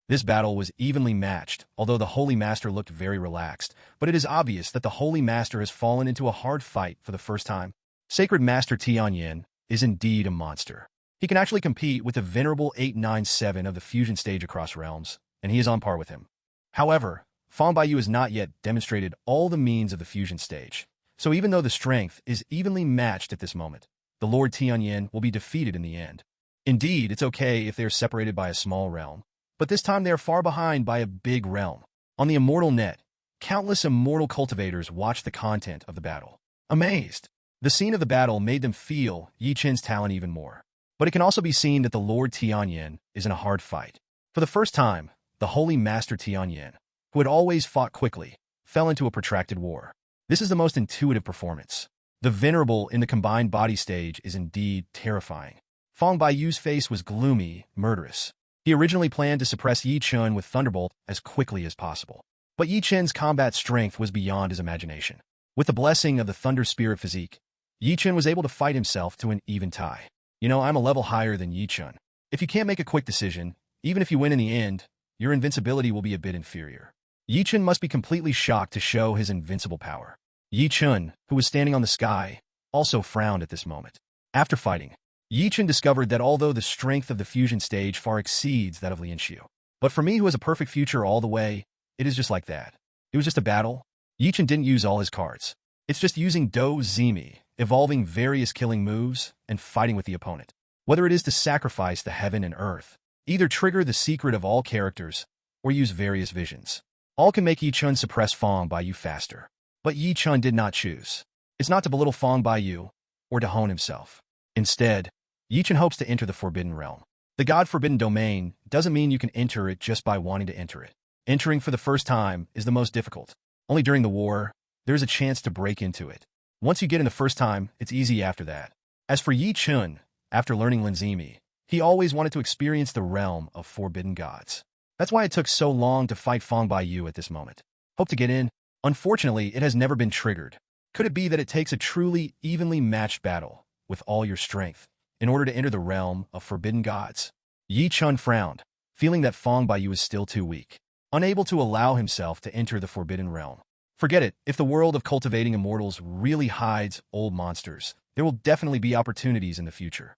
This battle was evenly matched, although the Holy Master looked very relaxed, but it is obvious that the Holy Master has fallen into a hard fight for the first time. Sacred Master Tianyan is indeed a monster. He can actually compete with the venerable 897 of the fusion stage across realms, and he is on par with him. However, Fang Baiyu has not yet demonstrated all the means of the fusion stage, so even though the strength is evenly matched at this moment, the Lord Tianyan will be defeated in the end. Indeed, it's okay if they are separated by a small realm, but this time they are far behind by a big realm. On the Immortal Net, countless immortal cultivators watched the content of the battle. Amazed, the scene of the battle made them feel Yi Chen's talent even more. But it can also be seen that the Lord Tianyan is in a hard fight. For the first time, the Holy Master Tianyan, who had always fought quickly, fell into a protracted war. This is the most intuitive performance. The Venerable in the combined body stage is indeed terrifying. Fang Baiyu's face was gloomy, murderous. He originally planned to suppress Yi Chen with Thunderbolt as quickly as possible. But Yi Chen's combat strength was beyond his imagination. With the blessing of the Thunder Spirit physique, Yi Chen was able to fight himself to an even tie. I'm a level higher than Yi Chen. If you can't make a quick decision, even if you win in the end, your invincibility will be a bit inferior. Yi Chen must be completely shocked to show his invincible power. Yi Chen, who was standing on the sky, also frowned at this moment. After fighting, Yi Chen discovered that although the strength of the fusion stage far exceeds that of Lin Xiu, but for me who has a perfect future all the way, it is just like that. It was just a battle. Yi Chen didn't use all his cards. It's just using Do Zimi, evolving various killing moves, and fighting with the opponent. Whether it is to sacrifice the heaven and earth, either trigger the secret of all characters, or use various visions. All can make Yi Chen suppress Fang Baiyu faster. But Yi Chen did not choose. It's not to belittle Fang Baiyu, or to hone himself. Instead, Yi Chen hopes to enter the Forbidden Realm. The God-forbidden domain doesn't mean you can enter it just by wanting to enter it. Entering for the first time is the most difficult. Only during the war, there is a chance to break into it. Once you get in the first time, it's easy after that. As for Yi Chen, after learning Linzimi, he always wanted to experience the realm of forbidden gods. That's why it took so long to fight Fang Baiyu at this moment. Hope to get in. Unfortunately, it has never been triggered. Could it be that it takes a truly evenly matched battle, with all your strength, in order to enter the realm of forbidden gods? Yi Chen frowned, feeling that Fang Baiyu is still too weak, unable to allow himself to enter the forbidden realm. Forget it, if the world of cultivating immortals really hides old monsters, there will definitely be opportunities in the future.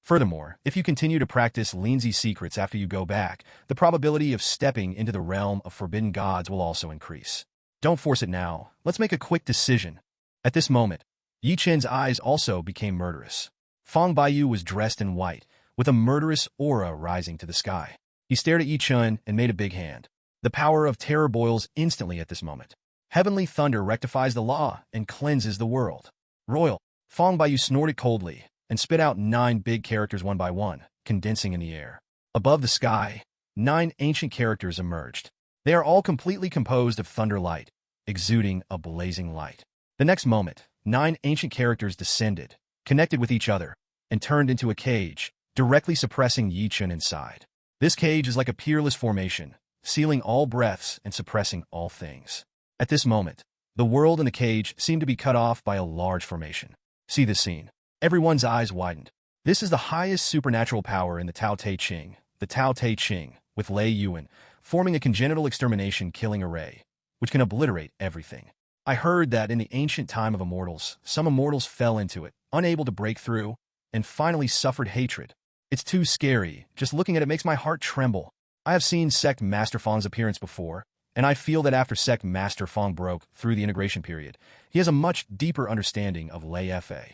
Furthermore, if you continue to practice Linzi's secrets after you go back, the probability of stepping into the realm of forbidden gods will also increase. Don't force it now, let's make a quick decision. At this moment, Yi Chen's eyes also became murderous. Fang Baiyu was dressed in white, with a murderous aura rising to the sky. He stared at Yi Chen and made a big hand. The power of terror boils instantly at this moment. Heavenly thunder rectifies the law and cleanses the world. Royal, Fang Baiyu snorted coldly and spit out 9 big characters one by one, condensing in the air. Above the sky, 9 ancient characters emerged. They are all completely composed of thunder light, exuding a blazing light. The next moment, 9 ancient characters descended, connected with each other, and turned into a cage, directly suppressing Yi Chen inside. This cage is like a peerless formation, sealing all breaths and suppressing all things. At this moment, the world and the cage seem to be cut off by a large formation. See this scene. Everyone's eyes widened. This is the highest supernatural power in the Tao Te Ching, with Lei Yuan, forming a congenital extermination killing array, which can obliterate everything. I heard that in the ancient time of immortals, some immortals fell into it, unable to break through, and finally suffered hatred. It's too scary. Just looking at it makes my heart tremble. I have seen Sect Master Fang's appearance before, and I feel that after Sect Master Fang broke through the integration period, he has a much deeper understanding of Lei Fa.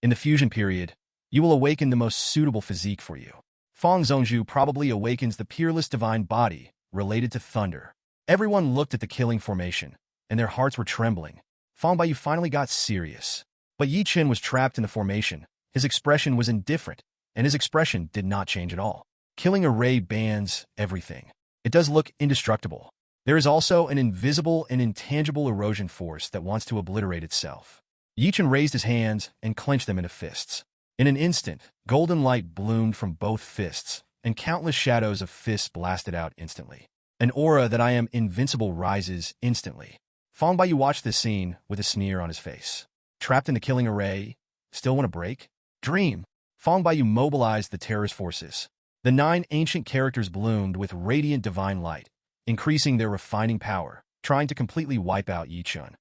In the fusion period, you will awaken the most suitable physique for you. Fang Zhongzhu probably awakens the peerless divine body related to thunder. Everyone looked at the killing formation, and their hearts were trembling. Fang Baiyu finally got serious. But Yi Chen was trapped in the formation. His expression was indifferent, and his expression did not change at all. Killing array bans everything. It does look indestructible. There is also an invisible and intangible erosion force that wants to obliterate itself. Yi Chen raised his hands and clenched them into fists. In an instant, golden light bloomed from both fists, and countless shadows of fists blasted out instantly. An aura that I am invincible rises instantly. Fang Baiyu watched this scene with a sneer on his face. Trapped in the killing array? Still want to break? Dream! Fang Baiyu mobilized the terrorist forces. The 9 ancient characters bloomed with radiant divine light, increasing their refining power, trying to completely wipe out Yi Chen.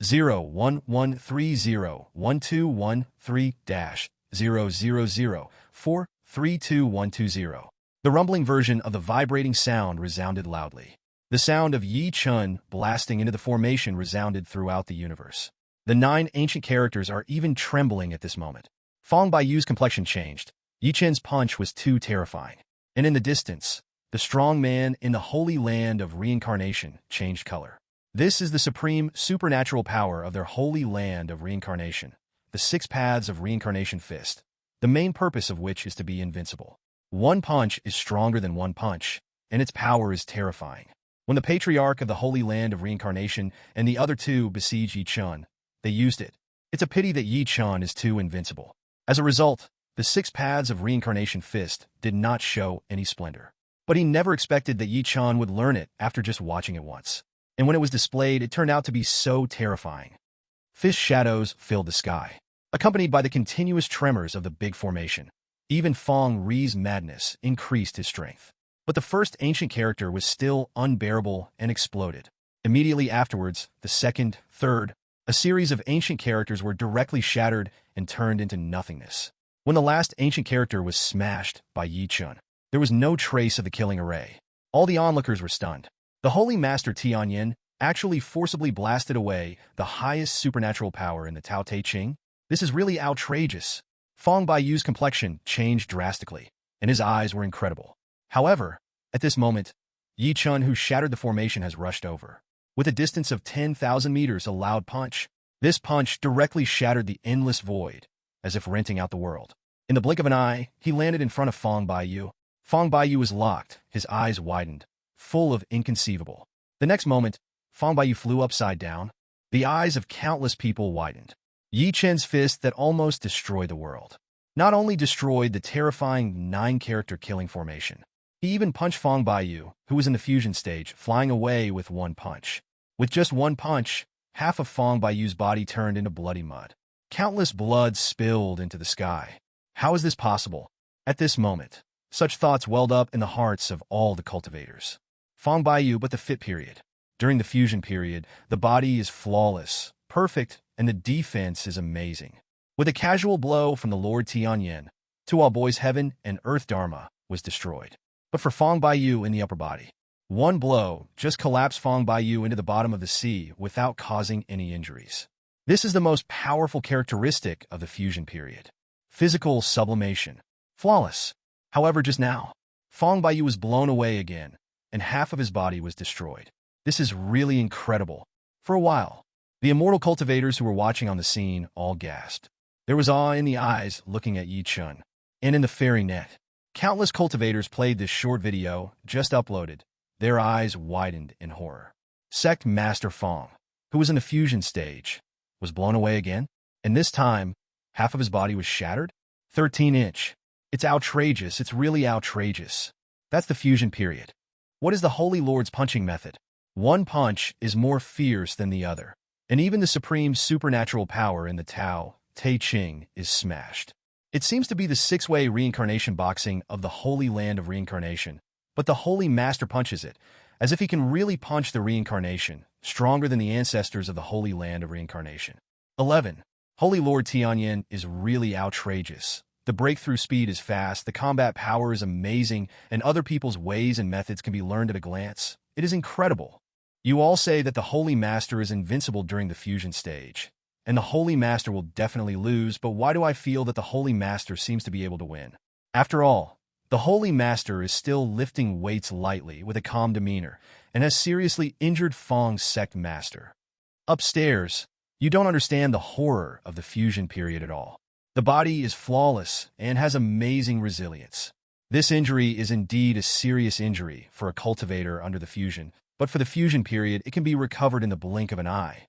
011301213-000432120. The rumbling version of the vibrating sound resounded loudly. The sound of Yi Chen blasting into the formation resounded throughout the universe. The 9 ancient characters are even trembling at this moment. Fang Baiyu's complexion changed. Yi Chen's punch was too terrifying. And in the distance, the strong man in the holy land of reincarnation changed color. This is the supreme supernatural power of their holy land of reincarnation, the 6 paths of reincarnation fist, the main purpose of which is to be invincible. One punch is stronger than one punch, and its power is terrifying. When the patriarch of the holy land of reincarnation and the other 2 besieged Yi Chen, they used it. It's a pity that Yi Chen is too invincible. As a result, the 6 paths of reincarnation fist did not show any splendor. But he never expected that Yi Chen would learn it after just watching it once. And when it was displayed, it turned out to be so terrifying. Fist shadows filled the sky, accompanied by the continuous tremors of the big formation. Even Fang Ri's madness increased his strength. But the first ancient character was still unbearable and exploded. Immediately afterwards, the second, third, a series of ancient characters were directly shattered and turned into nothingness. When the last ancient character was smashed by Yi Chen, there was no trace of the killing array. All the onlookers were stunned. The Holy Master Tianyan actually forcibly blasted away the highest supernatural power in the Tao Te Ching. This is really outrageous. Fang Baiyu's complexion changed drastically, and his eyes were incredible. However, at this moment, Yi Chen, who shattered the formation, has rushed over. With a distance of 10,000 meters, a loud punch. This punch directly shattered the endless void, as if renting out the world. In the blink of an eye, he landed in front of Fang Baiyu. Fang Baiyu was locked, his eyes widened, full of inconceivable. The next moment, Fang Baiyu flew upside down. The eyes of countless people widened. Yi Chen's fist that almost destroyed the world not only destroyed the terrifying 9-character killing formation, he even punched Fang Baiyu, who was in the fusion stage, flying away with one punch. With just one punch, half of Fang Baiyu's body turned into bloody mud. Countless blood spilled into the sky. How is this possible? At this moment, such thoughts welled up in the hearts of all the cultivators. Fang Baiyu, but the fit period. During the fusion period, the body is flawless, perfect, and the defense is amazing. With a casual blow from the Lord Tianyan, Tuo Boy's heaven and earth dharma was destroyed. But for Fang Baiyu in the upper body, one blow just collapsed Fang Baiyu into the bottom of the sea without causing any injuries. This is the most powerful characteristic of the fusion period. Physical sublimation. Flawless. However, just now, Fang Baiyu was blown away again, and half of his body was destroyed. This is really incredible. For a while, the immortal cultivators who were watching on the scene all gasped. There was awe in the eyes looking at Yi Chen, and in the fairy net. Countless cultivators played this short video, just uploaded. Their eyes widened in horror. Sect Master Fang, who was in the fusion stage, was blown away again, and this time, half of his body was shattered? 13-inch. It's outrageous, it's really outrageous. That's the fusion period. What is the Holy Lord's punching method? One punch is more fierce than the other, and even the supreme supernatural power in the Tao Te Ching is smashed. It seems to be the 6-way reincarnation boxing of the Holy Land of Reincarnation, but the Holy Master punches it, as if he can really punch the reincarnation, stronger than the ancestors of the Holy Land of Reincarnation. 11. Holy Lord Tianyan is really outrageous. The breakthrough speed is fast, the combat power is amazing, and other people's ways and methods can be learned at a glance. It is incredible. You all say that the Holy Master is invincible during the fusion stage, and the Holy Master will definitely lose, but why do I feel that the Holy Master seems to be able to win? After all, the Holy Master is still lifting weights lightly with a calm demeanor and has seriously injured Fang's sect master. Upstairs, you don't understand the horror of the fusion period at all. The body is flawless and has amazing resilience. This injury is indeed a serious injury for a cultivator under the fusion, but for the fusion period, it can be recovered in the blink of an eye.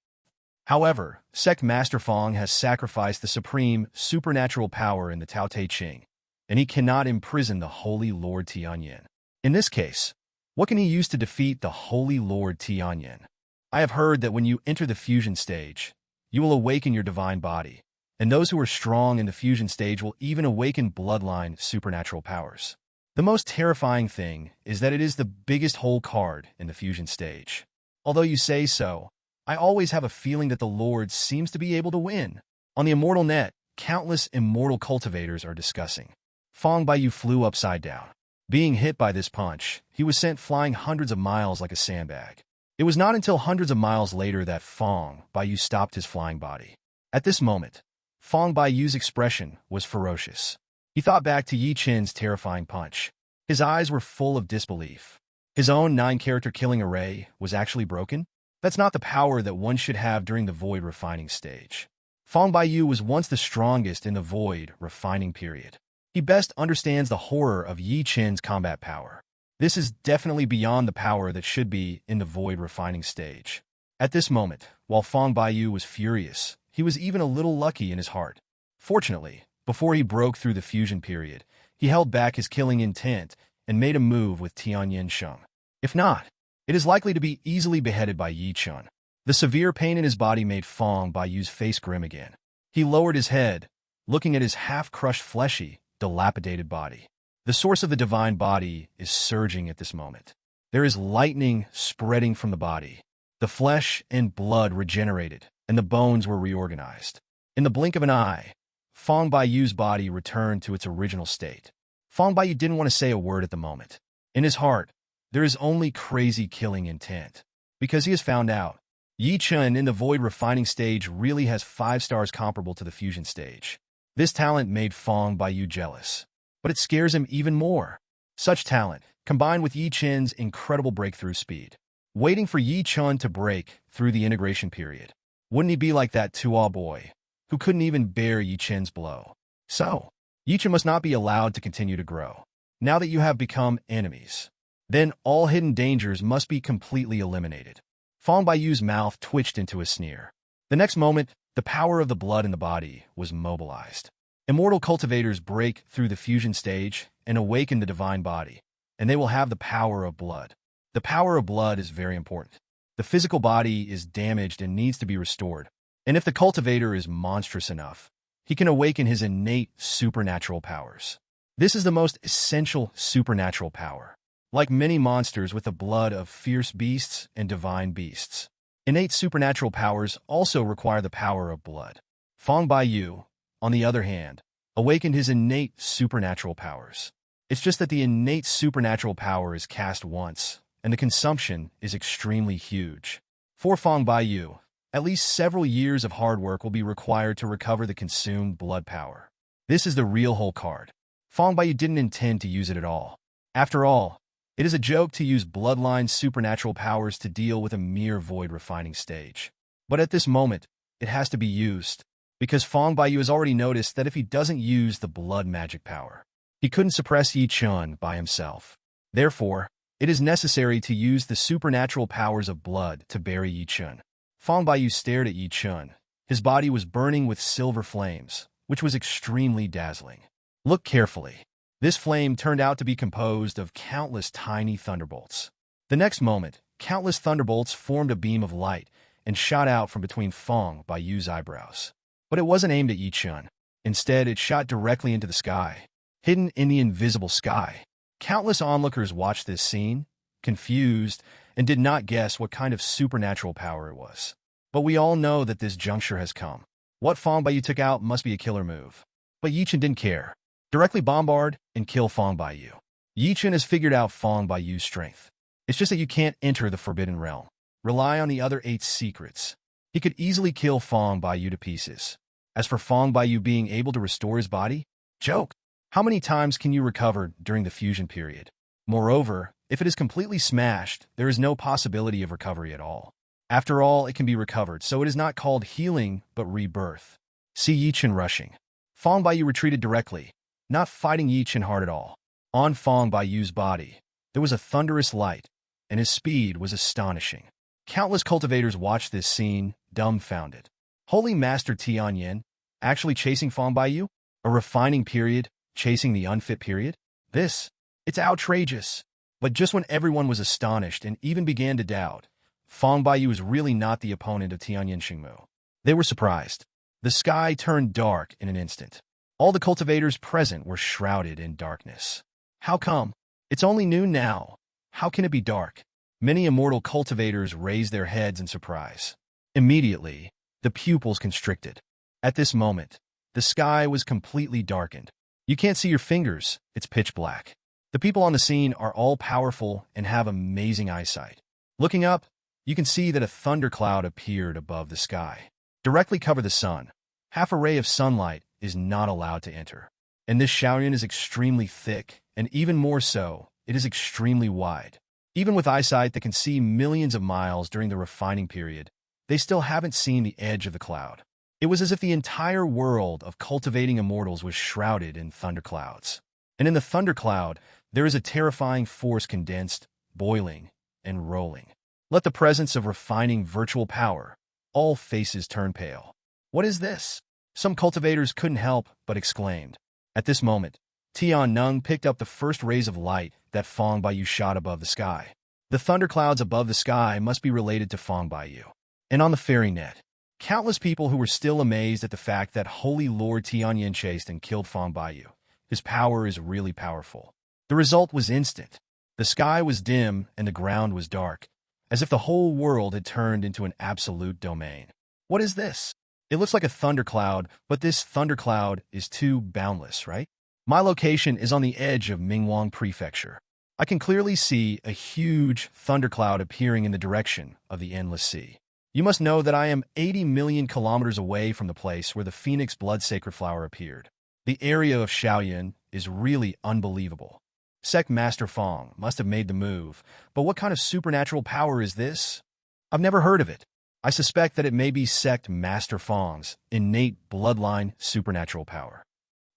However, Sect Master Fang has sacrificed the supreme supernatural power in the Tao Te Ching, and he cannot imprison the Holy Lord Tianyan. In this case, what can he use to defeat the Holy Lord Tianyan? I have heard that when you enter the fusion stage, you will awaken your divine body, and those who are strong in the fusion stage will even awaken bloodline supernatural powers. The most terrifying thing is that it is the biggest whole card in the fusion stage. Although you say so, I always have a feeling that the Lord seems to be able to win. On the Immortal Net, countless immortal cultivators are discussing. Fong Baiyu flew upside down. Being hit by this punch, he was sent flying hundreds of miles like a sandbag. It was not until hundreds of miles later that Fong Baiyu stopped his flying body. At this moment, Fong Baiyu's expression was ferocious. He thought back to Yi Chen's terrifying punch. His eyes were full of disbelief. His own 9-character killing array was actually broken? That's not the power that one should have during the void refining stage. Fong Baiyu was once the strongest in the void refining period. He best understands the horror of Yi Chen's combat power. This is definitely beyond the power that should be in the void refining stage. At this moment, while Fong Baiyu was furious, he was even a little lucky in his heart. Fortunately, before he broke through the fusion period, he held back his killing intent and made a move with Tianyan Sacred. If not, it is likely to be easily beheaded by Yi Chen. The severe pain in his body made Fong Baiyu's face grim again. He lowered his head, looking at his half-crushed fleshy, dilapidated body. The source of the divine body is surging at this moment. There is lightning spreading from the body. The flesh and blood regenerated, and the bones were reorganized. In the blink of an eye, Fong Baiyu's body returned to its original state. Fong Baiyu didn't want to say a word at the moment. In his heart, there is only crazy killing intent. Because he has found out, Yi Chen in the void refining stage really has 5 stars comparable to the fusion stage. This talent made Fong Baiyu jealous. But it scares him even more. Such talent, combined with Yi Chen's incredible breakthrough speed. Waiting for Yi Chen to break through the integration period. Wouldn't he be like that Tuo boy, who couldn't even bear Yi Chen's blow? So, Yi Chen must not be allowed to continue to grow. Now that you have become enemies, then all hidden dangers must be completely eliminated. Fong Baiyu's mouth twitched into a sneer. The next moment, the power of the blood in the body was mobilized. Immortal cultivators break through the fusion stage and awaken the divine body, and they will have the power of blood. The power of blood is very important. The physical body is damaged and needs to be restored. And if the cultivator is monstrous enough, he can awaken his innate supernatural powers. This is the most essential supernatural power. Like many monsters with the blood of fierce beasts and divine beasts, innate supernatural powers also require the power of blood. Fong Baiyu, on the other hand, awakened his innate supernatural powers. It's just that the innate supernatural power is cast once, and the consumption is extremely huge. For Fong Baiyu, at least several years of hard work will be required to recover the consumed blood power. This is the real whole card. Fong Baiyu didn't intend to use it at all. After all, it is a joke to use bloodline supernatural powers to deal with a mere void refining stage. But at this moment, it has to be used, because Fong Baiyu has already noticed that if he doesn't use the blood magic power, he couldn't suppress Yi Chen by himself. Therefore, it is necessary to use the supernatural powers of blood to bury Yi Chen. Fong Baiyu stared at Yi Chen. His body was burning with silver flames, which was extremely dazzling. Look carefully. This flame turned out to be composed of countless tiny thunderbolts. The next moment, countless thunderbolts formed a beam of light and shot out from between Fong Baiyu's eyebrows. But it wasn't aimed at Yi Chen. Instead, it shot directly into the sky, hidden in the invisible sky. Countless onlookers watched this scene, confused, and did not guess what kind of supernatural power it was. But we all know that this juncture has come. What Fong Baiyu took out must be a killer move. But Yi Chen didn't care. Directly bombard and kill Fong Baiyu. Yi Chen has figured out Fong Baiyu's strength. It's just that you can't enter the Forbidden Realm. Rely on the other 8 secrets. He could easily kill Fong Baiyu to pieces. As for Fong Baiyu being able to restore his body, joke. How many times can you recover during the fusion period? Moreover, if it is completely smashed, there is no possibility of recovery at all. After all, it can be recovered, so it is not called healing, but rebirth. See Yi Chen rushing. Fong Baiyu retreated directly, not fighting Yi Chen hard at all. On Fong Baiyu's body, there was a thunderous light, and his speed was astonishing. Countless cultivators watched this scene, dumbfounded. Holy Master Tianyan, actually chasing Fong Baiyu? A refining period, chasing the unfit period? It's outrageous. But just when everyone was astonished and even began to doubt, Fong Baiyu was really not the opponent of Tianyan Sacred Land. They were surprised. The sky turned dark in an instant. All the cultivators present were shrouded in darkness. How come? It's only noon now. How can it be dark? Many immortal cultivators raised their heads in surprise. Immediately, the pupils constricted. At this moment, the sky was completely darkened. You can't see your fingers, it's pitch black. The people on the scene are all powerful and have amazing eyesight. Looking up, you can see that a thundercloud appeared above the sky. Directly cover the sun. Half a ray of sunlight is not allowed to enter. And this Shaoyan is extremely thick, and even more so, it is extremely wide. Even with eyesight that can see millions of miles during the refining period, they still haven't seen the edge of the cloud. It was as if the entire world of cultivating immortals was shrouded in thunderclouds. And in the thundercloud, there is a terrifying force condensed, boiling, and rolling. Let the presence of refining virtual power. All faces turn pale. What is this? Some cultivators couldn't help but exclaimed. At this moment, Tianyan picked up the first rays of light that Feng Baiyu shot above the sky. The thunderclouds above the sky must be related to Feng Baiyu. And on the fairy net, countless people who were still amazed at the fact that Holy Lord Tianyan chased and killed Feng Baiyu. His power is really powerful. The result was instant. The sky was dim and the ground was dark, as if the whole world had turned into an absolute domain. What is this? It looks like a thundercloud, but this thundercloud is too boundless, right? My location is on the edge of Mingwang Prefecture. I can clearly see a huge thundercloud appearing in the direction of the endless sea. You must know that I am 80 million kilometers away from the place where the Phoenix Blood Sacred Flower appeared. The area of Shaoyan is really unbelievable. Sect Master Feng must have made the move, but what kind of supernatural power is this? I've never heard of it. I suspect that it may be Sect Master Feng's innate bloodline supernatural power.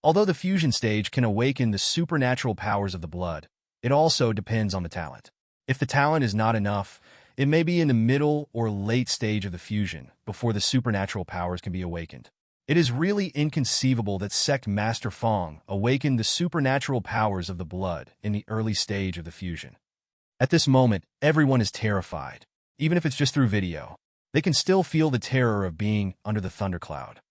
Although the fusion stage can awaken the supernatural powers of the blood, it also depends on the talent. If the talent is not enough, it may be in the middle or late stage of the fusion before the supernatural powers can be awakened. It is really inconceivable that Sect Master Feng awakened the supernatural powers of the blood in the early stage of the fusion. At this moment, everyone is terrified. Even if it's just through video, they can still feel the terror of being under the thundercloud.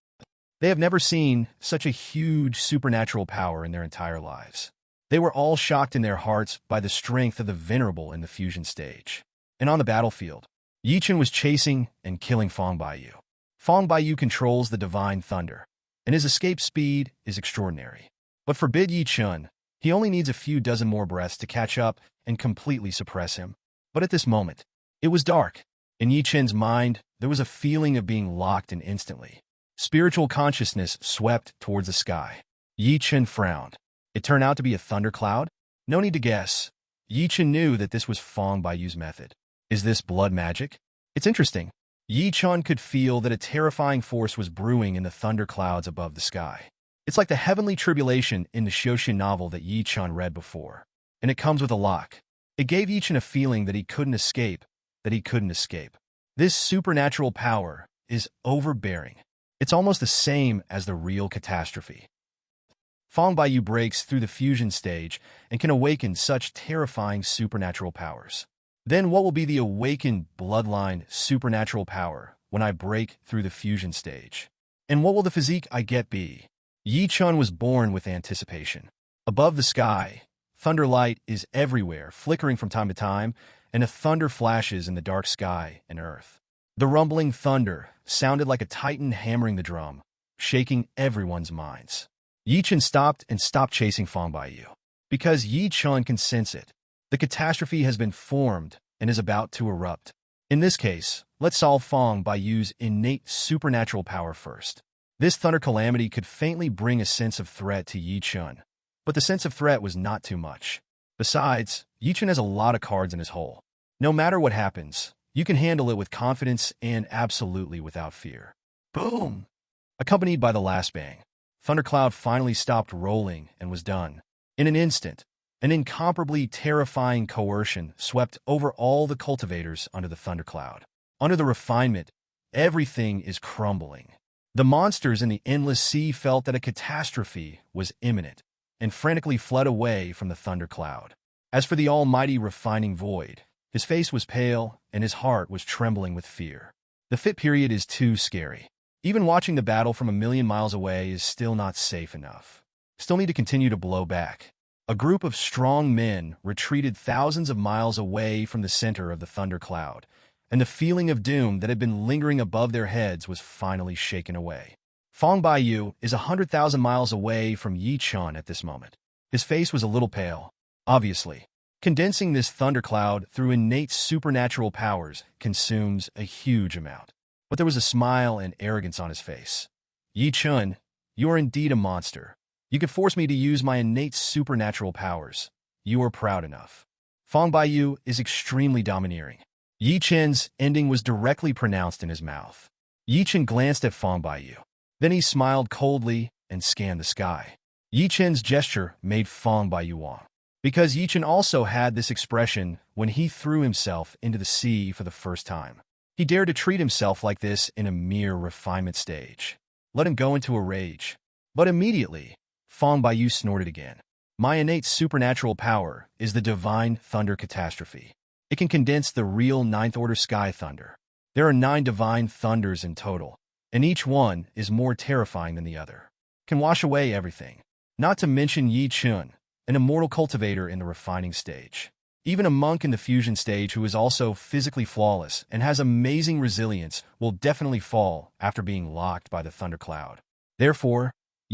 They have never seen such a huge supernatural power in their entire lives. They were all shocked in their hearts by the strength of the venerable in the fusion stage. And on the battlefield, Chen was chasing and killing Feng Baiyu. Feng Baiyu controls the divine thunder, and his escape speed is extraordinary. But forbid Chen, he only needs a few dozen more breaths to catch up and completely suppress him. But at this moment, it was dark. In Chen's mind, there was a feeling of being locked in instantly. Spiritual consciousness swept towards the sky. Chen frowned. It turned out to be a thundercloud? No need to guess. Chen knew that this was Feng Baiyu's method. Is this blood magic? It's interesting. Chen could feel that a terrifying force was brewing in the thunderclouds above the sky. It's like the heavenly tribulation in the Shoshin novel that Chen read before. And it comes with a lock. It gave Chen a feeling that he couldn't escape, This supernatural power is overbearing. It's almost the same as the real catastrophe. Feng Baiyu breaks through the fusion stage and can awaken such terrifying supernatural powers. Then what will be the awakened bloodline supernatural power when I break through the fusion stage? And what will the physique I get be? Chen was born with anticipation. Above the sky, thunder light is everywhere, flickering from time to time, and a thunder flashes in the dark sky and earth. The rumbling thunder sounded like a titan hammering the drum, shaking everyone's minds. Chen stopped chasing Feng Baiyu. Because Chen can sense it. The catastrophe has been formed and is about to erupt. In this case, let's solve Feng Baiyu's innate supernatural power first. This thunder calamity could faintly bring a sense of threat to Chen, but the sense of threat was not too much. Besides, Chen has a lot of cards in his hole. No matter what happens, you can handle it with confidence and absolutely without fear. Boom! Accompanied by the last bang, thundercloud finally stopped rolling and was done. In an instant, an incomparably terrifying coercion swept over all the cultivators under the thundercloud. Under the refinement, everything is crumbling. The monsters in the endless sea felt that a catastrophe was imminent and frantically fled away from the thundercloud. As for the almighty refining void, his face was pale and his heart was trembling with fear. The fit period is too scary. Even watching the battle from a million miles away is still not safe enough. Still need to continue to blow back. A group of strong men retreated thousands of miles away from the center of the thundercloud, and the feeling of doom that had been lingering above their heads was finally shaken away. Fang Baiyu is 100,000 miles away from Chen at this moment. His face was a little pale, obviously. Condensing this thundercloud through innate supernatural powers consumes a huge amount. But there was a smile and arrogance on his face. Chen, you are indeed a monster. You could force me to use my innate supernatural powers. You are proud enough. Fang Baiyu is extremely domineering. Chen's ending was directly pronounced in his mouth. Chen glanced at Fang Baiyu. Then he smiled coldly and scanned the sky. Chen's gesture made Fang Baiyu wang. Because Chen also had this expression when he threw himself into the sea for the first time. He dared to treat himself like this in a mere refinement stage. Let him go into a rage. But immediately, Fang Baiyu snorted again. My innate supernatural power is the divine thunder catastrophe. It can condense the real ninth-order sky thunder. There are 9 divine thunders in total, and each one is more terrifying than the other. Can wash away everything. Not to mention Chen, an immortal cultivator in the refining stage. Even a monk in the fusion stage who is also physically flawless and has amazing resilience will definitely fall after being locked by the thundercloud. Therefore,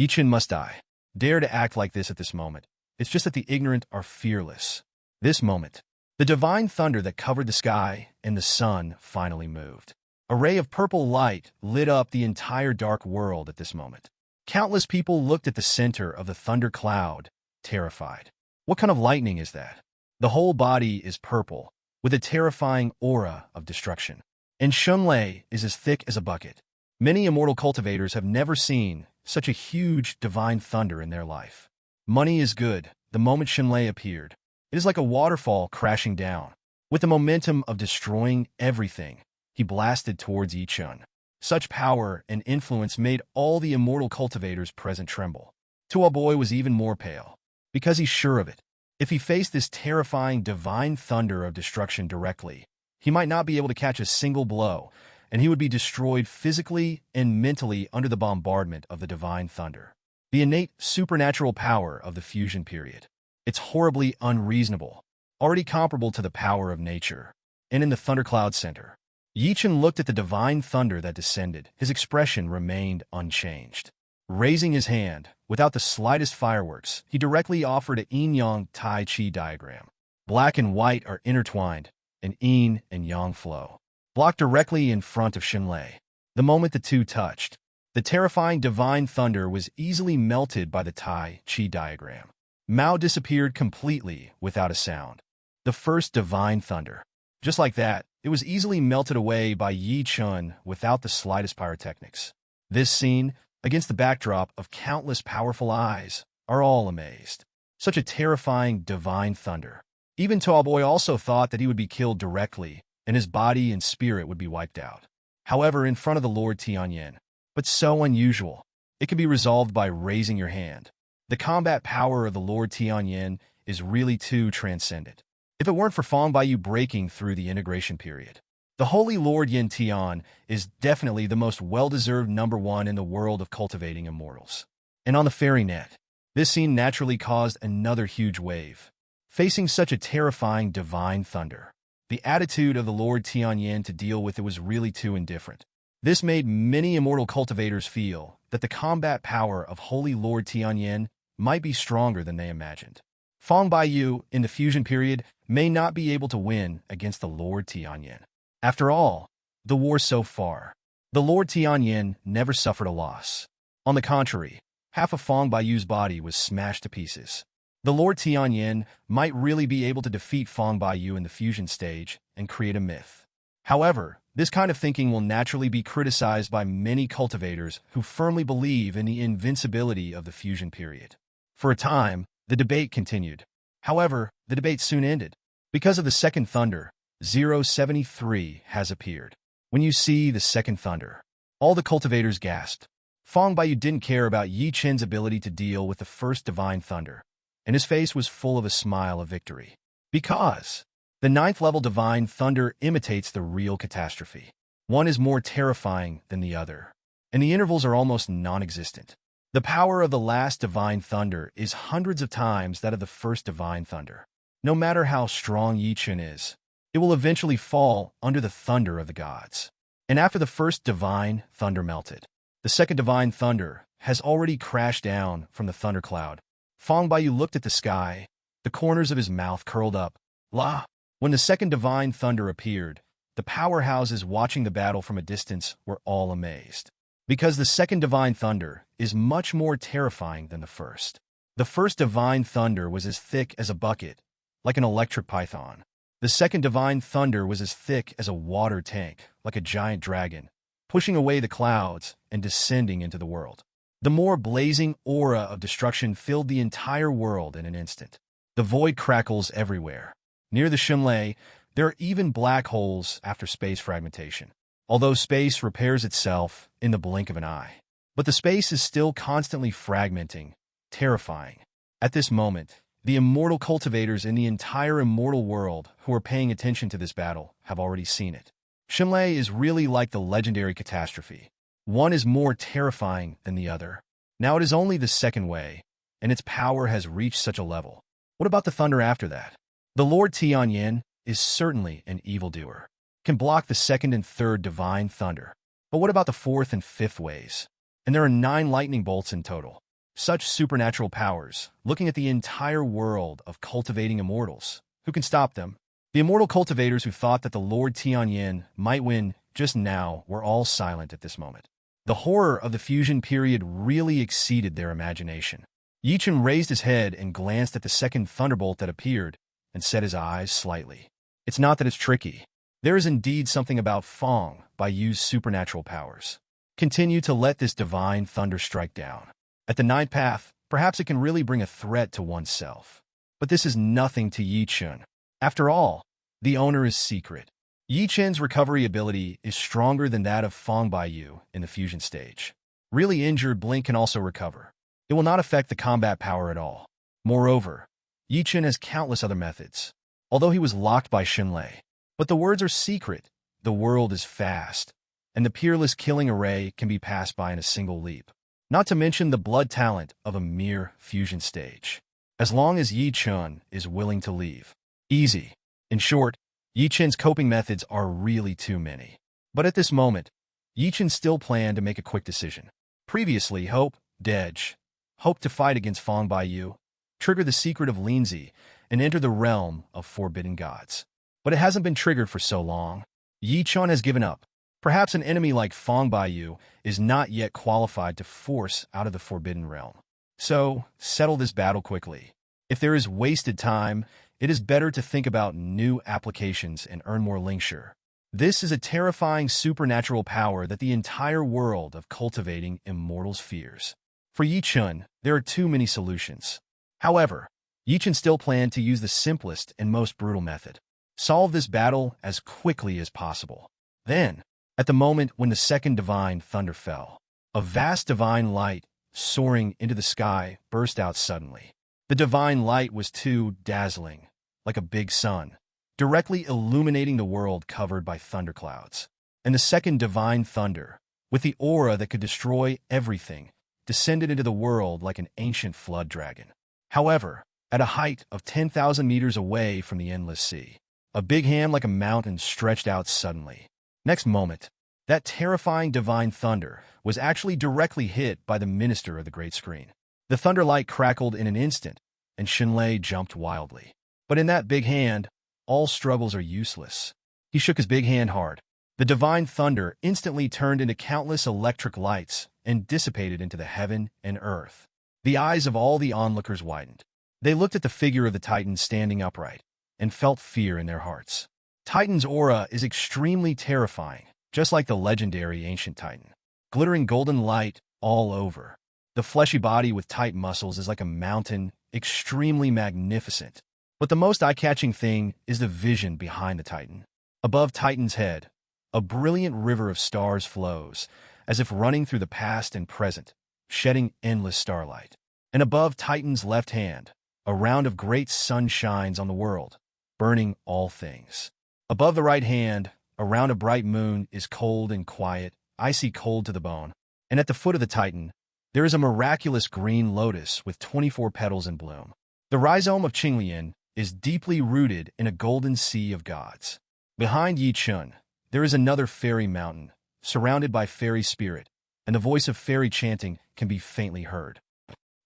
Chen must die. Dare to act like this at this moment. It's just that the ignorant are fearless. This moment, the divine thunder that covered the sky and the sun finally moved. A ray of purple light lit up the entire dark world at this moment. Countless people looked at the center of the thundercloud, terrified. What kind of lightning is that? The whole body is purple, with a terrifying aura of destruction. And Shenlei is as thick as a bucket. Many immortal cultivators have never seen such a huge divine thunder in their life. Money is good. The moment Shenlei appeared, it is like a waterfall crashing down. With the momentum of destroying everything, he blasted towards Chen. Such power and influence made all the immortal cultivators present tremble. Tuo Boy was even more pale, because he's sure of it. If he faced this terrifying divine thunder of destruction directly, he might not be able to catch a single blow, and he would be destroyed physically and mentally under the bombardment of the divine thunder. The innate supernatural power of the fusion period. It's horribly unreasonable, already comparable to the power of nature. And in the thundercloud center, Chen looked at the divine thunder that descended. His expression remained unchanged. Raising his hand, without the slightest fireworks, he directly offered a yin-yang tai chi diagram. Black and white are intertwined, and yin and yang flow. Blocked directly in front of Shenlei. The moment the two touched, the terrifying divine thunder was easily melted by the tai chi diagram. Mao disappeared completely without a sound. The first divine thunder. Just like that, it was easily melted away by Chen without the slightest pyrotechnics. This scene, against the backdrop of countless powerful eyes, are all amazed. Such a terrifying divine thunder. Even Tuo Boy also thought that he would be killed directly, and his body and spirit would be wiped out. However, in front of the Lord Tianyan, but so unusual, it can be resolved by raising your hand. The combat power of the Lord Tianyan is really too transcendent. If it weren't for Fang Baiyu breaking through the integration period, the Holy Lord Yin Tian is definitely the most well-deserved #1 in the world of cultivating immortals. And on the fairy net, this scene naturally caused another huge wave. Facing such a terrifying divine thunder, the attitude of the Lord Tianyan to deal with it was really too indifferent. This made many immortal cultivators feel that the combat power of Holy Lord Tianyan might be stronger than they imagined. Fang Baiyu, in the fusion period, may not be able to win against the Lord Tianyan. After all, the war so far, the Lord Tianyan never suffered a loss. On the contrary, half of Fang Baiyu's body was smashed to pieces. The Lord Tianyan might really be able to defeat Fang Baiyu in the fusion stage and create a myth. However, this kind of thinking will naturally be criticized by many cultivators who firmly believe in the invincibility of the fusion period. For a time, the debate continued. However, the debate soon ended. Because of the second thunder, 073 has appeared. When you see the second thunder, all the cultivators gasped. Fang Baiyu didn't care about Chen's ability to deal with the first divine thunder, and his face was full of a smile of victory. Because the 9th-level divine thunder imitates the real catastrophe. One is more terrifying than the other. and the intervals are almost non-existent. The power of the last divine thunder is hundreds of times that of the first divine thunder. No matter how strong Chen is, it will eventually fall under the thunder of the gods. And after the first divine thunder melted, the second divine thunder has already crashed down from the thundercloud. Fang Baiyu looked at the sky, the corners of his mouth curled up. La! When the second divine thunder appeared, the powerhouses watching the battle from a distance were all amazed. Because the second divine thunder is much more terrifying than the first. The first divine thunder was as thick as a bucket, like an electric python. The second divine thunder was as thick as a water tank, like a giant dragon, pushing away the clouds and descending into the world. The more blazing aura of destruction filled the entire world in an instant. The void crackles everywhere. Near the Xinlei, there are even black holes after space fragmentation, although space repairs itself in the blink of an eye. But the space is still constantly fragmenting, terrifying. At this moment, the immortal cultivators in the entire immortal world who are paying attention to this battle have already seen it. Xinlei is really like the legendary catastrophe. One is more terrifying than the other. Now it is only the second way, and its power has reached such a level. What about the thunder after that? The Lord Tianyan is certainly an evildoer, can block the second and third divine thunder. But what about the fourth and fifth ways? And there are 9 lightning bolts in total. Such supernatural powers, looking at the entire world of cultivating immortals. Who can stop them? The immortal cultivators who thought that the Lord Tianyan might win just now were all silent at this moment. The horror of the fusion period really exceeded their imagination. Chen raised his head and glanced at the second thunderbolt that appeared, and set his eyes slightly. It's not that it's tricky. There is indeed something about Fang Baiyu's supernatural powers. Continue to let this divine thunder strike down. At the ninth path, perhaps it can really bring a threat to oneself. But this is nothing to Chen. After all, the owner is secret. Chen's recovery ability is stronger than that of Fang Baiyu in the fusion stage. Really injured Blink can also recover. It will not affect the combat power at all. Moreover, Chen has countless other methods, although he was locked by Xinlei. But the words are secret, the world is fast, and the peerless killing array can be passed by in a single leap. Not to mention the blood talent of a mere fusion stage. As long as Chen is willing to leave. Easy. In short, Chen's coping methods are really too many. But at this moment, Chen still planned to make a quick decision. Previously, hoped to fight against Fang Baiyu, trigger the secret of Linzi, and enter the realm of forbidden gods. But it hasn't been triggered for so long. Chen has given up. Perhaps an enemy like Fang Baiyu is not yet qualified to force out of the forbidden realm. So, settle this battle quickly. If there is wasted time, it is better to think about new applications and earn more linkshare. This is a terrifying supernatural power that the entire world of cultivating immortals fears. For Chen, there are too many solutions. However, Chen still planned to use the simplest and most brutal method. Solve this battle as quickly as possible. Then, at the moment when the second divine thunder fell, a vast divine light, soaring into the sky, burst out suddenly. The divine light was too dazzling, like a big sun, directly illuminating the world covered by thunderclouds. And the second divine thunder, with the aura that could destroy everything, descended into the world like an ancient flood dragon. However, at a height of 10,000 meters away from the endless sea, a big hand like a mountain stretched out suddenly. Next moment, that terrifying divine thunder was actually directly hit by the minister of the great screen. The thunder light crackled in an instant, and Xinlei jumped wildly. But in that big hand, all struggles are useless. He shook his big hand hard. The divine thunder instantly turned into countless electric lights and dissipated into the heaven and earth. The eyes of all the onlookers widened. They looked at the figure of the Titan standing upright and felt fear in their hearts. Titan's aura is extremely terrifying, just like the legendary ancient Titan. Glittering golden light all over. The fleshy body with tight muscles is like a mountain, extremely magnificent. But the most eye-catching thing is the vision behind the Titan. Above Titan's head, a brilliant river of stars flows, as if running through the past and present, shedding endless starlight. And above Titan's left hand, a round of great sun shines on the world, burning all things. Above the right hand, a round of bright moon is cold and quiet, icy cold to the bone. And at the foot of the Titan, there is a miraculous green lotus with 24 petals in bloom. The rhizome of Qinglian is deeply rooted in a golden sea of gods. Behind Chen, there is another fairy mountain, surrounded by fairy spirit, and the voice of fairy chanting can be faintly heard.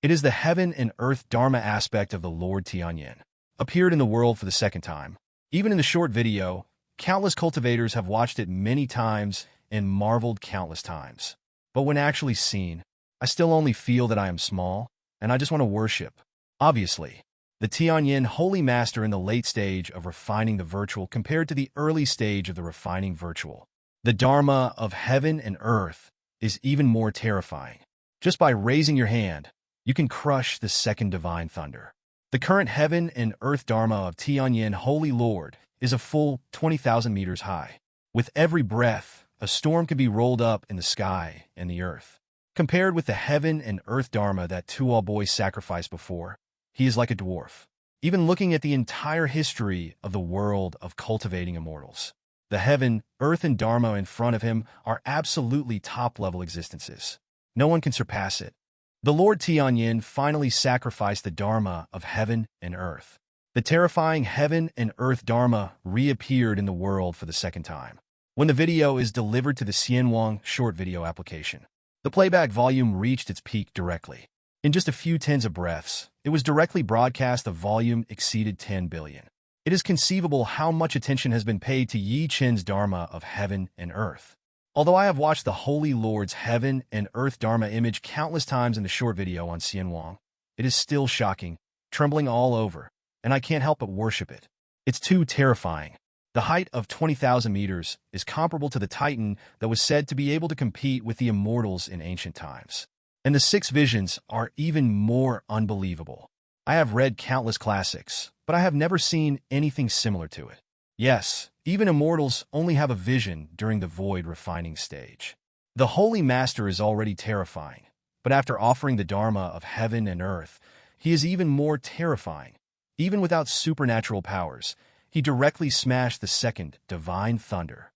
It is the heaven and earth Dharma aspect of the Lord Tianyan, appeared in the world for the second time. Even in the short video, countless cultivators have watched it many times and marveled countless times. But when actually seen, I still only feel that I am small, and I just want to worship. Obviously, the Tianyan Holy Master in the late stage of refining the virtual compared to the early stage of the refining virtual. The Dharma of heaven and earth is even more terrifying. Just by raising your hand, you can crush the second divine thunder. The current heaven and earth Dharma of Tianyan Holy Lord is a full 20,000 meters high. With every breath, a storm can be rolled up in the sky and the earth. Compared with the heaven and earth Dharma that Tuo boys sacrificed before, he is like a dwarf. Even looking at the entire history of the world of cultivating immortals, the heaven, earth, and Dharma in front of him are absolutely top-level existences. No one can surpass it. The Lord Tianyan finally sacrificed the Dharma of heaven and earth. The terrifying heaven and earth Dharma reappeared in the world for the second time. When the video is delivered to the Xianwang short video application, the playback volume reached its peak directly. In just a few tens of breaths, it was directly broadcast. The volume exceeded 10 billion. It is conceivable how much attention has been paid to Chen's Dharma of heaven and earth. Although I have watched the Holy Lord's heaven and earth Dharma image countless times in the short video on Xianwang, it is still shocking, trembling all over, and I can't help but worship it. It's too terrifying. The height of 20,000 meters is comparable to the Titan that was said to be able to compete with the immortals in ancient times. And the 6 visions are even more unbelievable. I have read countless classics, but I have never seen anything similar to it. Yes, even immortals only have a vision during the void refining stage. The Holy Master is already terrifying, but after offering the Dharma of heaven and earth, he is even more terrifying. Even without supernatural powers, he directly smashed the second divine thunder.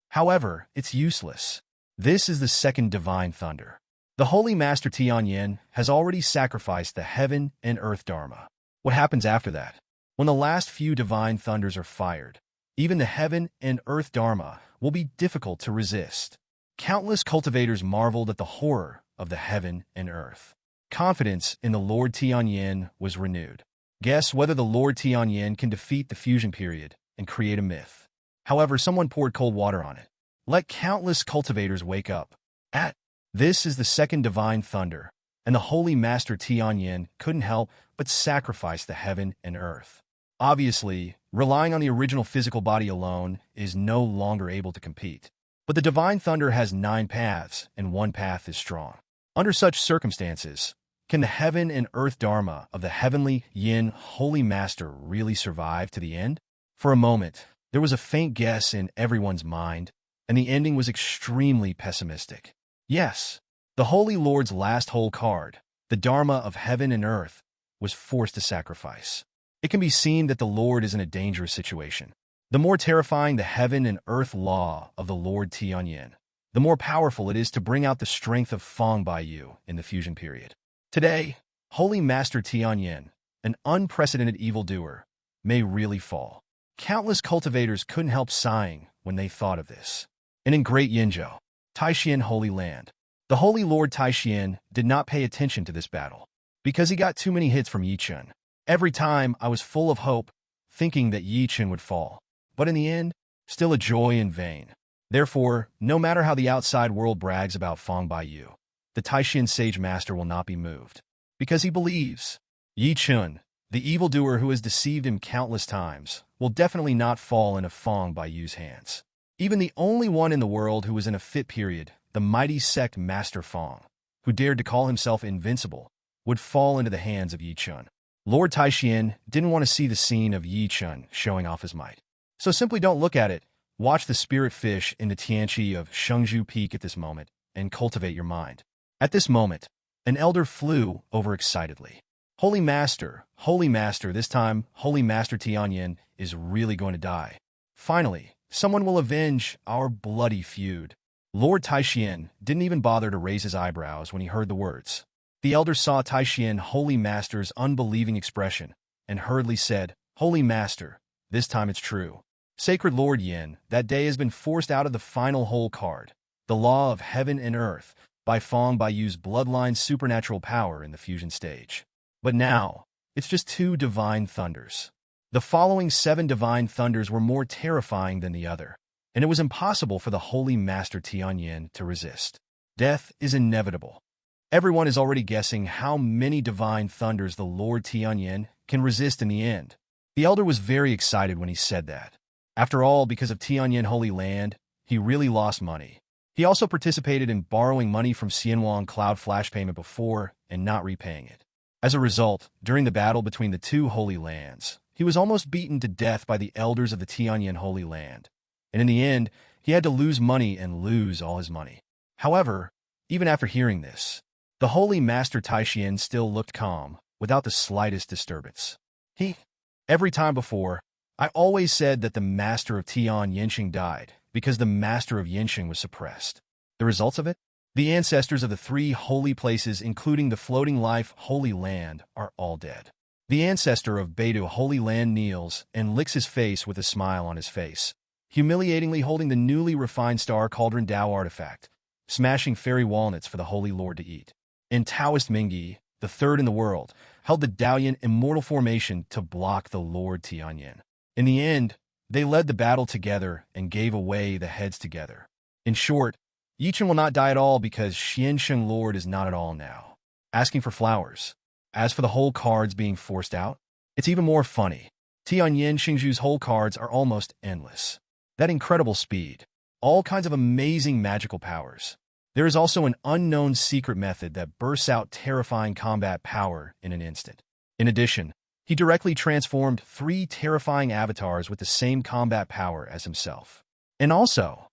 However, it's useless. This is the second divine thunder. The Holy Master Tianyan has already sacrificed the heaven and earth Dharma. What happens after that? When the last few divine thunders are fired, even the heaven and earth Dharma will be difficult to resist. Countless cultivators marveled at the horror of the heaven and earth. Confidence in the Lord Tianyan was renewed. Guess whether the Lord Tianyan can defeat the fusion period and create a myth. However, someone poured cold water on it. Let countless cultivators wake up. This is the second divine thunder, and the Holy Master Tianyan couldn't help but sacrifice the heaven and earth. Obviously, relying on the original physical body alone is no longer able to compete. But the divine thunder has 9 paths, and one path is strong. Under such circumstances, can the heaven and earth Dharma of the heavenly Yin Holy Master really survive to the end? For a moment, there was a faint guess in everyone's mind, and the ending was extremely pessimistic. Yes, the Holy Lord's last whole card, the Dharma of heaven and earth, was forced to sacrifice. It can be seen that the Lord is in a dangerous situation. The more terrifying the heaven and earth law of the Lord Tianyan, the more powerful it is to bring out the strength of Feng Baiyu in the fusion period. Today, Holy Master Tianyan, an unprecedented evildoer, may really fall. Countless cultivators couldn't help sighing when they thought of this. And in Great Yinzhou, Taishan Holy Land, the Holy Lord Taishan did not pay attention to this battle, because he got too many hits from Chen. Every time I was full of hope, thinking that Chen would fall, but in the end, still a joy in vain. Therefore, no matter how the outside world brags about Feng Baiyu, the Taishan Sage Master will not be moved, because he believes Chen, the evildoer who has deceived him countless times, will definitely not fall into Feng Baiyu's hands. Even the only one in the world who was in a fit period, the mighty sect Master Feng, who dared to call himself invincible, would fall into the hands of Chen. Lord Taishan didn't want to see the scene of Chen showing off his might. So simply don't look at it. Watch the spirit fish in the Tianqi of Shengzhou Peak at this moment and cultivate your mind. At this moment, an elder flew over excitedly. Holy Master, this time Holy Master Tianyan is really going to die. Finally, someone will avenge our bloody feud. Lord Taishian didn't even bother to raise his eyebrows when he heard the words. The elder saw Taishian Holy Master's unbelieving expression and hurriedly said, "Holy Master, this time it's true. Sacred Lord Yin, that day has been forced out of the final hole card, the law of heaven and earth, by Fong Baiyu's bloodline supernatural power in the fusion stage. But now, it's just 2 divine thunders. The following 7 divine thunders were more terrifying than the other, and it was impossible for the Holy Master Tianyan to resist. Death is inevitable. Everyone is already guessing how many divine thunders the Lord Tianyan can resist in the end. The elder was very excited when he said that. After all, because of Tianyan Holy Land, he really lost money. He also participated in borrowing money from Xianwang Cloud Flash Payment before and not repaying it. As a result, during the battle between the 2 Holy Lands, he was almost beaten to death by the elders of the Tianyan Holy Land. And in the end, he had to lose money and lose all his money. However, even after hearing this, the Holy Master Taishian still looked calm, without the slightest disturbance. Every time before, I always said that the Master of Tian Yinsheng died because the Master of Yinsheng was suppressed. The results of it? The ancestors of the 3 holy places, including the floating life Holy Land, are all dead. The ancestor of Beidou Holy Land kneels and licks his face with a smile on his face, humiliatingly holding the newly refined Star Cauldron Dao artifact, smashing fairy walnuts for the Holy Lord to eat. And Taoist Mingyi, the 3rd in the world, held the Daoyan Immortal Formation to block the Lord Tianyan. In the end, they led the battle together and gave away the heads together. In short, Yichen will not die at all because Xiansheng Lord is not at all now asking for flowers. As for the whole cards being forced out, it's even more funny. Tianyan Shengzhu's whole cards are almost endless. That incredible speed, all kinds of amazing magical powers. There is also an unknown secret method that bursts out terrifying combat power in an instant. In addition, he directly transformed 3 terrifying avatars with the same combat power as himself. And also,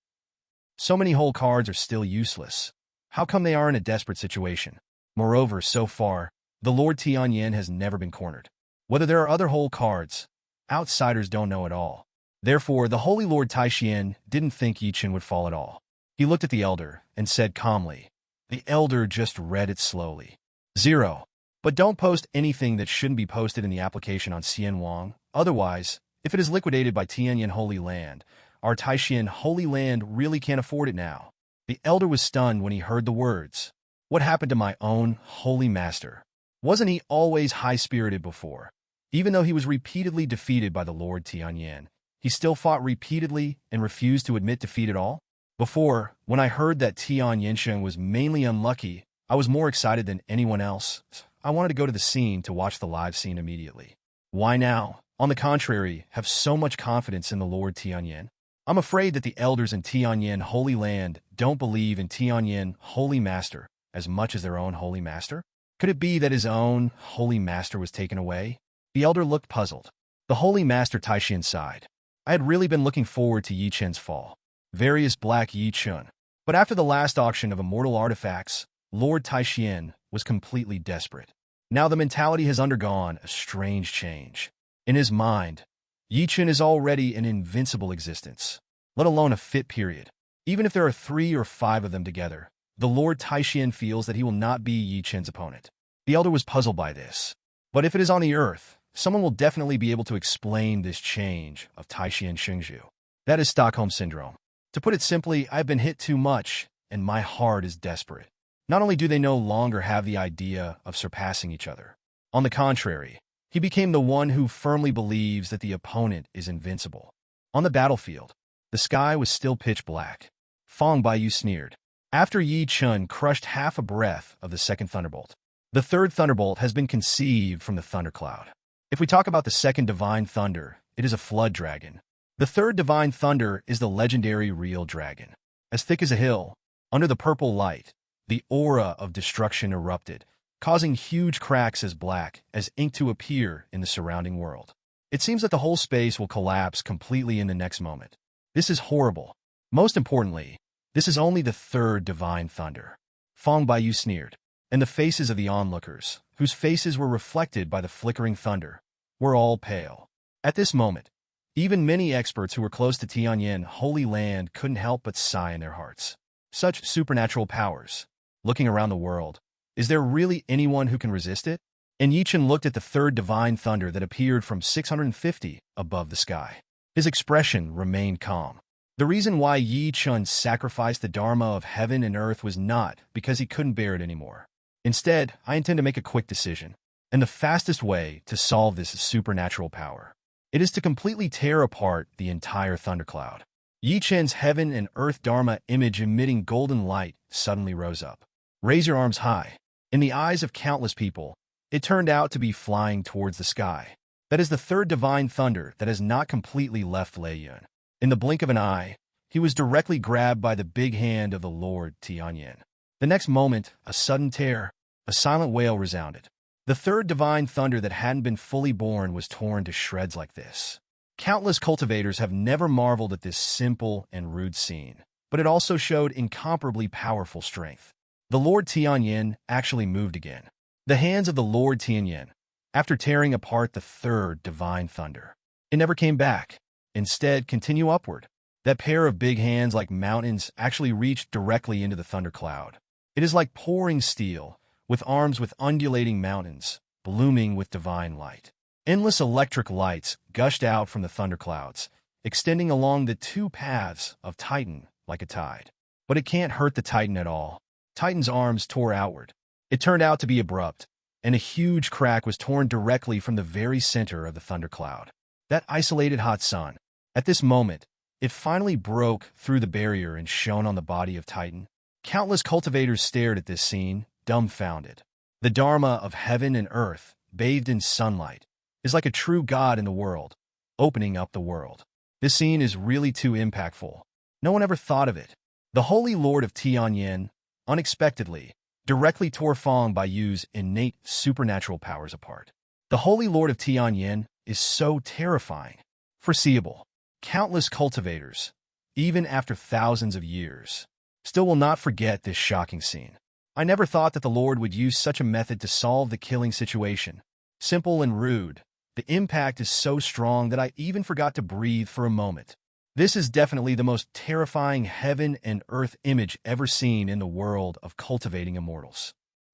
so many whole cards are still useless. How come they are in a desperate situation? Moreover, so far, the Lord Tianyan has never been cornered. Whether there are other whole cards, outsiders don't know at all. Therefore, the Holy Lord Taishian didn't think Yichen would fall at all. He looked at the elder and said calmly. The elder just read it slowly. 0. But don't post anything that shouldn't be posted in the application on Xianwang. Otherwise, if it is liquidated by Tianyan Holy Land, our Taishian Holy Land really can't afford it now. The elder was stunned when he heard the words. What happened to my own Holy Master? Wasn't he always high-spirited before? Even though he was repeatedly defeated by the Lord Tianyan, he still fought repeatedly and refused to admit defeat at all? Before, when I heard that Tian Yinsheng was mainly unlucky, I was more excited than anyone else. I wanted to go to the scene to watch the live scene immediately. Why now, on the contrary, have so much confidence in the Lord Tianyan? I'm afraid that the elders in Tianyan Holy Land don't believe in Tianyan Holy Master as much as their own Holy Master? Could it be that his own Holy Master was taken away? The elder looked puzzled. The Holy Master Taishian sighed. I had really been looking forward to Yi Chen's fall. Various Black Yi Chen. But after the last auction of immortal artifacts, Lord Taishian was completely desperate. Now the mentality has undergone a strange change. In his mind, Yi Chen is already an invincible existence, let alone a fit period. Even if there are 3 or 5 of them together, the Lord Taishian feels that he will not be Yi Chen's opponent. The elder was puzzled by this. But if it is on the earth, someone will definitely be able to explain this change of Taishian Shengzhu. That is Stockholm Syndrome. To put it simply, I've been hit too much, and my heart is desperate. Not only do they no longer have the idea of surpassing each other. On the contrary, he became the one who firmly believes that the opponent is invincible. On the battlefield, the sky was still pitch black. Fong Baiyu sneered. After Yi Chen crushed half a breath of the second thunderbolt, the third thunderbolt has been conceived from the thundercloud. If we talk about the second divine thunder, it is a flood dragon. The third divine thunder is the legendary real dragon. As thick as a hill, under the purple light, the aura of destruction erupted, causing huge cracks as black as ink to appear in the surrounding world. It seems that the whole space will collapse completely in the next moment. This is horrible. Most importantly, this is only the third divine thunder. Fong Baiyu sneered, and the faces of the onlookers, whose faces were reflected by the flickering thunder, were all pale. At this moment, even many experts who were close to Tianyan Holy Land couldn't help but sigh in their hearts. Such supernatural powers. Looking around the world, is there really anyone who can resist it? And Chen looked at the third divine thunder that appeared from 650 above the sky. His expression remained calm. The reason why Chen sacrificed the Dharma of heaven and earth was not because he couldn't bear it anymore. Instead, I intend to make a quick decision. And the fastest way to solve this supernatural power, it is to completely tear apart the entire thundercloud. Chen's heaven and earth Dharma image emitting golden light suddenly rose up. Raise your arms high. In the eyes of countless people, it turned out to be flying towards the sky. That is the third divine thunder that has not completely left Lei Yun. In the blink of an eye, he was directly grabbed by the big hand of the Lord Tianyan. The next moment, a sudden tear, a silent wail resounded. The third divine thunder that hadn't been fully born was torn to shreds like this. Countless cultivators have never marveled at this simple and rude scene, but it also showed incomparably powerful strength. The Lord Tianyan actually moved again. The hands of the Lord Tianyan, after tearing apart the third divine thunder, it never came back. Instead, continue upward. That pair of big hands like mountains actually reached directly into the thundercloud. It is like pouring steel, with arms with undulating mountains, blooming with divine light. Endless electric lights gushed out from the thunderclouds, extending along the two paths of Titan like a tide. But it can't hurt the Titan at all. Titan's arms tore outward. It turned out to be abrupt, and a huge crack was torn directly from the very center of the thundercloud. That isolated hot sun. At this moment, it finally broke through the barrier and shone on the body of Titan. Countless cultivators stared at this scene, dumbfounded. The Dharma of heaven and earth, bathed in sunlight, is like a true God in the world, opening up the world. This scene is really too impactful. No one ever thought of it. The Holy Lord of Tianyan, unexpectedly, directly tore Fang Baiyu's innate supernatural powers apart. The Holy Lord of Tianyan is so terrifying. Foreseeable. Countless cultivators, even after thousands of years, still will not forget this shocking scene. I never thought that the Lord would use such a method to solve the killing situation. Simple and rude, the impact is so strong that I even forgot to breathe for a moment. This is definitely the most terrifying heaven and earth image ever seen in the world of cultivating immortals.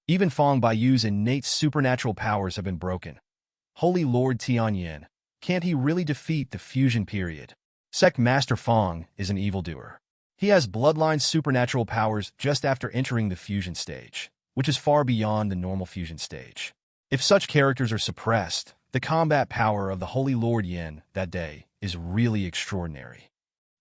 Even Fang Baiyu's innate supernatural powers have been broken. Holy Lord Tianyan, can't he really defeat the fusion period? Sect Master Fang is an evildoer. He has bloodline supernatural powers just after entering the fusion stage, which is far beyond the normal fusion stage. If such characters are suppressed, the combat power of the Holy Lord Yin that day is really extraordinary.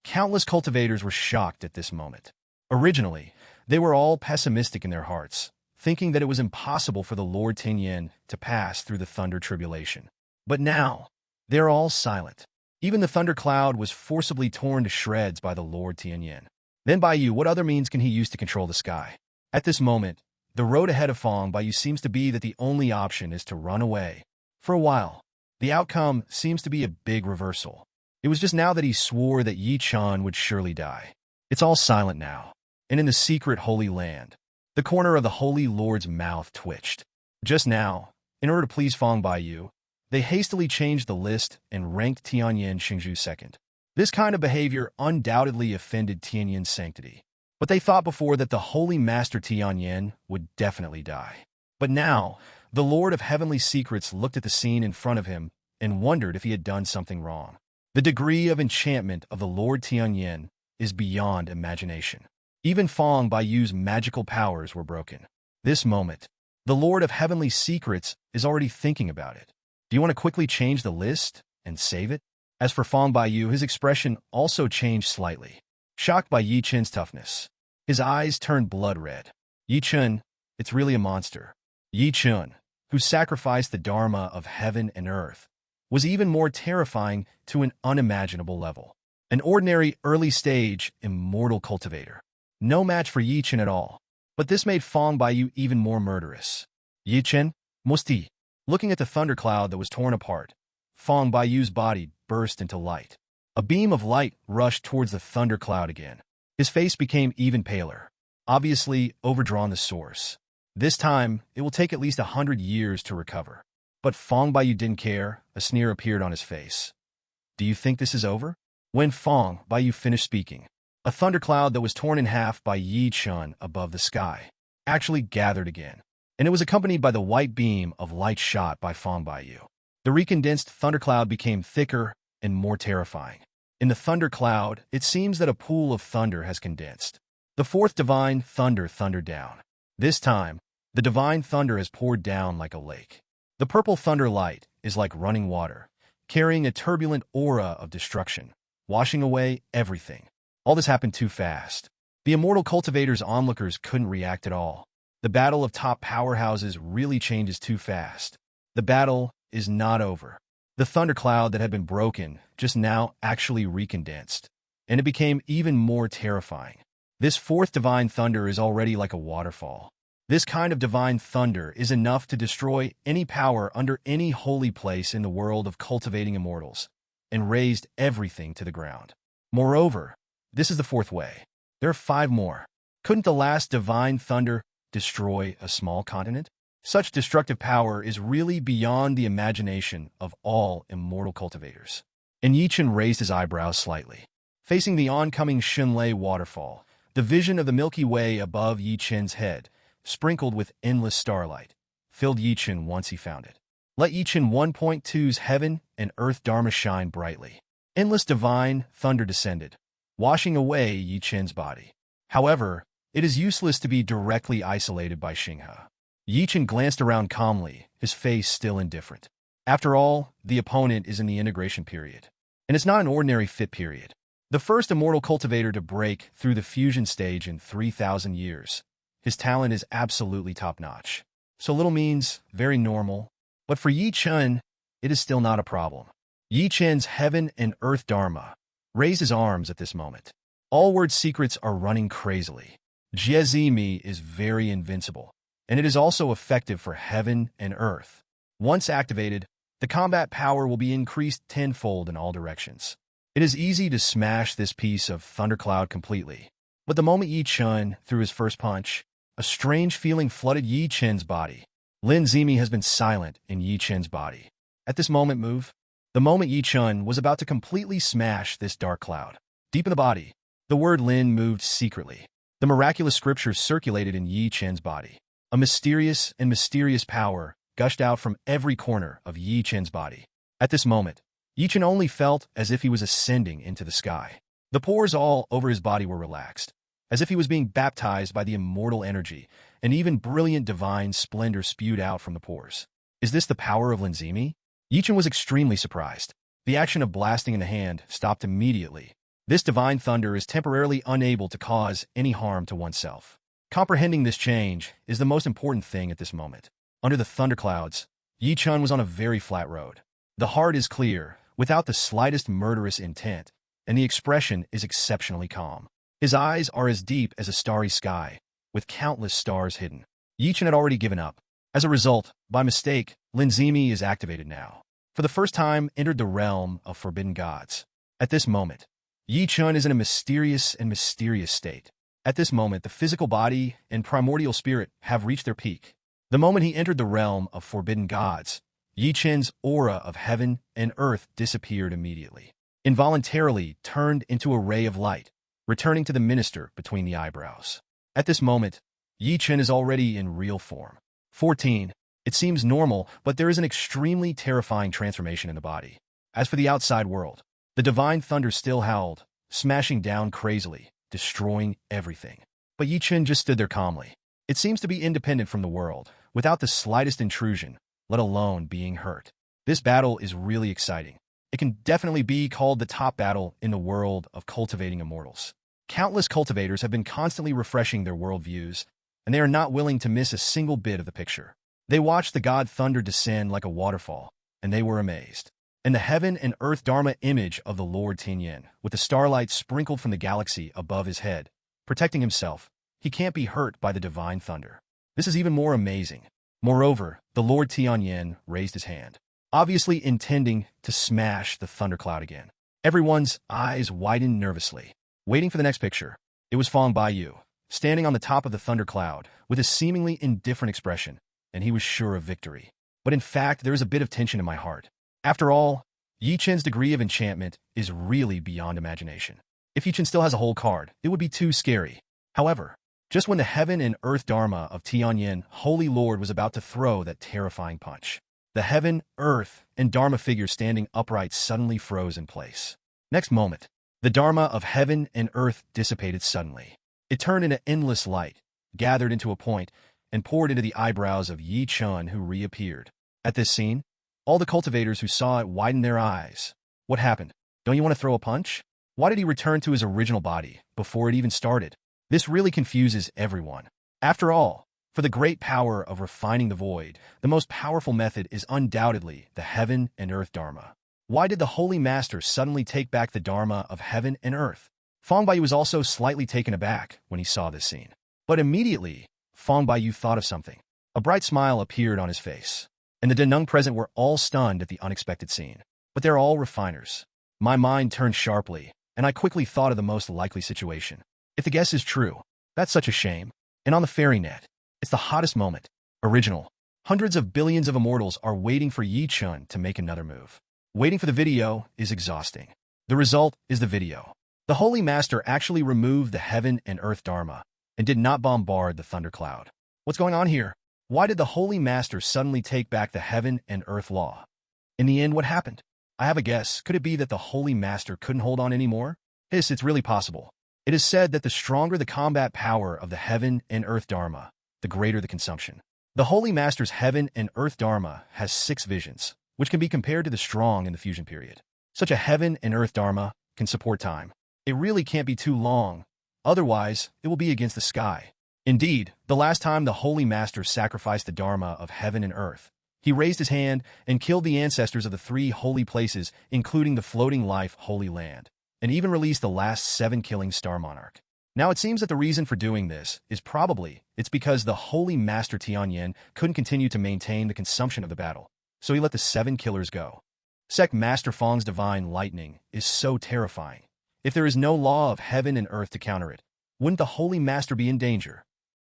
Countless cultivators were shocked at this moment. Originally, they were all pessimistic in their hearts, thinking that it was impossible for the Lord Tianyan to pass through the thunder tribulation. But now, they're all silent. Even the thundercloud was forcibly torn to shreds by the Lord Tianyan. Then Baiyu, what other means can he use to control the sky? At this moment, the road ahead of Fang Baiyu seems to be that the only option is to run away. For a while, the outcome seems to be a big reversal. It was just now that he swore that Chen would surely die. It's all silent now. And in the secret Holy Land, the corner of the Holy Lord's mouth twitched. Just now, in order to please Fang Baiyu, they hastily changed the list and ranked Tianyan Xingzhu second. This kind of behavior undoubtedly offended Tianyan's sanctity. But they thought before that the Holy Master Tianyan would definitely die. But now, the Lord of Heavenly Secrets looked at the scene in front of him and wondered if he had done something wrong. The degree of enchantment of the Lord Tianyan is beyond imagination. Even Fang Baiyu's magical powers were broken. This moment, the Lord of Heavenly Secrets is already thinking about it. Do you want to quickly change the list and save it? As for Fang Baiyu, his expression also changed slightly. Shocked by Chen's toughness, his eyes turned blood red. Chen, it's really a monster. Chen, who sacrificed the Dharma of heaven and earth, was even more terrifying to an unimaginable level. An ordinary early-stage immortal cultivator. No match for Chen at all. But this made Fang Baiyu even more murderous. Chen, Musti. Looking at the thundercloud that was torn apart, Fang Baiyu's body burst into light. A beam of light rushed towards the thundercloud again. His face became even paler, obviously overdrawn the source. This time, it will take at least 100 years to recover. But Fang Baiyu didn't care. A sneer appeared on his face. Do you think this is over? When Fang Baiyu finished speaking, A thundercloud that was torn in half by Chen above the sky actually gathered again, and it was accompanied by the white beam of light shot by Fangbai. The recondensed thundercloud became thicker and more terrifying. In the thundercloud, it seems that a pool of thunder has condensed. The fourth divine thunder thundered down. This time, the divine thunder has poured down like a lake. The purple thunder light is like running water, carrying a turbulent aura of destruction, washing away everything. All this happened too fast. The immortal cultivator's onlookers couldn't react at all. The battle of top powerhouses really changes too fast. The battle is not over. The thundercloud that had been broken just now actually recondensed, and it became even more terrifying. This fourth divine thunder is already like a waterfall. This kind of divine thunder is enough to destroy any power under any holy place in the world of cultivating immortals, and razed everything to the ground. Moreover, this is the fourth way. There are 5 more. Couldn't the last divine thunder destroy a small continent? Such destructive power is really beyond the imagination of all immortal cultivators. And Chen raised his eyebrows slightly. Facing the oncoming Xinlei waterfall, the vision of the Milky Way above Chen's head, sprinkled with endless starlight, filled Chen once he found it. Let Chen 1.2's heaven and earth dharma shine brightly. Endless divine thunder descended, washing away Chen's body. However, it is useless to be directly isolated by Xinghe. Chen glanced around calmly, his face still indifferent. After all, the opponent is in the integration period, and it's not an ordinary fit period. The first immortal cultivator to break through the fusion stage in 3,000 years. His talent is absolutely top-notch. So little means very normal, but for Chen, it is still not a problem. Chen's heaven and earth dharma raised his arms at this moment. All word secrets are running crazily. Jiezimi is very invincible, and it is also effective for heaven and earth. Once activated, the combat power will be increased tenfold in all directions. It is easy to smash this piece of thundercloud completely, but the moment Chen threw his first punch, a strange feeling flooded Chen's body. Lin Zimi has been silent in Chen's body. At this moment, the moment Chen was about to completely smash this dark cloud. Deep in the body, the word Lin moved secretly. The miraculous scriptures circulated in Chen's body. A mysterious power gushed out from every corner of Chen's body. At this moment, Chen only felt as if he was ascending into the sky. The pores all over his body were relaxed, as if he was being baptized by the immortal energy, and even brilliant divine splendor spewed out from the pores. Is this the power of Linzimi? Chen was extremely surprised. The action of blasting in the hand stopped immediately. This divine thunder is temporarily unable to cause any harm to oneself. Comprehending this change is the most important thing at this moment. Under the thunderclouds, Chen was on a very flat road. The heart is clear, without the slightest murderous intent, and the expression is exceptionally calm. His eyes are as deep as a starry sky, with countless stars hidden. Chen had already given up. As a result, by mistake, Linzimi is activated now. For the first time, entered the realm of forbidden gods. At this moment, Chen is in a mysterious state. At this moment, the physical body and primordial spirit have reached their peak. The moment he entered the realm of forbidden gods, Chen's aura of heaven and earth disappeared immediately, involuntarily turned into a ray of light, returning to the minister between the eyebrows. At this moment, Chen is already in real form. 14. It seems normal, but there is an extremely terrifying transformation in the body. As for the outside world, the divine thunder still howled, smashing down crazily, destroying everything. But Chen just stood there calmly. It seems to be independent from the world, without the slightest intrusion, let alone being hurt. This battle is really exciting. It can definitely be called the top battle in the world of cultivating immortals. Countless cultivators have been constantly refreshing their worldviews, and they are not willing to miss a single bit of the picture. They watched the god thunder descend like a waterfall, and they were amazed. And the heaven and earth dharma image of the Lord Tianyan, with the starlight sprinkled from the galaxy above his head, protecting himself, he can't be hurt by the divine thunder. This is even more amazing. Moreover, the Lord Tianyan raised his hand, obviously intending to smash the thundercloud again. Everyone's eyes widened nervously, waiting for the next picture. It was Fang Baiyu, standing on the top of the thundercloud, with a seemingly indifferent expression, and he was sure of victory. But in fact, there is a bit of tension in my heart. After all, Chen's degree of enchantment is really beyond imagination. If Chen still has a whole card, it would be too scary. However, just when the heaven and earth Dharma of Tianyan, Holy Lord, was about to throw that terrifying punch, the heaven, earth, and Dharma figure standing upright suddenly froze in place. Next moment, the Dharma of heaven and earth dissipated suddenly. It turned into endless light, gathered into a point, and poured into the eyebrows of Yi Chen, who reappeared. At this scene, all the cultivators who saw it widened their eyes. What happened? Don't you want to throw a punch? Why did he return to his original body before it even started? This really confuses everyone. After all, for the great power of refining the void, the most powerful method is undoubtedly the heaven and earth Dharma. Why did the Holy Master suddenly take back the Dharma of heaven and earth? Feng Baiyu was also slightly taken aback when he saw this scene. But immediately, Feng Baiyu thought of something. A bright smile appeared on his face, and the Denung present were all stunned at the unexpected scene. But they're all refiners. My mind turned sharply, and I quickly thought of the most likely situation. If the guess is true, that's such a shame. And on the fairy net, it's the hottest moment. Original. Hundreds of billions of immortals are waiting for Yi Chen to make another move. Waiting for the video is exhausting. The result is the video. The Holy Master actually removed the heaven and earth Dharma and did not bombard the thundercloud. What's going on here? Why did the Holy Master suddenly take back the heaven and earth law? In the end, what happened? I have a guess. Could it be that the Holy Master couldn't hold on anymore? Yes, it's really possible. It is said that the stronger the combat power of the heaven and earth Dharma, the greater the consumption. The Holy Master's heaven and earth Dharma has 6 visions, which can be compared to the strong in the fusion period. Such a heaven and earth Dharma can support time. It really can't be too long, otherwise it will be against the sky. Indeed, the last time the Holy Master sacrificed the Dharma of heaven and earth, he raised his hand and killed the ancestors of the 3 holy places, including the floating life Holy Land, and even released the last 7 killing Star Monarch. Now it seems that the reason for doing this is it's because the Holy Master Tianyan couldn't continue to maintain the consumption of the battle, so he let the 7 killers go. Sect Master Feng's divine lightning is so terrifying. If there is no law of heaven and earth to counter it, wouldn't the Holy Master be in danger?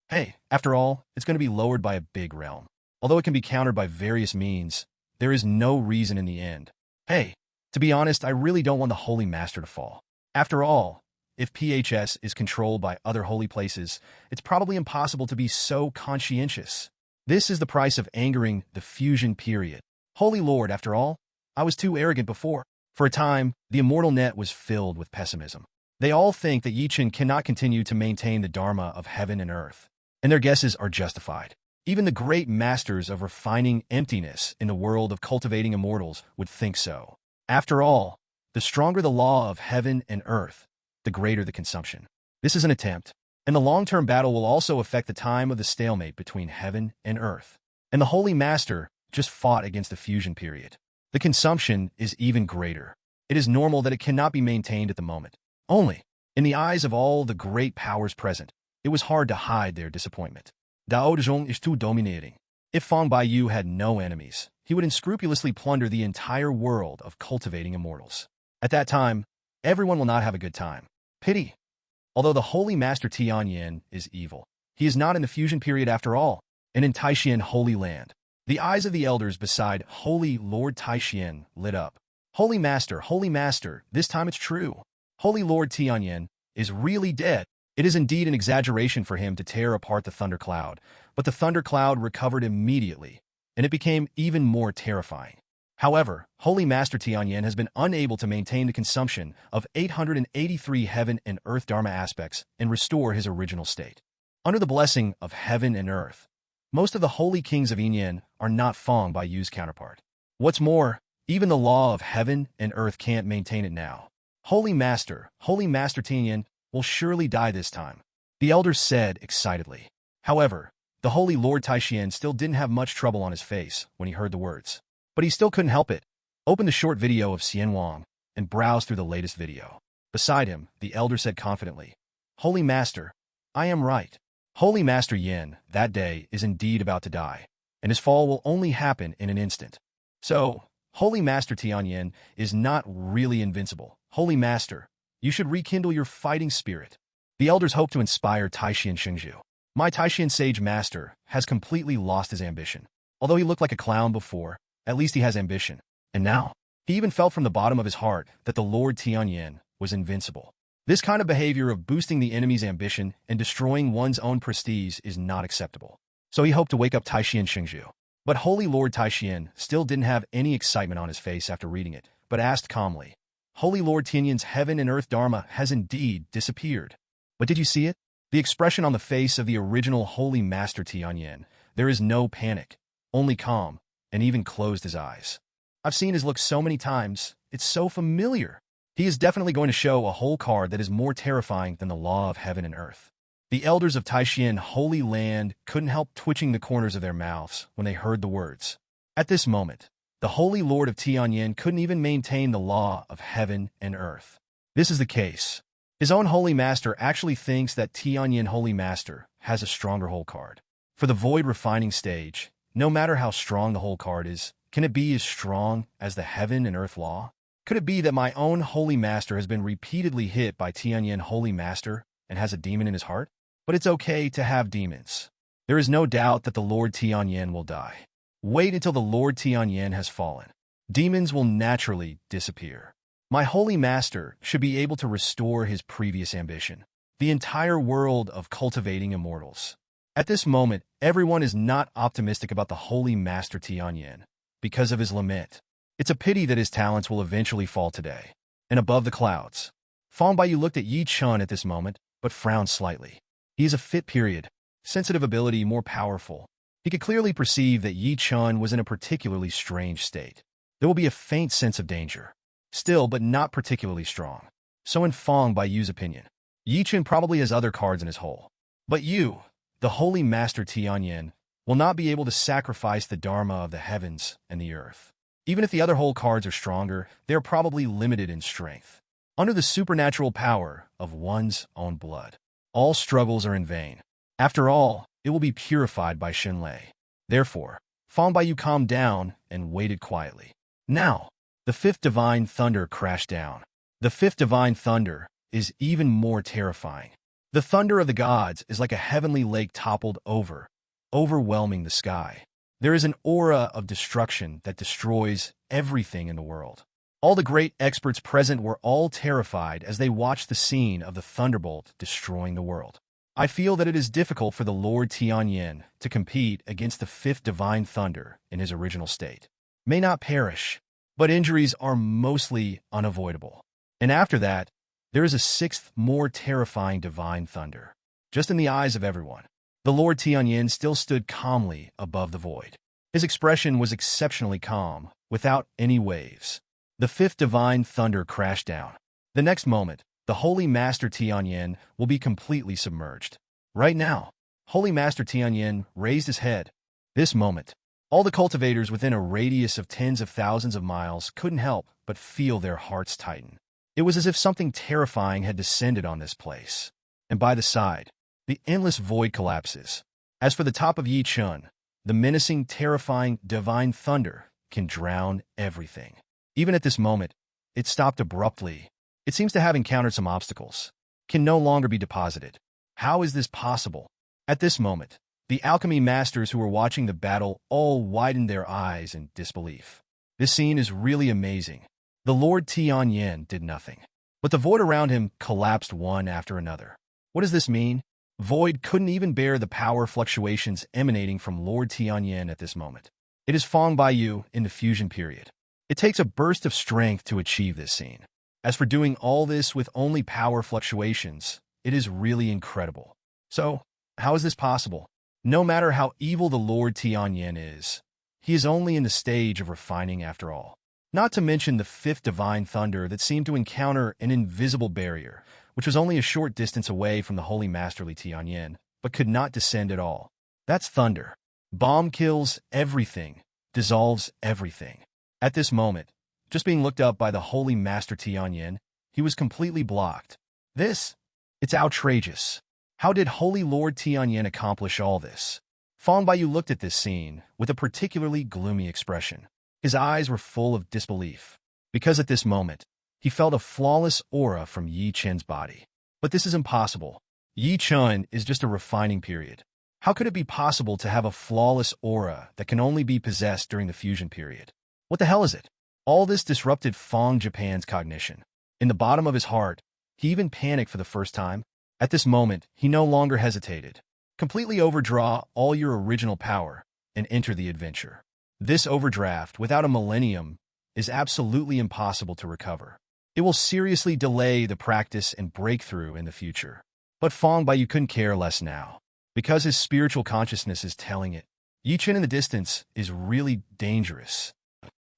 Hey, after all, it's going to be lowered by a big realm. Although it can be countered by various means, there is no reason in the end. Hey, to be honest, I really don't want the Holy Master to fall. After all, if PHS is controlled by other holy places, it's probably impossible to be so conscientious. This is the price of angering the fusion period. Holy Lord, after all, I was too arrogant before. For a time, the immortal net was filled with pessimism. They all think that Yi Chen cannot continue to maintain the Dharma of heaven and earth, and their guesses are justified. Even the great masters of refining emptiness in the world of cultivating immortals would think so. After all, the stronger the law of heaven and earth, the greater the consumption. This is an attempt, and the long-term battle will also affect the time of the stalemate between heaven and earth. And the Holy Master just fought against the fusion period. The consumption is even greater. It is normal that it cannot be maintained at the moment. Only, in the eyes of all the great powers present, it was hard to hide their disappointment. Dao Zhong is too dominating. If Feng Baiyu had no enemies, he would unscrupulously plunder the entire world of cultivating immortals. At that time, everyone will not have a good time. Pity. Although the Holy Master Tianyan is evil, he is not in the fusion period after all, and in Taishan Holy Land. The eyes of the elders beside Holy Lord Taishan lit up. Holy Master, this time it's true. Holy Lord Tianyan is really dead. It is indeed an exaggeration for him to tear apart the thundercloud, but the thundercloud recovered immediately, and it became even more terrifying. However, Holy Master Tianyan has been unable to maintain the consumption of 883 heaven and earth Dharma aspects and restore his original state. Under the blessing of heaven and earth, most of the holy kings of Yinan are not Feng Baiyu's counterpart. What's more, even the law of heaven and earth can't maintain it now. Holy Master Tianyan will surely die this time, the elders said excitedly. However, the Holy Lord Taishan still didn't have much trouble on his face when he heard the words. But he still couldn't help it. Open the short video of Xian Wang and browse through the latest video. Beside him, the elder said confidently, Holy Master, I am right. Holy Master Yin, that day, is indeed about to die, and his fall will only happen in an instant. So, Holy Master Tianyan is not really invincible. Holy Master, you should rekindle your fighting spirit. The elders hope to inspire Taishan Shengzhu. My Taishan Sage Master has completely lost his ambition. Although he looked like a clown before, at least he has ambition. And now, he even felt from the bottom of his heart that the Lord Tianyan was invincible. This kind of behavior of boosting the enemy's ambition and destroying one's own prestige is not acceptable. So he hoped to wake up Tianyan Shengzhu. But Holy Lord Tianyan still didn't have any excitement on his face after reading it, but asked calmly, Holy Lord Tianyan's heaven and earth dharma has indeed disappeared. But did you see it? The expression on the face of the original Holy Master Tianyan. There is no panic, only calm, and even closed his eyes. I've seen his look so many times, it's so familiar. He is definitely going to show a whole card that is more terrifying than the law of heaven and earth. The elders of Taishan Holy Land couldn't help twitching the corners of their mouths when they heard the words. At this moment, the Holy Lord of Tianyan couldn't even maintain the law of heaven and earth. This is the case. His own Holy Master actually thinks that Tianyan Holy Master has a stronger whole card. For the void refining stage, no matter how strong the whole card is, can it be as strong as the heaven and earth law? Could it be that my own Holy Master has been repeatedly hit by Tianyan Holy Master and has a demon in his heart? But it's okay to have demons. There is no doubt that the Lord Tianyan will die. Wait until the Lord Tianyan has fallen. Demons will naturally disappear. My Holy Master should be able to restore his previous ambition, the entire world of cultivating immortals. At this moment, everyone is not optimistic about the Holy Master Tianyan because of his lament. It's a pity that his talents will eventually fall today. And above the clouds, Fang Baiyu looked at Chen at this moment, but frowned slightly. He is a fit period, sensitive ability more powerful. He could clearly perceive that Chen was in a particularly strange state. There will be a faint sense of danger, still but not particularly strong. So in Fang Baiyu's opinion, Chen probably has other cards in his hole. But you, the Holy Master Tianyan, will not be able to sacrifice the Dharma of the heavens and the earth. Even if the other whole cards are stronger, they are probably limited in strength. Under the supernatural power of one's own blood, all struggles are in vain. After all, it will be purified by Shenlei. Therefore, Fang Baiyu calmed down and waited quietly. Now, the fifth divine thunder crashed down. The fifth divine thunder is even more terrifying. The thunder of the gods is like a heavenly lake toppled over, overwhelming the sky. There is an aura of destruction that destroys everything in the world. All the great experts present were all terrified as they watched the scene of the thunderbolt destroying the world. I feel that it is difficult for the Lord Tianyan to compete against the fifth divine thunder in his original state. May not perish, but injuries are mostly unavoidable. And after that, there is a sixth, more terrifying divine thunder. Just in the eyes of everyone, the Lord Tianyan still stood calmly above the void. His expression was exceptionally calm, without any waves. The fifth divine thunder crashed down. The next moment, the Holy Master Tianyan will be completely submerged. Right now, Holy Master Tianyan raised his head. This moment, all the cultivators within a radius of tens of thousands of miles couldn't help but feel their hearts tighten. It was as if something terrifying had descended on this place. And by the side, the endless void collapses. As for the top of Chen, the menacing, terrifying, divine thunder can drown everything. Even at this moment, it stopped abruptly. It seems to have encountered some obstacles. Can no longer be deposited. How is this possible? At this moment, the alchemy masters who were watching the battle all widened their eyes in disbelief. This scene is really amazing. The Lord Tianyan did nothing, but the void around him collapsed one after another. What does this mean? Void couldn't even bear the power fluctuations emanating from Lord Tianyan at this moment. It is Fang Baiyu in the fusion period. It takes a burst of strength to achieve this scene. As for doing all this with only power fluctuations, it is really incredible. So, how is this possible? No matter how evil the Lord Tianyan is, he is only in the stage of refining after all. Not to mention the fifth divine thunder that seemed to encounter an invisible barrier, which was only a short distance away from the Holy Masterly Tianyan, but could not descend at all. That's thunder. Bomb kills everything, dissolves everything. At this moment, just being looked up by the Holy Master Tianyan, he was completely blocked. It's outrageous. How did Holy Lord Tianyan accomplish all this? Fang Baiyu looked at this scene with a particularly gloomy expression. His eyes were full of disbelief, because at this moment, he felt a flawless aura from Chen's body. But this is impossible. Chen is just a refining period. How could it be possible to have a flawless aura that can only be possessed during the fusion period? What the hell is it? All this disrupted Fang Japan's cognition. In the bottom of his heart, He even panicked for the first time. At this moment, he no longer hesitated. Completely overdraw all your original power and enter the adventure. This overdraft, without a millennium, is absolutely impossible to recover. It will seriously delay the practice and breakthrough in the future. But Fong Baiyu couldn't care less now, because his spiritual consciousness is telling it. Yi Chen in the distance is really dangerous.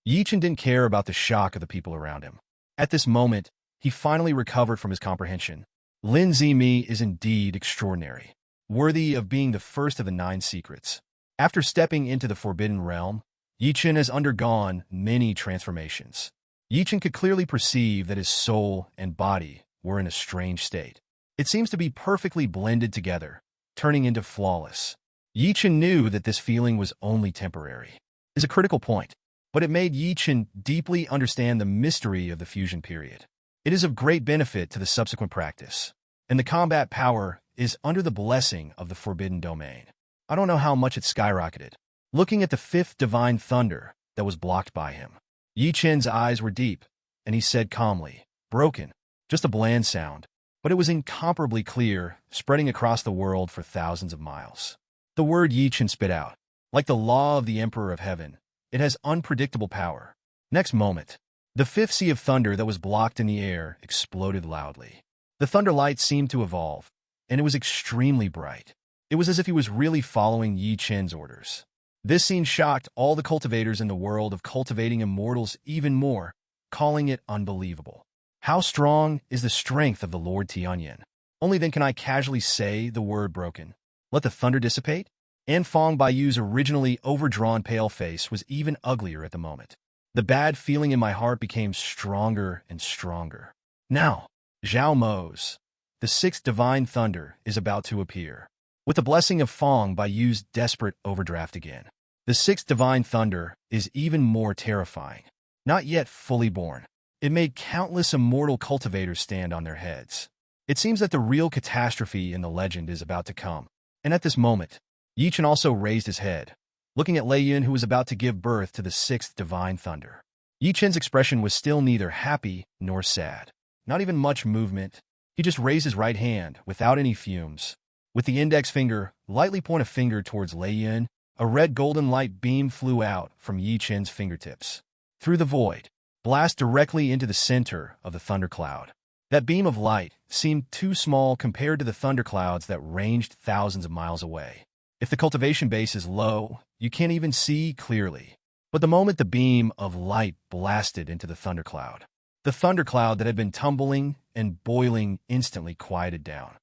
Yi Chen didn't care about the shock of the people around him. At this moment, he finally recovered from his comprehension. Lin Zimi is indeed extraordinary, worthy of being the first of the 9 secrets. After stepping into the Forbidden Realm, Yi Chen has undergone many transformations. Yi Chen could clearly perceive that his soul and body were in a strange state. It seems to be perfectly blended together, turning into flawless. Yi Chen knew that this feeling was only temporary. Is a critical point, but it made Yi Chen deeply understand the mystery of the fusion period. It is of great benefit to the subsequent practice, and the combat power is under the blessing of the Forbidden Domain. I don't know how much it skyrocketed. Looking at the 5th divine thunder that was blocked by him, Yi Chen's eyes were deep, and he said calmly, "Broken." Just a bland sound, but it was incomparably clear, spreading across the world for thousands of miles. The word Yi Chen spit out, like the law of the Emperor of Heaven, it has unpredictable power. Next moment, the 5th sea of thunder that was blocked in the air exploded loudly. The thunder light seemed to evolve, and it was extremely bright. It was as if he was really following Yi Chen's orders. This scene shocked all the cultivators in the world of cultivating immortals even more, calling it unbelievable. How strong is the strength of the Lord Tianyan? Only then can I casually say the word broken. Let the thunder dissipate? And Fong Baiyu's originally overdrawn pale face was even uglier at the moment. The bad feeling in my heart became stronger and stronger. Now, Zhao Mo's, the 6th divine thunder, is about to appear. With the blessing of Fong Baiyu's desperate overdraft again. The 6th divine thunder is even more terrifying. Not yet fully born, it made countless immortal cultivators stand on their heads. It seems that the real catastrophe in the legend is about to come. And at this moment, Yi Chen also raised his head, looking at Lei Yun, who was about to give birth to the 6th divine thunder. Yi Chen's expression was still neither happy nor sad. Not even much movement. He just raised his right hand without any fumes. With the index finger, lightly point a finger towards Lei Yun, a red golden light beam flew out from Yi Chen's fingertips. Through the void, blast directly into the center of the thundercloud. That beam of light seemed too small compared to the thunderclouds that ranged thousands of miles away. If the cultivation base is low, you can't even see clearly. But the moment the beam of light blasted into the thundercloud that had been tumbling and boiling instantly quieted down.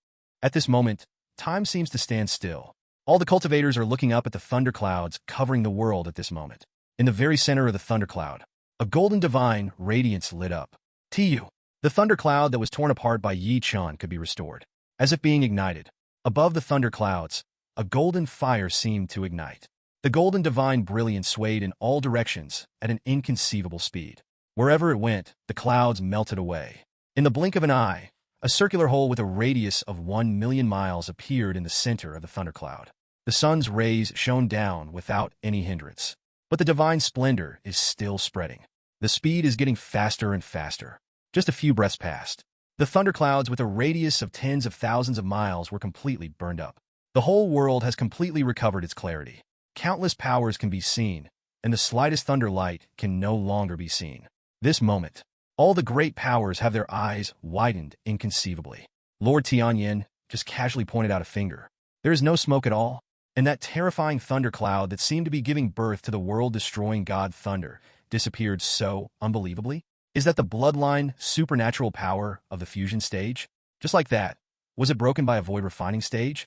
At this moment, time seems to stand still. All the cultivators are looking up at the thunderclouds covering the world at this moment. In the very center of the thundercloud, a golden divine radiance lit up. Tu, the thundercloud that was torn apart by Yi Chen, could be restored. As if being ignited, above the thunderclouds, a golden fire seemed to ignite. The golden divine brilliance swayed in all directions at an inconceivable speed. Wherever it went, the clouds melted away. In the blink of an eye, a circular hole with a radius of 1,000,000 miles appeared in the center of the thundercloud. The sun's rays shone down without any hindrance. But the divine splendor is still spreading. The speed is getting faster and faster. Just a few breaths passed. The thunderclouds with a radius of tens of thousands of miles were completely burned up. The whole world has completely recovered its clarity. Countless powers can be seen, and the slightest thunder light can no longer be seen. This moment, all the great powers have their eyes widened inconceivably. Lord Tianyan just casually pointed out a finger. There is no smoke at all, and that terrifying thundercloud that seemed to be giving birth to the world-destroying god Thunder disappeared so unbelievably. Is that the bloodline supernatural power of the fusion stage? Just like that, was it broken by a void refining stage?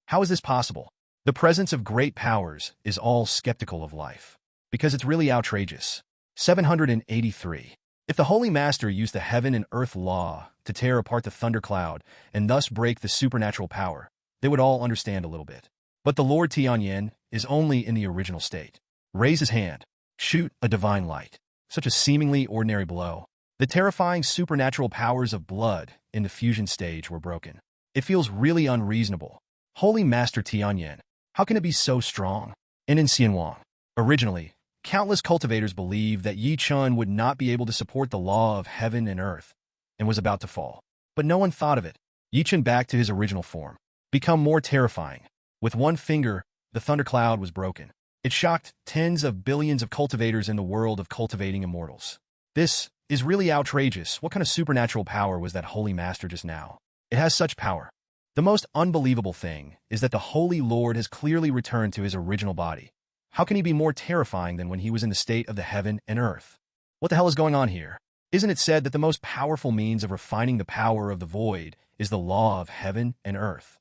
How is this possible? The presence of great powers is all skeptical of life, because it's really outrageous. 783. If the Holy Master used the heaven and earth law to tear apart the thundercloud and thus break the supernatural power, they would all understand a little bit. But the Lord Tianyan is only in the original state. Raise his hand. Shoot a divine light. Such a seemingly ordinary blow. The terrifying supernatural powers of blood in the fusion stage were broken. It feels really unreasonable. Holy Master Tianyan, how can it be so strong? And in Xianwang, originally, countless cultivators believed that Yi Chen would not be able to support the law of heaven and earth, and was about to fall. But no one thought of it. Yi Chen back to his original form. Become more terrifying. With one finger, the thundercloud was broken. It shocked tens of billions of cultivators in the world of cultivating immortals. This is really outrageous. What kind of supernatural power was that holy master just now? It has such power. The most unbelievable thing is that the Holy Lord has clearly returned to his original body. How can he be more terrifying than when he was in the state of the heaven and earth? What the hell is going on here? Isn't it said that the most powerful means of refining the power of the void is the law of heaven and earth?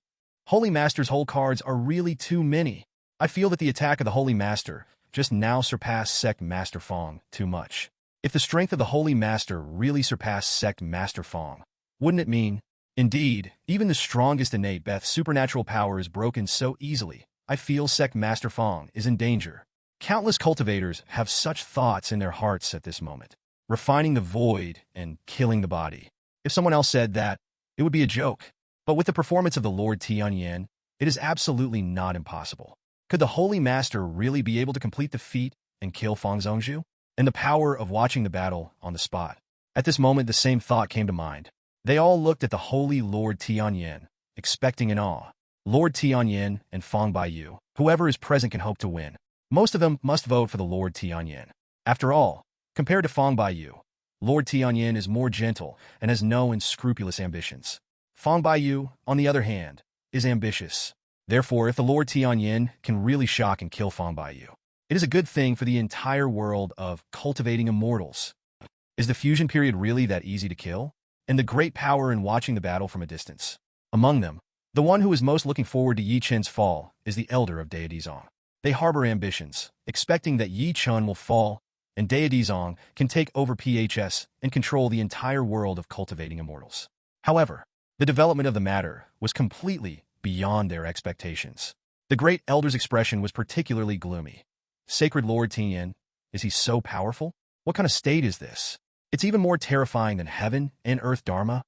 Holy Master's whole cards are really too many. I feel that the attack of the Holy Master just now surpassed Sect Master Fong too much. If the strength of the Holy Master really surpassed Sect Master Fong, wouldn't it mean? Indeed, even the strongest innate Beth supernatural power is broken so easily. I feel Sect Master Fong is in danger. Countless cultivators have such thoughts in their hearts at this moment. Refining the void and killing the body. If someone else said that, it would be a joke. But with the performance of the Lord Tianyan, it is absolutely not impossible. Could the Holy Master really be able to complete the feat and kill Fong Zhongzhu? And the power of watching the battle on the spot. At this moment, the same thought came to mind. They all looked at the Holy Lord Tianyan, expecting in awe. Lord Tianyan and Fong Baiyu, whoever is present can hope to win. Most of them must vote for the Lord Tianyan. After all, compared to Fong Baiyu, Lord Tianyan is more gentle and has no unscrupulous ambitions. Fong Baiyu, on the other hand, is ambitious. Therefore, if the Lord Tianyan can really shock and kill Fong Baiyu, it is a good thing for the entire world of cultivating immortals. Is the fusion period really that easy to kill? And the great power in watching the battle from a distance. Among them, the one who is most looking forward to Yi Chen's fall is the elder of Deity Zong. They harbor ambitions, expecting that Yi Chen will fall and Deity Zong can take over PHS and control the entire world of cultivating immortals. However, the development of the matter was completely beyond their expectations. The great elder's expression was particularly gloomy. Sacred Lord Tianyan, is he so powerful? What kind of state is this? It's even more terrifying than heaven and earth Dharma.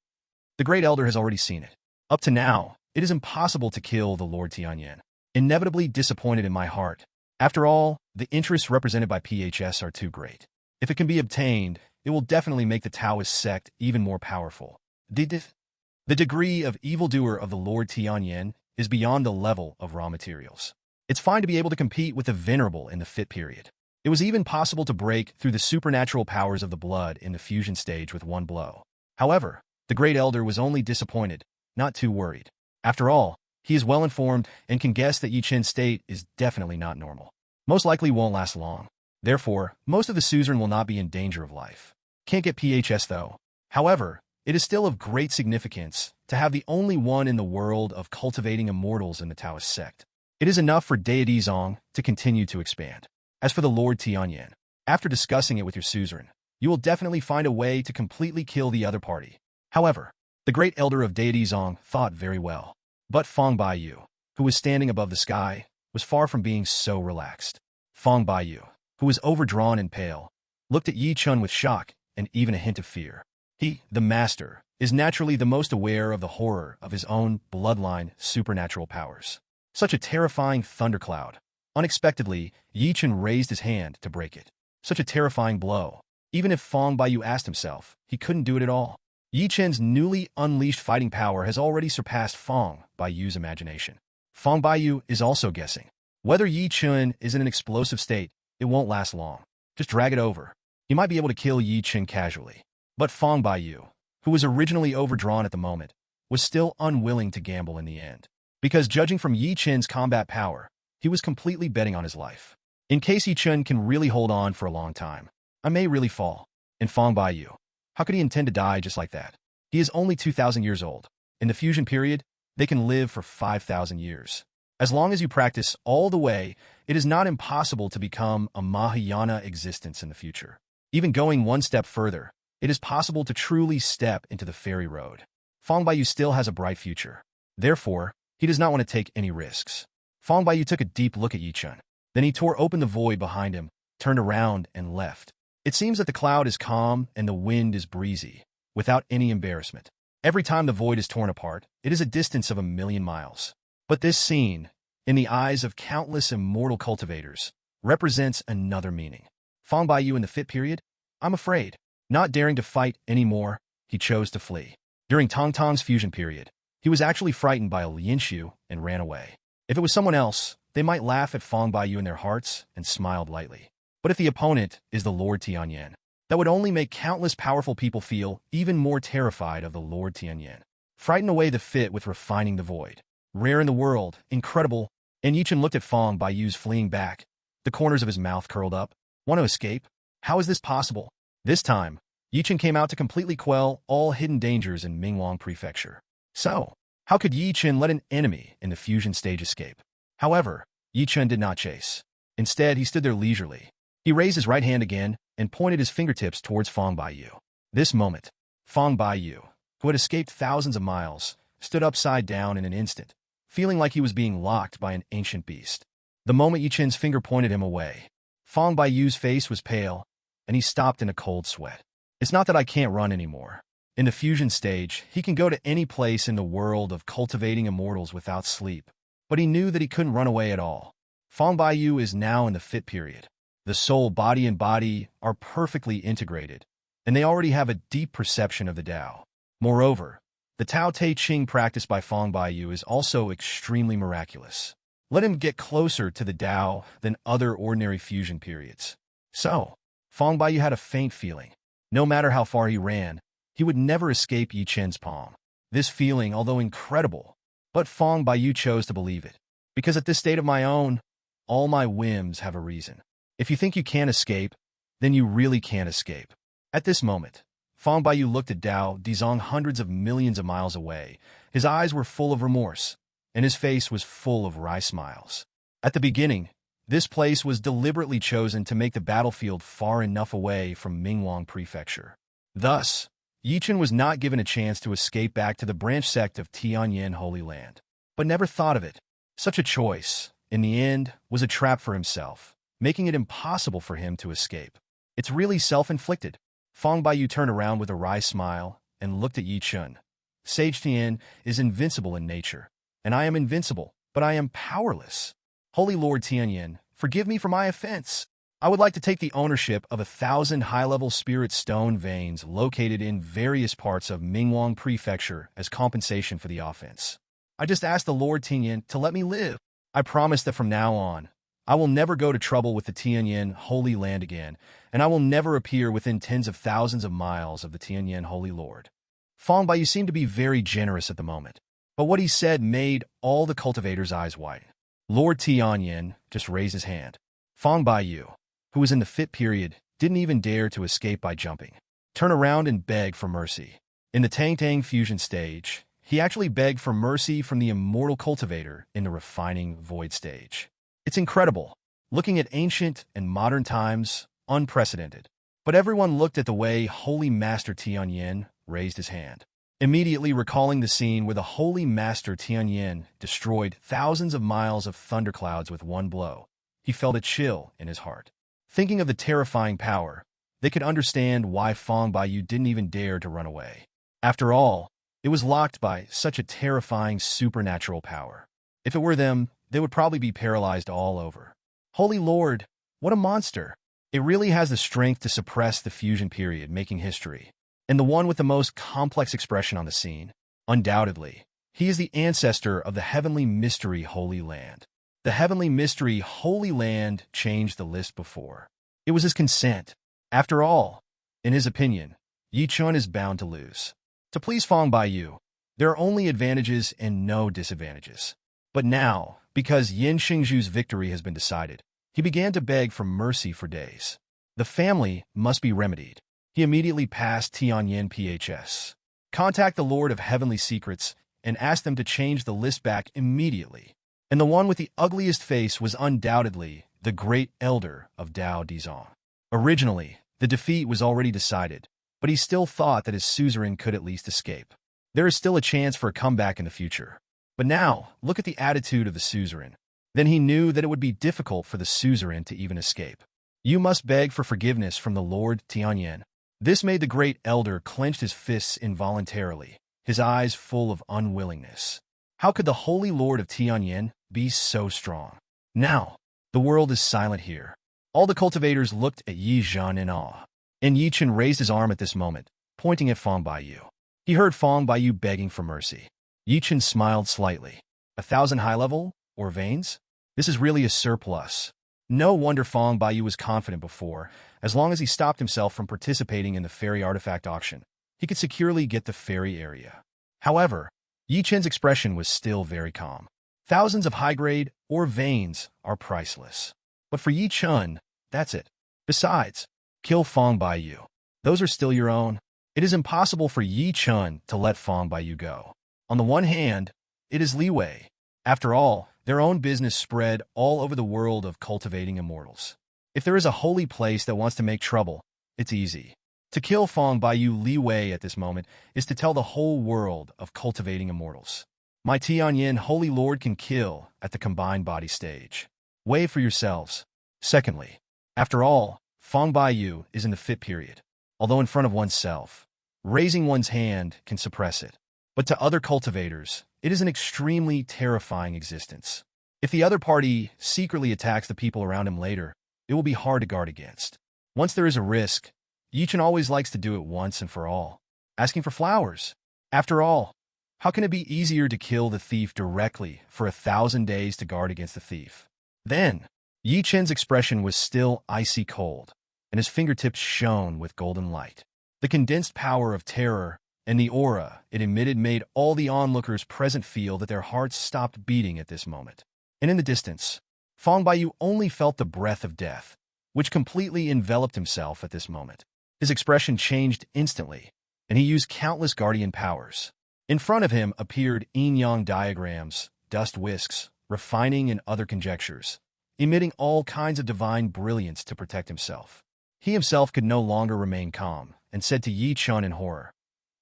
The great elder has already seen it. Up to now, it is impossible to kill the Lord Tianyan. Inevitably disappointed in my heart. After all, the interests represented by PHS are too great. If it can be obtained, it will definitely make the Taoist sect even more powerful. The degree of evildoer of the Lord Tianyan is beyond the level of raw materials. It's fine to be able to compete with the venerable in the fit period. It was even possible to break through the supernatural powers of the blood in the fusion stage with one blow. However, the great elder was only disappointed, not too worried. After all, he is well informed and can guess that Yi Chen's state is definitely not normal. Most likely won't last long. Therefore, most of the suzerain will not be in danger of life. Can't get PHS though. However, it is still of great significance to have the only one in the world of cultivating immortals in the Taoist sect. It is enough for Deity Zong to continue to expand. As for the Lord Tianyan, after discussing it with your suzerain, you will definitely find a way to completely kill the other party. However, the great elder of Deity Zong thought very well. But Fong Baiyu, who was standing above the sky, was far from being so relaxed. Fong Baiyu, who was overdrawn and pale, looked at Yi Chen with shock and even a hint of fear. He, the master, is naturally the most aware of the horror of his own bloodline supernatural powers. Such a terrifying thundercloud. Unexpectedly, Yi Chen raised his hand to break it. Such a terrifying blow. Even if Fong Baiyu asked himself, he couldn't do it at all. Yi Chen's newly unleashed fighting power has already surpassed Fong Baiyu's imagination. Fong Baiyu is also guessing. Whether Yi Chen is in an explosive state, it won't last long. Just drag it over. He might be able to kill Yi Chen casually. But Fong Baiyu, who was originally overdrawn at the moment, was still unwilling to gamble in the end. Because judging from Yi Chen's combat power, he was completely betting on his life. In case Yi Chen can really hold on for a long time, I may really fall. And Fong Baiyu, how could he intend to die just like that? He is only 2,000 years old. In the fusion period, they can live for 5,000 years. As long as you practice all the way, it is not impossible to become a Mahayana existence in the future. Even going one step further, it is possible to truly step into the fairy road. Fong Baiyu still has a bright future. Therefore, he does not want to take any risks. Fong Baiyu took a deep look at Yi Chen. Then he tore open the void behind him, turned around, and left. It seems that the cloud is calm and the wind is breezy, without any embarrassment. Every time the void is torn apart, it is a distance of 1,000,000 miles. But this scene, in the eyes of countless immortal cultivators, represents another meaning. Fong Baiyu in the fit period? I'm afraid. Not daring to fight anymore, he chose to flee. During Tong Tong's fusion period, he was actually frightened by a Lianshu and ran away. If it was someone else, they might laugh at Fang Baiyu in their hearts and smiled lightly. But if the opponent is the Lord Tianyan, that would only make countless powerful people feel even more terrified of the Lord Tianyan. Frighten away the fit with refining the void. Rare in the world, incredible, and Yichen looked at Fang Baiyu's fleeing back. The corners of his mouth curled up. Want to escape? How is this possible? This time, Yichen came out to completely quell all hidden dangers in Mingwang Prefecture. So, how could Yichen let an enemy in the fusion stage escape? However, Yichen did not chase. Instead, he stood there leisurely. He raised his right hand again and pointed his fingertips towards Fang Baiyu. This moment, Fang Baiyu, who had escaped thousands of miles, stood upside down in an instant, feeling like he was being locked by an ancient beast. The moment Yichen's finger pointed him away, Fang Baiyu's face was pale, and he stopped in a cold sweat. It's not that I can't run anymore. In the fusion stage, he can go to any place in the world of cultivating immortals without sleep. But he knew that he couldn't run away at all. Fang Baiyu is now in the fit period. The soul, body, and body are perfectly integrated, and they already have a deep perception of the Tao. Moreover, the Tao Te Ching practiced by Fang Baiyu is also extremely miraculous. Let him get closer to the Tao than other ordinary fusion periods. So, Fang Baiyu had a faint feeling. No matter how far he ran, he would never escape Yi Chen's palm. This feeling, although incredible, but Fang Baiyu chose to believe it. Because at this state of my own, all my whims have a reason. If you think you can't escape, then you really can't escape. At this moment, Fang Baiyu looked at Dao Dizong hundreds of millions of miles away. His eyes were full of remorse, and his face was full of wry smiles. At the beginning, this place was deliberately chosen to make the battlefield far enough away from Mingwang Prefecture. Thus, Yichen was not given a chance to escape back to the branch sect of Tianyan Holy Land, but never thought of it. Such a choice, in the end, was a trap for himself, making it impossible for him to escape. It's really self-inflicted. Fang Baiyu turned around with a wry smile and looked at Yi Chen. Sage Tian is invincible in nature, and I am invincible, but I am powerless. Holy Lord Tianyan, forgive me for my offense. I would like to take the ownership of 1,000 high-level spirit stone veins located in various parts of Mingwang Prefecture as compensation for the offense. I just asked the Lord Tianyan to let me live. I promise that from now on, I will never go to trouble with the Tianyan Holy Land again, and I will never appear within tens of thousands of miles of the Tianyan Holy Lord. Fang Baiyu seemed to be very generous at the moment, but what he said made all the cultivators' eyes widen. Lord Tianyan just raised his hand. Fang Baiyu, who was in the fit period, didn't even dare to escape by jumping. Turn around and beg for mercy. In the Tang Tang fusion stage, he actually begged for mercy from the immortal cultivator in the refining void stage. It's incredible. Looking at ancient and modern times, unprecedented. But everyone looked at the way Holy Master Tianyan raised his hand, immediately recalling the scene where the Holy Master Tianyan destroyed thousands of miles of thunderclouds with one blow. He felt a chill in his heart. Thinking of the terrifying power, they could understand why Fang Baiyu didn't even dare to run away. After all, it was locked by such a terrifying supernatural power. If it were them, they would probably be paralyzed all over. Holy Lord, what a monster! It really has the strength to suppress the fusion period, making history. And the one with the most complex expression on the scene? Undoubtedly, he is the ancestor of the Heavenly Mystery Holy Land. The Heavenly Mystery Holy Land changed the list before. It was his consent. After all, in his opinion, Yi Chen is bound to lose. To please Fang Baiyu, there are only advantages and no disadvantages. But now, because Yin Xingzhu's victory has been decided, he began to beg for mercy for days. The family must be remedied. He immediately passed Tianyan PHS. Contact the Lord of Heavenly Secrets and ask them to change the list back immediately. And the one with the ugliest face was undoubtedly the great elder of Dao Dizong. Originally, the defeat was already decided, but he still thought that his suzerain could at least escape. There is still a chance for a comeback in the future. But now, look at the attitude of the suzerain. Then he knew that it would be difficult for the suzerain to even escape. You must beg for forgiveness from the Lord Tianyan. This made the great elder clench his fists involuntarily, his eyes full of unwillingness. How could the Holy Lord of Tianyan be so strong? Now, the world is silent here. All the cultivators looked at Yi Zhan in awe. And Yi Chen raised his arm at this moment, pointing at Fang Baiyu. He heard Fong Baiyu begging for mercy. Yi Chen smiled slightly. 1,000 high level, or veins? This is really a surplus. No wonder Fong Baiyu was confident before. As long as he stopped himself from participating in the fairy artifact auction, he could securely get the fairy area. However, Yi Chen's expression was still very calm. Thousands of high-grade, or veins, are priceless. But for Yi Chen, that's it. Besides, kill Fong Baiyu. Those are still your own. It is impossible for Yi Chen to let Fong Baiyu go. On the one hand, it is leeway. After all, their own business spread all over the world of cultivating immortals. If there is a holy place that wants to make trouble, it's easy. To kill Fong Baiyu leeway at this moment is to tell the whole world of cultivating immortals. My Tianyan Holy Lord can kill at the combined body stage. Weigh for yourselves. Secondly, after all, Fong Baiyu is in the fit period. Although in front of oneself, raising one's hand can suppress it. But to other cultivators, it is an extremely terrifying existence. If the other party secretly attacks the people around him later, it will be hard to guard against. Once there is a risk, Yi Chen always likes to do it once and for all, asking for flowers. After all, how can it be easier to kill the thief directly for 1,000 days to guard against the thief? Then, Yi Chen's expression was still icy cold, and his fingertips shone with golden light. The condensed power of terror and the aura it emitted made all the onlookers present feel that their hearts stopped beating at this moment. And in the distance, Fong Baiyu only felt the breath of death, which completely enveloped himself at this moment. His expression changed instantly, and he used countless guardian powers. In front of him appeared yin-yang diagrams, dust whisks, refining and other conjectures, emitting all kinds of divine brilliance to protect himself. He himself could no longer remain calm, and said to Yi Chen in horror,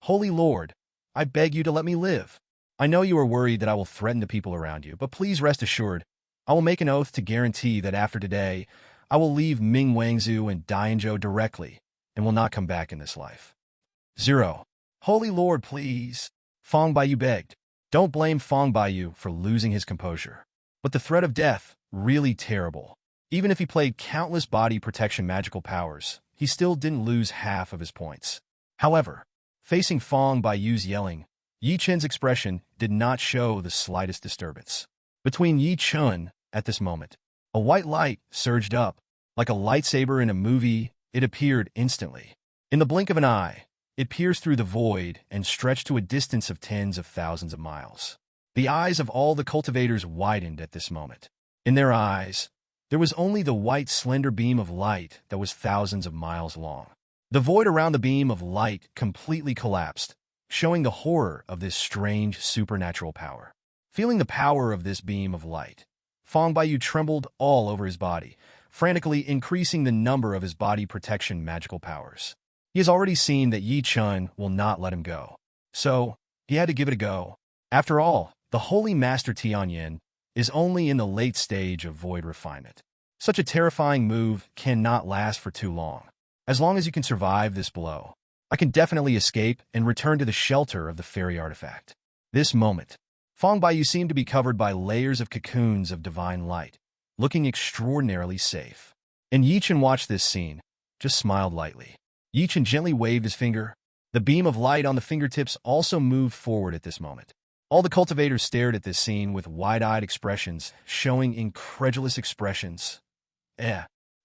"Holy Lord, I beg you to let me live. I know you are worried that I will threaten the people around you, but please rest assured, I will make an oath to guarantee that after today, I will leave Ming Wangzhou and Dianzhou directly, and will not come back in this life." 0. Holy Lord, please. Fong Baiyu begged. Don't blame Fong Baiyu for losing his composure. But the threat of death, really terrible. Even if he played countless body protection magical powers, he still didn't lose half of his points. However, facing Fong Baiyu's yelling, Yi Chen's expression did not show the slightest disturbance. Between Yi Chen, at this moment, a white light surged up. Like a lightsaber in a movie, it appeared instantly. In the blink of an eye, it pierced through the void and stretched to a distance of tens of thousands of miles. The eyes of all the cultivators widened at this moment. In their eyes, there was only the white slender beam of light that was thousands of miles long. The void around the beam of light completely collapsed, showing the horror of this strange supernatural power. Feeling the power of this beam of light, Fong Baiyu trembled all over his body, frantically increasing the number of his body protection magical powers. He has already seen that Yi Chen will not let him go, so he had to give it a go. After all, the Holy Master Tianyan is only in the late stage of void refinement. Such a terrifying move cannot last for too long. As long as you can survive this blow, I can definitely escape and return to the shelter of the fairy artifact. This moment, Fong Baiyu seemed to be covered by layers of cocoons of divine light, looking extraordinarily safe. And Yi Chen watched this scene, just smiled lightly. Yi Chen gently waved his finger. The beam of light on the fingertips also moved forward at this moment. All the cultivators stared at this scene with wide-eyed expressions, showing incredulous expressions.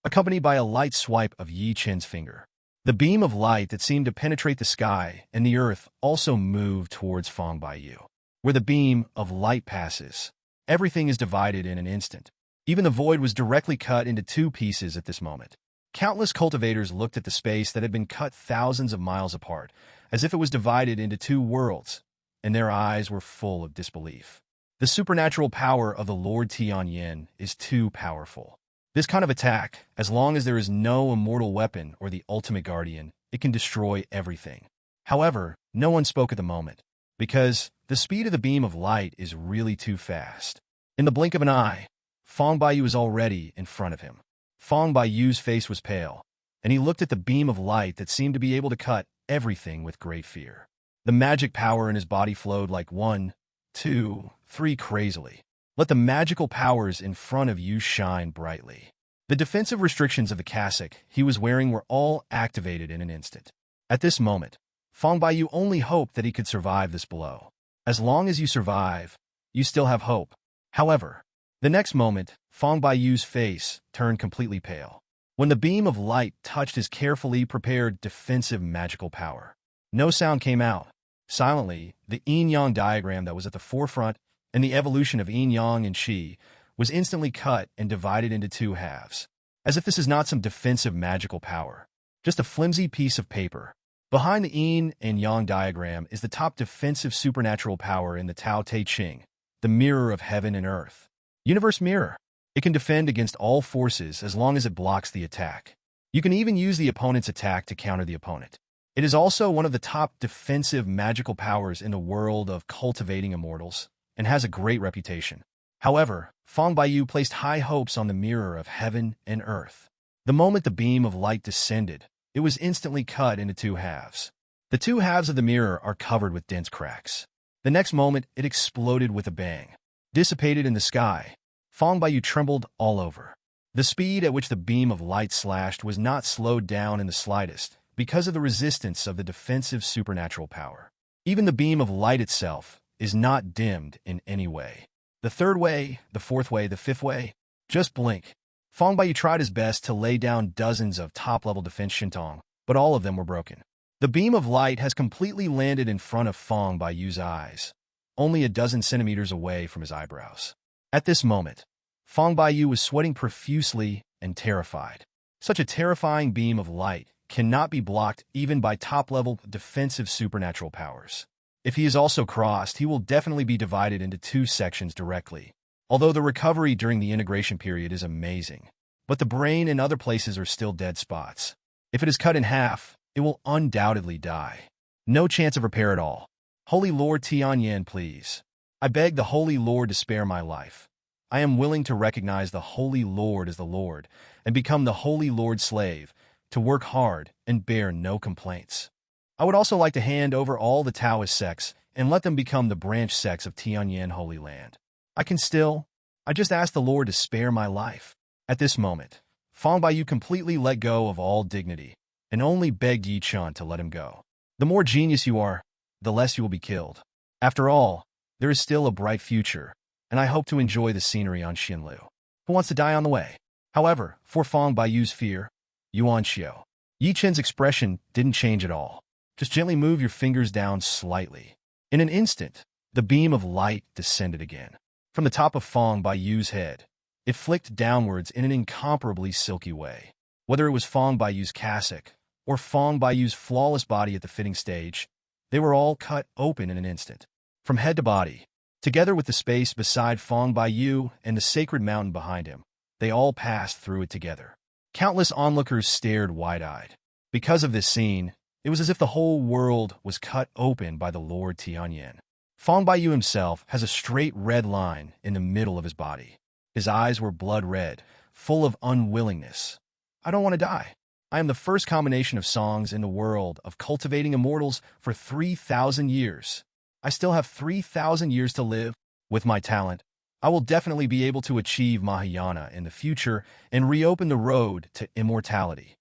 Accompanied by a light swipe of Yi Chen's finger. The beam of light that seemed to penetrate the sky and the earth also moved towards Fong Baiyu. Where the beam of light passes, everything is divided in an instant. Even the void was directly cut into two pieces at this moment. Countless cultivators looked at the space that had been cut thousands of miles apart, as if it was divided into two worlds, and their eyes were full of disbelief. The supernatural power of the Lord Tianyan is too powerful. This kind of attack, as long as there is no immortal weapon or the ultimate guardian, it can destroy everything. However, no one spoke at the moment, because the speed of the beam of light is really too fast. In the blink of an eye, Fong Baiyu was already in front of him. Fong Baiyu's face was pale, and he looked at the beam of light that seemed to be able to cut everything with great fear. The magic power in his body flowed like 1, 2, 3 crazily. Let the magical powers in front of you shine brightly. The defensive restrictions of the cassock he was wearing were all activated in an instant. At this moment, Fong Baiyu only hoped that he could survive this blow. As long as you survive, you still have hope. However, the next moment, Fong Baiyu's face turned completely pale. When the beam of light touched his carefully prepared defensive magical power, no sound came out. Silently, the yin-yang diagram that was at the forefront and the evolution of yin-yang and qi was instantly cut and divided into two halves. As if this is not some defensive magical power, just a flimsy piece of paper. Behind the yin and yang diagram is the top defensive supernatural power in the Tao Te Ching, the mirror of heaven and earth. Universe mirror. It can defend against all forces as long as it blocks the attack. You can even use the opponent's attack to counter the opponent. It is also one of the top defensive magical powers in the world of cultivating immortals, and has a great reputation. However, Fong Baiyu placed high hopes on the mirror of heaven and earth. The moment the beam of light descended, it was instantly cut into two halves. The two halves of the mirror are covered with dense cracks. The next moment, it exploded with a bang. Dissipated in the sky, Fong Baiyu trembled all over. The speed at which the beam of light slashed was not slowed down in the slightest because of the resistance of the defensive supernatural power. Even the beam of light itself is not dimmed in any way. The third way, the fourth way, the fifth way, just blink. Fong Baiyu tried his best to lay down dozens of top-level defense shintong, but all of them were broken. The beam of light has completely landed in front of Fong Baiyu's eyes, only a dozen centimeters away from his eyebrows. At this moment, Fong Baiyu was sweating profusely and terrified. Such a terrifying beam of light cannot be blocked even by top-level defensive supernatural powers. If he is also crossed, he will definitely be divided into two sections directly. Although the recovery during the integration period is amazing, but the brain and other places are still dead spots. If it is cut in half, it will undoubtedly die. No chance of repair at all. Holy Lord Tianyan, please. I beg the Holy Lord to spare my life. I am willing to recognize the Holy Lord as the Lord and become the Holy Lord's slave, to work hard and bear no complaints. I would also like to hand over all the Taoist sects and let them become the branch sects of Tianyan Holy Land. I just ask the Lord to spare my life. At this moment, Fong Baiyu completely let go of all dignity and only begged Yi Chen to let him go. The more genius you are, the less you will be killed. After all, there is still a bright future, and I hope to enjoy the scenery on Xinlu. Who wants to die on the way? However, for Fong Baiyu's fear, Yuan Xiao. Yi Chen's expression didn't change at all. Just gently move your fingers down slightly. In an instant, the beam of light descended again. From the top of Fong Baiyu's head, it flicked downwards in an incomparably silky way. Whether it was Fong Baiyu's cassock or Fong Baiyu's flawless body at the fitting stage, they were all cut open in an instant. From head to body, together with the space beside Fong Baiyu and the sacred mountain behind him, they all passed through it together. Countless onlookers stared wide-eyed. Because of this scene, it was as if the whole world was cut open by the Lord Tianyan. Fong Baiyu himself has a straight red line in the middle of his body. His eyes were blood red, full of unwillingness. I don't want to die. I am the first combination of songs in the world of cultivating immortals for 3,000 years. I still have 3,000 years to live. With my talent, I will definitely be able to achieve Mahayana in the future and reopen the road to immortality.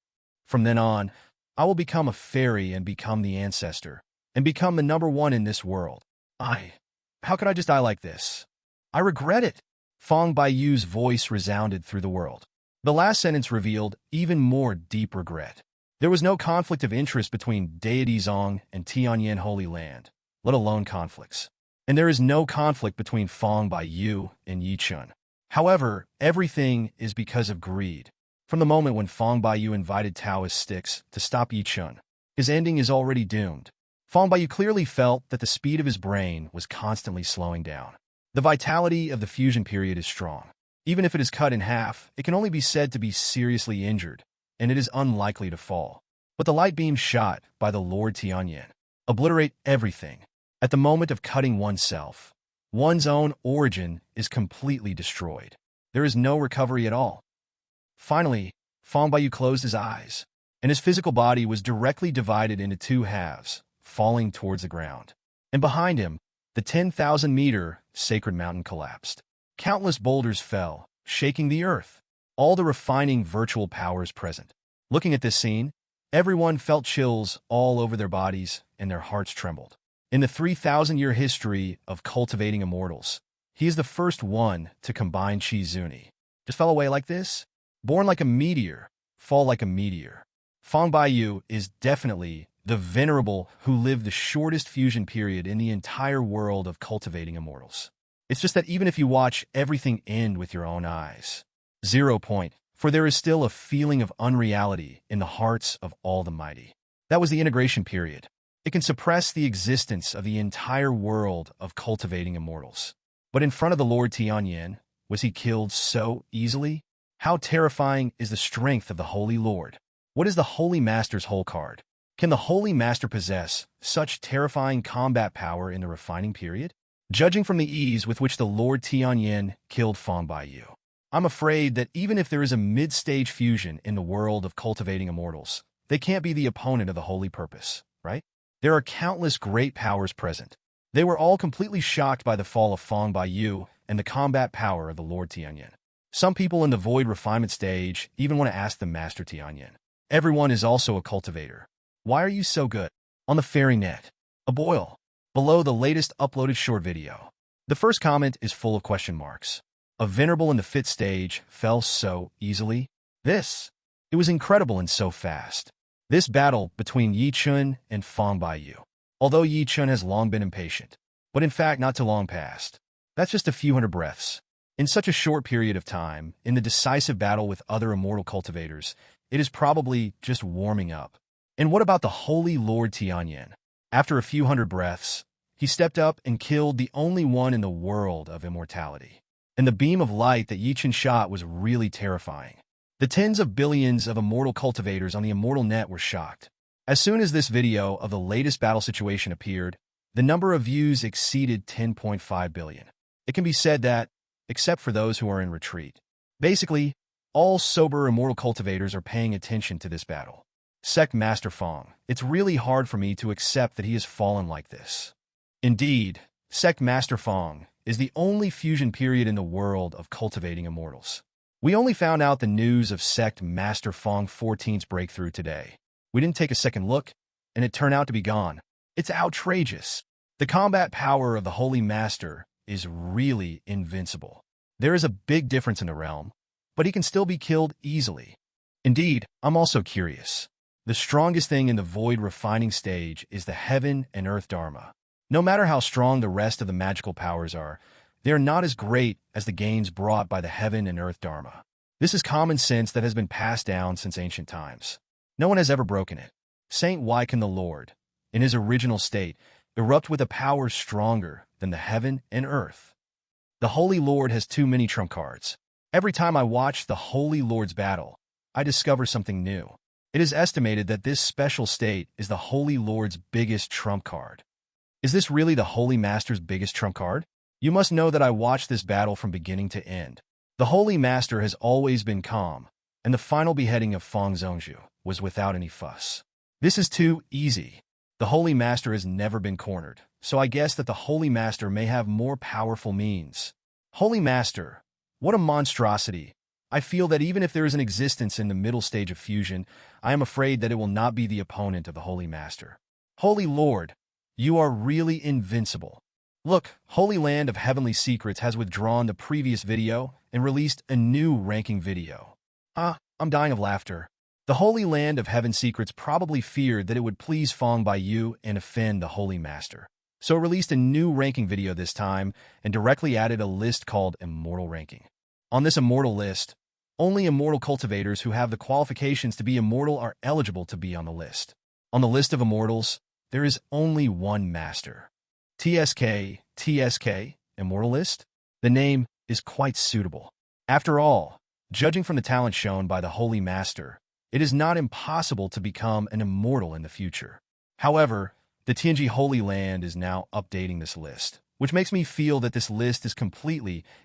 From then on, I will become a fairy and become the ancestor, and become the number one in this world. How could I just die like this? I regret it. Fong Baiyu's voice resounded through the world. The last sentence revealed even more deep regret. There was no conflict of interest between Deity Zong and Tianyan Holy Land, let alone conflicts. And there is no conflict between Fong Baiyu and Yi Chen. However, everything is because of greed. From the moment when Fong Baiyu invited Taoist sticks to stop Yi Chen, his ending is already doomed. Fong Baiyu clearly felt that the speed of his brain was constantly slowing down. The vitality of the fusion period is strong. Even if it is cut in half, it can only be said to be seriously injured, and it is unlikely to fall. But the light beam shot by the Lord Tianyan obliterate everything. At the moment of cutting oneself, one's own origin is completely destroyed. There is no recovery at all. Finally, Fong Baiyu closed his eyes, and his physical body was directly divided into two halves, falling towards the ground. And behind him, the 10,000-meter sacred mountain collapsed. Countless boulders fell, shaking the earth. All the refining virtual powers present. Looking at this scene, everyone felt chills all over their bodies and their hearts trembled. In the 3,000-year history of cultivating immortals, he is the first one to combine Qi Zuni. Just fell away like this? Born like a meteor, fall like a meteor. Fang Baiyu is definitely the venerable who lived the shortest fusion period in the entire world of cultivating immortals. It's just that even if you watch everything end with your own eyes, 0 point, for there is still a feeling of unreality in the hearts of all the mighty. That was the integration period. It can suppress the existence of the entire world of cultivating immortals. But in front of the Lord Tianyan, was he killed so easily? How terrifying is the strength of the Holy Lord? What is the Holy Master's whole card? Can the Holy Master possess such terrifying combat power in the refining period? Judging from the ease with which the Lord Tianyan killed Fang Baiyu, I'm afraid that even if there is a mid-stage fusion in the world of cultivating immortals, they can't be the opponent of the holy purpose, right? There are countless great powers present. They were all completely shocked by the fall of Fang Baiyu and the combat power of the Lord Tianyan. Some people in the void refinement stage even want to ask the Master Tianyan. Everyone is also a cultivator. Why are you so good? On the fairy net, a boil. Below the latest uploaded short video. The first comment is full of question marks. A venerable in the 5th stage fell so easily. It was incredible and so fast. This battle between Yi Chun and Fang Baiyu. Although Yi Chun has long been impatient, but in fact not too long past. That's just a few hundred breaths. In such a short period of time, in the decisive battle with other immortal cultivators, it is probably just warming up. And what about the Holy Lord Tianyan? After a few hundred breaths, he stepped up and killed the only one in the world of immortality. And the beam of light that Yi Chun shot was really terrifying. The tens of billions of immortal cultivators on the immortal net were shocked. As soon as this video of the latest battle situation appeared, the number of views exceeded 10.5 billion. It can be said that, except for those who are in retreat, basically, all sober immortal cultivators are paying attention to this battle. Sect Master Fang, it's really hard for me to accept that he has fallen like this. Indeed, Sect Master Fang is the only fusion period in the world of cultivating immortals. We only found out the news of Sect Master Fang 14's breakthrough today. We didn't take a second look, and it turned out to be gone. It's outrageous. The combat power of the Holy Master is really invincible. There is a big difference in the realm, but he can still be killed easily. Indeed, I'm also curious. The strongest thing in the void refining stage is the heaven and earth dharma. No matter how strong the rest of the magical powers are, they are not as great as the gains brought by the heaven and earth dharma. This is common sense that has been passed down since ancient times. No one has ever broken it. Saint Wycan the Lord, in his original state, erupt with a power stronger than the heaven and earth. The Holy Lord has too many trump cards. Every time I watch the Holy Lord's battle, I discover something new. It is estimated that this special state is the Holy Lord's biggest trump card. Is this really the Holy Master's biggest trump card? You must know that I watched this battle from beginning to end. The Holy Master has always been calm, and the final beheading of Fang Zhongzhu was without any fuss. This is too easy. The Holy Master has never been cornered, so I guess that the Holy Master may have more powerful means. Holy Master, what a monstrosity. I feel that even if there is an existence in the middle stage of fusion, I am afraid that it will not be the opponent of the Holy Master. Holy Lord, you are really invincible. Look, Holy Land of Heavenly Secrets has withdrawn the previous video and released a new ranking video. I'm dying of laughter. The Holy Land of Heaven Secrets probably feared that it would please Fang Baiyu and offend the Holy Master. So it released a new ranking video this time and directly added a list called Immortal Ranking. On this immortal list, only immortal cultivators who have the qualifications to be immortal are eligible to be on the list. On the list of immortals, there is only one master. TSK, Immortal List? The name is quite suitable. After all, judging from the talent shown by the Holy Master, it is not impossible to become an immortal in the future. However, the Tianji Holy Land is now updating this list, which makes me feel that this list is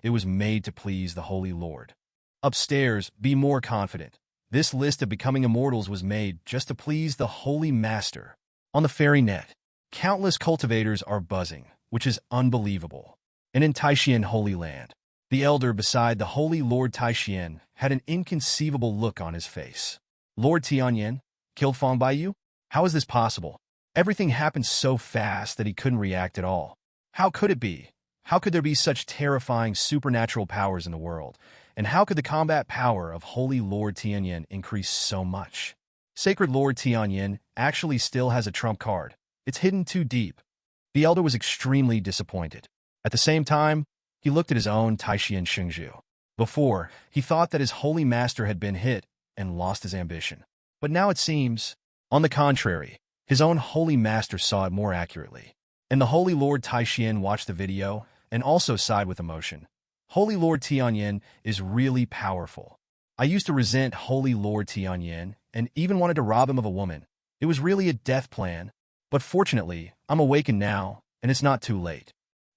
it was made to please the Holy Lord. Upstairs, be more confident. This list of becoming immortals was made just to please the Holy Master. On the fairy net, countless cultivators are buzzing, which is unbelievable. And in Taishian Holy Land, the elder beside the Holy Lord Taishian had an inconceivable look on his face. Lord Tianyan killed Fang Baiyu? How is this possible? Everything happened so fast that he couldn't react at all. How could it be? How could there be such terrifying supernatural powers in the world? And how could the combat power of Holy Lord Tianyan increase so much? Sacred Lord Tianyan actually still has a trump card. It's hidden too deep. The elder was extremely disappointed. At the same time, he looked at his own Taishian Shengzhu. Before, he thought that his holy master had been hit and lost his ambition. But now it seems, on the contrary, his own holy master saw it more accurately. And the Holy Lord Taishian watched the video and also sighed with emotion. Holy Lord Tianyan is really powerful. I used to resent Holy Lord Tianyan and even wanted to rob him of a woman. It was really a death plan. But fortunately, I'm awakened now, and it's not too late.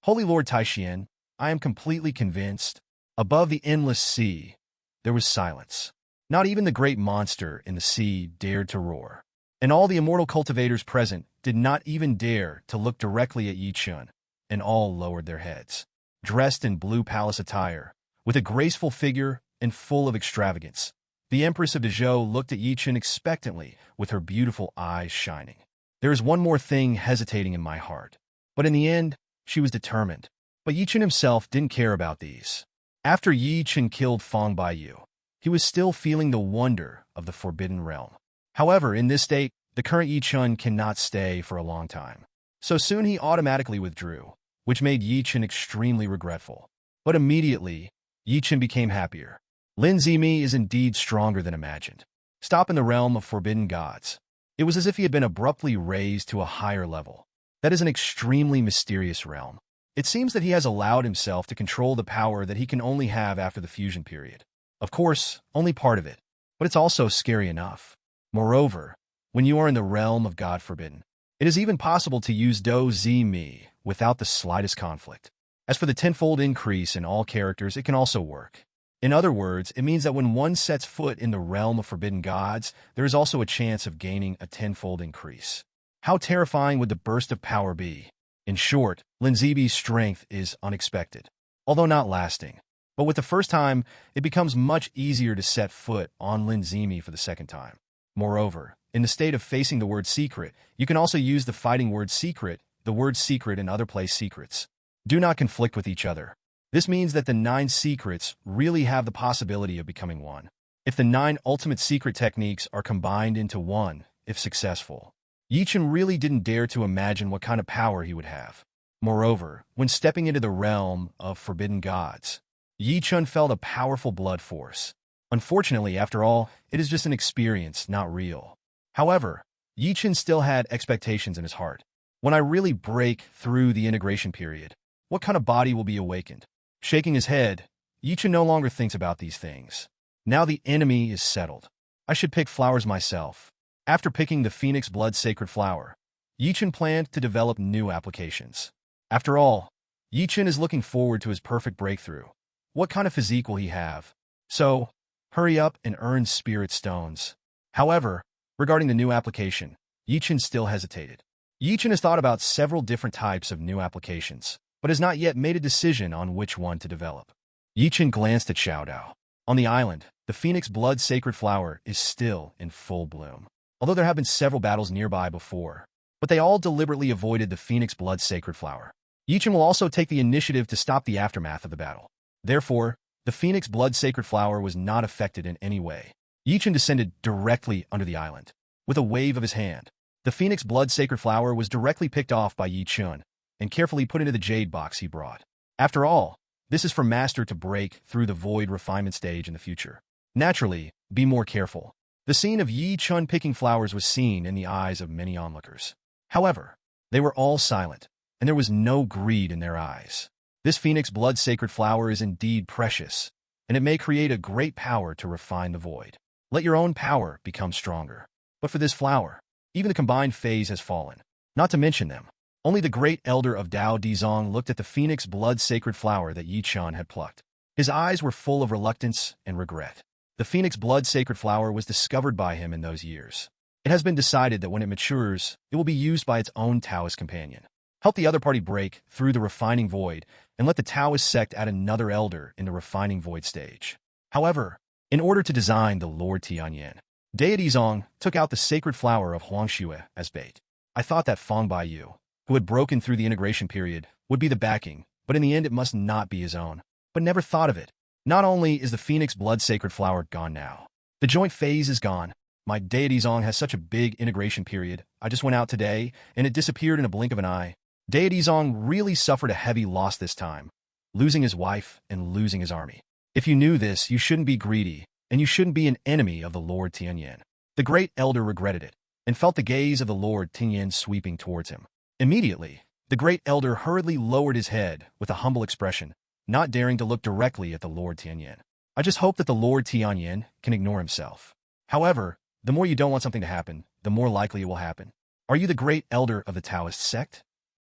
Holy Lord Taishian, I am completely convinced. Above the endless sea, there was silence. Not even the great monster in the sea dared to roar. And all the immortal cultivators present did not even dare to look directly at Yi Chen, and all lowered their heads. Dressed in blue palace attire, with a graceful figure and full of extravagance, the Empress of Dezhou looked at Yi Chen expectantly, with her beautiful eyes shining. There is one more thing hesitating in my heart. But in the end, she was determined. But Yi Chen himself didn't care about these. After Yi Chen killed Feng Baiyu, he was still feeling the wonder of the Forbidden Realm. However, in this state, the current Yi Chen cannot stay for a long time. So soon he automatically withdrew, which made Yi Chen extremely regretful. But immediately, Yi Chen became happier. Lin Zimi is indeed stronger than imagined. Stop in the realm of forbidden gods. It was as if he had been abruptly raised to a higher level. That is an extremely mysterious realm. It seems that he has allowed himself to control the power that he can only have after the fusion period. Of course, only part of it, but it's also scary enough. Moreover, when you are in the realm of God Forbidden, it is even possible to use Do Zi Mi without the slightest conflict. As for the tenfold increase in all characters, it can also work. In other words, it means that when one sets foot in the realm of forbidden gods, there is also a chance of gaining a tenfold increase. How terrifying would the burst of power be? In short, Lin Zibi's strength is unexpected, although not lasting. But with the first time, it becomes much easier to set foot on Lin Zimi for the second time. Moreover, in the state of facing the word secret, you can also use the fighting word secret, the word secret and other place secrets. Do not conflict with each other. This means that the 9 secrets really have the possibility of becoming one. If the 9 ultimate secret techniques are combined into one, if successful, Yi Chen really didn't dare to imagine what kind of power he would have. Moreover, when stepping into the realm of forbidden gods, Yi Chen felt a powerful blood force. Unfortunately, after all, it is just an experience, not real. However, Yi Chen still had expectations in his heart. When I really break through the integration period, what kind of body will be awakened? Shaking his head, Yi Chen no longer thinks about these things. Now the enemy is settled. I should pick flowers myself. After picking the Phoenix Blood Sacred Flower, Yi Chen planned to develop new applications. After all, Yi Chen is looking forward to his perfect breakthrough. What kind of physique will he have? So, hurry up and earn spirit stones. However, regarding the new application, Yi Chen still hesitated. Yi Chen has thought about several different types of new applications, but has not yet made a decision on which one to develop. Yi Chen glanced at Xiaodao. On the island, the Phoenix Blood Sacred Flower is still in full bloom. Although there have been several battles nearby before, but they all deliberately avoided the Phoenix Blood Sacred Flower. Yi Chen will also take the initiative to stop the aftermath of the battle. Therefore, the Phoenix Blood Sacred Flower was not affected in any way. Yi Chen descended directly under the island. With a wave of his hand, the Phoenix Blood Sacred Flower was directly picked off by Yi Chen and carefully put into the jade box he brought. After all, this is for Master to break through the void refinement stage in the future. Naturally, be more careful. The scene of Yi Chen picking flowers was seen in the eyes of many onlookers. However, they were all silent, and there was no greed in their eyes. This Phoenix Blood Sacred Flower is indeed precious, and it may create a great power to refine the void. Let your own power become stronger. But for this flower, even the combined phase has fallen. Not to mention them. Only the great elder of Dao Dizong looked at the Phoenix Blood Sacred Flower that Yi Chen had plucked. His eyes were full of reluctance and regret. The Phoenix Blood Sacred Flower was discovered by him in those years. It has been decided that when it matures, it will be used by its own Taoist companion. Help the other party break through the refining void, and let the Taoist sect add another elder in the refining void stage. However, in order to design the Lord Tianyan, Deity Zong took out the sacred flower of Huangxue as bait. I thought that Feng Baiyu, who had broken through the integration period, would be the backing, but in the end it must not be his own. But never thought of it. Not only is the Phoenix Blood Sacred Flower gone now, the joint phase is gone. My deity Zong has such a big integration period. I just went out today, and it disappeared in a blink of an eye. Deity Zong really suffered a heavy loss this time, losing his wife and losing his army. If you knew this, you shouldn't be greedy, and you shouldn't be an enemy of the Lord Tianyan. The great elder regretted it, and felt the gaze of the Lord Tianyan sweeping towards him. Immediately, the great elder hurriedly lowered his head with a humble expression, not daring to look directly at the Lord Tianyan. I just hope that the Lord Tianyan can ignore himself. However, the more you don't want something to happen, the more likely it will happen. Are you the great elder of the Taoist sect?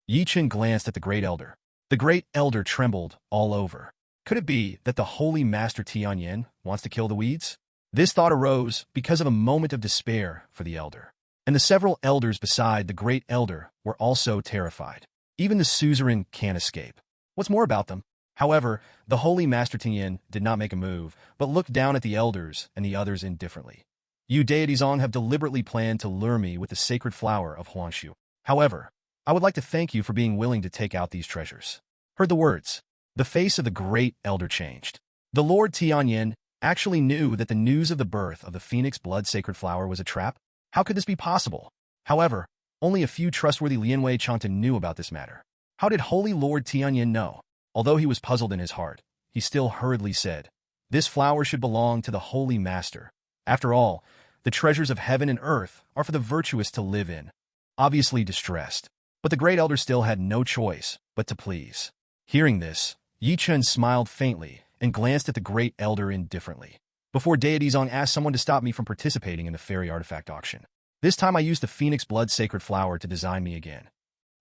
Yi Chen glanced at the great elder. The great elder trembled all over. Could it be that the holy master Tianyan wants to kill the weeds? This thought arose because of a moment of despair for the elder. And the several elders beside the great elder were also terrified. Even the suzerain can't escape. What's more about them? However, the holy master Tianyan did not make a move, but looked down at the elders and the others indifferently. You deity Zong have deliberately planned to lure me with the sacred flower of Huangshu. However, I would like to thank you for being willing to take out these treasures. Heard the words. The face of the great elder changed. The Lord Tianyan actually knew that the news of the birth of the Phoenix Blood Sacred Flower was a trap. How could this be possible? However, only a few trustworthy Lianwei Changtan knew about this matter. How did Holy Lord Tianyan know? Although he was puzzled in his heart, he still hurriedly said, "This flower should belong to the Holy Master. After all, the treasures of heaven and earth are for the virtuous to live in." Obviously distressed, but the great elder still had no choice but to please. Hearing this, Yi Chen smiled faintly and glanced at the great elder indifferently. Before deity Zong asked someone to stop me from participating in the fairy artifact auction. This time I used the Phoenix Blood Sacred Flower to design me again.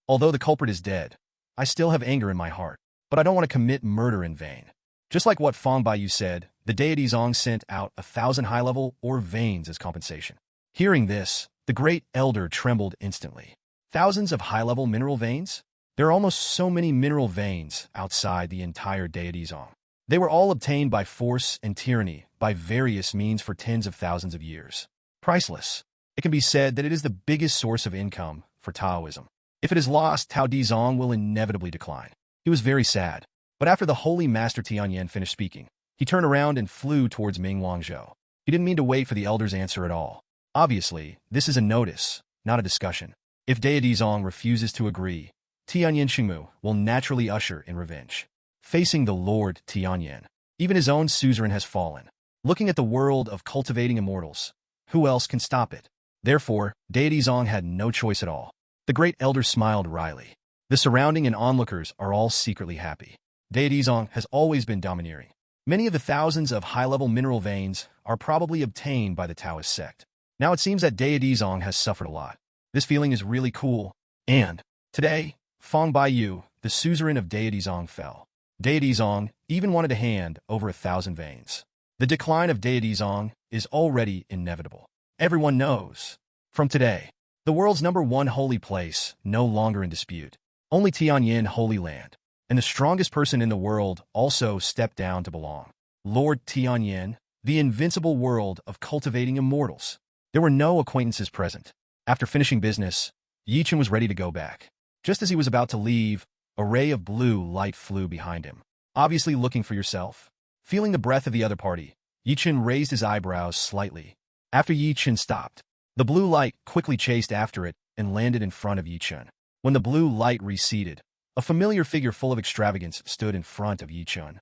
Although the culprit is dead, I still have anger in my heart, but I don't want to commit murder in vain. Just like what Feng Baiyu said, the deity Zong sent out 1,000 high-level ore veins as compensation. Hearing this, the great elder trembled instantly. Thousands of high-level mineral veins? There are almost so many mineral veins outside the entire deity Zong. They were all obtained by force and tyranny by various means for tens of thousands of years. Priceless. It can be said that it is the biggest source of income for Taoism. If it is lost, Tao Di Zong will inevitably decline. He was very sad. But after the holy master Tianyan finished speaking, he turned around and flew towards Ming Wangzhou. He didn't mean to wait for the elder's answer at all. Obviously, this is a notice, not a discussion. If deity Zong refuses to agree, Tianyan Xingmu will naturally usher in revenge. Facing the Lord Tianyan, even his own suzerain has fallen. Looking at the world of cultivating immortals, who else can stop it? Therefore, deity Zong had no choice at all. The great elder smiled wryly. The surrounding and onlookers are all secretly happy. Deity Zong has always been domineering. Many of the thousands of high-level mineral veins are probably obtained by the Taoist sect. Now it seems that deity Zong has suffered a lot. This feeling is really cool. And today, Feng Baiyu, the suzerain of deity Zong, fell. Deity Zong even wanted to hand over 1,000 veins. The decline of deity Zong is already inevitable. Everyone knows. From today, the world's #1 holy place no longer in dispute. Only Tianyan Holy Land. And the strongest person in the world also stepped down to belong. Lord Tianyan, the invincible world of cultivating immortals. There were no acquaintances present. After finishing business, Yi Chen was ready to go back. Just as he was about to leave, a ray of blue light flew behind him. Obviously looking for yourself. Feeling the breath of the other party, Yi Chen raised his eyebrows slightly. After Yi Chen stopped, the blue light quickly chased after it and landed in front of Yi Chen. When the blue light receded, a familiar figure full of extravagance stood in front of Yi Chen.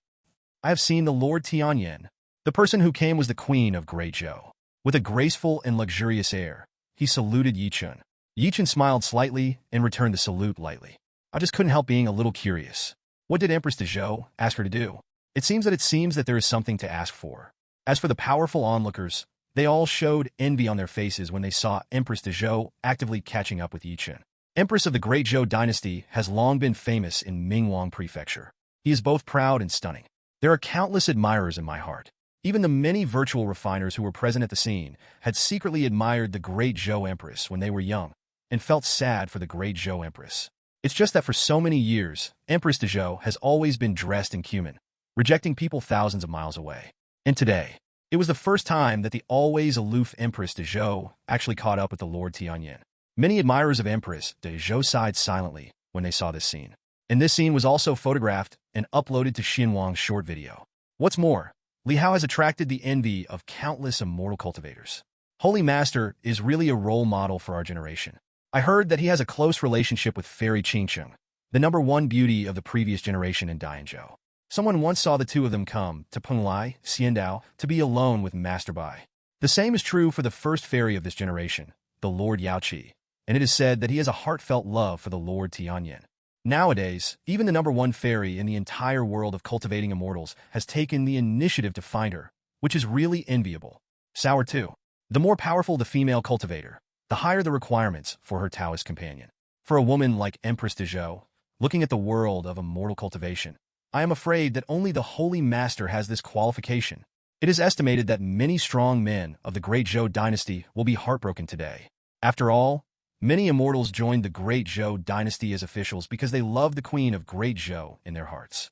I have seen the Lord Tianyan. The person who came was the Queen of Great Zhou. With a graceful and luxurious air, he saluted Yi Chen. Yi Chen smiled slightly and returned the salute lightly. I just couldn't help being a little curious. What did Empress de Zhou ask her to do? It seems that there is something to ask for. As for the powerful onlookers, they all showed envy on their faces when they saw Empress de Zhou actively catching up with Yi Chen. Empress of the Great Zhou dynasty has long been famous in Mingwang Prefecture. He is both proud and stunning. There are countless admirers in my heart. Even the many virtual refiners who were present at the scene had secretly admired the Great Zhou Empress when they were young and felt sad for the Great Zhou Empress. It's just that for so many years, Empress de Zhou has always been dressed in cumin, rejecting people thousands of miles away. And today, it was the first time that the always aloof Empress de Zhou actually caught up with the Lord Tianyan. Many admirers of Empress de Zhou sighed silently when they saw this scene. And this scene was also photographed and uploaded to Xinhuang's short video. What's more, Li Hao has attracted the envy of countless immortal cultivators. Holy Master is really a role model for our generation. I heard that he has a close relationship with Fairy Qingcheng, the #1 beauty of the previous generation in Dianzhou. Someone once saw the two of them come to Penglai, Xiandao, to be alone with Master Bai. The same is true for the first fairy of this generation, the Lord Yaoqi, and it is said that he has a heartfelt love for the Lord Tianyan. Nowadays, even the #1 fairy in the entire world of cultivating immortals has taken the initiative to find her, which is really enviable. Sour 2. The more powerful the female cultivator, the higher the requirements for her Taoist companion. For a woman like Empress de Zhou, looking at the world of immortal cultivation, I am afraid that only the Holy Master has this qualification. It is estimated that many strong men of the Great Zhou dynasty will be heartbroken today. After all, many immortals joined the Great Zhou dynasty as officials because they loved the Queen of Great Zhou in their hearts.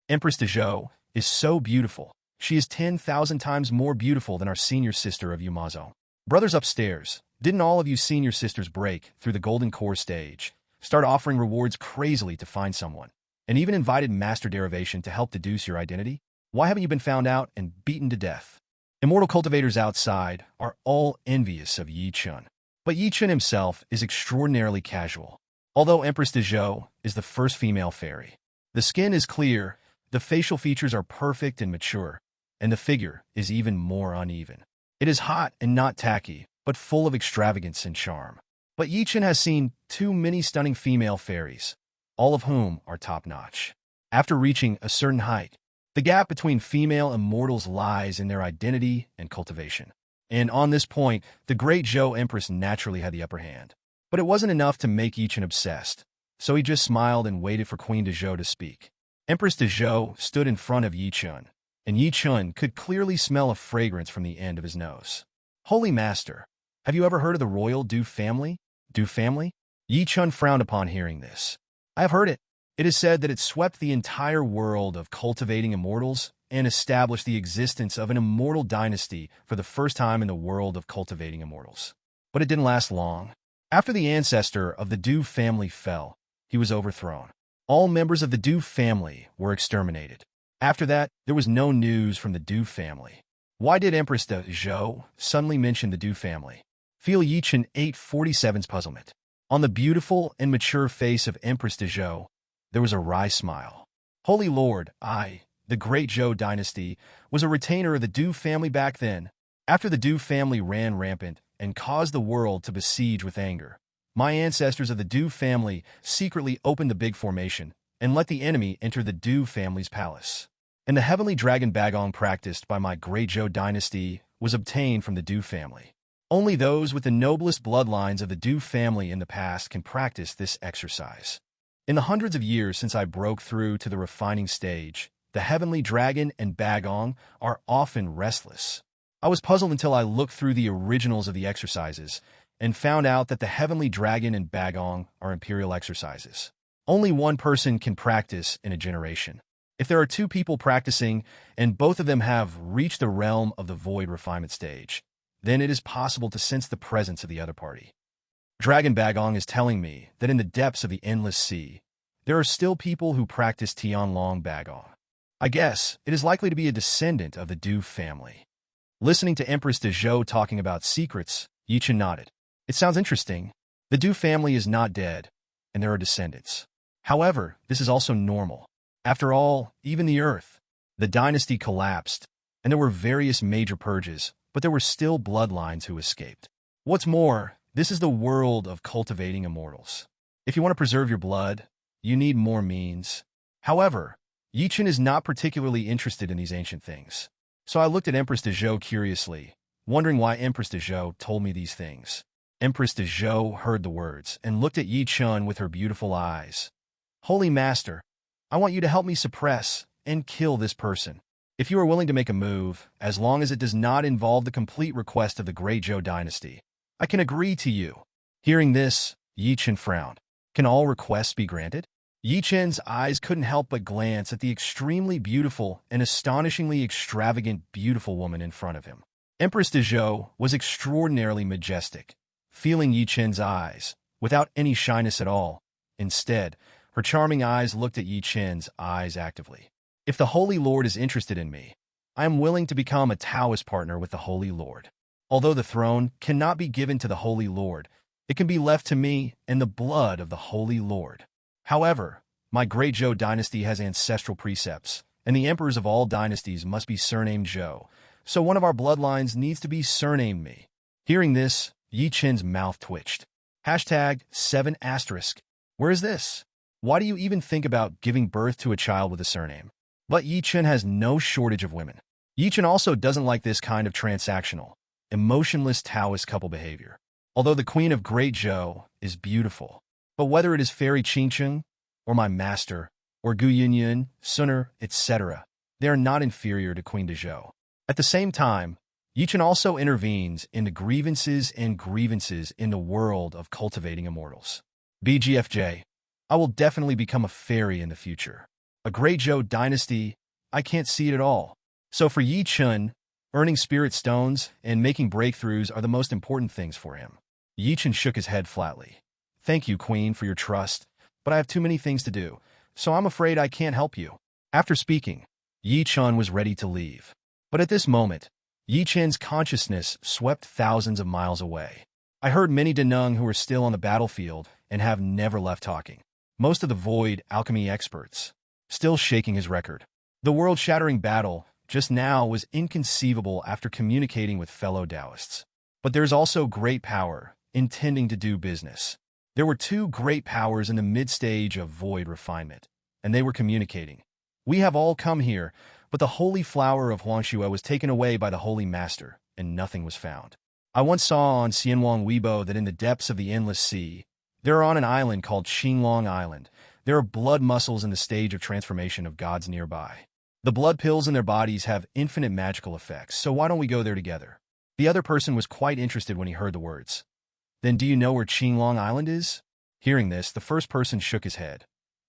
Empress de Zhou is so beautiful. She is 10,000 times more beautiful than our senior sister of Yumazo. Brothers upstairs, didn't all of you senior sisters break through the golden core stage, start offering rewards crazily to find someone, and even invited Master Derivation to help deduce your identity? Why haven't you been found out and beaten to death? Immortal cultivators outside are all envious of Yi Chen. But Yi Chen himself is extraordinarily casual. Although Empress de Zhou is the first female fairy, the skin is clear, the facial features are perfect and mature, and the figure is even more uneven. It is hot and not tacky, but full of extravagance and charm. But Yi Chen has seen too many stunning female fairies, all of whom are top-notch. After reaching a certain height, the gap between female immortals lies in their identity and cultivation. And on this point, the Great Zhou Empress naturally had the upper hand. But it wasn't enough to make Yi Chen obsessed, so he just smiled and waited for Queen de Zhou to speak. Empress de Zhou stood in front of Yi Chen, and Yi Chen could clearly smell a fragrance from the end of his nose. Holy Master, have you ever heard of the royal Du family? Du family? Yi Chen frowned upon hearing this. I have heard it. It is said that it swept the entire world of cultivating immortals and established the existence of an immortal dynasty for the first time in the world of cultivating immortals. But it didn't last long. After the ancestor of the Du family fell, he was overthrown. All members of the Du family were exterminated. After that, there was no news from the Du family. Why did Empress de Zhou suddenly mention the Du family? Feel Yi Chen 847's puzzlement. On the beautiful and mature face of Empress de Zhou, there was a wry smile. Holy Lord, the Great Zhou dynasty, was a retainer of the Du family back then. After the Du family ran rampant and caused the world to besiege with anger, my ancestors of the Du family secretly opened the big formation and let the enemy enter the Du family's palace. And the heavenly dragon Bagong practiced by my Great Zhou dynasty was obtained from the Du family. Only those with the noblest bloodlines of the Du family in the past can practice this exercise. In the hundreds of years since I broke through to the refining stage, the heavenly dragon and Bagong are often restless. I was puzzled until I looked through the originals of the exercises and found out that the heavenly dragon and Bagong are imperial exercises. Only one person can practice in a generation. If there are two people practicing and both of them have reached the realm of the void refinement stage, then it is possible to sense the presence of the other party. Dragon Bagong is telling me that in the depths of the endless sea, there are still people who practice Tianlong Bagong. I guess it is likely to be a descendant of the Du family. Listening to Empress de Zhou talking about secrets, Yi Chen nodded. It sounds interesting. The Du family is not dead, and there are descendants. However, this is also normal. After all, even the Earth, the dynasty collapsed, and there were various major purges, but there were still bloodlines who escaped. What's more, this is the world of cultivating immortals. If you want to preserve your blood, you need more means. However, Yi Chen is not particularly interested in these ancient things. So I looked at Empress de Zhou curiously, wondering why Empress de Zhou told me these things. Empress de Zhou heard the words and looked at Yi Chen with her beautiful eyes. Holy Master, I want you to help me suppress and kill this person. If you are willing to make a move, as long as it does not involve the complete request of the Great Zhou dynasty, I can agree to you. Hearing this, Yi Chen frowned. Can all requests be granted? Yi Chen's eyes couldn't help but glance at the extremely beautiful and astonishingly extravagant beautiful woman in front of him. Empress de Zhou was extraordinarily majestic, feeling Yi Chen's eyes, without any shyness at all. Instead, her charming eyes looked at Yi Chen's eyes actively. If the Holy Lord is interested in me, I am willing to become a Taoist partner with the Holy Lord. Although the throne cannot be given to the Holy Lord, it can be left to me and the blood of the Holy Lord. However, my great Zhou dynasty has ancestral precepts, and the emperors of all dynasties must be surnamed Zhou, so one of our bloodlines needs to be surnamed me. Hearing this, Yi Chen's mouth twitched. #7*. Where is this? Why do you even think about giving birth to a child with a surname? But Yi Chen has no shortage of women. Yi Chen also doesn't like this kind of transactional, emotionless Taoist couple behavior. Although the Queen of Great Zhou is beautiful, but whether it is Fairy Qingcheng, or my master, or Gu Yunyun, Sunner, etc., they are not inferior to Queen de Zhou. At the same time, Yi Chen also intervenes in the grievances in the world of cultivating immortals. BGFJ, I will definitely become a fairy in the future. A Great Zhou dynasty, I can't see it at all. So for Yi Chen, earning spirit stones and making breakthroughs are the most important things for him. Yi Chen shook his head flatly. Thank you, Queen, for your trust, but I have too many things to do, so I'm afraid I can't help you. After speaking, Yi Chen was ready to leave. But at this moment, Yi Chen's consciousness swept thousands of miles away. I heard many Denung who are still on the battlefield and have never left talking. Most of the void alchemy experts, still shaking his record. The world-shattering battle just now was inconceivable after communicating with fellow Taoists. But there's also great power intending to do business. There were two great powers in the mid-stage of void refinement, and they were communicating. We have all come here, but the holy flower of Huangshue was taken away by the Holy Master, and nothing was found. I once saw on Xianwang Weibo that in the depths of the endless sea, there are on an island called Qinglong Island, there are blood muscles in the stage of transformation of gods nearby. The blood pills in their bodies have infinite magical effects, so why don't we go there together? The other person was quite interested when he heard the words. Then do you know where Qinglong Island is? Hearing this, the first person shook his head.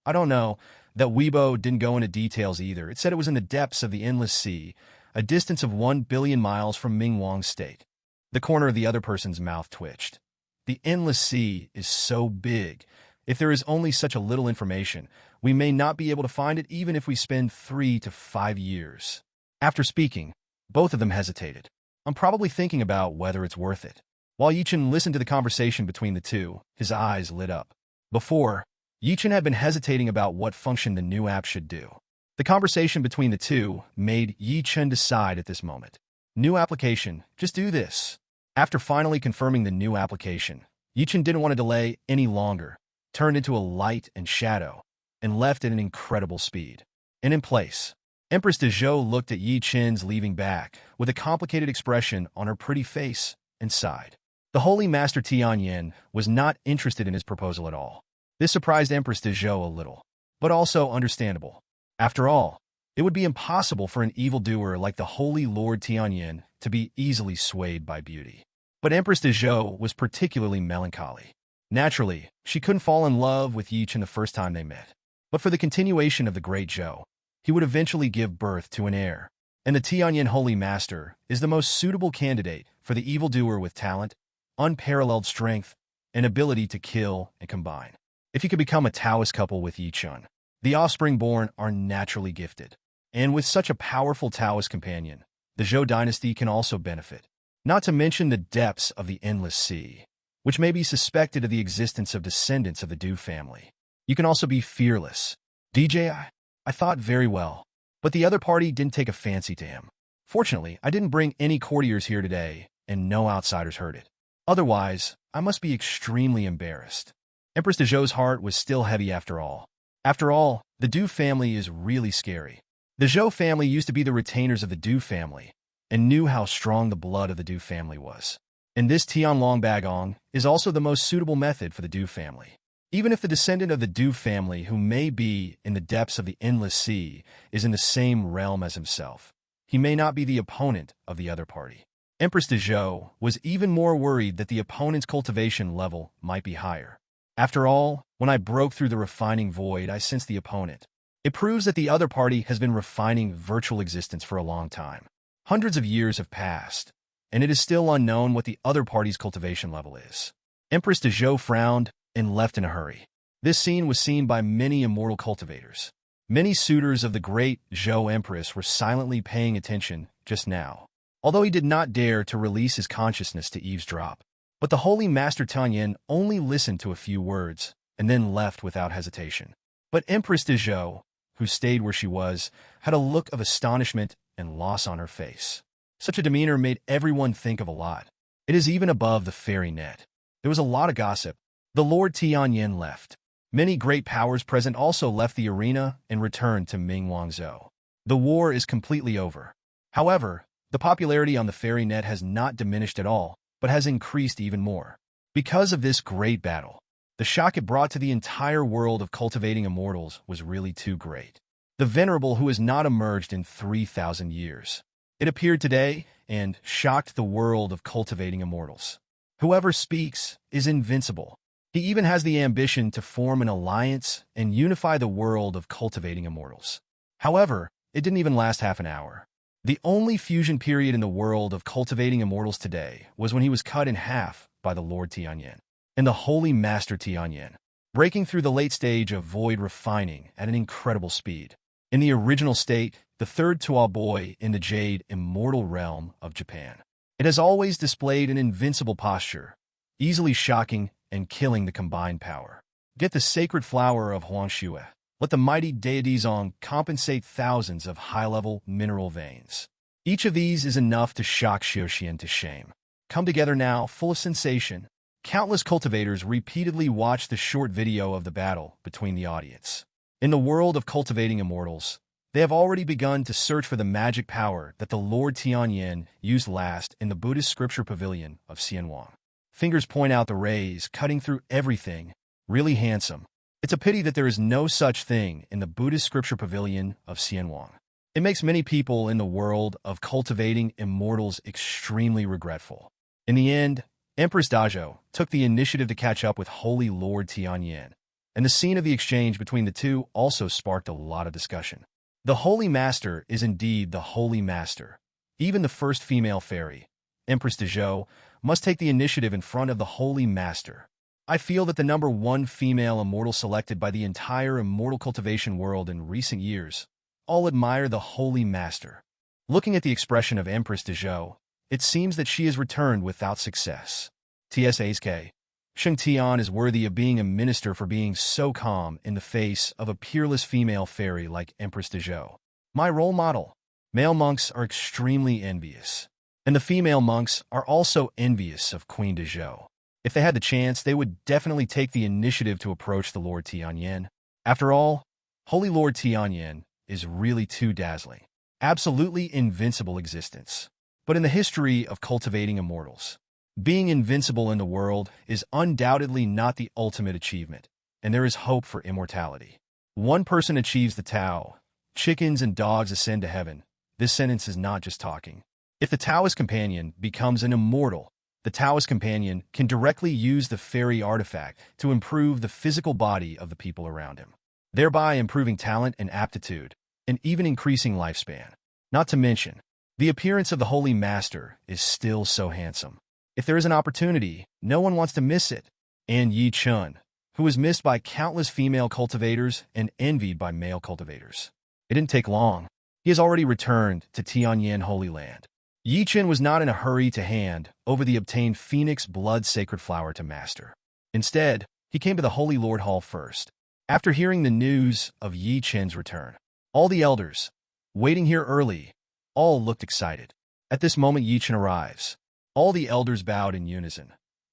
I don't know. That Weibo didn't go into details either. It said it was in the depths of the endless sea, a distance of 1 billion miles from Mingwang State. The corner of the other person's mouth twitched. The endless sea is so big. If there is only such a little information, we may not be able to find it even if we spend 3 to 5 years. After speaking, both of them hesitated. I'm probably thinking about whether it's worth it. While Yi Chen listened to the conversation between the two, his eyes lit up. Before, Yi Chen had been hesitating about what function the new app should do. The conversation between the two made Yi Chen decide at this moment. New application, just do this. After finally confirming the new application, Yi Chen didn't want to delay any longer, turned into a light and shadow, and left at an incredible speed. And in place, Empress de Zhou looked at Yi Chen's leaving back with a complicated expression on her pretty face and sighed. The Holy Master Tianyan was not interested in his proposal at all. This surprised Empress de Zhou a little, but also understandable. After all, it would be impossible for an evildoer like the Holy Lord Tianyan to be easily swayed by beauty. But Empress de Zhou was particularly melancholy. Naturally, she couldn't fall in love with Yi Chen the first time they met. But for the continuation of the Great Zhou, he would eventually give birth to an heir. And the Tianyan Holy Master is the most suitable candidate for the evildoer with talent, unparalleled strength, and ability to kill and combine. If he could become a Taoist couple with Yi Chen, the offspring born are naturally gifted. And with such a powerful Taoist companion, the Zhou dynasty can also benefit. Not to mention the depths of the endless sea, which may be suspected of the existence of descendants of the Du family. You can also be fearless. I thought very well, but the other party didn't take a fancy to him. Fortunately, I didn't bring any courtiers here today, and no outsiders heard it. Otherwise, I must be extremely embarrassed. Empress de Zhou's heart was still heavy after all. After all, the Du family is really scary. The Zhou family used to be the retainers of the Du family, and knew how strong the blood of the Du family was. And this Tianlong Bagong is also the most suitable method for the Du family. Even if the descendant of the Du family, who may be in the depths of the endless sea, is in the same realm as himself, he may not be the opponent of the other party. Empress de Zhou was even more worried that the opponent's cultivation level might be higher. After all, when I broke through the refining void, I sensed the opponent. It proves that the other party has been refining virtual existence for a long time. Hundreds of years have passed, and it is still unknown what the other party's cultivation level is. Empress de Zhou frowned and left in a hurry. This scene was seen by many immortal cultivators. Many suitors of the great Zhou Empress were silently paying attention just now, although he did not dare to release his consciousness to eavesdrop. But the Holy Master Tianyan only listened to a few words and then left without hesitation. But Empress de Zhou, who stayed where she was, had a look of astonishment and loss on her face. Such a demeanor made everyone think of a lot. It is even above the fairy net. There was a lot of gossip. The Lord Tianyan left. Many great powers present also left the arena and returned to Ming Wangzhou. The war is completely over. However, the popularity on the fairy net has not diminished at all, but has increased even more. Because of this great battle, the shock it brought to the entire world of cultivating immortals was really too great. The Venerable who has not emerged in 3,000 years. It appeared today and shocked the world of cultivating immortals. Whoever speaks is invincible. He even has the ambition to form an alliance and unify the world of cultivating immortals. However, it didn't even last half an hour. The only fusion period in the world of cultivating immortals today was when he was cut in half by the Lord Tianyan and the Holy Master Tianyan, breaking through the late stage of void refining at an incredible speed. In the original state, the third Tuo boy in the Jade Immortal Realm of Japan. It has always displayed an invincible posture, easily shocking and killing the combined power. Get the sacred flower of Huangshui. Let the mighty deity Zong compensate thousands of high-level mineral veins. Each of these is enough to shock Xiuxian to shame. Come together now, full of sensation. Countless cultivators repeatedly watch the short video of the battle between the audience. In the world of cultivating immortals, they have already begun to search for the magic power that the Lord Tianyan used last in the Buddhist scripture pavilion of Xianwang. Fingers point out the rays, cutting through everything. Really handsome. It's a pity that there is no such thing in the Buddhist scripture pavilion of Xianwang. It makes many people in the world of cultivating immortals extremely regretful. In the end, Empress Dazhou took the initiative to catch up with Holy Lord Tianyan, and the scene of the exchange between the two also sparked a lot of discussion. The Holy Master is indeed the Holy Master. Even the first female fairy, Empress Dazhou, must take the initiative in front of the Holy Master. I feel that the number one female immortal selected by the entire immortal cultivation world in recent years all admire the Holy Master. Looking at the expression of Empress Dazhou, it seems that she has returned without success. TSASK. Sheng Tian is worthy of being a minister for being so calm in the face of a peerless female fairy like Empress Dazhou. My role model. Male monks are extremely envious, and the female monks are also envious of Queen Dazhou. If they had the chance, they would definitely take the initiative to approach the Lord Tianyan. After all, Holy Lord Tianyan is really too dazzling. Absolutely invincible existence. But in the history of cultivating immortals, being invincible in the world is undoubtedly not the ultimate achievement, and there is hope for immortality. One person achieves the Tao, chickens and dogs ascend to heaven. This sentence is not just talking. If the Taoist companion becomes an immortal, the Taoist companion can directly use the fairy artifact to improve the physical body of the people around him, thereby improving talent and aptitude, and even increasing lifespan. Not to mention, the appearance of the Holy Master is still so handsome. If there is an opportunity, no one wants to miss it. And Yi Chen, who is missed by countless female cultivators and envied by male cultivators. It didn't take long. He has already returned to Tianyan Holy Land. Yi Chen was not in a hurry to hand over the obtained Phoenix Blood Sacred Flower to Master. Instead, he came to the Holy Lord Hall first. After hearing the news of Yi Chen's return, all the elders, waiting here early, all looked excited. At this moment Yi Chen arrives. All the elders bowed in unison.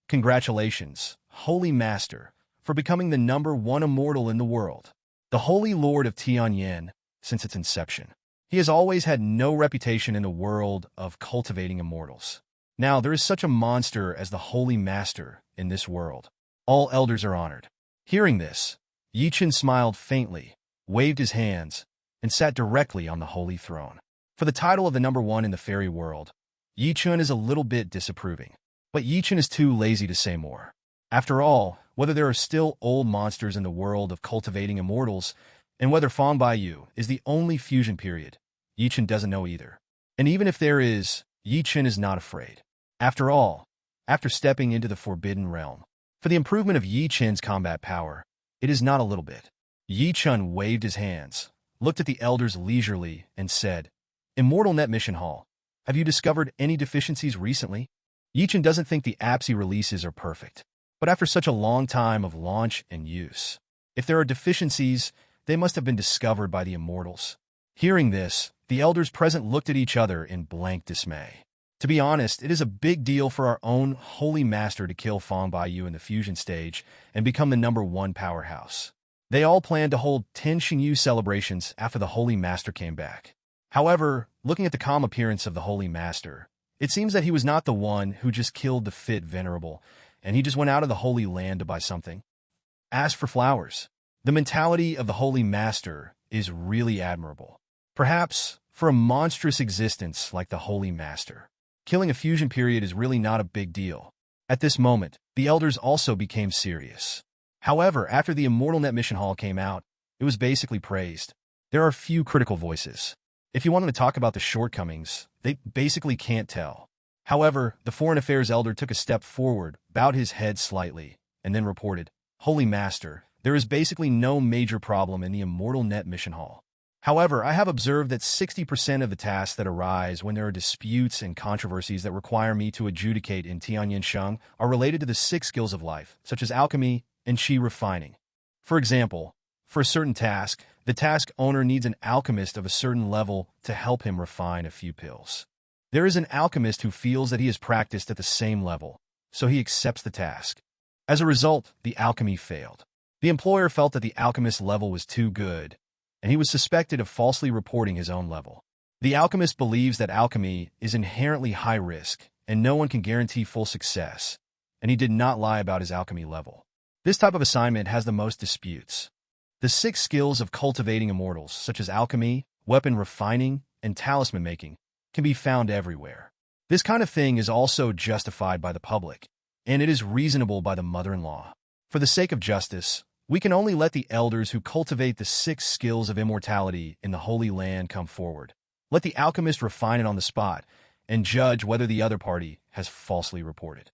Congratulations, Holy Master, for becoming the number one immortal in the world. The Holy Lord of Tianyan, since its inception. He has always had no reputation in the world of cultivating immortals. Now there is such a monster as the Holy Master in this world. All elders are honored. Hearing this, Yi Chen smiled faintly, waved his hands, and sat directly on the holy throne. For the title of the number one in the fairy world, Yi Chen is a little bit disapproving. But Yi Chen is too lazy to say more. After all, whether there are still old monsters in the world of cultivating immortals, and whether Fang Baiyu is the only fusion period, Yi Chen doesn't know either. And even if there is, Yi Chen is not afraid. After all, after stepping into the Forbidden Realm, For the improvement of Yi Chen's combat power, it is not a little bit. Yi Chen waved his hands, looked at the elders leisurely, and said, Immortal Net Mission Hall, have you discovered any deficiencies recently? Yi Chen doesn't think the apps he releases are perfect, but after such a long time of launch and use, if there are deficiencies, they must have been discovered by the immortals. Hearing this, the elders present looked at each other in blank dismay. To be honest, it is a big deal for our own Holy Master to kill Fang Baiyu in the fusion stage and become the #1 powerhouse. They all planned to hold 10 Xingyu celebrations after the Holy Master came back. However, looking at the calm appearance of the Holy Master, it seems that he was not the one who just killed the fit venerable, and he just went out of the Holy Land to buy something. As for flowers, the mentality of the Holy Master is really admirable. Perhaps, for a monstrous existence like the Holy Master, killing a fusion period is really not a big deal. At this moment, the elders also became serious. However, after the Immortal Net Mission Hall came out, it was basically praised. There are few critical voices. If you wanted to talk about the shortcomings, they basically can't tell. However, the Foreign Affairs Elder took a step forward, bowed his head slightly, and then reported, Holy Master, there is basically no major problem in the Immortal Net Mission Hall. However, I have observed that 60% of the tasks that arise when there are disputes and controversies that require me to adjudicate in Tianyan Sheng are related to the 6 skills of life, such as alchemy and qi refining. For example, for a certain task, the task owner needs an alchemist of a certain level to help him refine a few pills. There is an alchemist who feels that he has practiced at the same level, so he accepts the task. As a result, the alchemy failed. The employer felt that the alchemist's level was too good, and he was suspected of falsely reporting his own level. The alchemist believes that alchemy is inherently high risk, and no one can guarantee full success, and he did not lie about his alchemy level. This type of assignment has the most disputes. The 6 skills of cultivating immortals, such as alchemy, weapon refining, and talisman making, can be found everywhere. This kind of thing is also justified by the public, and it is reasonable by the mother-in-law. For the sake of justice, we can only let the elders who cultivate the 6 skills of immortality in the Holy Land come forward. Let the alchemist refine it on the spot and judge whether the other party has falsely reported.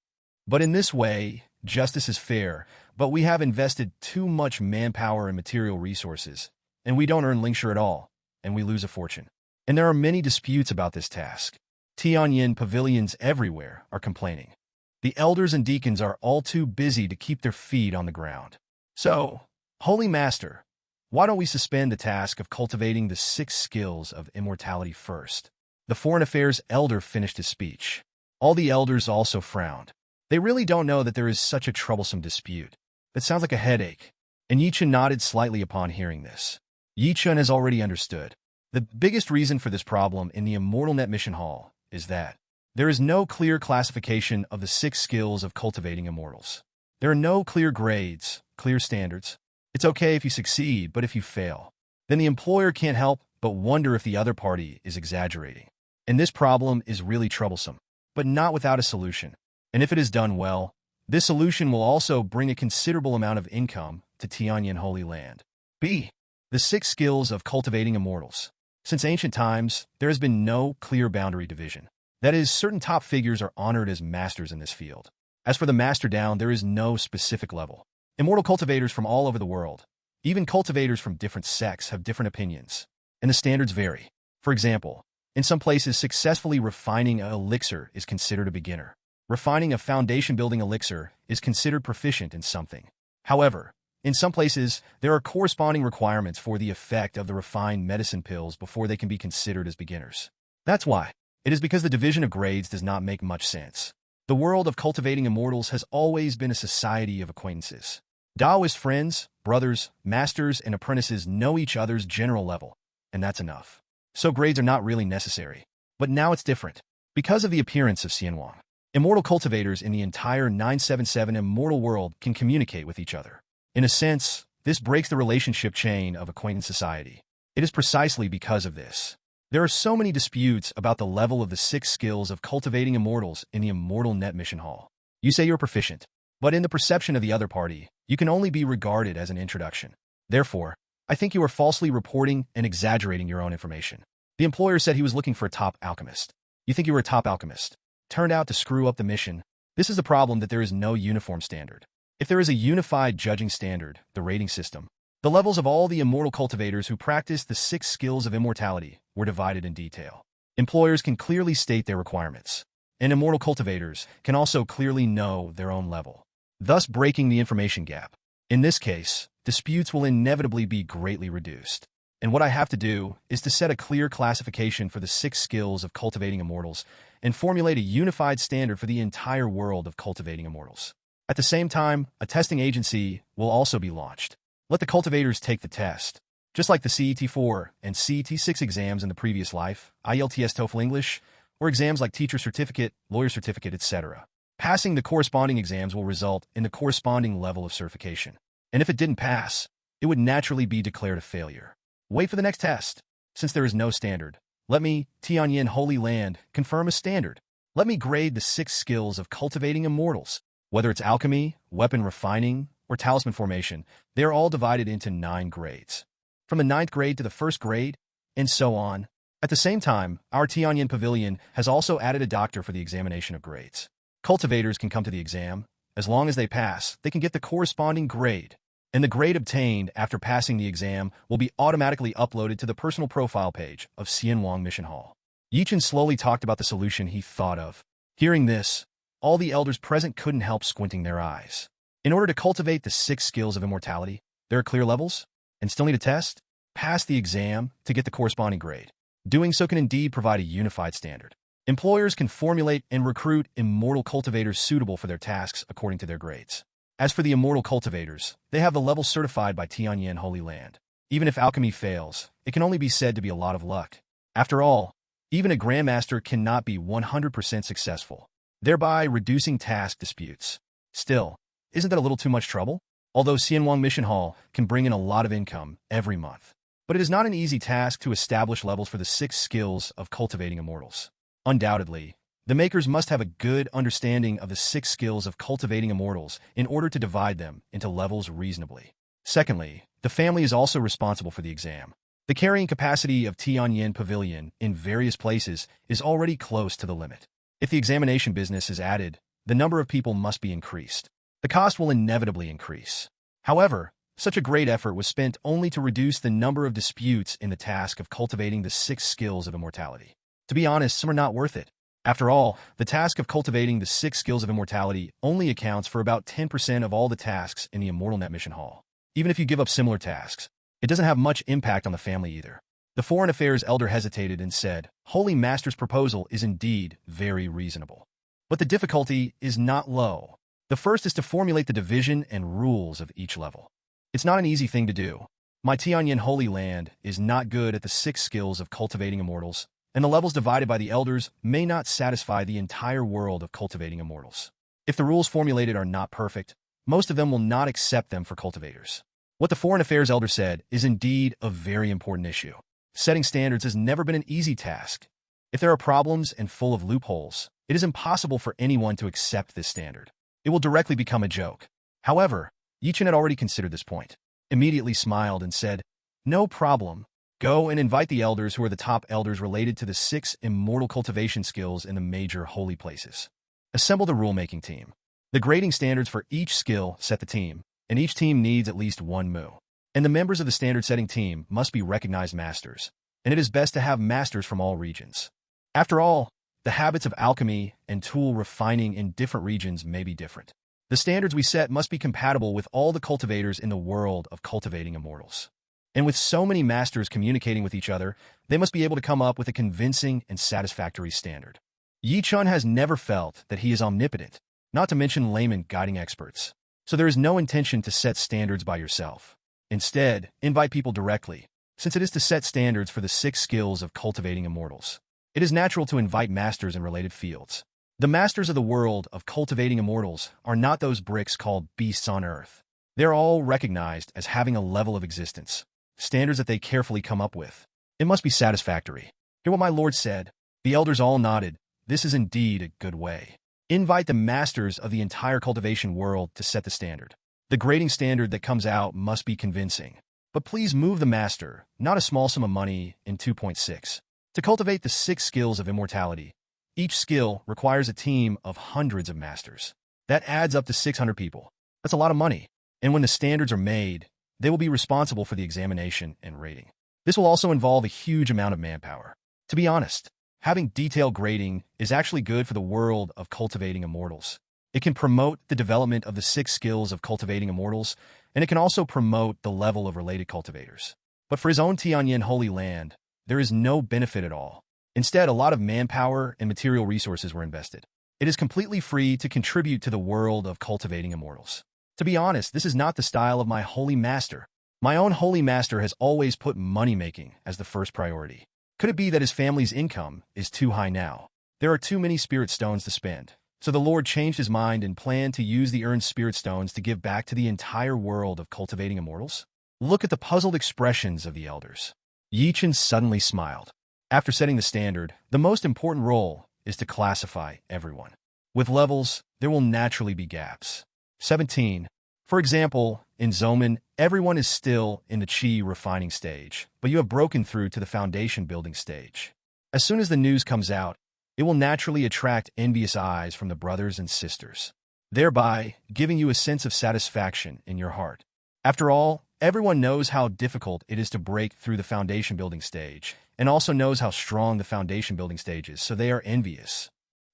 But in this way, justice is fair, but we have invested too much manpower and material resources, and we don't earn lingsure at all, and we lose a fortune. And there are many disputes about this task. Tianyan pavilions everywhere are complaining. The elders and deacons are all too busy to keep their feet on the ground. So, Holy Master, why don't we suspend the task of cultivating the 6 skills of immortality first? The Foreign Affairs Elder finished his speech. All the elders also frowned. They really don't know that there is such a troublesome dispute. That sounds like a headache. And Yi Chen nodded slightly upon hearing this. Yi Chen has already understood. The biggest reason for this problem in the Immortal Net Mission Hall is that there is no clear classification of the 6 skills of cultivating immortals. There are no clear grades, clear standards. It's okay if you succeed, but if you fail, then the employer can't help but wonder if the other party is exaggerating. And this problem is really troublesome, but not without a solution. And if it is done well, this solution will also bring a considerable amount of income to Tianyan Holy Land. B. The 6 skills of cultivating immortals. Since ancient times, there has been no clear boundary division. That is, certain top figures are honored as masters in this field. As for the master down, there is no specific level. Immortal cultivators from all over the world, even cultivators from different sects, have different opinions, and the standards vary. For example, in some places, successfully refining an elixir is considered a beginner. Refining a foundation-building elixir is considered proficient in something. However, in some places, there are corresponding requirements for the effect of the refined medicine pills before they can be considered as beginners. That's why. It is because the division of grades does not make much sense. The world of cultivating immortals has always been a society of acquaintances. Taoist friends, brothers, masters, and apprentices know each other's general level, and that's enough. So grades are not really necessary. But now it's different. Because of the appearance of Xianwang, immortal cultivators in the entire 977 Immortal World can communicate with each other. In a sense, this breaks the relationship chain of acquaintance society. It is precisely because of this. There are so many disputes about the level of the 6 skills of cultivating immortals in the Immortal Net Mission Hall. You say you're proficient, but in the perception of the other party, you can only be regarded as an introduction. Therefore, I think you are falsely reporting and exaggerating your own information. The employer said he was looking for a top alchemist. You think you were a top alchemist. Turned out to screw up the mission. This is the problem, that there is no uniform standard. If there is a unified judging standard, the rating system, the levels of all the immortal cultivators who practice the 6 skills of immortality were divided in detail. Employers can clearly state their requirements, and immortal cultivators can also clearly know their own level, thus breaking the information gap. In this case, disputes will inevitably be greatly reduced. And what I have to do is to set a clear classification for the 6 skills of cultivating immortals and formulate a unified standard for the entire world of cultivating immortals. At the same time, a testing agency will also be launched. Let the cultivators take the test. Just like the CET-4 and CET-6 exams in the previous life, IELTS TOEFL English, or exams like teacher certificate, lawyer certificate, etc. Passing the corresponding exams will result in the corresponding level of certification. And if it didn't pass, it would naturally be declared a failure. Wait for the next test. Since there is no standard, let me, Tianyan Holy Land, confirm a standard. Let me grade the 6 skills of cultivating immortals. Whether it's alchemy, weapon refining, or talisman formation, they are all divided into 9 grades. From the 9th grade to the 1st grade, and so on. At the same time, our Tianyan Pavilion has also added a doctor for the examination of grades. Cultivators can come to the exam. As long as they pass, they can get the corresponding grade. And the grade obtained after passing the exam will be automatically uploaded to the personal profile page of Xianwang Mission Hall. Yi Chen slowly talked about the solution he thought of. Hearing this, all the elders present couldn't help squinting their eyes. In order to cultivate the 6 skills of immortality, there are clear levels, and still need a test? Pass the exam to get the corresponding grade. Doing so can indeed provide a unified standard. Employers can formulate and recruit immortal cultivators suitable for their tasks according to their grades. As for the immortal cultivators, they have the level certified by Tianyan Holy Land. Even if alchemy fails, it can only be said to be a lot of luck. After all, even a grandmaster cannot be 100% successful, thereby reducing task disputes. Still, isn't that a little too much trouble? Although Xianwang Mission Hall can bring in a lot of income every month. But it is not an easy task to establish levels for the 6 skills of cultivating immortals. Undoubtedly, the makers must have a good understanding of the 6 skills of cultivating immortals in order to divide them into levels reasonably. Secondly, the family is also responsible for the exam. The carrying capacity of Tianyan Pavilion in various places is already close to the limit. If the examination business is added, the number of people must be increased. The cost will inevitably increase. However, such a great effort was spent only to reduce the number of disputes in the task of cultivating the 6 skills of immortality. To be honest, some are not worth it. After all, the task of cultivating the 6 skills of immortality only accounts for about 10% of all the tasks in the Immortal Net Mission Hall. Even if you give up similar tasks, it doesn't have much impact on the family either. The Foreign Affairs elder hesitated and said, Holy Master's proposal is indeed very reasonable. But the difficulty is not low. The first is to formulate the division and rules of each level. It's not an easy thing to do. My Tianyan Holy Land is not good at the 6 skills of cultivating immortals, and the levels divided by the elders may not satisfy the entire world of cultivating immortals. If the rules formulated are not perfect, most of them will not accept them for cultivators. What the Foreign Affairs elder said is indeed a very important issue. Setting standards has never been an easy task. If there are problems and full of loopholes, it is impossible for anyone to accept this standard. It will directly become a joke. However, Yi Chen had already considered this point, immediately smiled and said, No problem. Go and invite the elders who are the top elders related to the 6 immortal cultivation skills in the major holy places. Assemble the rulemaking team. The grading standards for each skill set the team, and each team needs at least 1 mu. And the members of the standard-setting team must be recognized masters, and it is best to have masters from all regions. After all, the habits of alchemy and tool refining in different regions may be different. The standards we set must be compatible with all the cultivators in the world of cultivating immortals. And with so many masters communicating with each other, they must be able to come up with a convincing and satisfactory standard. Yi Chen has never felt that he is omnipotent, not to mention layman guiding experts. So there is no intention to set standards by yourself. Instead, invite people directly, since it is to set standards for the 6 skills of cultivating immortals. It is natural to invite masters in related fields. The masters of the world of cultivating immortals are not those bricks called beasts on earth. They are all recognized as having a level of existence, standards that they carefully come up with. It must be satisfactory. Hear what my lord said. The elders all nodded. This is indeed a good way. Invite the masters of the entire cultivation world to set the standard. The grading standard that comes out must be convincing. But please move the master, not a small sum of money, in 2.6. To cultivate the 6 skills of immortality, each skill requires a team of hundreds of masters. That adds up to 600 people. That's a lot of money. And when the standards are made, they will be responsible for the examination and rating. This will also involve a huge amount of manpower. To be honest, having detailed grading is actually good for the world of cultivating immortals. It can promote the development of the 6 skills of cultivating immortals, and it can also promote the level of related cultivators. But for his own Tianyan Holy Land, there is no benefit at all. Instead, a lot of manpower and material resources were invested. It is completely free to contribute to the world of cultivating immortals. To be honest, this is not the style of my holy master. My own holy master has always put money-making as the first priority. Could it be that his family's income is too high now? There are too many spirit stones to spend. So the Lord changed his mind and planned to use the earned spirit stones to give back to the entire world of cultivating immortals? Look at the puzzled expressions of the elders. Chen suddenly smiled. After setting the standard, the most important role is to classify everyone. With levels, there will naturally be gaps. 17. For example, in Zoman, everyone is still in the Qi refining stage, but you have broken through to the foundation building stage. As soon as the news comes out, it will naturally attract envious eyes from the brothers and sisters, thereby giving you a sense of satisfaction in your heart. After all, everyone knows how difficult it is to break through the foundation building stage, and also knows how strong the foundation building stage is, so they are envious.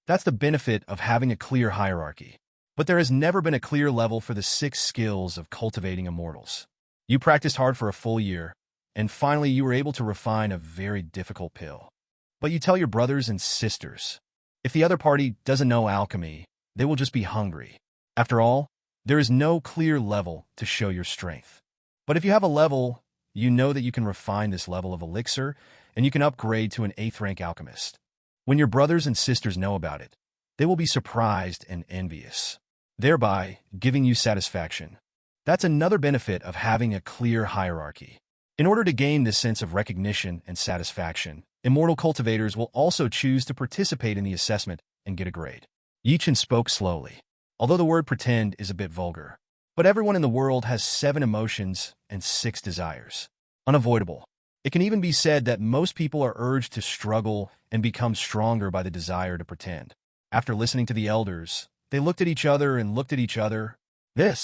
That's the benefit of having a clear hierarchy. But there has never been a clear level for the 6 skills of cultivating immortals. You practiced hard for a full year, and finally you were able to refine a very difficult pill. But you tell your brothers and sisters. If the other party doesn't know alchemy, they will just be hungry. After all, there is no clear level to show your strength. But if you have a level, you know that you can refine this level of elixir, and you can upgrade to an 8th rank alchemist. When your brothers and sisters know about it, they will be surprised and envious, thereby giving you satisfaction. That's another benefit of having a clear hierarchy. In order to gain this sense of recognition and satisfaction, immortal cultivators will also choose to participate in the assessment and get a grade. Chen spoke slowly, although the word pretend is a bit vulgar. But everyone in the world has 7 emotions and 6 desires. Unavoidable. It can even be said that most people are urged to struggle and become stronger by the desire to pretend. After listening to the elders, they looked at each other and looked at each other. It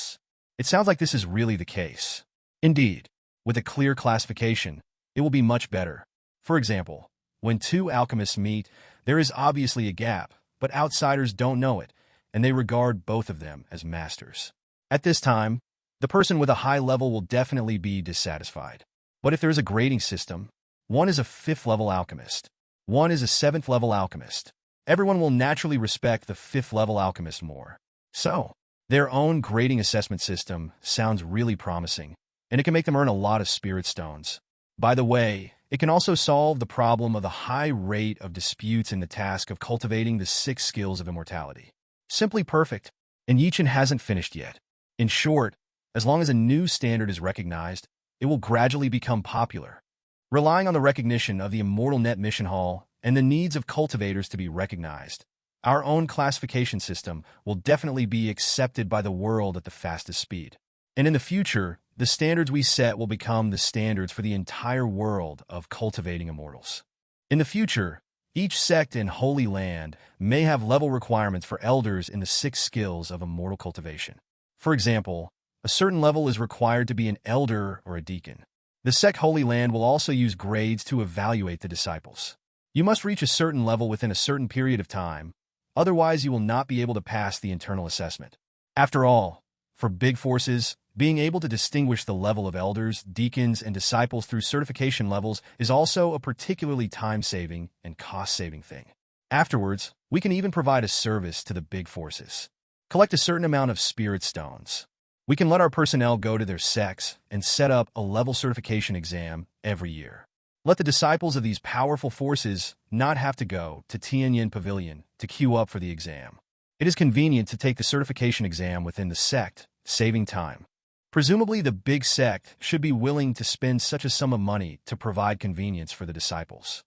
sounds like this is really the case. Indeed, with a clear classification, it will be much better. For example, when 2 alchemists meet, there is obviously a gap, but outsiders don't know it, and they regard both of them as masters. At this time, the person with a high level will definitely be dissatisfied. But if there is a grading system, one is a 5th level alchemist, one is a 7th level alchemist, everyone will naturally respect the 5th level alchemist more. So, their own grading assessment system sounds really promising, and it can make them earn a lot of spirit stones. By the way, it can also solve the problem of the high rate of disputes in the task of cultivating the 6 skills of immortality. Simply perfect, and Chen hasn't finished yet. In short, as long as a new standard is recognized, it will gradually become popular. Relying on the recognition of the Immortal Net Mission Hall and the needs of cultivators to be recognized, our own classification system will definitely be accepted by the world at the fastest speed. And in the future, the standards we set will become the standards for the entire world of cultivating immortals. In the future, each sect in Holy Land may have level requirements for elders in the 6 skills of immortal cultivation. For example, a certain level is required to be an elder or a deacon. The sect Holy Land will also use grades to evaluate the disciples. You must reach a certain level within a certain period of time, otherwise you will not be able to pass the internal assessment. After all, for big forces, being able to distinguish the level of elders, deacons, and disciples through certification levels is also a particularly time-saving and cost-saving thing. Afterwards, we can even provide a service to the big forces. Collect a certain amount of spirit stones. We can let our personnel go to their sects and set up a level certification exam every year. Let the disciples of these powerful forces not have to go to Tianyan Pavilion to queue up for the exam. It is convenient to take the certification exam within the sect, saving time. Presumably, the big sect should be willing to spend such a sum of money to provide convenience for the disciples.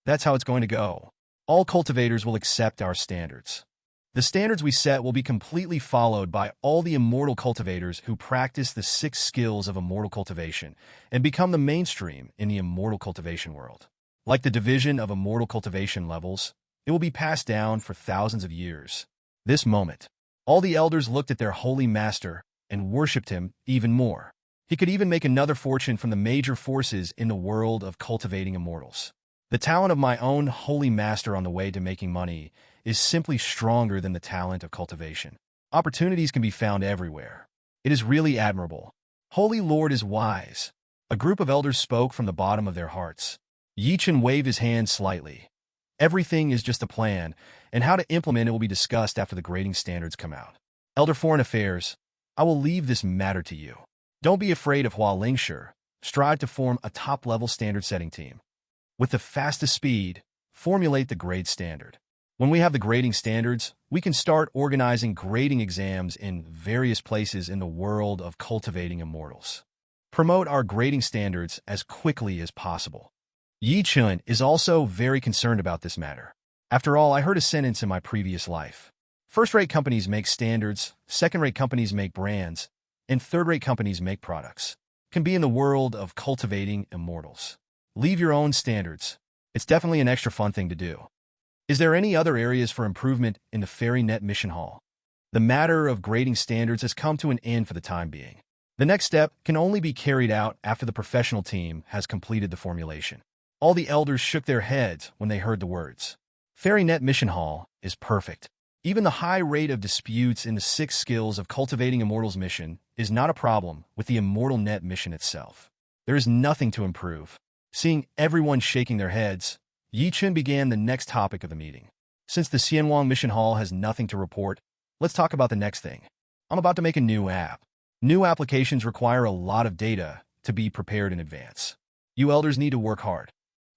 That's how it's going to go. All cultivators will accept our standards. The standards we set will be completely followed by all the immortal cultivators who practice the 6 skills of immortal cultivation and become the mainstream in the immortal cultivation world. Like the division of immortal cultivation levels, it will be passed down for thousands of years. This moment, all the elders looked at their holy master and worshipped him even more. He could even make another fortune from the major forces in the world of cultivating immortals. The talent of my own holy master on the way to making money is simply stronger than the talent of cultivation. Opportunities can be found everywhere. It is really admirable. Holy Lord is wise. A group of elders spoke from the bottom of their hearts. Chen waved his hand slightly. Everything is just a plan, and how to implement it will be discussed after the grading standards come out. Elder Foreign Affairs, I will leave this matter to you. Don't be afraid of Hua Lingshi. Strive to form a top-level standard-setting team. With the fastest speed, formulate the grade standard. When we have the grading standards, we can start organizing grading exams in various places in the world of cultivating immortals. Promote our grading standards as quickly as possible. Chen is also very concerned about this matter. After all, I heard a sentence in my previous life. First-rate companies make standards, second-rate companies make brands, and third-rate companies make products. Can be in the world of cultivating immortals. Leave your own standards. It's definitely an extra fun thing to do. Is there any other areas for improvement in the Fairy Net Mission Hall? The matter of grading standards has come to an end for the time being. The next step can only be carried out after the professional team has completed the formulation. All the elders shook their heads when they heard the words. Fairy Net Mission Hall is perfect. Even the high rate of disputes in the 6 skills of cultivating immortals mission is not a problem with the Immortal Net mission itself. There is nothing to improve. Seeing everyone shaking their heads, Chen began the next topic of the meeting. Since the Xianwang Mission Hall has nothing to report, let's talk about the next thing. I'm about to make a new app. New applications require a lot of data to be prepared in advance. You elders need to work hard.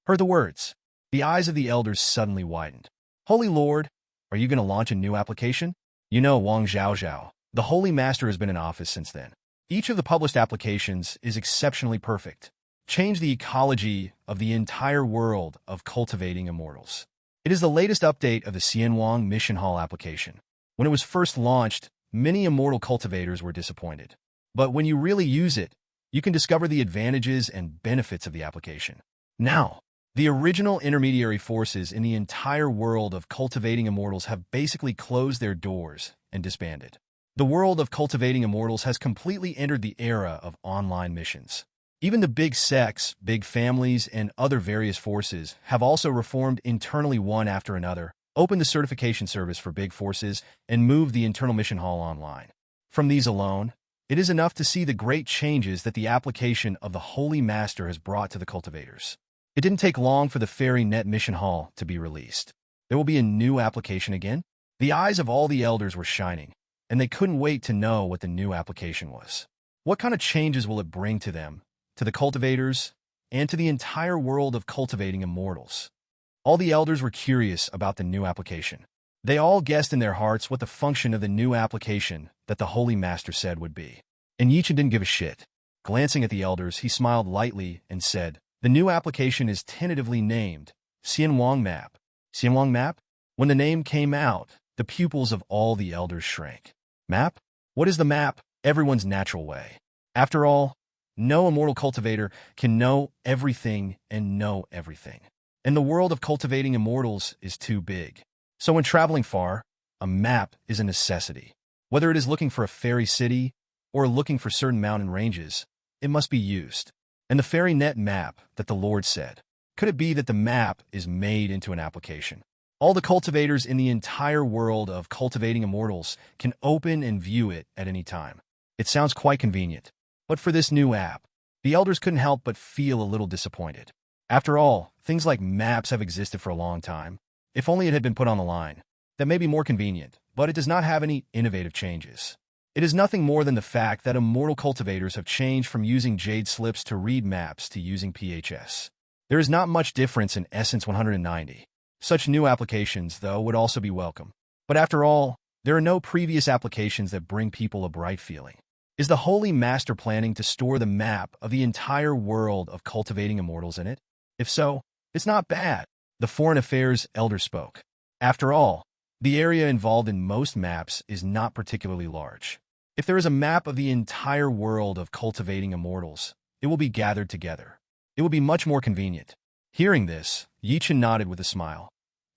Heard the words. The eyes of the elders suddenly widened. Holy Lord, are you going to launch a new application? You know Wang Zhaozhao, the Holy Master has been in office since then. Each of the published applications is exceptionally perfect. Change the ecology of the entire world of cultivating immortals. It is the latest update of the Xianwang Mission Hall application. When it was first launched, many immortal cultivators were disappointed. But when you really use it, you can discover the advantages and benefits of the application. Now, the original intermediary forces in the entire world of cultivating immortals have basically closed their doors and disbanded. The world of cultivating immortals has completely entered the era of online missions. Even the big sects, big families, and other various forces have also reformed internally one after another, opened the certification service for big forces, and moved the internal mission hall online. From these alone, it is enough to see the great changes that the application of the Holy Master has brought to the cultivators. It didn't take long for the Fairy Net Mission Hall to be released. There will be a new application again. The eyes of all the elders were shining, and they couldn't wait to know what the new application was. What kind of changes will it bring to them, to the cultivators, and to the entire world of cultivating immortals? All the elders were curious about the new application. They all guessed in their hearts what the function of the new application that the Holy Master said would be. And Chen didn't give a shit. Glancing at the elders, he smiled lightly and said, the new application is tentatively named Xianwang Map. Xianwang Map? When the name came out, the pupils of all the elders shrank. Map? What is the map? Everyone's natural way. After all, no immortal cultivator can know everything and know everything. And the world of cultivating immortals is too big. So when traveling far, a map is a necessity. Whether it is looking for a fairy city or looking for certain mountain ranges, it must be used. And the Fairy Net map that the Lord said, could it be that the map is made into an application? All the cultivators in the entire world of cultivating immortals can open and view it at any time. It sounds quite convenient. But for this new app, the elders couldn't help but feel a little disappointed. After all, things like maps have existed for a long time. If only it had been put on the line. That may be more convenient, but it does not have any innovative changes. It is nothing more than the fact that immortal cultivators have changed from using jade slips to read maps to using PHS. There is not much difference in Essence 190. Such new applications, though, would also be welcome. But after all, there are no previous applications that bring people a bright feeling. Is the Holy Master planning to store the map of the entire world of cultivating immortals in it? If so, it's not bad. The Foreign Affairs elder spoke. After all, the area involved in most maps is not particularly large. If there is a map of the entire world of cultivating immortals, it will be gathered together. It will be much more convenient. Hearing this, Chen nodded with a smile.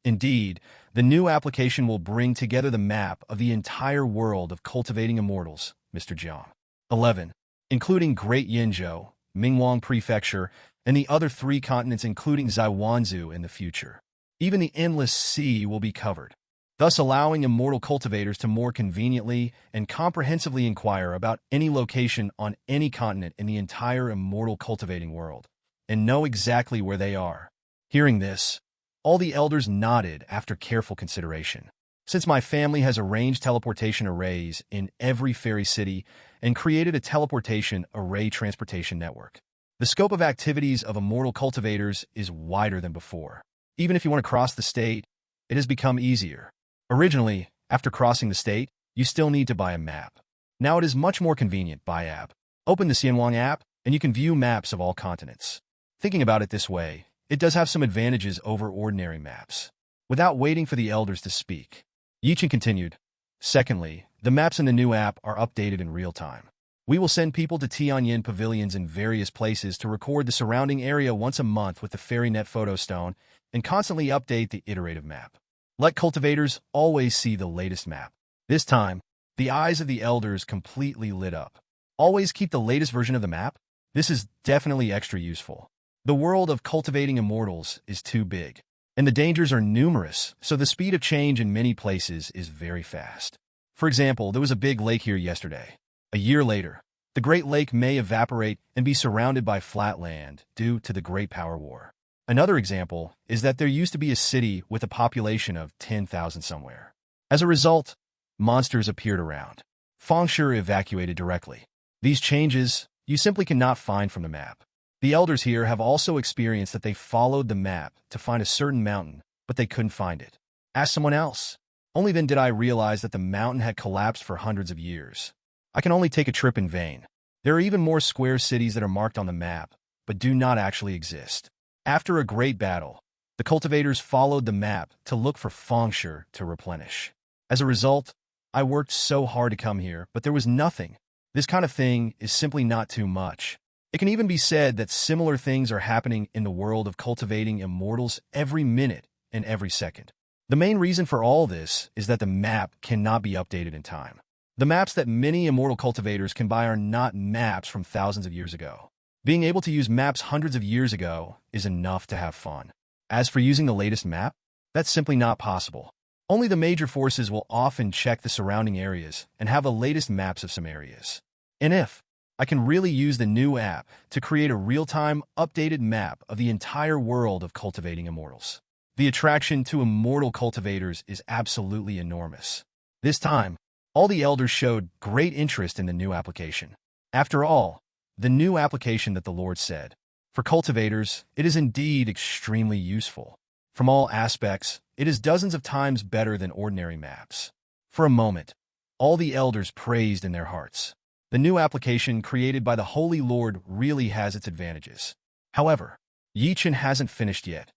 Indeed, the new application will bring together the map of the entire world of cultivating immortals, Mr. Jiang. 11. Including Great Yinzhou, Mingwang Prefecture, and the other 3 continents including Zaiwanzu in the future. Even the endless sea will be covered, thus allowing immortal cultivators to more conveniently and comprehensively inquire about any location on any continent in the entire immortal cultivating world, and know exactly where they are. Hearing this, all the elders nodded after careful consideration. Since my family has arranged teleportation arrays in every fairy city and created a teleportation array transportation network, the scope of activities of immortal cultivators is wider than before. Even if you want to cross the state, it has become easier. Originally, after crossing the state, you still need to buy a map. Now it is much more convenient by app. Open the Xianwang app, and you can view maps of all continents. Thinking about it this way, it does have some advantages over ordinary maps. Without waiting for the elders to speak, Chen continued. Secondly, the maps in the new app are updated in real time. We will send people to Tianyan pavilions in various places to record the surrounding area once a month with the FairyNet photo stone and constantly update the iterative map. Let cultivators always see the latest map. This time, the eyes of the elders completely lit up. Always keep the latest version of the map? This is definitely extra useful. The world of cultivating immortals is too big, and the dangers are numerous, so the speed of change in many places is very fast. For example, there was a big lake here yesterday. A year later, the Great Lake may evaporate and be surrounded by flat land due to the Great Power War. Another example is that there used to be a city with a population of 10,000 somewhere. As a result, monsters appeared around. Fengshe evacuated directly. These changes you simply cannot find from the map. The elders here have also experienced that they followed the map to find a certain mountain, but they couldn't find it. Ask someone else. Only then did I realize that the mountain had collapsed for hundreds of years. I can only take a trip in vain. There are even more square cities that are marked on the map, but do not actually exist. After a great battle, the cultivators followed the map to look for Fengshe to replenish. As a result, I worked so hard to come here, but there was nothing. This kind of thing is simply not too much. It can even be said that similar things are happening in the world of cultivating immortals every minute and every second. The main reason for all this is that the map cannot be updated in time. The maps that many immortal cultivators can buy are not maps from thousands of years ago. Being able to use maps hundreds of years ago is enough to have fun. As for using the latest map, that's simply not possible. Only the major forces will often check the surrounding areas and have the latest maps of some areas. And if I can really use the new app to create a real-time, updated map of the entire world of cultivating immortals. The attraction to immortal cultivators is absolutely enormous. This time, all the elders showed great interest in the new application. After all, the new application that the Lord said, for cultivators, it is indeed extremely useful. From all aspects, it is dozens of times better than ordinary maps. For a moment, all the elders praised in their hearts. The new application created by the Holy Lord really has its advantages. However, Chen hasn't finished yet.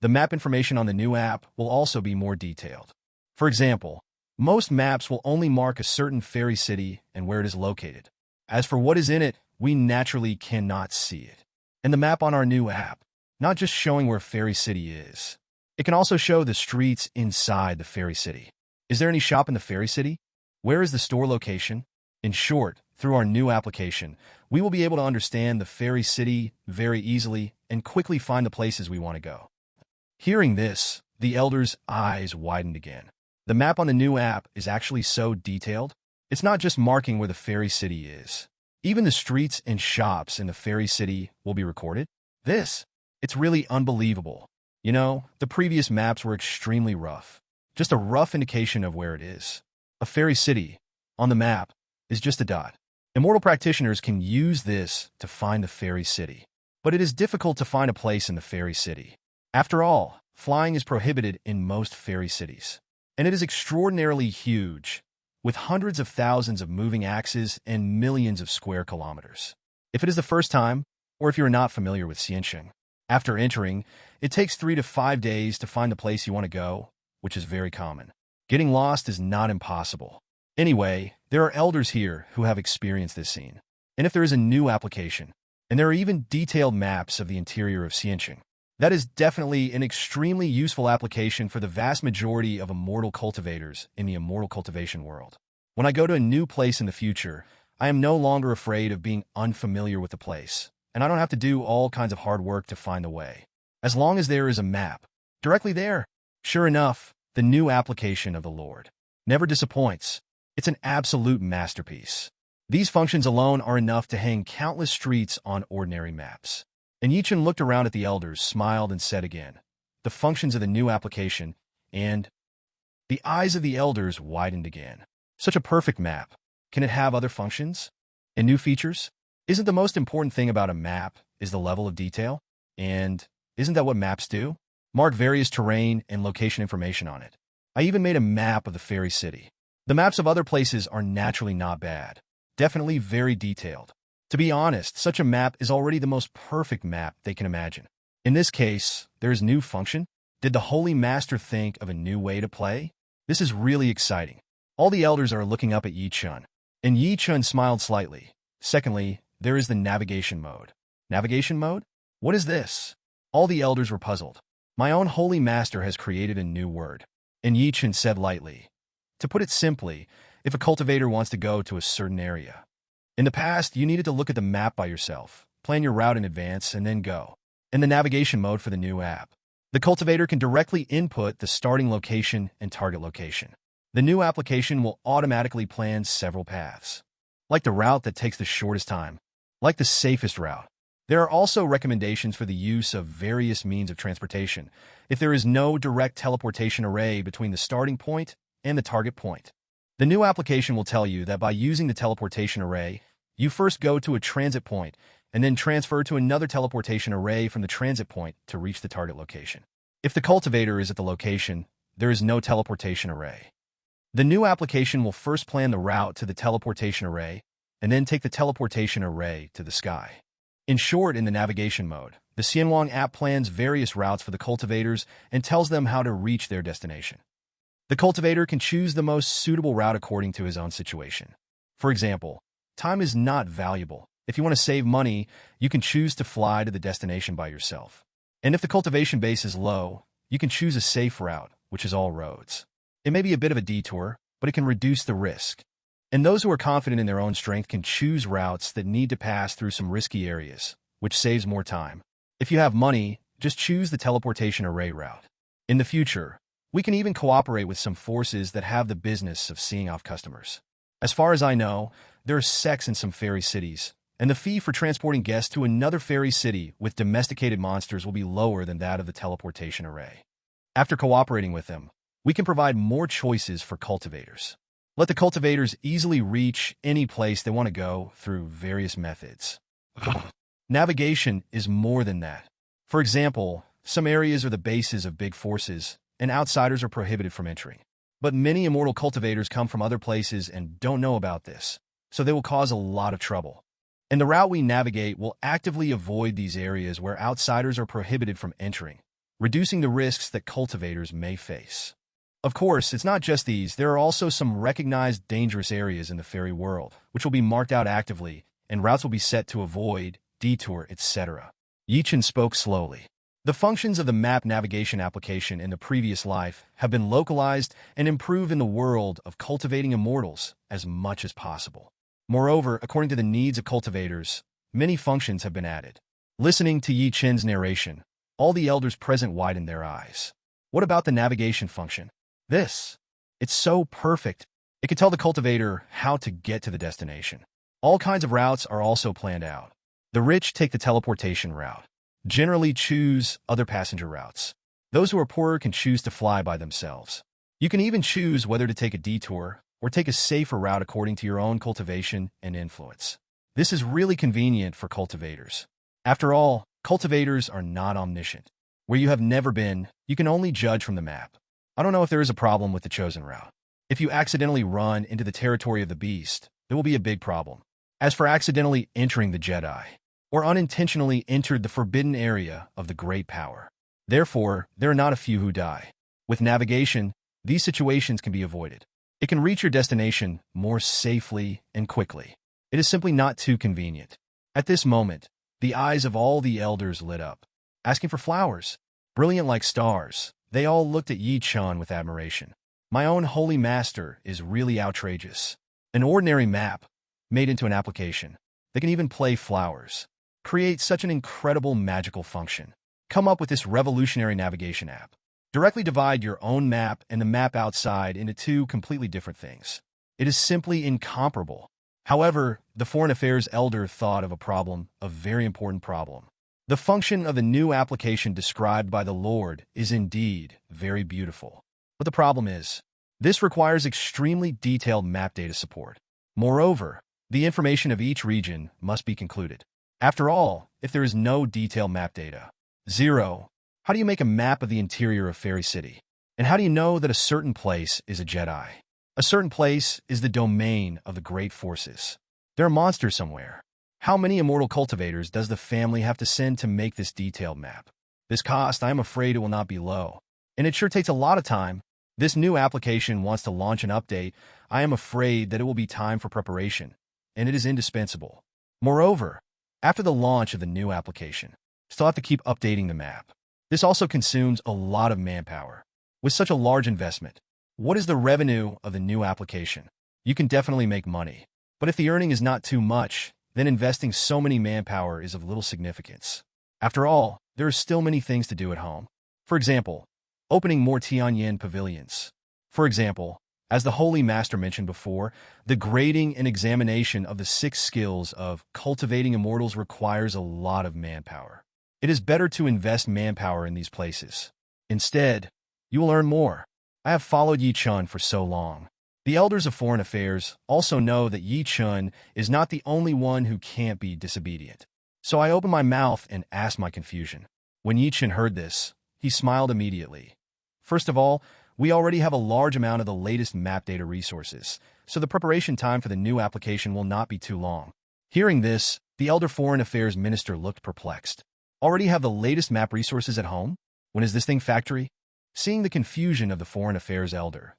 The map information on the new app will also be more detailed. For example, most maps will only mark a certain fairy city and where it is located. As for what is in it, we naturally cannot see it. And the map on our new app, not just showing where Fairy City is, it can also show the streets inside the Fairy City. Is there any shop in the Fairy City? Where is the store location? In short, through our new application, we will be able to understand the Fairy City very easily and quickly find the places we want to go. Hearing this, the elders' eyes widened again. The map on the new app is actually so detailed. It's not just marking where the Fairy City is. Even the streets and shops in the Fairy City will be recorded. It's really unbelievable. You know, the previous maps were extremely rough. Just a rough indication of where it is. A Fairy City, on the map, is just a dot. Immortal practitioners can use this to find the Fairy City. But it is difficult to find a place in the Fairy City. After all, flying is prohibited in most fairy cities. And it is extraordinarily huge, with hundreds of thousands of moving axes and millions of square kilometers. If it is the first time, or if you are not familiar with Xiansheng, after entering, it takes 3 to 5 days to find the place you want to go, which is very common. Getting lost is not impossible. Anyway, there are elders here who have experienced this scene. And if there is a new application, and there are even detailed maps of the interior of Xiansheng, That is definitely an extremely useful application for the vast majority of immortal cultivators in the immortal cultivation world. When I go to a new place in the future, I am no longer afraid of being unfamiliar with the place, and I don't have to do all kinds of hard work to find the way. As long as there is a map directly there. Sure enough, the new application of the Lord never disappoints. It's an absolute masterpiece. These functions alone are enough to hang countless streets on ordinary maps. And Chen looked around at the elders, smiled, and said again, the functions of the new application, and the eyes of the elders widened again. Such a perfect map. Can it have other functions and new features? Isn't the most important thing about a map is the level of detail? And isn't that what maps do? Mark various terrain and location information on it. I even made a map of the fairy city. The maps of other places are naturally not bad. Definitely very detailed. To be honest, such a map is already the most perfect map they can imagine. In this case, there is new function. Did the Holy Master think of a new way to play? This is really exciting. All the elders are looking up at Chen, and Chen smiled slightly. Secondly, there is the navigation mode. Navigation mode? What is this? All the elders were puzzled. My own Holy Master has created a new word. And Chen said lightly, to put it simply, if a cultivator wants to go to a certain area. In the past, you needed to look at the map by yourself, plan your route in advance, and then go. In the navigation mode for the new app, the cultivator can directly input the starting location and target location. The new application will automatically plan several paths, like the route that takes the shortest time, like the safest route. There are also recommendations for the use of various means of transportation if there is no direct teleportation array between the starting point and the target point. The new application will tell you that by using the teleportation array, you first go to a transit point and then transfer to another teleportation array from the transit point to reach the target location. If the cultivator is at the location, there is no teleportation array. The new application will first plan the route to the teleportation array and then take the teleportation array to the sky. In short, in the navigation mode, the Xianwang app plans various routes for the cultivators and tells them how to reach their destination. The cultivator can choose the most suitable route according to his own situation. For example, time is not valuable. If you want to save money, you can choose to fly to the destination by yourself. And if the cultivation base is low, you can choose a safe route, which is all roads. It may be a bit of a detour, but it can reduce the risk. And those who are confident in their own strength can choose routes that need to pass through some risky areas, which saves more time. If you have money, just choose the teleportation array route. In the future, we can even cooperate with some forces that have the business of seeing off customers. As far as I know, there are sects in some fairy cities, and the fee for transporting guests to another fairy city with domesticated monsters will be lower than that of the teleportation array. After cooperating with them, we can provide more choices for cultivators. Let the cultivators easily reach any place they want to go through various methods. Navigation is more than that. For example, some areas are the bases of big forces, and outsiders are prohibited from entering. But many immortal cultivators come from other places and don't know about this, so they will cause a lot of trouble. And the route we navigate will actively avoid these areas where outsiders are prohibited from entering, reducing the risks that cultivators may face. Of course, it's not just these. There are also some recognized dangerous areas in the fairy world, which will be marked out actively, and routes will be set to avoid, detour, etc. Chen spoke slowly. The functions of the map navigation application in the previous life have been localized and improved in the world of cultivating immortals as much as possible. Moreover, according to the needs of cultivators, many functions have been added. Listening to Chen's narration, all the elders present widened their eyes. What about the navigation function? It's so perfect. It can tell the cultivator how to get to the destination. All kinds of routes are also planned out. The rich take the teleportation route. Generally choose other passenger routes. Those who are poorer can choose to fly by themselves. You can even choose whether to take a detour or take a safer route according to your own cultivation and influence. This is really convenient for cultivators. After all, cultivators are not omniscient. Where you have never been, you can only judge from the map. I don't know if there is a problem with the chosen route. If you accidentally run into the territory of the beast, there will be a big problem. As for accidentally entering the Jedi, or unintentionally entered the forbidden area of the great power, therefore, there are not a few who die. With navigation, these situations can be avoided. It can reach your destination more safely and quickly. It is simply not too convenient. At this moment, the eyes of all the elders lit up. asking for flowers, brilliant like stars. They all looked at Chen with admiration. My own holy master is really outrageous. An ordinary map, made into an application. They can even play flowers. Create such an incredible magical function. Come up with this revolutionary navigation app. Directly divide your own map and the map outside into two completely different things. It is simply incomparable. However, the Foreign Affairs Elder thought of a problem, a very important problem. The function of the new application described by the Lord is indeed very beautiful. But the problem is, this requires extremely detailed map data support. Moreover, the information of each region must be concluded. After all, if there is no detailed map data, 0. How do you make a map of the interior of Fairy City? And how do you know that a certain place is a Jedi? A certain place is the domain of the great forces. There are monsters somewhere. How many immortal cultivators does the family have to send to make this detailed map? This cost, I am afraid it will not be low. And it sure takes a lot of time. This new application wants to launch an update. I am afraid that it will be time for preparation, and it is indispensable. Moreover, after the launch of the new application, still have to keep updating the map. This also consumes a lot of manpower. With such a large investment, what is the revenue of the new application? You can definitely make money. But if the earning is not too much, then investing so many manpower is of little significance. After all, there are still many things to do at home. For example, opening more Tianyan pavilions. For example, as the Holy Master mentioned before, the grading and examination of the 6 skills of cultivating immortals requires a lot of manpower. It is better to invest manpower in these places. Instead, you will earn more. I have followed Chen for so long. The elders of foreign affairs also know that Chen is not the only one who can't be disobedient. So I opened my mouth and asked my confusion. When Chen heard this, he smiled immediately. First of all, we already have a large amount of the latest map data resources, so the preparation time for the new application will not be too long. Hearing this, the elder foreign affairs minister looked perplexed. Already have the latest map resources at home? When is this thing factory? Seeing the confusion of the foreign affairs elder,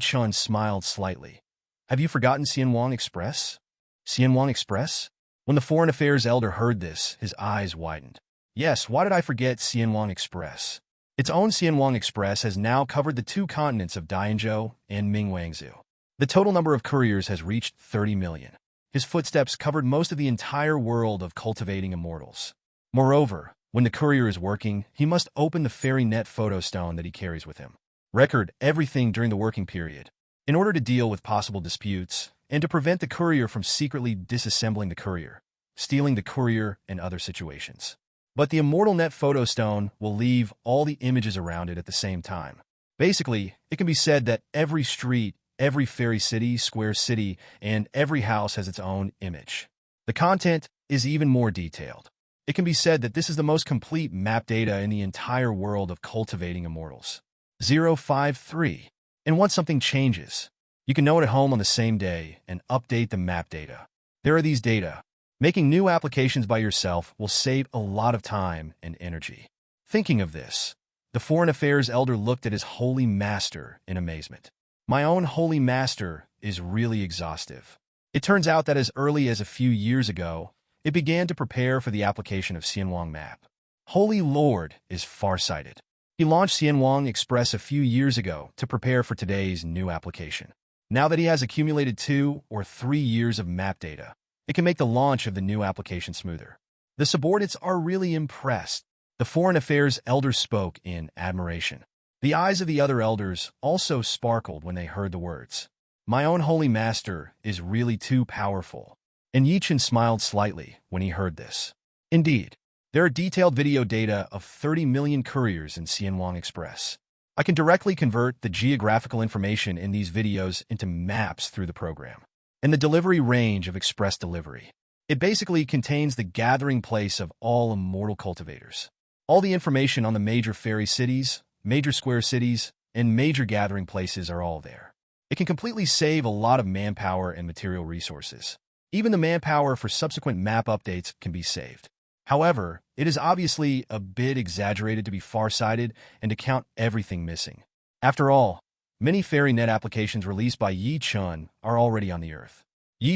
Chen smiled slightly. Have you forgotten Tianyan Express? Tianyan Express? When the foreign affairs elder heard this, his eyes widened. Yes, why did I forget Tianyan Express? Its own Tianyan Express has now covered the 2 continents of Dianzhou and Mingwangzhou. The total number of couriers has reached 30 million. His footsteps covered most of the entire world of cultivating immortals. Moreover, when the courier is working, he must open the fairy net photo stone that he carries with him. Record everything during the working period. In order to deal with possible disputes, and to prevent the courier from secretly disassembling the courier, stealing the courier, and other situations. But the Immortal Net Photo Stone will leave all the images around it at the same time. Basically, it can be said that every street, every fairy city, square city, and every house has its own image. The content is even more detailed. It can be said that this is the most complete map data in the entire world of cultivating immortals. 053. And once something changes, you can know it at home on the same day and update the map data. There are these data. Making new applications by yourself will save a lot of time and energy. Thinking of this, the Foreign Affairs Elder looked at his Holy Master in amazement. My own Holy Master is really exhaustive. It turns out that as early as a few years ago, it began to prepare for the application of Tianyan Map. Holy Lord is farsighted. He launched Tianyan Express a few years ago to prepare for today's new application. Now that he has accumulated 2 or 3 years of map data, it can make the launch of the new application smoother. The subordinates are really impressed. The Foreign Affairs Elder spoke in admiration. The eyes of the other elders also sparkled when they heard the words. My own Holy Master is really too powerful. And Chen smiled slightly when he heard this. Indeed, there are detailed video data of 30 million couriers in Tianyan Express. I can directly convert the geographical information in these videos into maps through the program. And the delivery range of express delivery. It basically contains the gathering place of all immortal cultivators. All the information on the major fairy cities, major square cities, and major gathering places are all there. It can completely save a lot of manpower and material resources. Even the manpower for subsequent map updates can be saved. However, it is obviously a bit exaggerated to be farsighted and to count everything missing. After all, many fairy net applications released by Chen are already on the earth.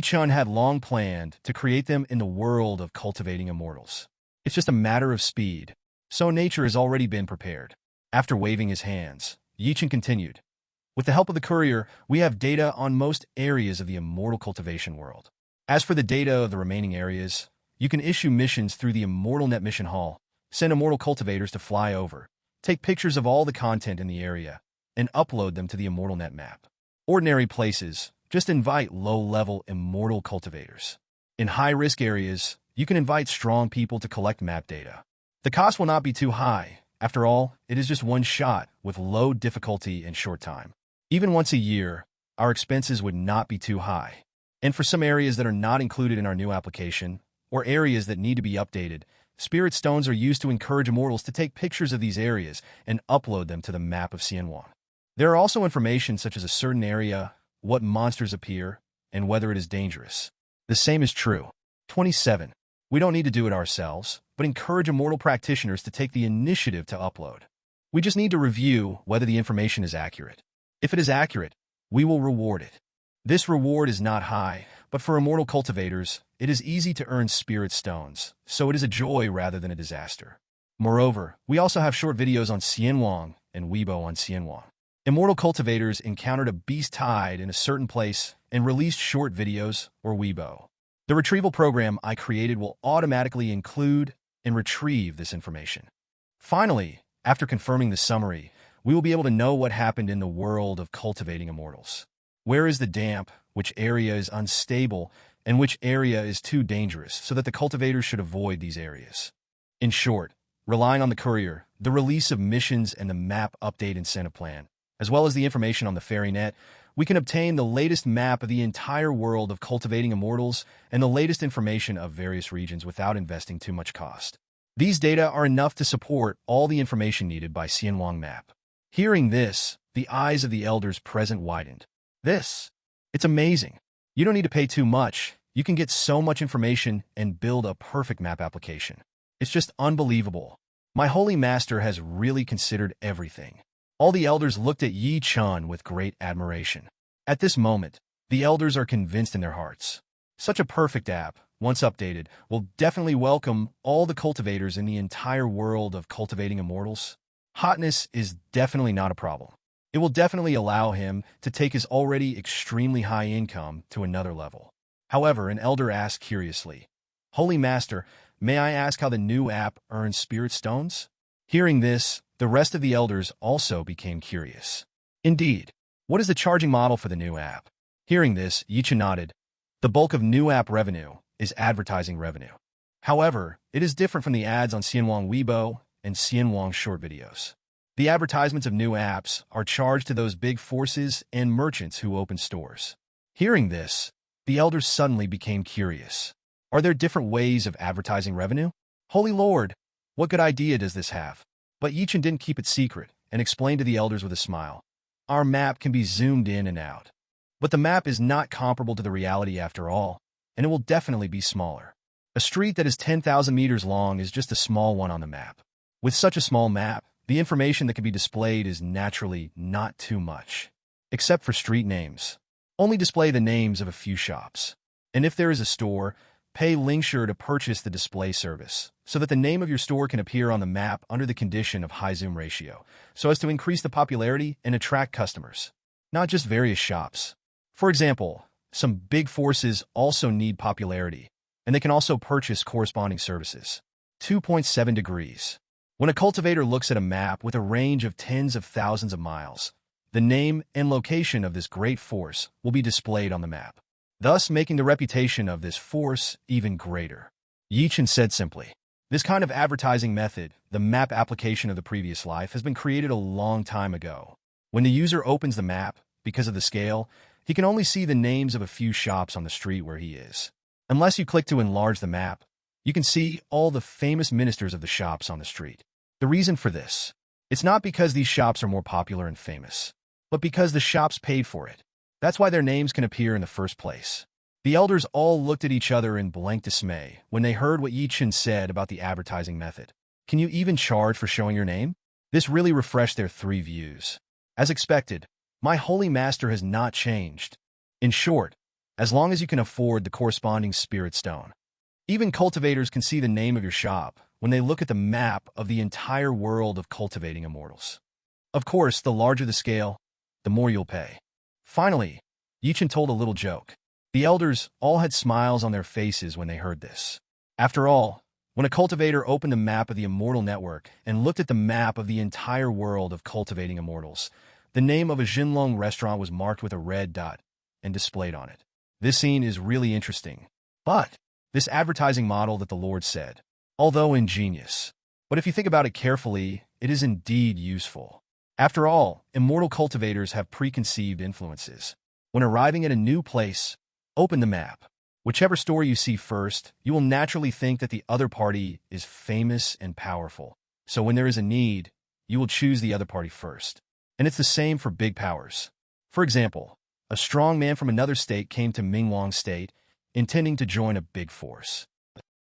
Chen had long planned to create them in the world of cultivating immortals. It's just a matter of speed. So nature has already been prepared. After waving his hands, Chen continued. With the help of the courier, we have data on most areas of the immortal cultivation world. As for the data of the remaining areas, you can issue missions through the Immortal Net Mission Hall, send immortal cultivators to fly over, take pictures of all the content in the area, and upload them to the Immortal Net map. Ordinary places, just invite low-level immortal cultivators. In high-risk areas, you can invite strong people to collect map data. The cost will not be too high. After all, it is just one shot with low difficulty and short time. Even once a year, our expenses would not be too high. And for some areas that are not included in our new application, or areas that need to be updated, Spirit Stones are used to encourage immortals to take pictures of these areas and upload them to the map of Xianwang. There are also information such as a certain area, what monsters appear, and whether it is dangerous. The same is true. 27. We don't need to do it ourselves, but encourage immortal practitioners to take the initiative to upload. We just need to review whether the information is accurate. If it is accurate, we will reward it. This reward is not high, but for immortal cultivators, it is easy to earn spirit stones, so it is a joy rather than a disaster. Moreover, we also have short videos on Xianwang and Weibo on Xianwang. Immortal cultivators encountered a beast tide in a certain place and released short videos or Weibo. The retrieval program I created will automatically include and retrieve this information. Finally, after confirming the summary, we will be able to know what happened in the world of cultivating immortals. Where is the damp, which area is unstable, and which area is too dangerous, so that the cultivators should avoid these areas. In short, relying on the courier, the release of missions and the map update incentive plan, as well as the information on the fairy net, we can obtain the latest map of the entire world of cultivating immortals and the latest information of various regions without investing too much cost. These data are enough to support all the information needed by Xianwang map. Hearing this, the eyes of the elders present widened. It's amazing. You don't need to pay too much. You can get so much information and build a perfect map application. It's just unbelievable. My holy master has really considered everything. All the elders looked at Chen with great admiration. At this moment, the elders are convinced in their hearts. Such a perfect app, once updated, will definitely welcome all the cultivators in the entire world of cultivating immortals. Hotness is definitely not a problem. It will definitely allow him to take his already extremely high income to another level. However, an elder asked curiously, Holy Master, may I ask how the new app earns spirit stones? Hearing this, the rest of the elders also became curious. Indeed, what is the charging model for the new app? Hearing this, Chen nodded. The bulk of new app revenue is advertising revenue. However, it is different from the ads on Xianwang Weibo and Xianwang short videos. The advertisements of new apps are charged to those big forces and merchants who open stores. Hearing this, the elders suddenly became curious. Are there different ways of advertising revenue? Holy Lord, what good idea does this have? But Chen didn't keep it secret and explained to the elders with a smile. Our map can be zoomed in and out. But the map is not comparable to the reality after all, and it will definitely be smaller. A street that is 10,000 meters long is just a small one on the map. With such a small map, the information that can be displayed is naturally not too much. Except for street names. Only display the names of a few shops. And if there is a store, pay Lingsure to purchase the display service, so that the name of your store can appear on the map under the condition of high zoom ratio, so as to increase the popularity and attract customers, not just various shops. For example, some big forces also need popularity, and they can also purchase corresponding services. 2.7 degrees. When a cultivator looks at a map with a range of tens of thousands of miles, the name and location of this great force will be displayed on the map, thus making the reputation of this force even greater. Chen said simply. This kind of advertising method, the map application of the previous life, has been created a long time ago. When the user opens the map, because of the scale, he can only see the names of a few shops on the street where he is. Unless you click to enlarge the map, you can see all the famous ministers of the shops on the street. The reason for this, it's not because these shops are more popular and famous, but because the shops paid for it. That's why their names can appear in the first place. The elders all looked at each other in blank dismay when they heard what Chen said about the advertising method. Can you even charge for showing your name? This really refreshed their three views. As expected, my holy master has not changed. In short, as long as you can afford the corresponding spirit stone. Even cultivators can see the name of your shop, when they look at the map of the entire world of cultivating immortals. Of course, the larger the scale, the more you'll pay. Finally, Chen told a little joke. The elders all had smiles on their faces when they heard this. After all, when a cultivator opened the map of the immortal network and looked at the map of the entire world of cultivating immortals, the name of a Jinlong restaurant was marked with a red dot and displayed on it. This scene is really interesting. But this advertising model that the Lord said, although ingenious, but if you think about it carefully, it is indeed useful. After all, immortal cultivators have preconceived influences. When arriving at a new place, open the map. Whichever store you see first, you will naturally think that the other party is famous and powerful. So when there is a need, you will choose the other party first. And it's the same for big powers. For example, a strong man from another state came to Mingwang State, intending to join a big force.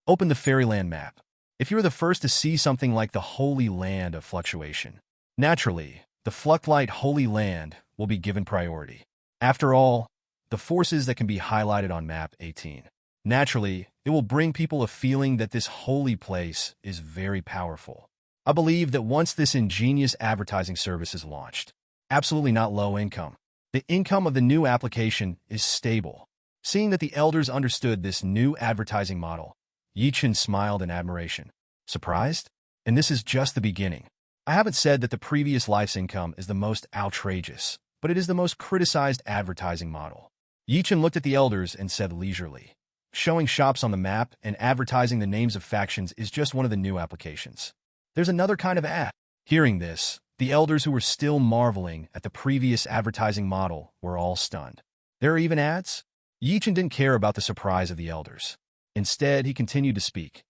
Open the Fairyland map. If you are the first to see something like the Holy Land of Fluctuation, naturally, the Fluctlight Holy Land will be given priority. After all, the forces that can be highlighted on map 18. Naturally, it will bring people a feeling that this holy place is very powerful. I believe that once this ingenious advertising service is launched, absolutely not low income, the income of the new application is stable. Seeing that the elders understood this new advertising model, Chen smiled in admiration. Surprised? And this is just the beginning. I haven't said that the previous life's income is the most outrageous, but it is the most criticized advertising model. Chen looked at the elders and said leisurely, showing shops on the map and advertising the names of factions is just one of the new applications. There's another kind of ad. Hearing this, the elders who were still marveling at the previous advertising model were all stunned. There are even ads? Chen didn't care about the surprise of the elders. Instead, he continued to speak.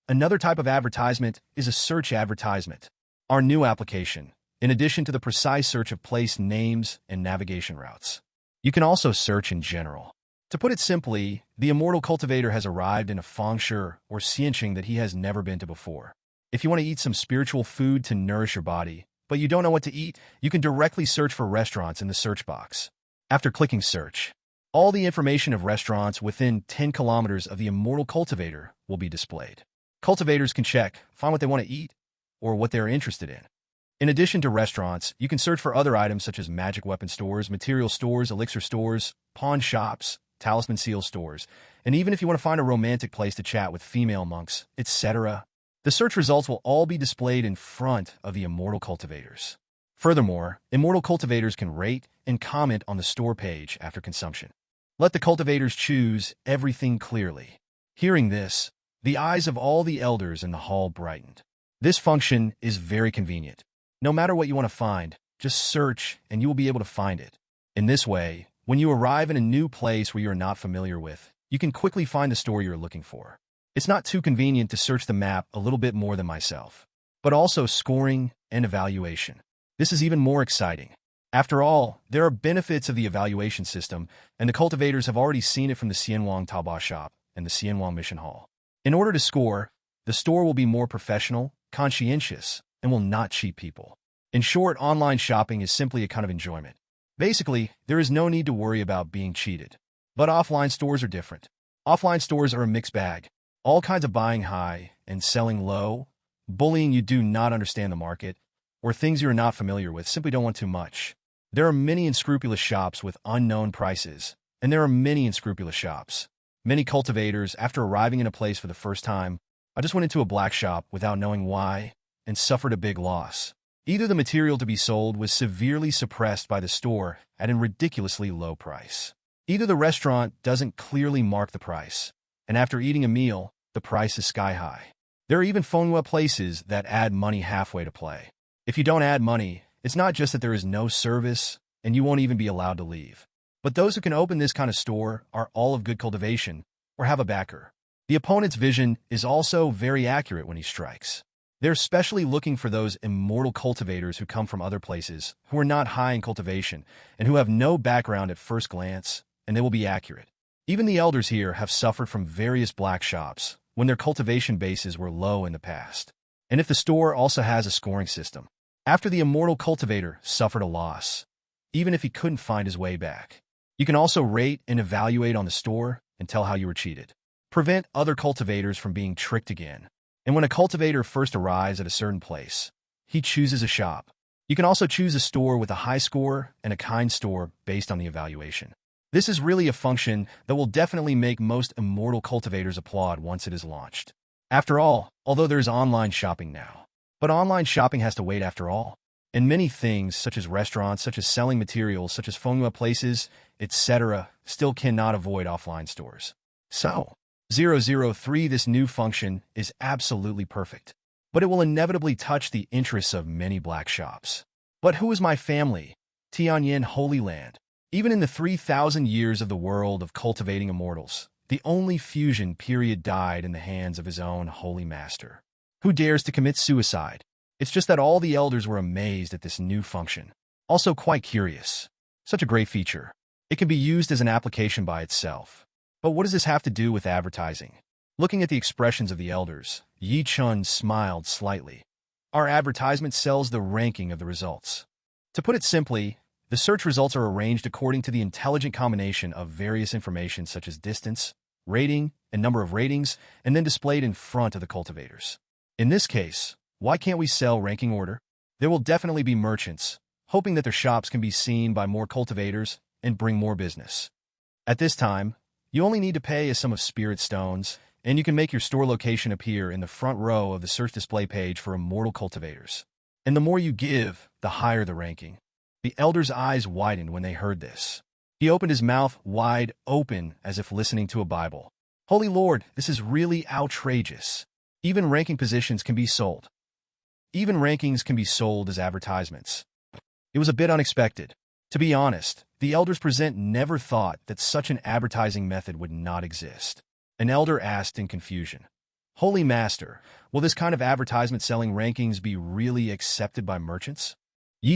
Another type of advertisement is a search advertisement. Our new application, in addition to the precise search of place names and navigation routes. You can also search in general. To put it simply, the immortal cultivator has arrived in a Fengshe or Xianqing that he has never been to before. If you want to eat some spiritual food to nourish your body, but you don't know what to eat, you can directly search for restaurants in the search box. After clicking search, all the information of restaurants within 10 kilometers of the immortal cultivator will be displayed. Cultivators can check, find what they want to eat, or what they're interested in. In addition to restaurants, you can search for other items such as magic weapon stores, material stores, elixir stores, pawn shops, talisman seal stores, and even if you want to find a romantic place to chat with female monks, etc. The search results will all be displayed in front of the immortal cultivators. Furthermore, immortal cultivators can rate and comment on the store page after consumption. Let the cultivators choose everything clearly. Hearing this, the eyes of all the elders in the hall brightened. This function is very convenient. No matter what you want to find, just search and you will be able to find it. In this way, when you arrive in a new place where you are not familiar with, you can quickly find the store you're looking for. It's not too convenient to search the map a little bit more than myself, but also scoring and evaluation. This is even more exciting. After all, there are benefits of the evaluation system, and the cultivators have already seen it from the Xianwang Taobao shop and the Xianwang Mission Hall. In order to score, the store will be more professional, conscientious, and will not cheat people. In short, online shopping is simply a kind of enjoyment. Basically, there is no need to worry about being cheated. But offline stores are different. Offline stores are a mixed bag. All kinds of buying high and selling low, bullying you do not understand the market, or things you are not familiar with, simply don't want too much. There are many unscrupulous shops with unknown prices, and there are many unscrupulous shops. Many cultivators, after arriving in a place for the first time, I just went into a black shop without knowing why, and suffered a big loss. Either the material to be sold was severely suppressed by the store at a ridiculously low price. Either the restaurant doesn't clearly mark the price, and after eating a meal, the price is sky high. There are even Fengwei places that add money halfway to play. If you don't add money, it's not just that there is no service, and you won't even be allowed to leave. But those who can open this kind of store are all of good cultivation, or have a backer. The opponent's vision is also very accurate when he strikes. They're especially looking for those immortal cultivators who come from other places, who are not high in cultivation, and who have no background at first glance, and they will be accurate. Even the elders here have suffered from various black shops when their cultivation bases were low in the past. And if the store also has a scoring system, after the immortal cultivator suffered a loss, even if he couldn't find his way back, you can also rate and evaluate on the store and tell how you were cheated. Prevent other cultivators from being tricked again. And when a cultivator first arrives at a certain place, he chooses a shop. You can also choose a store with a high score and a kind store based on the evaluation. This is really a function that will definitely make most immortal cultivators applaud once it is launched. After all, although there's online shopping now, but online shopping has to wait after all. And many things, such as restaurants, such as selling materials, such as phonua places, etc., still cannot avoid offline stores. So, 003, this new function is absolutely perfect. But it will inevitably touch the interests of many black shops. But who is my family? Tianyan Holy Land. Even in the 3,000 years of the world of cultivating immortals, the only fusion period died in the hands of his own holy master. Who dares to commit suicide? It's just that all the elders were amazed at this new function. Also quite curious. Such a great feature. It can be used as an application by itself. But what does this have to do with advertising? Looking at the expressions of the elders, Chen smiled slightly. Our advertisement sells the ranking of the results. To put it simply, the search results are arranged according to the intelligent combination of various information such as distance, rating, and number of ratings, and then displayed in front of the cultivators. In this case, why can't we sell ranking order? There will definitely be merchants, hoping that their shops can be seen by more cultivators and bring more business. At this time, you only need to pay a sum of spirit stones, and you can make your store location appear in the front row of the search display page for immortal cultivators. And the more you give, the higher the ranking. The elder's eyes widened when they heard this. He opened his mouth wide open as if listening to a Bible. Holy Lord, this is really outrageous. Even ranking positions can be sold. Even rankings can be sold as advertisements. It was a bit unexpected. To be honest, the elders present never thought that such an advertising method would not exist. An elder asked in confusion, Holy Master, will this kind of advertisement selling rankings be really accepted by merchants?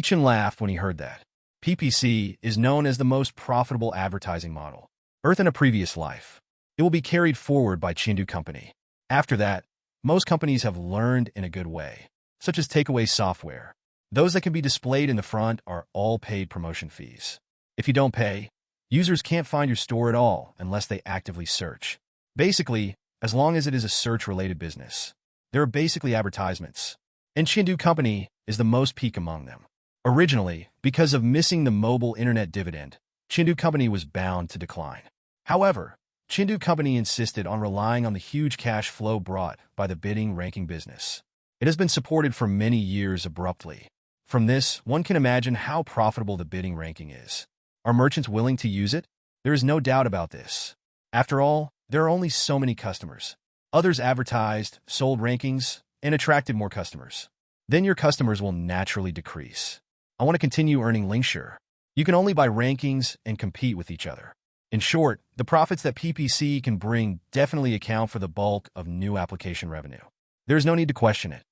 Chen laughed when he heard that. PPC is known as the most profitable advertising model. Earth in a previous life. It will be carried forward by Chengdu Company. After that, most companies have learned in a good way, such as takeaway software. Those that can be displayed in the front are all paid promotion fees. If you don't pay, users can't find your store at all unless they actively search. Basically, as long as it is a search-related business, there are basically advertisements. And Chengdu Company is the most peak among them. Originally, because of missing the mobile internet dividend, Chengdu Company was bound to decline. However, Chengdu Company insisted on relying on the huge cash flow brought by the bidding ranking business. It has been supported for many years abruptly. From this, one can imagine how profitable the bidding ranking is. Are merchants willing to use it? There is no doubt about this. After all, there are only so many customers. Others advertised, sold rankings, and attracted more customers. Then your customers will naturally decrease. I want to continue earning linkshare. You can only buy rankings and compete with each other. In short, the profits that PPC can definitely account for the bulk of new application revenue. There is no need to question it.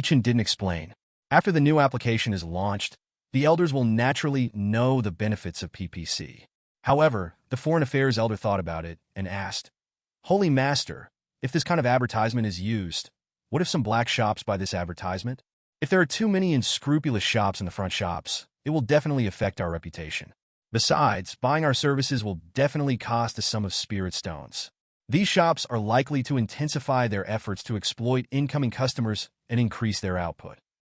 Chen didn't explain. After the new application is launched, the elders will naturally know the benefits of PPC. However, the Foreign Affairs elder thought about it and asked, Holy Master, if this kind of advertisement is used, what if some black shops buy this advertisement? If there are too many unscrupulous shops in the front shops, it will definitely affect our reputation. Besides, buying our services will definitely cost a sum of spirit stones. These shops are likely to intensify their efforts to exploit incoming customers and increase their output.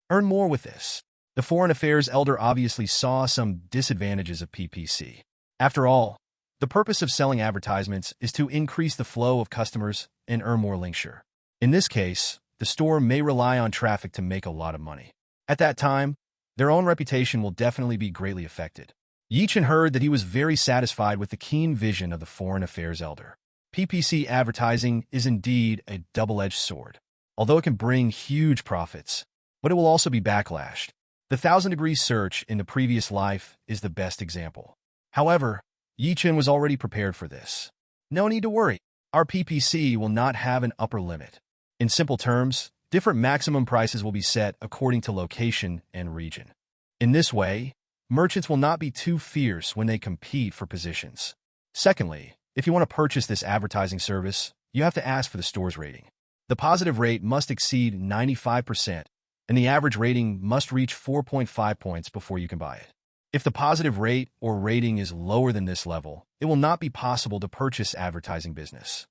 Earn more with this. The Foreign Affairs elder obviously saw some disadvantages of PPC. After all, the purpose of selling advertisements is to increase the flow of customers and earn more linkshare. In this case, the store may rely on traffic to make a lot of money. At that time, their own reputation will definitely be greatly affected. Chen heard that he was very satisfied with the keen vision of the Foreign Affairs elder. PPC advertising is indeed a double-edged sword. Although it can bring huge profits, but it will also be backlashed. The 1,000-degree search in the previous life is the best example. However, Chen was already prepared for this. No need to worry. Our PPC will not have an upper limit. In simple terms, different maximum prices will be set according to location and region. In this way, merchants will not be too fierce when they compete for positions. Secondly, if you want to purchase this advertising service, you have to ask for the store's rating. The positive rate must exceed 95%, and the average rating must reach 4.5 points before you can buy it. If the positive rate or rating is lower than this level, it will not be possible to purchase advertising business.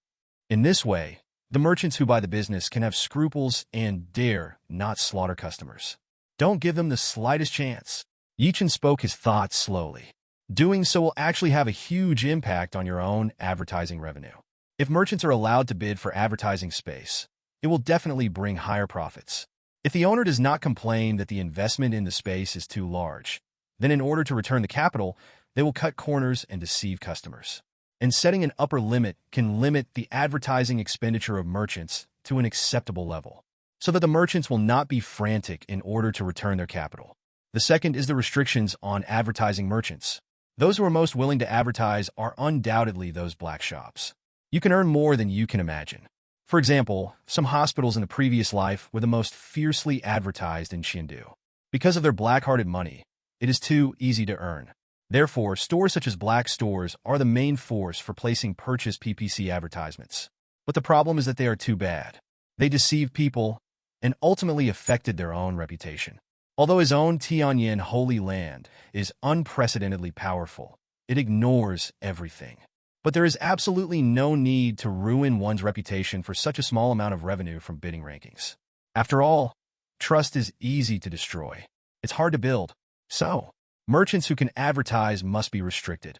In this way, The merchants who buy the business can have scruples and dare not slaughter customers. Don't give them the slightest chance. Chen spoke his thoughts slowly. Doing so will actually have a huge impact on your own advertising revenue. If merchants are allowed to bid for advertising space, it will definitely bring higher profits. If the owner does not complain that the investment in the space is too large, then in order to return the capital, they will cut corners and deceive customers. And setting an upper limit can limit the advertising expenditure of merchants to an acceptable level, so that the merchants will not be frantic in order to return their capital. The second is the restrictions on advertising merchants. Those who are most willing to advertise are undoubtedly those black shops. You can earn more than you can imagine. For example, some hospitals in a previous life were the most fiercely advertised in Chengdu. Because of their black-hearted money, it is too easy to earn. Therefore, stores such as black stores are the main force for placing purchase PPC advertisements. But the problem is that they are too bad. They deceive people and ultimately affected their own reputation. Although his own Tianyan Holy Land is unprecedentedly powerful, it ignores everything. But there is absolutely no need to ruin one's reputation for such a small amount of revenue from bidding rankings. After all, trust is easy to destroy. It's hard to build. So, merchants who can advertise must be restricted.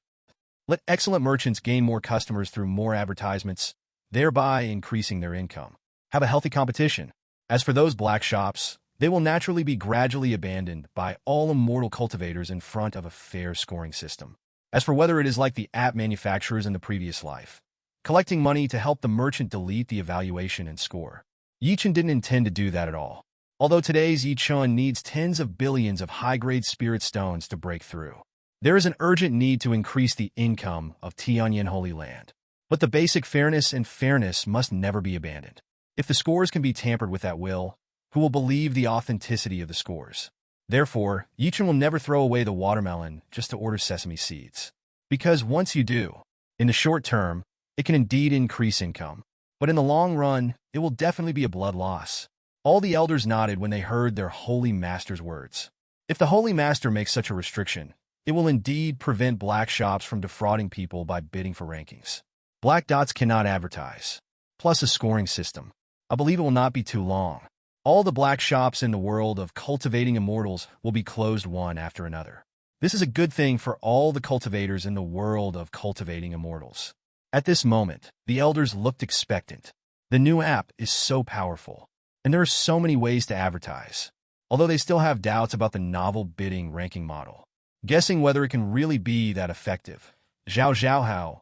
Let excellent merchants gain more customers through more advertisements, thereby increasing their income. Have a healthy competition. As for those black shops, they will naturally be gradually abandoned by all immortal cultivators in front of a fair scoring system. As for whether it is like the app manufacturers in the previous life, collecting money to help the merchant delete the evaluation and score. Chen didn't intend to do that at all. Although today's Chen needs tens of billions of high-grade spirit stones to break through. There is an urgent need to increase the income of Tianyan Holy Land. But the basic fairness must never be abandoned. If the scores can be tampered with at will, who will believe the authenticity of the scores? Therefore, Chen will never throw away the watermelon just to order sesame seeds. Because once you do, in the short term, it can indeed increase income. But in the long run, it will definitely be a blood loss. All the elders nodded when they heard their holy master's words. If the holy master makes such a restriction, it will indeed prevent black shops from defrauding people by bidding for rankings. Black dots cannot advertise. Plus a scoring system. I believe it will not be too long. All the black shops in the world of cultivating immortals will be closed one after another. This is a good thing for all the cultivators in the world of cultivating immortals. At this moment, the elders looked expectant. The new app is so powerful, and there are so many ways to advertise. Although they still have doubts about the novel bidding ranking model, guessing whether it can really be that effective. Zhao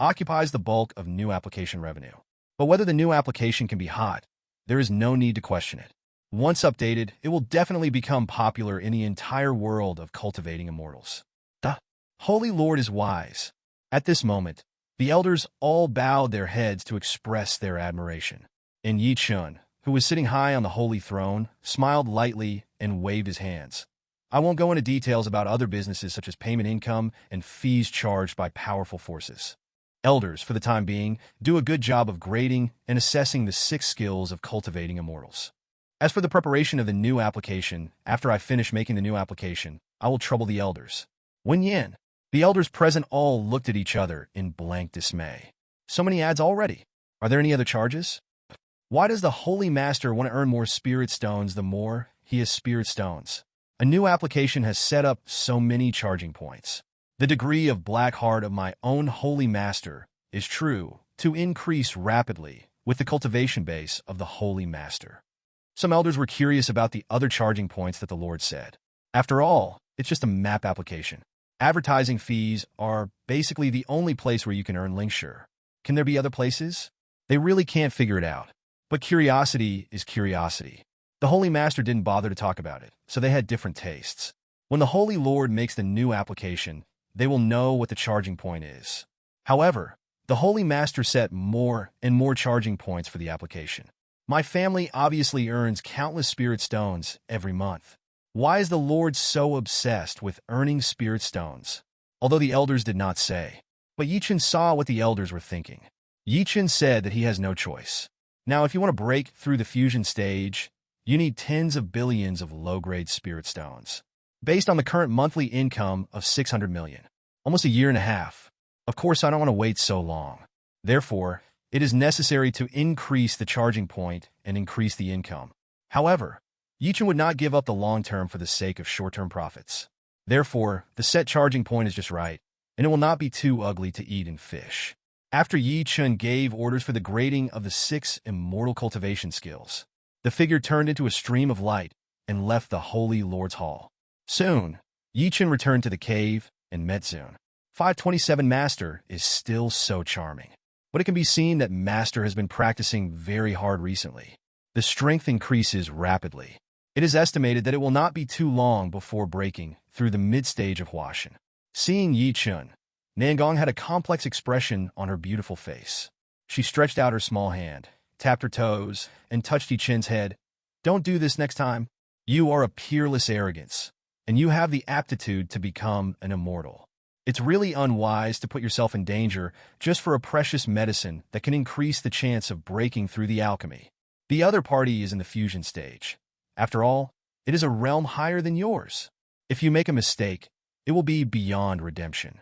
occupies the bulk of new application revenue. But whether the new application can be hot, there is no need to question it. Once updated, it will definitely become popular in the entire world of cultivating immortals. The Holy Lord is wise. At this moment, the elders all bowed their heads to express their admiration. And Chen, who was sitting high on the holy throne, smiled lightly and waved his hands. I won't go into details about other businesses such as payment income and fees charged by powerful forces. Elders, for the time being, do a good job of grading and assessing the 6 skills of cultivating immortals. As for the preparation of the new application, after I finish making the new application, I will trouble the elders. Yin. The elders present all looked at each other in blank dismay. So many ads already. Are there any other charges? Why does the Holy Master want to earn more spirit stones the more he has spirit stones? A new application has set up so many charging points. The degree of black heart of my own Holy Master is true to increase rapidly with the cultivation base of the Holy Master. Some elders were curious about the other charging points that the Lord said. After all, it's just a map application. Advertising fees are basically the only place where you can earn linksure. Can there be other places? They really can't figure it out. But curiosity is curiosity. The Holy Master didn't bother to talk about it, so they had different tastes. When the Holy Lord makes the new application, they will know what the charging point is. However, the Holy Master set more and more charging points for the application. My family obviously earns countless spirit stones every month. Why is the Lord so obsessed with earning spirit stones? Although the elders did not say. But Chen saw what the elders were thinking. Chen said that he has no choice. Now, if you want to break through the fusion stage, you need tens of billions of low-grade spirit stones. Based on the current monthly income of 600 million. Almost a year and a half. Of course, I don't want to wait so long. Therefore, It is necessary to increase the charging point and increase the income. However, Chen would not give up the long term for the sake of short-term profits. Therefore, the set charging point is just right, and it will not be too ugly to eat and fish. After Chen gave orders for the grading of the 6 immortal cultivation skills, the figure turned into a stream of light and left the Holy Lord's Hall. Soon, Chen returned to the cave and met Zun. 527 Master is still so charming, but it can be seen that Master has been practicing very hard recently. The strength increases rapidly. It is estimated that it will not be too long before breaking through the mid-stage of Huashan. Seeing Chen, Nangong had a complex expression on her beautiful face. She stretched out her small hand, tapped her toes, and touched Chen's head. "Don't do this next time. You are a peerless arrogance, and you have the aptitude to become an immortal. It's really unwise to put yourself in danger just for a precious medicine that can increase the chance of breaking through the alchemy. The other party is in the fusion stage. After all, it is a realm higher than yours. If you make a mistake, it will be beyond redemption."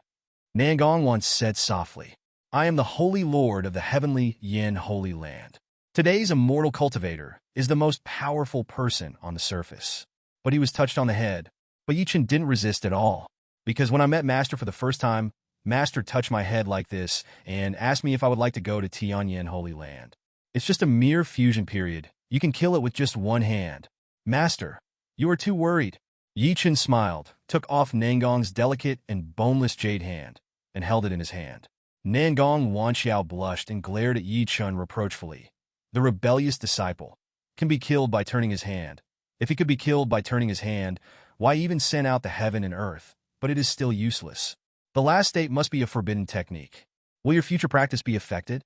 Nangong once said softly, "I am the Holy Lord of the heavenly Yin Holy Land. Today's immortal cultivator is the most powerful person on the surface." But he was touched on the head. But Chen didn't resist at all, because when I met Master for the first time, Master touched my head like this and asked me if I would like to go to Tianyan Holy Land. It's just a mere fusion period. You can kill it with just one hand. "Master, you are too worried." Chen smiled, took off Nangong's delicate and boneless jade hand, and held it in his hand. Nangong Wanxiao blushed and glared at Chen reproachfully. The rebellious disciple can be killed by turning his hand. If he could be killed by turning his hand, why even send out the heaven and earth? But it is still useless. The last state must be a forbidden technique. Will your future practice be affected?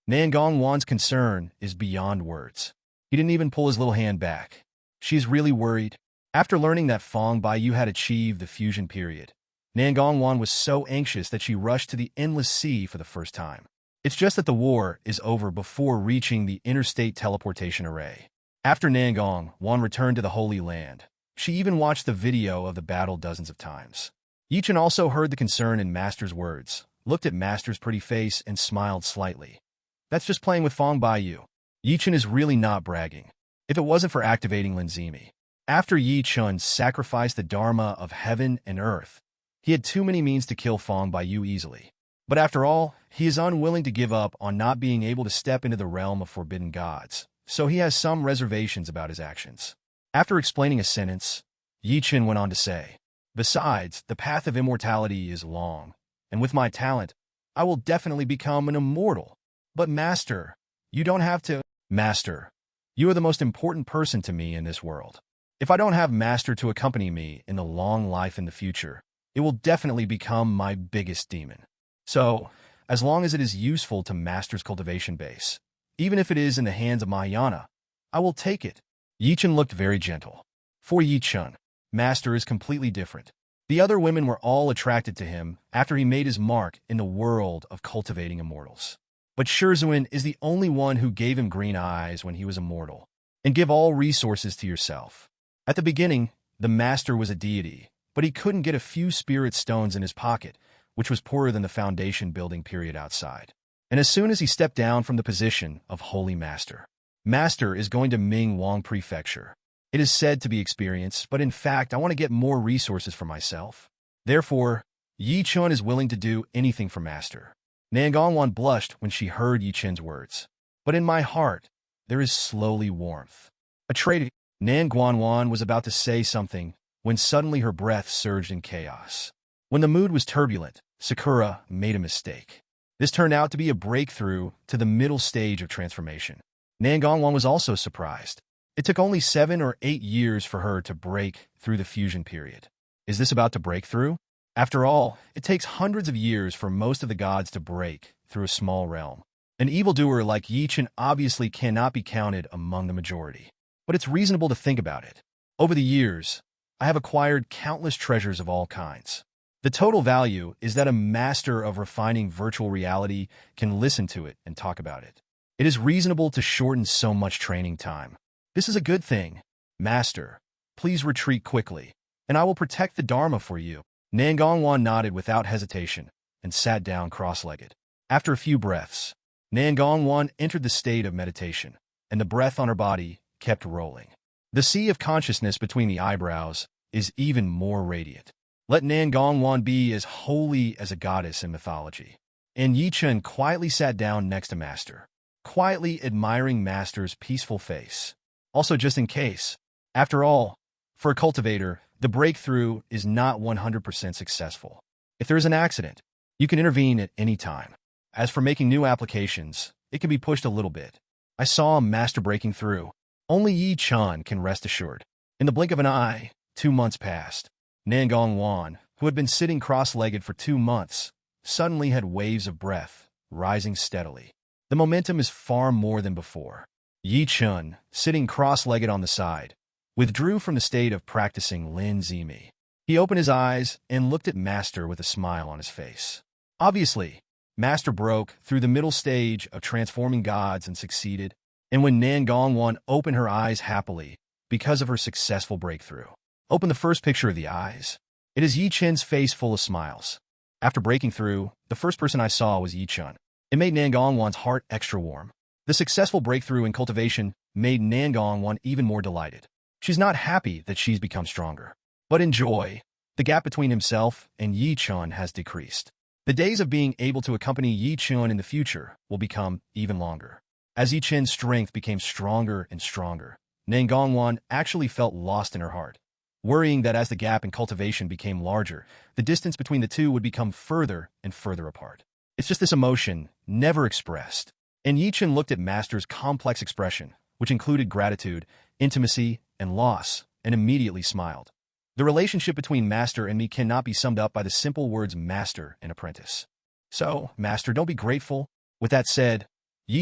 Nangong Wan's concern is beyond words. He didn't even pull his little hand back. She's really worried. After learning that Fong Baiyu had achieved the fusion period, Nangong Wan was so anxious that she rushed to the endless sea for the first time. It's just that the war is over before reaching the interstate teleportation array. After Nangong Wan returned to the Holy Land, she even watched the video of the battle dozens of times. Chen also heard the concern in Master's words, looked at Master's pretty face, and smiled slightly. That's just playing with Fong Baiyu. Chen is really not bragging. If it wasn't for activating Linzimi, after Chen sacrificed the Dharma of heaven and earth, he had too many means to kill Fong Baiyu easily. But after all, he is unwilling to give up on not being able to step into the realm of forbidden gods, so he has some reservations about his actions. After explaining a sentence, Chen went on to say, "Besides, the path of immortality is long, and with my talent, I will definitely become an immortal. But Master, you don't have to." "Master, you are the most important person to me in this world. If I don't have Master to accompany me in the long life in the future, it will definitely become my biggest demon. So, as long as it is useful to Master's cultivation base, even if it is in the hands of Mahayana, I will take it." Chen looked very gentle. For Chen, Master is completely different. The other women were all attracted to him after he made his mark in the world of cultivating immortals. But Shizuin is the only one who gave him green eyes when he was immortal. And give all resources to yourself. At the beginning, the Master was a deity, but he couldn't get a few spirit stones in his pocket, which was poorer than the foundation building period outside. And as soon as he stepped down from the position of Holy Master, Master is going to Ming Wang Prefecture. It is said to be experienced, but in fact, I want to get more resources for myself. Therefore, Chen is willing to do anything for Master. Nangong Wan blushed when she heard Chen's words. But in my heart, there is slowly warmth. A traitor. Nangong Wan was about to say something when suddenly her breath surged in chaos. When the mood was turbulent, Sakura made a mistake. This turned out to be a breakthrough to the middle stage of transformation. Nangong Wan was also surprised. It took only 7 or 8 years for her to break through the fusion period. Is this about to break through? After all, it takes hundreds of years for most of the gods to break through a small realm. An evildoer like Chen obviously cannot be counted among the majority. But it's reasonable to think about it. Over the years, I have acquired countless treasures of all kinds. The total value is that a master of refining virtual reality can listen to it and talk about it. It is reasonable to shorten so much training time. This is a good thing. Master, please retreat quickly, and I will protect the Dharma for you. Nangong Wan nodded without hesitation and sat down cross-legged. After a few breaths, Nangongwan entered the state of meditation, and the breath on her body kept rolling. The sea of consciousness between the eyebrows is even more radiant. Let Nangongwan be as holy as a goddess in mythology. And Chen quietly sat down next to Master, quietly admiring Master's peaceful face. Also, just in case, after all, for a cultivator, the breakthrough is not 100% successful. If there is an accident, you can intervene at any time. As for making new applications, it can be pushed a little bit. I saw Master breaking through. Only Chen can rest assured. In the blink of an eye, 2 months passed. Nangongwan, who had been sitting cross-legged for 2 months, suddenly had waves of breath, rising steadily. The momentum is far more than before. Chen, sitting cross-legged on the side, withdrew from the state of practicing Lin Zimi. He opened his eyes and looked at Master with a smile on his face. Obviously, Master broke through the middle stage of transforming gods and succeeded, and when Nangongwan opened her eyes happily because of her successful breakthrough. Open the first picture of the eyes. It is Chen's face full of smiles. After breaking through, the first person I saw was Chen. It made Nangongwan's heart extra warm. The successful breakthrough in cultivation made Nangongwan even more delighted. She's not happy that she's become stronger, but in joy, the gap between himself and Chen has decreased. The days of being able to accompany Chen in the future will become even longer. As Chen's strength became stronger and stronger, Nangongwan actually felt lost in her heart, worrying that as the gap in cultivation became larger, the distance between the two would become further and further apart. It's just this emotion, never expressed. And Chen looked at Master's complex expression, which included gratitude, intimacy, and loss, and immediately smiled. The relationship between Master and me cannot be summed up by the simple words master and apprentice. So, Master, don't be grateful. With that said,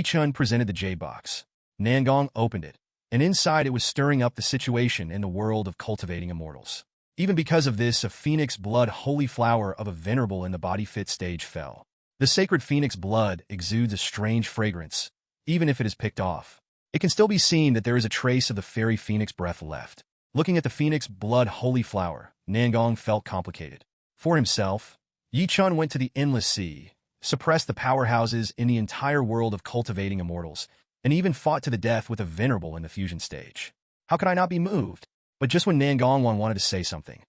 Chen presented the J-box. Nangong opened it, and inside it was stirring up the situation in the world of cultivating immortals. Even because of this, a phoenix blood holy flower of a venerable in the body fit stage fell. The sacred phoenix blood exudes a strange fragrance, even if it is picked off. It can still be seen that there is a trace of the fairy phoenix breath left. Looking at the phoenix blood holy flower, Nangong felt complicated. For himself, Chen went to the endless sea, suppressed the powerhouses in the entire world of cultivating immortals, and even fought to the death with a venerable in the fusion stage. How could I not be moved? But just when Nangongwan wanted to say something,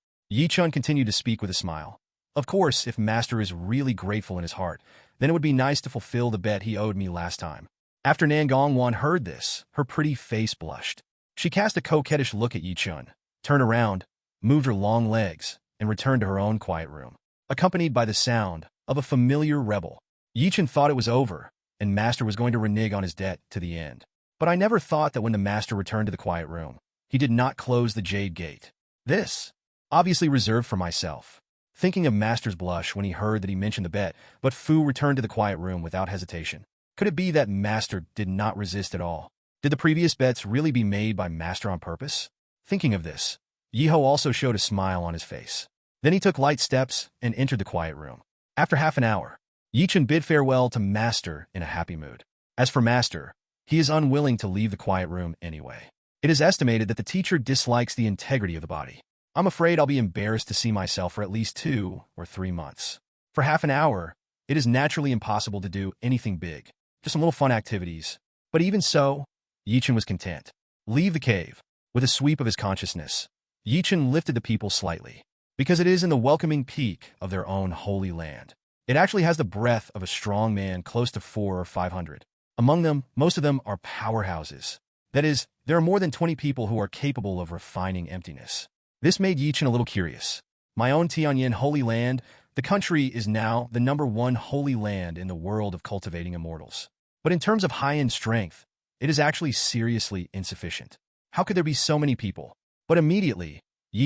Chen continued to speak with a smile. Of course, if Master is really grateful in his heart, then it would be nice to fulfill the bet he owed me last time. After Nangongwan heard this, her pretty face blushed. She cast a coquettish look at Chen, turned around, moved her long legs, and returned to her own quiet room, accompanied by the sound of a familiar rebel. Chen thought it was over, and Master was going to renege on his debt to the end. But I never thought that when the Master returned to the quiet room, he did not close the jade gate. This, obviously reserved for myself. Thinking of Master's blush when he heard that he mentioned the bet, but Fu returned to the quiet room without hesitation. Could it be that Master did not resist at all? Did the previous bets really be made by Master on purpose? Thinking of this, Yiho also showed a smile on his face. Then he took light steps and entered the quiet room. After half an hour, Chen bid farewell to Master in a happy mood. As for Master, he is unwilling to leave the quiet room anyway. It is estimated that the teacher dislikes the integrity of the body. I'm afraid I'll be embarrassed to see myself for at least 2 or 3 months. For half an hour, it is naturally impossible to do anything big, just some little fun activities. But even so, Chen was content. Leave the cave. With a sweep of his consciousness, Chen lifted the people slightly, because it is in the welcoming peak of their own holy land. It actually has the breath of a strong man close to 400 or 500. Among them, most of them are powerhouses. That is, there are more than 20 people who are capable of refining emptiness. This made Chen a little curious. My own Tianyan Holy Land, the country is now the #1 holy land in the world of cultivating immortals. But in terms of high-end strength, it is actually seriously insufficient. How could there be so many people? But immediately,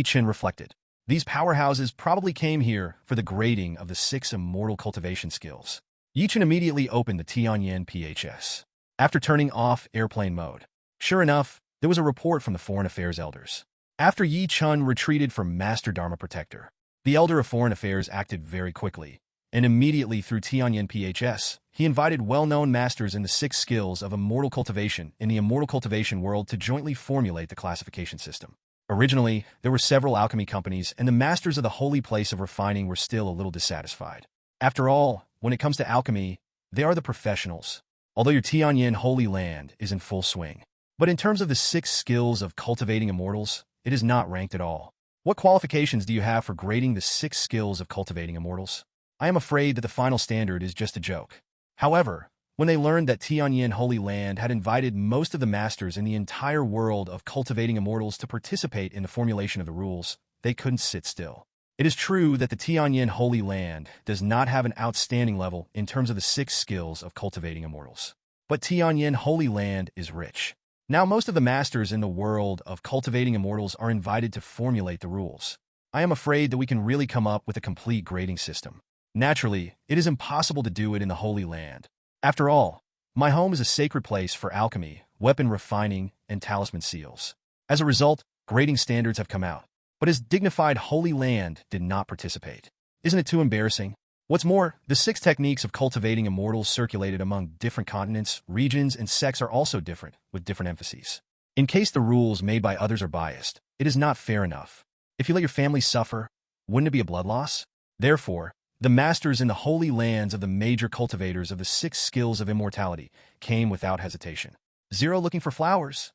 Chen reflected. These powerhouses probably came here for the grading of the 6 immortal cultivation skills. Chen immediately opened the Tianyan PHS. After turning off airplane mode, sure enough, there was a report from the Foreign Affairs elders. After Chen retreated from Master Dharma Protector, the Elder of Foreign Affairs acted very quickly, and immediately through Tianyan PHS, he invited well-known masters in the 6 skills of immortal cultivation in the immortal cultivation world to jointly formulate the classification system. Originally, there were several alchemy companies, and the masters of the holy place of refining were still a little dissatisfied. After all, when it comes to alchemy, they are the professionals. although your Tianyan Holy Land is in full swing. But in terms of the 6 skills of cultivating immortals, it is not ranked at all. What qualifications do you have for grading the 6 skills of cultivating immortals? I am afraid that the final standard is just a joke. However, when they learned that Tianyan Holy Land had invited most of the masters in the entire world of cultivating immortals to participate in the formulation of the rules, they couldn't sit still. It is true that the Tianyan Holy Land does not have an outstanding level in terms of the 6 skills of cultivating immortals. But Tianyan Holy Land is rich. Now most of the masters in the world of cultivating immortals are invited to formulate the rules. I am afraid that we can really come up with a complete grading system. Naturally, it is impossible to do it in the Holy Land. After all, my home is a sacred place for alchemy, weapon refining, and talisman seals. As a result, grading standards have come out. But his dignified Holy Land did not participate. Isn't it too embarrassing? What's more, the 6 techniques of cultivating immortals circulated among different continents, regions, and sects are also different, with different emphases. In case the rules made by others are biased, it is not fair enough. If you let your family suffer, wouldn't it be a blood loss? Therefore, the masters in the holy lands of the major cultivators of the 6 skills of immortality came without hesitation. 0 looking for flowers.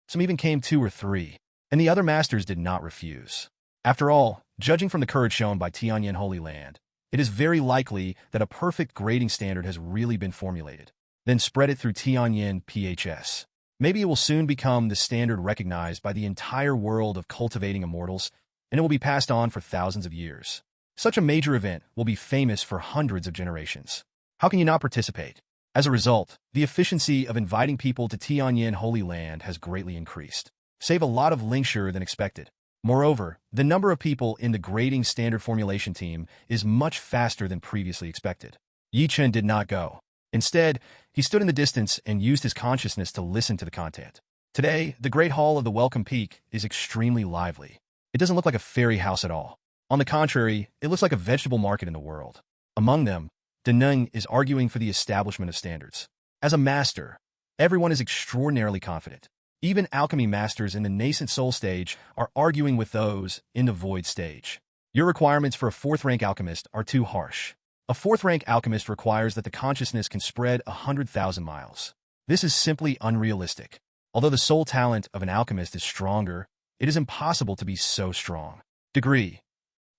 Some even came 2 or 3, and the other masters did not refuse. After all, judging from the courage shown by Tianyan Holy Land, it is very likely that a perfect grading standard has really been formulated. Then spread it through Tianyan PHS. Maybe it will soon become the standard recognized by the entire world of cultivating immortals, and it will be passed on for thousands of years. Such a major event will be famous for hundreds of generations. How can you not participate? As a result, the efficiency of inviting people to Tianyan Holy Land has greatly increased. Save a lot of lingsure than expected. Moreover, the number of people in the grading standard formulation team is much faster than previously expected. Chen did not go. Instead, he stood in the distance and used his consciousness to listen to the content. Today, the Great Hall of the Welcome Peak is extremely lively. It doesn't look like a fairy house at all. On the contrary, it looks like a vegetable market in the world. Among them, Denung is arguing for the establishment of standards. As a master, everyone is extraordinarily confident. Even alchemy masters in the nascent soul stage are arguing with those in the void stage. Your requirements for a 4th-rank alchemist are too harsh. A 4th-rank alchemist requires that the consciousness can spread 100,000 miles. This is simply unrealistic. Although the soul talent of an alchemist is stronger, it is impossible to be so strong. Degree.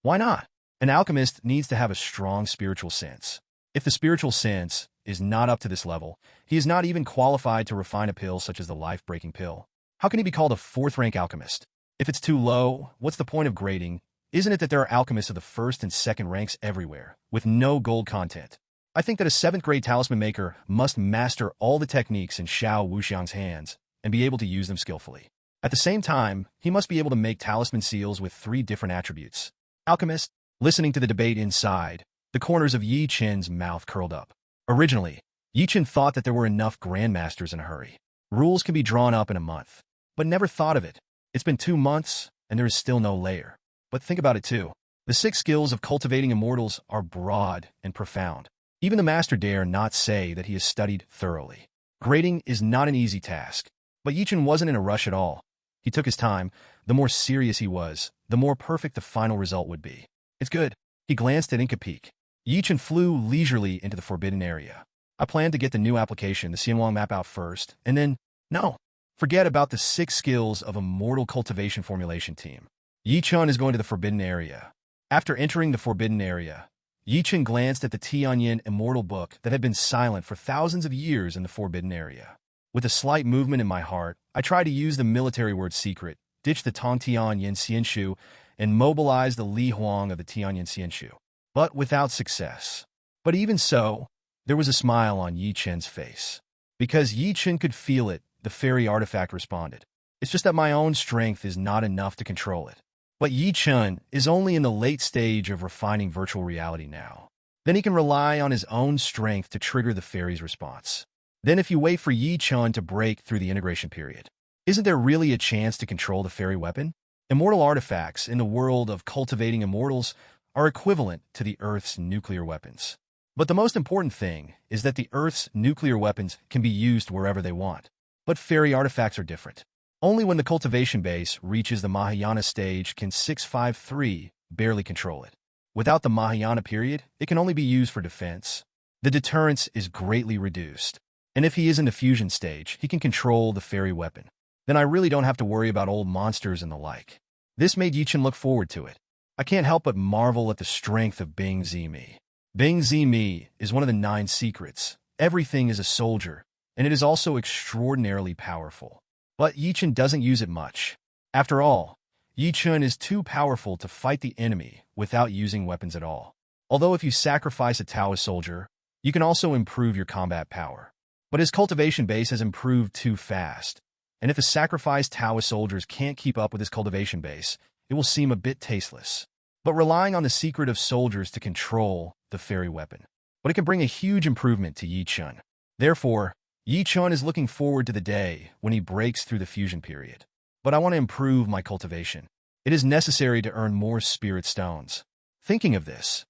Why not? An alchemist needs to have a strong spiritual sense. If the spiritual sense is not up to this level, he is not even qualified to refine a pill such as the life-breaking pill. How can he be called a 4th-rank alchemist? If it's too low, what's the point of grading? Isn't it that there are alchemists of the 1st and 2nd ranks everywhere, with no gold content? I think that a 7th-grade talisman maker must master all the techniques in Xiao Wuxiang's hands and be able to use them skillfully. At the same time, he must be able to make talisman seals with 3 different attributes. Alchemist, listening to the debate inside, the corners of Chen's mouth curled up. Originally, Chen thought that there were enough grandmasters in a hurry. Rules can be drawn up in a month, but never thought of it. It's been 2 months, and there is still no layer. But think about it too. The 6 skills of cultivating immortals are broad and profound. Even the master dare not say that he has studied thoroughly. Grading is not an easy task, but Chen wasn't in a rush at all. He took his time. The more serious he was, the more perfect the final result would be. It's good. He glanced at Inca Peak. Chen flew leisurely into the forbidden area. I planned to get the new application, the Xianwang map, out first, and then, no, forget about the 6 skills of Immortal Cultivation Formulation Team. Chen is going to the forbidden area. After entering the forbidden area, Chen glanced at the Tianyan Immortal Book that had been silent for thousands of years in the forbidden area. With a slight movement in my heart, I tried to use the military word secret, ditch the Tongtianyan Xianshu, and mobilize the Li Huang of the Tianyan Xianshu, but without success. But even so, there was a smile on Chen's face. Because Chen could feel it, the fairy artifact responded. It's just that my own strength is not enough to control it. But Chen is only in the late stage of refining virtual reality now. Then he can rely on his own strength to trigger the fairy's response. Then if you wait for Chen to break through the integration period, isn't there really a chance to control the fairy weapon? Immortal artifacts in the world of cultivating immortals are equivalent to the Earth's nuclear weapons. But the most important thing is that the Earth's nuclear weapons can be used wherever they want. But fairy artifacts are different. Only when the cultivation base reaches the Mahayana stage can 653 barely control it. Without the Mahayana period, it can only be used for defense. The deterrence is greatly reduced. And if he is in the fusion stage, he can control the fairy weapon. Then I really don't have to worry about old monsters and the like. This made Chen look forward to it. I can't help but marvel at the strength of Bing Zimi. Bing Zimi is one of the 9 secrets. Everything is a soldier, and it is also extraordinarily powerful. But Chen doesn't use it much. After all, Chen is too powerful to fight the enemy without using weapons at all. Although if you sacrifice a Taoist soldier, you can also improve your combat power. But his cultivation base has improved too fast. And if the sacrificed Taoist soldiers can't keep up with his cultivation base, it will seem a bit tasteless. But relying on the secret of soldiers to control the fairy weapon. But it can bring a huge improvement to Chen. Therefore, Chen is looking forward to the day when he breaks through the fusion period. But I want to improve my cultivation. It is necessary to earn more spirit stones. Thinking of this,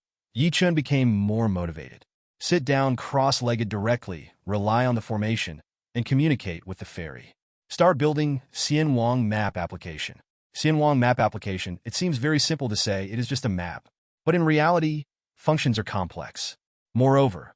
Chen became more motivated. Sit down cross-legged directly, rely on the formation, and communicate with the fairy. Start building Xianwang map application. Xianwang map application, it seems very simple to say it is just a map. But in reality, functions are complex. Moreover,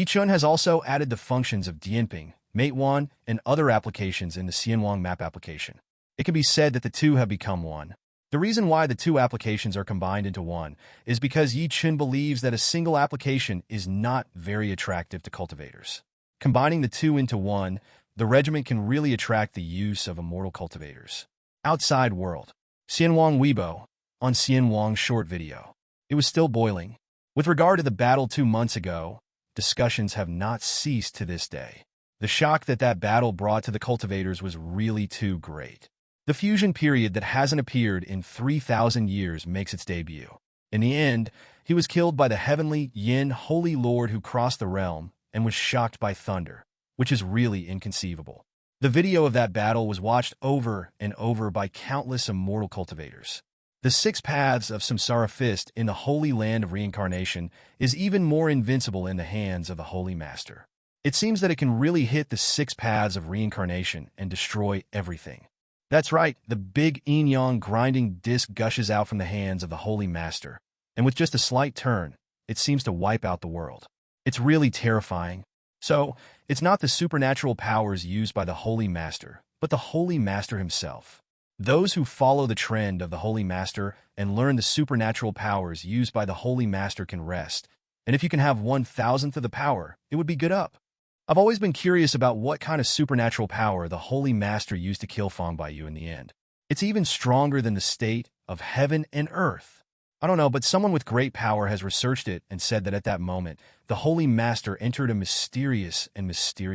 Chen has also added the functions of Dianping, Matewan, and other applications in the Xianwang map application. It can be said that the two have become one. The reason why the two applications are combined into one is because Chen believes that a single application is not very attractive to cultivators. Combining the two into one, the regiment can really attract the use of immortal cultivators. Outside world. Xianwang Weibo, on Xianwang short video. It was still boiling. With regard to the battle 2 months ago, discussions have not ceased to this day. The shock that battle brought to the cultivators was really too great. The fusion period that hasn't appeared in 3,000 years makes its debut. In the end, he was killed by the heavenly Yin Holy Lord who crossed the realm and was shocked by thunder, which is really inconceivable. The video of that battle was watched over and over by countless immortal cultivators. The 6 paths of Samsara Fist in the Holy Land of Reincarnation is even more invincible in the hands of the Holy Master. It seems that it can really hit the 6 paths of reincarnation and destroy everything. That's right, the big yin-yang grinding disc gushes out from the hands of the Holy Master, and with just a slight turn, it seems to wipe out the world. It's really terrifying. So, it's not the supernatural powers used by the Holy Master, but the Holy Master himself. Those who follow the trend of the Holy Master and learn the supernatural powers used by the Holy Master can rest, and if you can have 1,000th of the power, it would be good up. I've always been curious about what kind of supernatural power the Holy Master used to kill Fang Baiyu in the end. It's even stronger than the state of heaven and earth. I don't know, but someone with great power has researched it and said that at that moment, the Holy Master entered a mysterious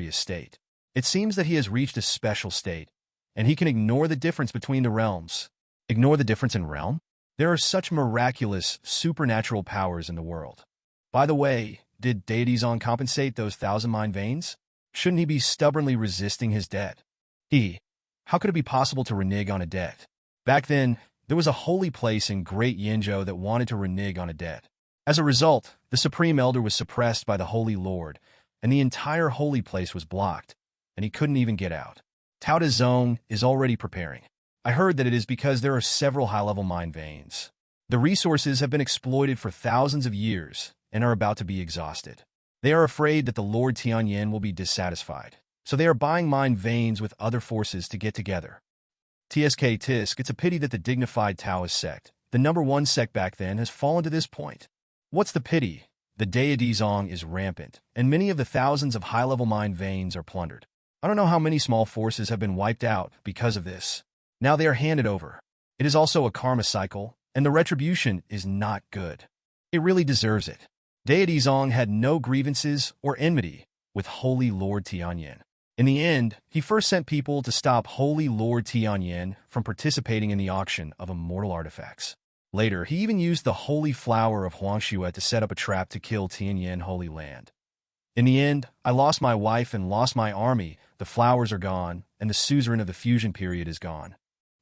state. It seems that he has reached a special state, and he can ignore the difference between the realms. Ignore the difference in realm? There are such miraculous, supernatural powers in the world. By the way, did Deity Zong compensate those 1,000 mind veins? Shouldn't he be stubbornly resisting his debt? How could it be possible to renege on a debt? Back then, there was a holy place in Great Yinzhou that wanted to renege on a debt. As a result, the Supreme Elder was suppressed by the Holy Lord, and the entire holy place was blocked, and he couldn't even get out. Tao De Zong is already preparing. I heard that it is because there are several high-level mind veins. The resources have been exploited for thousands of years and are about to be exhausted. They are afraid that the Lord Tianyan will be dissatisfied, so they are buying mind veins with other forces to get together. Tisk, it's a pity that the dignified Taoist sect, the #1 sect back then, has fallen to this point. What's the pity? The deity Zong is rampant, and many of the thousands of high-level mind veins are plundered. I don't know how many small forces have been wiped out because of this. Now they are handed over. It is also a karma cycle, and the retribution is not good. It really deserves it. Deity Zong had no grievances or enmity with Holy Lord Tianyan. In the end, he first sent people to stop Holy Lord Tianyan from participating in the auction of immortal artifacts. Later, he even used the Holy Flower of Huangshuo to set up a trap to kill Tianyan Holy Land. In the end, I lost my wife and lost my army, the flowers are gone, and the suzerain of the fusion period is gone.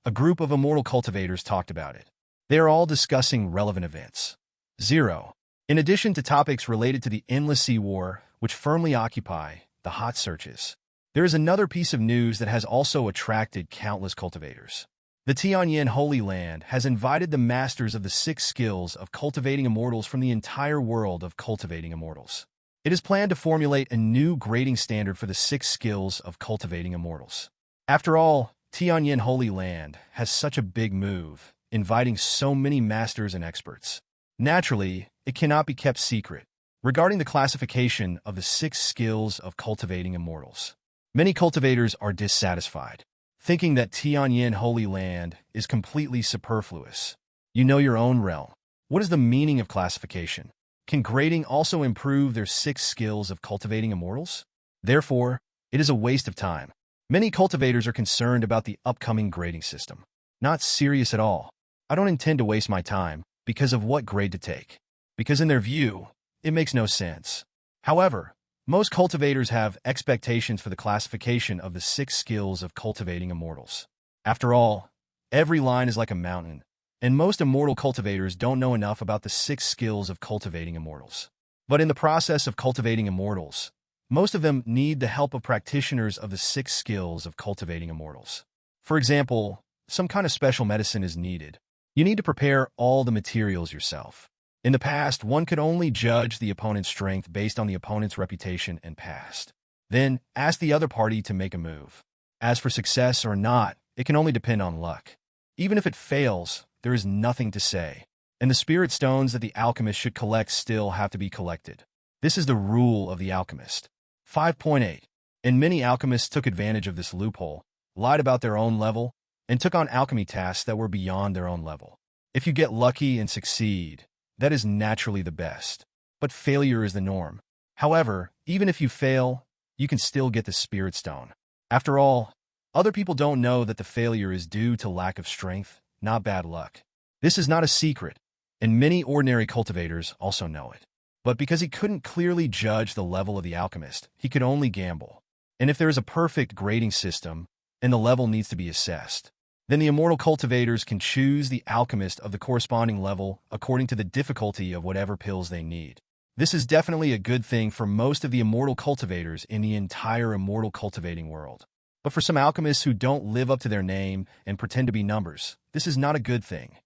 A group of immortal cultivators talked about it. They are all discussing relevant events. 0. In addition to topics related to the endless sea war, which firmly occupy the hot searches, there is another piece of news that has also attracted countless cultivators. The Tianyan Holy Land has invited the masters of the 6 skills of cultivating immortals from the entire world of cultivating immortals. It is planned to formulate a new grading standard for the 6 skills of cultivating immortals. After all, Tianyan Holy Land has such a big move, inviting so many masters and experts. Naturally, it cannot be kept secret. Regarding the classification of the 6 skills of cultivating immortals, many cultivators are dissatisfied, thinking that Tianyan Holy Land is completely superfluous. You know your own realm. What is the meaning of classification? Can grading also improve their 6 skills of cultivating immortals? Therefore, it is a waste of time. Many cultivators are concerned about the upcoming grading system. Not serious at all. I don't intend to waste my time because of what grade to take. Because in their view, it makes no sense. However, most cultivators have expectations for the classification of the 6 skills of cultivating immortals. After all, every line is like a mountain, and most immortal cultivators don't know enough about the 6 skills of cultivating immortals. But in the process of cultivating immortals, most of them need the help of practitioners of the 6 skills of cultivating immortals. For example, some kind of special medicine is needed. You need to prepare all the materials yourself. In the past, one could only judge the opponent's strength based on the opponent's reputation and past. Then, ask the other party to make a move. As for success or not, it can only depend on luck. Even if it fails, there is nothing to say. And the spirit stones that the alchemist should collect still have to be collected. This is the rule of the alchemist. 5.8. And many alchemists took advantage of this loophole, lied about their own level, and took on alchemy tasks that were beyond their own level. If you get lucky and succeed, that is naturally the best. But failure is the norm. However, even if you fail, you can still get the spirit stone. After all, other people don't know that the failure is due to lack of strength, not bad luck. This is not a secret, and many ordinary cultivators also know it. But because he couldn't clearly judge the level of the alchemist, he could only gamble. And if there is a perfect grading system, and the level needs to be assessed, then the immortal cultivators can choose the alchemist of the corresponding level according to the difficulty of whatever pills they need. This is definitely a good thing for most of the immortal cultivators in the entire immortal cultivating world. But for some alchemists who don't live up to their name and pretend to be numbers, this is not a good thing.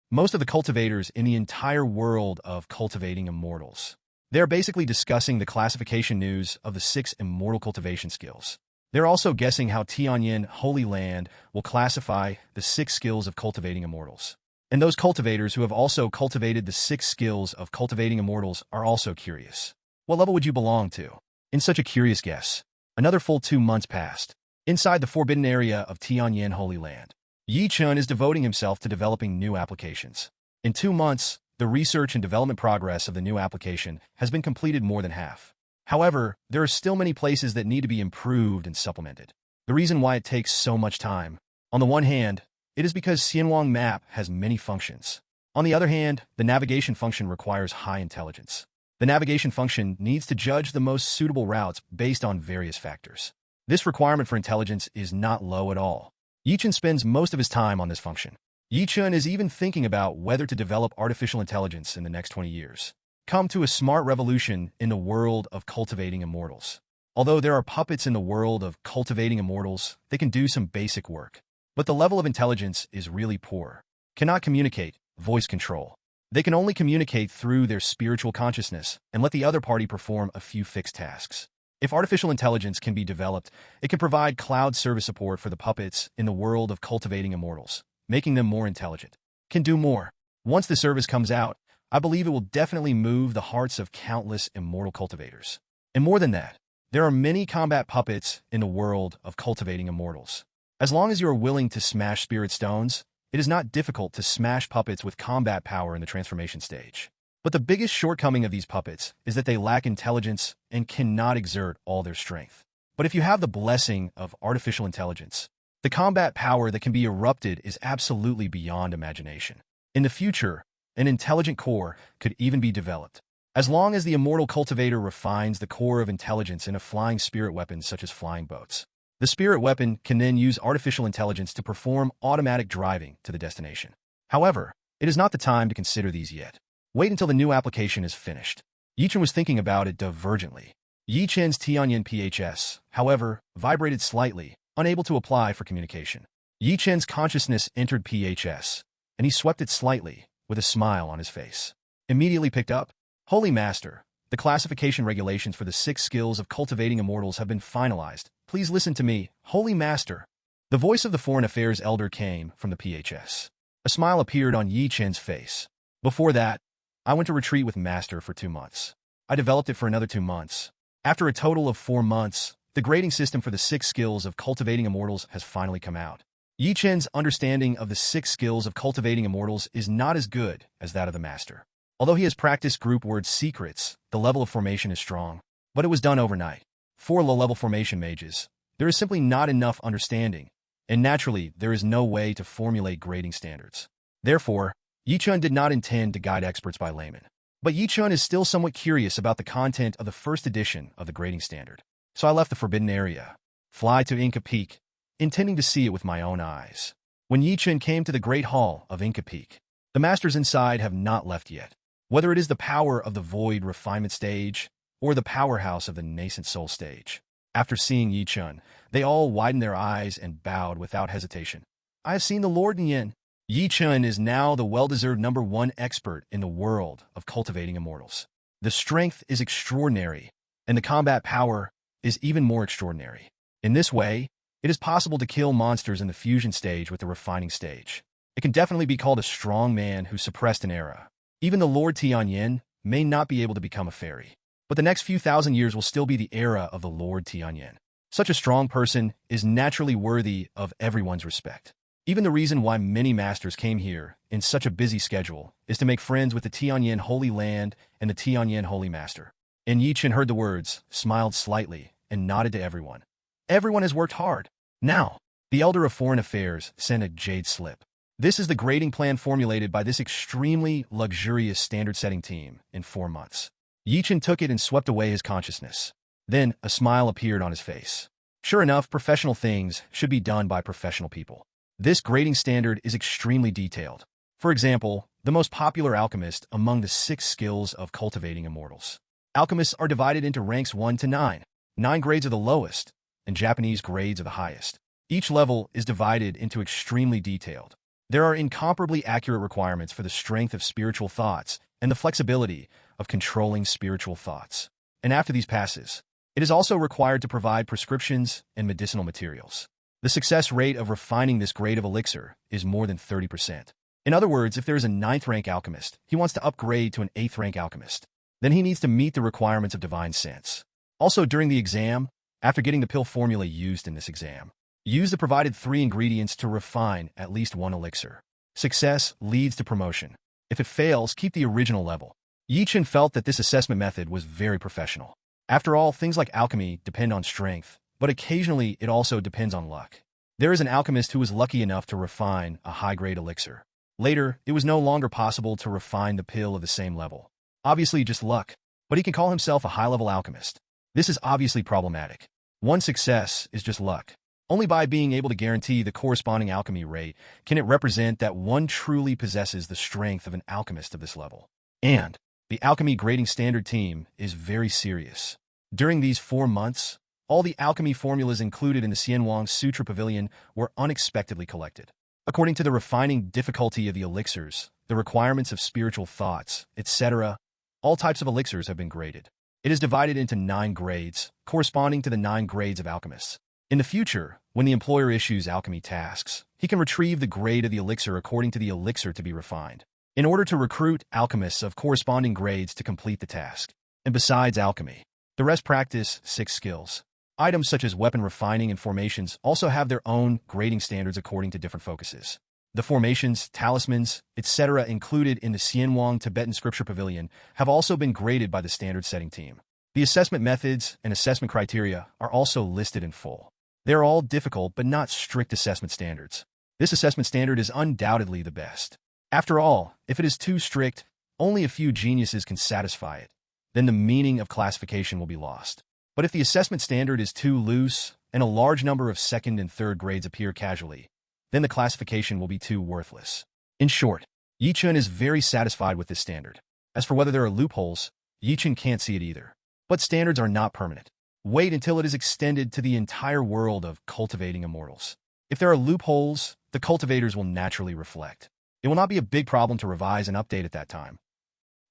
Most of the cultivators in the entire world of cultivating immortals, they are basically discussing the classification news of the 6 immortal cultivation skills. They're also guessing how Tianyan Holy Land will classify the 6 skills of cultivating immortals. And those cultivators who have also cultivated the 6 skills of cultivating immortals are also curious. What level would you belong to? In such a curious guess, another full 2 months passed. Inside the forbidden area of Tianyan Holy Land, Chen is devoting himself to developing new applications. In 2 months, the research and development progress of the new application has been completed more than half. However, there are still many places that need to be improved and supplemented. The reason why it takes so much time, on the one hand, it is because Xianwang map has many functions. On the other hand, the navigation function requires high intelligence. The navigation function needs to judge the most suitable routes based on various factors. This requirement for intelligence is not low at all. Chen spends most of his time on this function. Chen is even thinking about whether to develop artificial intelligence in the next 20 years. Come to a smart revolution in the world of cultivating immortals. Although there are puppets in the world of cultivating immortals, they can do some basic work. But the level of intelligence is really poor. Cannot communicate, voice control. They can only communicate through their spiritual consciousness and let the other party perform a few fixed tasks. If artificial intelligence can be developed, it can provide cloud service support for the puppets in the world of cultivating immortals, making them more intelligent. Can do more. Once the service comes out, I believe it will definitely move the hearts of countless immortal cultivators. And more than that, there are many combat puppets in the world of cultivating immortals. As long as you are willing to smash spirit stones, it is not difficult to smash puppets with combat power in the transformation stage. But the biggest shortcoming of these puppets is that they lack intelligence and cannot exert all their strength. But if you have the blessing of artificial intelligence, the combat power that can be erupted is absolutely beyond imagination. In the future, an intelligent core could even be developed. As long as the immortal cultivator refines the core of intelligence in a flying spirit weapon such as flying boats, the spirit weapon can then use artificial intelligence to perform automatic driving to the destination. However, it is not the time to consider these yet. Wait until the new application is finished. Chen was thinking about it divergently. Chen's Tianyan PHS, however, vibrated slightly, unable to apply for communication. Chen's consciousness entered PHS, and he swept it slightly, with a smile on his face. Immediately picked up, Holy Master, the classification regulations for the 6 skills of cultivating immortals have been finalized. Please listen to me, Holy Master. The voice of the Foreign Affairs Elder came from the PHS. A smile appeared on Yi Chen's face. Before that, I went to retreat with Master for 2 months. I developed it for another 2 months. After a total of 4 months, the grading system for the 6 skills of cultivating immortals has finally come out. Yi Chen's understanding of the 6 skills of cultivating immortals is not as good as that of the Master. Although he has practiced group word secrets, the level of formation is strong, but it was done overnight. For low-level formation mages, there is simply not enough understanding, and naturally, there is no way to formulate grading standards. Therefore, Yi Chen did not intend to guide experts by laymen. But Yi Chen is still somewhat curious about the content of the first edition of the grading standard. So I left the forbidden area, fly to Inca Peak, intending to see it with my own eyes. When Yi Chen came to the Great Hall of Inca Peak, the masters inside have not left yet. Whether it is the power of the void refinement stage or the powerhouse of the nascent soul stage. After seeing Yi Chen, they all widened their eyes and bowed without hesitation. I have seen the Lord Nian. Yi Chen is now the well-deserved #1 expert in the world of cultivating immortals. The strength is extraordinary, and the combat power is even more extraordinary. In this way, it is possible to kill monsters in the fusion stage with the refining stage. It can definitely be called a strong man who suppressed an era. Even the Lord Tianyan may not be able to become a fairy, but the next few thousand years will still be the era of the Lord Tianyan. Such a strong person is naturally worthy of everyone's respect. Even the reason why many masters came here in such a busy schedule is to make friends with the Tianyan Holy Land and the Tianyan Holy Master. And Yi Chen heard the words, smiled slightly, and nodded to everyone. Everyone has worked hard. Now, the Elder of Foreign Affairs sent a jade slip. This is the grading plan formulated by this extremely luxurious standard-setting team in 4 months. Yi Chen took it and swept away his consciousness. Then, a smile appeared on his face. Sure enough, professional things should be done by professional people. This grading standard is extremely detailed. For example, the most popular alchemist among the 6 skills of cultivating immortals. Alchemists are divided into ranks 1 to 9. 9 grades are the lowest, and Japanese grades are the highest. Each level is divided into extremely detailed. There are incomparably accurate requirements for the strength of spiritual thoughts and the flexibility of controlling spiritual thoughts. And after these passes, it is also required to provide prescriptions and medicinal materials. The success rate of refining this grade of elixir is more than 30%. In other words, if there is a 9th rank alchemist, he wants to upgrade to an 8th rank alchemist, then he needs to meet the requirements of divine sense. Also, during the exam, after getting the pill formula used in this exam, use the provided 3 ingredients to refine at least 1 elixir. Success leads to promotion. If it fails, keep the original level. Yi Chen felt that this assessment method was very professional. After all, things like alchemy depend on strength, but occasionally it also depends on luck. There is an alchemist who was lucky enough to refine a high-grade elixir. Later, it was no longer possible to refine the pill of the same level. Obviously just luck, but he can call himself a high-level alchemist. This is obviously problematic. One success is just luck. Only by being able to guarantee the corresponding alchemy rate can it represent that one truly possesses the strength of an alchemist of this level. And the alchemy grading standard team is very serious. During these 4 months, all the alchemy formulas included in the Xianwang Sutra Pavilion were unexpectedly collected. According to the refining difficulty of the elixirs, the requirements of spiritual thoughts, etc., all types of elixirs have been graded. It is divided into 9 grades, corresponding to the 9 grades of alchemists. In the future, when the employer issues alchemy tasks, he can retrieve the grade of the elixir according to the elixir to be refined, in order to recruit alchemists of corresponding grades to complete the task. And besides alchemy, the rest practice 6 skills. Items such as weapon refining and formations also have their own grading standards according to different focuses. The formations, talismans, etc. included in the Xianwang Tibetan Scripture Pavilion have also been graded by the standard setting team. The assessment methods and assessment criteria are also listed in full. They are all difficult but not strict assessment standards. This assessment standard is undoubtedly the best. After all, if it is too strict, only a few geniuses can satisfy it. Then the meaning of classification will be lost. But if the assessment standard is too loose and a large number of 2nd and 3rd grades appear casually, then the classification will be too worthless. In short, Yi Chen is very satisfied with this standard. As for whether there are loopholes, Yi Chen can't see it either. But standards are not permanent. Wait until it is extended to the entire world of cultivating immortals. If there are loopholes, the cultivators will naturally reflect. It will not be a big problem to revise and update at that time.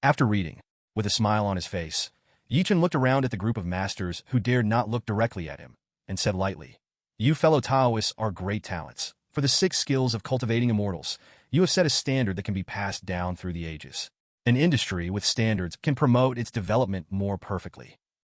After reading, with a smile on his face, Yi Chen looked around at the group of masters who dared not look directly at him, and said lightly, "You fellow Taoists are great talents. For the 6 skills of cultivating immortals, you have set a standard that can be passed down through the ages. An industry with standards can promote its development more perfectly.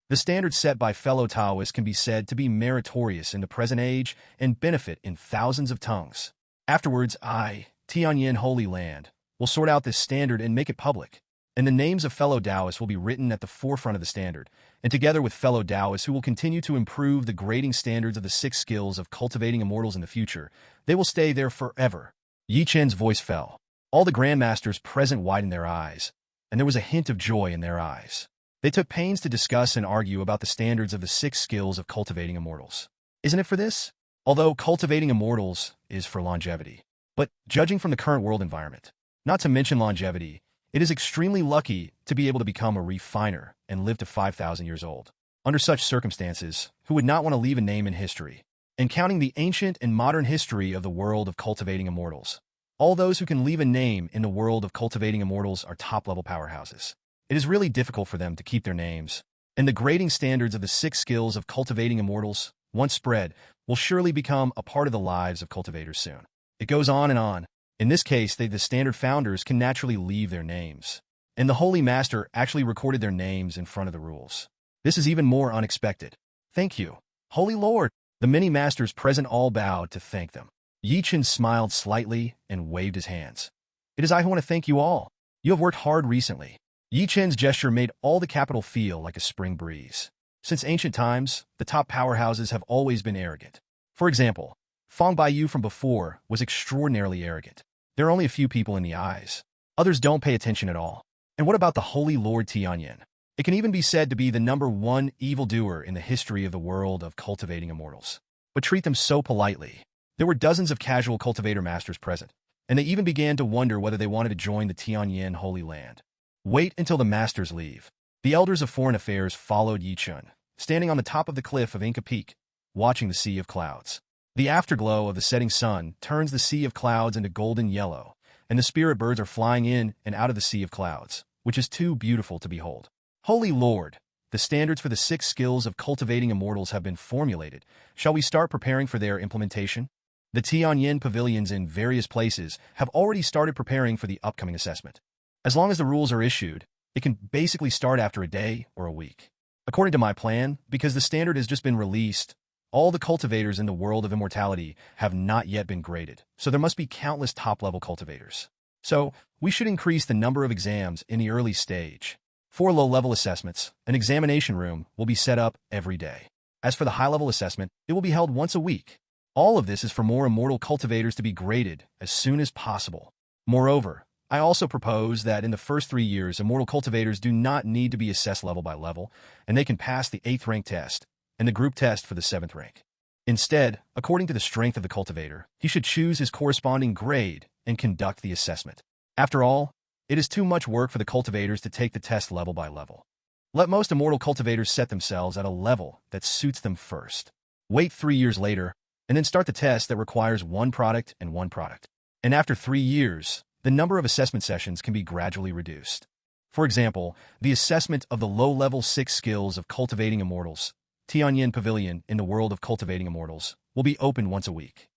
The standards set by fellow Taoists can be said to be meritorious in the present age and benefit in thousands of tongues. Afterwards, I, Tianyan Holy Land, will sort out this standard and make it public. And the names of fellow Taoists will be written at the forefront of the standard, and together with fellow Taoists who will continue to improve the grading standards of the 6 skills of cultivating immortals in the future, they will stay there forever." Yi Chen's voice fell. All the grandmasters present widened their eyes, and there was a hint of joy in their eyes. They took pains to discuss and argue about the standards of the 6 skills of cultivating immortals. Isn't it for this? Although cultivating immortals is for longevity. But judging from the current world environment, not to mention longevity, it is extremely lucky to be able to become a refiner and live to 5,000 years old. Under such circumstances, who would not want to leave a name in history? And counting the ancient and modern history of the world of cultivating immortals, all those who can leave a name in the world of cultivating immortals are top-level powerhouses. It is really difficult for them to keep their names, and the grading standards of the 6 skills of cultivating immortals, once spread, will surely become a part of the lives of cultivators soon. It goes on and on. In this case, the standard founders can naturally leave their names, and the Holy Master actually recorded their names in front of the rules. This is even more unexpected. "Thank you, Holy Lord." The many masters present all bowed to thank them. Yi Chen smiled slightly and waved his hands. "It is I who want to thank you all. You have worked hard recently." Yi Chen's gesture made all the capital feel like a spring breeze. Since ancient times, the top powerhouses have always been arrogant. For example, Fang Baiyu from before was extraordinarily arrogant. There are only a few people in the eyes. Others don't pay attention at all. And what about the Holy Lord Tianyan? It can even be said to be the #1 evildoer in the history of the world of cultivating immortals. But treat them so politely. There were dozens of casual cultivator masters present, and they even began to wonder whether they wanted to join the Tianyan Holy Land. Wait until the masters leave. The elders of foreign affairs followed Yi Chen, standing on the top of the cliff of Inca Peak, watching the sea of clouds. The afterglow of the setting sun turns the sea of clouds into golden yellow, and the spirit birds are flying in and out of the sea of clouds, which is too beautiful to behold. "Holy Lord, the standards for the 6 skills of cultivating immortals have been formulated. Shall we start preparing for their implementation?" The Tianyan pavilions in various places have already started preparing for the upcoming assessment. As long as the rules are issued, it can basically start after a day or a week. According to my plan, because the standard has just been released, all the cultivators in the world of immortality have not yet been graded, so there must be countless top-level cultivators. So, we should increase the number of exams in the early stage. 4 low-level assessments, an examination room, will be set up every day. As for the high-level assessment, it will be held once a week. All of this is for more immortal cultivators to be graded as soon as possible. Moreover, I also propose that in the first 3 years, immortal cultivators do not need to be assessed level by level, and they can pass the 8th rank test and the group test for the 7th rank. Instead, according to the strength of the cultivator, he should choose his corresponding grade and conduct the assessment. After all, it is too much work for the cultivators to take the test level by level. Let most immortal cultivators set themselves at a level that suits them first. Wait 3 years later, and then start the test that requires 1 product and 1 product. And after 3 years, the number of assessment sessions can be gradually reduced. For example, the assessment of the low-level 6 skills of cultivating immortals, Tianyan Pavilion in the world of cultivating immortals, will be open once a week.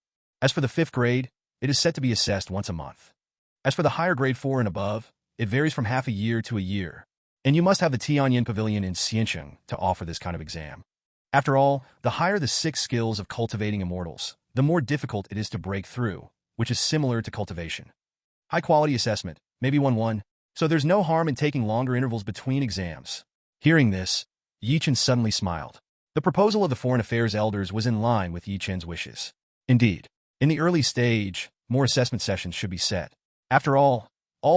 As for the 5th grade, it is set to be assessed once a month. As for the higher grade 4 and above, it varies from half a year to a year, and you must have the Tianyan Pavilion in Xiancheng to offer this kind of exam. After all, the higher the 6 skills of cultivating immortals, the more difficult it is to break through, which is similar to cultivation. High-quality assessment, maybe 1-1, so there's no harm in taking longer intervals between exams. Hearing this, Yi Chen suddenly smiled. The proposal of the foreign affairs elders was in line with Yi Chen's wishes. Indeed, in the early stage, more assessment sessions should be set. After all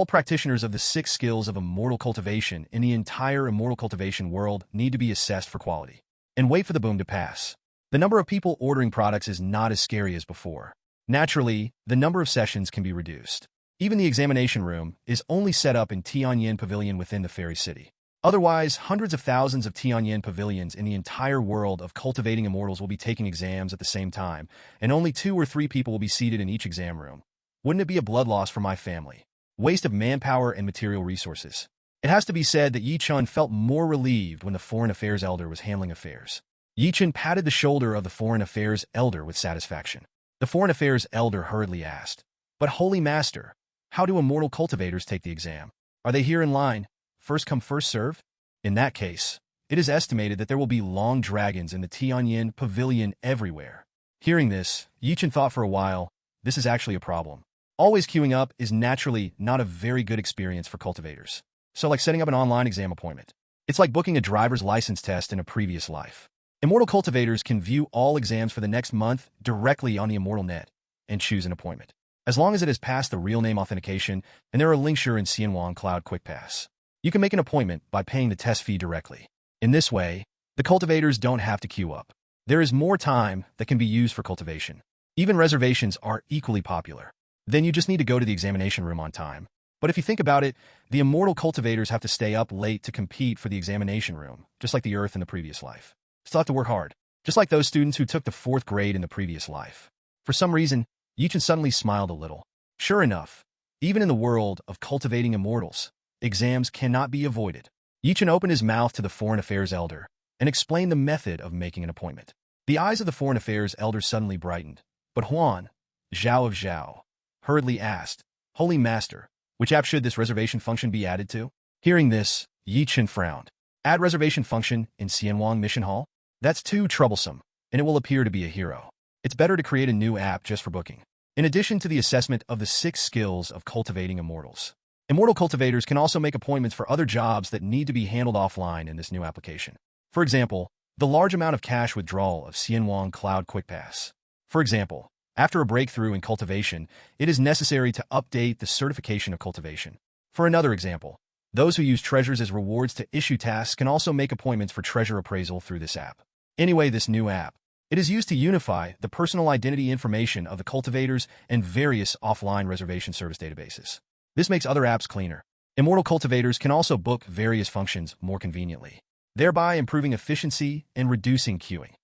practitioners of the 6 skills of immortal cultivation in the entire immortal cultivation world need to be assessed for quality. And wait for the boom to pass. The number of people ordering products is not as scary as before. Naturally, the number of sessions can be reduced. Even the examination room is only set up in Tianyan Pavilion within the fairy city. Otherwise, hundreds of thousands of Tianyan pavilions in the entire world of cultivating immortals will be taking exams at the same time, and only 2 or 3 people will be seated in each exam room. Wouldn't it be a blood loss for my family? Waste of manpower and material resources. It has to be said that Yi Chen felt more relieved when the Foreign Affairs Elder was handling affairs. Yi Chen patted the shoulder of the Foreign Affairs Elder with satisfaction. The Foreign Affairs Elder hurriedly asked, "But Holy Master, how do immortal cultivators take the exam? Are they here in line, first come first serve? In that case, it is estimated that there will be long dragons in the Tianyan Pavilion everywhere." Hearing this, Yi Chen thought for a while, this is actually a problem. Always queuing up is naturally not a very good experience for cultivators. So like setting up an online exam appointment. It's like booking a driver's license test in a previous life. Immortal cultivators can view all exams for the next month directly on the Immortal Net and choose an appointment. As long as it has passed the real name authentication and there are links in Xianwang Cloud Quick Pass. You can make an appointment by paying the test fee directly. In this way, the cultivators don't have to queue up. There is more time that can be used for cultivation. Even reservations are equally popular. Then you just need to go to the examination room on time. But if you think about it, the immortal cultivators have to stay up late to compete for the examination room, just like the Earth in the previous life. Still have to work hard, just like those students who took the 4th grade in the previous life. For some reason, Yi Chen suddenly smiled a little. Sure enough, even in the world of cultivating immortals, exams cannot be avoided. Yi Chen opened his mouth to the Foreign Affairs Elder and explained the method of making an appointment. The eyes of the Foreign Affairs Elder suddenly brightened, but Huan, Zhao of Zhao, hurriedly asked, "Holy Master, which app should this reservation function be added to?" Hearing this, Yi Chen frowned. Add reservation function in Xianwang Mission Hall? That's too troublesome, and it will appear to be a hero. It's better to create a new app just for booking. In addition to the assessment of the 6 skills of cultivating immortals, immortal cultivators can also make appointments for other jobs that need to be handled offline in this new application. For example, the large amount of cash withdrawal of Xianwang Cloud Quick Pass. For example, after a breakthrough in cultivation, it is necessary to update the certification of cultivation. For another example, those who use treasures as rewards to issue tasks can also make appointments for treasure appraisal through this app. Anyway, this new app, it is used to unify the personal identity information of the cultivators and various offline reservation service databases. This makes other apps cleaner. Immortal cultivators can also book various functions more conveniently, thereby improving efficiency and reducing queuing.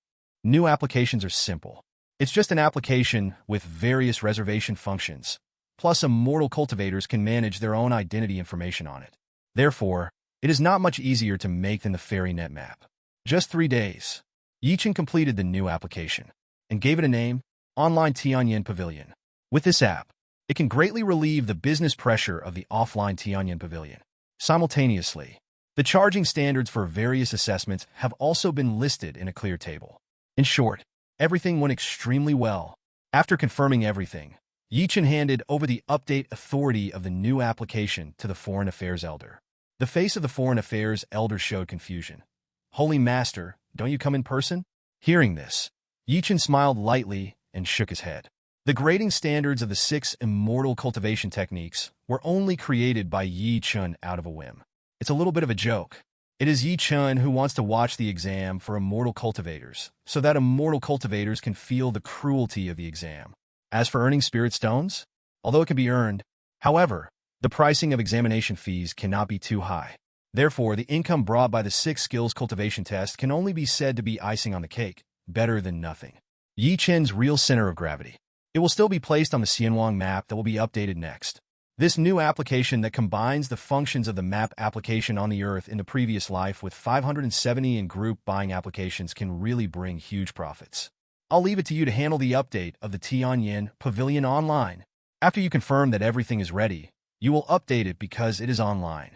New applications are simple. It's just an application with various reservation functions, plus immortal cultivators can manage their own identity information on it. Therefore, it is not much easier to make than the Fairy Net map. Just 3 days, Yi Chen completed the new application and gave it a name, Online Tianyan Pavilion. With this app, it can greatly relieve the business pressure of the offline Tianyan Pavilion. Simultaneously, the charging standards for various assessments have also been listed in a clear table. In short, everything went extremely well. After confirming everything, Yi Chen handed over the update authority of the new application to the Foreign Affairs Elder. The face of the Foreign Affairs Elder showed confusion. "Holy Master, don't you come in person?" Hearing this, Yi Chen smiled lightly and shook his head. The grading standards of the 6 immortal cultivation techniques were only created by Yi Chen out of a whim. It's a little bit of a joke. It is Yi Chen who wants to watch the exam for immortal cultivators, so that immortal cultivators can feel the cruelty of the exam. As for earning spirit stones, although it can be earned, however, the pricing of examination fees cannot be too high. Therefore, the income brought by the 6 skills cultivation test can only be said to be icing on the cake, better than nothing. Yi Chen's real center of gravity. It will still be placed on the Xianwang map that will be updated next. This new application that combines the functions of the map application on the Earth in the previous life with 570 in group buying applications can really bring huge profits. I'll leave it to you to handle the update of the Tianyan Pavilion online. After you confirm that everything is ready, you will update it because it is online.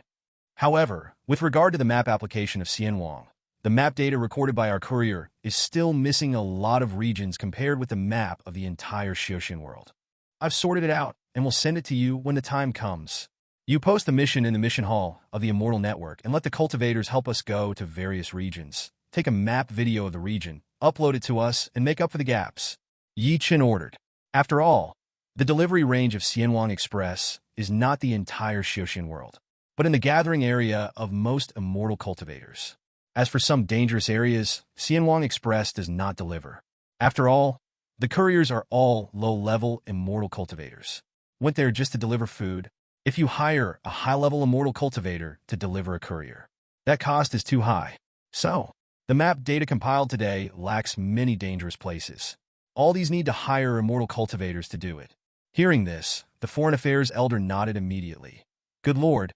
However, with regard to the map application of Xianwang, the map data recorded by our courier is still missing a lot of regions compared with the map of the entire Xiaoxian world. I've sorted it out and will send it to you when the time comes. You post the mission in the mission hall of the Immortal Network and let the cultivators help us go to various regions. Take a map video of the region, upload it to us, and make up for the gaps. Yi Chen ordered. After all, the delivery range of Xianwang Express is not the entire Xiaoxian world, but in the gathering area of most immortal cultivators. As for some dangerous areas, Xianwang Express does not deliver. After all, the couriers are all low-level immortal cultivators. Went there just to deliver food. If you hire a high-level immortal cultivator to deliver a courier, that cost is too high. So, the map data compiled today lacks many dangerous places. All these need to hire immortal cultivators to do it. Hearing this, the Foreign Affairs Elder nodded immediately. Good Lord,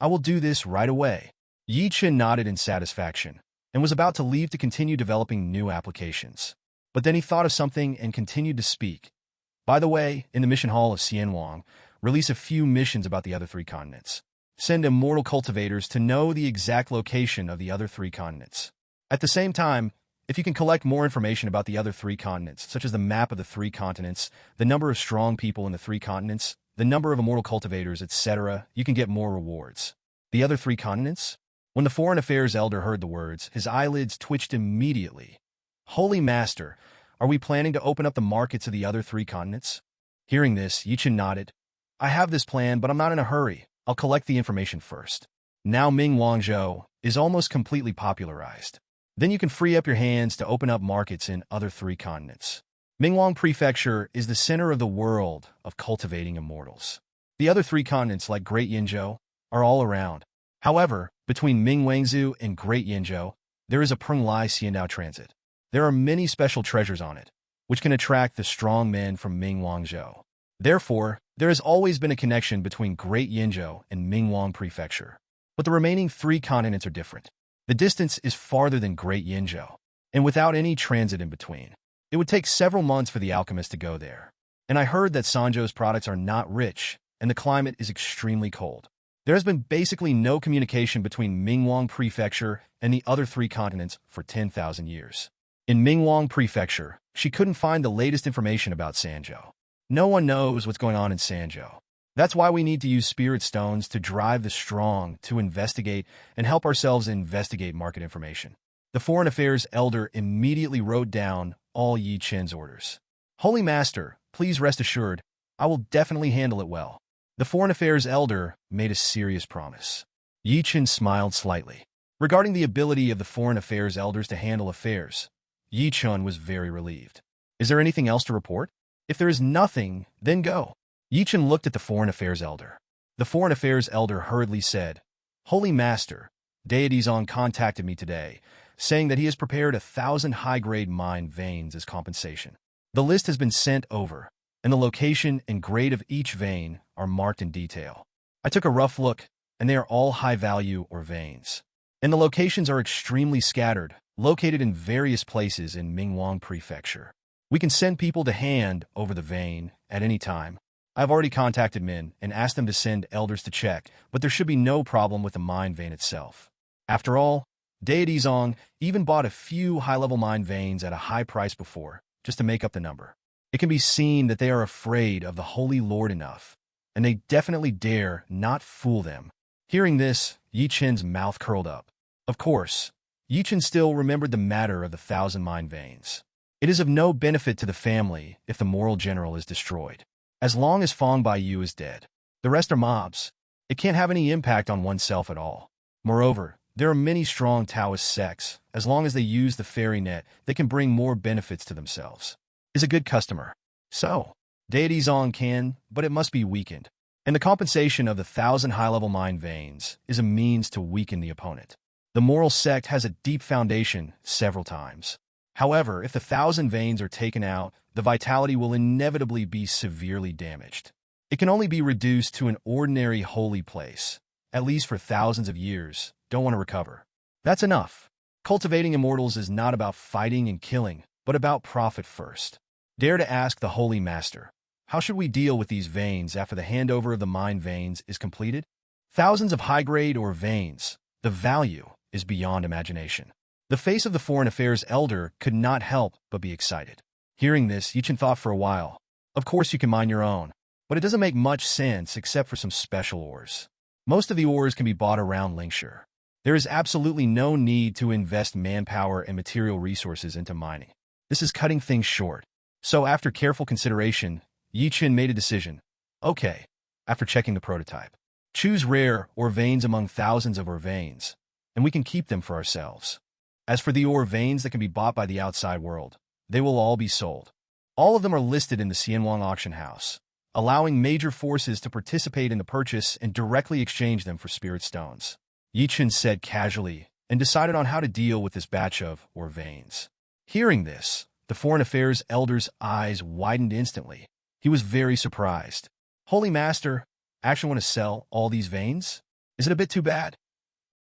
I will do this right away. Yi Chen nodded in satisfaction and was about to leave to continue developing new applications. But then he thought of something and continued to speak. By the way, in the mission hall of Xianwang, release a few missions about the other 3 continents. Send immortal cultivators to know the exact location of the other 3 continents. At the same time, if you can collect more information about the other 3 continents, such as the map of the 3 continents, the number of strong people in the 3 continents, the number of immortal cultivators, etc., you can get more rewards. The other 3 continents? When the Foreign Affairs Elder heard the words, his eyelids twitched immediately. Holy Master, are we planning to open up the markets of the other 3 continents? Hearing this, Yi Chen nodded. I have this plan, but I'm not in a hurry. I'll collect the information first. Now Ming Wangzhou is almost completely popularized. Then you can free up your hands to open up markets in other 3 continents. Mingwang Prefecture is the center of the world of cultivating immortals. The other 3 continents, like Great Yinzhou, are all around. However, between Mingwangzhou and Great Yinzhou, there is a Prenglai Xiandao transit. There are many special treasures on it, which can attract the strong men from Mingwangzhou. Therefore, there has always been a connection between Great Yinzhou and Mingwang Prefecture. But the remaining 3 continents are different. The distance is farther than Great Yinzhou, and without any transit in between. It would take several months for the alchemist to go there. And I heard that Sanzhou's products are not rich, and the climate is extremely cold. There has been basically no communication between Mingwang Prefecture and the other 3 continents for 10,000 years. In Mingwang Prefecture, she couldn't find the latest information about Sanzhou. No one knows what's going on in Sanzhou. That's why we need to use spirit stones to drive the strong to investigate and help ourselves investigate market information. The Foreign Affairs Elder immediately wrote down all Yi Chen's orders. Holy Master, please rest assured, I will definitely handle it well. The Foreign Affairs Elder made a serious promise. Yi Chen smiled slightly. Regarding the ability of the Foreign Affairs Elders to handle affairs, Yi Chen was very relieved. Is there anything else to report? If there is nothing, then go. Yi Chen looked at the Foreign Affairs Elder. The Foreign Affairs Elder hurriedly said, Holy Master, Deity Zong contacted me today, saying that he has prepared 1,000 high-grade mine veins as compensation. The list has been sent over, and the location and grade of each vein are marked in detail. I took a rough look, and they are all high-value ore veins. And the locations are extremely scattered, located in various places in Mingwang Prefecture. We can send people to hand over the vein at any time. I've already contacted Min and asked them to send elders to check, but there should be no problem with the mine vein itself. After all, Deity Zong even bought a few high-level mine veins at a high price before, just to make up the number. It can be seen that they are afraid of the Holy Lord enough, and they definitely dare not fool them. Hearing this, Yi Chen's mouth curled up. Of course, Yi Chen still remembered the matter of the 1,000 mine veins. It is of no benefit to the family if the moral general is destroyed. As long as Fong Baiyu is dead, the rest are mobs. It can't have any impact on oneself at all. Moreover, there are many strong Taoist sects. As long as they use the fairy net, they can bring more benefits to themselves. Is a good customer. So, Deity Zong can, but it must be weakened. And the compensation of the 1,000 high-level mine veins is a means to weaken the opponent. The moral sect has a deep foundation several times. However, if the 1,000 veins are taken out, the vitality will inevitably be severely damaged. It can only be reduced to an ordinary holy place, at least for thousands of years. Don't want to recover. That's enough. Cultivating immortals is not about fighting and killing, but about profit first. Dare to ask the Holy Master, how should we deal with these veins after the handover of the mine veins is completed? Thousands of high-grade ore veins. The value is beyond imagination. The face of the Foreign Affairs Elder could not help but be excited. Hearing this, Yi Chen thought for a while. Of course you can mine your own, but it doesn't make much sense except for some special ores. Most of the ores can be bought around Lingshire. There is absolutely no need to invest manpower and material resources into mining. This is cutting things short. So after careful consideration, Yi Chen made a decision. Okay, after checking the prototype, choose rare ore veins among thousands of ore veins, and we can keep them for ourselves. As for the ore veins that can be bought by the outside world, they will all be sold. All of them are listed in the Xianwang auction house, allowing major forces to participate in the purchase and directly exchange them for spirit stones. Yi Chen said casually and decided on how to deal with this batch of ore veins. Hearing this, the Foreign Affairs Elder's eyes widened instantly. He was very surprised. Holy Master, actually want to sell all these veins? Is it a bit too bad?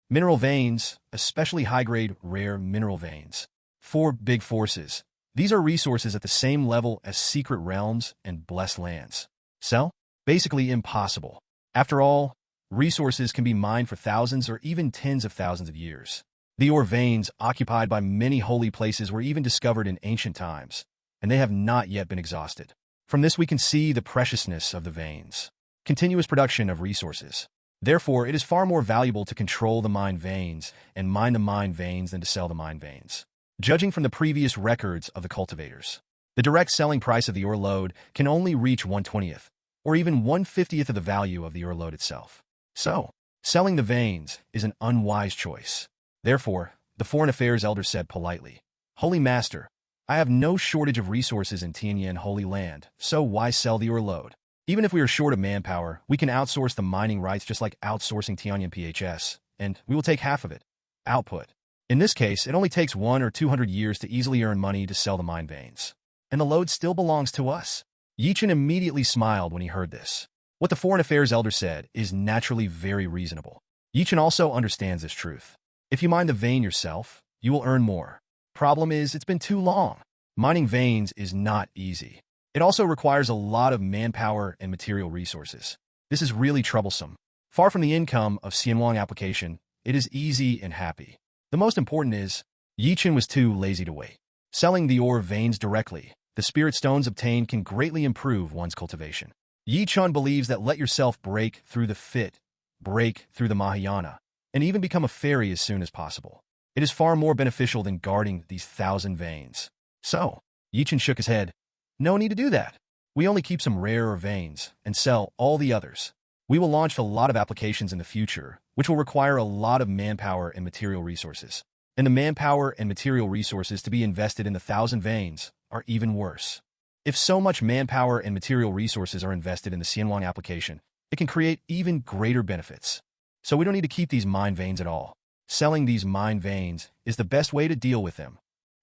Mineral veins, especially high-grade rare mineral veins. 4 big forces. These are resources at the same level as secret realms and blessed lands. Sell? Basically impossible. After all, resources can be mined for thousands or even tens of thousands of years. The ore veins occupied by many holy places were even discovered in ancient times, and they have not yet been exhausted. From this we can see the preciousness of the veins. Continuous production of resources. Therefore, it is far more valuable to control the mined veins and mine the mined veins than to sell the mined veins. Judging from the previous records of the cultivators, the direct selling price of the ore lode can only reach 1/20th, or even 1/50th of the value of the ore lode itself. So, selling the veins is an unwise choice. Therefore, the Foreign Affairs elder said politely, "Holy Master, I have no shortage of resources in Tianyan Holy Land, so why sell the ore lode? Even if we are short of manpower, we can outsource the mining rights just like outsourcing Tianyan PHS, and we will take half of it. Output. In this case, it only takes 100 or 200 years to easily earn money to sell the mine veins. And the lode still belongs to us." Chen immediately smiled when he heard this. What the Foreign Affairs elder said is naturally very reasonable. Chen also understands this truth. If you mine the vein yourself, you will earn more. Problem is, it's been too long. Mining veins is not easy. It also requires a lot of manpower and material resources. This is really troublesome. Far from the income of Xianwang application, it is easy and happy. The most important is, Chen was too lazy to wait. Selling the ore veins directly, the spirit stones obtained can greatly improve one's cultivation. Chen believes that let yourself break through the fit, break through the Mahayana, and even become a fairy as soon as possible. It is far more beneficial than guarding these 1,000 veins. So, Chen shook his head. No need to do that. We only keep some rarer veins and sell all the others. We will launch a lot of applications in the future, which will require a lot of manpower and material resources. And the manpower and material resources to be invested in the 1,000 veins are even worse. If so much manpower and material resources are invested in the Xianwang application, it can create even greater benefits. So we don't need to keep these mine veins at all. Selling these mine veins is the best way to deal with them.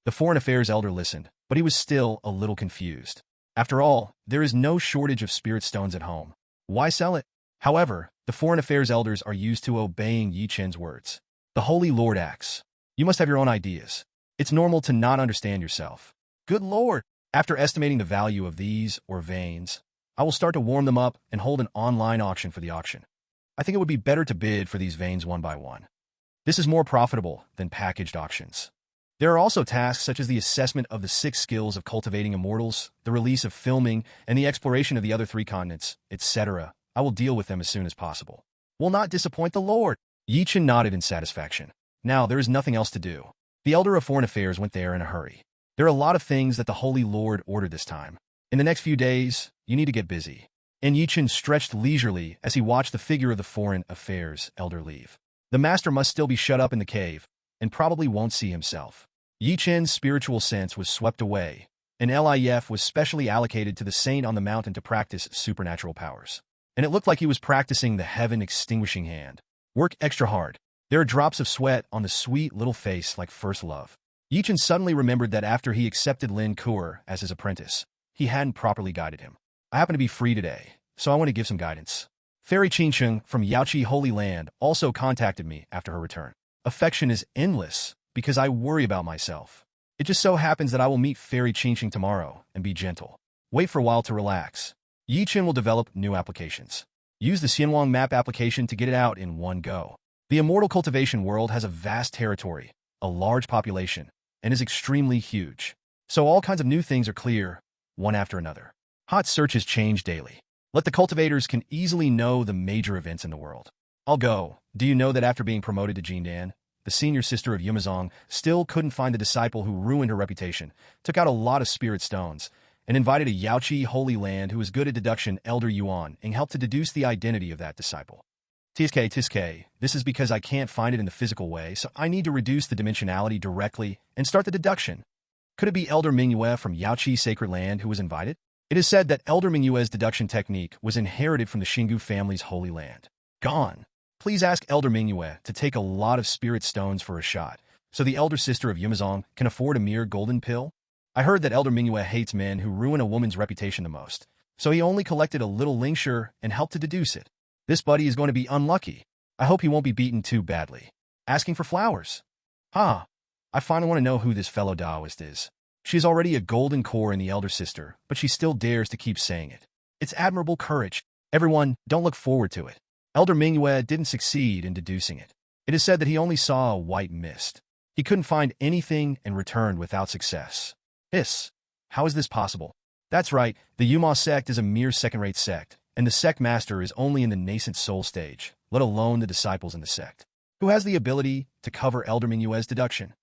The Foreign Affairs elder listened, but he was still a little confused. After all, there is no shortage of spirit stones at home. Why sell it? However, the Foreign Affairs elders are used to obeying Chen's words. The Holy Lord acts. You must have your own ideas. It's normal to not understand yourself. Good Lord! After estimating the value of these, or veins, I will start to warm them up and hold an online auction for the auction. I think it would be better to bid for these veins one by one. This is more profitable than packaged auctions. There are also tasks such as the assessment of the 6 skills of cultivating immortals, the release of filming, and the exploration of the other 3 continents, etc. I will deal with them as soon as possible. Will not disappoint the Lord. Chen nodded in satisfaction. Now there is nothing else to do. The Elder of Foreign Affairs went there in a hurry. There are a lot of things that the Holy Lord ordered this time. In the next few days, you need to get busy. And Chen stretched leisurely as he watched the figure of the Foreign Affairs elder leave. The master must still be shut up in the cave, and probably won't see himself. Chen's spiritual sense was swept away, and LIF was specially allocated to the saint on the mountain to practice supernatural powers. And it looked like he was practicing the heaven-extinguishing hand. Work extra hard. There are drops of sweat on the sweet little face like first love. Chen suddenly remembered that after he accepted Lin Kuer as his apprentice, he hadn't properly guided him. I happen to be free today, so I want to give some guidance. Fairy Qingcheng from Yaoqi Holy Land also contacted me after her return. Affection is endless, because I worry about myself. It just so happens that I will meet Fairy Qingcheng tomorrow and be gentle. Wait for a while to relax. Chen will develop new applications. Use the Xianwang map application to get it out in one go. The immortal cultivation world has a vast territory, a large population, and is extremely huge. So all kinds of new things are clear, one after another. Hot searches change daily. Let the cultivators can easily know the major events in the world. I'll go. Do you know that after being promoted to Jindan, the senior sister of Yumazong still couldn't find the disciple who ruined her reputation, took out a lot of spirit stones, and invited a Yaoqi Holy Land who is good at deduction, Elder Yuan, and helped to deduce the identity of that disciple. Tiske, this is because I can't find it in the physical way, so I need to reduce the dimensionality directly and start the deduction. Could it be Elder Mingyue from Yaoqi Sacred Land who was invited? It is said that Elder Mingyue's deduction technique was inherited from the Xingu family's holy land. Gone. Please ask Elder Mingyue to take a lot of spirit stones for a shot, so the elder sister of Yumazong can afford a mere golden pill. I heard that Elder Mingyue hates men who ruin a woman's reputation the most, so he only collected a little lingsure and helped to deduce it. This buddy is going to be unlucky. I hope he won't be beaten too badly. Asking for flowers. Huh. I finally want to know who this fellow Taoist is. She is already a golden core in the elder sister, but she still dares to keep saying it. It's admirable courage. Everyone, don't look forward to it. Elder Mingyue didn't succeed in deducing it. It is said that he only saw a white mist. He couldn't find anything and returned without success. Hiss. How is this possible? That's right, the Yuma sect is a mere second-rate sect, and the sect master is only in the nascent soul stage, let alone the disciples in the sect. Who has the ability to cover Elder Mingyue's deduction?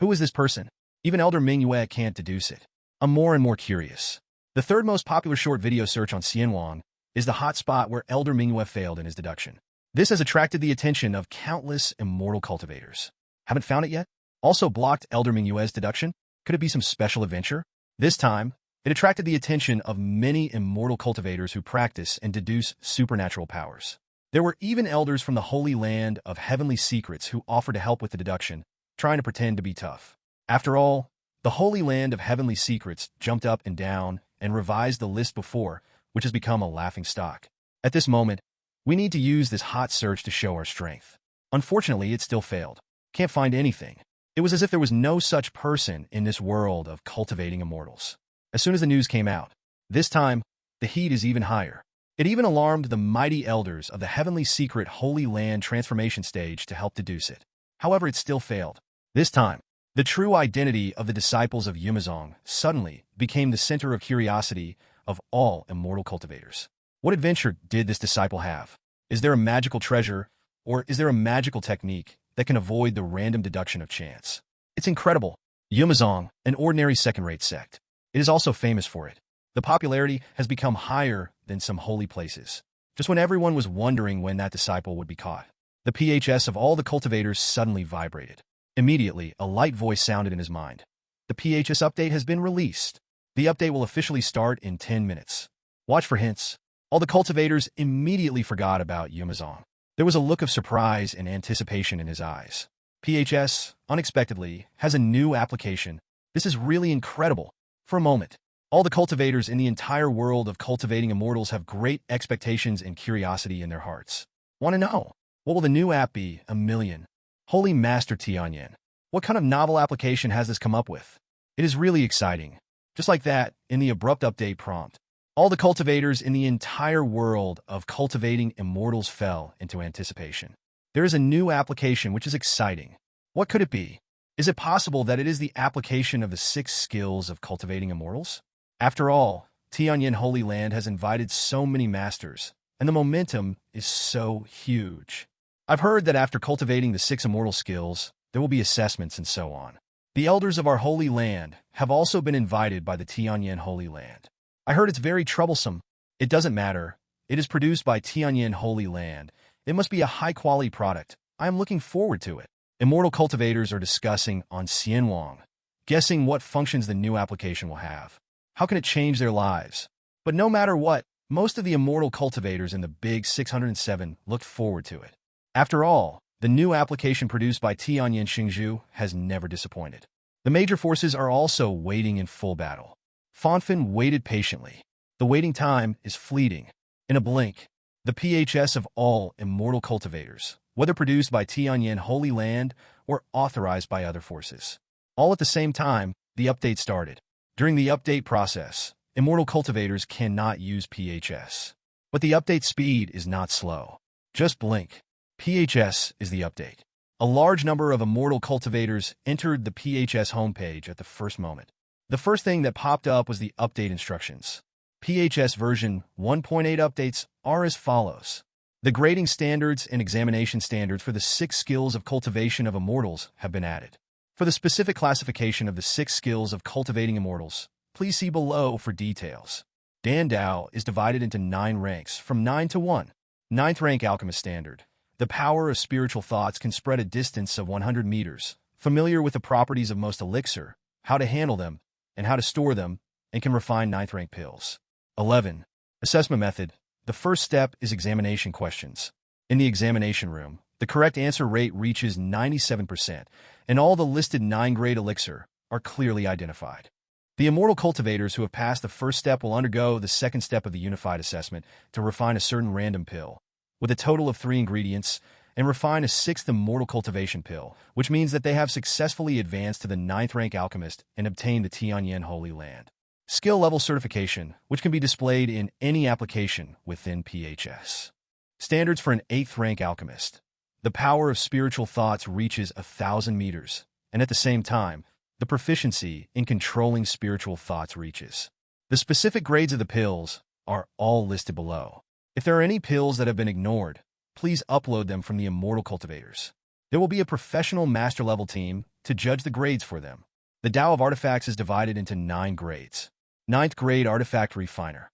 Who is this person? Even Elder Mingyue can't deduce it. I'm more and more curious. The third most popular short video search on Xianwang is the hot spot where Elder Mingyue failed in his deduction. This has attracted the attention of countless immortal cultivators. Haven't found it yet? Also blocked Elder Mingyue's deduction? Could it be some special adventure? This time, it attracted the attention of many immortal cultivators who practice and deduce supernatural powers. There were even elders from the Holy Land of Heavenly Secrets who offered to help with the deduction, trying to pretend to be tough. After all, the Holy Land of Heavenly Secrets jumped up and down and revised the list before, which has become a laughing stock. At this moment, we need to use this hot search to show our strength. Unfortunately, it still failed. Can't find anything. It was as if there was no such person in this world of cultivating immortals. As soon as the news came out, this time, the heat is even higher. It even alarmed the mighty elders of the Heavenly Secret Holy Land transformation stage to help deduce it. However, it still failed. This time, the true identity of the disciples of Yumazong suddenly became the center of curiosity of all immortal cultivators. What adventure did this disciple have? Is there a magical treasure, or is there a magical technique that can avoid the random deduction of chance? It's incredible. Yumazong, an ordinary second-rate sect. It is also famous for it. The popularity has become higher than some holy places. Just when everyone was wondering when that disciple would be caught, the PHS of all the cultivators suddenly vibrated. Immediately, a light voice sounded in his mind. The PHS update has been released. The update will officially start in 10 minutes. Watch for hints. All the cultivators immediately forgot about Yumazong. There was a look of surprise and anticipation in his eyes. PHS, unexpectedly, has a new application. This is really incredible. For a moment, all the cultivators in the entire world of cultivating immortals have great expectations and curiosity in their hearts. Want to know? What will the new app be? A million. Holy Master Tianyan. What kind of novel application has this come up with? It is really exciting. Just like that, in the abrupt update prompt, all the cultivators in the entire world of cultivating immortals fell into anticipation. There is a new application which is exciting. What could it be? Is it possible that it is the application of the 6 skills of cultivating immortals? After all, Tianyan Holy Land has invited so many masters, and the momentum is so huge. I've heard that after cultivating the 6 immortal skills, there will be assessments and so on. The elders of our Holy Land have also been invited by the Tianyan Holy Land. I heard it's very troublesome. It doesn't matter. It is produced by Tianyan Holy Land. It must be a high-quality product. I am looking forward to it. Immortal cultivators are discussing on Xianwang, guessing what functions the new application will have. How can it change their lives? But no matter what, most of the immortal cultivators in the Big 607 looked forward to it. After all, the new application produced by Tianyan Xingzhu has never disappointed. The major forces are also waiting in full battle. Fanfan waited patiently. The waiting time is fleeting. In a blink, the PHS of all immortal cultivators, whether produced by Tianyan Holy Land or authorized by other forces. All at the same time, the update started. During the update process, immortal cultivators cannot use PHS. But the update speed is not slow. Just blink. PHS is the update. A large number of immortal cultivators entered the PHS homepage at the first moment. The first thing that popped up was the update instructions. PHS version 1.8 updates are as follows. The grading standards and examination standards for the 6 skills of cultivation of immortals have been added. For the specific classification of the 6 skills of cultivating immortals, please see below for details. Dan Dao is divided into 9 ranks, from 9 to 1. 9th rank Alchemist Standard. The power of spiritual thoughts can spread a distance of 100 meters, familiar with the properties of most elixir, how to handle them, and how to store them, and can refine 9th rank pills. 11. Assessment method. The first step is examination questions. In the examination room, the correct answer rate reaches 97%, and all the listed 9-grade elixir are clearly identified. The immortal cultivators who have passed the first step will undergo the second step of the unified assessment to refine a certain random pill, with a total of 3 ingredients, and refine a 6th Immortal Cultivation pill, which means that they have successfully advanced to the 9th rank Alchemist and obtained the Tianyan Holy Land. Skill level certification, which can be displayed in any application within PHS. Standards for an 8th rank Alchemist. The power of spiritual thoughts reaches 1,000 meters, and at the same time, the proficiency in controlling spiritual thoughts reaches. The specific grades of the pills are all listed below. If there are any pills that have been ignored, please upload them from the Immortal Cultivators. There will be a professional master-level team to judge the grades for them. The Tao of Artifacts is divided into 9 grades. 9th grade Artifact Refiner.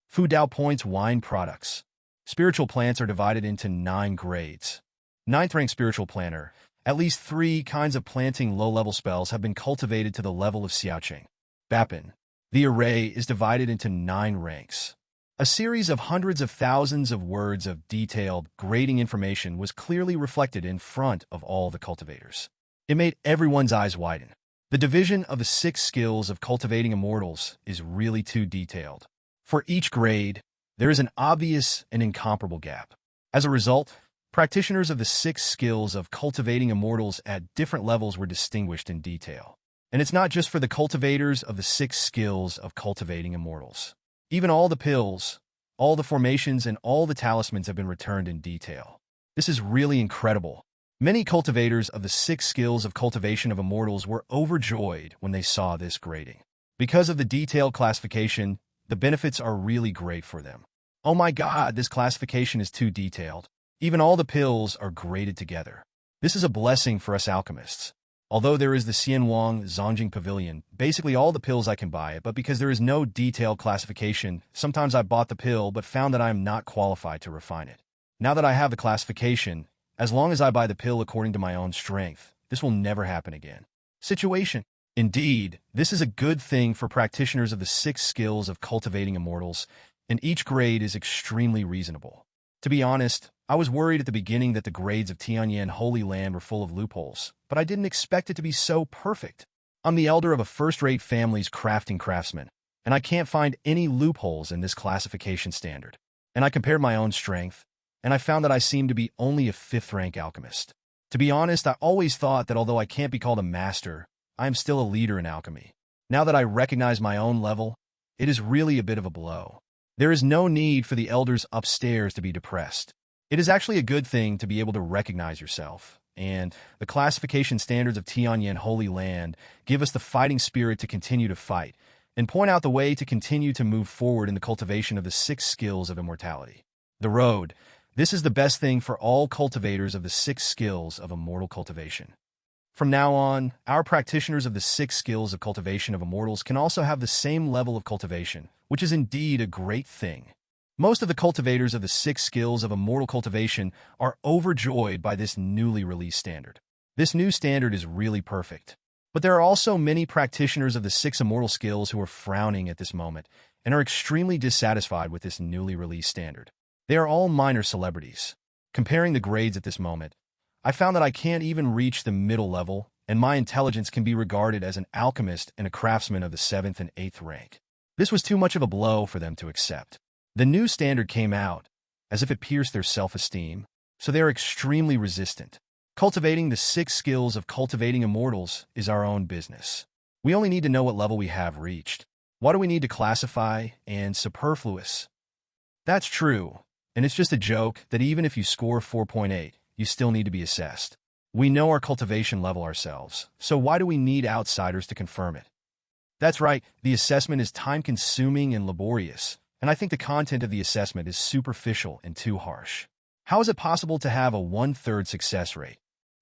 Fu Dao Points Wine Products. Spiritual plants are divided into 9 grades. 9th rank Spiritual Planter. At least 3 kinds of planting low-level spells have been cultivated to the level of Xiaoqing. Bapin. The array is divided into 9 ranks. A series of hundreds of thousands of words of detailed, grading information was clearly reflected in front of all the cultivators. It made everyone's eyes widen. The division of the 6 skills of cultivating immortals is really too detailed. For each grade, there is an obvious and incomparable gap. As a result, practitioners of the 6 skills of cultivating immortals at different levels were distinguished in detail. And it's not just for the cultivators of the 6 skills of cultivating immortals. Even all the pills, all the formations, and all the talismans have been returned in detail. This is really incredible. Many cultivators of the 6 skills of cultivation of immortals were overjoyed when they saw this grading. Because of the detailed classification, the benefits are really great for them. Oh my god, this classification is too detailed. Even all the pills are graded together. This is a blessing for us alchemists. Although there is the Xianwang Zongjing Pavilion, basically all the pills I can buy it, but because there is no detailed classification, sometimes I bought the pill but found that I am not qualified to refine it. Now that I have the classification, as long as I buy the pill according to my own strength, this will never happen again. Situation. Indeed, this is a good thing for practitioners of the 6 skills of cultivating immortals, and each grade is extremely reasonable. To be honest, I was worried at the beginning that the grades of Tianyan Holy Land were full of loopholes, but I didn't expect it to be so perfect. I'm the elder of a first-rate family's crafting craftsman, and I can't find any loopholes in this classification standard. And I compared my own strength, and I found that I seemed to be only a 5th rank alchemist. To be honest, I always thought that although I can't be called a master, I am still a leader in alchemy. Now that I recognize my own level, it is really a bit of a blow. There is no need for the elders upstairs to be depressed. It is actually a good thing to be able to recognize yourself, and the classification standards of Tianyan Holy Land give us the fighting spirit to continue to fight, and point out the way to continue to move forward in the cultivation of the 6 skills of immortality. The road. This is the best thing for all cultivators of the 6 skills of immortal cultivation. From now on, our practitioners of the 6 skills of cultivation of immortals can also have the same level of cultivation, which is indeed a great thing. Most of the cultivators of the 6 skills of immortal cultivation are overjoyed by this newly released standard. This new standard is really perfect. But there are also many practitioners of the 6 immortal skills who are frowning at this moment and are extremely dissatisfied with this newly released standard. They are all minor celebrities. Comparing the grades at this moment, I found that I can't even reach the middle level, and my intelligence can be regarded as an alchemist and a craftsman of the 7th and 8th rank. This was too much of a blow for them to accept. The new standard came out, as if it pierced their self-esteem, so they are extremely resistant. Cultivating the 6 skills of cultivating immortals is our own business. We only need to know what level we have reached. Why do we need to classify and superfluous? That's true, and it's just a joke that even if you score 4.8, you still need to be assessed. We know our cultivation level ourselves, so why do we need outsiders to confirm it? That's right, the assessment is time-consuming and laborious, and I think the content of the assessment is superficial and too harsh. How is it possible to have a 1/3 success rate?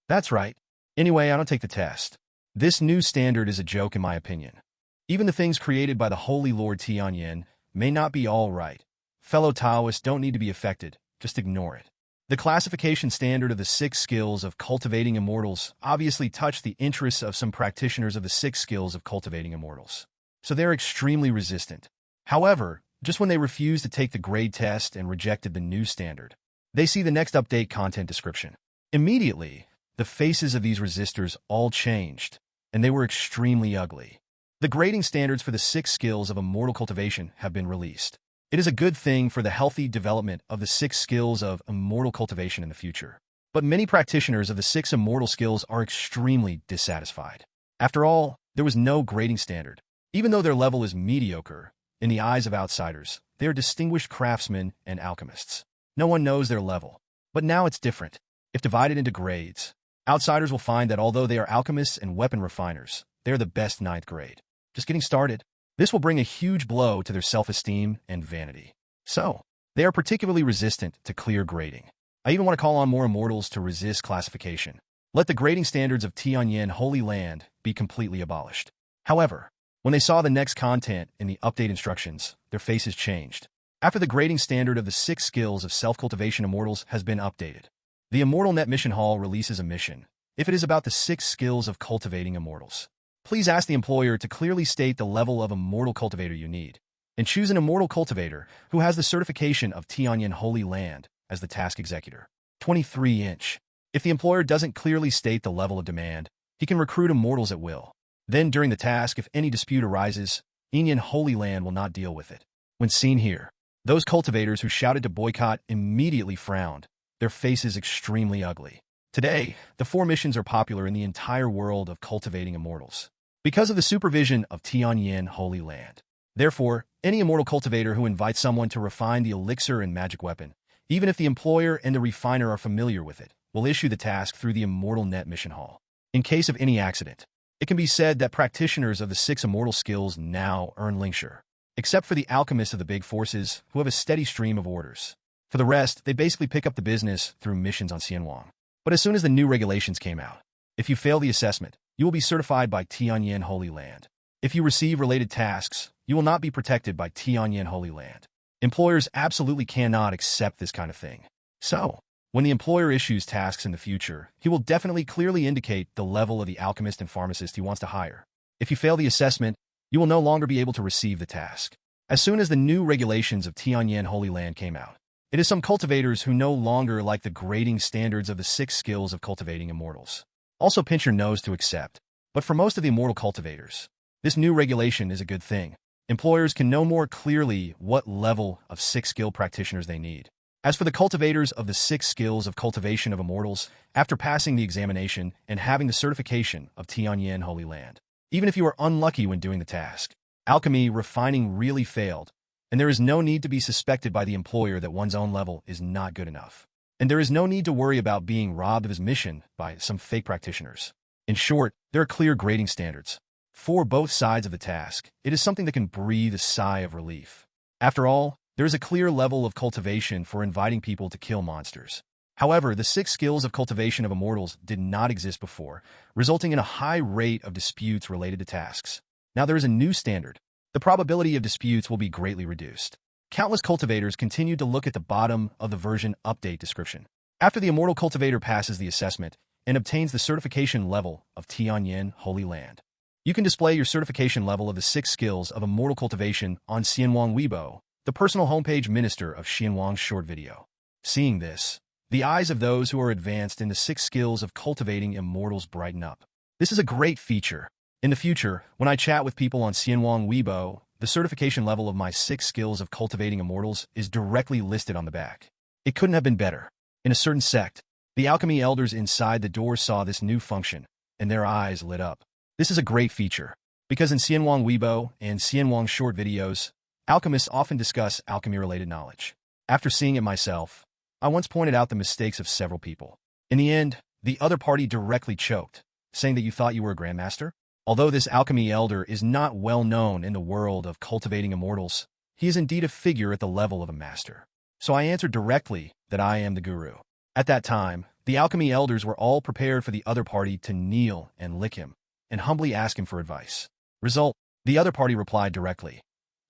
That's right. Anyway, I don't take the test. This new standard is a joke in my opinion. Even the things created by the Holy Lord Tianyan may not be all right. Fellow Taoists don't need to be affected, just ignore it. The classification standard of the 6 skills of cultivating immortals obviously touched the interests of some practitioners of the 6 skills of cultivating immortals. So they're extremely resistant. However, just when they refused to take the grade test and rejected the new standard, they see the next update content description. Immediately, the faces of these resistors all changed, and they were extremely ugly. The grading standards for the 6 skills of immortal cultivation have been released. It is a good thing for the healthy development of the 6 skills of immortal cultivation in the future. But many practitioners of the 6 immortal skills are extremely dissatisfied. After all, there was no grading standard. Even though their level is mediocre, in the eyes of outsiders, they are distinguished craftsmen and alchemists. No one knows their level. But now it's different. If divided into grades, outsiders will find that although they are alchemists and weapon refiners, they are the best 9th grade. Just getting started. This will bring a huge blow to their self-esteem and vanity. So, they are particularly resistant to clear grading. I even want to call on more immortals to resist classification. Let the grading standards of Tianyan Holy Land be completely abolished. However, when they saw the next content in the update instructions, their faces changed. After the grading standard of the 6 skills of self-cultivation immortals has been updated, the Immortal Net Mission Hall releases a mission. If it is about the 6 skills of cultivating immortals, please ask the employer to clearly state the level of immortal cultivator you need, and choose an immortal cultivator who has the certification of Tianyan Holy Land as the task executor. 23-inch. If the employer doesn't clearly state the level of demand, he can recruit immortals at will. Then, during the task, if any dispute arises, Tianyan Holy Land will not deal with it. When seen here, those cultivators who shouted to boycott immediately frowned, their faces extremely ugly. Today, the 4 missions are popular in the entire world of cultivating immortals because of the supervision of Tianyan Holy Land. Therefore, any immortal cultivator who invites someone to refine the elixir and magic weapon, even if the employer and the refiner are familiar with it, will issue the task through the Immortal Net Mission Hall. In case of any accident, it can be said that practitioners of the 6 immortal skills now earn linkshare, except for the alchemists of the big forces who have a steady stream of orders. For the rest, they basically pick up the business through missions on Xianwang. But as soon as the new regulations came out, if you fail the assessment, you will be certified by Tianyan Holy Land. If you receive related tasks, you will not be protected by Tianyan Holy Land. Employers absolutely cannot accept this kind of thing. So, when the employer issues tasks in the future, he will definitely clearly indicate the level of the alchemist and pharmacist he wants to hire. If you fail the assessment, you will no longer be able to receive the task. As soon as the new regulations of Tianyan Holy Land came out, it is some cultivators who no longer like the grading standards of the 6 skills of cultivating immortals. Also pinch your nose to accept. But for most of the immortal cultivators, this new regulation is a good thing. Employers can know more clearly what level of 6 skill practitioners they need. As for the cultivators of the 6 skills of cultivation of immortals, after passing the examination and having the certification of Tianyan Holy Land, even if you are unlucky when doing the task, alchemy refining really failed, and there is no need to be suspected by the employer that one's own level is not good enough. And there is no need to worry about being robbed of his mission by some fake practitioners. In short, there are clear grading standards. For both sides of the task, it is something that can breathe a sigh of relief. After all, there is a clear level of cultivation for inviting people to kill monsters. However, the 6 skills of cultivation of immortals did not exist before, resulting in a high rate of disputes related to tasks. Now there is a new standard. The probability of disputes will be greatly reduced. Countless cultivators continue to look at the bottom of the version update description. After the immortal cultivator passes the assessment and obtains the certification level of Tianyan Holy Land, you can display your certification level of the 6 skills of immortal cultivation on Xianwang Weibo, the personal homepage minister of Xianwang's short video. Seeing this, the eyes of those who are advanced in the 6 skills of cultivating immortals brighten up. This is a great feature. In the future, when I chat with people on Xianwang Weibo, the certification level of my 6 skills of cultivating immortals is directly listed on the back. It couldn't have been better. In a certain sect, the alchemy elders inside the door saw this new function, and their eyes lit up. This is a great feature, because in Xianwang Weibo and Xianwang short videos, alchemists often discuss alchemy-related knowledge. After seeing it myself, I once pointed out the mistakes of several people. In the end, the other party directly choked, saying that you thought you were a grandmaster? Although this alchemy elder is not well known in the world of cultivating immortals, he is indeed a figure at the level of a master. So I answered directly that I am the guru. At that time, the alchemy elders were all prepared for the other party to kneel and lick him, and humbly ask him for advice. Result, the other party replied directly,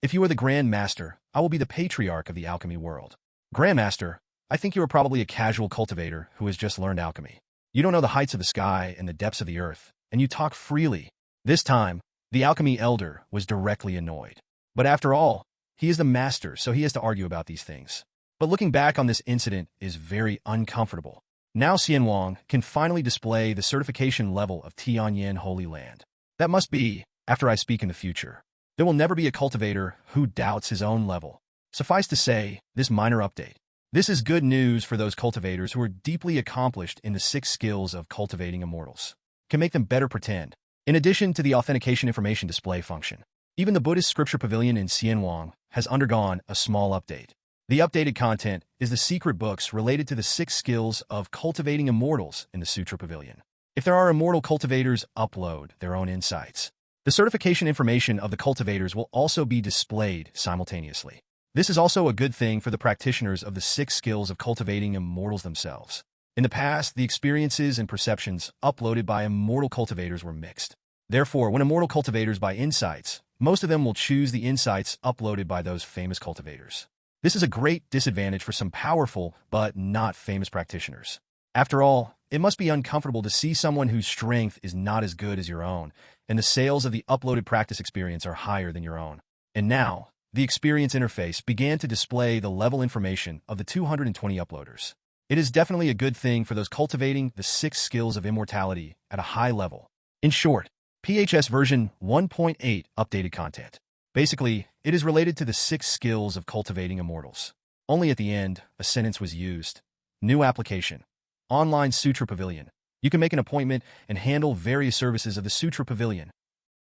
"If you are the Grand Master, I will be the patriarch of the alchemy world." Grandmaster, I think you are probably a casual cultivator who has just learned alchemy. You don't know the heights of the sky and the depths of the earth, and you talk freely. This time, the alchemy elder was directly annoyed. But after all, he is the master, so he has to argue about these things. But looking back on this incident is very uncomfortable. Now Xianwang can finally display the certification level of Tianyan Holy Land. That must be, after I speak in the future. There will never be a cultivator who doubts his own level. Suffice to say, this minor update This is good news for those cultivators who are deeply accomplished in the 6 skills of cultivating immortals. Can make them better pretend. In addition to the authentication information display function, even the Buddhist scripture pavilion in Xianwang has undergone a small update. The updated content is the secret books related to the 6 skills of cultivating immortals in the Sutra Pavilion. If there are immortal cultivators, upload their own insights. The certification information of the cultivators will also be displayed simultaneously. This is also a good thing for the practitioners of the 6 skills of cultivating immortals themselves. In the past, the experiences and perceptions uploaded by immortal cultivators were mixed. Therefore, when immortal cultivators buy insights, most of them will choose the insights uploaded by those famous cultivators. This is a great disadvantage for some powerful but not famous practitioners. After all, it must be uncomfortable to see someone whose strength is not as good as your own, and the sales of the uploaded practice experience are higher than your own. And now, the experience interface began to display the level information of the 220 uploaders. It is definitely a good thing for those cultivating the 6 skills of immortality at a high level. In short, PHS version 1.8 updated content. Basically, it is related to the 6 skills of cultivating immortals. Only at the end, a sentence was used. New application. Online Sutra Pavilion. You can make an appointment and handle various services of the Sutra Pavilion.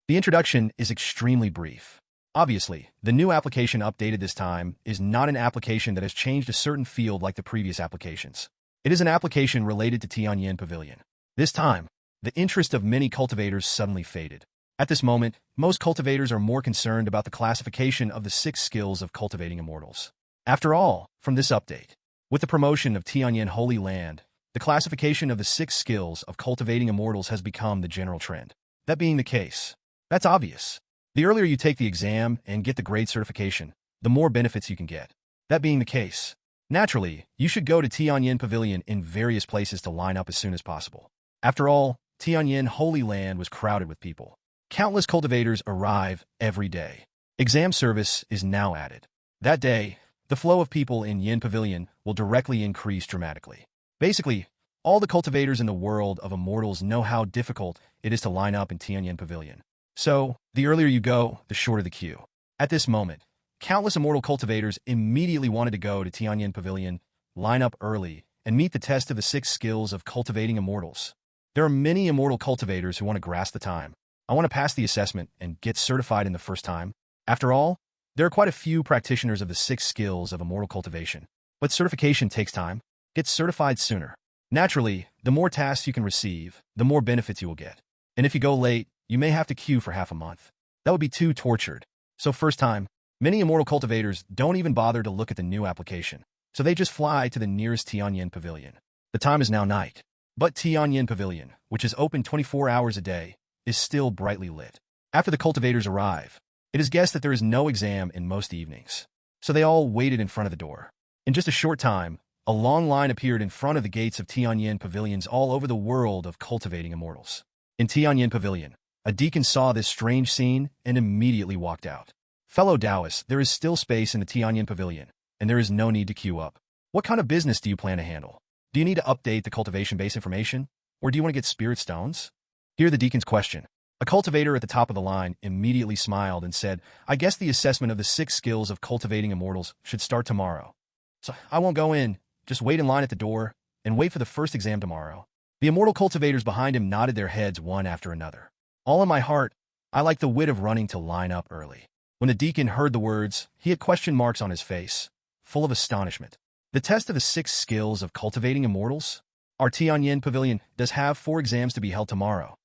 The introduction is extremely brief. Obviously, the new application updated this time is not an application that has changed a certain field like the previous applications. It is an application related to Tianyan Pavilion. This time, the interest of many cultivators suddenly faded. At this moment, most cultivators are more concerned about the classification of the 6 skills of cultivating immortals. After all, from this update, with the promotion of Tianyan Holy Land, the classification of the 6 skills of cultivating immortals has become the general trend. That being the case, that's obvious. The earlier you take the exam and get the grade certification, the more benefits you can get. That being the case, naturally, you should go to Tianyan Pavilion in various places to line up as soon as possible. After all, Tianyan Holy Land was crowded with people. Countless cultivators arrive every day. Exam service is now added. That day, the flow of people in Yin Pavilion will directly increase dramatically. Basically, all the cultivators in the world of immortals know how difficult it is to line up in Tianyan Pavilion. So, the earlier you go, the shorter the queue. At this moment, countless immortal cultivators immediately wanted to go to Tianyan Pavilion, line up early, and meet the test of the 6 skills of cultivating immortals. There are many immortal cultivators who want to grasp the time. I want to pass the assessment and get certified in the first time. After all, there are quite a few practitioners of the 6 skills of immortal cultivation. But certification takes time. Get certified sooner. Naturally, the more tasks you can receive, the more benefits you will get. And if you go late, you may have to queue for half a month. That would be too tortured. So first time, many immortal cultivators don't even bother to look at the new application. So they just fly to the nearest Tianyan Pavilion. The time is now night. But Tianyan Pavilion, which is open 24 hours a day, is still brightly lit. After the cultivators arrive, it is guessed that there is no exam in most evenings. So they all waited in front of the door. In just a short time, a long line appeared in front of the gates of Tianyan Pavilions all over the world of cultivating immortals. In Tianyan Pavilion, a deacon saw this strange scene and immediately walked out. Fellow Taoists, there is still space in the Tianyan Pavilion, and there is no need to queue up. What kind of business do you plan to handle? Do you need to update the cultivation-based information, or do you want to get spirit stones? Hear the deacon's question. A cultivator at the top of the line immediately smiled and said, I guess the assessment of the 6 skills of cultivating immortals should start tomorrow. So I won't go in, just wait in line at the door, and wait for the first exam tomorrow. The immortal cultivators behind him nodded their heads one after another. All in my heart, I like the wit of running to line up early. When the deacon heard the words, he had question marks on his face, full of astonishment. The test of the 6 skills of cultivating immortals? Our Tianyan Pavilion does have 4 exams to be held tomorrow.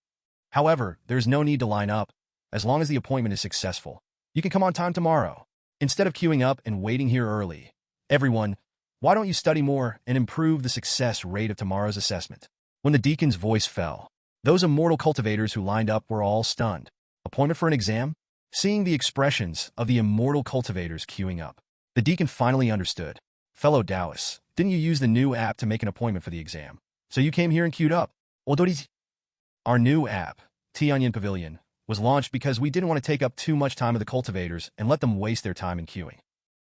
However, there is no need to line up. As long as the appointment is successful, you can come on time tomorrow. Instead of queuing up and waiting here early, everyone, why don't you study more and improve the success rate of tomorrow's assessment? When the deacon's voice fell, those immortal cultivators who lined up were all stunned. Appointment for an exam? Seeing the expressions of the immortal cultivators queuing up, the deacon finally understood. Fellow Taoists, didn't you use the new app to make an appointment for the exam? So you came here and queued up? Our new app, Tianyan Pavilion, was launched because we didn't want to take up too much time of the cultivators and let them waste their time in queuing.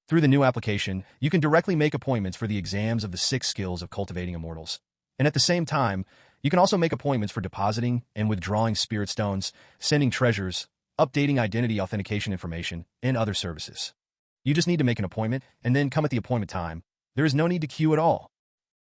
Through the new application, you can directly make appointments for the exams of the 6 skills of cultivating immortals. And at the same time, you can also make appointments for depositing and withdrawing spirit stones, sending treasures, updating identity authentication information, and other services. You just need to make an appointment and then come at the appointment time, There is no need to queue at all.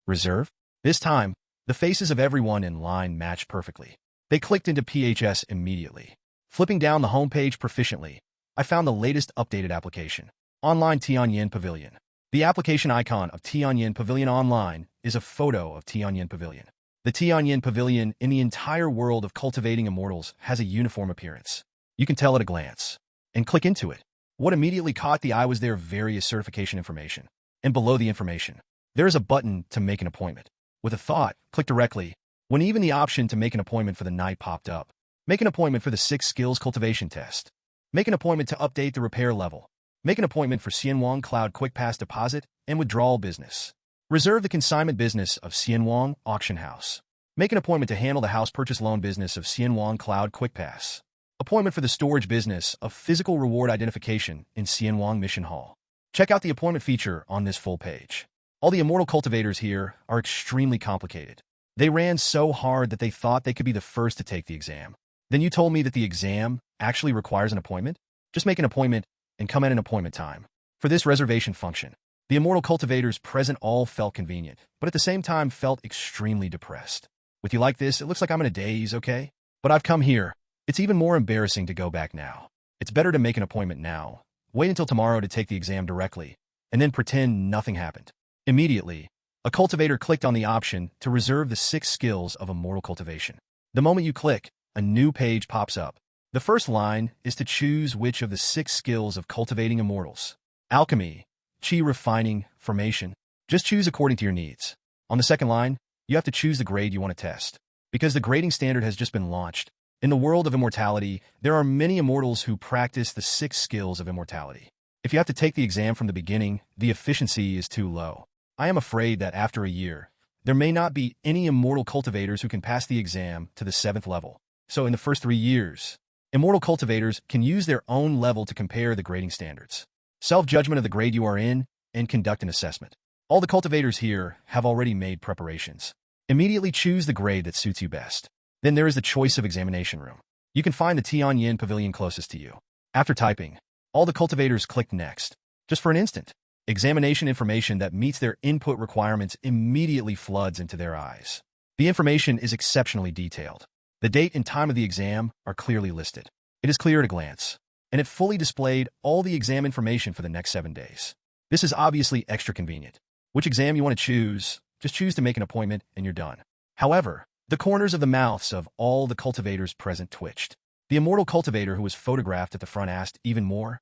Reserve? This time, the faces of everyone in line matched perfectly. They clicked into PHS immediately. Flipping down the homepage proficiently, I found the latest updated application. Online Tianyan Pavilion. The application icon of Tianyan Pavilion Online is a photo of Tianyan Pavilion. The Tianyan Pavilion in the entire world of cultivating immortals has a uniform appearance. You can tell at a glance. And click into it. What immediately caught the eye was their various certification information. And below the information, there is a button to make an appointment. With a thought, click directly, when even the option to make an appointment for the night popped up. Make an appointment for the 6 skills cultivation test. Make an appointment to update the repair level. Make an appointment for Xianwang Cloud Quick Pass Deposit and Withdrawal Business. Reserve the consignment business of Xianwang Auction House. Make an appointment to handle the house purchase loan business of Xianwang Cloud Quick Pass. Appointment for the storage business of physical reward identification in Xianwang Mission Hall. Check out the appointment feature on this full page. All the immortal cultivators here are extremely complicated. They ran so hard that they thought they could be the first to take the exam. Then you told me that the exam actually requires an appointment? Just make an appointment and come at an appointment time. For this reservation function, the immortal cultivators present all felt convenient, but at the same time felt extremely depressed. With you like this, it looks like I'm in a daze, okay? But I've come here. It's even more embarrassing to go back now. It's better to make an appointment now, wait until tomorrow to take the exam directly, and then pretend nothing happened. Immediately, a cultivator clicked on the option to reserve the 6 skills of immortal cultivation. The moment you click, a new page pops up. The first line is to choose which of the 6 skills of cultivating immortals. Alchemy, Qi refining, formation. Just choose according to your needs. On the second line, you have to choose the grade you want to test. Because the grading standard has just been launched. In the world of immortality, there are many immortals who practice the 6 skills of immortality. If you have to take the exam from the beginning, the efficiency is too low. I am afraid that after a year, there may not be any immortal cultivators who can pass the exam to the 7th level. So in the first 3 years, immortal cultivators can use their own level to compare the grading standards. Self-judgment of the grade you are in, and conduct an assessment. All the cultivators here have already made preparations. Immediately choose the grade that suits you best. Then there is the choice of examination room. You can find the Tianyan Pavilion closest to you. After typing, all the cultivators click Next. Just for an instant, examination information that meets their input requirements immediately floods into their eyes. The information is exceptionally detailed. The date and time of the exam are clearly listed. It is clear at a glance, and it fully displayed all the exam information for the next 7 days. This is obviously extra convenient. Which exam you want to choose, just choose to make an appointment and you're done. However, the corners of the mouths of all the cultivators present twitched. The immortal cultivator who was photographed at the front asked even more,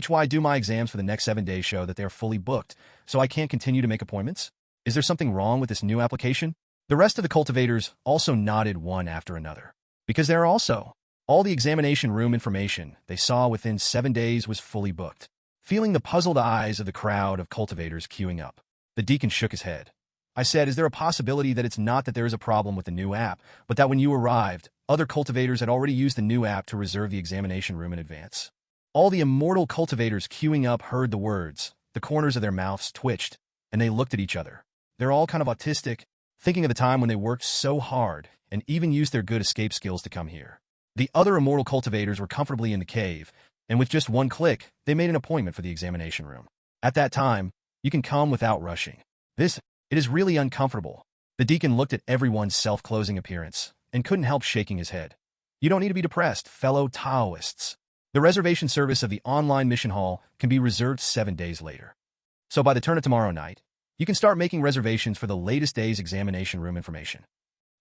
"Why do my exams for the next 7 days show that they are fully booked, so I can't continue to make appointments? Is there something wrong with this new application?" The rest of the cultivators also nodded one after another. Because there are also all the examination room information they saw within 7 days was fully booked. Feeling the puzzled eyes of the crowd of cultivators queuing up, the deacon shook his head. I said, "Is there a possibility that it's not that there is a problem with the new app, but that when you arrived, other cultivators had already used the new app to reserve the examination room in advance?" All the immortal cultivators queuing up heard the words, the corners of their mouths twitched, and they looked at each other. They're all kind of autistic, thinking of the time when they worked so hard and even used their good escape skills to come here. The other immortal cultivators were comfortably in the cave, and with just one click, they made an appointment for the examination room. At that time, you can come without rushing. It is really uncomfortable. The deacon looked at everyone's self-closing appearance and couldn't help shaking his head. You don't need to be depressed, fellow Taoists. The reservation service of the online mission hall can be reserved 7 days later. So by the turn of tomorrow night, you can start making reservations for the latest day's examination room information.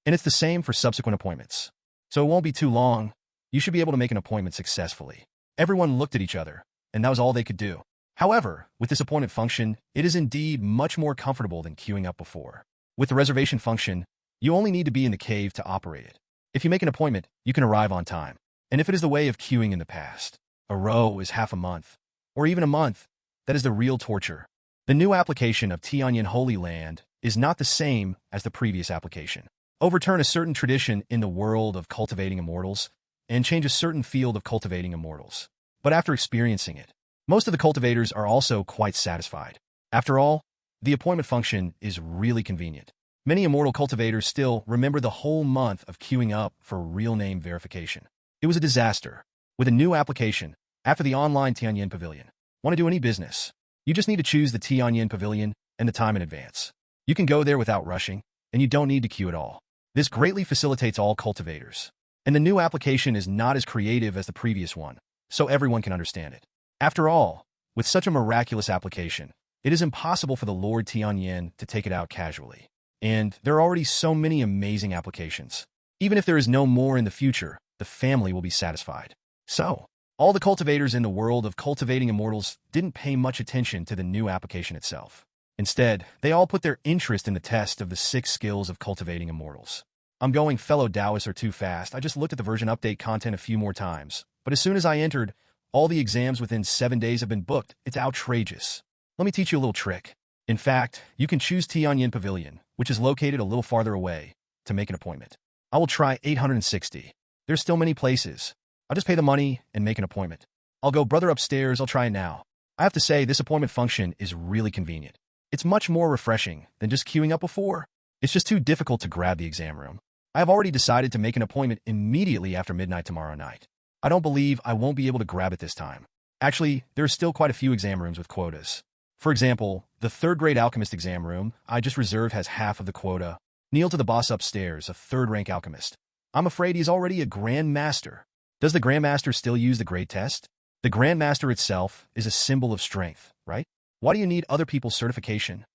And it's the same for subsequent appointments. So it won't be too long. You should be able to make an appointment successfully. Everyone looked at each other, and that was all they could do. However, with this appointment function, it is indeed much more comfortable than queuing up before. With the reservation function, you only need to be in the cave to operate it. If you make an appointment, you can arrive on time. And if it is the way of queuing in the past, a row is half a month, or even a month, that is the real torture. The new application of Tianyan Holy Land is not the same as the previous application. Overturn a certain tradition in the world of cultivating immortals, and change a certain field of cultivating immortals. But after experiencing it, most of the cultivators are also quite satisfied. After all, the appointment function is really convenient. Many immortal cultivators still remember the whole month of queuing up for real name verification. It was a disaster. With a new application, after the online Tianyan Pavilion, want to do any business, you just need to choose the Tianyan Pavilion and the time in advance. You can go there without rushing, and you don't need to queue at all. This greatly facilitates all cultivators. And the new application is not as creative as the previous one, so everyone can understand it. After all, with such a miraculous application, it is impossible for the Lord Tianyan to take it out casually. And there are already so many amazing applications. Even if there is no more in the future, the family will be satisfied. So, all the cultivators in the world of cultivating immortals didn't pay much attention to the new application itself. Instead, they all put their interest in the test of the 6 skills of cultivating immortals. I'm going, fellow Taoists are too fast. I just looked at the version update content a few more times. But as soon as I entered, all the exams within 7 days have been booked. It's outrageous. Let me teach you a little trick. In fact, you can choose Tianyan Pavilion, which is located a little farther away, to make an appointment. I will try 860. There's still many places. I'll just pay the money and make an appointment. I'll go, brother, upstairs. I'll try it now. I have to say, this appointment function is really convenient. It's much more refreshing than just queuing up before. It's just too difficult to grab the exam room. I have already decided to make an appointment immediately after midnight tomorrow night. I don't believe I won't be able to grab it this time. Actually, there are still quite a few exam rooms with quotas. For example, the 3rd grade alchemist exam room I just reserved has half of the quota. Kneel to the boss upstairs, a 3rd rank alchemist. I'm afraid he's already a Grand Master. Does the Grand Master still use the grade test? The Grand Master itself is a symbol of strength, right? Why do you need other people's certification?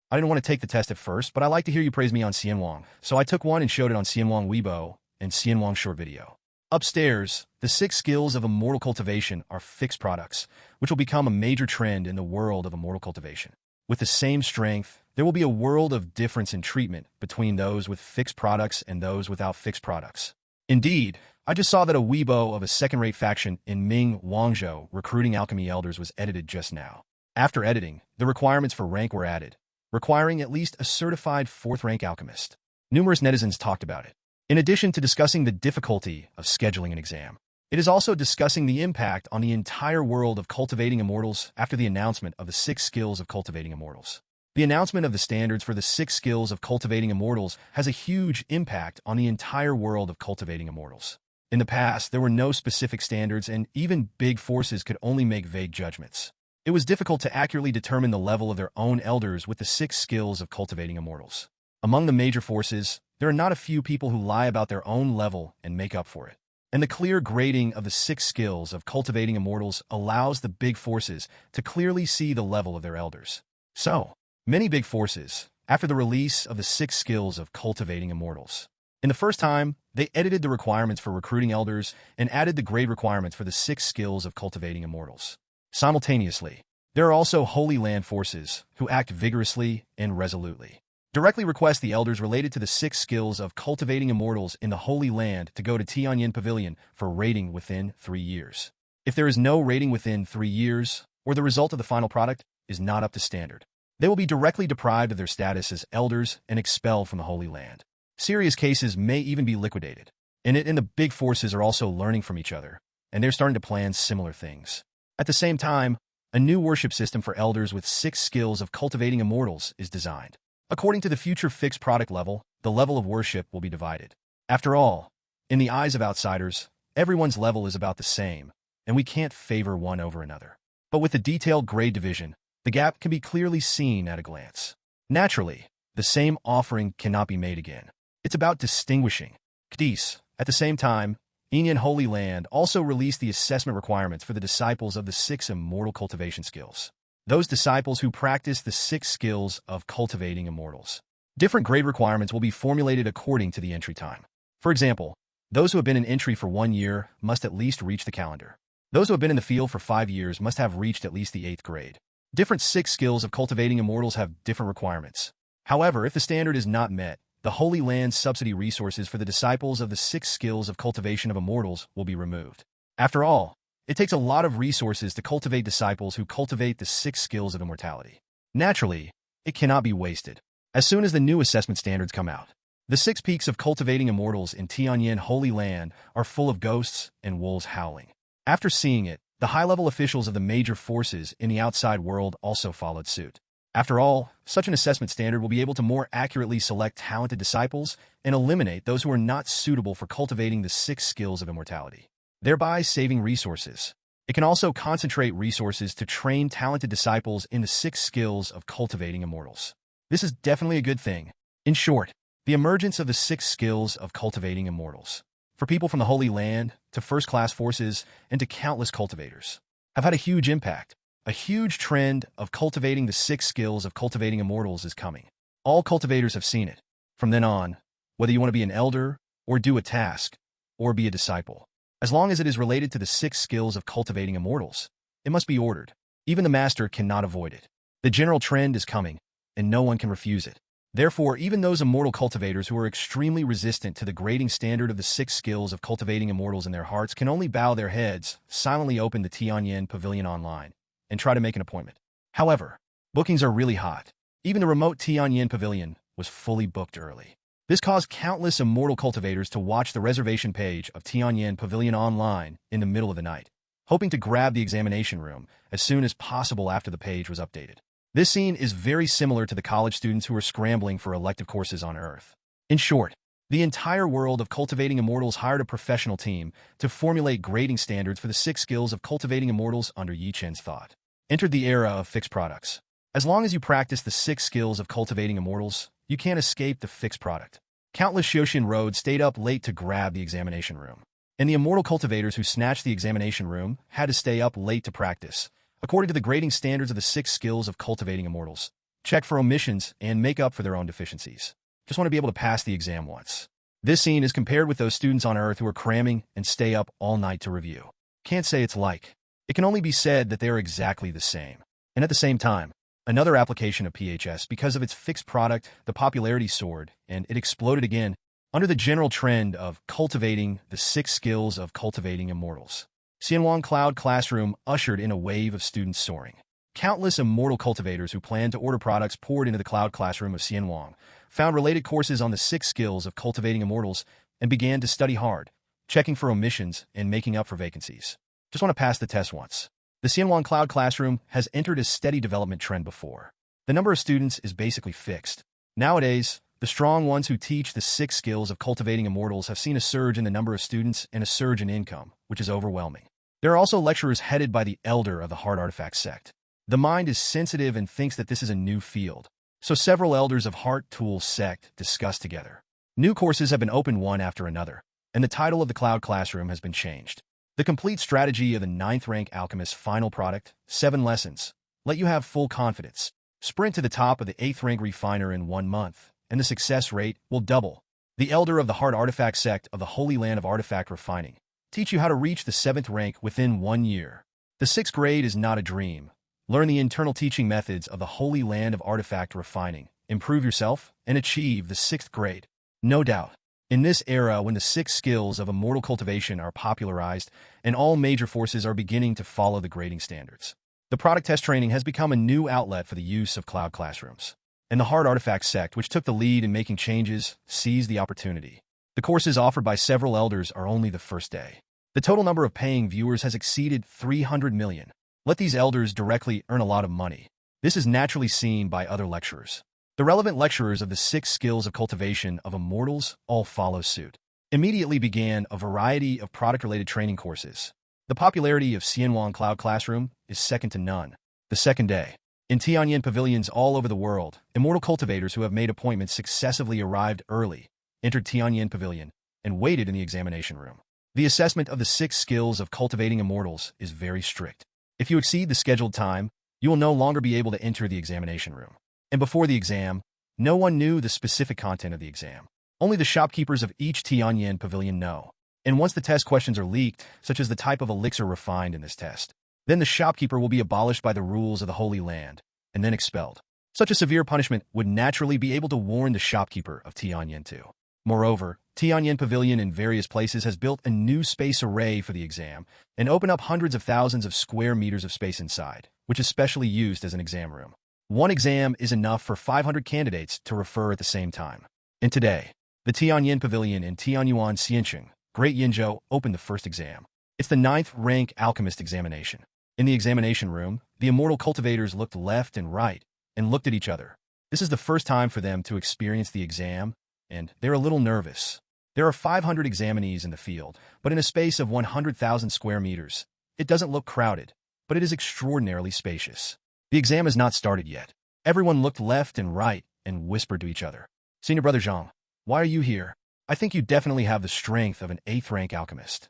I didn't want to take the test at first, but I like to hear you praise me on Xianwang, so I took one and showed it on Xianwang Weibo and Xianwang Short Video. Upstairs, the 6 skills of immortal cultivation are fixed products, which will become a major trend in the world of immortal cultivation. With the same strength, there will be a world of difference in treatment between those with fixed products and those without fixed products. Indeed, I just saw that a Weibo of a second-rate faction in Ming Wangzhou recruiting alchemy elders was edited just now. After editing, the requirements for rank were added, requiring at least a certified 4th rank alchemist. Numerous netizens talked about it. In addition to discussing the difficulty of scheduling an exam, it is also discussing the impact on the entire world of cultivating immortals after the announcement of the 6 skills of cultivating immortals. The announcement of the standards for the 6 skills of cultivating immortals has a huge impact on the entire world of cultivating immortals. In the past, there were no specific standards, and even big forces could only make vague judgments. It was difficult to accurately determine the level of their own elders with the 6 skills of cultivating immortals. Among the major forces, there are not a few people who lie about their own level and make up for it. And the clear grading of the 6 skills of cultivating immortals allows the big forces to clearly see the level of their elders. So, many big forces, after the release of the 6 skills of cultivating immortals, in the first time, they edited the requirements for recruiting elders and added the grade requirements for the 6 skills of cultivating immortals. Simultaneously, there are also Holy Land forces who act vigorously and resolutely. Directly request the elders related to the 6 skills of cultivating immortals in the Holy Land to go to Tianyan Pavilion for rating within 3 years. If there is no rating within 3 years, or the result of the final product is not up to standard, they will be directly deprived of their status as elders and expelled from the Holy Land. Serious cases may even be liquidated. And the big forces are also learning from each other, and they're starting to plan similar things. At the same time, a new worship system for elders with 6 skills of cultivating immortals is designed. According to the future fixed product level, the level of worship will be divided. After all, in the eyes of outsiders, everyone's level is about the same, and we can't favor one over another. But with the detailed grade division, the gap can be clearly seen at a glance. Naturally, the same offering cannot be made again. It's about distinguishing. Cadiz. At the same time, Tianyan Holy Land also released the assessment requirements for the disciples of the 6 immortal cultivation skills. Those disciples who practice the 6 skills of cultivating immortals. Different grade requirements will be formulated according to the entry time. For example, those who have been in entry for 1 year must at least reach the calendar. Those who have been in the field for 5 years must have reached at least the 8th grade. Different 6 skills of cultivating immortals have different requirements. However, if the standard is not met, the Holy Land subsidy resources for the disciples of the 6 skills of cultivation of immortals will be removed. After all, it takes a lot of resources to cultivate disciples who cultivate the 6 skills of immortality. Naturally, it cannot be wasted. As soon as the new assessment standards come out, the 6 peaks of cultivating immortals in Tianyan Holy Land are full of ghosts and wolves howling. After seeing it, the high-level officials of the major forces in the outside world also followed suit. After all, such an assessment standard will be able to more accurately select talented disciples and eliminate those who are not suitable for cultivating the 6 skills of immortality, thereby saving resources. It can also concentrate resources to train talented disciples in the 6 skills of cultivating immortals. This is definitely a good thing. In short, the emergence of the 6 skills of cultivating immortals, for people from the Holy Land to first-class forces and to countless cultivators, have had a huge impact. A huge trend of cultivating the 6 skills of cultivating immortals is coming. All cultivators have seen it. From then on, whether you want to be an elder, or do a task, or be a disciple, as long as it is related to the 6 skills of cultivating immortals, it must be ordered. Even the master cannot avoid it. The general trend is coming, and no one can refuse it. Therefore, even those immortal cultivators who are extremely resistant to the grading standard of the 6 skills of cultivating immortals in their hearts can only bow their heads, silently open the Tianyan Pavilion online, and try to make an appointment. However, bookings are really hot. Even the remote Tianyan Pavilion was fully booked early. This caused countless immortal cultivators to watch the reservation page of Tianyan Pavilion online in the middle of the night, hoping to grab the examination room as soon as possible after the page was updated. This scene is very similar to the college students who are scrambling for elective courses on Earth. In short, the entire world of cultivating immortals hired a professional team to formulate grading standards for the 6 skills of cultivating immortals under Chen's thought. Entered the era of fixed products. As long as you practice the 6 skills of cultivating immortals, you can't escape the fixed product. Countless Shoshin Road stayed up late to grab the examination room, and the immortal cultivators who snatched the examination room had to stay up late to practice, according to the grading standards of the 6 skills of cultivating immortals. Check for omissions and make up for their own deficiencies. Just want to be able to pass the exam once. This scene is compared with those students on Earth who are cramming and stay up all night to review. Can't say it's like. It can only be said that they are exactly the same. And at the same time, another application of PHS because of its fixed product, the popularity soared, and it exploded again under the general trend of cultivating the 6 skills of cultivating immortals. Xianwang Cloud Classroom ushered in a wave of students soaring. Countless immortal cultivators who planned to order products poured into the Cloud Classroom of Xianwang, found related courses on the 6 skills of cultivating immortals, and began to study hard, checking for omissions and making up for vacancies. Just want to pass the test once. The Xianwang Cloud Classroom has entered a steady development trend before. The number of students is basically fixed. Nowadays, the strong ones who teach the 6 skills of cultivating immortals have seen a surge in the number of students and a surge in income, which is overwhelming. There are also lecturers headed by the elder of the Heart Artifact sect. The mind is sensitive and thinks that this is a new field. So several elders of Heart Tool sect discuss together. New courses have been opened one after another, and the title of the Cloud Classroom has been changed. The complete strategy of the 9th rank alchemist's final product, 7 lessons, let you have full confidence. Sprint to the top of the 8th rank refiner in 1 month, and the success rate will double. The elder of the Heart Artifact sect of the Holy Land of Artifact Refining teach you how to reach the 7th rank within 1 year. The 6th grade is not a dream. Learn the internal teaching methods of the Holy Land of Artifact Refining, improve yourself, and achieve the 6th grade. No doubt, in this era when the 6 skills of immortal cultivation are popularized and all major forces are beginning to follow the grading standards, the product test training has become a new outlet for the use of cloud classrooms. And the Heart Artifact sect, which took the lead in making changes, seized the opportunity. The courses offered by several elders are only the first day. The total number of paying viewers has exceeded 300 million. Let these elders directly earn a lot of money. This is naturally seen by other lecturers. The relevant lecturers of the 6 skills of cultivation of immortals all follow suit. Immediately began a variety of product-related training courses. The popularity of Xianwang Cloud Classroom is second to none. The second day. In Tianyan pavilions all over the world, immortal cultivators who have made appointments successively arrived early, entered Tianyan Pavilion, and waited in the examination room. The assessment of the 6 skills of cultivating immortals is very strict. If you exceed the scheduled time, you will no longer be able to enter the examination room. And before the exam, no one knew the specific content of the exam. Only the shopkeepers of each Tianyan Pavilion know. And once the test questions are leaked, such as the type of elixir refined in this test, then the shopkeeper will be abolished by the rules of the Holy Land, and then expelled. Such a severe punishment would naturally be able to warn the shopkeeper of Tianyan too. Moreover, Tianyan Pavilion in various places has built a new space array for the exam and opened up hundreds of thousands of square meters of space inside, which is specially used as an exam room. One exam is enough for 500 candidates to refer at the same time. And today, the Tianyan Pavilion in Tianyuan Xiancheng, Great Yinzhou, opened the first exam. It's the 9th rank alchemist examination. In the examination room, the immortal cultivators looked left and right and looked at each other. This is the first time for them to experience the exam, and they're a little nervous. There are 500 examinees in the field, but in a space of 100,000 square meters, It doesn't look crowded, but it is extraordinarily spacious. The exam has not started yet. Everyone looked left and right and whispered to each other. Senior Brother Zhang, why are you here? I think you definitely have the strength of an 8th rank alchemist.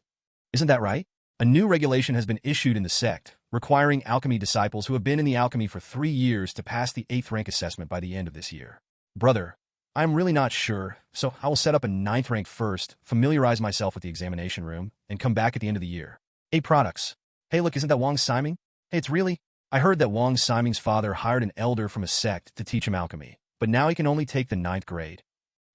Isn't that right? A new regulation has been issued in the sect, requiring alchemy disciples who have been in the alchemy for 3 years to pass the 8th rank assessment by the end of this year. Brother, I'm really not sure, so I will set up a 9th rank first, familiarize myself with the examination room, and come back at the end of the year. 8 products. Hey look, isn't that Wang Siming? Hey, it's really? I heard that Wang Siming's father hired an elder from a sect to teach him alchemy, but now he can only take the 9th grade.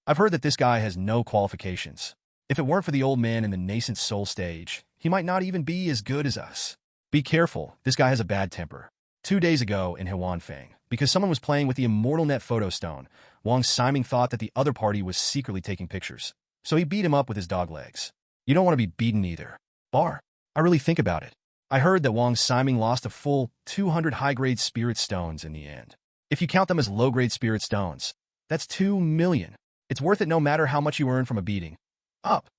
I've heard that this guy has no qualifications. If it weren't for the old man in the nascent soul stage, he might not even be as good as us. Be careful, this guy has a bad temper. 2 days ago in Huanfeng, because someone was playing with the Immortal Net photo stone, Wang Siming thought that the other party was secretly taking pictures, so he beat him up with his dog legs. You don't want to be beaten either. Bar. I really think about it. I heard that Wang Siming lost a full 200 high-grade spirit stones in the end. If you count them as low-grade spirit stones, that's 2 million. It's worth it no matter how much you earn from a beating. Up.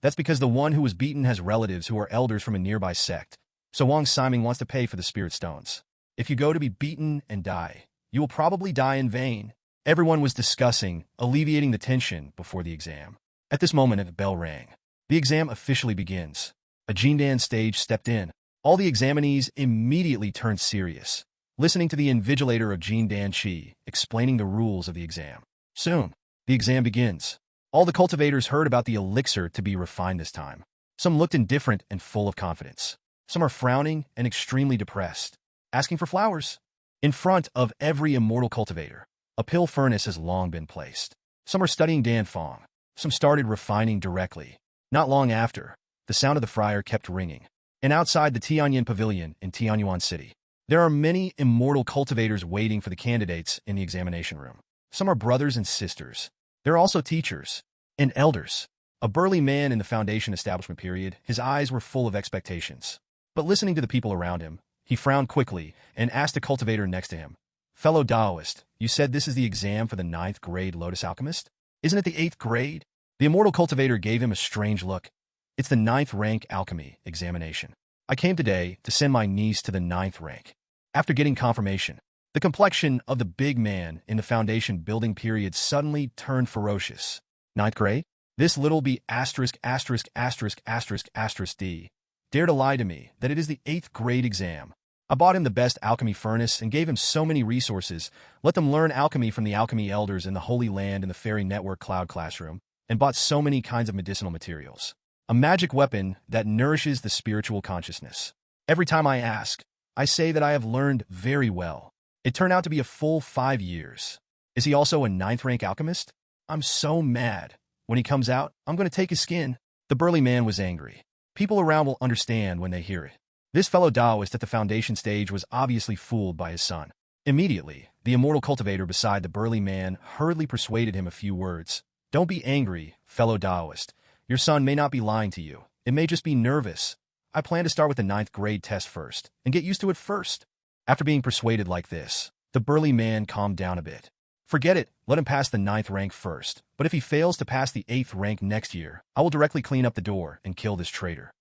That's because the one who was beaten has relatives who are elders from a nearby sect, so Wang Siming wants to pay for the spirit stones. If you go to be beaten and die, you will probably die in vain. Everyone was discussing, alleviating the tension before the exam. At this moment, a bell rang. The exam officially begins. A Jindan stage stepped in. All the examinees immediately turned serious, listening to the invigilator of Jindan Qi explaining the rules of the exam. Soon, the exam begins. All the cultivators heard about the elixir to be refined this time. Some looked indifferent and full of confidence. Some are frowning and extremely depressed, asking for flowers. In front of every immortal cultivator, a pill furnace has long been placed. Some are studying Danfeng. Some started refining directly. Not long after, the sound of the friar kept ringing. And outside the Tianyan Pavilion in Tianyuan City, there are many immortal cultivators waiting for the candidates in the examination room. Some are brothers and sisters. There are also teachers and elders. A burly man in the foundation establishment period, his eyes were full of expectations. But listening to the people around him, he frowned quickly and asked a cultivator next to him, "Fellow Taoist, you said this is the exam for the 9th grade Lotus Alchemist? Isn't it the 8th grade?" The immortal cultivator gave him a strange look. "It's the 9th rank alchemy examination. I came today to send my niece to the 9th rank." After getting confirmation, the complexion of the big man in the foundation building period suddenly turned ferocious. 9th grade? This little b asterisk asterisk asterisk asterisk asterisk d dare to lie to me that it is the 8th grade exam. I bought him the best alchemy furnace and gave him so many resources, let them learn alchemy from the alchemy elders in the Holy Land and the Fairy Network Cloud Classroom, and bought so many kinds of medicinal materials. A magic weapon that nourishes the spiritual consciousness. Every time I ask, I say that I have learned very well. It turned out to be a full 5 years. Is he also a 9th rank alchemist? I'm so mad. When he comes out, I'm going to take his skin. The burly man was angry. People around will understand when they hear it. This fellow Taoist at the foundation stage was obviously fooled by his son. Immediately, the immortal cultivator beside the burly man hurriedly persuaded him a few words. "Don't be angry, fellow Taoist. Your son may not be lying to you. It may just be nervous. I plan to start with the 9th grade test first, and get used to it first." After being persuaded like this, the burly man calmed down a bit. "Forget it, let him pass the 9th rank first. But if he fails to pass the 8th rank next year, I will directly clean up the door and kill this traitor."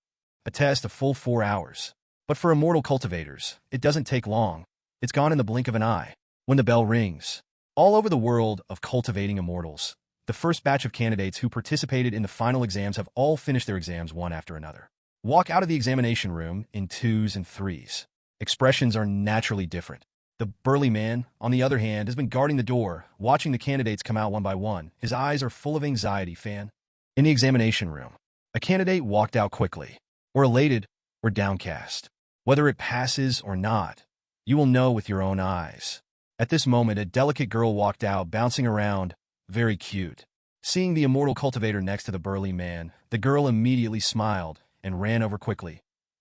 A test of full 4 hours. But for immortal cultivators, it doesn't take long. It's gone in the blink of an eye. When the bell rings, all over the world of cultivating immortals, the first batch of candidates who participated in the final exams have all finished their exams one after another. Walk out of the examination room in 2s and 3s. Expressions are naturally different. The burly man, on the other hand, has been guarding the door, watching the candidates come out one by one. His eyes are full of anxiety. In the examination room, a candidate walked out quickly, or elated, or downcast. Whether it passes or not, you will know with your own eyes. At this moment, a delicate girl walked out, bouncing around, very cute. Seeing the immortal cultivator next to the burly man, the girl immediately smiled and ran over quickly.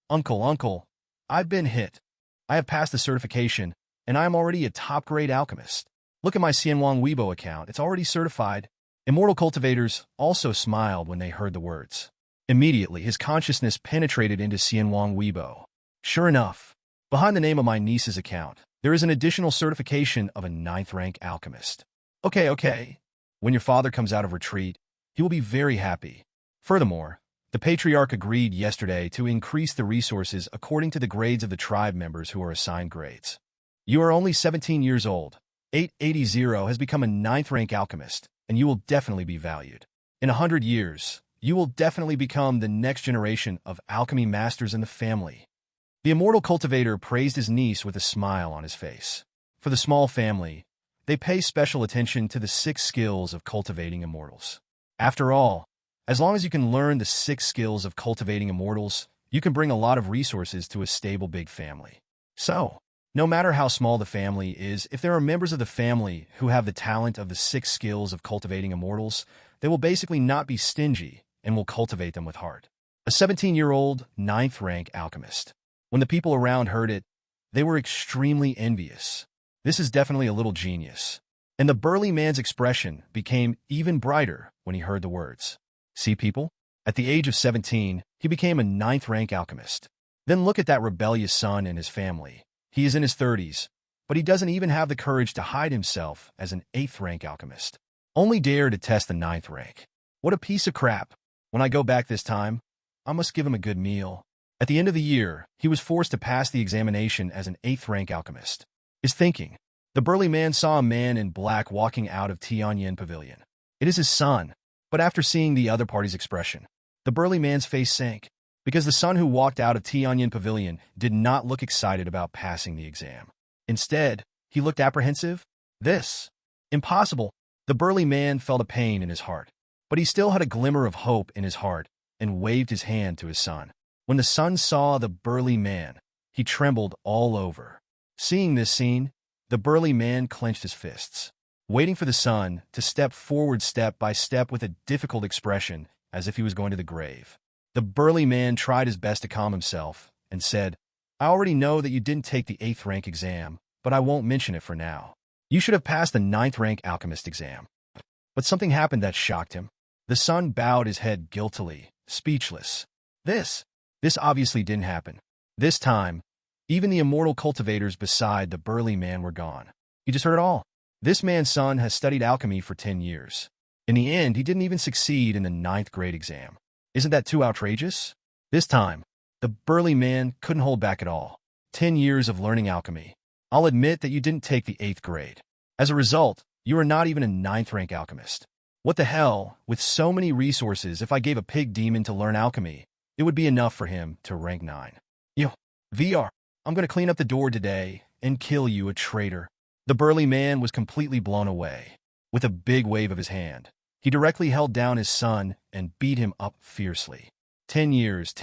Uncle, I've been hit. I have passed the certification, and I am already a top-grade alchemist. Look at my Xianwang Weibo account, it's already certified." Immortal cultivators also smiled when they heard the words. Immediately, his consciousness penetrated into Xianwang Weibo. Sure enough, behind the name of my niece's account, there is an additional certification of a 9th rank alchemist. Okay. When your father comes out of retreat, he will be very happy. Furthermore, The patriarch agreed yesterday to increase the resources according to the grades of the tribe members who are assigned grades. You are only 17 years old. 880 has become a 9th rank alchemist, and you will definitely be valued. In 100 years, you will definitely become the next generation of alchemy masters in the family. The immortal cultivator praised his niece with a smile on his face. For the small family, they pay special attention to the 6 skills of cultivating immortals. After all, as long as you can learn the 6 skills of cultivating immortals, you can bring a lot of resources to a stable big family. So, no matter how small the family is, if there are members of the family who have the talent of the 6 skills of cultivating immortals, they will basically not be stingy and will cultivate them with heart. A 17-year-old, 9th rank alchemist. When the people around heard it, they were extremely envious. This is definitely a little genius. And the burly man's expression became even brighter when he heard the words. See, people? At the age of 17, he became a 9th rank alchemist. Then look at that rebellious son and his family. He is in his 30s, but he doesn't even have the courage to hide himself as an 8th rank alchemist. Only dare to test the 9th rank. What a piece of crap. When I go back this time, I must give him a good meal. At the end of the year, he was forced to pass the examination as an 8th rank alchemist. His thinking. The burly man saw a man in black walking out of Tianyan Pavilion. It is his son. But after seeing the other party's expression, the burly man's face sank, because the son who walked out of Tianyan Pavilion did not look excited about passing the exam. Instead, he looked apprehensive. This. Impossible. The burly man felt a pain in his heart. But he still had a glimmer of hope in his heart and waved his hand to his son. When the son saw the burly man, he trembled all over. Seeing this scene, the burly man clenched his fists, waiting for the son to step forward step by step with a difficult expression as if he was going to the grave. The burly man tried his best to calm himself and said, I already know that you didn't take the 8th rank exam, but I won't mention it for now. You should have passed the 9th rank alchemist exam. But something happened that shocked him. The son bowed his head guiltily, speechless. This obviously didn't happen. This time, even the immortal cultivators beside the burly man were gone. You just heard it all. This man's son has studied alchemy for 10 years. In the end, he didn't even succeed in the 9th grade exam. Isn't that too outrageous? This time, the burly man couldn't hold back at all. 10 years of learning alchemy. I'll admit that you didn't take the 8th grade. As a result, you are not even a 9th rank alchemist. What the hell, with so many resources, if I gave a pig demon to learn alchemy, it would be enough for him to rank 9. VR, I'm going to clean up the door today and kill you, a traitor. The burly man was completely blown away. With a big wave of his hand, he directly held down his son and beat him up fiercely. 10 years,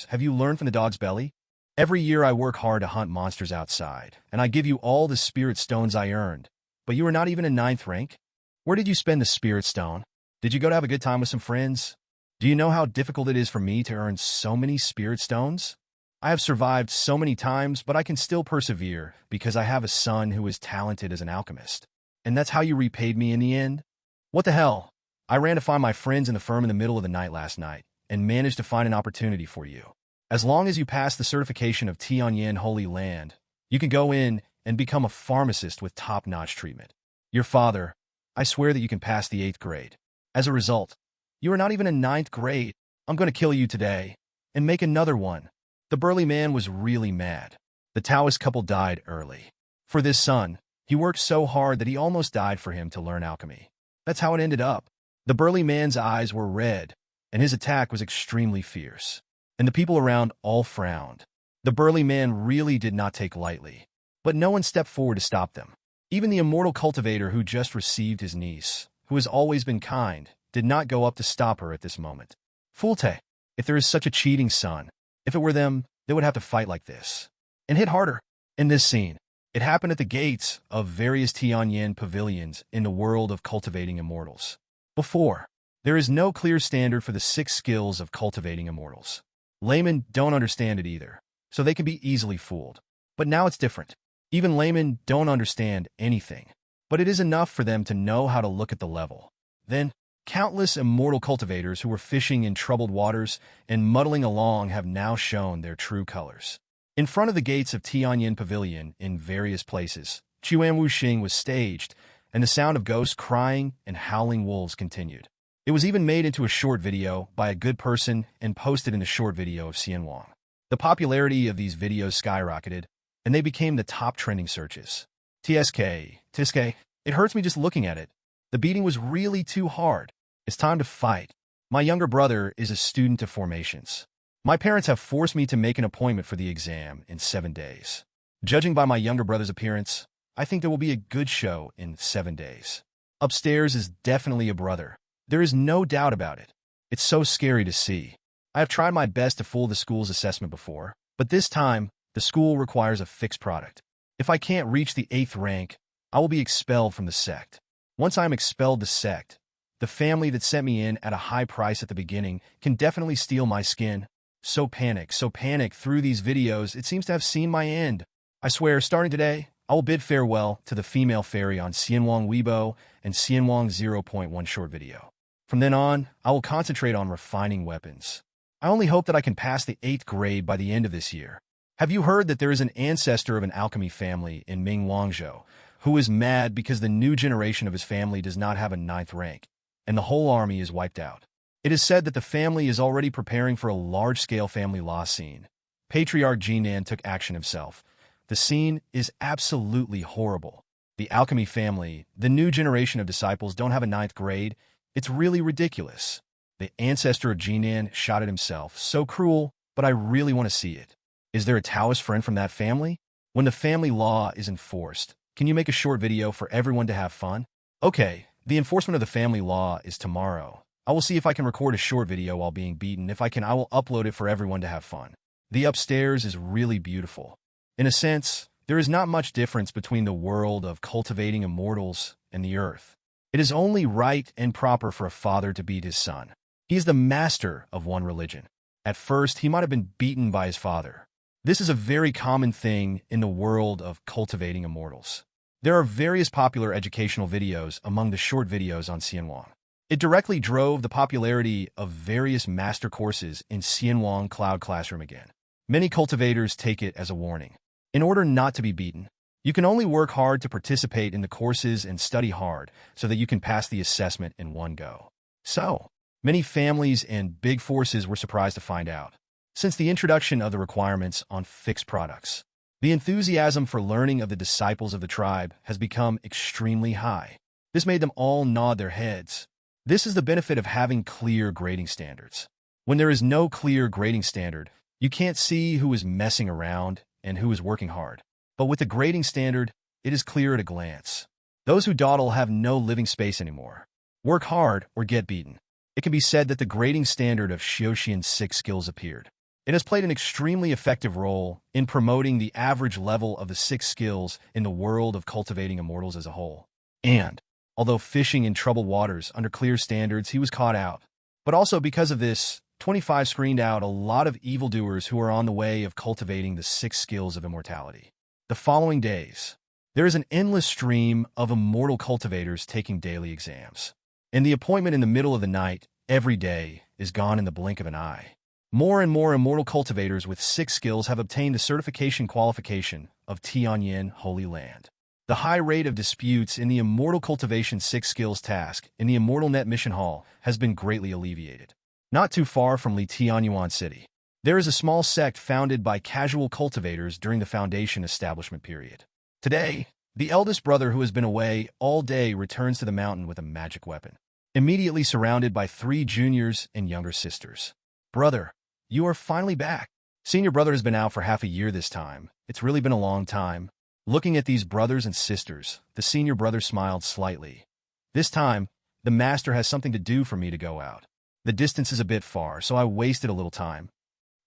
have you learned from the dog's belly? Every year I work hard to hunt monsters outside, and I give you all the spirit stones I earned, but you are not even a 9th rank? Where did you spend the spirit stone? Did you go to have a good time with some friends? Do you know how difficult it is for me to earn so many spirit stones? I have survived so many times, but I can still persevere because I have a son who is talented as an alchemist. And that's how you repaid me in the end? What the hell? I ran to find my friends in the firm in the middle of the night last night and managed to find an opportunity for you. As long as you pass the certification of Tianyan Holy Land, you can go in and become a pharmacist with top-notch treatment. Your father, I swear that you can pass the 8th grade. As a result, you are not even in 9th grade. I'm going to kill you today and make another one. The burly man was really mad. The Taoist couple died early. For this son, he worked so hard that he almost died for him to learn alchemy. That's how it ended up. The burly man's eyes were red, and his attack was extremely fierce. And the people around all frowned. The burly man really did not take lightly. But no one stepped forward to stop them. Even the immortal cultivator who just received his niece, who has always been kind, did not go up to stop her at this moment. Fulte, if there is such a cheating son, if it were them, they would have to fight like this. And hit harder. In this scene, it happened at the gates of various Tianyan pavilions in the world of cultivating immortals. Before, there is no clear standard for the 6 skills of cultivating immortals. Laymen don't understand it either, so they can be easily fooled. But now it's different. Even laymen don't understand anything, but it is enough for them to know how to look at the level. Then, countless immortal cultivators who were fishing in troubled waters and muddling along have now shown their true colors. In front of the gates of Tianyan Pavilion in various places, Chuan Wuxing was staged, and the sound of ghosts crying and howling wolves continued. It was even made into a short video by a good person and posted in the short video of Xianwang. The popularity of these videos skyrocketed, and they became the top trending searches. Tiske, it hurts me just looking at it. The beating was really too hard. It's time to fight. My younger brother is a student of formations. My parents have forced me to make an appointment for the exam in 7 days. Judging by my younger brother's appearance, I think there will be a good show in 7 days. Upstairs is definitely a brother. There is no doubt about it. It's so scary to see. I have tried my best to fool the school's assessment before, but this time, the school requires a fixed product. If I can't reach the 8th rank, I will be expelled from the sect. Once I am expelled the sect, the family that sent me in at a high price at the beginning can definitely steal my skin. So panic through these videos, it seems to have seen my end. I swear, starting today, I will bid farewell to the female fairy on Xianwang Weibo and Xianwang 0.1 short video. From then on, I will concentrate on refining weapons. I only hope that I can pass the 8th grade by the end of this year. Have you heard that there is an ancestor of an alchemy family in Ming Wangzhou who is mad because the new generation of his family does not have a 9th rank, and the whole army is wiped out? It is said that the family is already preparing for a large-scale family law scene. Patriarch Jinan took action himself. The scene is absolutely horrible. The alchemy family, the new generation of disciples, don't have a 9th grade. It's really ridiculous. The ancestor of Jinan shot at himself. So cruel, but I really want to see it. Is there a Taoist friend from that family? When the family law is enforced, can you make a short video for everyone to have fun? Okay, the enforcement of the family law is tomorrow. I will see if I can record a short video while being beaten. If I can, I will upload it for everyone to have fun. The upstairs is really beautiful. In a sense, there is not much difference between the world of cultivating immortals and the earth. It is only right and proper for a father to beat his son. He is the master of one religion. At first, he might have been beaten by his father. This is a very common thing in the world of cultivating immortals. There are various popular educational videos among the short videos on Xianwang. It directly drove the popularity of various master courses in Xianwang Cloud Classroom again. Many cultivators take it as a warning. In order not to be beaten, you can only work hard to participate in the courses and study hard so that you can pass the assessment in one go. So, many families and big forces were surprised to find out. Since the introduction of the requirements on fixed products, the enthusiasm for learning of the disciples of the tribe has become extremely high. This made them all nod their heads. This is the benefit of having clear grading standards. When there is no clear grading standard, you can't see who is messing around and who is working hard. But with the grading standard, it is clear at a glance. Those who dawdle have no living space anymore. Work hard or get beaten. It can be said that the grading standard of Xiaoxian's 6 skills appeared. It has played an extremely effective role in promoting the average level of the 6 skills in the world of cultivating immortals as a whole. And, although fishing in troubled waters under clear standards, he was caught out. But also because of this, 25 screened out a lot of evildoers who are on the way of cultivating the 6 skills of immortality. The following days, there is an endless stream of immortal cultivators taking daily exams. And the appointment in the middle of the night, every day, is gone in the blink of an eye. More and more immortal cultivators with 6 skills have obtained the certification qualification of Tianyan Holy Land. The high rate of disputes in the Immortal Cultivation 6 skills task in the Immortal Net Mission Hall has been greatly alleviated. Not too far from Tianyuan City, there is a small sect founded by casual cultivators during the foundation establishment period. Today, the eldest brother who has been away all day returns to the mountain with a magic weapon, immediately surrounded by 3 juniors and younger sisters. Brother, you are finally back. Senior brother has been out for half a year this time. It's really been a long time. Looking at these brothers and sisters, the senior brother smiled slightly. This time, the master has something to do for me to go out. The distance is a bit far, so I wasted a little time.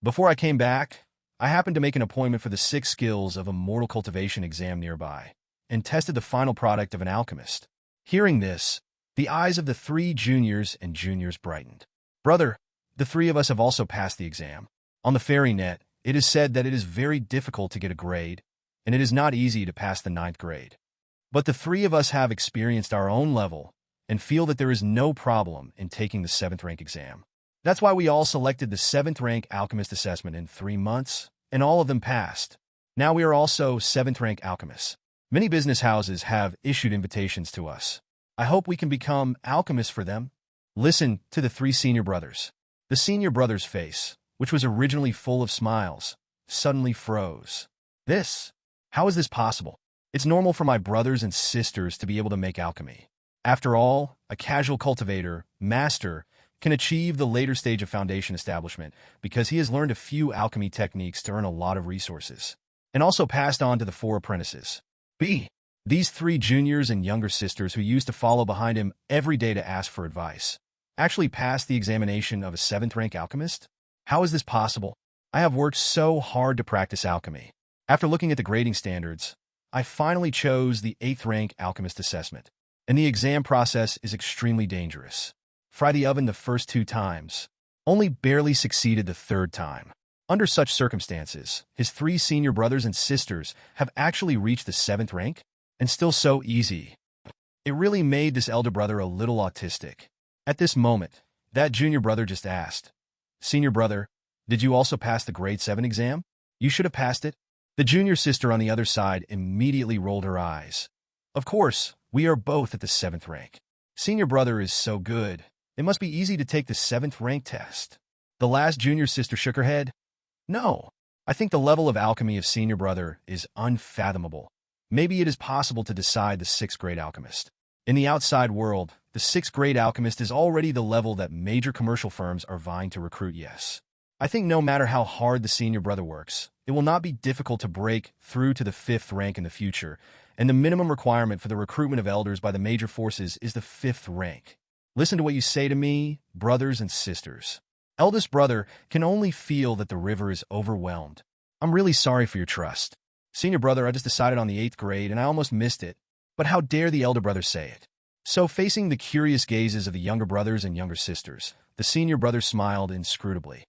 Before I came back, I happened to make an appointment for the 6 skills of Immortal Cultivation exam nearby, and tested the final product of an alchemist. Hearing this, the eyes of the 3 juniors and juniors brightened. Brother, the 3 of us have also passed the exam. On the fairy net, it is said that it is very difficult to get a grade, and it is not easy to pass the 9th grade. But the 3 of us have experienced our own level and feel that there is no problem in taking the 7th rank exam. That's why we all selected the 7th rank alchemist assessment in 3 months, and all of them passed. Now we are also 7th rank alchemists. Many business houses have issued invitations to us. I hope we can become alchemists for them. Listen to the three senior brothers. The senior brother's face, which was originally full of smiles, suddenly froze. How is this possible? It's normal for my brothers and sisters to be able to make alchemy. After all, a casual cultivator, master, can achieve the later stage of foundation establishment because he has learned a few alchemy techniques to earn a lot of resources, and also passed on to the four apprentices. These three juniors and younger sisters who used to follow behind him every day to ask for advice actually passed the examination of a 7th-rank alchemist? How is this possible? I have worked so hard to practice alchemy. After looking at the grading standards, I finally chose the 8th-rank alchemist assessment, and the exam process is extremely dangerous. Fry the oven the first 2 times. Only barely succeeded the 3rd time. Under such circumstances, his 3 senior brothers and sisters have actually reached the 7th rank, and still so easy. It really made this elder brother a little autistic. At this moment, that junior brother just asked, "Senior brother, did you also pass the grade 7 exam? You should have passed it." The junior sister on the other side immediately rolled her eyes. "Of course, we are both at the 7th rank. Senior brother is so good. It must be easy to take the 7th rank test." The last junior sister shook her head. "No, I think the level of alchemy of senior brother is unfathomable. Maybe it is possible to decide the 6th grade alchemist. In the outside world, the 6th grade alchemist is already the level that major commercial firms are vying to recruit. Yes. I think no matter how hard the senior brother works, it will not be difficult to break through to the 5th rank in the future, and the minimum requirement for the recruitment of elders by the major forces is the 5th rank. Listen to what you say to me, brothers and sisters. Eldest brother can only feel that the river is overwhelmed. I'm really sorry for your trust. Senior brother, I just decided on the 8th grade and I almost missed it. But how dare the elder brother say it?" So facing the curious gazes of the younger brothers and younger sisters, the senior brother smiled inscrutably.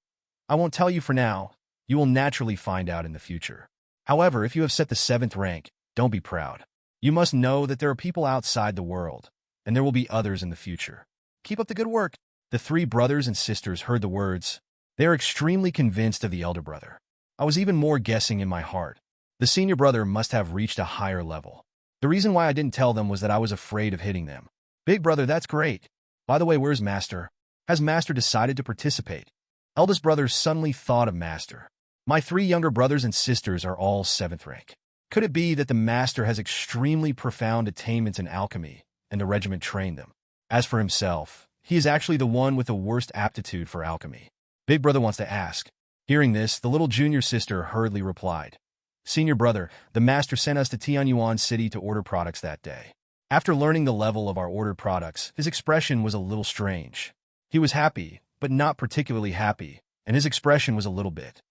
"I won't tell you for now. You will naturally find out in the future. However, if you have set the 7th rank, don't be proud. You must know that there are people outside the world, and there will be others in the future. Keep up the good work." The 3 brothers and sisters heard the words. They are extremely convinced of the elder brother. I was even more guessing in my heart. The senior brother must have reached a higher level. The reason why I didn't tell them was that I was afraid of hitting them. "Big brother, that's great. By the way, where's Master? Has Master decided to participate?" Eldest brother suddenly thought of Master. "My 3 younger brothers and sisters are all 7th rank. Could it be that the Master has extremely profound attainments in alchemy, and the regiment trained them? As for himself, he is actually the one with the worst aptitude for alchemy." Big brother wants to ask. Hearing this, the little junior sister hurriedly replied, "Senior brother, the master sent us to Tianyan City to order products that day. After learning the level of our ordered products, his expression was a little strange. He was happy, but not particularly happy, and his expression was a little bit.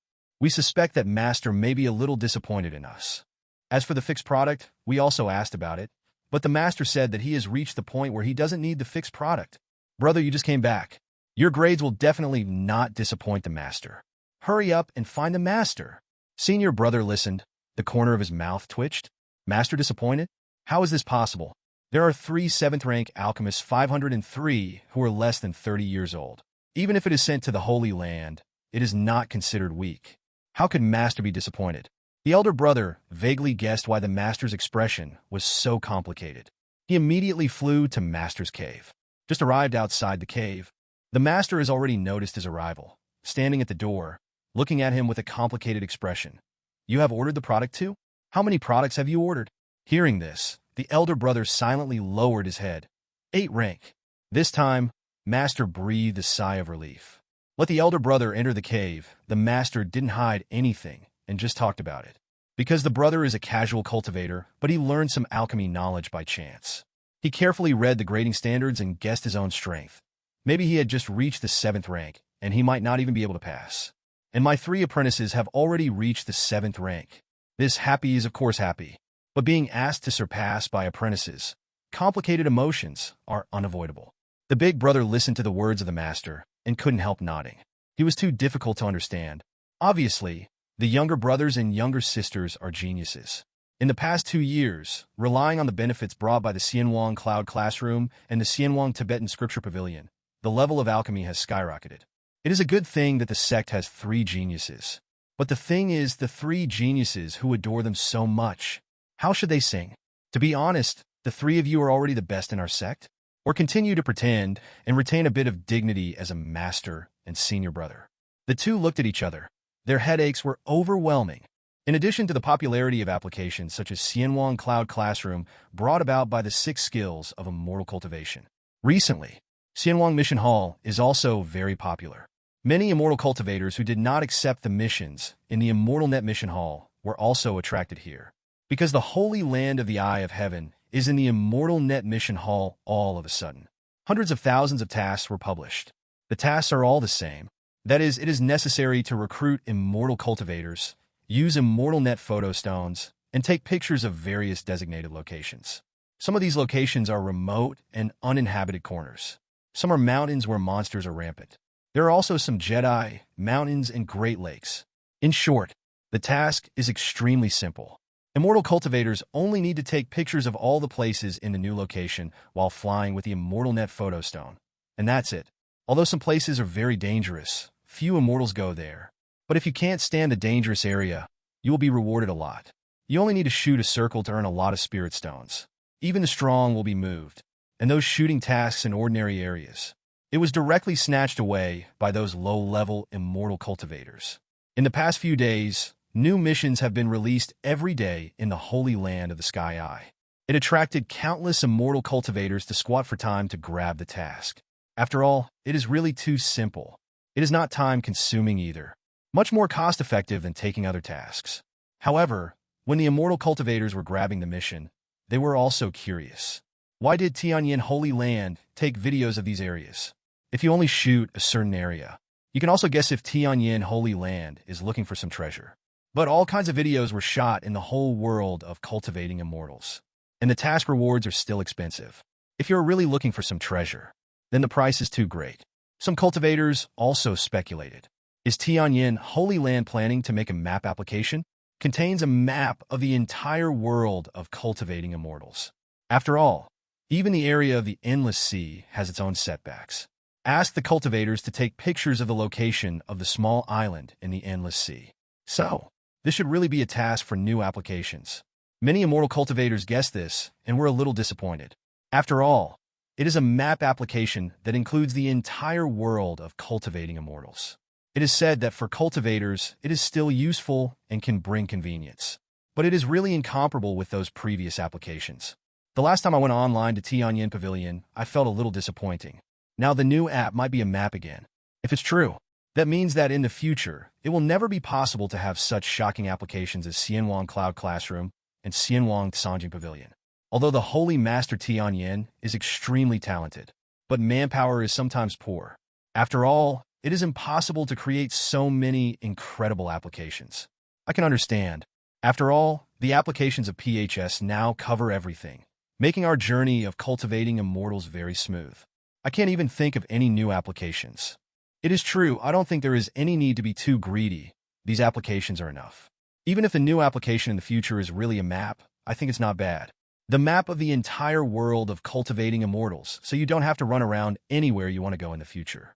We suspect that master may be a little disappointed in us. As for the fixed product, we also asked about it, but the master said that he has reached the point where he doesn't need the fixed product. Brother, you just came back. Your grades will definitely not disappoint the master. Hurry up and find the master." Senior brother listened. The corner of his mouth twitched. "Master disappointed? How is this possible? There are 3 7th-rank alchemists, 503, who are less than 30 years old. Even if it is sent to the Holy Land, it is not considered weak. How could Master be disappointed?" The elder brother vaguely guessed why the Master's expression was so complicated. He immediately flew to Master's cave. Just arrived outside the cave. The Master has already noticed his arrival, standing at the door, looking at him with a complicated expression. "You have ordered the product too? How many products have you ordered?" Hearing this, the elder brother silently lowered his head. 8 rank. This time, Master breathed a sigh of relief. Let the elder brother enter the cave. The Master didn't hide anything and just talked about it. Because the brother is a casual cultivator, but he learned some alchemy knowledge by chance. He carefully read the grading standards and guessed his own strength. Maybe he had just reached the 7th rank, and he might not even be able to pass. And my 3 apprentices have already reached the 7th rank. This happy is of course happy, but being asked to surpass by apprentices, complicated emotions are unavoidable. The big brother listened to the words of the master and couldn't help nodding. He was too difficult to understand. Obviously, the younger brothers and younger sisters are geniuses. In the past 2 years, relying on the benefits brought by the Xianwang Cloud Classroom and the Xianwang Tibetan Scripture Pavilion, the level of alchemy has skyrocketed. It is a good thing that the sect has 3 geniuses. But the thing is, the 3 geniuses who adore them so much, how should they sing? To be honest, the 3 of you are already the best in our sect. or continue to pretend and retain a bit of dignity as a master and senior brother? The two looked at each other. Their headaches were overwhelming. In addition to the popularity of applications such as Xianwang Cloud Classroom brought about by the 6 skills of immortal cultivation. Recently, Xianwang Mission Hall is also very popular. Many immortal cultivators who did not accept the missions in the Immortal Net Mission Hall were also attracted here. Because the holy land of the Eye of Heaven is in the Immortal Net Mission Hall all of a sudden. Hundreds of thousands of tasks were published. The tasks are all the same. That is, it is necessary to recruit immortal cultivators, use Immortal Net photo stones, and take pictures of various designated locations. Some of these locations are remote and uninhabited corners. Some are mountains where monsters are rampant. There are also some Jedi, mountains, and Great Lakes. In short, the task is extremely simple. Immortal cultivators only need to take pictures of all the places in the new location while flying with the Immortal Net photo stone. And that's it. Although some places are very dangerous, few immortals go there. But if you can't stand the dangerous area, you will be rewarded a lot. You only need to shoot a circle to earn a lot of spirit stones. Even the strong will be moved, and those shooting tasks in ordinary areas. It was directly snatched away by those low-level immortal cultivators. In the past few days, new missions have been released every day in the Holy Land of the Sky Eye. It attracted countless immortal cultivators to squat for time to grab the task. After all, it is really too simple. It is not time-consuming either. Much more cost-effective than taking other tasks. However, when the immortal cultivators were grabbing the mission, they were also curious. Why did Tianyan Holy Land take videos of these areas? If you only shoot a certain area, you can also guess if Tianyan Holy Land is looking for some treasure. But all kinds of videos were shot in the whole world of cultivating immortals. And the task rewards are still expensive. If you're really looking for some treasure, then the price is too great. Some cultivators also speculated. Is Tianyan Holy Land planning to make a map application? Contains a map of the entire world of cultivating immortals. After all, even the area of the Endless Sea has its own setbacks. Ask the cultivators to take pictures of the location of the small island in the Endless Sea. So, this should really be a task for new applications. Many immortal cultivators guessed this and were a little disappointed. After all, it is a map application that includes the entire world of cultivating immortals. It is said that for cultivators, it is still useful and can bring convenience. But it is really incomparable with those previous applications. The last time I went online to Tianyan Pavilion, I felt a little disappointing. Now the new app might be a map again. If it's true, that means that in the future, it will never be possible to have such shocking applications as Xianwang Cloud Classroom and Xianwang Sanjing Pavilion. Although the Holy Master Tianyan is extremely talented, but manpower is sometimes poor. After all, it is impossible to create so many incredible applications. I can understand. After all, the applications of PHS now cover everything, making our journey of cultivating immortals very smooth. I can't even think of any new applications. It is true, I don't think there is any need to be too greedy. These applications are enough. Even if the new application in the future is really a map, I think it's not bad. The map of the entire world of cultivating immortals, so you don't have to run around anywhere you want to go in the future.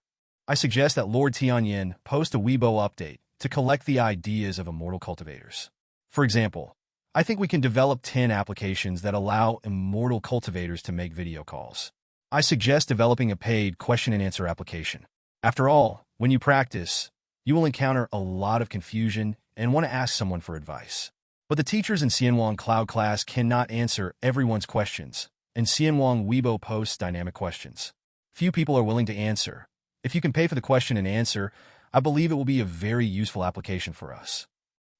I suggest that Lord Tianyan post a Weibo update to collect the ideas of immortal cultivators. For example, I think we can develop 10 applications that allow immortal cultivators to make video calls. I suggest developing a paid question and answer application. After all, when you practice, you will encounter a lot of confusion and want to ask someone for advice. But the teachers in Xianwang Cloud class cannot answer everyone's questions, and Xianwang Weibo posts dynamic questions. Few people are willing to answer. If you can pay for the question and answer, I believe it will be a very useful application for us.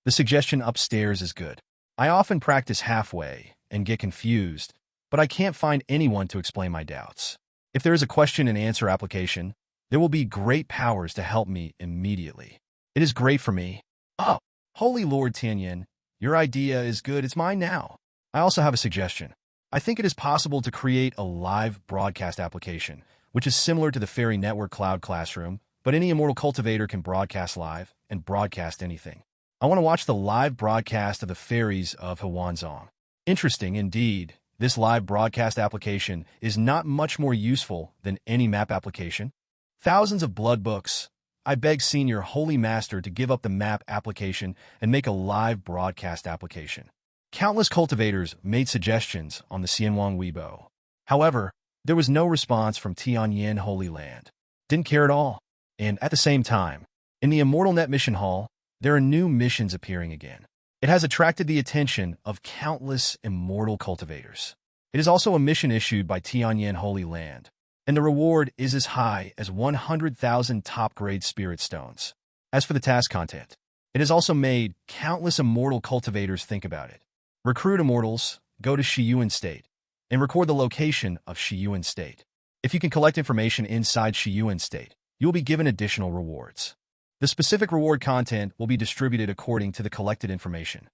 The suggestion upstairs is good. I often practice halfway and get confused, but I can't find anyone to explain my doubts. If there is a question and answer application, there will be great powers to help me immediately. It is great for me. Oh, Holy Lord Tianyan, your idea is good. It's mine now. I also have a suggestion. I think it is possible to create a live broadcast application, which is similar to the Fairy Network Cloud Classroom, but any immortal cultivator can broadcast live and broadcast anything. I want to watch the live broadcast of the fairies of Huanzong. Interesting indeed. This live broadcast application is not much more useful than any map application. Thousands of blood books. I beg Senior Holy Master to give up the map application and make a live broadcast application. Countless cultivators made suggestions on the Xianwang Weibo. However, there was no response from Tianyan Holy Land. Didn't care at all. And at the same time, in the Immortal Net Mission Hall, there are new missions appearing again. It has attracted the attention of countless immortal cultivators. It is also a mission issued by Tianyan Holy Land, and the reward is as high as 100,000 top-grade spirit stones. As for the task content, it has also made countless immortal cultivators think about it. Recruit immortals, go to Shiyuan State, and record the location of Shiyuan State. If you can collect information inside Shiyuan State, you will be given additional rewards. The specific reward content will be distributed according to the collected information.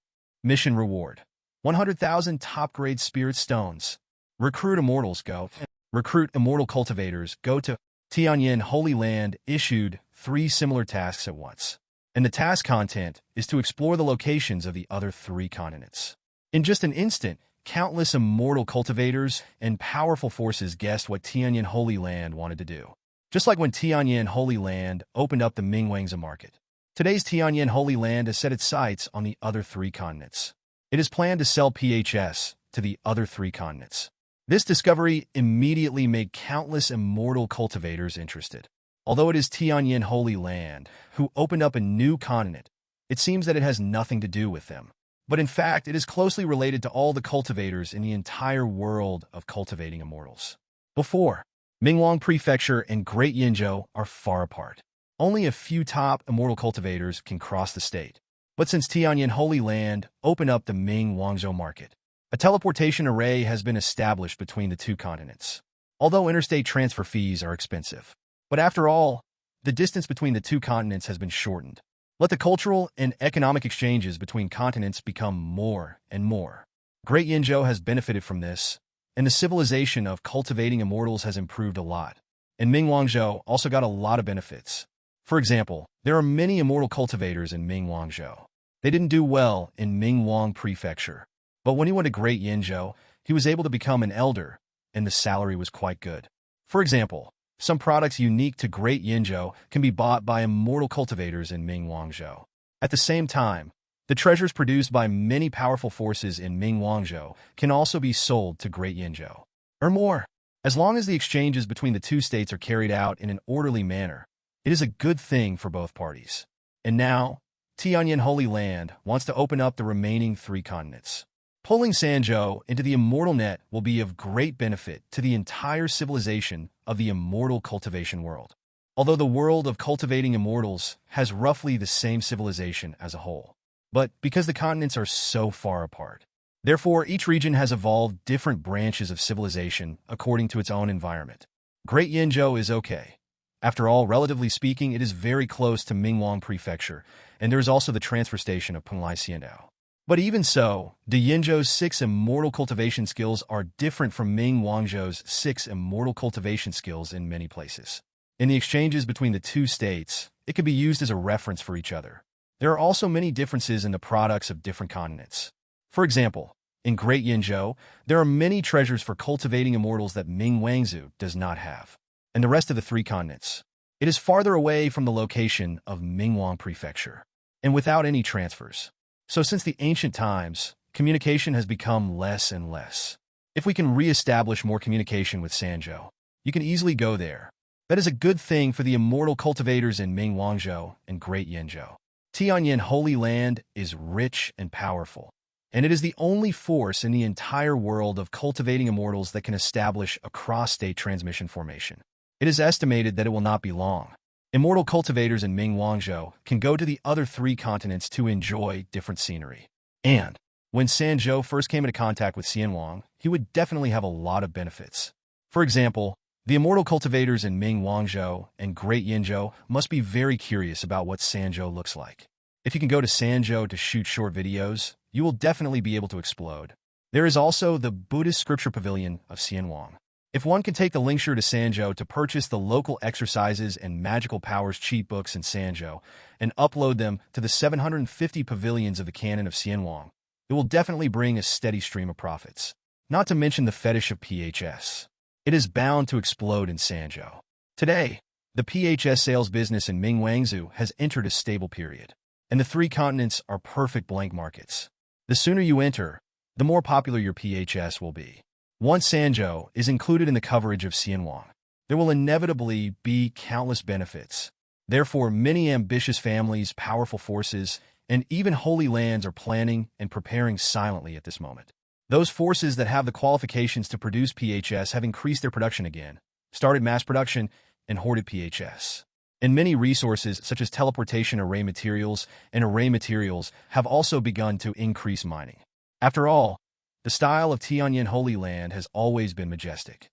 Mission reward: 100,000 top-grade spirit stones. Recruit immortals, go. Recruit immortal cultivators, go to Tianyan Holy Land. Issued 3 similar tasks at once. And the task content is to explore the locations of the other 3 continents. In just an instant, countless immortal cultivators and powerful forces guessed what Tianyan Holy Land wanted to do. Just like when Tianyan Holy Land opened up the Mingwangzi market. Today's Tianyan Holy Land has set its sights on the other 3 continents. It is planned to sell PHS to the other 3 continents. This discovery immediately made countless immortal cultivators interested. Although it is Tianyan Holy Land who opened up a new continent, it seems that it has nothing to do with them. But in fact, it is closely related to all the cultivators in the entire world of cultivating immortals. Before, Mingwang Prefecture and Great Yinzhou are far apart. Only a few top immortal cultivators can cross the state. But since Tianyan Holy Land opened up the Mingwangzhou market, a teleportation array has been established between the 2 continents. Although interstate transfer fees are expensive. But after all, the distance between the 2 continents has been shortened. Let the cultural and economic exchanges between continents become more and more. Great Yinzhou has benefited from this, and the civilization of cultivating immortals has improved a lot. And Mingwangzhou also got a lot of benefits. For example, there are many immortal cultivators in Mingwangzhou. They didn't do well in Mingwang Prefecture. But when he went to Great Yinzhou, he was able to become an elder, and the salary was quite good. For example, some products unique to Great Yinzhou can be bought by immortal cultivators in Mingwangzhou. At the same time, the treasures produced by many powerful forces in Mingwangzhou can also be sold to Great Yinzhou, or more. As long as the exchanges between the 2 states are carried out in an orderly manner, it is a good thing for both parties. And now, Tianyan Holy Land wants to open up the remaining 3 continents. Pulling Sanzhou into the Immortal Net will be of great benefit to the entire civilization of the immortal cultivation world. Although the world of cultivating immortals has roughly the same civilization as a whole. But because the continents are so far apart, therefore each region has evolved different branches of civilization according to its own environment. Great Yinzhou is okay. After all, relatively speaking, it is very close to Mingwang Prefecture, and there is also the transfer station of Penglai Xiandao. But even so, the Yinzhou's 6 immortal cultivation skills are different from Mingwangzhou's 6 immortal cultivation skills in many places. In the exchanges between the 2 states, it can be used as a reference for each other. There are also many differences in the products of different continents. For example, in Great Yinzhou, there are many treasures for cultivating immortals that Mingwangzhou does not have. And the rest of the 3 continents, it is farther away from the location of Mingwang Prefecture, and without any transfers. So since the ancient times, communication has become less and less. If we can re-establish more communication with Sanzhou, you can easily go there. That is a good thing for the immortal cultivators in Mingwangzhou and Great Yinzhou. Tianyan Holy Land is rich and powerful, and it is the only force in the entire world of cultivating immortals that can establish a cross-state transmission formation. It is estimated that it will not be long. Immortal cultivators in Mingwangzhou can go to the other 3 continents to enjoy different scenery. And when Sanzhou first came into contact with Xianwang, he would definitely have a lot of benefits. For example, the immortal cultivators in Mingwangzhou and Great Yinzhou must be very curious about what Sanzhou looks like. If you can go to Sanzhou to shoot short videos, you will definitely be able to explode. There is also the Buddhist Scripture Pavilion of Xianwang. If one can take the linkshare to Sanzhou to purchase the local exercises and magical powers cheat books in Sanzhou and upload them to the 750 pavilions of the canon of Xianwang, it will definitely bring a steady stream of profits. Not to mention the fetish of PHS. It is bound to explode in Sanzhou. Today, the PHS sales business in Mingwangzhou has entered a stable period, and the 3 continents are perfect blank markets. The sooner you enter, the more popular your PHS will be. Once Sanzhou is included in the coverage of Xianwang, there will inevitably be countless benefits. Therefore, many ambitious families, powerful forces, and even holy lands are planning and preparing silently at this moment. Those forces that have the qualifications to produce PHS have increased their production again, started mass production, and hoarded PHS. And many resources, such as teleportation array materials and array materials, have also begun to increase mining. After all, the style of Tianyan Holy Land has always been majestic.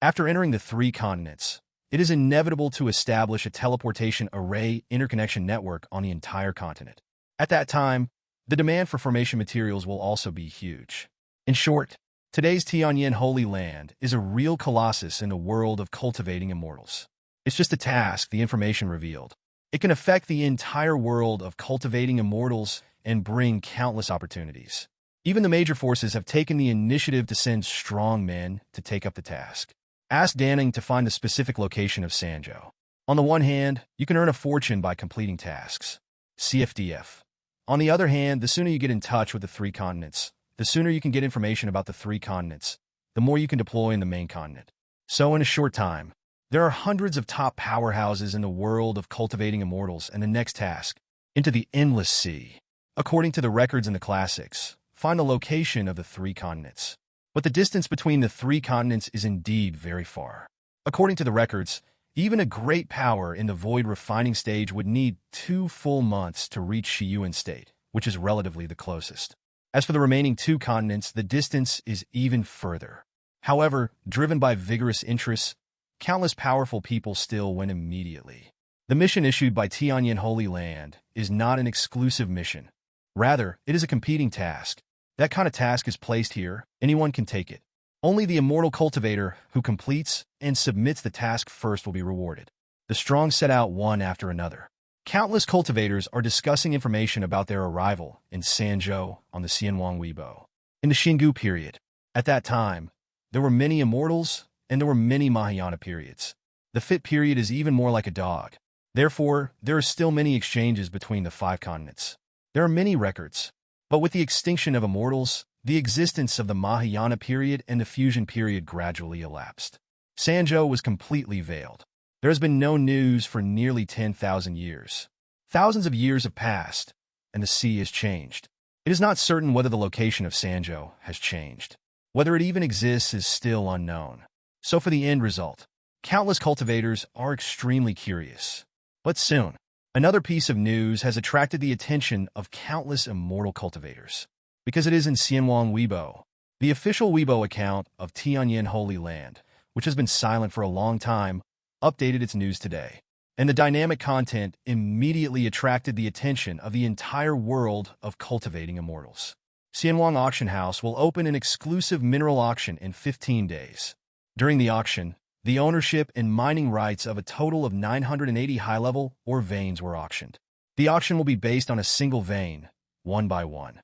After entering the three continents, it is inevitable to establish a teleportation array interconnection network on the entire continent. At that time, the demand for formation materials will also be huge. In short, today's Tianyan Holy Land is a real colossus in the world of cultivating immortals. It's just a task, the information revealed. It can affect the entire world of cultivating immortals and bring countless opportunities. Even the major forces have taken the initiative to send strong men to take up the task. Ask Danning to find the specific location of Sanzhou. On the one hand, you can earn a fortune by completing tasks. CFDF. On the other hand, the sooner you get in touch with the three continents, the sooner you can get information about the three continents, the more you can deploy in the main continent. So in a short time, there are hundreds of top powerhouses in the world of cultivating immortals, and the next task, into the endless sea. According to the records in the classics, find the location of the three continents. But the distance between the three continents is indeed very far. According to the records, even a great power in the void refining stage would need 2 full months to reach Shiyuan state, which is relatively the closest. As for the remaining 2 continents, the distance is even further. However, driven by vigorous interests, countless powerful people still win immediately. The mission issued by Tianyan Holy Land is not an exclusive mission. Rather, it is a competing task. That kind of task is placed here. Anyone can take it. Only the immortal cultivator who completes and submits the task first will be rewarded. The strong set out one after another. Countless cultivators are discussing information about their arrival in Sanzhou on the Xianwang Weibo. In the Xingu period, at that time, there were many immortals and there were many Mahayana periods. The fit period is even more like a dog. Therefore, there are still many exchanges between the 5 continents. There are many records. But with the extinction of immortals, the existence of the Mahayana period and the fusion period gradually elapsed. Sanzhou was completely veiled. There has been no news for nearly 10,000 years. Thousands of years have passed, and the sea has changed. It is not certain whether the location of Sanzhou has changed. Whether it even exists is still unknown. So for the end result, countless cultivators are extremely curious. But soon, another piece of news has attracted the attention of countless immortal cultivators. Because it is in Xianwang Weibo, the official Weibo account of Tianyan Holy Land, which has been silent for a long time, updated its news today. And the dynamic content immediately attracted the attention of the entire world of cultivating immortals. Xianwang Auction House will open an exclusive mineral auction in 15 days. During the auction, the ownership and mining rights of a total of 980 high-level or veins were auctioned. The auction will be based on a single vein, one by one.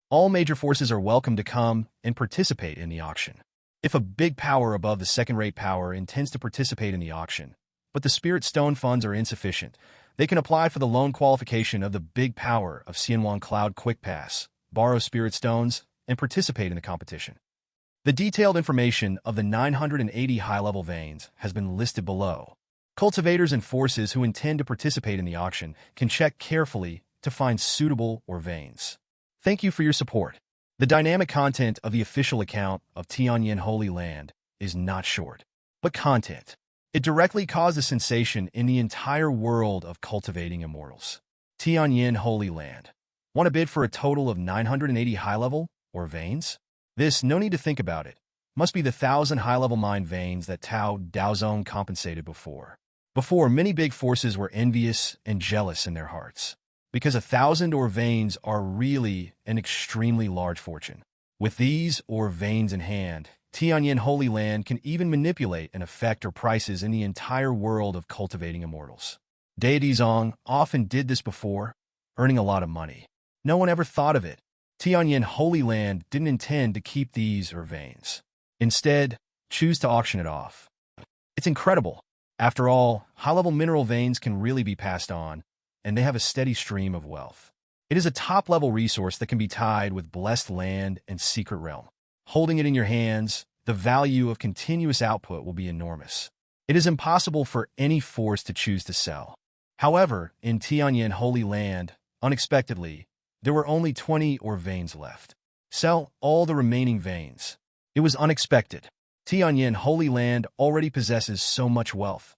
All major forces are welcome to come and participate in the auction. If a big power above the second-rate power intends to participate in the auction, but the Spirit Stone funds are insufficient, they can apply for the loan qualification of the big power of Xianwang Cloud Quick Pass, borrow Spirit Stones, and participate in the competition. The detailed information of the 980 high-level veins has been listed below. Cultivators and forces who intend to participate in the auction can check carefully to find suitable or veins. Thank you for your support. The dynamic content of the official account of Tianyan Holy Land is not short, but content. It directly caused a sensation in the entire world of cultivating immortals. Tianyan Holy Land. Want to bid for a total of 980 high-level or veins? This, no need to think about it, must be the 1,000 high-level mine veins that Tao Daozong compensated before. Before, many big forces were envious and jealous in their hearts, because 1,000 ore veins are really an extremely large fortune. With these ore veins in hand, Tianyan Holy Land can even manipulate and affect or prices in the entire world of cultivating immortals. Deity Zong often did this before, earning a lot of money. No one ever thought of it. Tianyan Holy Land didn't intend to keep these or veins. Instead, choose to auction it off. It's incredible. After all, high-level mineral veins can really be passed on, and they have a steady stream of wealth. It is a top-level resource that can be tied with blessed land and secret realm. Holding it in your hands, the value of continuous output will be enormous. It is impossible for any force to choose to sell. However, in Tianyan Holy Land, unexpectedly, there were only 20 veins left. Sell all the remaining veins. It was unexpected. Tianyan Holy Land already possesses so much wealth.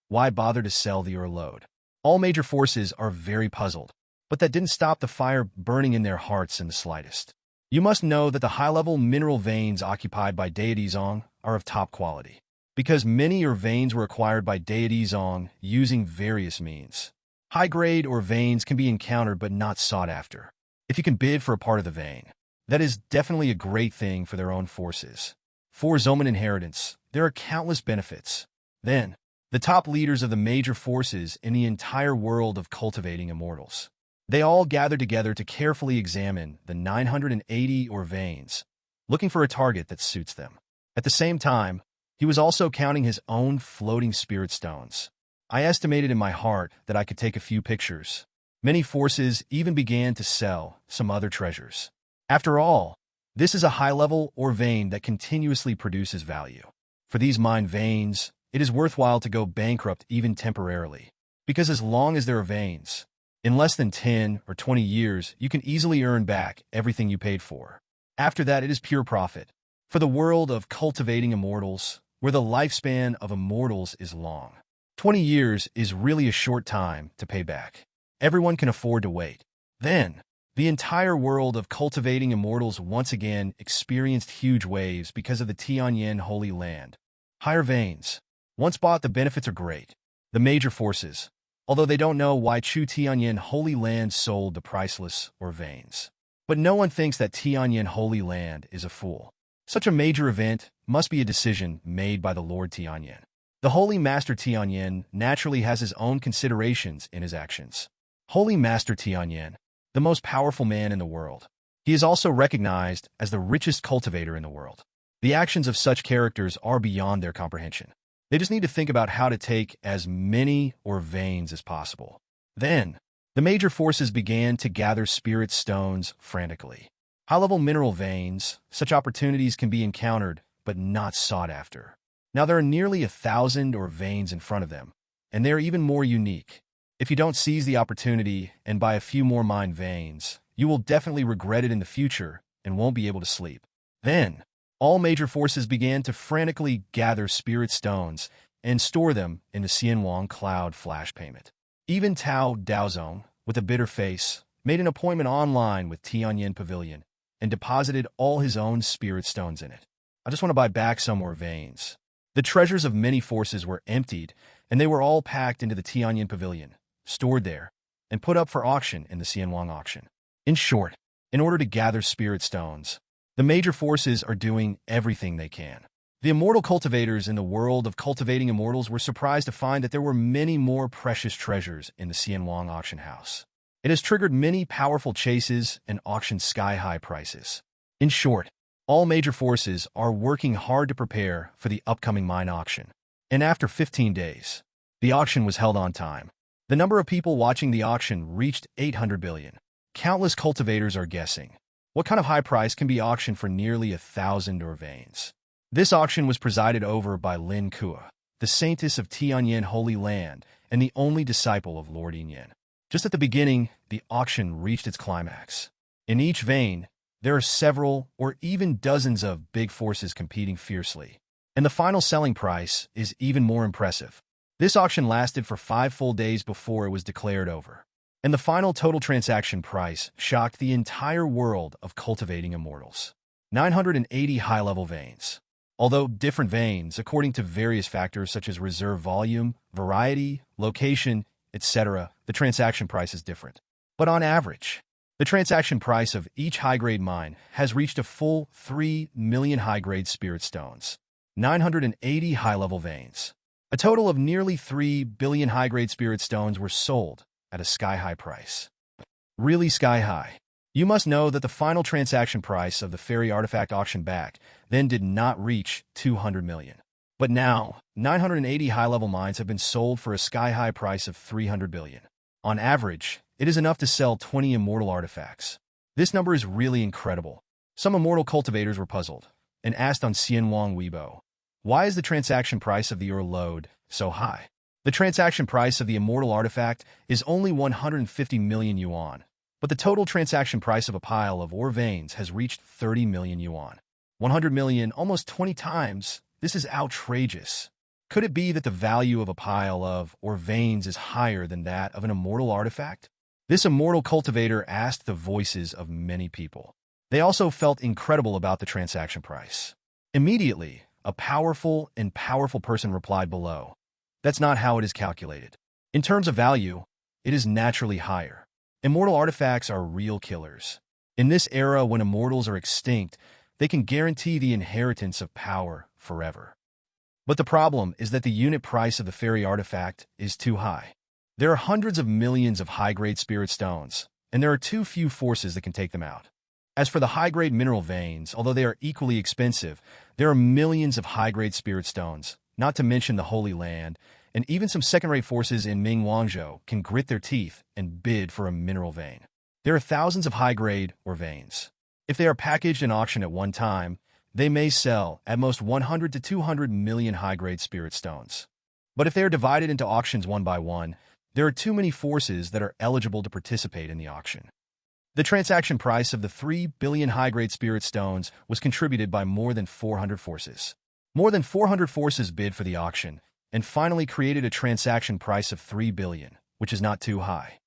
Why bother to sell the load? All major forces are very puzzled, but that didn't stop the fire burning in their hearts in the slightest. You must know that the high-level mineral veins occupied by deity Zong are of top quality, because many veins were acquired by deity Zong using various means. High-grade veins can be encountered but not sought after. If you can bid for a part of the vein, that is definitely a great thing for their own forces. For Zoman inheritance, there are countless benefits. Then, the top leaders of the major forces in the entire world of cultivating immortals. They all gathered together to carefully examine the 980 veins, looking for a target that suits them. At the same time, he was also counting his own floating spirit stones. I estimated in my heart that I could take a few pictures. Many forces even began to sell some other treasures. After all, this is a high-level vein that continuously produces value. For these mine veins, it is worthwhile to go bankrupt even temporarily, because as long as there are veins, in less than 10 or 20 years, you can easily earn back everything you paid for. After that, it is pure profit. For the world of cultivating immortals, where the lifespan of immortals is long, 20 years is really a short time to pay back. Everyone can afford to wait. Then, the entire world of cultivating immortals once again experienced huge waves because of the Tianyan Holy Land. Higher veins. Once bought, the benefits are great. The major forces, although they don't know why Chu Tianyan Holy Land sold the priceless veins. But no one thinks that Tianyan Holy Land is a fool. Such a major event must be a decision made by the Lord Tianyan. The Holy Master Tianyan naturally has his own considerations in his actions. Holy Master Tianyan, the most powerful man in the world. He is also recognized as the richest cultivator in the world. The actions of such characters are beyond their comprehension. They just need to think about how to take as many veins as possible. Then, the major forces began to gather spirit stones frantically. High-level mineral veins, such opportunities can be encountered, but not sought after. Now there are nearly 1,000 veins in front of them, and they are even more unique. If you don't seize the opportunity and buy a few more mine veins, you will definitely regret it in the future and won't be able to sleep. Then, all major forces began to frantically gather spirit stones and store them in the Xianwang cloud flash payment. Even Tao Daozong, with a bitter face, made an appointment online with Tianyan Pavilion and deposited all his own spirit stones in it. I just want to buy back some more veins. The treasures of many forces were emptied, and they were all packed into the Tianyan Pavilion, stored there, and put up for auction in the Xianwang auction. In short, in order to gather spirit stones, the major forces are doing everything they can. The immortal cultivators in the world of cultivating immortals were surprised to find that there were many more precious treasures in the Xianwang auction house. It has triggered many powerful chases and auctioned sky-high prices. In short, all major forces are working hard to prepare for the upcoming mine auction. And after 15 days, the auction was held on time. The number of people watching the auction reached 800 billion. Countless cultivators are guessing what kind of high price can be auctioned for nearly 1,000 veins. This auction was presided over by Lin Kua, the saintess of Tianyan Holy Land and the only disciple of Lord Yin. Just at the beginning, the auction reached its climax. In each vein, there are several or even dozens of big forces competing fiercely, and the final selling price is even more impressive. This auction lasted for 5 full days before it was declared over, and the final total transaction price shocked the entire world of cultivating immortals. 980 high-level veins. Although different veins, according to various factors such as reserve volume, variety, location, etc., the transaction price is different. But on average, the transaction price of each high-grade mine has reached a full 3 million high-grade spirit stones. 980 high-level veins. A total of nearly 3 billion high-grade spirit stones were sold at a sky-high price. Really sky-high. You must know that the final transaction price of the fairy artifact auction back then did not reach 200 million. But now, 980 high-level mines have been sold for a sky-high price of 300 billion. On average, it is enough to sell 20 immortal artifacts. This number is really incredible. Some immortal cultivators were puzzled. and asked on Xianwang Weibo, "Why is the transaction price of the ore lode so high?" The transaction price of the immortal artifact is only 150 million yuan, but the total transaction price of a pile of ore veins has reached 30 million yuan. 100 million, almost 20 times. This is outrageous. Could it be that the value of a pile of ore veins is higher than that of an immortal artifact? This immortal cultivator asked the voices of many people. They also felt incredible about the transaction price. Immediately, a powerful person replied below, "That's not how it is calculated. In terms of value, it is naturally higher. Immortal artifacts are real killers. In this era when immortals are extinct, they can guarantee the inheritance of power forever." But the problem is that the unit price of the fairy artifact is too high. There are hundreds of millions of high-grade spirit stones, and there are too few forces that can take them out. As for the high-grade mineral veins, although they are equally expensive, there are millions of high-grade spirit stones, not to mention the Holy Land, and even some second-rate forces in Ming Wangzhou can grit their teeth and bid for a mineral vein. There are thousands of high-grade ore veins. If they are packaged and auctioned at one time, they may sell at most 100 to 200 million high-grade spirit stones. But if they are divided into auctions one by one, there are too many forces that are eligible to participate in the auction. The transaction price of the 3 billion high-grade spirit stones was contributed by more than 400 forces. More than 400 forces bid for the auction, and finally created a transaction price of 3 billion, which is not too high.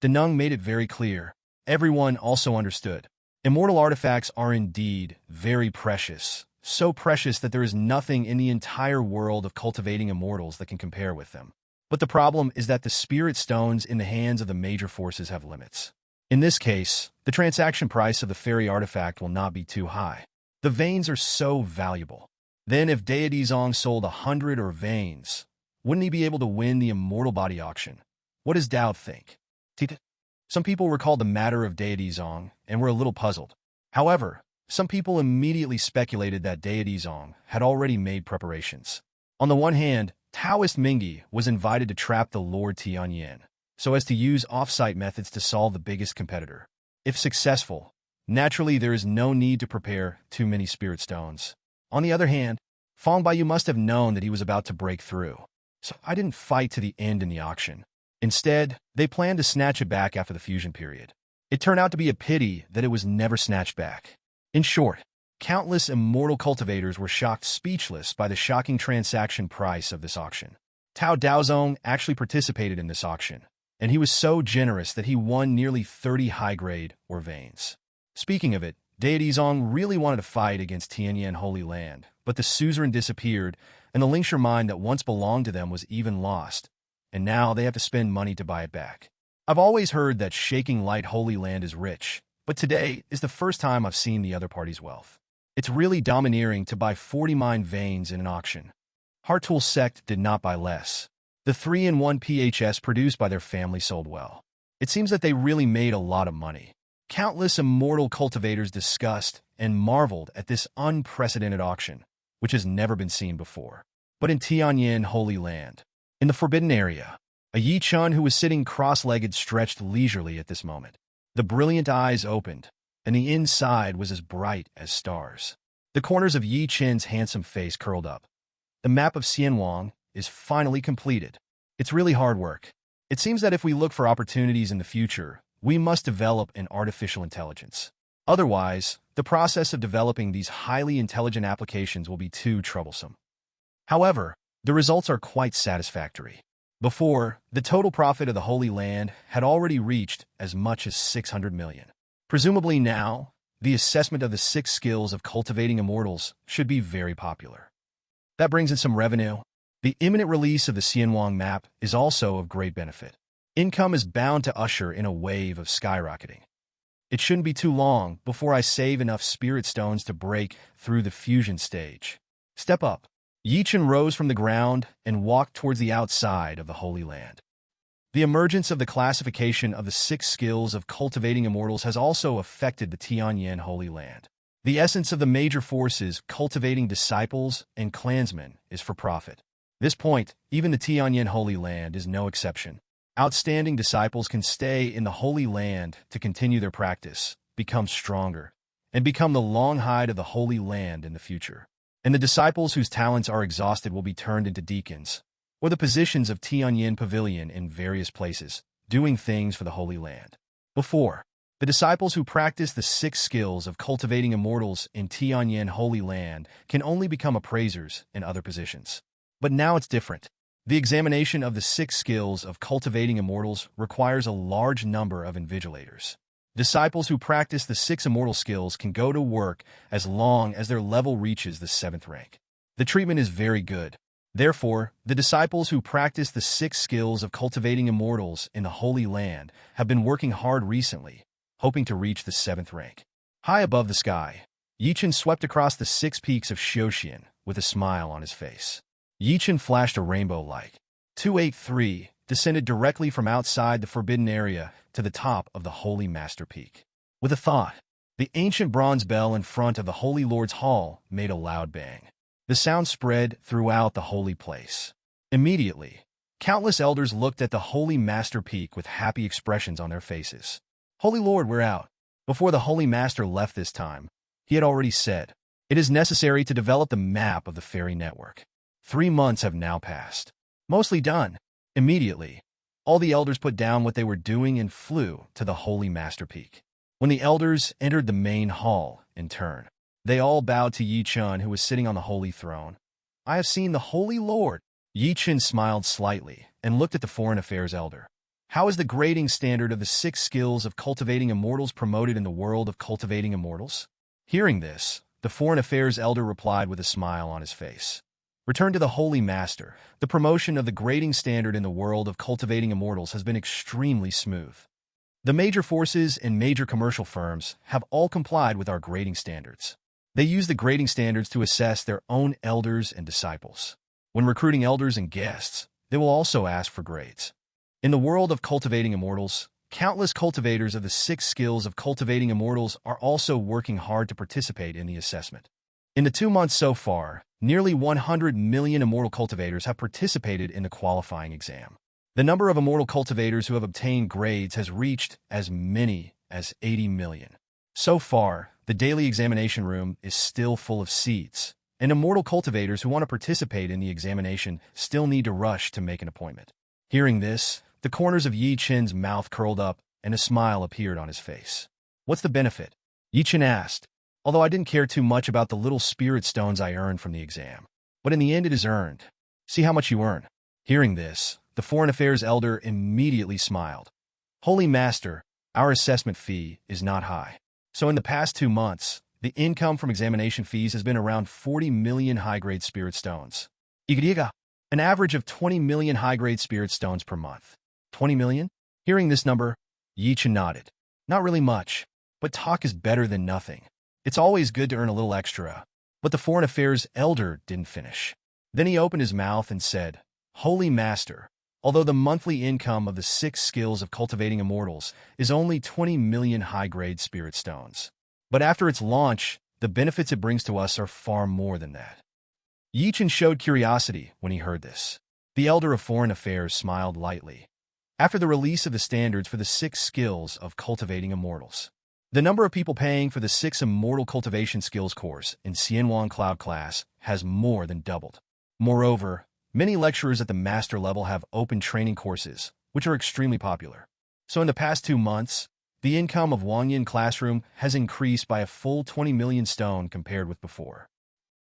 Denung made it very clear. Everyone also understood. Immortal artifacts are indeed very precious, so precious that there is nothing in the entire world of cultivating immortals that can compare with them. But the problem is that the spirit stones in the hands of the major forces have limits. In this case, the transaction price of the fairy artifact will not be too high. The veins are so valuable. Then if Deity Zong sold 100 ore veins, wouldn't he be able to win the immortal body auction? What does Dao think? Some people recalled the matter of Deity Zong and were a little puzzled. However, some people immediately speculated that Deity Zong had already made preparations. On the one hand, Taoist Mingyi was invited to trap the Lord Tianyan, so as to use off-site methods to solve the biggest competitor. If successful, naturally there is no need to prepare too many spirit stones. On the other hand, Fang Baiyu must have known that he was about to break through, so I didn't fight to the end in the auction. Instead, they planned to snatch it back after the fusion period. It turned out to be a pity that it was never snatched back. In short, countless immortal cultivators were shocked speechless by the shocking transaction price of this auction. Tao Daozong actually participated in this auction, and he was so generous that he won nearly 30 high-grade ore veins. Speaking of it, Deity Zong really wanted to fight against Tianyan Holy Land, but the suzerain disappeared, and the Lingshire mine that once belonged to them was even lost, and now they have to spend money to buy it back. I've always heard that Shaking Light Holy Land is rich, but today is the first time I've seen the other party's wealth. It's really domineering to buy 40 mine veins in an auction. Hartul sect did not buy less. The 3-in-1 PHS produced by their family sold well. It seems that they really made a lot of money. Countless immortal cultivators discussed and marveled at this unprecedented auction, which has never been seen before. But in Tianyan Holy Land, in the forbidden area, a Yi Chen who was sitting cross-legged stretched leisurely at this moment. The brilliant eyes opened, and the inside was as bright as stars. The corners of Yi Chen's handsome face curled up. The map of Xianwang is finally completed. It's really hard work. It seems that if we look for opportunities in the future, we must develop an artificial intelligence. Otherwise, the process of developing these highly intelligent applications will be too troublesome. However, the results are quite satisfactory. Before, the total profit of the Holy Land had already reached as much as 600 million. Presumably now, the assessment of the 6 skills of cultivating immortals should be very popular. That brings in some revenue. The imminent release of the Xianwang map is also of great benefit. Income is bound to usher in a wave of skyrocketing. It shouldn't be too long before I save enough spirit stones to break through the fusion stage. Step up. Yi Chen rose from the ground and walked towards the outside of the Holy Land. The emergence of the classification of the 6 skills of cultivating immortals has also affected the Tianyan Holy Land. The essence of the major forces cultivating disciples and clansmen is for profit. This point, even the Tianyan Holy Land is no exception. Outstanding disciples can stay in the Holy Land to continue their practice, become stronger, and become the Longhide of the Holy Land in the future. And the disciples whose talents are exhausted will be turned into deacons, or the positions of Tianyan Pavilion in various places, doing things for the Holy Land. Before, the disciples who practice the 6 skills of cultivating immortals in Tianyan Holy Land can only become appraisers in other positions. But now it's different. The examination of the 6 skills of cultivating immortals requires a large number of invigilators. Disciples who practice the 6 immortal skills can go to work as long as their level reaches the 7th rank. The treatment is very good. Therefore, the disciples who practice the 6 skills of cultivating immortals in the Holy Land have been working hard recently, hoping to reach the 7th rank. High above the sky, Chen swept across the 6 peaks of Xiaoxian with a smile on his face. Chen flashed a rainbow like 283, descended directly from outside the forbidden area to the top of the Holy Master Peak. With a thought, the ancient bronze bell in front of the Holy Lord's Hall made a loud bang. The sound spread throughout the holy place. Immediately, countless elders looked at the Holy Master Peak with happy expressions on their faces. "Holy Lord, we're out." Before the Holy Master left this time, he had already said, "It is necessary to develop the map of the fairy network." 3 months have now passed. Mostly done. Immediately, all the elders put down what they were doing and flew to the Holy Master Peak. When the elders entered the main hall, in turn, they all bowed to Chen, who was sitting on the holy throne. "I have seen the Holy Lord." Chen smiled slightly and looked at the foreign affairs elder. "How is the grading standard of the 6 skills of cultivating immortals promoted in the world of cultivating immortals?" Hearing this, the foreign affairs elder replied with a smile on his face. "Return to the Holy Master. The promotion of the grading standard in the world of cultivating immortals has been extremely smooth. The major forces and major commercial firms have all complied with our grading standards. They use the grading standards to assess their own elders and disciples. When recruiting elders and guests, they will also ask for grades. In the world of cultivating immortals, countless cultivators of the 6 skills of cultivating immortals are also working hard to participate in the assessment. In the 2 months so far, nearly 100 million immortal cultivators have participated in the qualifying exam. The number of immortal cultivators who have obtained grades has reached as many as 80 million. So far, the daily examination room is still full of seats, and immortal cultivators who want to participate in the examination still need to rush to make an appointment. Hearing this, the corners of Chen's mouth curled up and a smile appeared on his face. "What's the benefit?" Chen asked, "Although I didn't care too much about the little spirit stones I earned from the exam. But in the end it is earned. See how much you earn." Hearing this, the foreign affairs elder immediately smiled. "Holy Master, our assessment fee is not high. So in the past 2 months, the income from examination fees has been around 40 million high-grade spirit stones. An average of 20 million high-grade spirit stones per month." 20 million? Hearing this number, Chen nodded. "Not really much, but talk is better than nothing. It's always good to earn a little extra." But the foreign affairs elder didn't finish. Then he opened his mouth and said, "Holy Master, although the monthly income of the 6 skills of cultivating immortals is only 20 million high-grade spirit stones, but after its launch, the benefits it brings to us are far more than that." Chen showed curiosity when he heard this. The elder of foreign affairs smiled lightly. After the release of the standards for the 6 skills of cultivating immortals, the number of people paying for the 6 immortal cultivation skills course in Xianwang Cloud class has more than doubled. Moreover, many lecturers at the master level have open training courses, which are extremely popular. So in the past 2 months, the income of Wangyan classroom has increased by a full 20 million stone compared with before.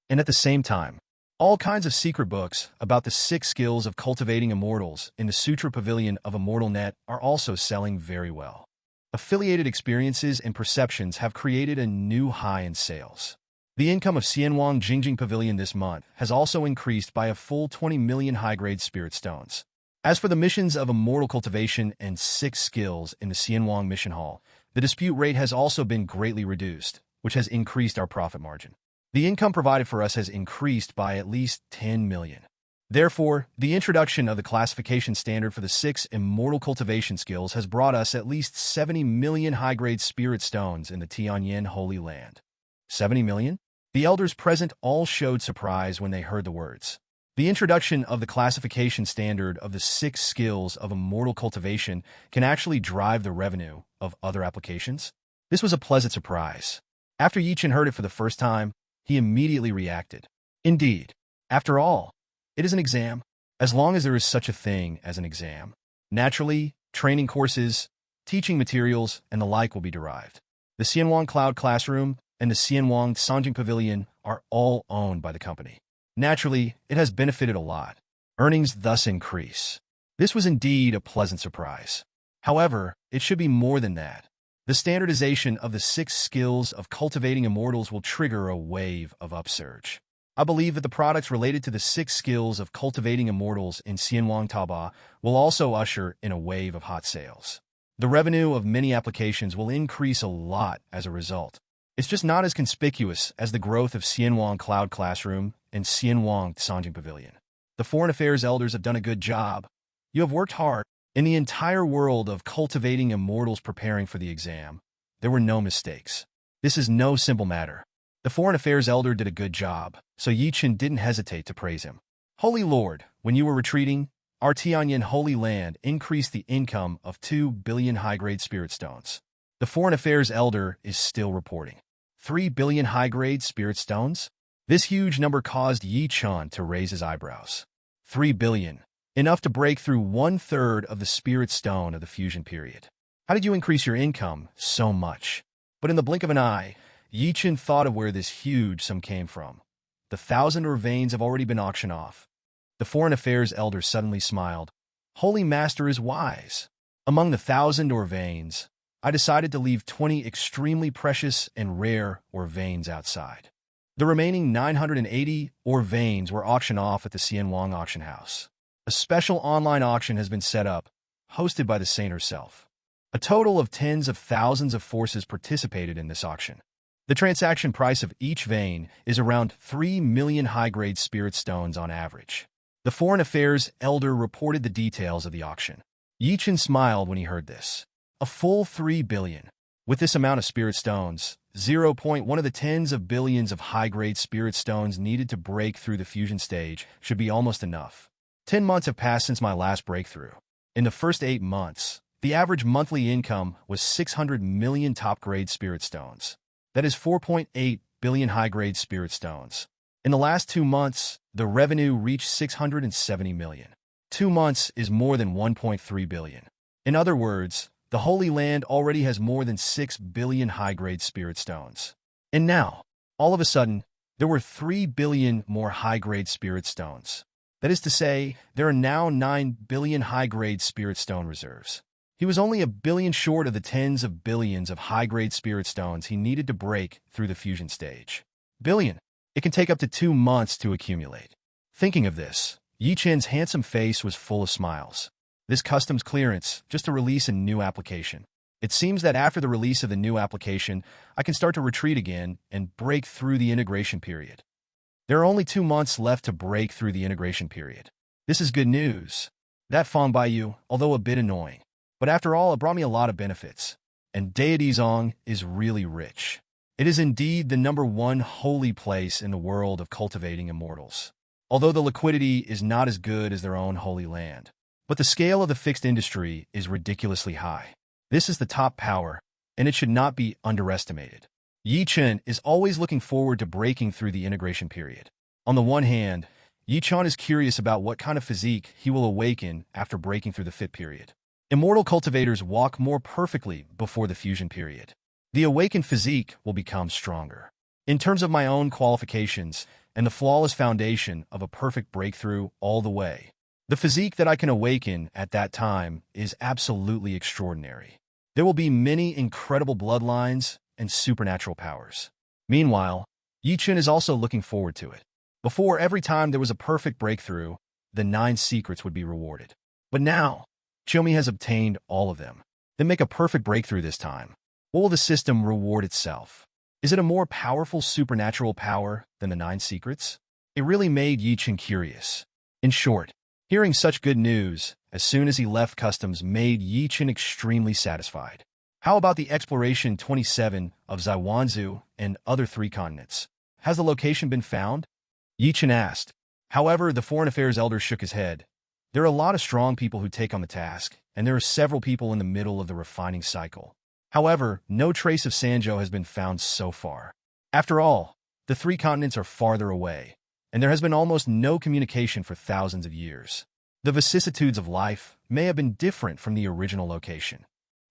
And at the same time, all kinds of secret books about the 6 skills of cultivating immortals in the Sutra Pavilion of Immortal Net are also selling very well. Affiliated experiences and perceptions have created a new high in sales. The income of Xianwang Jingjing Pavilion this month has also increased by a full 20 million high-grade spirit stones. As for the missions of immortal cultivation and 6 skills in the Xianwang Mission Hall, the dispute rate has also been greatly reduced, which has increased our profit margin. The income provided for us has increased by at least 10 million. Therefore, the introduction of the classification standard for the 6 immortal cultivation skills has brought us at least 70 million high-grade spirit stones in the Tianyan Holy Land. 70 million? The elders present all showed surprise when they heard the words. The introduction of the classification standard of the 6 skills of immortal cultivation can actually drive the revenue of other applications? This was a pleasant surprise. After Yi Chen heard it for the first time, he immediately reacted. Indeed. After all, it is an exam. As long as there is such a thing as an exam, naturally, training courses, teaching materials, and the like will be derived. The Xianwang Cloud Classroom and the Xianwang Sanjing Pavilion are all owned by the company. Naturally, it has benefited a lot. Earnings thus increase. This was indeed a pleasant surprise. However, it should be more than that. The standardization of the 6 skills of cultivating immortals will trigger a wave of upsurge. I believe that the products related to the 6 skills of cultivating immortals in Xianwang Taba will also usher in a wave of hot sales. The revenue of many applications will increase a lot as a result. It's just not as conspicuous as the growth of Xianwang Cloud Classroom and Xianwang Sanjing Pavilion. The Foreign Affairs elders have done a good job. You have worked hard. In the entire world of cultivating immortals preparing for the exam, there were no mistakes. This is no simple matter. The Foreign Affairs elder did a good job, so Yi Chen didn't hesitate to praise him. Holy Lord, when you were retreating, our Tianyan Holy Land increased the income of 2 billion high-grade spirit stones. The Foreign Affairs elder is still reporting. 3 billion high-grade spirit stones? This huge number caused Yi Chen to raise his eyebrows. 3 billion. Enough to break through 1/3 of the spirit stone of the fusion period. How did you increase your income so much? But in the blink of an eye, Yi Chen thought of where this huge sum came from. The 1,000 veins have already been auctioned off. The Foreign Affairs elder suddenly smiled. Holy Master is wise. Among the 1,000 veins, I decided to leave 20 extremely precious and rare veins outside. The remaining 980 veins were auctioned off at the Xianwang auction house. A special online auction has been set up, hosted by the saint herself. A total of tens of thousands of forces participated in this auction. The transaction price of each vein is around 3 million high-grade spirit stones on average. The Foreign Affairs elder reported the details of the auction. Yi Chen smiled when he heard this. A full 3 billion. With this amount of spirit stones, 0.1 of the tens of billions of high-grade spirit stones needed to break through the fusion stage should be almost enough. 10 months have passed since my last breakthrough. In the first 8 months, the average monthly income was 600 million top-grade spirit stones. That is 4.8 billion high-grade spirit stones. In the last 2 months, the revenue reached 670 million. 2 months is more than 1.3 billion. In other words, the Holy Land already has more than 6 billion high-grade spirit stones. And now, all of a sudden, there were 3 billion more high-grade spirit stones. That is to say, there are now 9 billion high-grade spirit stone reserves. He was only a billion short of the tens of billions of high-grade spirit stones he needed to break through the fusion stage. Billion. It can take up to 2 months to accumulate. Thinking of this, Yi Chen's handsome face was full of smiles. This customs clearance, just to release a new application. It seems that after the release of the new application, I can start to retreat again and break through the integration period. There are only 2 months left to break through the integration period. This is good news. That Fang Baiyu, although a bit annoying. But after all, it brought me a lot of benefits. And Deity Zong is really rich. It is indeed the #1 holy place in the world of cultivating immortals. Although the liquidity is not as good as their own holy land. But the scale of the fixed industry is ridiculously high. This is the top power, and it should not be underestimated. Yi Chen is always looking forward to breaking through the integration period. On the one hand, Yi Chen is curious about what kind of physique he will awaken after breaking through the fit period. Immortal cultivators walk more perfectly before the fusion period. The awakened physique will become stronger. In terms of my own qualifications and the flawless foundation of a perfect breakthrough all the way, the physique that I can awaken at that time is absolutely extraordinary. There will be many incredible bloodlines and supernatural powers. Meanwhile, Yi Chen is also looking forward to it. Before, every time there was a perfect breakthrough, the 9 secrets would be rewarded. But now, Xiaomi has obtained all of them. Then make a perfect breakthrough this time. What will the system reward itself? Is it a more powerful supernatural power than the 9 secrets? It really made Yi Chen curious. In short, hearing such good news as soon as he left customs made Yi Chen extremely satisfied. How about the exploration 27 of Zaiwanzu and other 3 continents? Has the location been found? Yi Chen asked. However, the Foreign Affairs elder shook his head. There are a lot of strong people who take on the task, and there are several people in the middle of the refining cycle. However, no trace of Sanzhou has been found so far. After all, the three continents are farther away, and there has been almost no communication for thousands of years. The vicissitudes of life may have been different from the original location.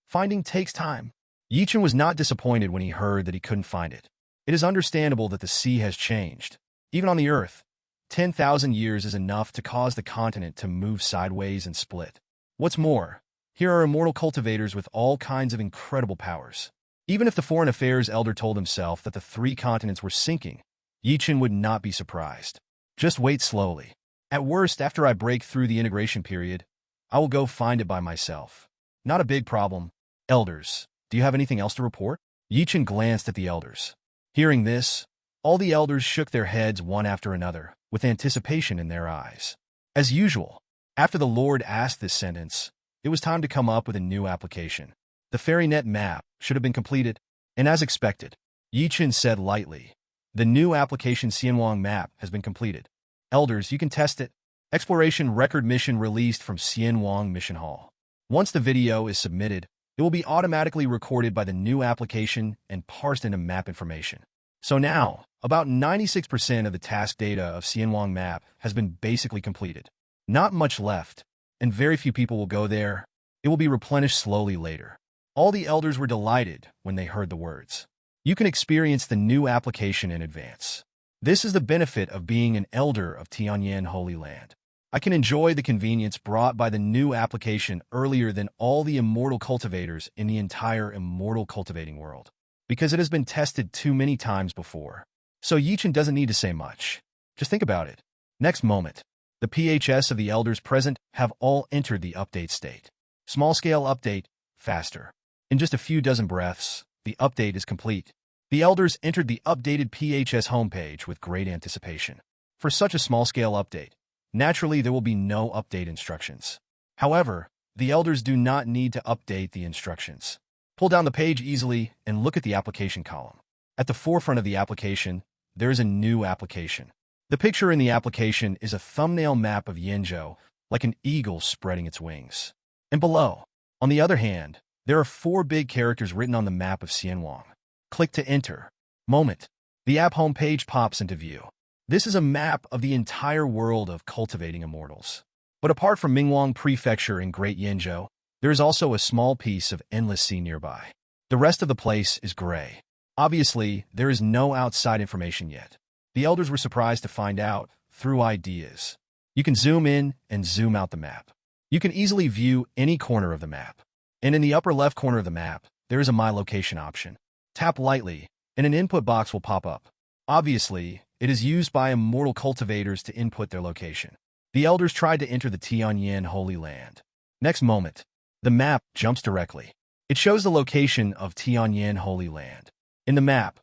Finding takes time. Chen was not disappointed when he heard that he couldn't find it. It is understandable that the sea has changed. Even on the Earth, 10,000 years is enough to cause the continent to move sideways and split. What's more, here are immortal cultivators with all kinds of incredible powers. Even if the Foreign Affairs Elder told himself that the three continents were sinking, Chen would not be surprised. Just wait slowly. At worst, after I break through the integration period, I will go find it by myself. Not a big problem. Elders, do you have anything else to report? Chen glanced at the elders. Hearing this, all the elders shook their heads one after another, with anticipation in their eyes. As usual, after the Lord asked this sentence, it was time to come up with a new application. The FairyNet map should have been completed, and as expected, Chen said lightly, the new application Xianwang map has been completed. Elders, you can test it. Exploration record mission released from Xianwang Mission Hall. Once the video is submitted, it will be automatically recorded by the new application and parsed into map information. So now, about 96% of the task data of Xianwang map has been basically completed. Not much left, and very few people will go there. It will be replenished slowly later. All the elders were delighted when they heard the words. You can experience the new application in advance. This is the benefit of being an elder of Tianyan Holy Land. I can enjoy the convenience brought by the new application earlier than all the immortal cultivators in the entire immortal cultivating world, because it has been tested too many times before. So Chen doesn't need to say much. Just think about it. Next moment, the PHS of the elders present have all entered the update state. Small-scale update, faster. In just a few dozen breaths, the update is complete. The elders entered the updated PHS homepage with great anticipation. For such a small-scale update, naturally there will be no update instructions. However, the elders do not need to update the instructions. Pull down the page easily and look at the application column. At the forefront of the application, there is a new application. The picture in the application is a thumbnail map of Yanzhou, like an eagle spreading its wings. And below, on the other hand, there are 4 big characters written on the map of Xianwang. Click to enter. Moment. The app homepage pops into view. This is a map of the entire world of cultivating immortals. But apart from Mingwang Prefecture in Great Yanzhou, there is also a small piece of endless sea nearby. The rest of the place is gray. Obviously, there is no outside information yet. The elders were surprised to find out through ideas. You can zoom in and zoom out the map. You can easily view any corner of the map. And in the upper left corner of the map, there is a My Location option. Tap lightly, and an input box will pop up. Obviously, it is used by immortal cultivators to input their location. The elders tried to enter the Tianyan Holy Land. Next moment, the map jumps directly. It shows the location of Tianyan Holy Land. In the map,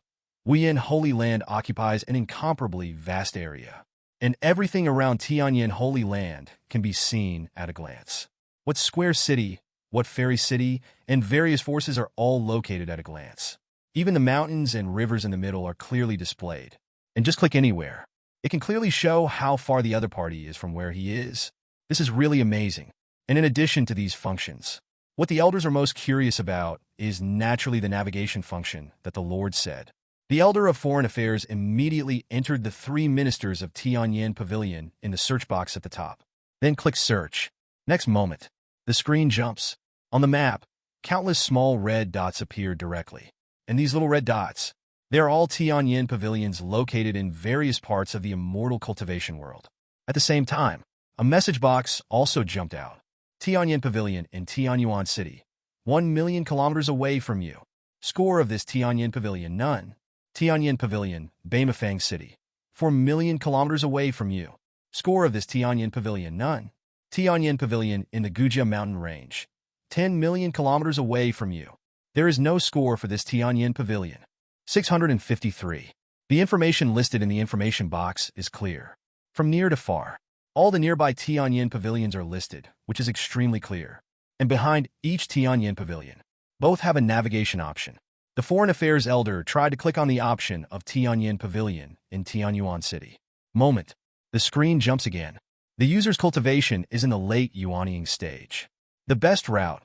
Wuyan Holy Land occupies an incomparably vast area, and everything around Tianyan Holy Land can be seen at a glance. What square city, what fairy city, and various forces are all located at a glance. Even the mountains and rivers in the middle are clearly displayed. And just click anywhere. It can clearly show how far the other party is from where he is. This is really amazing. And in addition to these functions, what the elders are most curious about is naturally the navigation function that the Lord said. The elder of Foreign Affairs immediately entered the 3 ministers of Tianyan Pavilion in the search box at the top. Then click Search. Next moment, the screen jumps. On the map, countless small red dots appear directly. And these little red dots, they are all Tianyan pavilions located in various parts of the immortal cultivation world. At the same time, a message box also jumped out. Tianyan Pavilion in Tianyuan City, 1 million kilometers away from you. Score of this Tianyan Pavilion, none. Tianyan Pavilion, Baimafang City, 4 million kilometers away from you. Score of this Tianyan Pavilion, none. Tianyan Pavilion in the Gujia Mountain Range, 10 million kilometers away from you. There is no score for this Tianyan Pavilion. 653. The information listed in the information box is clear. From near to far, all the nearby Tianyan pavilions are listed, which is extremely clear. And behind each Tianyan pavilion, both have a navigation option. The Foreign Affairs Elder tried to click on the option of Tianyan Pavilion in Tianyuan City. Moment. The screen jumps again. The user's cultivation is in the late Yuanying stage. The best route.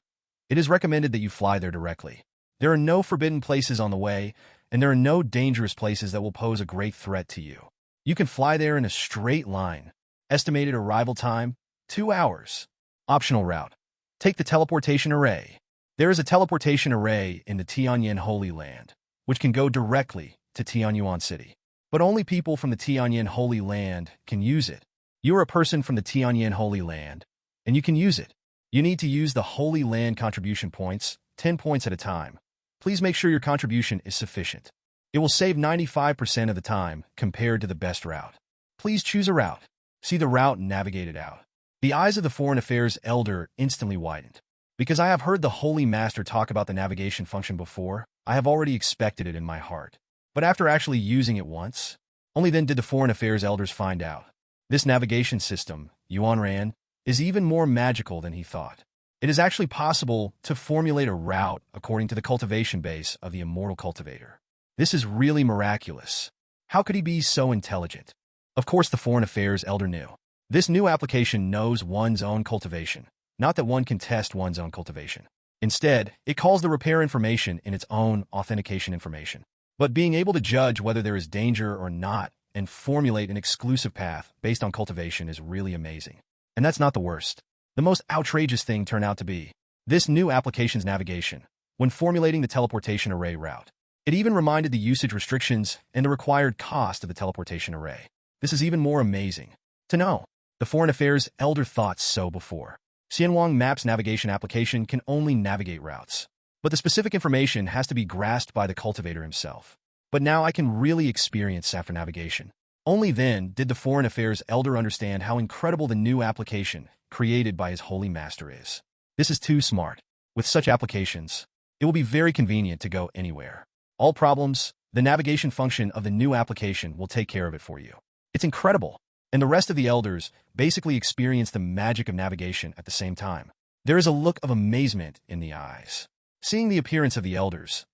It is recommended that you fly there directly. There are no forbidden places on the way, and there are no dangerous places that will pose a great threat to you. You can fly there in a straight line. Estimated arrival time, 2 hours. Optional route. Take the teleportation array. There is a teleportation array in the Tianyan Holy Land, which can go directly to Tianyuan City. But only people from the Tianyan Holy Land can use it. You are a person from the Tianyan Holy Land, and you can use it. You need to use the Holy Land contribution points, 10 points at a time. Please make sure your contribution is sufficient. It will save 95% of the time compared to the best route. Please choose a route. See the route and navigate it out. The eyes of the Foreign Affairs Elder instantly widened. Because I have heard the Holy Master talk about the navigation function before, I have already expected it in my heart. But after actually using it once, only then did the Foreign Affairs Elders find out. This navigation system, Yuan Ran, is even more magical than he thought. It is actually possible to formulate a route according to the cultivation base of the Immortal Cultivator. This is really miraculous. How could he be so intelligent? Of course, the Foreign Affairs Elder knew. This new application knows one's own cultivation, not that one can test one's own cultivation. Instead, it calls the repair information in its own authentication information. But being able to judge whether there is danger or not and formulate an exclusive path based on cultivation is really amazing. And that's not the worst. The most outrageous thing turned out to be this new application's navigation when formulating the teleportation array route. It even reminded the usage restrictions and the required cost of the teleportation array. This is even more amazing to know. The Foreign Affairs Elder thought so before. Xianwang Maps navigation application can only navigate routes, but the specific information has to be grasped by the cultivator himself. But now I can really experience after navigation. Only then did the Foreign Affairs Elder understand how incredible the new application created by his Holy Master is. This is too smart. With such applications, it will be very convenient to go anywhere. All problems, the navigation function of the new application will take care of it for you. It's incredible. And the rest of the elders basically experience the magic of navigation at the same time. There is a look of amazement in the eyes. Seeing the appearance of the elders,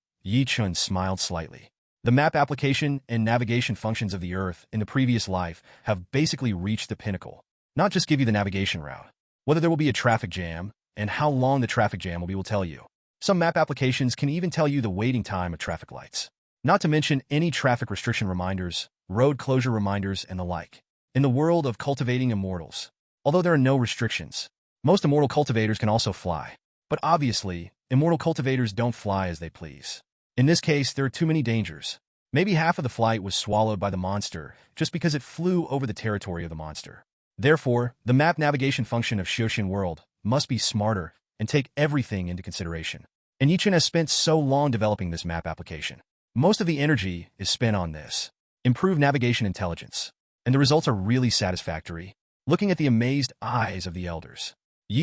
Chen smiled slightly. The map application and navigation functions of the Earth in the previous life have basically reached the pinnacle. Not just give you the navigation route, whether there will be a traffic jam, and how long the traffic jam will tell you. Some map applications can even tell you the waiting time of traffic lights. Not to mention any traffic restriction reminders, road closure reminders, and the like. In the world of cultivating immortals, although there are no restrictions, most immortal cultivators can also fly. But obviously, immortal cultivators don't fly as they please. In this case, there are too many dangers. Maybe half of the flight was swallowed by the monster just because it flew over the territory of the monster. Therefore, the map navigation function of Xiaoxian World must be smarter and take everything into consideration. And Chen has spent so long developing this map application. Most of the energy is spent on this. Improve navigation intelligence. And the results are really satisfactory. Looking at the amazed eyes of the elders,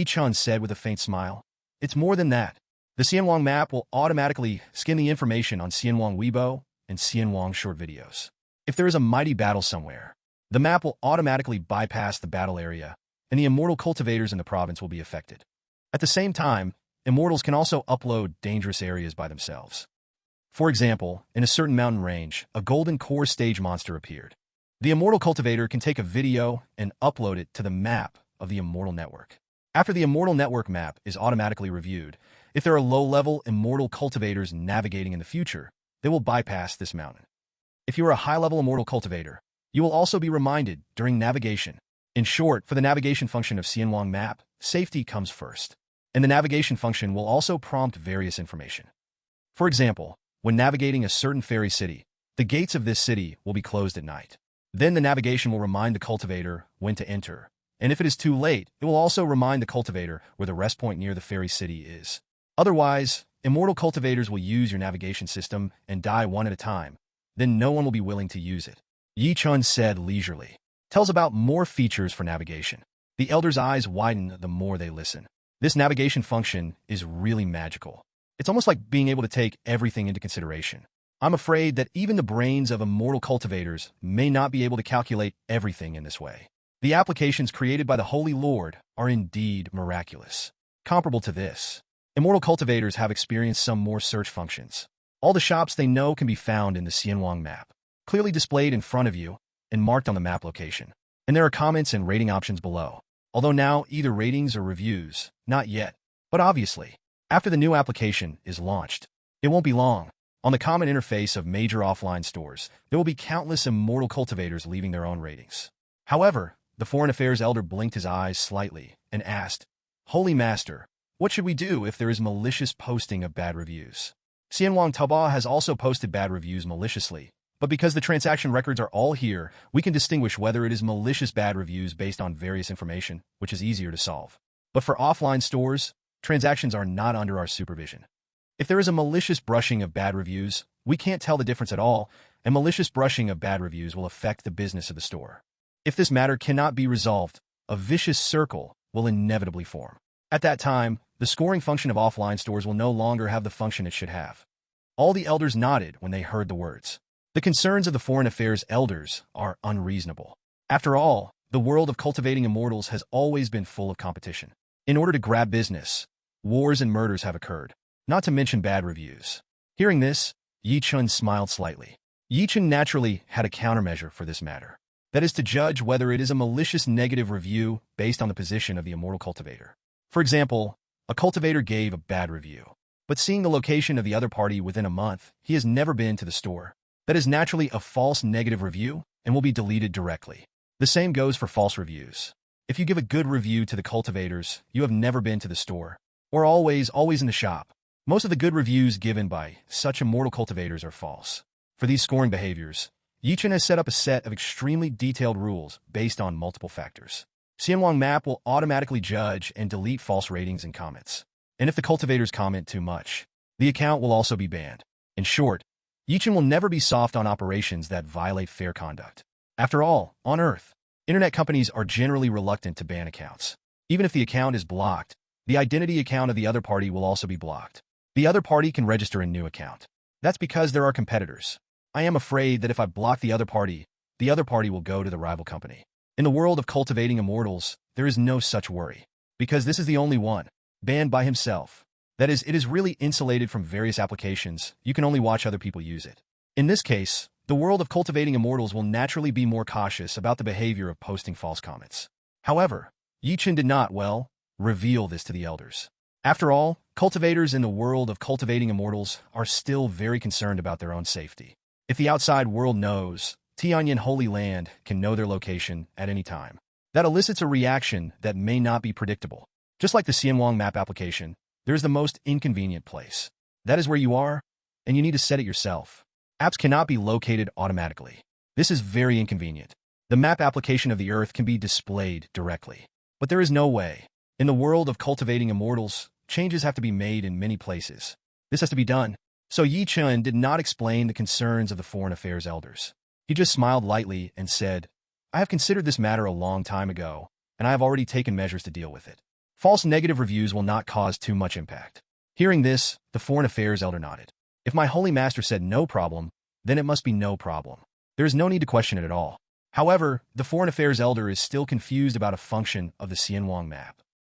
Chen said with a faint smile, "It's more than that. The Xianwang map will automatically scan the information on Xianwang Weibo and Xianwang short videos. If there is a mighty battle somewhere, the map will automatically bypass the battle area, and the immortal cultivators in the province will be affected. At the same time, immortals can also upload dangerous areas by themselves. For example, in a certain mountain range, a golden core stage monster appeared. The immortal cultivator can take a video and upload it to the map of the immortal network. After the immortal network map is automatically reviewed, if there are low-level immortal cultivators navigating in the future, they will bypass this mountain. If you are a high-level immortal cultivator, you will also be reminded during navigation. In short, for the navigation function of Xianwang map, safety comes first. And the navigation function will also prompt various information. For example, when navigating a certain fairy city, the gates of this city will be closed at night. Then the navigation will remind the cultivator when to enter. And if it is too late, it will also remind the cultivator where the rest point near the fairy city is. Otherwise, immortal cultivators will use your navigation system and die one at a time. Then no one will be willing to use it. Chen said leisurely. Tells about more features for navigation. The elders' eyes widen the more they listen. This navigation function is really magical. It's almost like being able to take everything into consideration. I'm afraid that even the brains of immortal cultivators may not be able to calculate everything in this way. The applications created by the Holy Lord are indeed miraculous. Comparable to this, immortal cultivators have experienced some more search functions. All the shops they know can be found in the Xianwang map, clearly displayed in front of you and marked on the map location. And there are comments and rating options below. Although now either ratings or reviews, not yet. But obviously, after the new application is launched, It won't be long. On the common interface of major offline stores, there will be countless immortal cultivators leaving their own ratings. However, the Foreign Affairs Elder blinked his eyes slightly and asked, Holy Master, what should we do if there is malicious posting of bad reviews? Xianwang Taobao has also posted bad reviews maliciously, but because the transaction records are all here, we can distinguish whether it is malicious bad reviews based on various information, which is easier to solve. But for offline stores, transactions are not under our supervision. If there is a malicious brushing of bad reviews, we can't tell the difference at all, and malicious brushing of bad reviews will affect the business of the store. If this matter cannot be resolved, a vicious circle will inevitably form. At that time, the scoring function of offline stores will no longer have the function it should have. All the elders nodded when they heard the words. The concerns of the Foreign Affairs Elders are unreasonable. After all, the world of cultivating immortals has always been full of competition. In order to grab business, wars and murders have occurred, not to mention bad reviews. Hearing this, Yi Chen smiled slightly. Yi Chen naturally had a countermeasure for this matter. That is to judge whether it is a malicious negative review based on the position of the immortal cultivator. For example, a cultivator gave a bad review, but seeing the location of the other party within a month, he has never been to the store. That is naturally a false negative review and will be deleted directly. The same goes for false reviews. If you give a good review to the cultivators, you have never been to the store, or always in the shop. Most of the good reviews given by such immortal cultivators are false. For these scoring behaviors, Yi Chen has set up a set of extremely detailed rules based on multiple factors. Xianwang Map will automatically judge and delete false ratings and comments. And if the cultivators comment too much, the account will also be banned. In short, Yi Chen will never be soft on operations that violate fair conduct. After all, on Earth, internet companies are generally reluctant to ban accounts. Even if the account is blocked, the identity account of the other party will also be blocked. The other party can register a new account. That's because there are competitors. I am afraid that if I block the other party will go to the rival company. In the world of cultivating immortals, there is no such worry, because this is the only one, banned by himself. That is, it is really insulated from various applications. You can only watch other people use it. In this case, the world of cultivating immortals will naturally be more cautious about the behavior of posting false comments. However, Yi Chen did not, reveal this to the elders. After all, cultivators in the world of cultivating immortals are still very concerned about their own safety. If the outside world knows, Tianyan Holy Land can know their location at any time. That elicits a reaction that may not be predictable. Just like the Xianwang Map application, there is the most inconvenient place. That is where you are, and you need to set it yourself. Apps cannot be located automatically. This is very inconvenient. The map application of the Earth can be displayed directly. But there is no way. In the world of cultivating immortals, changes have to be made in many places. This has to be done. So Yi Chen did not explain the concerns of the Foreign Affairs Elders. He just smiled lightly and said, I have considered this matter a long time ago, and I have already taken measures to deal with it. False negative reviews will not cause too much impact. Hearing this, the Foreign Affairs Elder nodded. If my Holy Master said no problem, then it must be no problem. There is no need to question it at all. However, the Foreign Affairs Elder is still confused about a function of the Xianwang Map.